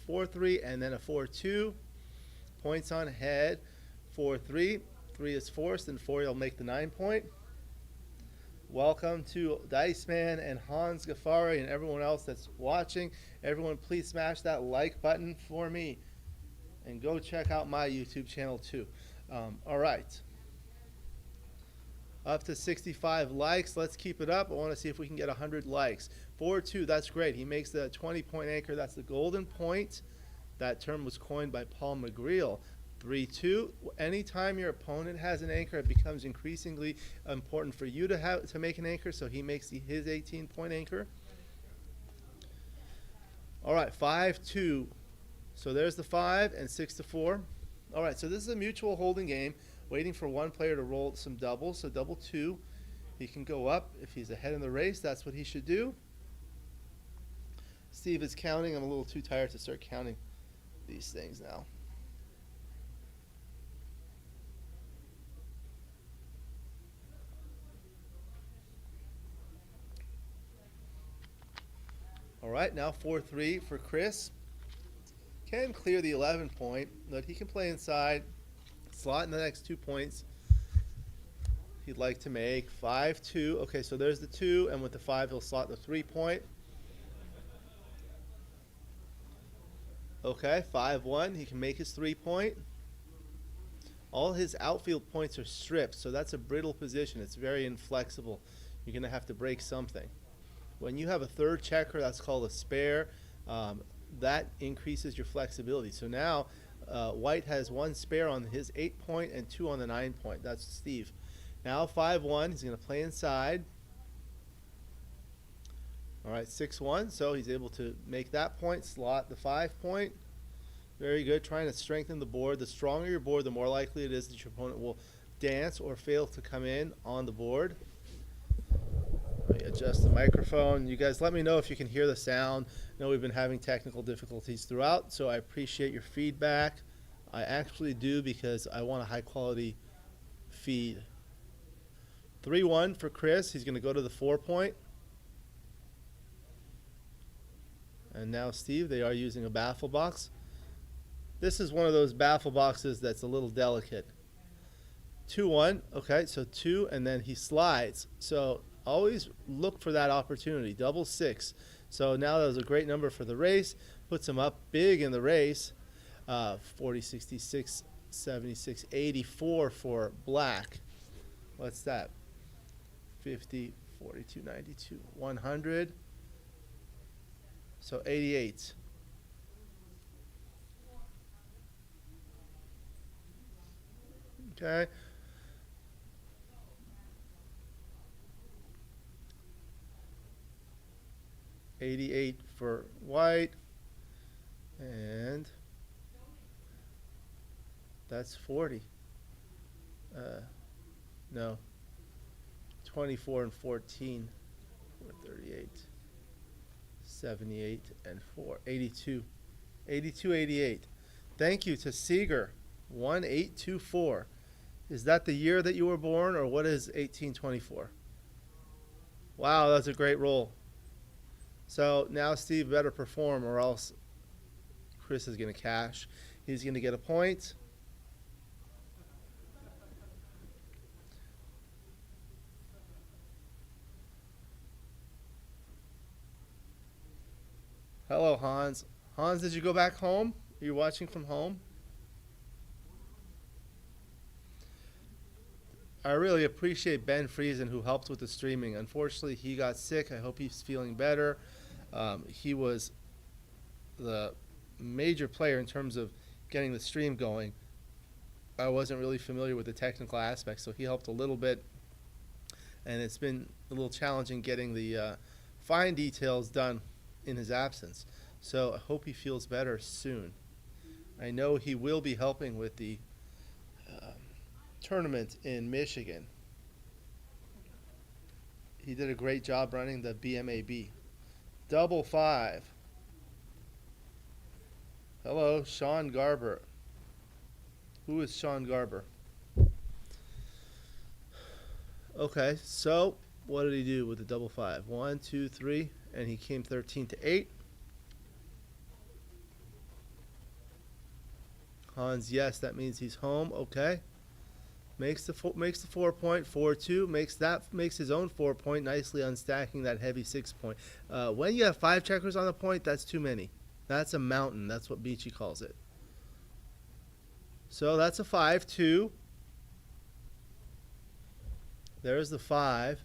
4-3, and then a 4-2. Points on head, 4-3. 3 is forced, and 4 will make the 9 point. Welcome to Dice Man and Hans Ghaffari and everyone else that's watching. Everyone, please smash that like button for me. And go check out my YouTube channel too. All right. Up to 65 likes. Let's keep it up. I want to see if we can get 100 likes. 4-2, that's great. He makes the 20-point anchor. That's the golden point. That term was coined by Paul McGreal. 3-2. Anytime your opponent has an anchor, it becomes increasingly important for you to make an anchor, so he makes his 18-point anchor. All right, 5-2. So there's the 5 and 6-4. All right, so this is a mutual holding game, waiting for one player to roll some doubles. So double 2, he can go up. If he's ahead in the race, that's what he should do. Steve is counting. I'm a little too tired to start counting these things now. All right, now 4-3 for Chris. Can clear the 11 point, but he can play inside, slot in the next 2 points he'd like to make. 5-2. Okay, so there's the 2, and with the 5, he'll slot the 3 point. Okay, 5-1. He can make his 3 point. All his outfield points are stripped, so that's a brittle position. It's very inflexible. You're going to have to break something. When you have a third checker, that's called a spare. That increases your flexibility. So now White has 1 spare on his 8 point and 2 on the 9 point. That's Steve. Now 5-1. He's going to play inside. All right, 6-1. So he's able to make that point, slot the 5 point. Very good. Trying to strengthen the board. The stronger your board, the more likely it is that your opponent will dance or fail to come in on the board. Let me adjust the microphone. You guys let me know if you can hear the sound. I know we've been having technical difficulties throughout, so I appreciate your feedback. I actually do, because I want a high quality feed. 3-1 for Chris. He's going to go to the 4 point. And now Steve, they are using a baffle box. This is one of those baffle boxes that's a little delicate. 2-1. Okay, so 2, and then he slides. So always look for that opportunity. Double 6. So now that was a great number for the race. Puts him up big in the race. 40, 66, 76, 84 for black. What's that? 50, 42, 92, 100. So 88. Okay. $88 for White, and that's 40. No, 24 and 14 for 38. 78 and 4. 82. 82, 88. Thank you to Seeger. 1824. Is that the year that you were born, or what is 1824? Wow, that's a great roll. So now Steve better perform, or else Chris is going to cash. He's going to get a point. Hello, Hans. Hans, did you go back home? Are you watching from home? I really appreciate Ben Friesen, who helped with the streaming. Unfortunately, he got sick. I hope he's feeling better. He was the major player in terms of getting the stream going. I wasn't really familiar with the technical aspects, so he helped a little bit. And it's been a little challenging getting the fine details done in his absence. So I hope he feels better soon. I know he will be helping with the tournament in Michigan. He did a great job running the BMAB. Double 5. Hello, Sean Garber. Who is Sean Garber? Okay, so what did he do with the double 5? 1, 2, 3, and he came 13 to 8. Hans, yes, that means he's home. Okay. Makes the 4 point, 4-2, makes his own 4 point, nicely unstacking that heavy 6 point. When you have 5 checkers on the point, that's too many. That's a mountain. That's what Beachy calls it. So that's a 5-2. There's the 5.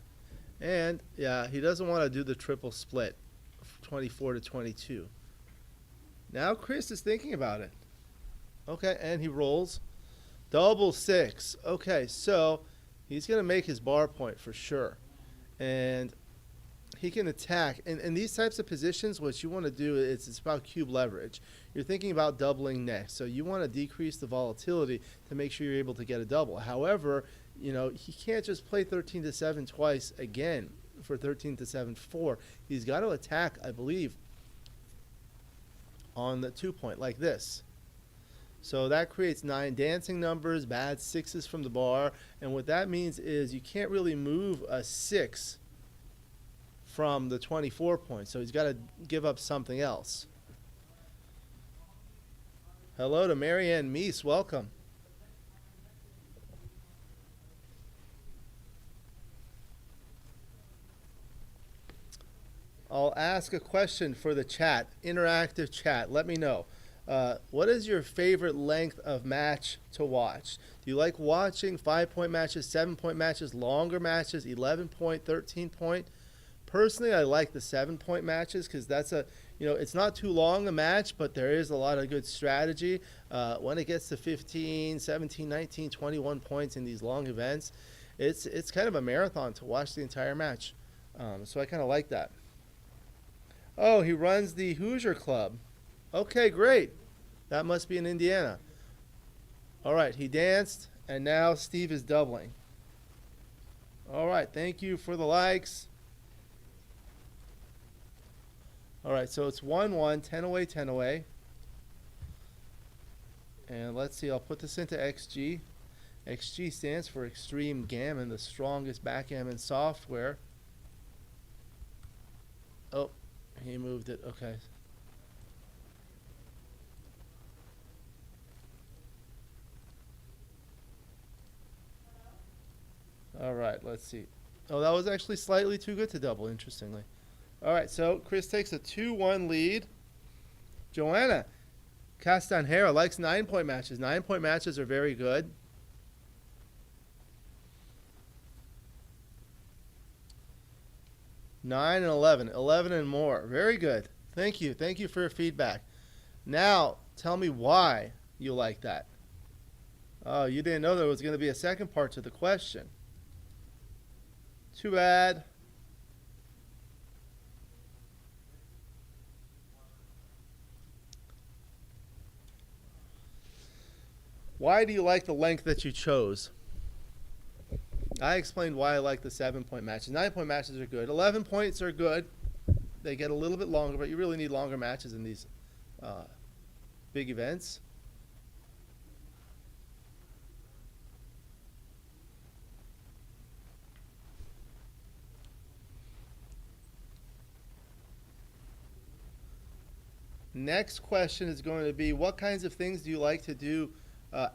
And yeah, he doesn't want to do the triple split, 24 to 22. Now Chris is thinking about it. Okay, and he rolls. Double 6. Okay, so he's going to make his bar point for sure. And he can attack. And in these types of positions, what you want to do is it's about cube leverage. You're thinking about doubling next. So you want to decrease the volatility to make sure you're able to get a double. However, you know, he can't just play 13 to 7 twice again for 13 to 7-4. He's got to attack, I believe, on the 2 point like this. So that creates 9 dancing numbers, bad 6s from the bar. And what that means is you can't really move a 6 from the 24 points. So he's got to give up something else. Hello to Marianne Meese. Welcome. I'll ask a question for the chat, interactive chat. Let me know. What is your favorite length of match to watch? Do you like watching 5-point matches, 7-point matches, longer matches, 11-point, 13-point? Personally, I like the 7-point matches because that's it's not too long a match, but there is a lot of good strategy. When it gets to 15, 17, 19, 21 points in these long events, it's kind of a marathon to watch the entire match. So I kind of like that. Oh, he runs the Hoosier Club. Okay, great. That must be in Indiana. All right, he danced, and now Steve is doubling. All right, thank you for the likes. All right, so it's 1-1, 10 away, 10 away. And let's see, I'll put this into XG. XG stands for Extreme Gammon, the strongest backgammon software. Oh, he moved it. Okay. All right, let's see. Oh, that was actually slightly too good to double, interestingly. All right, so Chris takes a 2-1 lead. Joanna Castanjera likes 9-point matches. 9-point matches are very good. Nine and 11. 11 and more. Very good. Thank you. Thank you for your feedback. Now, tell me why you like that. Oh, you didn't know there was going to be a second part to the question. Too bad. Why do you like the length that you chose? I explained why I like the 7-point matches. 9-point matches are good. 11 points are good. They get a little bit longer, but you really need longer matches in these big events. Next question is going to be, what kinds of things do you like to do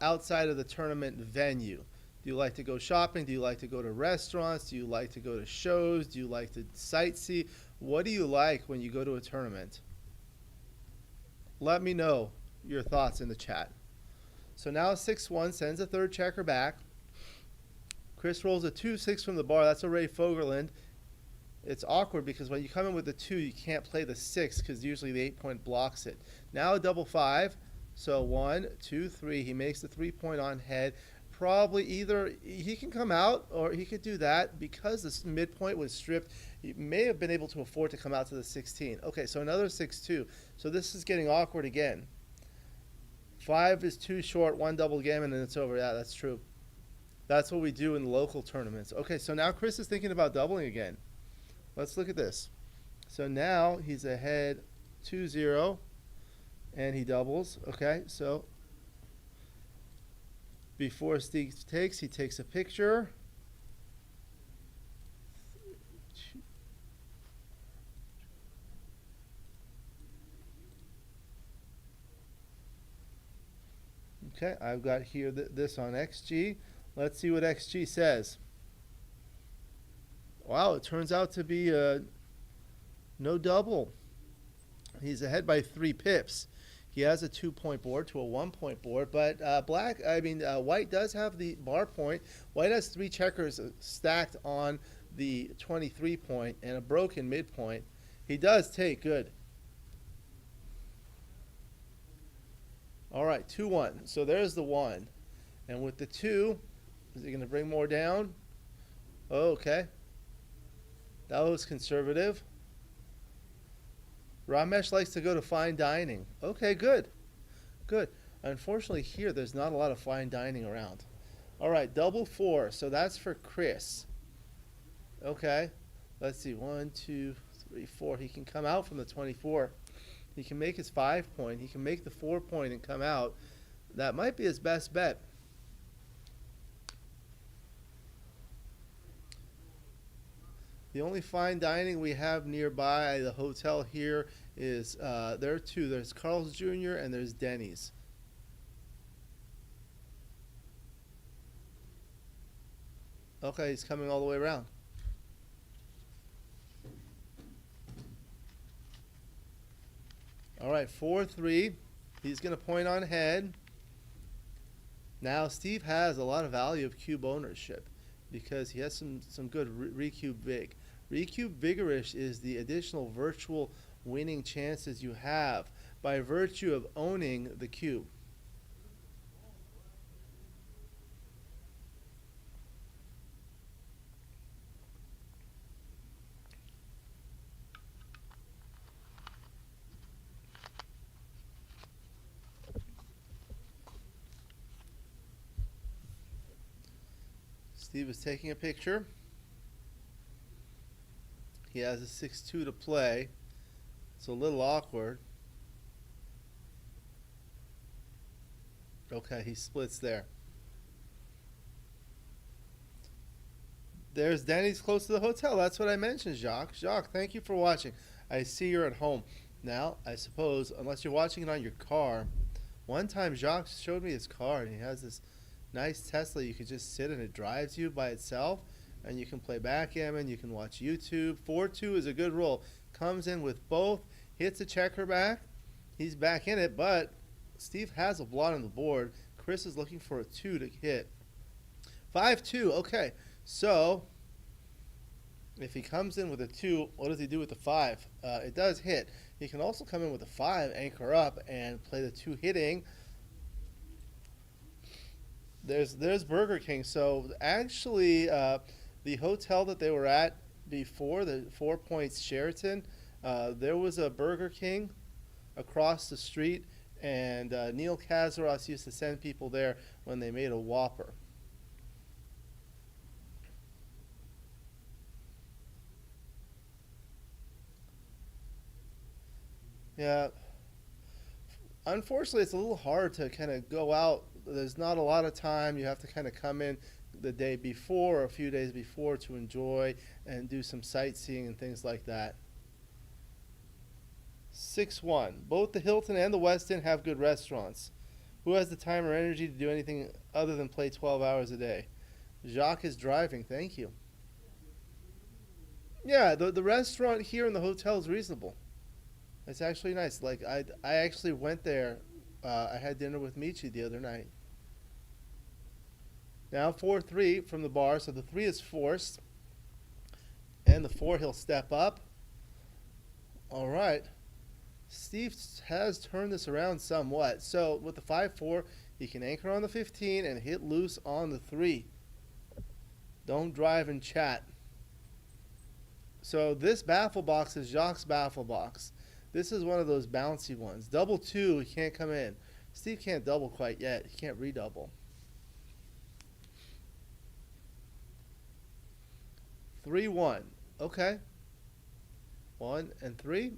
outside of the tournament venue? Do you like to go shopping? Do you like to go to restaurants? Do you like to go to shows? Do you like to sightsee? What do you like when you go to a tournament? let me know your thoughts in the chat. So now 6-1 sends a third checker back. Chris rolls a 2-6 from the bar. That's already Fogerland. It's awkward because when you come in with the 2, you can't play the 6 because usually the 8-point blocks it. Now a double 5. So 1, 2, 3. He makes the 3-point on head. Probably either he can come out or he could do that because the midpoint was stripped. He may have been able to afford to come out to the 16. Okay, so another 6-2. So this is getting awkward again. 5 is too short, 1 double gammon, and it's over. Yeah, that's true. That's what we do in local tournaments. Okay, so now Chris is thinking about doubling again. Let's look at this. So now he's ahead 2-0, and he doubles. Okay, so before Steve takes, he takes a picture. Okay, I've got here this on XG. Let's see what XG says. Wow, it turns out to be no double. He's ahead by 3 pips. He has a 2-point board to a 1-point board, but White does have the bar point. White has 3 checkers stacked on the 23-point and a broken midpoint. He does take good. All right, 2-1. So there's the 1. And with the 2, is he going to bring more down? Oh, okay. That was conservative. Ramesh likes to go to fine dining. Okay, good. Good. Unfortunately, here, there's not a lot of fine dining around. All right, double 4. So that's for Chris. Okay. Let's see. 1, 2, 3, 4. He can come out from the 24. He can make his 5-point. He can make the 4-point and come out. That might be his best bet. The only fine dining we have nearby the hotel here is, there are 2. There's Carl's Jr. and there's Denny's. Okay, he's coming all the way around. All right, 4-3. He's going to point on head. Now, Steve has a lot of value of cube ownership because he has some good recube vig. Recube vigorish is the additional virtual winning chances you have by virtue of owning the cube. Steve is taking a picture. He has a 6-2 to play. It's a little awkward. Okay, he splits there. There's Danny's close to the hotel. That's what I mentioned, Jacques. Jacques, thank you for watching. I see you're at home. Now, I suppose, unless you're watching it on your car, one time Jacques showed me his car, and he has this nice Tesla. You could just sit and it drives you by itself, and you can play backgammon, you can watch YouTube. 4-2 is a good roll. Comes in with both, hits a checker back. He's back in it, but Steve has a blot on the board. Chris is looking for a 2 to hit. 5-2, okay. So, if he comes in with a 2, what does he do with the 5? It does hit. He can also come in with a 5, anchor up, and play the 2 hitting. There's Burger King. So actually, the hotel that they were at before, the 4 Points Sheraton, there was a Burger King across the street, and Neil Kazaross used to send people there when they made a Whopper. Yeah. Unfortunately, it's a little hard to kind of go out. There's not a lot of time. You have to kind of come in the day before or a few days before to enjoy and do some sightseeing and things like that. 6-1. Both the Hilton and the Westin have good restaurants. Who has the time or energy to do anything other than play 12 hours a day? Jacques is driving. Thank you. Yeah, the restaurant here in the hotel is reasonable. It's actually nice. Like I actually went there. I had dinner with Michi the other night. Now 4-3 from the bar, so the 3 is forced, and the 4 he'll step up. All right, Steve has turned this around somewhat. So with the 5-4, he can anchor on the 15 and hit loose on the 3. Don't drive and chat. So this baffle box is Jacques' baffle box. This is one of those bouncy ones. Double 2, he can't come in. Steve can't double quite yet. He can't redouble. 3-1. Okay. 1 and 3.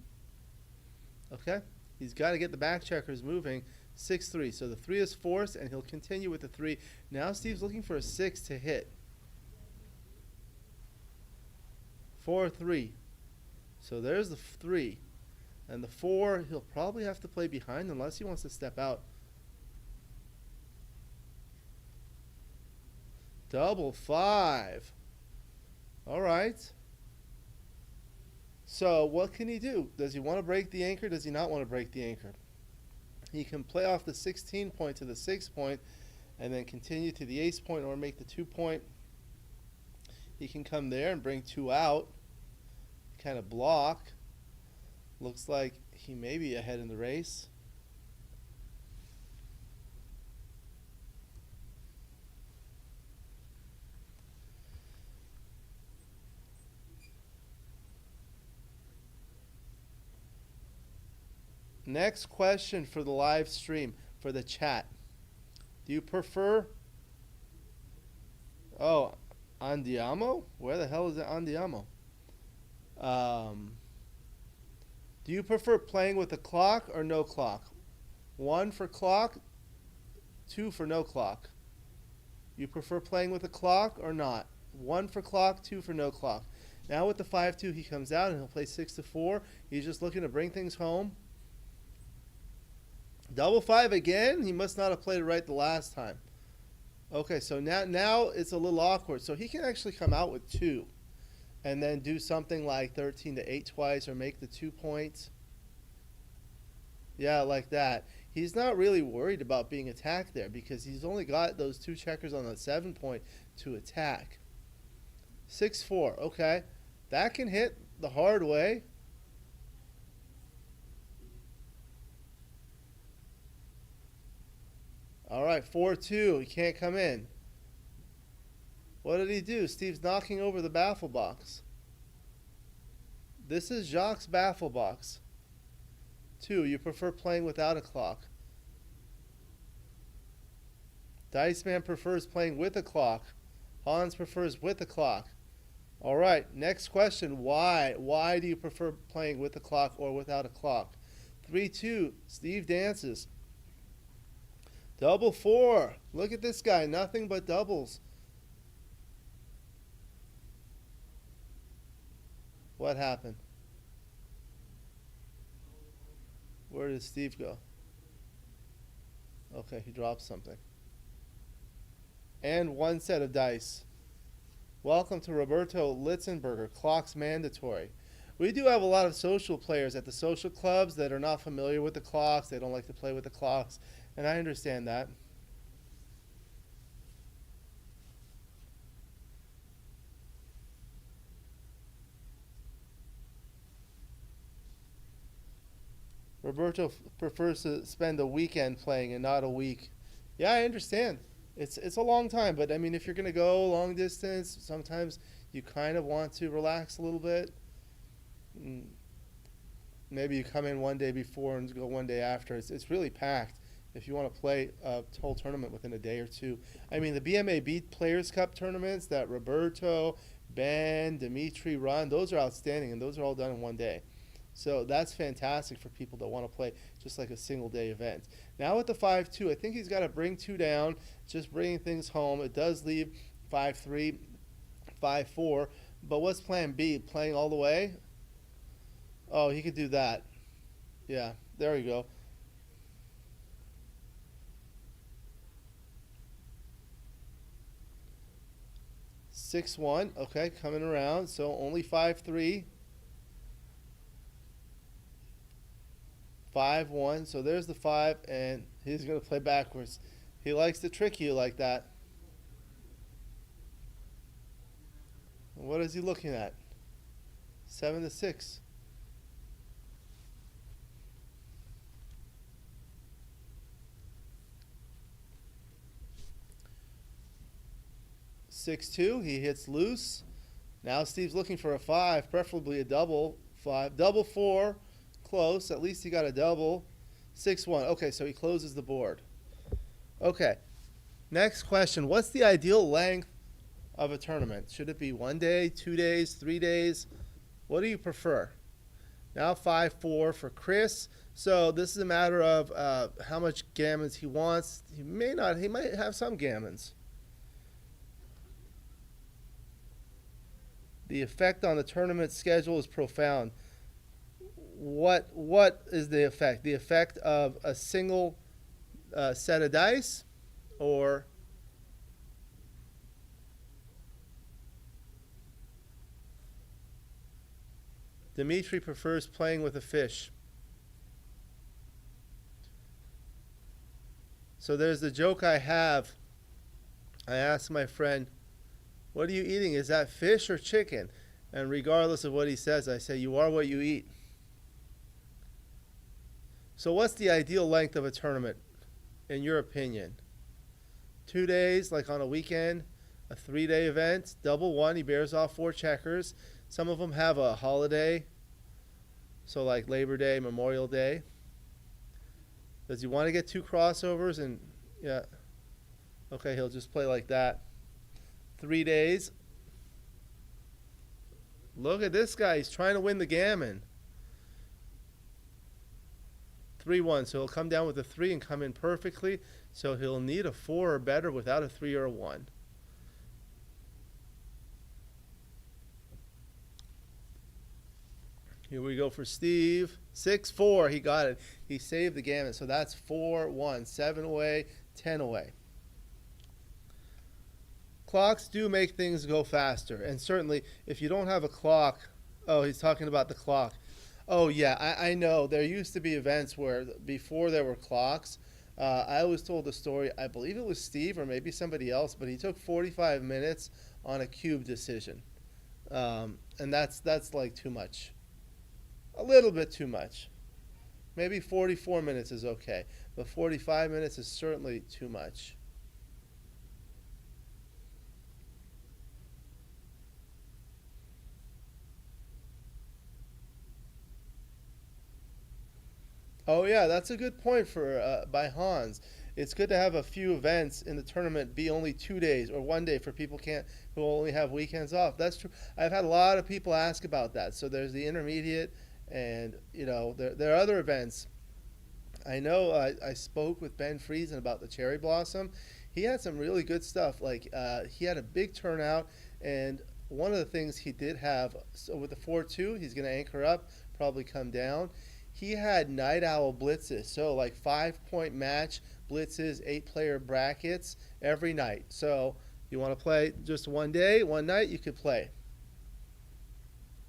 Okay. He's got to get the back checkers moving. 6-3. So the 3 is forced, and he'll continue with the 3. Now Steve's looking for a 6 to hit. 4-3. So there's the 3. And the 4, he'll probably have to play behind unless he wants to step out. Double 5. All right. So what can he do? Does he want to break the anchor? Does he not want to break the anchor? He can play off the 16 point to the 6 point and then continue to the ace point or make the 2 point. He can come there and bring 2 out, kind of block. Looks like he may be ahead in the race. Next question for the live stream, for the chat. Do you prefer... Oh, Andiamo? Where the hell is it Andiamo? Do you prefer playing with a clock or no clock? 1 for clock, 2 for no clock. You prefer playing with a clock or not? 1 for clock, 2 for no clock. Now with the 5-2, he comes out and he'll play 6-4. He's just looking to bring things home. Double 5 again? He must not have played it right the last time. Okay, so now it's a little awkward. So he can actually come out with 2 and then do something like 13-8 twice or make the 2 points. Yeah, like that. He's not really worried about being attacked there because he's only got those 2 checkers on the 7 point to attack. 6-4, okay. That can hit the hard way. All right, 4-2. He can't come in. What did he do? Steve's knocking over the baffle box. This is Jacques' baffle box. 2. You prefer playing without a clock. Dice Man prefers playing with a clock. Hans prefers with a clock. All right, next question. Why? Why do you prefer playing with a clock or without a clock? 3-2. Steve dances. Double 4. Look at this guy. Nothing but doubles. What happened? Where did Steve go? Okay, he dropped something. And 1 set of dice. Welcome to Roberto Litzenberger. Clocks mandatory. We do have a lot of social players at the social clubs that are not familiar with the clocks. They don't like to play with the clocks. And I understand that. Roberto prefers to spend a weekend playing and not a week. Yeah, I understand. It's a long time, but I mean, if you're going to go long distance, sometimes you kind of want to relax a little bit. Maybe you come in one day before and go one day after. It's really packed if you want to play a whole tournament within a day or two. I mean, the BMAB Players Cup tournaments that Roberto, Ben, Dimitri run, those are outstanding, and those are all done in one day. So that's fantastic for people that want to play just like a single day event. Now with the 5-2, I think he's got to bring 2 down, just bringing things home. It does leave 5-3, 5-4. But what's plan B? Playing all the way? Oh, he could do that. Yeah, there we go. Six one, okay, coming around. So only 5-3. 5-1. So there's the 5, and he's going to play backwards. He likes to trick you like that. What is he looking at? 7-6. (6-2). He hits loose. Now Steve's looking for a 5, preferably a double 5. Double 4, close. At least he got a double. 6-1. Okay, so he closes the board. Okay. Next question. What's the ideal length of a tournament? Should it be 1 day, 2 days, 3 days? What do you prefer? Now 5-4 for Chris. So this is a matter of how much gammons he wants. He might have some gammons. The effect on the tournament schedule is profound. What is the effect? The effect of a single set of dice, or Dimitri prefers playing with a fish. So there's the joke I have. I asked my friend, what are you eating? Is that fish or chicken? And regardless of what he says, I say, you are what you eat. So what's the ideal length of a tournament, in your opinion? 2 days, like on a weekend, a 3-day event, double 1, he bears off 4 checkers. Some of them have a holiday, so like Labor Day, Memorial Day. Does he want to get 2 crossovers? And yeah, okay, he'll just play like that. 3 days. Look at this guy. He's trying to win the gammon. 3-1. So he'll come down with a 3 and come in perfectly. So he'll need a 4 or better without a 3 or a 1. Here we go for Steve. 6-4. He got it. He saved the gammon. So that's 4-1. 7 away, 10 away. Clocks do make things go faster, and certainly if you don't have a clock, oh, he's talking about the clock. Oh yeah, I know. There used to be events where before there were clocks, I was told a story, I believe it was Steve or maybe somebody else, but he took 45 minutes on a cube decision. And that's like too much. A little bit too much. Maybe 44 minutes is okay, but 45 minutes is certainly too much. Oh yeah, that's a good point for by Hans. It's good to have a few events in the tournament be only 2 days or 1 day for people who only have weekends off. That's true. I've had a lot of people ask about that. So there's the intermediate, and there are other events. I know I spoke with Ben Friesen about the Cherry Blossom. He had some really good stuff. Like he had a big turnout, and one of the things he did have, so with the 4-2, he's going to anchor up, probably come down. He had night owl blitzes, so like 5-point match blitzes, 8-player brackets every night. So you want to play just 1 day, 1 night, you could play.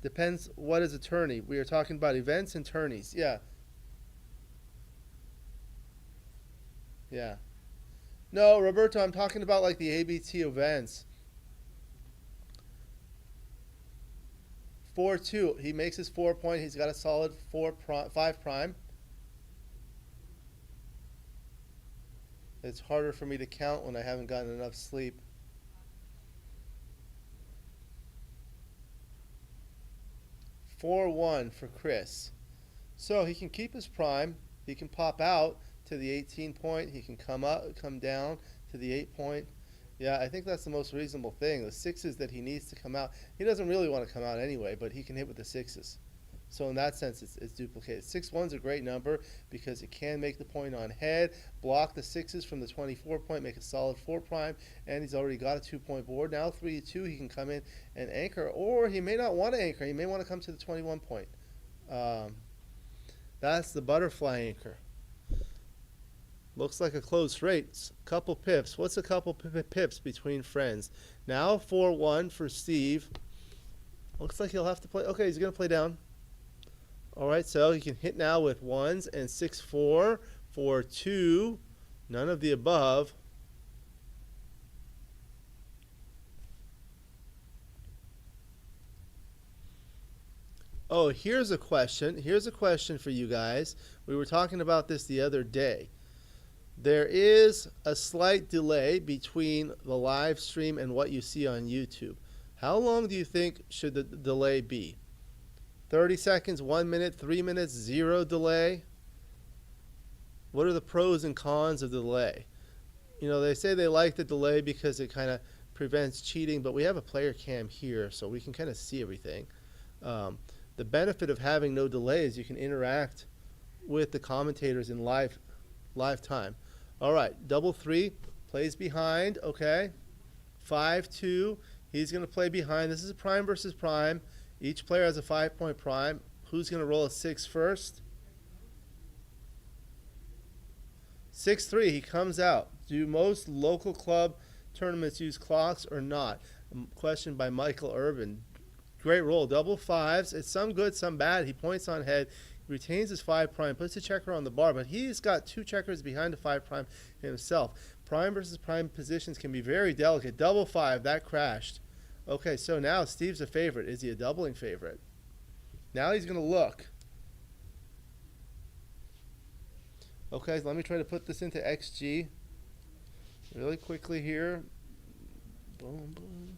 Depends what is a tourney. We are talking about events and tourneys. Yeah. Yeah. No, Roberto, I'm talking about like the ABT events. 4-2. He makes his 4-point. He's got a solid 5 prime. It's harder for me to count when I haven't gotten enough sleep. (4-1) for Chris. So he can keep his prime. He can pop out to the 18-point. He can come down to the 8-point. Yeah, I think that's the most reasonable thing. The 6s that he needs to come out. He doesn't really want to come out anyway, but he can hit with the 6s. So in that sense, it's duplicated. 6-1's a great number because it can make the point on head, block the 6s from the 24-point, make a solid 4 prime, and he's already got a 2-point board. Now 3-2, he can come in and anchor, or he may not want to anchor. He may want to come to the 21-point. That's the butterfly anchor. Looks like a close race. Couple pips. What's a couple pips between friends? Now 4-1 for Steve. Looks like he'll have to play. Okay, he's going to play down. All right, so you can hit now with 1s and 6-4, 4-2, none of the above. Oh, here's a question. Here's a question for you guys. We were talking about this the other day. There is a slight delay between the live stream and what you see on YouTube. How long do you think should the delay be? 30 seconds, 1 minute, 3 minutes, 0 delay? What are the pros and cons of the delay? You know, they say they like the delay because it kind of prevents cheating, but we have a player cam here, so we can kind of see everything. The benefit of having no delay is you can interact with the commentators in live time. All right, double 3, plays behind, okay. 5-2, he's going to play behind. This is a prime versus prime. Each player has a 5-point prime. Who's going to roll a 6 first? 6-3, he comes out. Do most local club tournaments use clocks or not? Question by Michael Urban. Great roll, double 5s. It's some good, some bad. He points on head, he retains his 5 prime, puts a checker on the bar, but he's got 2 checkers behind the 5 prime himself. Prime versus prime positions can be very delicate. Double 5, that crashed. Okay, so now Steve's a favorite. Is he a doubling favorite? Now he's going to look. Okay, so let me try to put this into XG really quickly here. Boom, boom.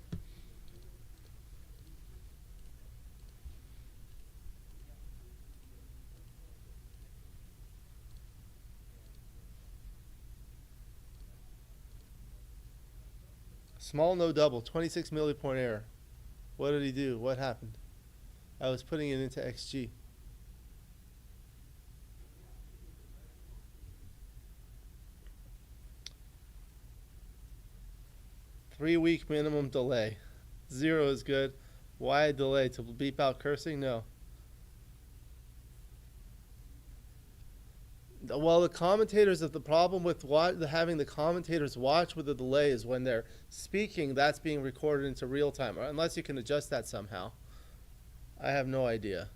Small no double, 26 millipoint error. What did he do? What happened? I was putting it into XG. Three-week minimum delay. 0 is good. Why a delay? To beep out cursing? No. Well, the commentators, the problem with having the commentators watch with the delay is when they're speaking, that's being recorded into real time, unless you can adjust that somehow. I have no idea.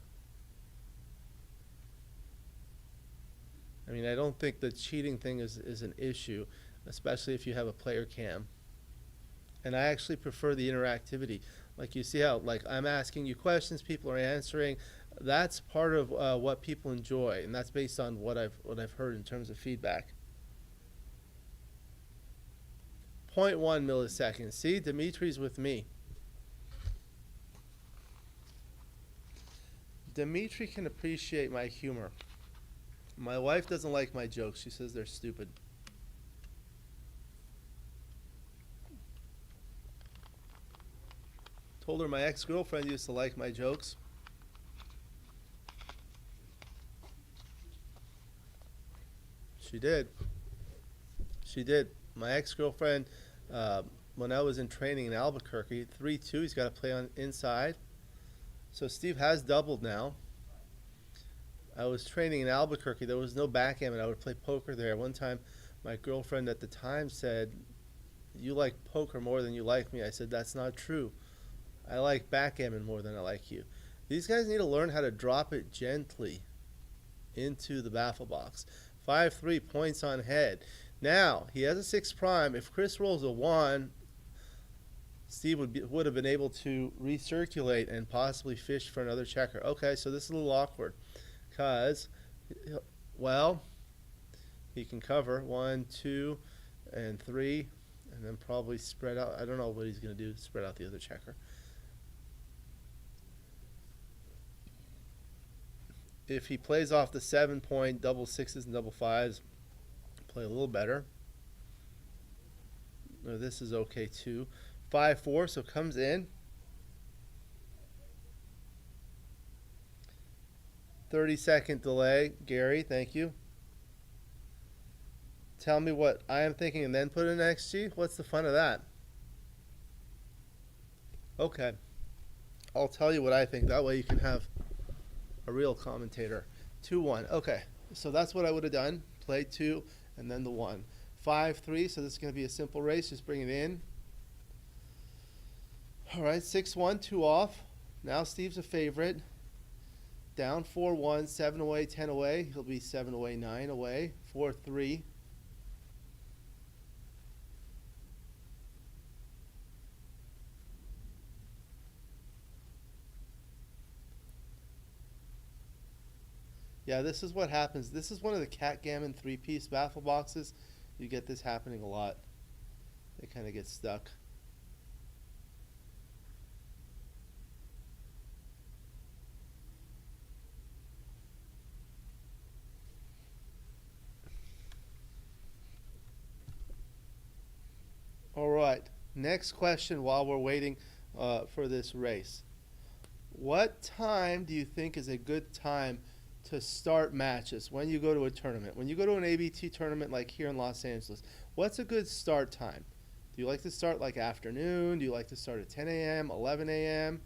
I mean, I don't think the cheating thing is an issue, especially if you have a player cam. And I actually prefer the interactivity. Like you see how, like, I'm asking you questions, people are answering. That's part of what people enjoy, and that's based on what I've heard in terms of feedback. 0.1 milliseconds. See, Dimitri's with me. Dimitri can appreciate my humor. My wife doesn't like my jokes. She says they're stupid. Told her my ex-girlfriend used to like my jokes. She did. She did. My ex-girlfriend, when I was in training in Albuquerque, 3-2, he's got to play on inside. So Steve has doubled now. I was training in Albuquerque. There was no backgammon. I would play poker there. One time, my girlfriend at the time said, "You like poker more than you like me." I said, "That's not true. I like backgammon more than I like you." These guys need to learn how to drop it gently into the baffle box. 5-3 points on head. Now, he has a 6 prime. If Chris rolls a 1, Steve would have been able to recirculate and possibly fish for another checker. Okay, so this is a little awkward because, well, he can cover 1, 2, and 3, and then probably spread out. I don't know what he's going to do, spread out the other checker. If he plays off the 7-point, double 6s and double 5s, play a little better. No, this is okay too. 5-4, so comes in. 30-second delay. Gary, thank you. Tell me what I am thinking and then put in XG. What's the fun of that? Okay. I'll tell you what I think. That way you can have a real commentator. 2-1. Okay, so that's what I would have done. Play 2 and then the 1. 5-3, so this is going to be a simple race. Just bring it in. All right, 6-1, 2 off. Now Steve's a favorite. Down 4-1, 7 away, 10 away. He'll be 7 away, 9 away, 4-3. Yeah, this is what happens. This is one of the Gammon 3-piece baffle boxes. You get this happening a lot. They kind of get stuck. All right, next question while we're waiting for this race. What time do you think is a good time to start matches when you go to a tournament? When you go to an ABT tournament like here in Los Angeles, what's a good start time? Do you like to start like afternoon? Do you like to start at 10 a.m., 11 a.m.?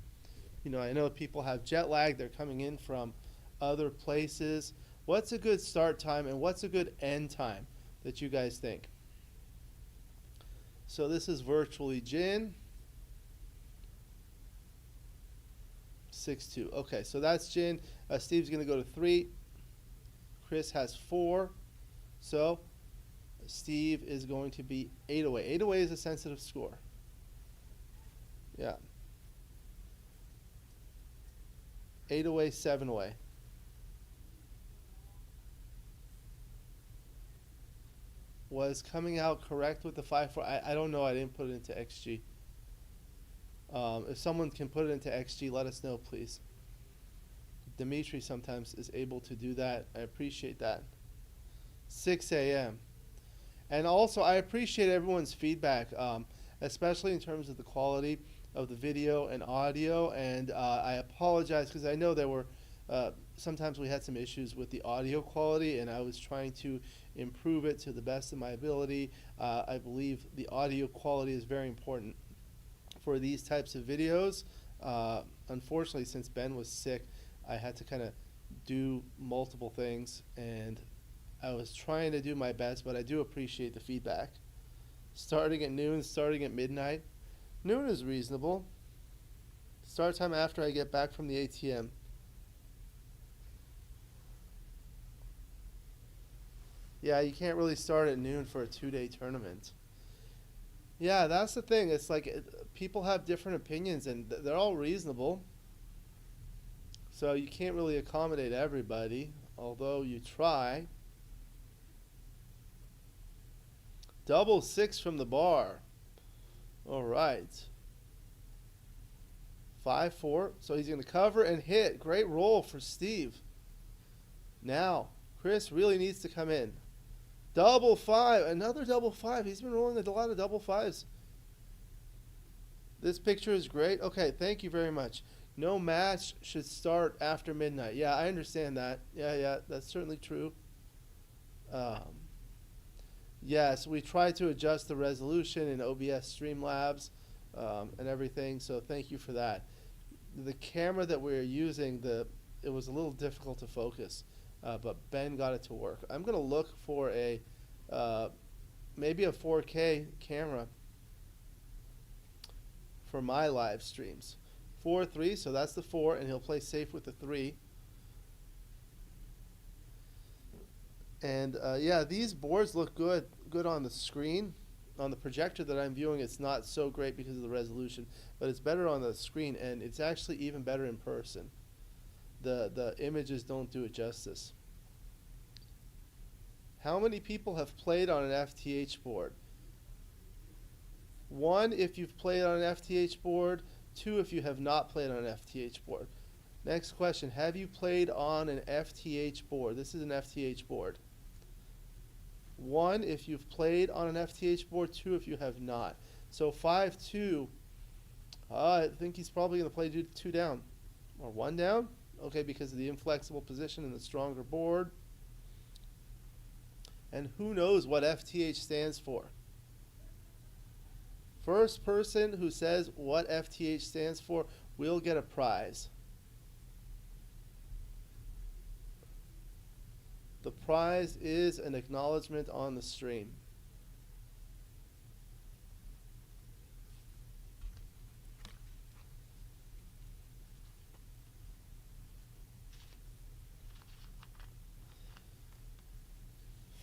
You know, I know people have jet lag. They're coming in from other places. What's a good start time and what's a good end time that you guys think? So this is virtually Jin. 6-2. Okay, so that's Jin. Steve's going to go to 3. Chris has 4. So Steve is going to be 8 away. 8 away is a sensitive score. Yeah. 8 away, 7 away. Was coming out correct with the 5-4? I don't know. I didn't put it into XG. If someone can put it into XG, let us know, please. Dimitri sometimes is able to do that. I appreciate that. 6 a.m. And also, I appreciate everyone's feedback, especially in terms of the quality of the video and audio. And I apologize because I know there were sometimes we had some issues with the audio quality, and I was trying to improve it to the best of my ability. I believe the audio quality is very important for these types of videos. Unfortunately, since Ben was sick, I had to kind of do multiple things, and I was trying to do my best, but I do appreciate the feedback. Starting at noon, starting at midnight. Noon is reasonable. Start time after I get back from the ATM. Yeah, you can't really start at noon for a 2-day tournament. Yeah, that's the thing. It's like people have different opinions, and they're all reasonable. So you can't really accommodate everybody, although you try. Double 6 from the bar. All right. 5-4. So he's going to cover and hit. Great roll for Steve. Now, Chris really needs to come in. Double 5. Another double 5. He's been rolling a lot of double 5s. This picture is great. Okay, thank you very much. No match should start after midnight. Yeah, I understand that. Yeah, that's certainly true. Yes, we try to adjust the resolution in OBS Streamlabs and everything, so thank you for that. The camera that we're using, it was a little difficult to focus, but Ben got it to work. I'm going to look for maybe a 4K camera for my live streams. 4-3, so that's the 4, and he'll play safe with the 3. And yeah, these boards look good on the screen. On the projector that I'm viewing, it's not so great because of the resolution, but it's better on the screen, and it's actually even better in person. The images don't do it justice. How many people have played on an FTH board? 1, if you've played on an FTH board. 2, if you have not played on an FTH board. Next question, have you played on an FTH board? This is an FTH board. 1, if you've played on an FTH board. 2, if you have not. So 5-2, I think he's probably going to play 2 down. Or 1 down? Okay, because of the inflexible position and the stronger board. And who knows what FTH stands for? First person who says what FTH stands for will get a prize. The prize is an acknowledgement on the stream.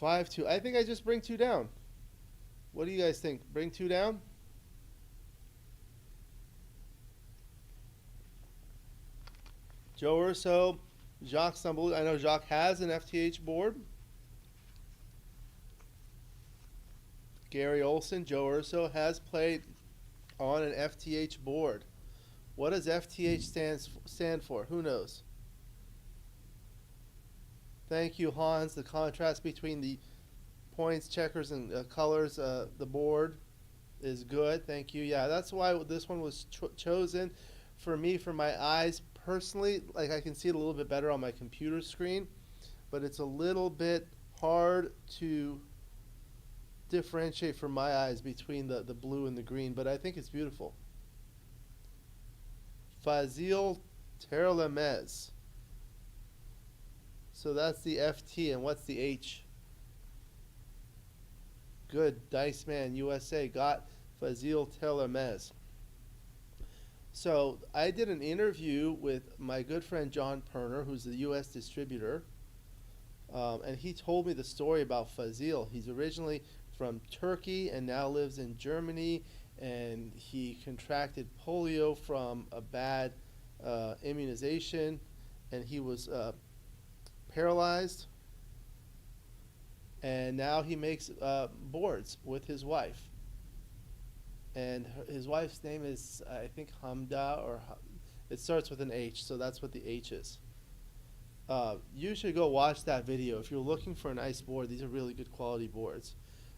5-2. I think I just bring 2 down. What do you guys think? Bring 2 down? Joe Urso, Jacques stumbled. I know Jacques has an FTH board. Gary Olson, Joe Urso has played on an FTH board. What does FTH stand for? Who knows? Thank you, Hans. The contrast between the points, checkers, and colors, the board is good. Thank you. Yeah, that's why this one was chosen for me, for my eyes. Personally, like, I can see it a little bit better on my computer screen, but it's a little bit hard to differentiate for my eyes between the blue and the green, but I think it's beautiful. Fazil Terlemez. So that's the FT, and what's the H? Good, Dice Man USA got Fazil Terlemez. So I did an interview with my good friend John Pirner, who's the U.S. distributor, and he told me the story about Fazil. He's originally from Turkey and now lives in Germany, and he contracted polio from a bad immunization, and he was paralyzed, and now he makes boards with his wife. And his wife's name is, I think, Hamda, or it starts with an H, so that's what the H is. You should go watch that video. If you're looking for a nice board, these are really good quality boards.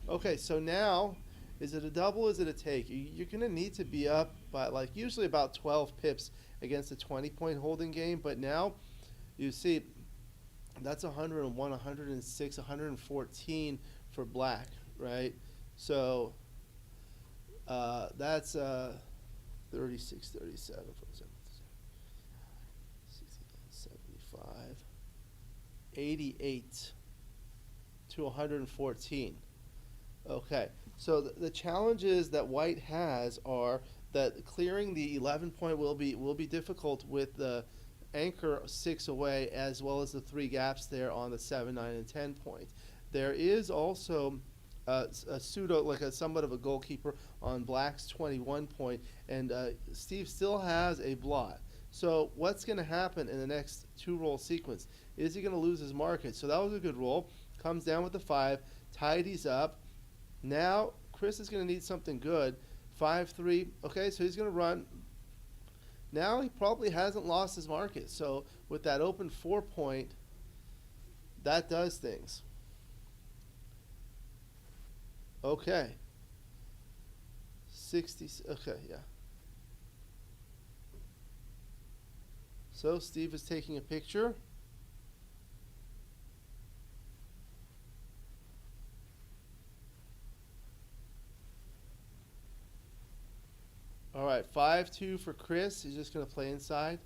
Okay, so now, is it a double, is it a take? You're going to need to be up by, like, usually about 12 pips against a 20-point holding game, but now, you see, that's 101, 106, 114 for black, right? So that's 36, 37, 47, 75, 88 to 114. Okay, so the challenges that white has are that clearing the 11-point will be difficult with the anchor 6 away, as well as the 3 gaps there on the 7, 9, and 10 point. There is also a pseudo, like somewhat of a goalkeeper on black's 21 point, and Steve still has a blot. So what's going to happen in the next 2-roll sequence? Is he going to lose his market? So that was a good roll. Comes down with the 5, tidies up. Now Chris is going to need something good. 5-3. Okay, so he's going to run. Now he probably hasn't lost his market. So with that open 4 point, that does things. Okay. 60. Okay, yeah. So Steve is taking a picture. All right, 5-2 for Chris. He's just going to play inside.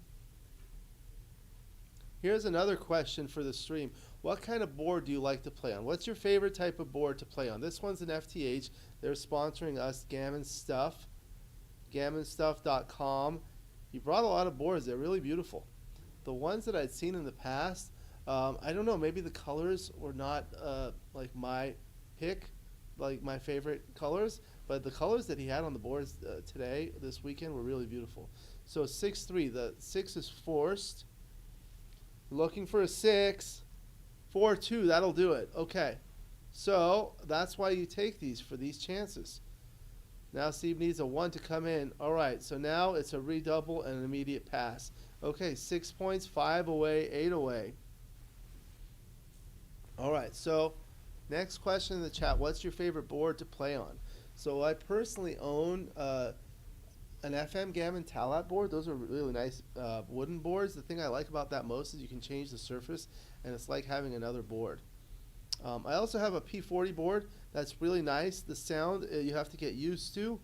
Here's another question for the stream. What kind of board do you like to play on? What's your favorite type of board to play on? This one's an FTH. They're sponsoring us, Gammon Stuff, gammonstuff.com. He brought a lot of boards. They're really beautiful. The ones that I'd seen in the past, I don't know, maybe the colors were not like my pick, like my favorite colors, but the colors that he had on the boards today, this weekend, were really beautiful. So 6-3, the 6 is forced. Looking for a 6. 4-2, that'll do it. Okay, so that's why you take these, for these chances. Now Steve needs a 1 to come in. All right, so now it's a redouble and an immediate pass. Okay, 6 points, 5 away, 8 away. All right, so next question in the chat, what's your favorite board to play on? So I personally own an FM Gammon Talbot board. Those are really nice wooden boards. The thing I like about that most is you can change the surface, and it's like having another board. I also have a P40 board that's really nice. The sound you have to get used to,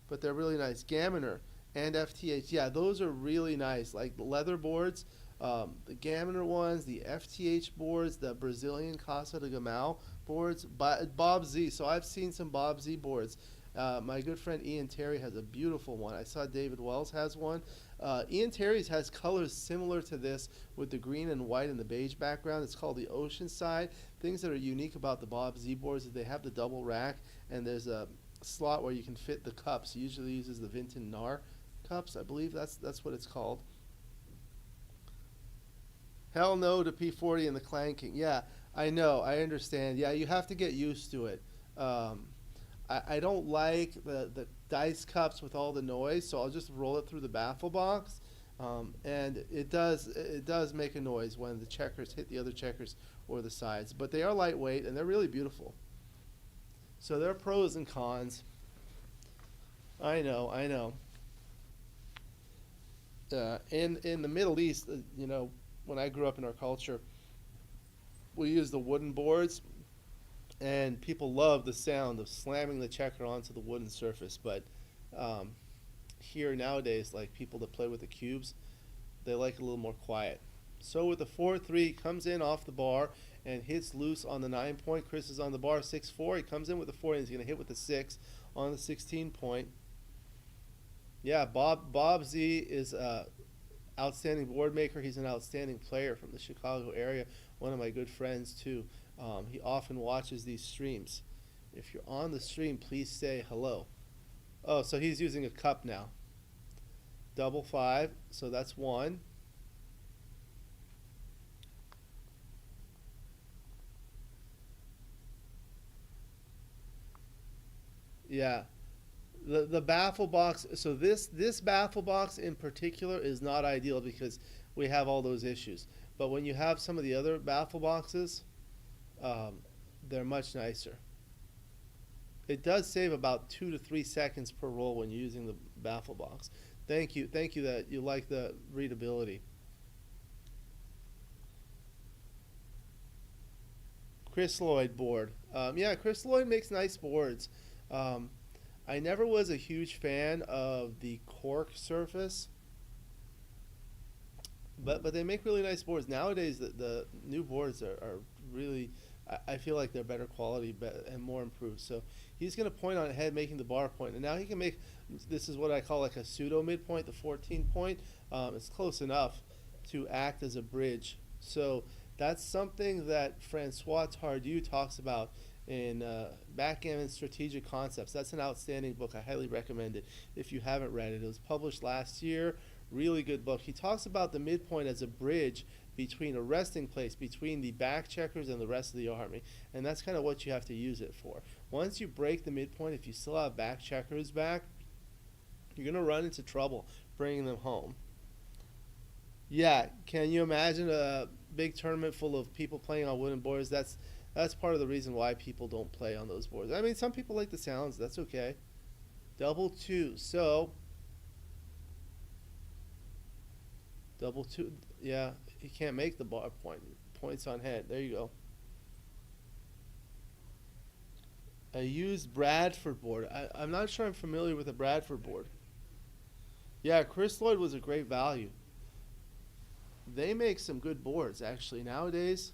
but they're really nice. Gammoner and FTH, yeah, those are really nice. Like the leather boards, the Gammoner ones, the FTH boards, the Brazilian Casa de Gamão boards, Bob Z. So I've seen some Bob Z boards. My good friend Ian Terry has a beautiful one. I saw David Wells has one. Ian Terry's has colors similar to this with the green and white and the beige background. It's called the Oceanside. things that are unique about the Bob Z boards is they have the double rack, and there's a slot where you can fit the cups. He usually uses the Vinton Nar cups, I believe that's what it's called. Hell no to P40 and the clanking. Yeah, I know, I understand. Yeah, you have to get used to it. I don't like the dice cups with all the noise, so I'll just roll it through the baffle box. And it does make a noise when the checkers hit the other checkers or the sides. But they are lightweight, and they're really beautiful. So there are pros and cons. I know. In the Middle East, you know, when I grew up in our culture, we used the wooden boards, and people love the sound of slamming the checker onto the wooden surface. But here nowadays, like people that play with the cubes, they like it a little more quiet. So with the 4-3, comes in off the bar and hits loose on the 9-point. Chris is on the bar, 6-4. He comes in with the 4 and he's going to hit with the 6 on the 16-point. Yeah, Bob Z is a outstanding board maker. He's an outstanding player from the Chicago area. One of my good friends too. He often watches these streams. If you're on the stream, please say hello. Oh, so he's using a cup now. Double 5, so that's 1. Yeah. The baffle box, so this baffle box in particular is not ideal because we have all those issues. But when you have some of the other baffle boxes, they're much nicer. It does save about 2 to 3 seconds per roll when you're using the baffle box. Thank you that you like the readability. Chris Lloyd board. Yeah, Chris Lloyd makes nice boards. I never was a huge fan of the cork surface, but they make really nice boards. Nowadays, the new boards are really, I feel like they're better quality and more improved. So he's going to point on ahead, making the bar point. And now he can make, this is what I call like a pseudo midpoint, the 14-point. It's close enough to act as a bridge. So that's something that Francois Tardieu talks about in Backgammon Strategic Concepts. That's an outstanding book. I highly recommend it if you haven't read it. It was published last year. Really good book. He talks about the midpoint as a bridge between a resting place between the back checkers and the rest of the army. And that's kind of what you have to use it for. Once you break the midpoint, if you still have back checkers back, you're going to run into trouble bringing them home. Yeah, can you imagine a big tournament full of people playing on wooden boards? That's part of the reason why people don't play on those boards. I mean, some people like the sounds. That's okay. Double 2. So, double 2. Yeah, he can't make the bar point. Points on head. There you go. A used Bradford board. I'm not sure I'm familiar with a Bradford board. Yeah, Chris Lloyd was a great value. They make some good boards, actually, nowadays.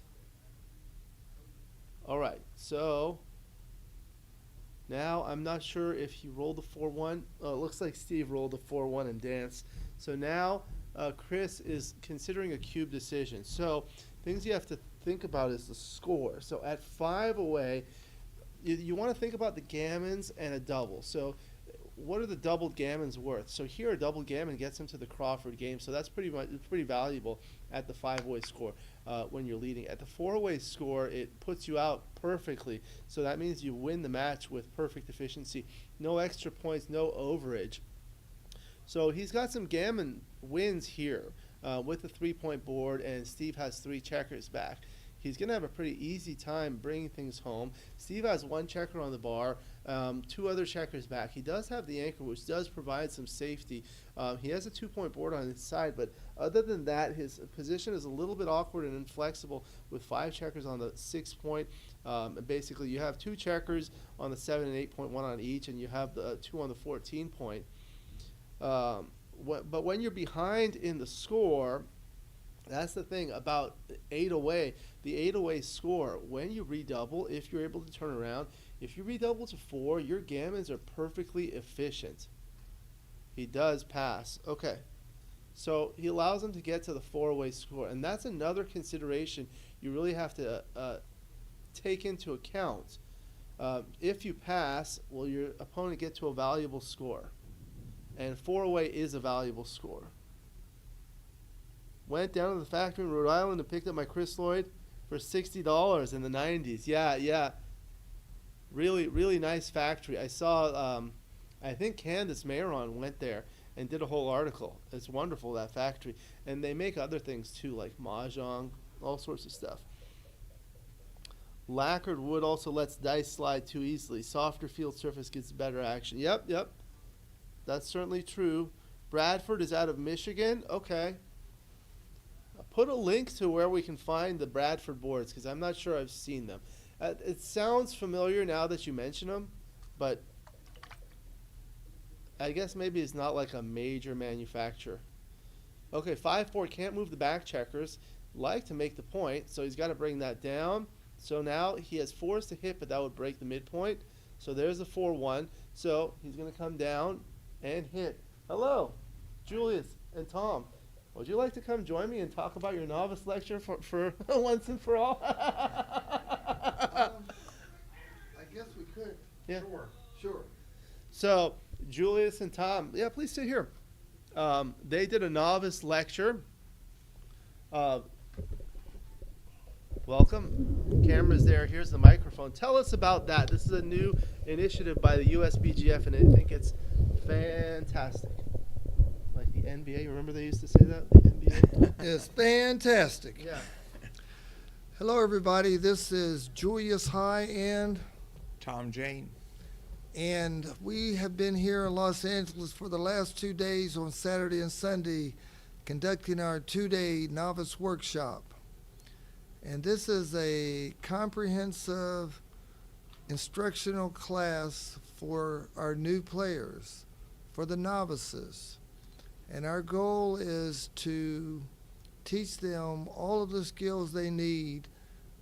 All right, so now I'm not sure if he rolled a 4-1. Oh, it looks like Steve rolled a 4-1 and danced. So now Chris is considering a cube decision. So things you have to think about is the score. So at 5 away, you want to think about the gammons and a double. So what are the doubled gammons worth? So here a double gammon gets him to the Crawford game. So that's pretty valuable at the 5-way score when you're leading. At the 4-way score, it puts you out perfectly. So that means you win the match with perfect efficiency. No extra points, no overage. So he's got some gammon wins here with the 3-point board, and Steve has 3 checkers back. He's going to have a pretty easy time bringing things home. Steve has 1 checker on the bar, 2 other checkers back. He does have the anchor, which does provide some safety. He has a 2-point board on his side, but other than that, his position is a little bit awkward and inflexible with 5 checkers on the 6-point. Basically, you have 2 checkers on the 7 and 8-point, 1 on each, and you have the 2 on the 14-point. But when you're behind in the score, that's the thing about 8 away. The 8 away score, when you redouble, if you're able to turn around, if you redouble to 4, your gammons are perfectly efficient. He does pass. Okay. So he allows him to get to the 4-way score. And that's another consideration you really have to take into account. If you pass, will your opponent get to a valuable score? And 4-away is a valuable score. Went down to the factory in Rhode Island and picked up my Chris Lloyd for $60 in the 90s. Yeah. Really, really nice factory. I saw, I think Candace Mayeron went there and did a whole article. It's wonderful, that factory. And they make other things too, like mahjong, all sorts of stuff. Lacquered wood also lets dice slide too easily. Softer field surface gets better action. Yep. That's certainly true. Bradford is out of Michigan. Okay. Put a link to where we can find the Bradford boards, because I'm not sure I've seen them. It sounds familiar now that you mention them, but I guess maybe it's not like a major manufacturer. Okay, 5-4 can't move the back checkers. Like to make the point, so he's got to bring that down. So now he has 4s to hit, but that would break the midpoint. So there's the 4-1. So he's going to come down and hit. Hello, Julius and Tom. Would you like to come join me and talk about your novice lecture for once and for all? I guess we could. Yeah. Sure. So Julius and Tom, yeah, please sit here. They did a novice lecture. Welcome. Camera's there. Here's the microphone. Tell us about that. This is a new initiative by the USBGF, and I think it's fantastic. Like the NBA. Remember they used to say that? The NBA? It's fantastic. Yeah. Hello, everybody. This is Julius High and Tom Jane. And we have been here in Los Angeles for the last 2 days on Saturday and Sunday conducting our 2-day novice workshop. And this is a comprehensive instructional class for our new players, for the novices. And our goal is to teach them all of the skills they need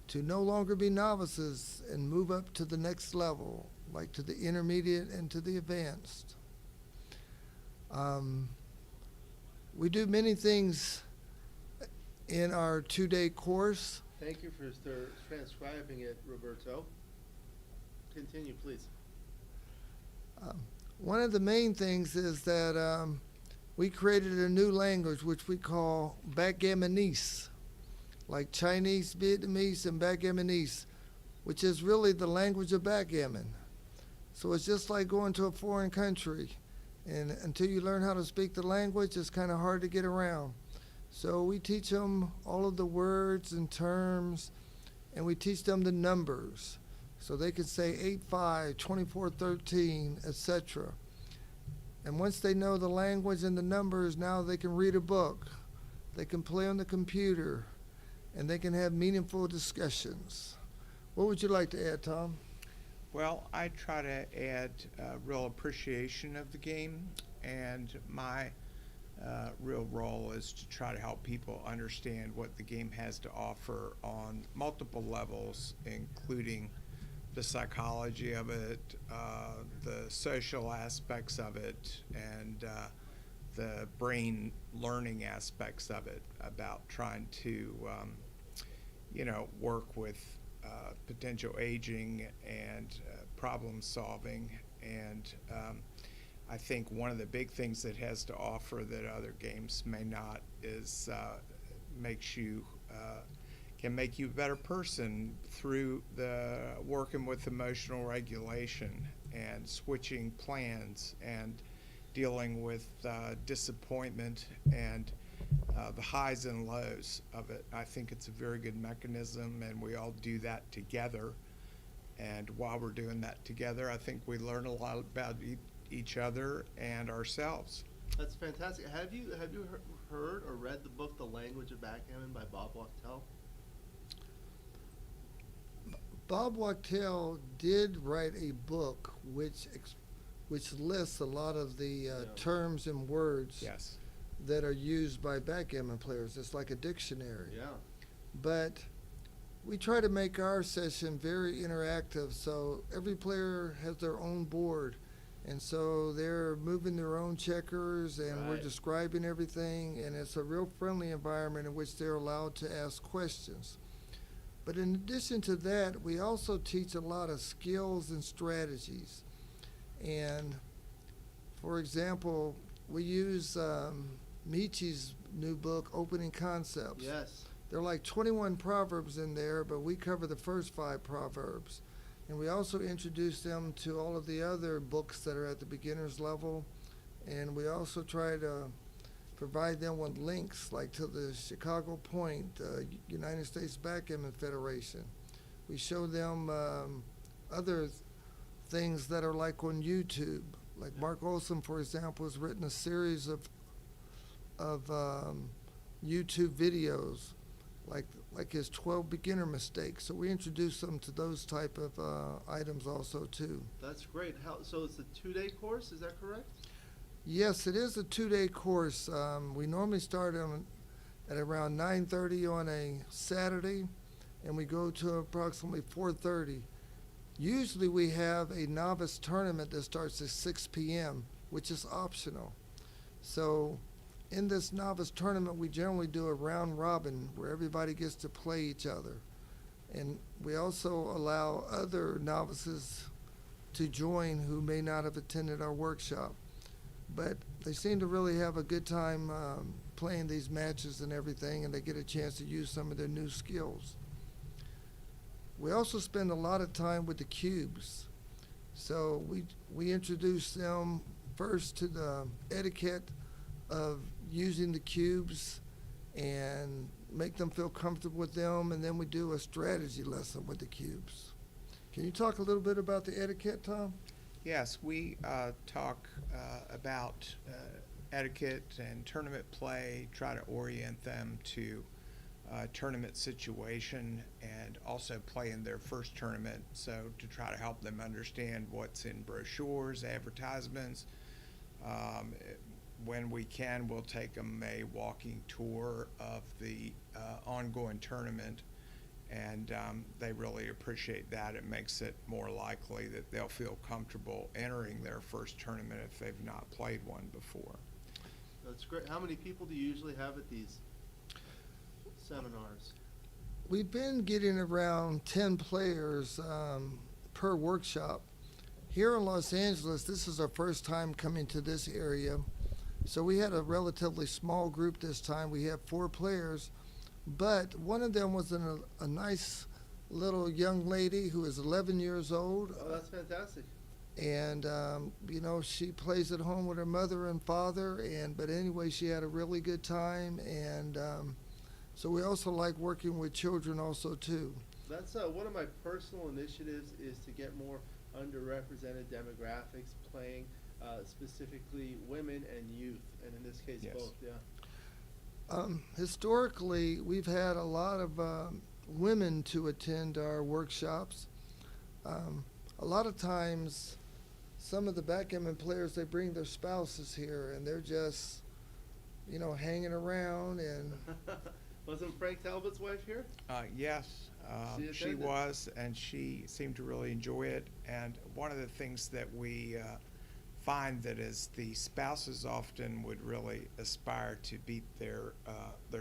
to no longer be novices and move up to the next level, like to the intermediate and to the advanced. We do many things in our 2-day course. Thank you for transcribing it, Roberto. Continue, please. One of the main things is that we created a new language which we call Backgammonese, like Chinese, Vietnamese, and Backgammonese, which is really the language of backgammon. So it's just like going to a foreign country, and until you learn how to speak the language, it's kind of hard to get around. So we teach them all of the words and terms, and we teach them the numbers. So they can say 8-5, 24-13, etc. And once they know the language and the numbers, now they can read a book, they can play on the computer, and they can have meaningful discussions. What would you like to add, Tom? Well, I try to add real appreciation of the game, and my real role is to try to help people understand what the game has to offer on multiple levels, including the psychology of it, the social aspects of it, and the brain learning aspects of it, about trying to, work with potential aging and problem solving. And I think one of the big things that has to offer that other games may not is can make you a better person through the working with emotional regulation and switching plans and dealing with disappointment and the highs and lows of it. I think it's a very good mechanism, and we all do that together. And while we're doing that together, I think we learn a lot about each other and ourselves. That's fantastic. Have you heard or read the book The Language of Backgammon by Bob Wachtel? Bob Wachtel did write a book which lists a lot of the terms and words that are used by backgammon players. It's like a dictionary. Yeah. But we try to make our session very interactive, so every player has their own board, and so they're moving their own checkers, and we're describing everything, and it's a real friendly environment in which they're allowed to ask questions. But in addition to that, we also teach a lot of skills and strategies. And for example, we use Michi's new book, Opening Concepts. Yes. There are like 21 proverbs in there, but we cover the first 5 proverbs. And we also introduce them to all of the other books that are at the beginner's level. And we also try to provide them with links, like to the Chicago Point, United States Backgammon Federation. We show them other things that are like on YouTube. Like Mark Olson, for example, has written a series of YouTube videos, like his 12 beginner mistakes. So we introduce them to those type of items also too. That's great. So it's a 2-day course, is that correct? Yes, it is a 2-day course. We normally start at around 9:30 on a Saturday, and we go to approximately 4:30. Usually we have a novice tournament that starts at 6 p.m., which is optional. So in this novice tournament, we generally do a round robin where everybody gets to play each other. And we also allow other novices to join who may not have attended our workshop. But they seem to really have a good time playing these matches and everything, and they get a chance to use some of their new skills. We also spend a lot of time with the cubes. So we introduce them first to the etiquette of using the cubes and make them feel comfortable with them, and then we do a strategy lesson with the cubes. Can you talk a little bit about the etiquette, Tom? Yes, we talk about etiquette and tournament play, try to orient them to tournament situation, and also play in their first tournament, so to try to help them understand what's in brochures, advertisements. When we can, we'll take them a walking tour of the ongoing tournament, and they really appreciate that. It makes it more likely that they'll feel comfortable entering their first tournament if they've not played one before. That's great. How many people do you usually have at these seminars? We've been getting around 10 players per workshop. Here in Los Angeles, this is our first time coming to this area. So we had a relatively small group this time. We had 4 players, but one of them was a nice little young lady who is 11 years old. Oh, that's fantastic. And, you know, she plays at home with her mother and father, but anyway, she had a really good time. And so we also like working with children also, too. That's one of my personal initiatives, is to get more underrepresented demographics playing, specifically women and youth, and in this case, Yes. both, yeah. Historically, we've had a lot of women to attend our workshops. A lot of times, some of the backgammon players, they bring their spouses here, and they're just, you know, hanging around. And Wasn't Frank Talbot's wife here? Yes, She she attended. was, and she seemed to really enjoy it. And one of the things that we find that is the spouses often would really aspire to beat their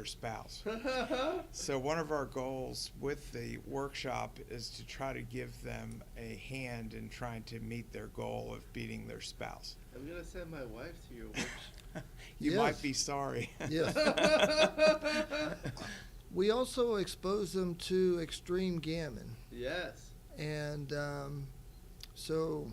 spouse. So one of our goals with the workshop is to try to give them a hand in trying to meet their goal of beating their spouse. I'm gonna send my wife to your workshop. You Yes. might be sorry. Yes. We also expose them to extreme gammon. Yes. And so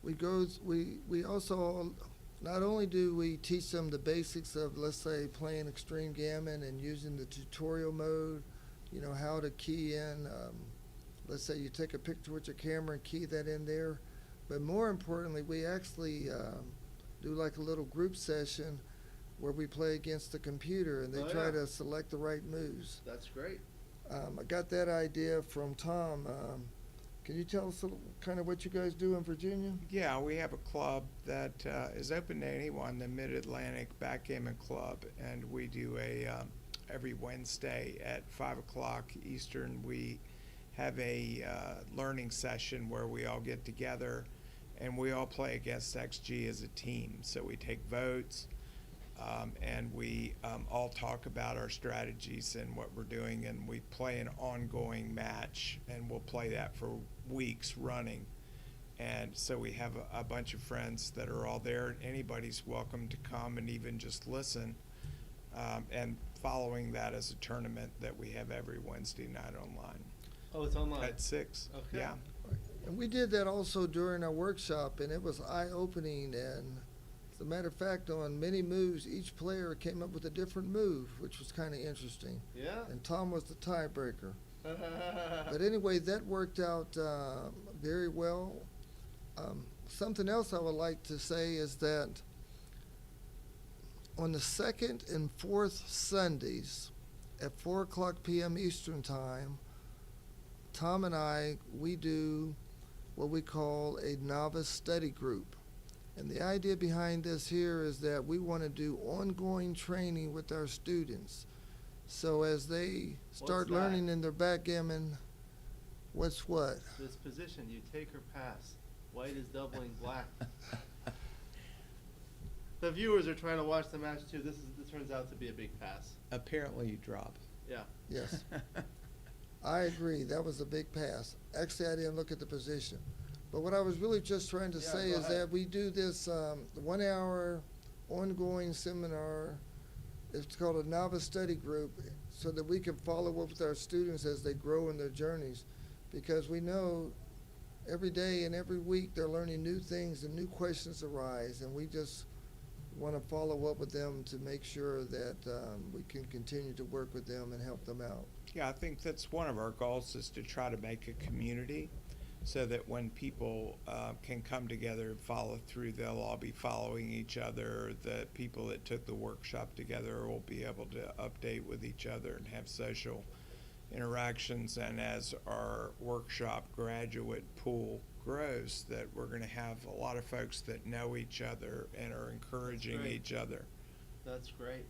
we also, not only do we teach them the basics of, let's say, playing extreme gammon and using the tutorial mode, you know, how to key in, let's say you take a picture with your camera and key that in there. But more importantly, we actually do like a little group session where we play against the computer, and they Oh, try yeah. to select the right moves. That's great. I got that idea from Tom. Can you tell us kind of what you guys do in Virginia? Yeah, we have a club that is open to anyone, the Mid-Atlantic Backgammon Club, and we do every Wednesday at 5 o'clock Eastern. We have a learning session where we all get together and we all play against XG as a team. So we take votes. And we all talk about our strategies and what we're doing, and we play an ongoing match, and we'll play that for weeks running. And so we have a bunch of friends that are all there. Anybody's welcome to come and even just listen. And following that is a tournament that we have every Wednesday night online. Oh, it's online? At 6, Okay. yeah. And we did that also during our workshop, and it was eye-opening. And as a matter of fact, on many moves, each player came up with a different move, which was kind of interesting. Yeah. And Tom was the tiebreaker. But anyway, that worked out very well. Something else I would like to say is that on the second and fourth Sundays at 4:00 p.m. Eastern Time, Tom and we do what we call a novice study group. And the idea behind this here is that we want to do ongoing training with our students. So as they start What's that? learning in their backgammon, what's what? This position, you take or pass. White is doubling black. The viewers are trying to watch the match too. This turns out to be a big pass. Apparently you drop. Yeah. Yes. I agree. That was a big pass. Actually, I didn't look at the position. But what I was really just trying to say is that we do this 1 hour ongoing seminar. It's called a novice study group, so that we can follow up with our students as they grow in their journeys. Because we know every day and every week they're learning new things and new questions arise, and we just want to follow up with them to make sure that we can continue to work with them and help them out. Yeah, I think that's one of our goals, is to try to make a community so that when people can come together and follow through, they'll all be following each other. The people that took the workshop together will be able to update with each other and have social interactions. And as our workshop graduate pool grows, that we're going to have a lot of folks that know each other and are encouraging each other. That's great.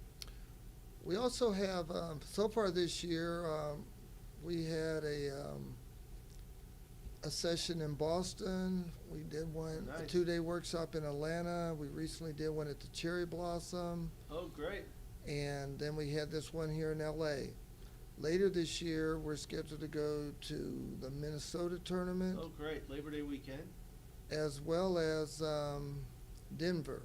We also have, so far this year, we had a session in Boston. We did one, a Nice. 2-day workshop in Atlanta. We recently did one at the Cherry Blossom. Oh, great. And then we had this one here in LA. Later this year, we're scheduled to go to the Minnesota tournament, Oh, great. Labor Day weekend. as well as Denver.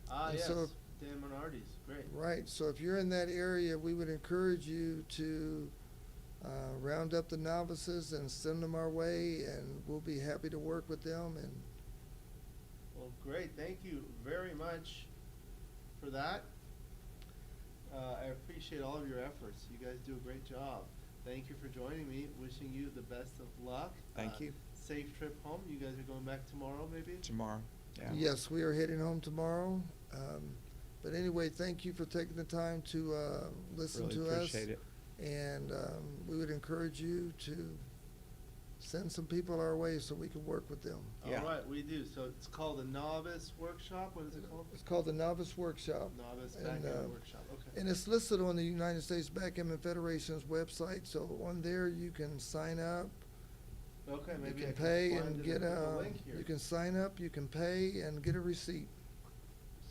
Ah, And yes. so- Dan Minardi's. Great. Right, so if you're in that area, we would encourage you to round up the novices and send them our way, and we'll be happy to work with them. And Well, great. Thank you very much for that. I appreciate all of your efforts. You guys do a great job. Thank you for joining me. Wishing you the best of luck. Thank you. Safe trip home. You guys are going back tomorrow, maybe? Tomorrow, yeah. yes, we are heading home tomorrow. But anyway, thank you for taking the time to listen Really to us. appreciate it. And we would encourage you to send some people our way so we can work with them. All right, we do. So it's called a novice workshop. What is it called? It's called the Novice Workshop. Novice And, backgammon workshop. Okay. And it's listed on the United States Backgammon Federation's website, so on there you can sign up. Okay, maybe You I can pay find and it get with the a, link here. you can sign up, you can pay and get a receipt.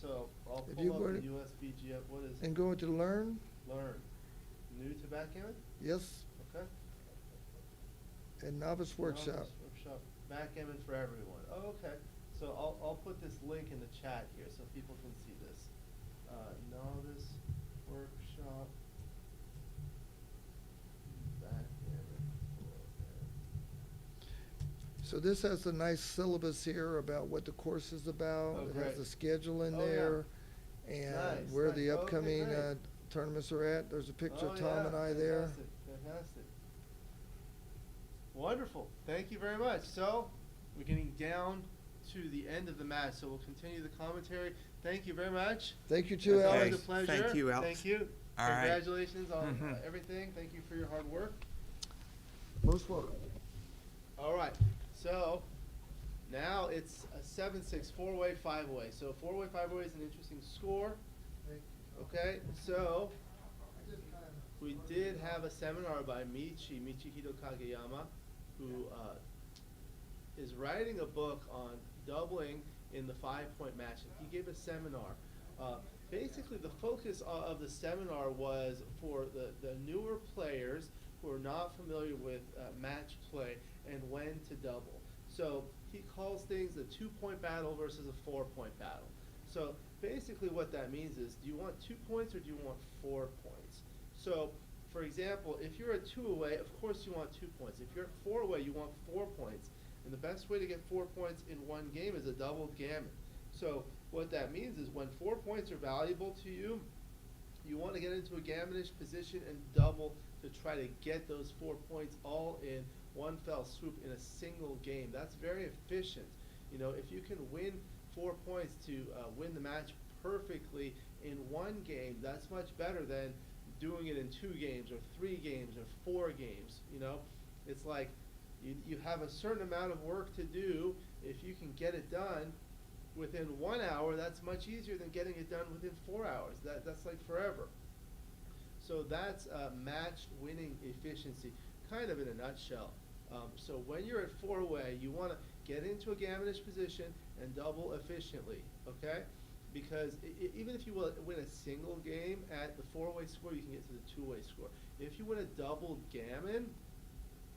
So I'll If you pull up go the to- USBGF. What is And it? go to learn, Learn. New to backgammon? yes, Okay. and Novice Workshop. Novice Workshop. Backgammon for everyone. Oh, okay. So I'll put this link in the chat here so people can see this. Novice Workshop. Backgammon. So this has a nice syllabus here about what the course is about. Oh, It great. has the schedule in Oh, yeah. there, and Nice, where nice. the Okay, upcoming great. tournaments are at. There's a picture Oh, of Tom yeah. and I there. Fantastic. Fantastic. Wonderful. Thank you very much. So we're getting down to the end of the match, so we'll continue the commentary. Thank you very much. Thank you too, It's always Alex. a pleasure. Thank you, Alex. Thank you. All right. Congratulations on Mhm. everything. Thank you for your hard work. Most welcome. All right. So now it's a 7-6 4-way, 5-way. So 4-way, 5-way is an interesting score. Okay. So we did have a seminar by Michihito Kageyama, who is writing a book on doubling in the 5-point match. And he gave a seminar. basically the focus of the seminar was for the newer players who are not familiar with match play and when to double. So he calls things a 2-point battle versus a 4-point battle. So basically what that means is, do you want 2 points or do you want 4 points? So for example, if you're at 2 away, of course you want 2 points. If you're at 4 away, you want 4 points. And the best way to get 4 points in one game is a double gammon. So what that means is when 4 points are valuable to you, you want to get into a gammonish position and double to try to get those 4 points all in one fell swoop in a single game. That's very efficient. You know, if you can win 4 points to win the match perfectly in one game, that's much better than doing it in 2 games or 3 games or 4 games. You know, it's like you have a certain amount of work to do. If you can get it done within 1 hour, that's much easier than getting it done within 4 hours. That's like forever. So that's match winning efficiency, kind of in a nutshell. So when you're at 4 away, you want to get into a gammonish position and double efficiently, okay? Because even if you win a single game at the 4-way score, you can get to the 2-way score. If you win a double gammon,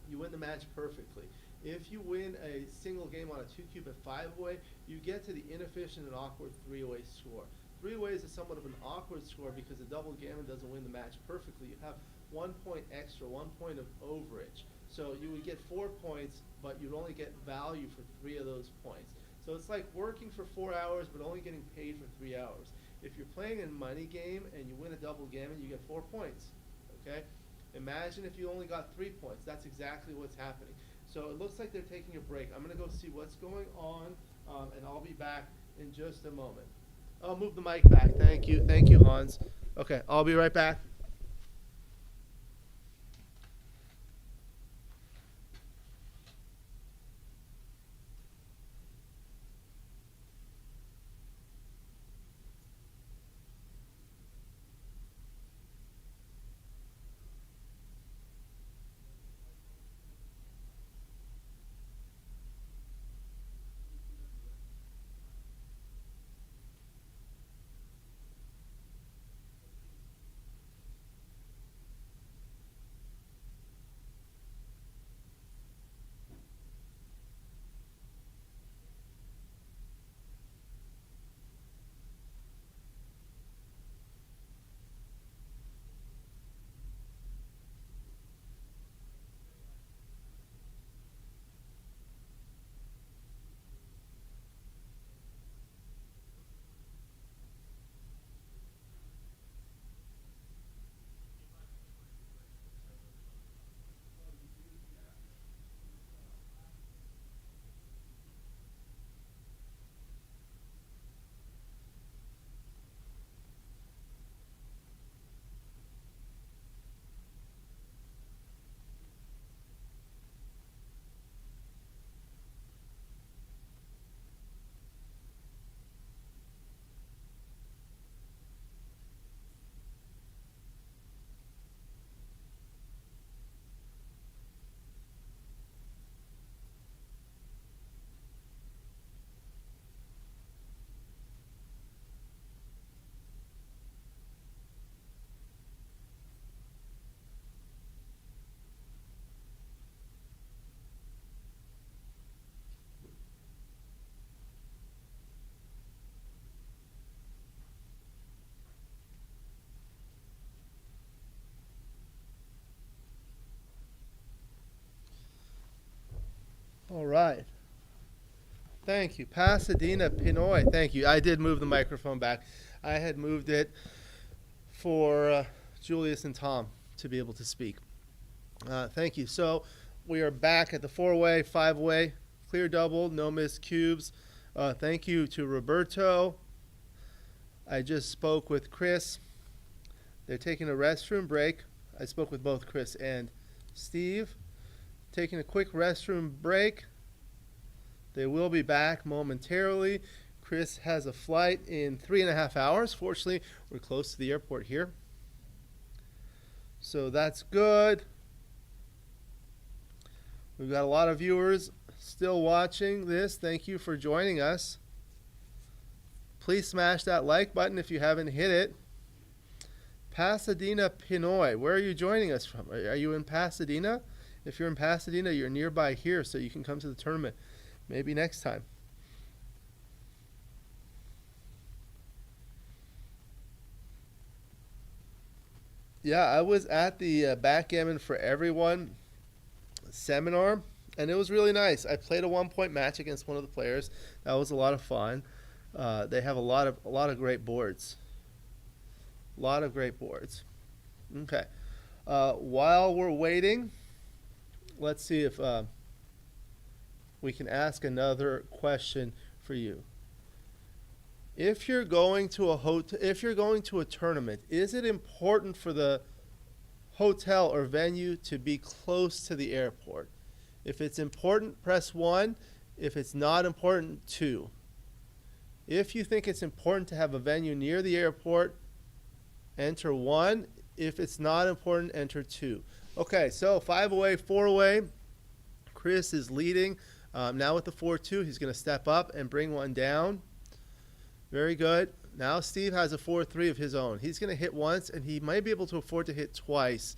you win the match perfectly. If you win a single game on a 2-cube at 5-way, you get to the inefficient and awkward 3-way score. 3 ways is somewhat of an awkward score because a double gammon doesn't win the match perfectly. You have 1 point extra, 1 point of overage. So you would get 4 points, but you'd only get value for 3 of those points. So it's like working for 4 hours, but only getting paid for 3 hours. If you're playing a money game and you win a double gammon, you get 4 points, okay? Imagine if you only got 3 points. That's exactly what's happening. So it looks like they're taking a break. I'm going to go see what's going on, and I'll be back in just a moment. I'll move the mic back. Thank you. Thank you, Hans. Okay, I'll be right back. All right. Thank you. Pasadena, Pinoy. Thank you. I did move the microphone back. I had moved it for Julius and Tom to be able to speak. Thank you. So we are back at the 4-way, 5-way, clear double, no missed cubes. Thank you to Roberto. I just spoke with Chris. They're taking a restroom break. I spoke with both Chris and Steve. Taking a quick restroom break. They will be back momentarily. Chris has a flight in 3.5 hours. Fortunately, we're close to the airport here. So that's good. We've got a lot of viewers still watching this. Thank you for joining us. please smash that like button if you haven't hit it. Pasadena Pinoy, where are you joining us from? Are you in Pasadena? If you're in Pasadena, you're nearby here, so you can come to the tournament. Maybe next time. Yeah, I was at the Backgammon for Everyone seminar, and it was really nice. I played a 1-point match against one of the players. That was a lot of fun. They have a lot of great boards. A lot of great boards. Okay. While we're waiting, let's see if we can ask another question for you. If you're going to a tournament, is it important for the hotel or venue to be close to the airport? If it's important, press 1. If it's not important, 2. If you think it's important to have a venue near the airport, enter 1. If it's not important, enter 2. Okay, so 5 away, 4 away. Chris is leading. Now with the 4-2, he's going to step up and bring one down. Very good. Now Steve has a 4-3 of his own. He's going to hit once, and he might be able to afford to hit twice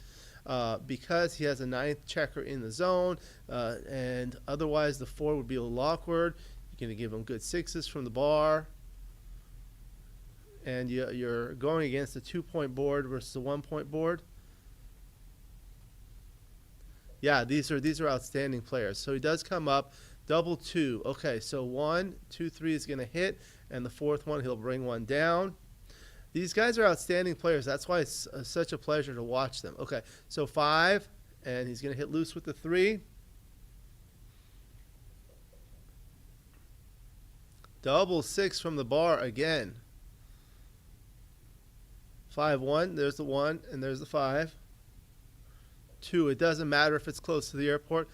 because he has a 9th checker in the zone, and otherwise the 4 would be a little awkward. You're going to give him good 6s from the bar, and you're going against a 2-point board versus a 1-point board. Yeah, these are outstanding players. So he does come up, double 2. Okay, so 1, 2, 3 is going to hit, and the 4th one he'll bring one down. These guys are outstanding players. That's why it's such a pleasure to watch them. Okay, so 5, and he's going to hit loose with the 3. Double 6 from the bar again. 5-1, there's the 1, and there's the 5. 2, it doesn't matter if it's close to the airport.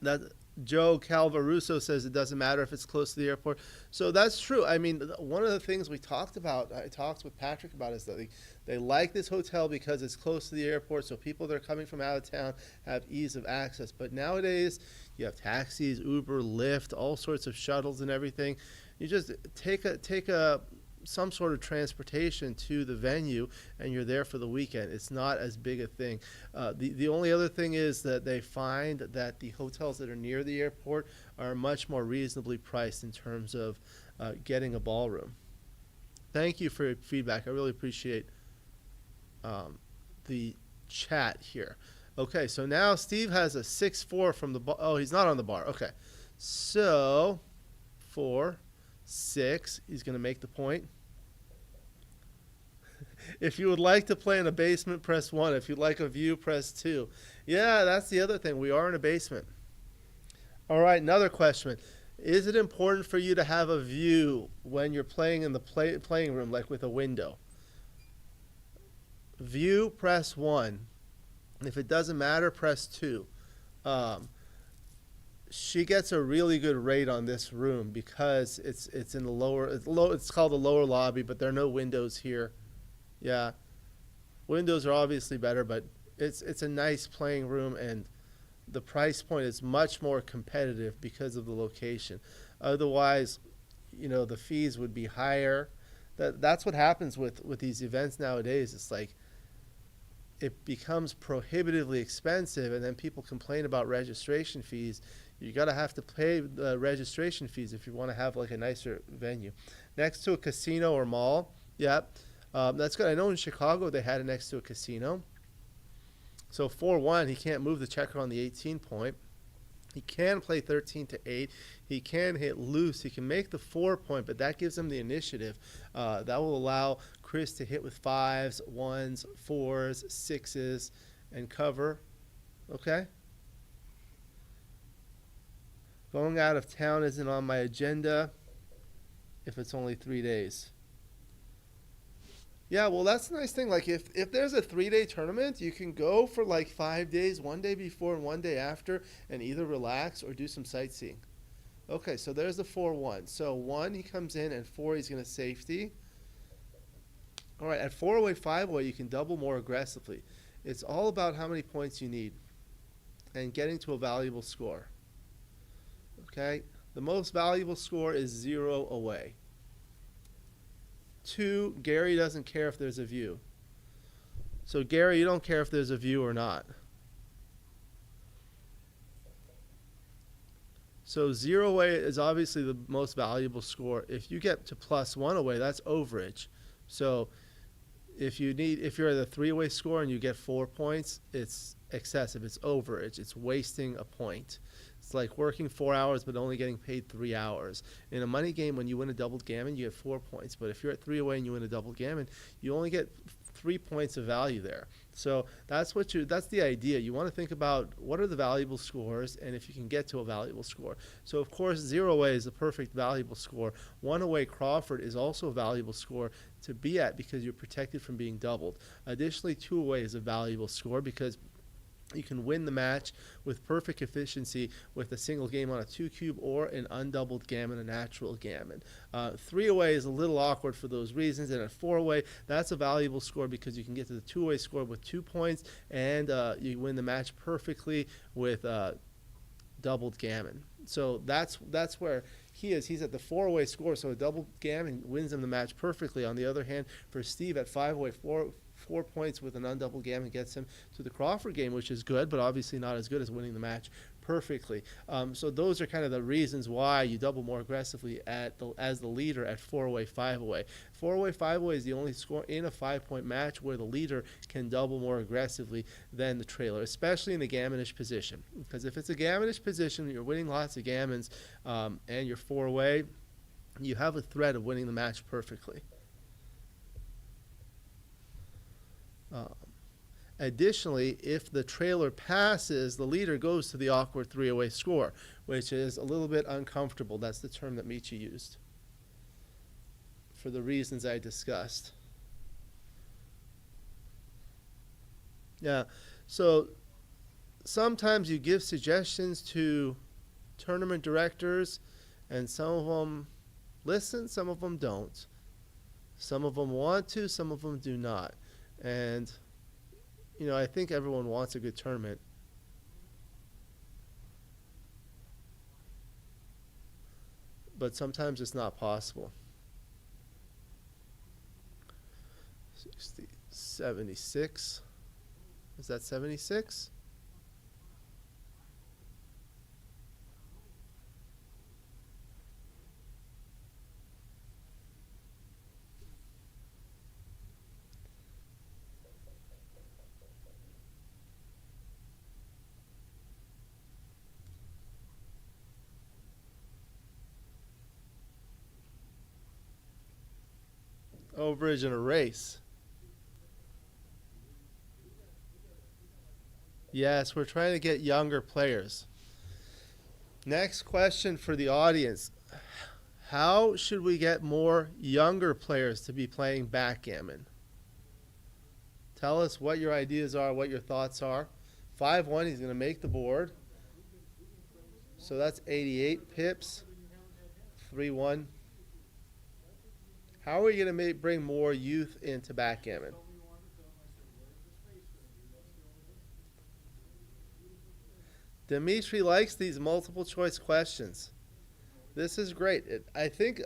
That Joe Calvaruso says it doesn't matter if it's close to the airport. So that's true. I mean, one of the things I talked with Patrick about is that they like this hotel because it's close to the airport, so people that are coming from out of town have ease of access. But nowadays, you have taxis, Uber, Lyft, all sorts of shuttles and everything. You just take some sort of transportation to the venue, and you're there for the weekend. It's not as big a thing. The only other thing is that they find that the hotels that are near the airport are much more reasonably priced in terms of getting a ballroom. Thank you for your feedback. I really appreciate the chat here. Okay, so now Steve has a 6-4 from the bar. Oh, he's not on the bar. Okay, so 4, 6. He's going to make the point. If you would like to play in a basement, press 1. If you'd like a view, press 2. Yeah, that's the other thing. We are in a basement. All right, another question. Is it important for you to have a view when you're playing in the playing room, like with a window? View, press 1. If it doesn't matter, press 2. She gets a really good rate on this room because it's in the lower, it's called the lower lobby, but there are no windows here. Yeah, windows are obviously better, but it's a nice playing room, and the price point is much more competitive because of the location. Otherwise, the fees would be higher. That's what happens with these events nowadays. It's like it becomes prohibitively expensive, and then people complain about registration fees. You have to pay the registration fees if you want to have like a nicer venue. Next to a casino or mall, yeah. That's good. I know in Chicago they had it next to a casino. So 4-1, he can't move the checker on the 18 point. He can play 13 to 8. He can hit loose. He can make the 4 point, but that gives him the initiative. That will allow Chris to hit with 5s, 1s, 4s, 6s, and cover. Okay? Going out of town isn't on my agenda if it's only 3 days. Yeah, well, that's the nice thing. Like, if there's a 3-day tournament, you can go for like 5 days, 1 day before and 1 day after, and either relax or do some sightseeing. Okay, so there's the 4-1. So 1, he comes in, and 4, he's going to safety. All right, at 4 away, 5 away, you can double more aggressively. It's all about how many points you need and getting to a valuable score. Okay, the most valuable score is 0 away. 2, Gary doesn't care if there's a view. So Gary, you don't care if there's a view or not. So 0 away is obviously the most valuable score. If you get to +1 away, that's overage. So if you're at a 3 away score and you get 4 points, it's excessive. It's overage. It's wasting a point. It's like working 4 hours but only getting paid 3 hours. In a money game, when you win a doubled gammon, you get 4 points. But if you're at 3 away and you win a doubled gammon, you only get 3 points of value there. So that's the idea. You want to think about what are the valuable scores and if you can get to a valuable score. So of course 0 away is a perfect valuable score. 1 away Crawford is also a valuable score to be at because you're protected from being doubled. Additionally, 2 away is a valuable score because you can win the match with perfect efficiency with a single game on a 2 cube or an undoubled gammon, a natural gammon. 3 away is a little awkward for those reasons, and at 4 away, that's a valuable score because you can get to the 2 away score with 2 points, and you win the match perfectly with doubled gammon. So that's where he is. He's at the 4 away score, so a double gammon wins him the match perfectly. On the other hand, for Steve at 5 away, 4 points with an undoubled gammon gets him to the Crawford game, which is good, but obviously not as good as winning the match perfectly. So those are kind of the reasons why you double more aggressively as the leader at 4 away, 5 away. 4 away, 5 away is the only score in a 5-point match where the leader can double more aggressively than the trailer, especially in the gammonish position. Because if it's a gammonish position, you're winning lots of gammons, and you're 4 away, you have a threat of winning the match perfectly. Additionally, if the trailer passes, the leader goes to the awkward 3 away score, which is a little bit uncomfortable. That's the term that Michi used for the reasons I discussed. Yeah, so sometimes you give suggestions to tournament directors, and some of them listen, some of them don't. Some of them want to, some of them do not. And, you know, I think everyone wants a good tournament. But sometimes it's not possible. 60, 76. Is that 76? Overage in a race. Yes, we're trying to get younger players. Next question for the audience. How should we get more younger players to be playing backgammon? Tell us what your ideas are, what your thoughts are. 5-1, he's going to make the board. So that's 88 pips. 3-1. How are we going to bring more youth into backgammon? Dimitri likes these multiple choice questions. This is great. I think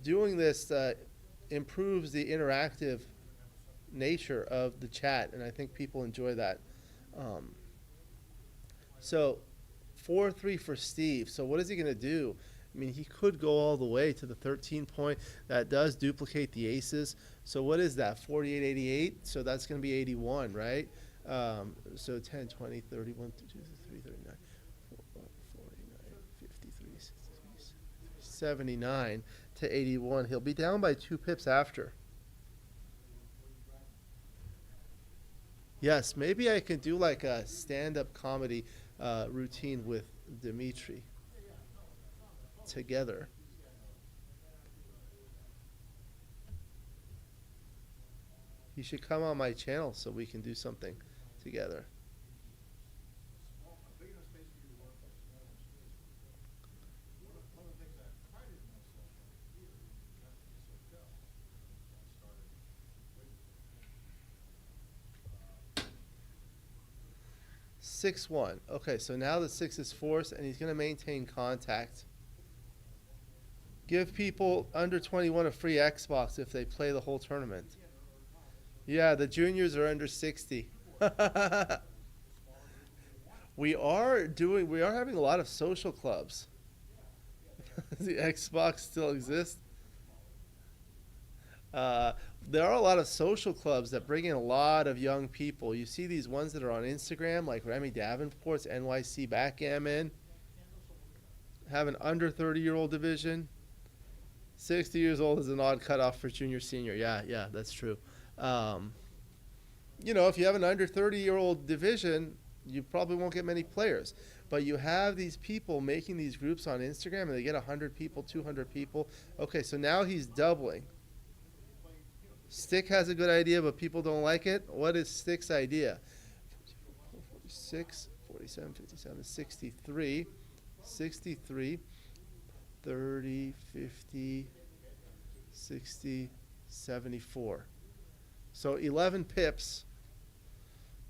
doing this improves the interactive nature of the chat, and I think people enjoy that. So 4-3 for Steve. So what is he going to do? I mean, he could go all the way to the 13 point. That does duplicate the aces. So what is that? 48, 88? So that's going to be 81, right? So 10, 20, 31, 33, 39, 49, 53, 63, 79 to 81. He'll be down by 2 pips after. Yes, maybe I can do like a stand-up comedy routine with Dimitri together. You should come on my channel so we can do something together. Six one. Okay, so now the 6 is forced, and he's going to maintain contact. Give people under 21 a free Xbox if they play the whole tournament. Yeah, the juniors are under 60. We are having a lot of social clubs. The Xbox still exists. There are a lot of social clubs that bring in a lot of young people. You see these ones that are on Instagram, like Remy Davenport's NYC Backgammon. Have an under 30-year-old division. 60 years old is an odd cutoff for junior senior. Yeah, that's true. If you have an under 30-year-old division, you probably won't get many players. But you have these people making these groups on Instagram, and they get 100 people, 200 people. Okay, so now he's doubling. Stick has a good idea, but people don't like it. What is Stick's idea? 46, 47, 57, 63, 63, 30, 50, 60, 74. So 11 pips.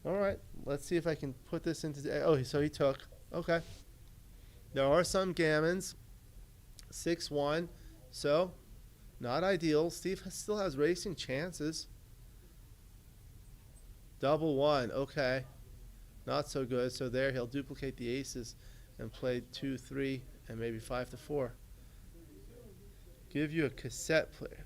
All right, let's see if I can put this into... Oh, so he took. Okay. There are some gammons. 6-1. So, not ideal. Steve still has racing chances. Double 1. Okay. Not so good. So there, he'll duplicate the aces and play 2, 3, and maybe 5 to 4. Give you a cassette player.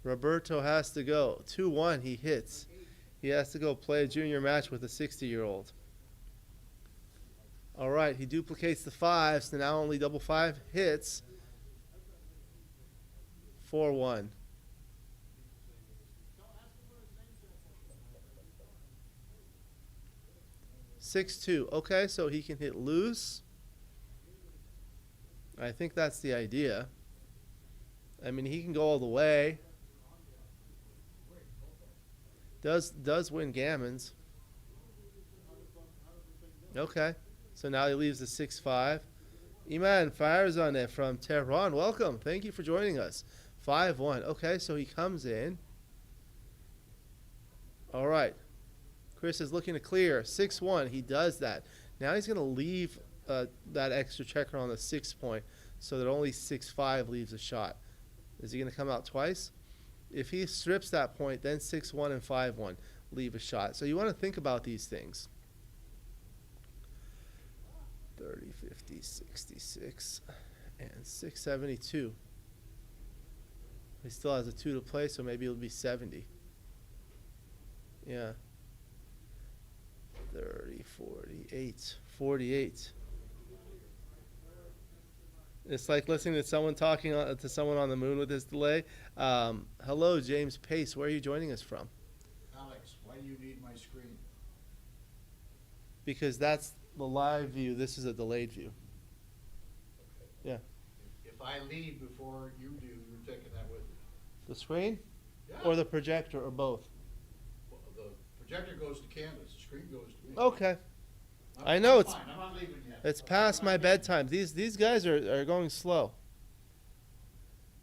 Roberto has to go. 2-1, he hits. He has to go play a junior match with a 60-year-old. All right, he duplicates the 5, so now only double 5 hits. 4-1. (6-2). Okay, so he can hit loose. I think that's the idea. I mean, he can go all the way. Does win gammons. Okay, so now he leaves the 6-5. Iman fires on it from Tehran. Welcome. Thank you for joining us. 5-1. Okay, so he comes in. All right. Chris is looking to clear. 6-1. He does that. Now he's going to leave that extra checker on the 6 point so that only 6-5 leaves a shot. Is he going to come out twice? If he strips that point, then 6-1 and 5-1 leave a shot. So you want to think about these things. 30, 50, 66, and 672. He still has a 2 to play, so maybe it'll be 70. Yeah. 30, 48, 48. It's like listening to someone talking to someone on the moon with this delay. Hello, James Pace. Where are you joining us from? Alex, why do you need my screen? Because that's the live view. This is a delayed view. Yeah. If I leave before you do, you're taking that with you. The screen? Yeah. Or the projector, or both? Well, the projector goes to Candace, the screen goes to me. Okay. I know I'm it's fine. I'm not leaving yet. it's past my bedtime. These guys are going slow.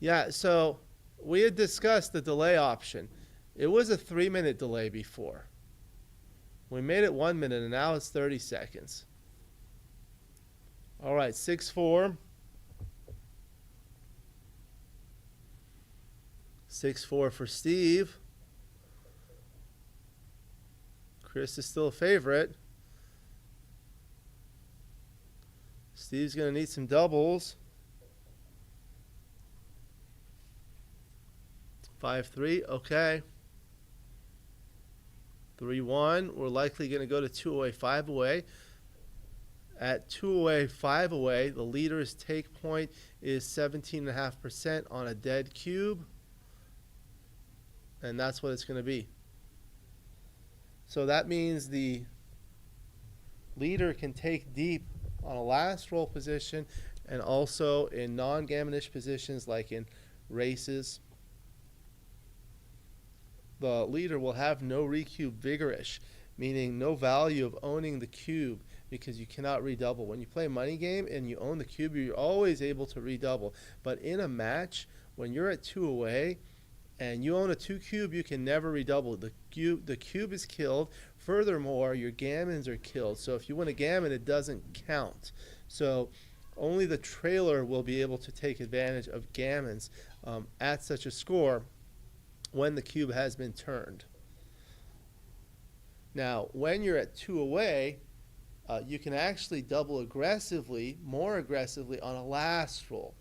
Yeah, so we had discussed the delay option. It was a 3-minute delay before. We made it 1 minute, and now it's 30 seconds. All right, 6-4. 6-4 for Steve. Chris is still a favorite. Steve's going to need some doubles. 5-3, okay. 3-1, we're likely going to go to 2 away, 5 away. At 2 away, 5 away, the leader's take point is 17.5% on a dead cube. And that's what it's going to be. So that means the leader can take deep on a last roll position and also in non-gammonish positions like in races. The leader will have no recube vigorish, meaning no value of owning the cube because you cannot redouble. When you play a money game and you own the cube, you're always able to redouble. But in a match, when you're at 2 away and you own a 2 cube, you can never redouble. The cube is killed Furthermore, your gammons are killed. So if you win a gammon, it doesn't count. So only the trailer will be able to take advantage of gammons at such a score when the cube has been turned. Now, when you're at 2 away, you can actually double aggressively, more aggressively on a last roll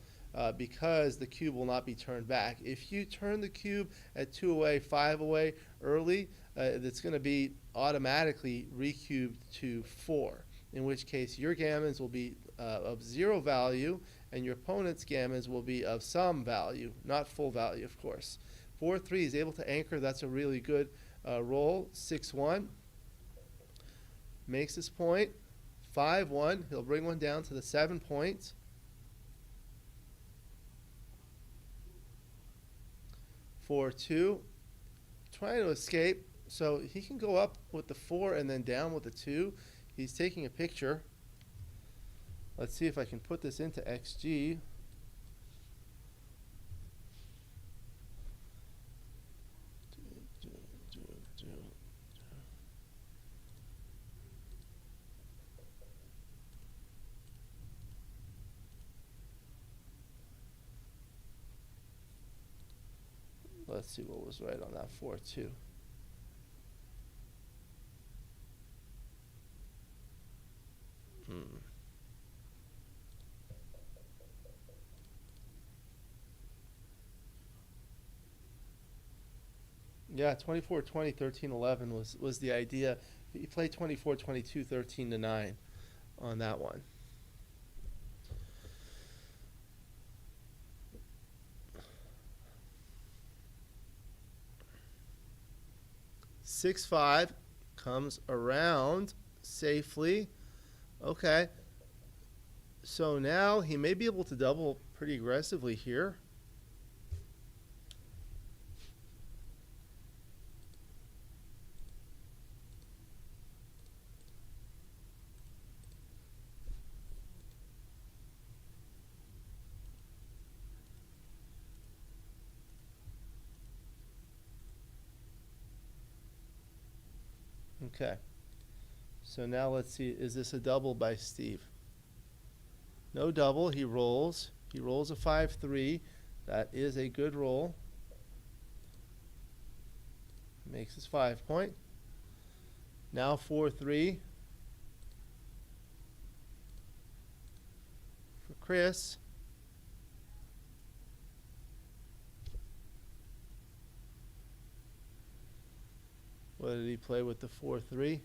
because the cube will not be turned back. If you turn the cube at 2 away, 5 away early, it's going to be automatically recubed to 4, in which case your gammons will be of 0 value and your opponent's gammons will be of some value, not full value, of course. 4-3 is able to anchor. That's a really good roll. 6-1 makes his point. 5-1, he'll bring one down to the 7 point. 4-2, trying to escape. So he can go up with the 4 and then down with the 2. He's taking a picture. Let's see if I can put this into XG. Let's see what was right on that 4-2. Yeah, 24-20, 13-11 was the idea. He played 24-22, 13-9 on that one. Six five comes around safely. Okay. So now he may be able to double pretty aggressively here. Okay. So now let's see, is this a double by Steve? No double, he rolls. He rolls a 5-3. That is a good roll. Makes his 5 point. Now 4-3 for Chris. What did he play with the 4-3?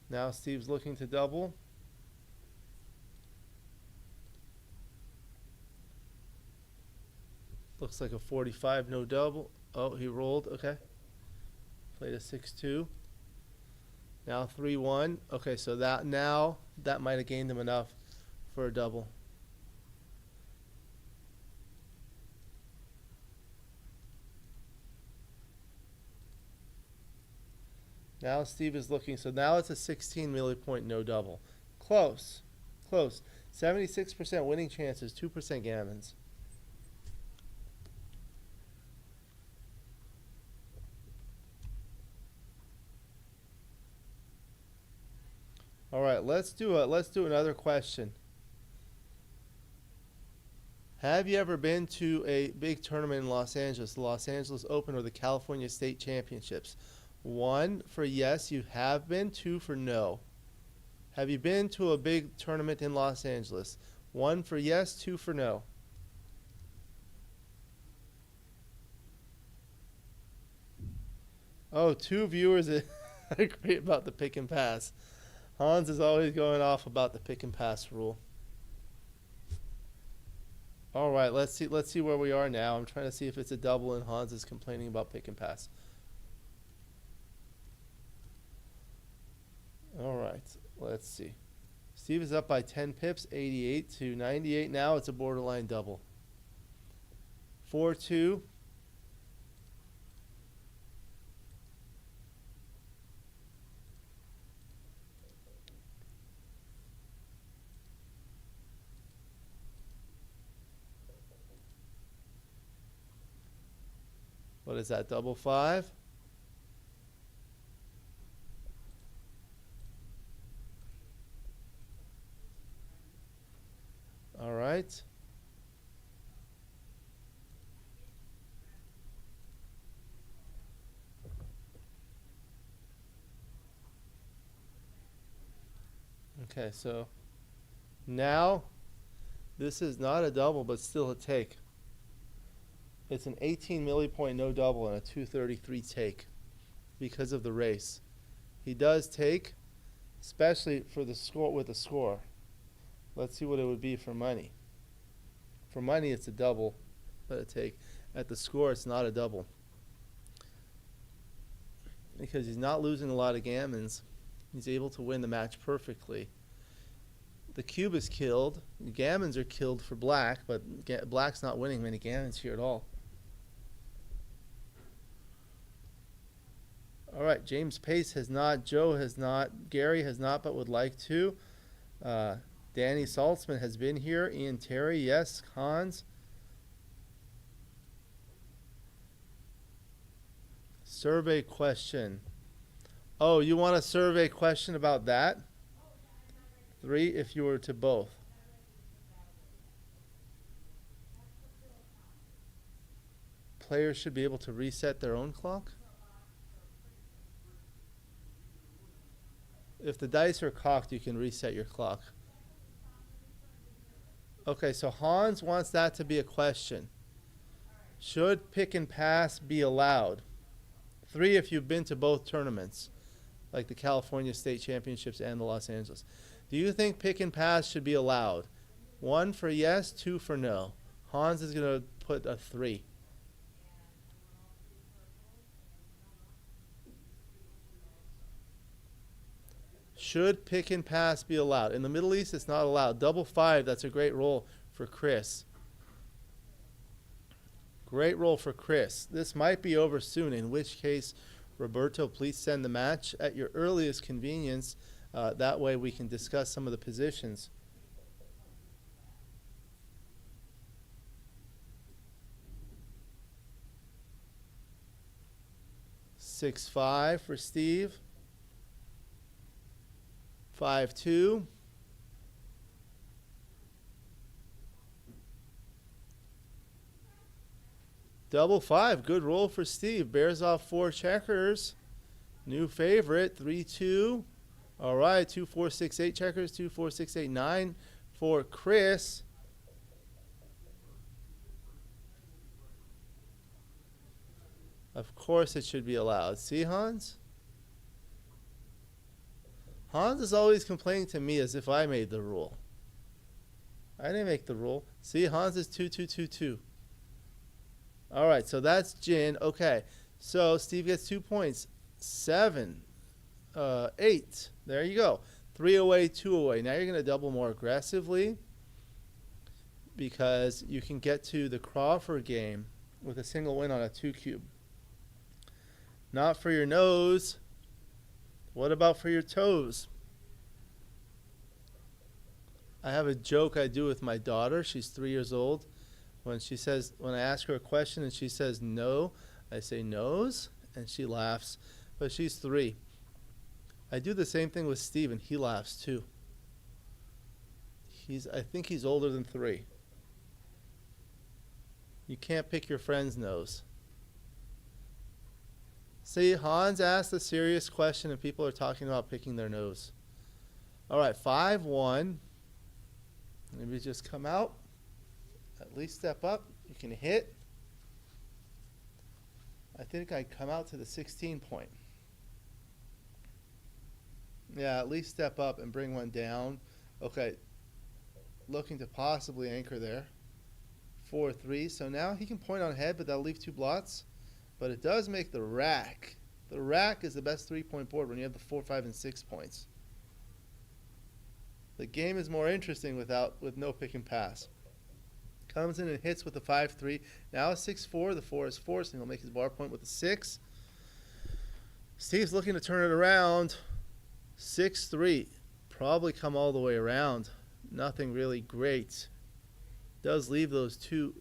Now Steve's looking to double. Looks like a 45, no double. Oh, he rolled, okay. Played a 6-2. Now 3-1. Okay, so that might have gained him enough for a double. Now Steve is looking, so now it's a 16 milli point no double. Close, close. 76% winning chances, 2% gammons. All right, let's do another question. Have you ever been to a big tournament in Los Angeles, the Los Angeles Open or the California State Championships? 1 for yes, you have been. 2 for no. Have you been to a big tournament in Los Angeles? 1 for yes, 2 for no. Oh, 2 viewers agree about the pick and pass. Hans is always going off about the pick and pass rule. All right, let's see where we are now. I'm trying to see if it's a double and Hans is complaining about pick and pass. All right, let's see. Steve is up by 10 pips, 88 to 98. Now it's a borderline double. 4-2. What is that, double 5? All right. Okay, so now this is not a double, but still a take. It's an 18 millipoint no double and a 233 take because of the race. He does take, especially for the score with the score. Let's see what it would be for money. For money, it's a double, but a take. At the score, it's not a double. Because he's not losing a lot of gammons. He's able to win the match perfectly. The cube is killed. The gammons are killed for black, but black's not winning many gammons here at all. All right, James Pace has not, Joe has not, Gary has not, but would like to. Danny Saltzman has been here. Ian Terry, yes. Hans. Survey question. Oh, you want a survey question about that? 3 if you were to both. Players should be able to reset their own clock? If the dice are cocked, you can reset your clock. Okay, so Hans wants that to be a question. Should pick and pass be allowed? 3 if you've been to both tournaments, like the California State Championships and the Los Angeles. Do you think pick and pass should be allowed? 1 for yes, 2 for no. Hans is going to put a 3. Should pick and pass be allowed? In the Middle East, it's not allowed. Double 5, that's a great roll for Chris. Great roll for Chris. This might be over soon, in which case, Roberto, please send the match at your earliest convenience. That way we can discuss some of the positions. Six, 5 for Steve. 5-2. Double 5, good roll for Steve. Bears off 4 checkers. New favorite, 3-2. All right, 2, 4, 6, 8 checkers. 2, 4, 6, 8, 9 for Chris. Of course it should be allowed. See, Hans? Hans is always complaining to me as if I made the rule. I didn't make the rule. See, Hans is 2, 2, 2, 2. All right, so that's Jin. Okay, so Steve gets 2 points. 7, 8. There you go. 3 away, 2 away. Now you're going to double more aggressively because you can get to the Crawford game with a single win on a 2 cube. Not for your nose. What about for your toes? I have a joke I do with my daughter. She's 3 years old. When I ask her a question and she says no, I say nose, and she laughs. But she's 3. I do the same thing with Steve, and he laughs too. I think he's older than 3. You can't pick your friend's nose. See, Hans asked a serious question, and people are talking about picking their nose. All right, 5-1. Maybe just come out. At least step up. You can hit. I think I come out to the 16 point. Yeah, at least step up and bring one down. Okay. Looking to possibly anchor there. 4-3. So now he can point on head, but that'll leave 2 blots. But it does make the rack. The rack is the best 3-point board when you have the 4, 5, and 6 points. The game is more interesting with no pick and pass. Comes in and hits with a 5-3. Now a 6-4. The 4 is forced, and he'll make his bar point with a 6. Steve's looking to turn it around. 6-3. Probably come all the way around. Nothing really great. Does leave those 2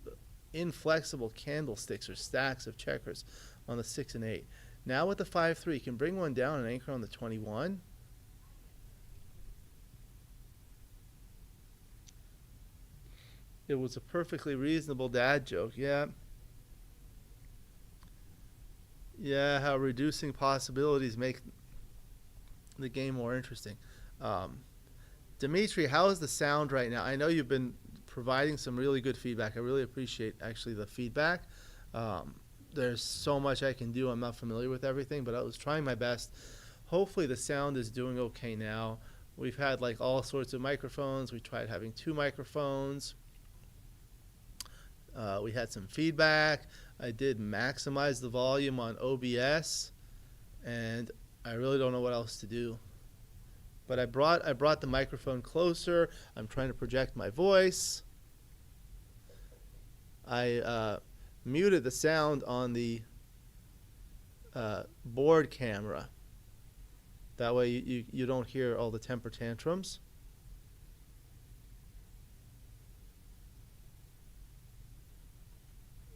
inflexible candlesticks or stacks of checkers on the 6 and 8. Now with the 5-3, you can bring one down and anchor on the 21. It was a perfectly reasonable dad joke, yeah. Yeah, how reducing possibilities make the game more interesting. Dimitri, how is the sound right now? I know you've been providing some really good feedback. I really appreciate actually the feedback. There's so much I can do. I'm not familiar with everything, but I was trying my best. Hopefully the sound is doing okay now. We've had like all sorts of microphones. We tried having 2 microphones. We had some feedback. I did maximize the volume on OBS, and I really don't know what else to do. But I brought the microphone closer. I'm trying to project my voice. I muted the sound on the board camera. That way you don't hear all the temper tantrums.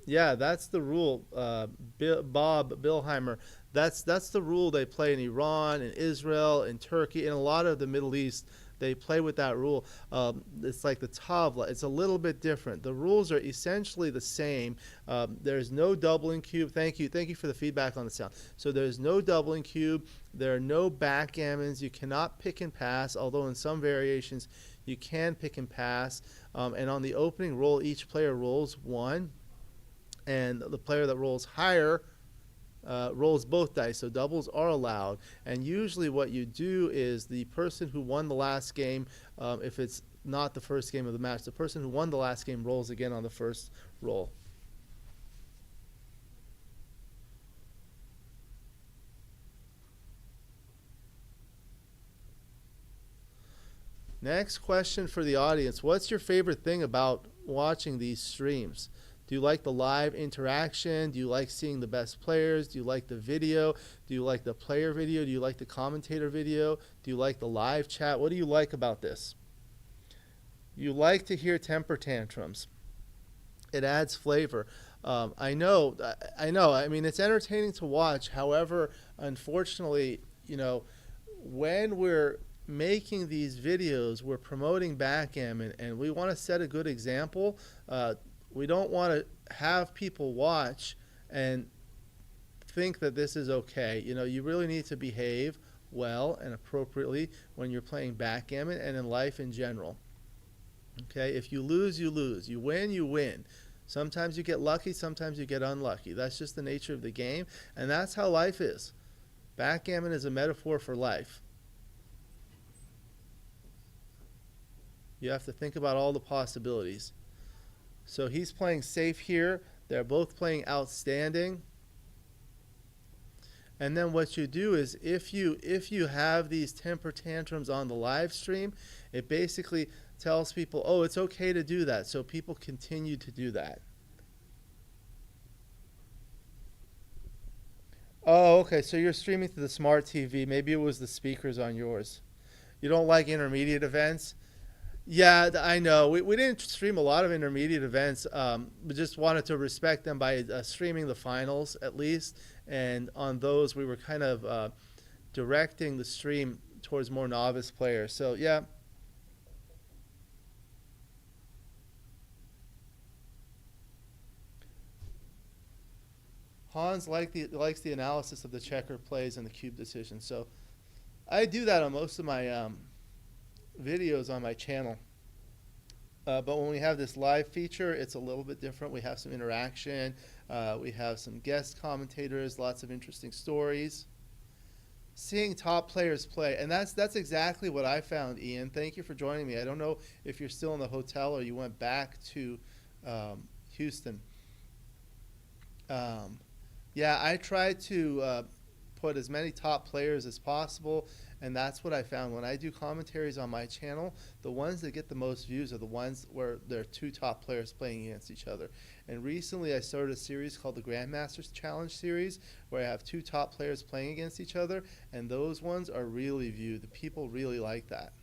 Yeah, that's the rule. Bob Bilheimer, that's the rule they play in Iran, in Israel, in Turkey, in a lot of the Middle East. They play with that rule. It's like the tavla. It's a little bit different. The rules are essentially the same. There's no doubling cube. Thank you for the feedback on the sound. So there's no doubling cube. There are no backgammons. You cannot pick and pass, although in some variations you can pick and pass. And on the opening roll, each player rolls 1. And the player that rolls higher rolls both dice, so doubles are allowed. And usually what you do is the person who won the last game, if it's not the first game of the match, the person who won the last game rolls again on the first roll. Next question for the audience. What's your favorite thing about watching these streams? Do you like the live interaction? Do you like seeing the best players? Do you like the video? Do you like the player video? Do you like the commentator video? Do you like the live chat? What do you like about this? You like to hear temper tantrums. It adds flavor. I know. I mean, it's entertaining to watch. However, unfortunately, when we're making these videos, we're promoting backgammon, and we want to set a good example. We don't want to have people watch and think that this is okay. You really need to behave well and appropriately when you're playing backgammon and in life in general. Okay, if you lose, you lose. You win, you win. Sometimes you get lucky, sometimes you get unlucky. That's just the nature of the game, and that's how life is. Backgammon is a metaphor for life. You have to think about all the possibilities. So he's playing safe here. They're both playing outstanding. And then what you do is if you have these temper tantrums on the live stream, it basically tells people, oh, it's okay to do that. So people continue to do that. Oh, okay. So you're streaming to the smart TV. Maybe it was the speakers on yours. You don't like intermediate events? Yeah, I know. We didn't stream a lot of intermediate events. We just wanted to respect them by streaming the finals at least. And on those, we were kind of directing the stream towards more novice players. So, yeah. Hans likes the analysis of the checker plays and the cube decision. So I do that on most of my videos on my channel. But when we have this live feature, it's a little bit different. We have some interaction. We have some guest commentators, lots of interesting stories. Seeing top players play, and that's exactly what I found, Ian. Thank you for joining me. I don't know if you're still in the hotel or you went back to Houston. Yeah, I tried to put as many top players as possible, and that's what I found. When I do commentaries on my channel, the ones that get the most views are the ones where there are 2 top players playing against each other. And recently I started a series called the Grandmasters Challenge series, where I have 2 top players playing against each other, and those ones are really viewed. The people really like that.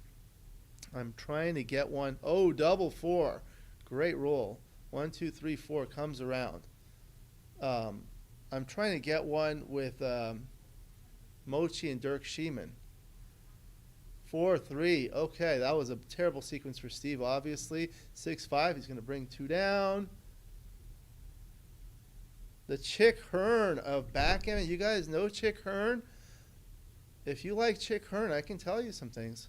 I'm trying to get one. Oh, double 4. Great roll. 1, 2, 3, 4 comes around. I'm trying to get one with Mochi and Dirk Sheeman. 4, 3. Okay, that was a terrible sequence for Steve, obviously. 6, 5. He's going to bring 2 down. The Chick Hearn of Backgammon. You guys know Chick Hearn? If you like Chick Hearn, I can tell you some things.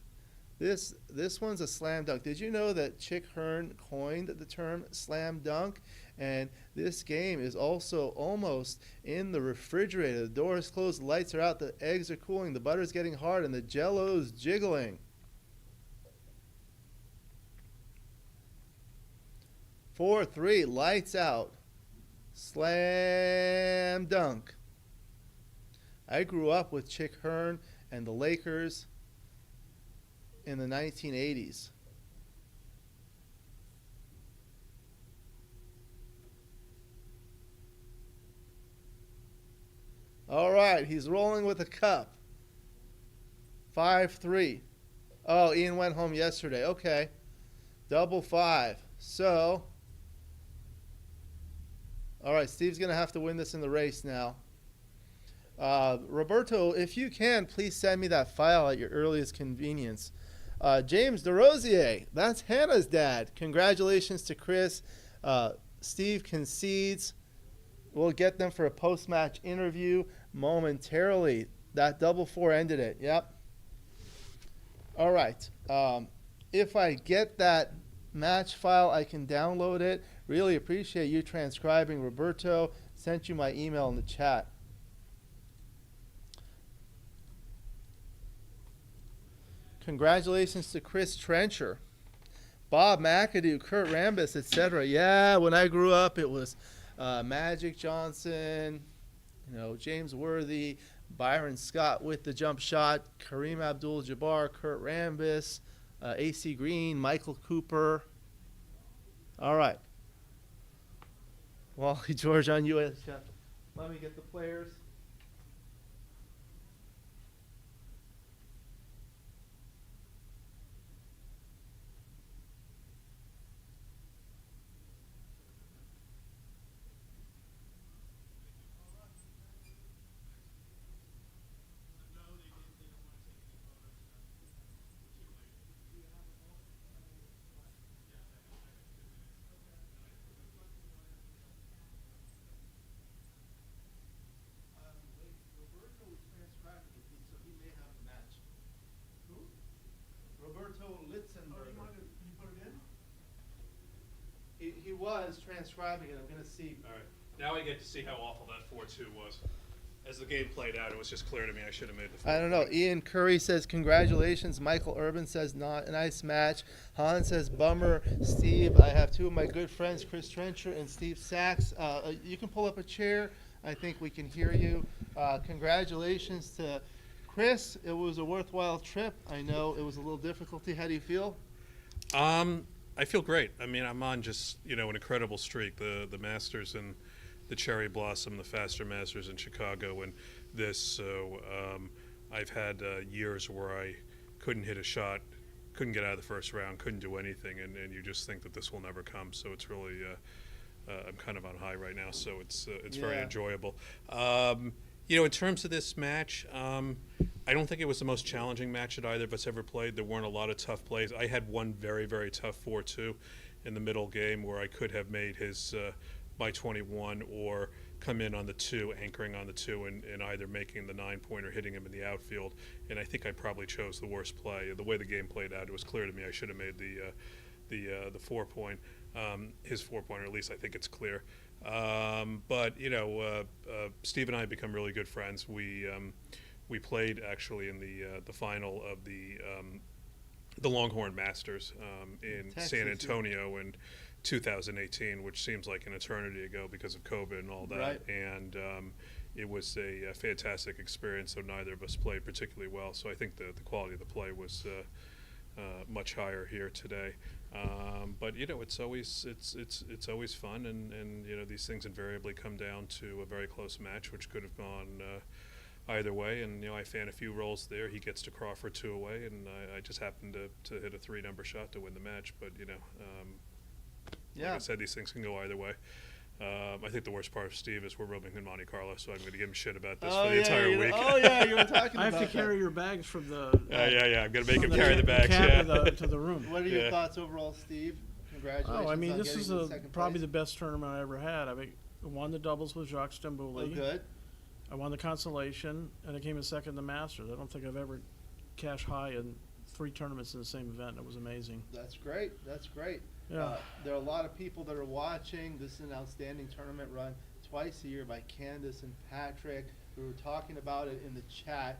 This one's a slam dunk. Did you know that Chick Hearn coined the term slam dunk? And this game is also almost in the refrigerator. The door is closed, the lights are out, the eggs are cooling, the butter's getting hard, and the jello's jiggling. 4, 3, lights out. Slam dunk. I grew up with Chick Hearn and the Lakers in the 1980s. All right, he's rolling with a cup. 5, 3. Oh, Ian went home yesterday. Okay. Double 5. So, all right, Steve's going to have to win this in the race now. Roberto, if you can, please send me that file at your earliest convenience. James DeRosier, that's Hannah's dad. Congratulations to Chris. Steve concedes. We'll get them for a post-match interview momentarily. That double 4 ended it. Yep. All right. If I get that match file, I can download it. Really appreciate you transcribing, Roberto. Sent you my email in the chat. Congratulations to Chris Trencher, Bob McAdoo, Kurt Rambis, etc. Yeah, when I grew up, it was Magic Johnson, James Worthy, Byron Scott with the jump shot, Kareem Abdul-Jabbar, Kurt Rambis, AC Green, Michael Cooper. All right. Wally George on USBGF. Let me get the players. He was transcribing it. I'm going to see. All right. Now I get to see how awful that 4-2 was. As the game played out, it was just clear to me I should have made the 4. I don't know. Ian Curry says, congratulations. Michael Urban says, not a nice match. Han says, bummer. Steve, I have 2 of my good friends, Chris Trencher and Steve Sax. You can pull up a chair. I think we can hear you. Congratulations to Chris. It was a worthwhile trip. I know it was a little difficulty. How do you feel? I feel great. I mean, I'm on just, an incredible streak. The Masters and the Cherry Blossom, the Faster Masters in Chicago, and this. So I've had years where I couldn't hit a shot, couldn't get out of the first round, couldn't do anything, and you just think that this will never come. So it's really, I'm kind of on high right now, so it's very enjoyable. In terms of this match, I don't think it was the most challenging match that either of us ever played. There weren't a lot of tough plays. I had one very, very tough 4-2 in the middle game where I could have made his my 21 or come in on the 2, anchoring on the 2, and either making the 9-point or hitting him in the outfield. And I think I probably chose the worst play. The way the game played out, it was clear to me I should have made the 4-point, his 4-point, or at least I think it's clear. But Steve and I have become really good friends. We played actually in the final of the Longhorn Masters in Texas, San Antonio in 2018, which seems like an eternity ago because of COVID and all that. Right. And it was a fantastic experience. So neither of us played particularly well. So I think the quality of the play was much higher here today. But it's always fun, and these things invariably come down to a very close match, which could have gone either way. And I fan a few rolls there. He gets to Crawford 2 away, and I just happened to hit a 3-number shot to win the match. But Like Yeah. I said, these things can go either way. I think the worst part of Steve is we're roaming in Monte Carlo, so I'm going to give him shit about this for the entire week. Oh yeah, you were talking I about have to carry that. your bags from the. Yeah. I'm going to make from him carry the bags. cab Yeah. to the room. What are your Yeah. thoughts overall, Steve? Congratulations. Oh, I mean, on this getting is to second probably place. the best tournament I ever had. I won the doubles with Jacques Stambouli. Oh, good. I won the consolation, and I came in second in the Masters. I don't think I've ever cashed high in 3 tournaments in the same event. It was amazing. That's great. That's great. Yeah. There are a lot of people that are watching. This is an outstanding tournament run twice a year by Candace and Patrick. We were talking about it in the chat.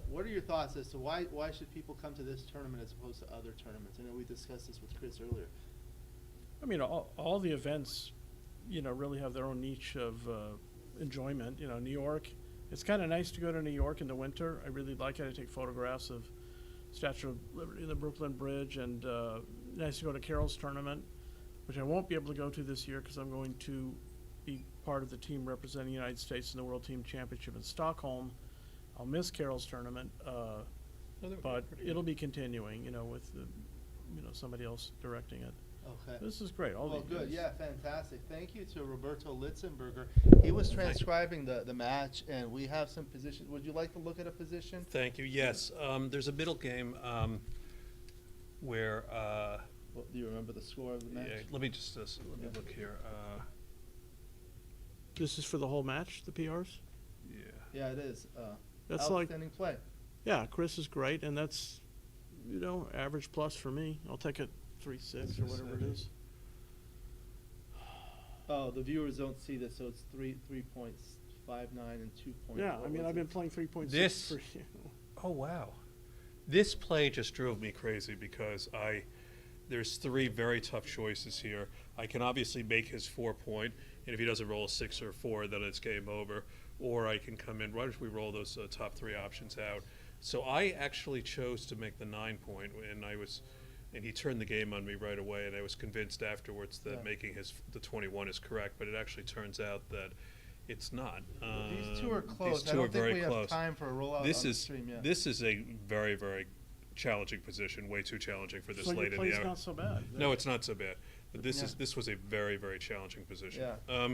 What are your thoughts as to why should people come to this tournament as opposed to other tournaments? I know we discussed this with Chris earlier. I mean, all the events, really have their own niche of enjoyment. New York, it's kind of nice to go to New York in the winter. I really like it. I take photographs of Statue of Liberty and the Brooklyn Bridge, and nice to go to Carroll's tournament, which I won't be able to go to this year because I'm going to be part of the team representing the United States in the World Team Championship in Stockholm. I'll miss Carroll's tournament, but it'll be continuing, with somebody else directing it. Okay. This is great. All Well, the good. Yeah, fantastic. Thank you to Roberto Litzenberger. He was transcribing the match, and we have some positions. Would you like to look at a position? Thank you. Yes. There's a middle game where. Do you remember the score of the match? Yeah, let me just let me look here. This is for the whole match, the PRs? Yeah. Yeah, it is. That's like outstanding play. Yeah, Chris is great, and that's average plus for me. I'll take it 3.6 or whatever it is. Oh, the viewers don't see this, so it's 3.59 and 2. Yeah, I mean, I've been playing 3.6 This. for you. Oh wow, this play just drove me crazy because there's 3 very tough choices here. I can obviously make his 4-point, and if he doesn't roll a 6 or 4, then it's game over. Or I can come in right as we roll those top 3 options out. So I actually chose to make the 9-point, and he turned the game on me right away, and I was convinced afterwards that making the 21 is correct, but it actually turns out that it's not. These 2 are close. These 2 are very close. Have time for a rollout This on is the stream, yeah. this is a very, very challenging position, way too challenging for this So your late in the play's hour. not so bad. No, it's not so bad. But this Yeah. this was a very, very challenging position. Yeah.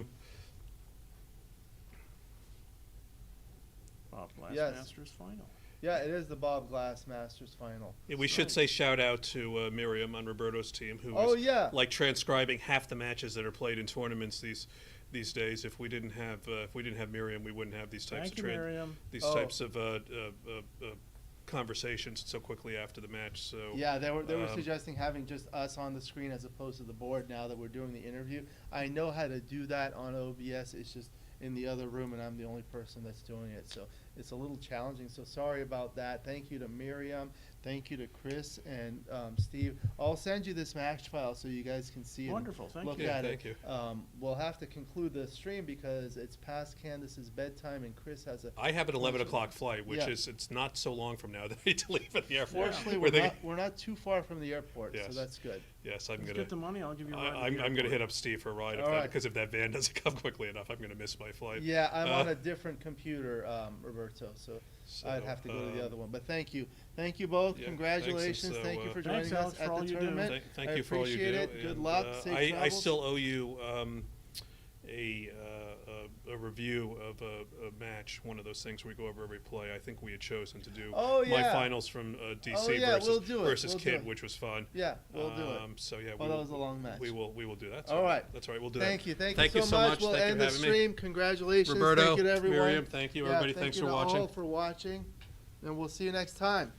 Bob Glass Yes. Masters final. Yeah, it is the Bob Glass Masters final. Yeah, we should say shout out to Miriam on Roberto's team, who Oh, is yeah. like transcribing half the matches that are played in tournaments these days. If we didn't have Miriam, we wouldn't have these types Thank of you, Miriam. these Oh. types of conversations so quickly after the match. So Yeah, they were suggesting having just us on the screen as opposed to the board now that we're doing the interview. I know how to do that on OBS. It's just in the other room, and I'm the only person that's doing it. So it's a little challenging. So sorry about that. Thank you to Miriam. Thank you to Chris and Steve. I'll send you this match file so you guys can see it. Wonderful, thank look you. at Thank it. you. We'll have to conclude the stream because it's past Candace's bedtime, and Chris has a. I have an 11 o'clock flight, which it's not so long from now that I need to leave at the airport. Fortunately, we're not too far from the airport, Yes. so that's good. Yes, I'm Let's gonna get the money. I'll give you a ride to the I'm gonna airport. hit up Steve for a ride All right. because if that van doesn't come quickly enough, I'm gonna miss my flight. Yeah, I'm on a different computer, Roberto, so I'd have to go to the other one. But thank you both. Yeah, Congratulations. thanks, and Thank you so, for Thanks, joining us Alex, for at all the you do. tournament. Thank I you for all you do. appreciate it. Good and, luck. Safe I travels. still owe you a review of a match, one of those things where we go over every play. I think we had chosen to do Oh, my yeah. finals from DC Oh, yeah, versus, we'll do it. versus We'll do Kid, it. which was fun. Yeah, we'll do it. So yeah, Oh, that was a long match. We will do that. All right. That's all right. We'll do Thank that. you. Thank you you so much. We'll Thank you end for the having me. stream. Congratulations. Roberto, Thank you to everyone. Miriam, thank you. Everybody, thank thanks you for to watching. all for watching. And we'll see you next time.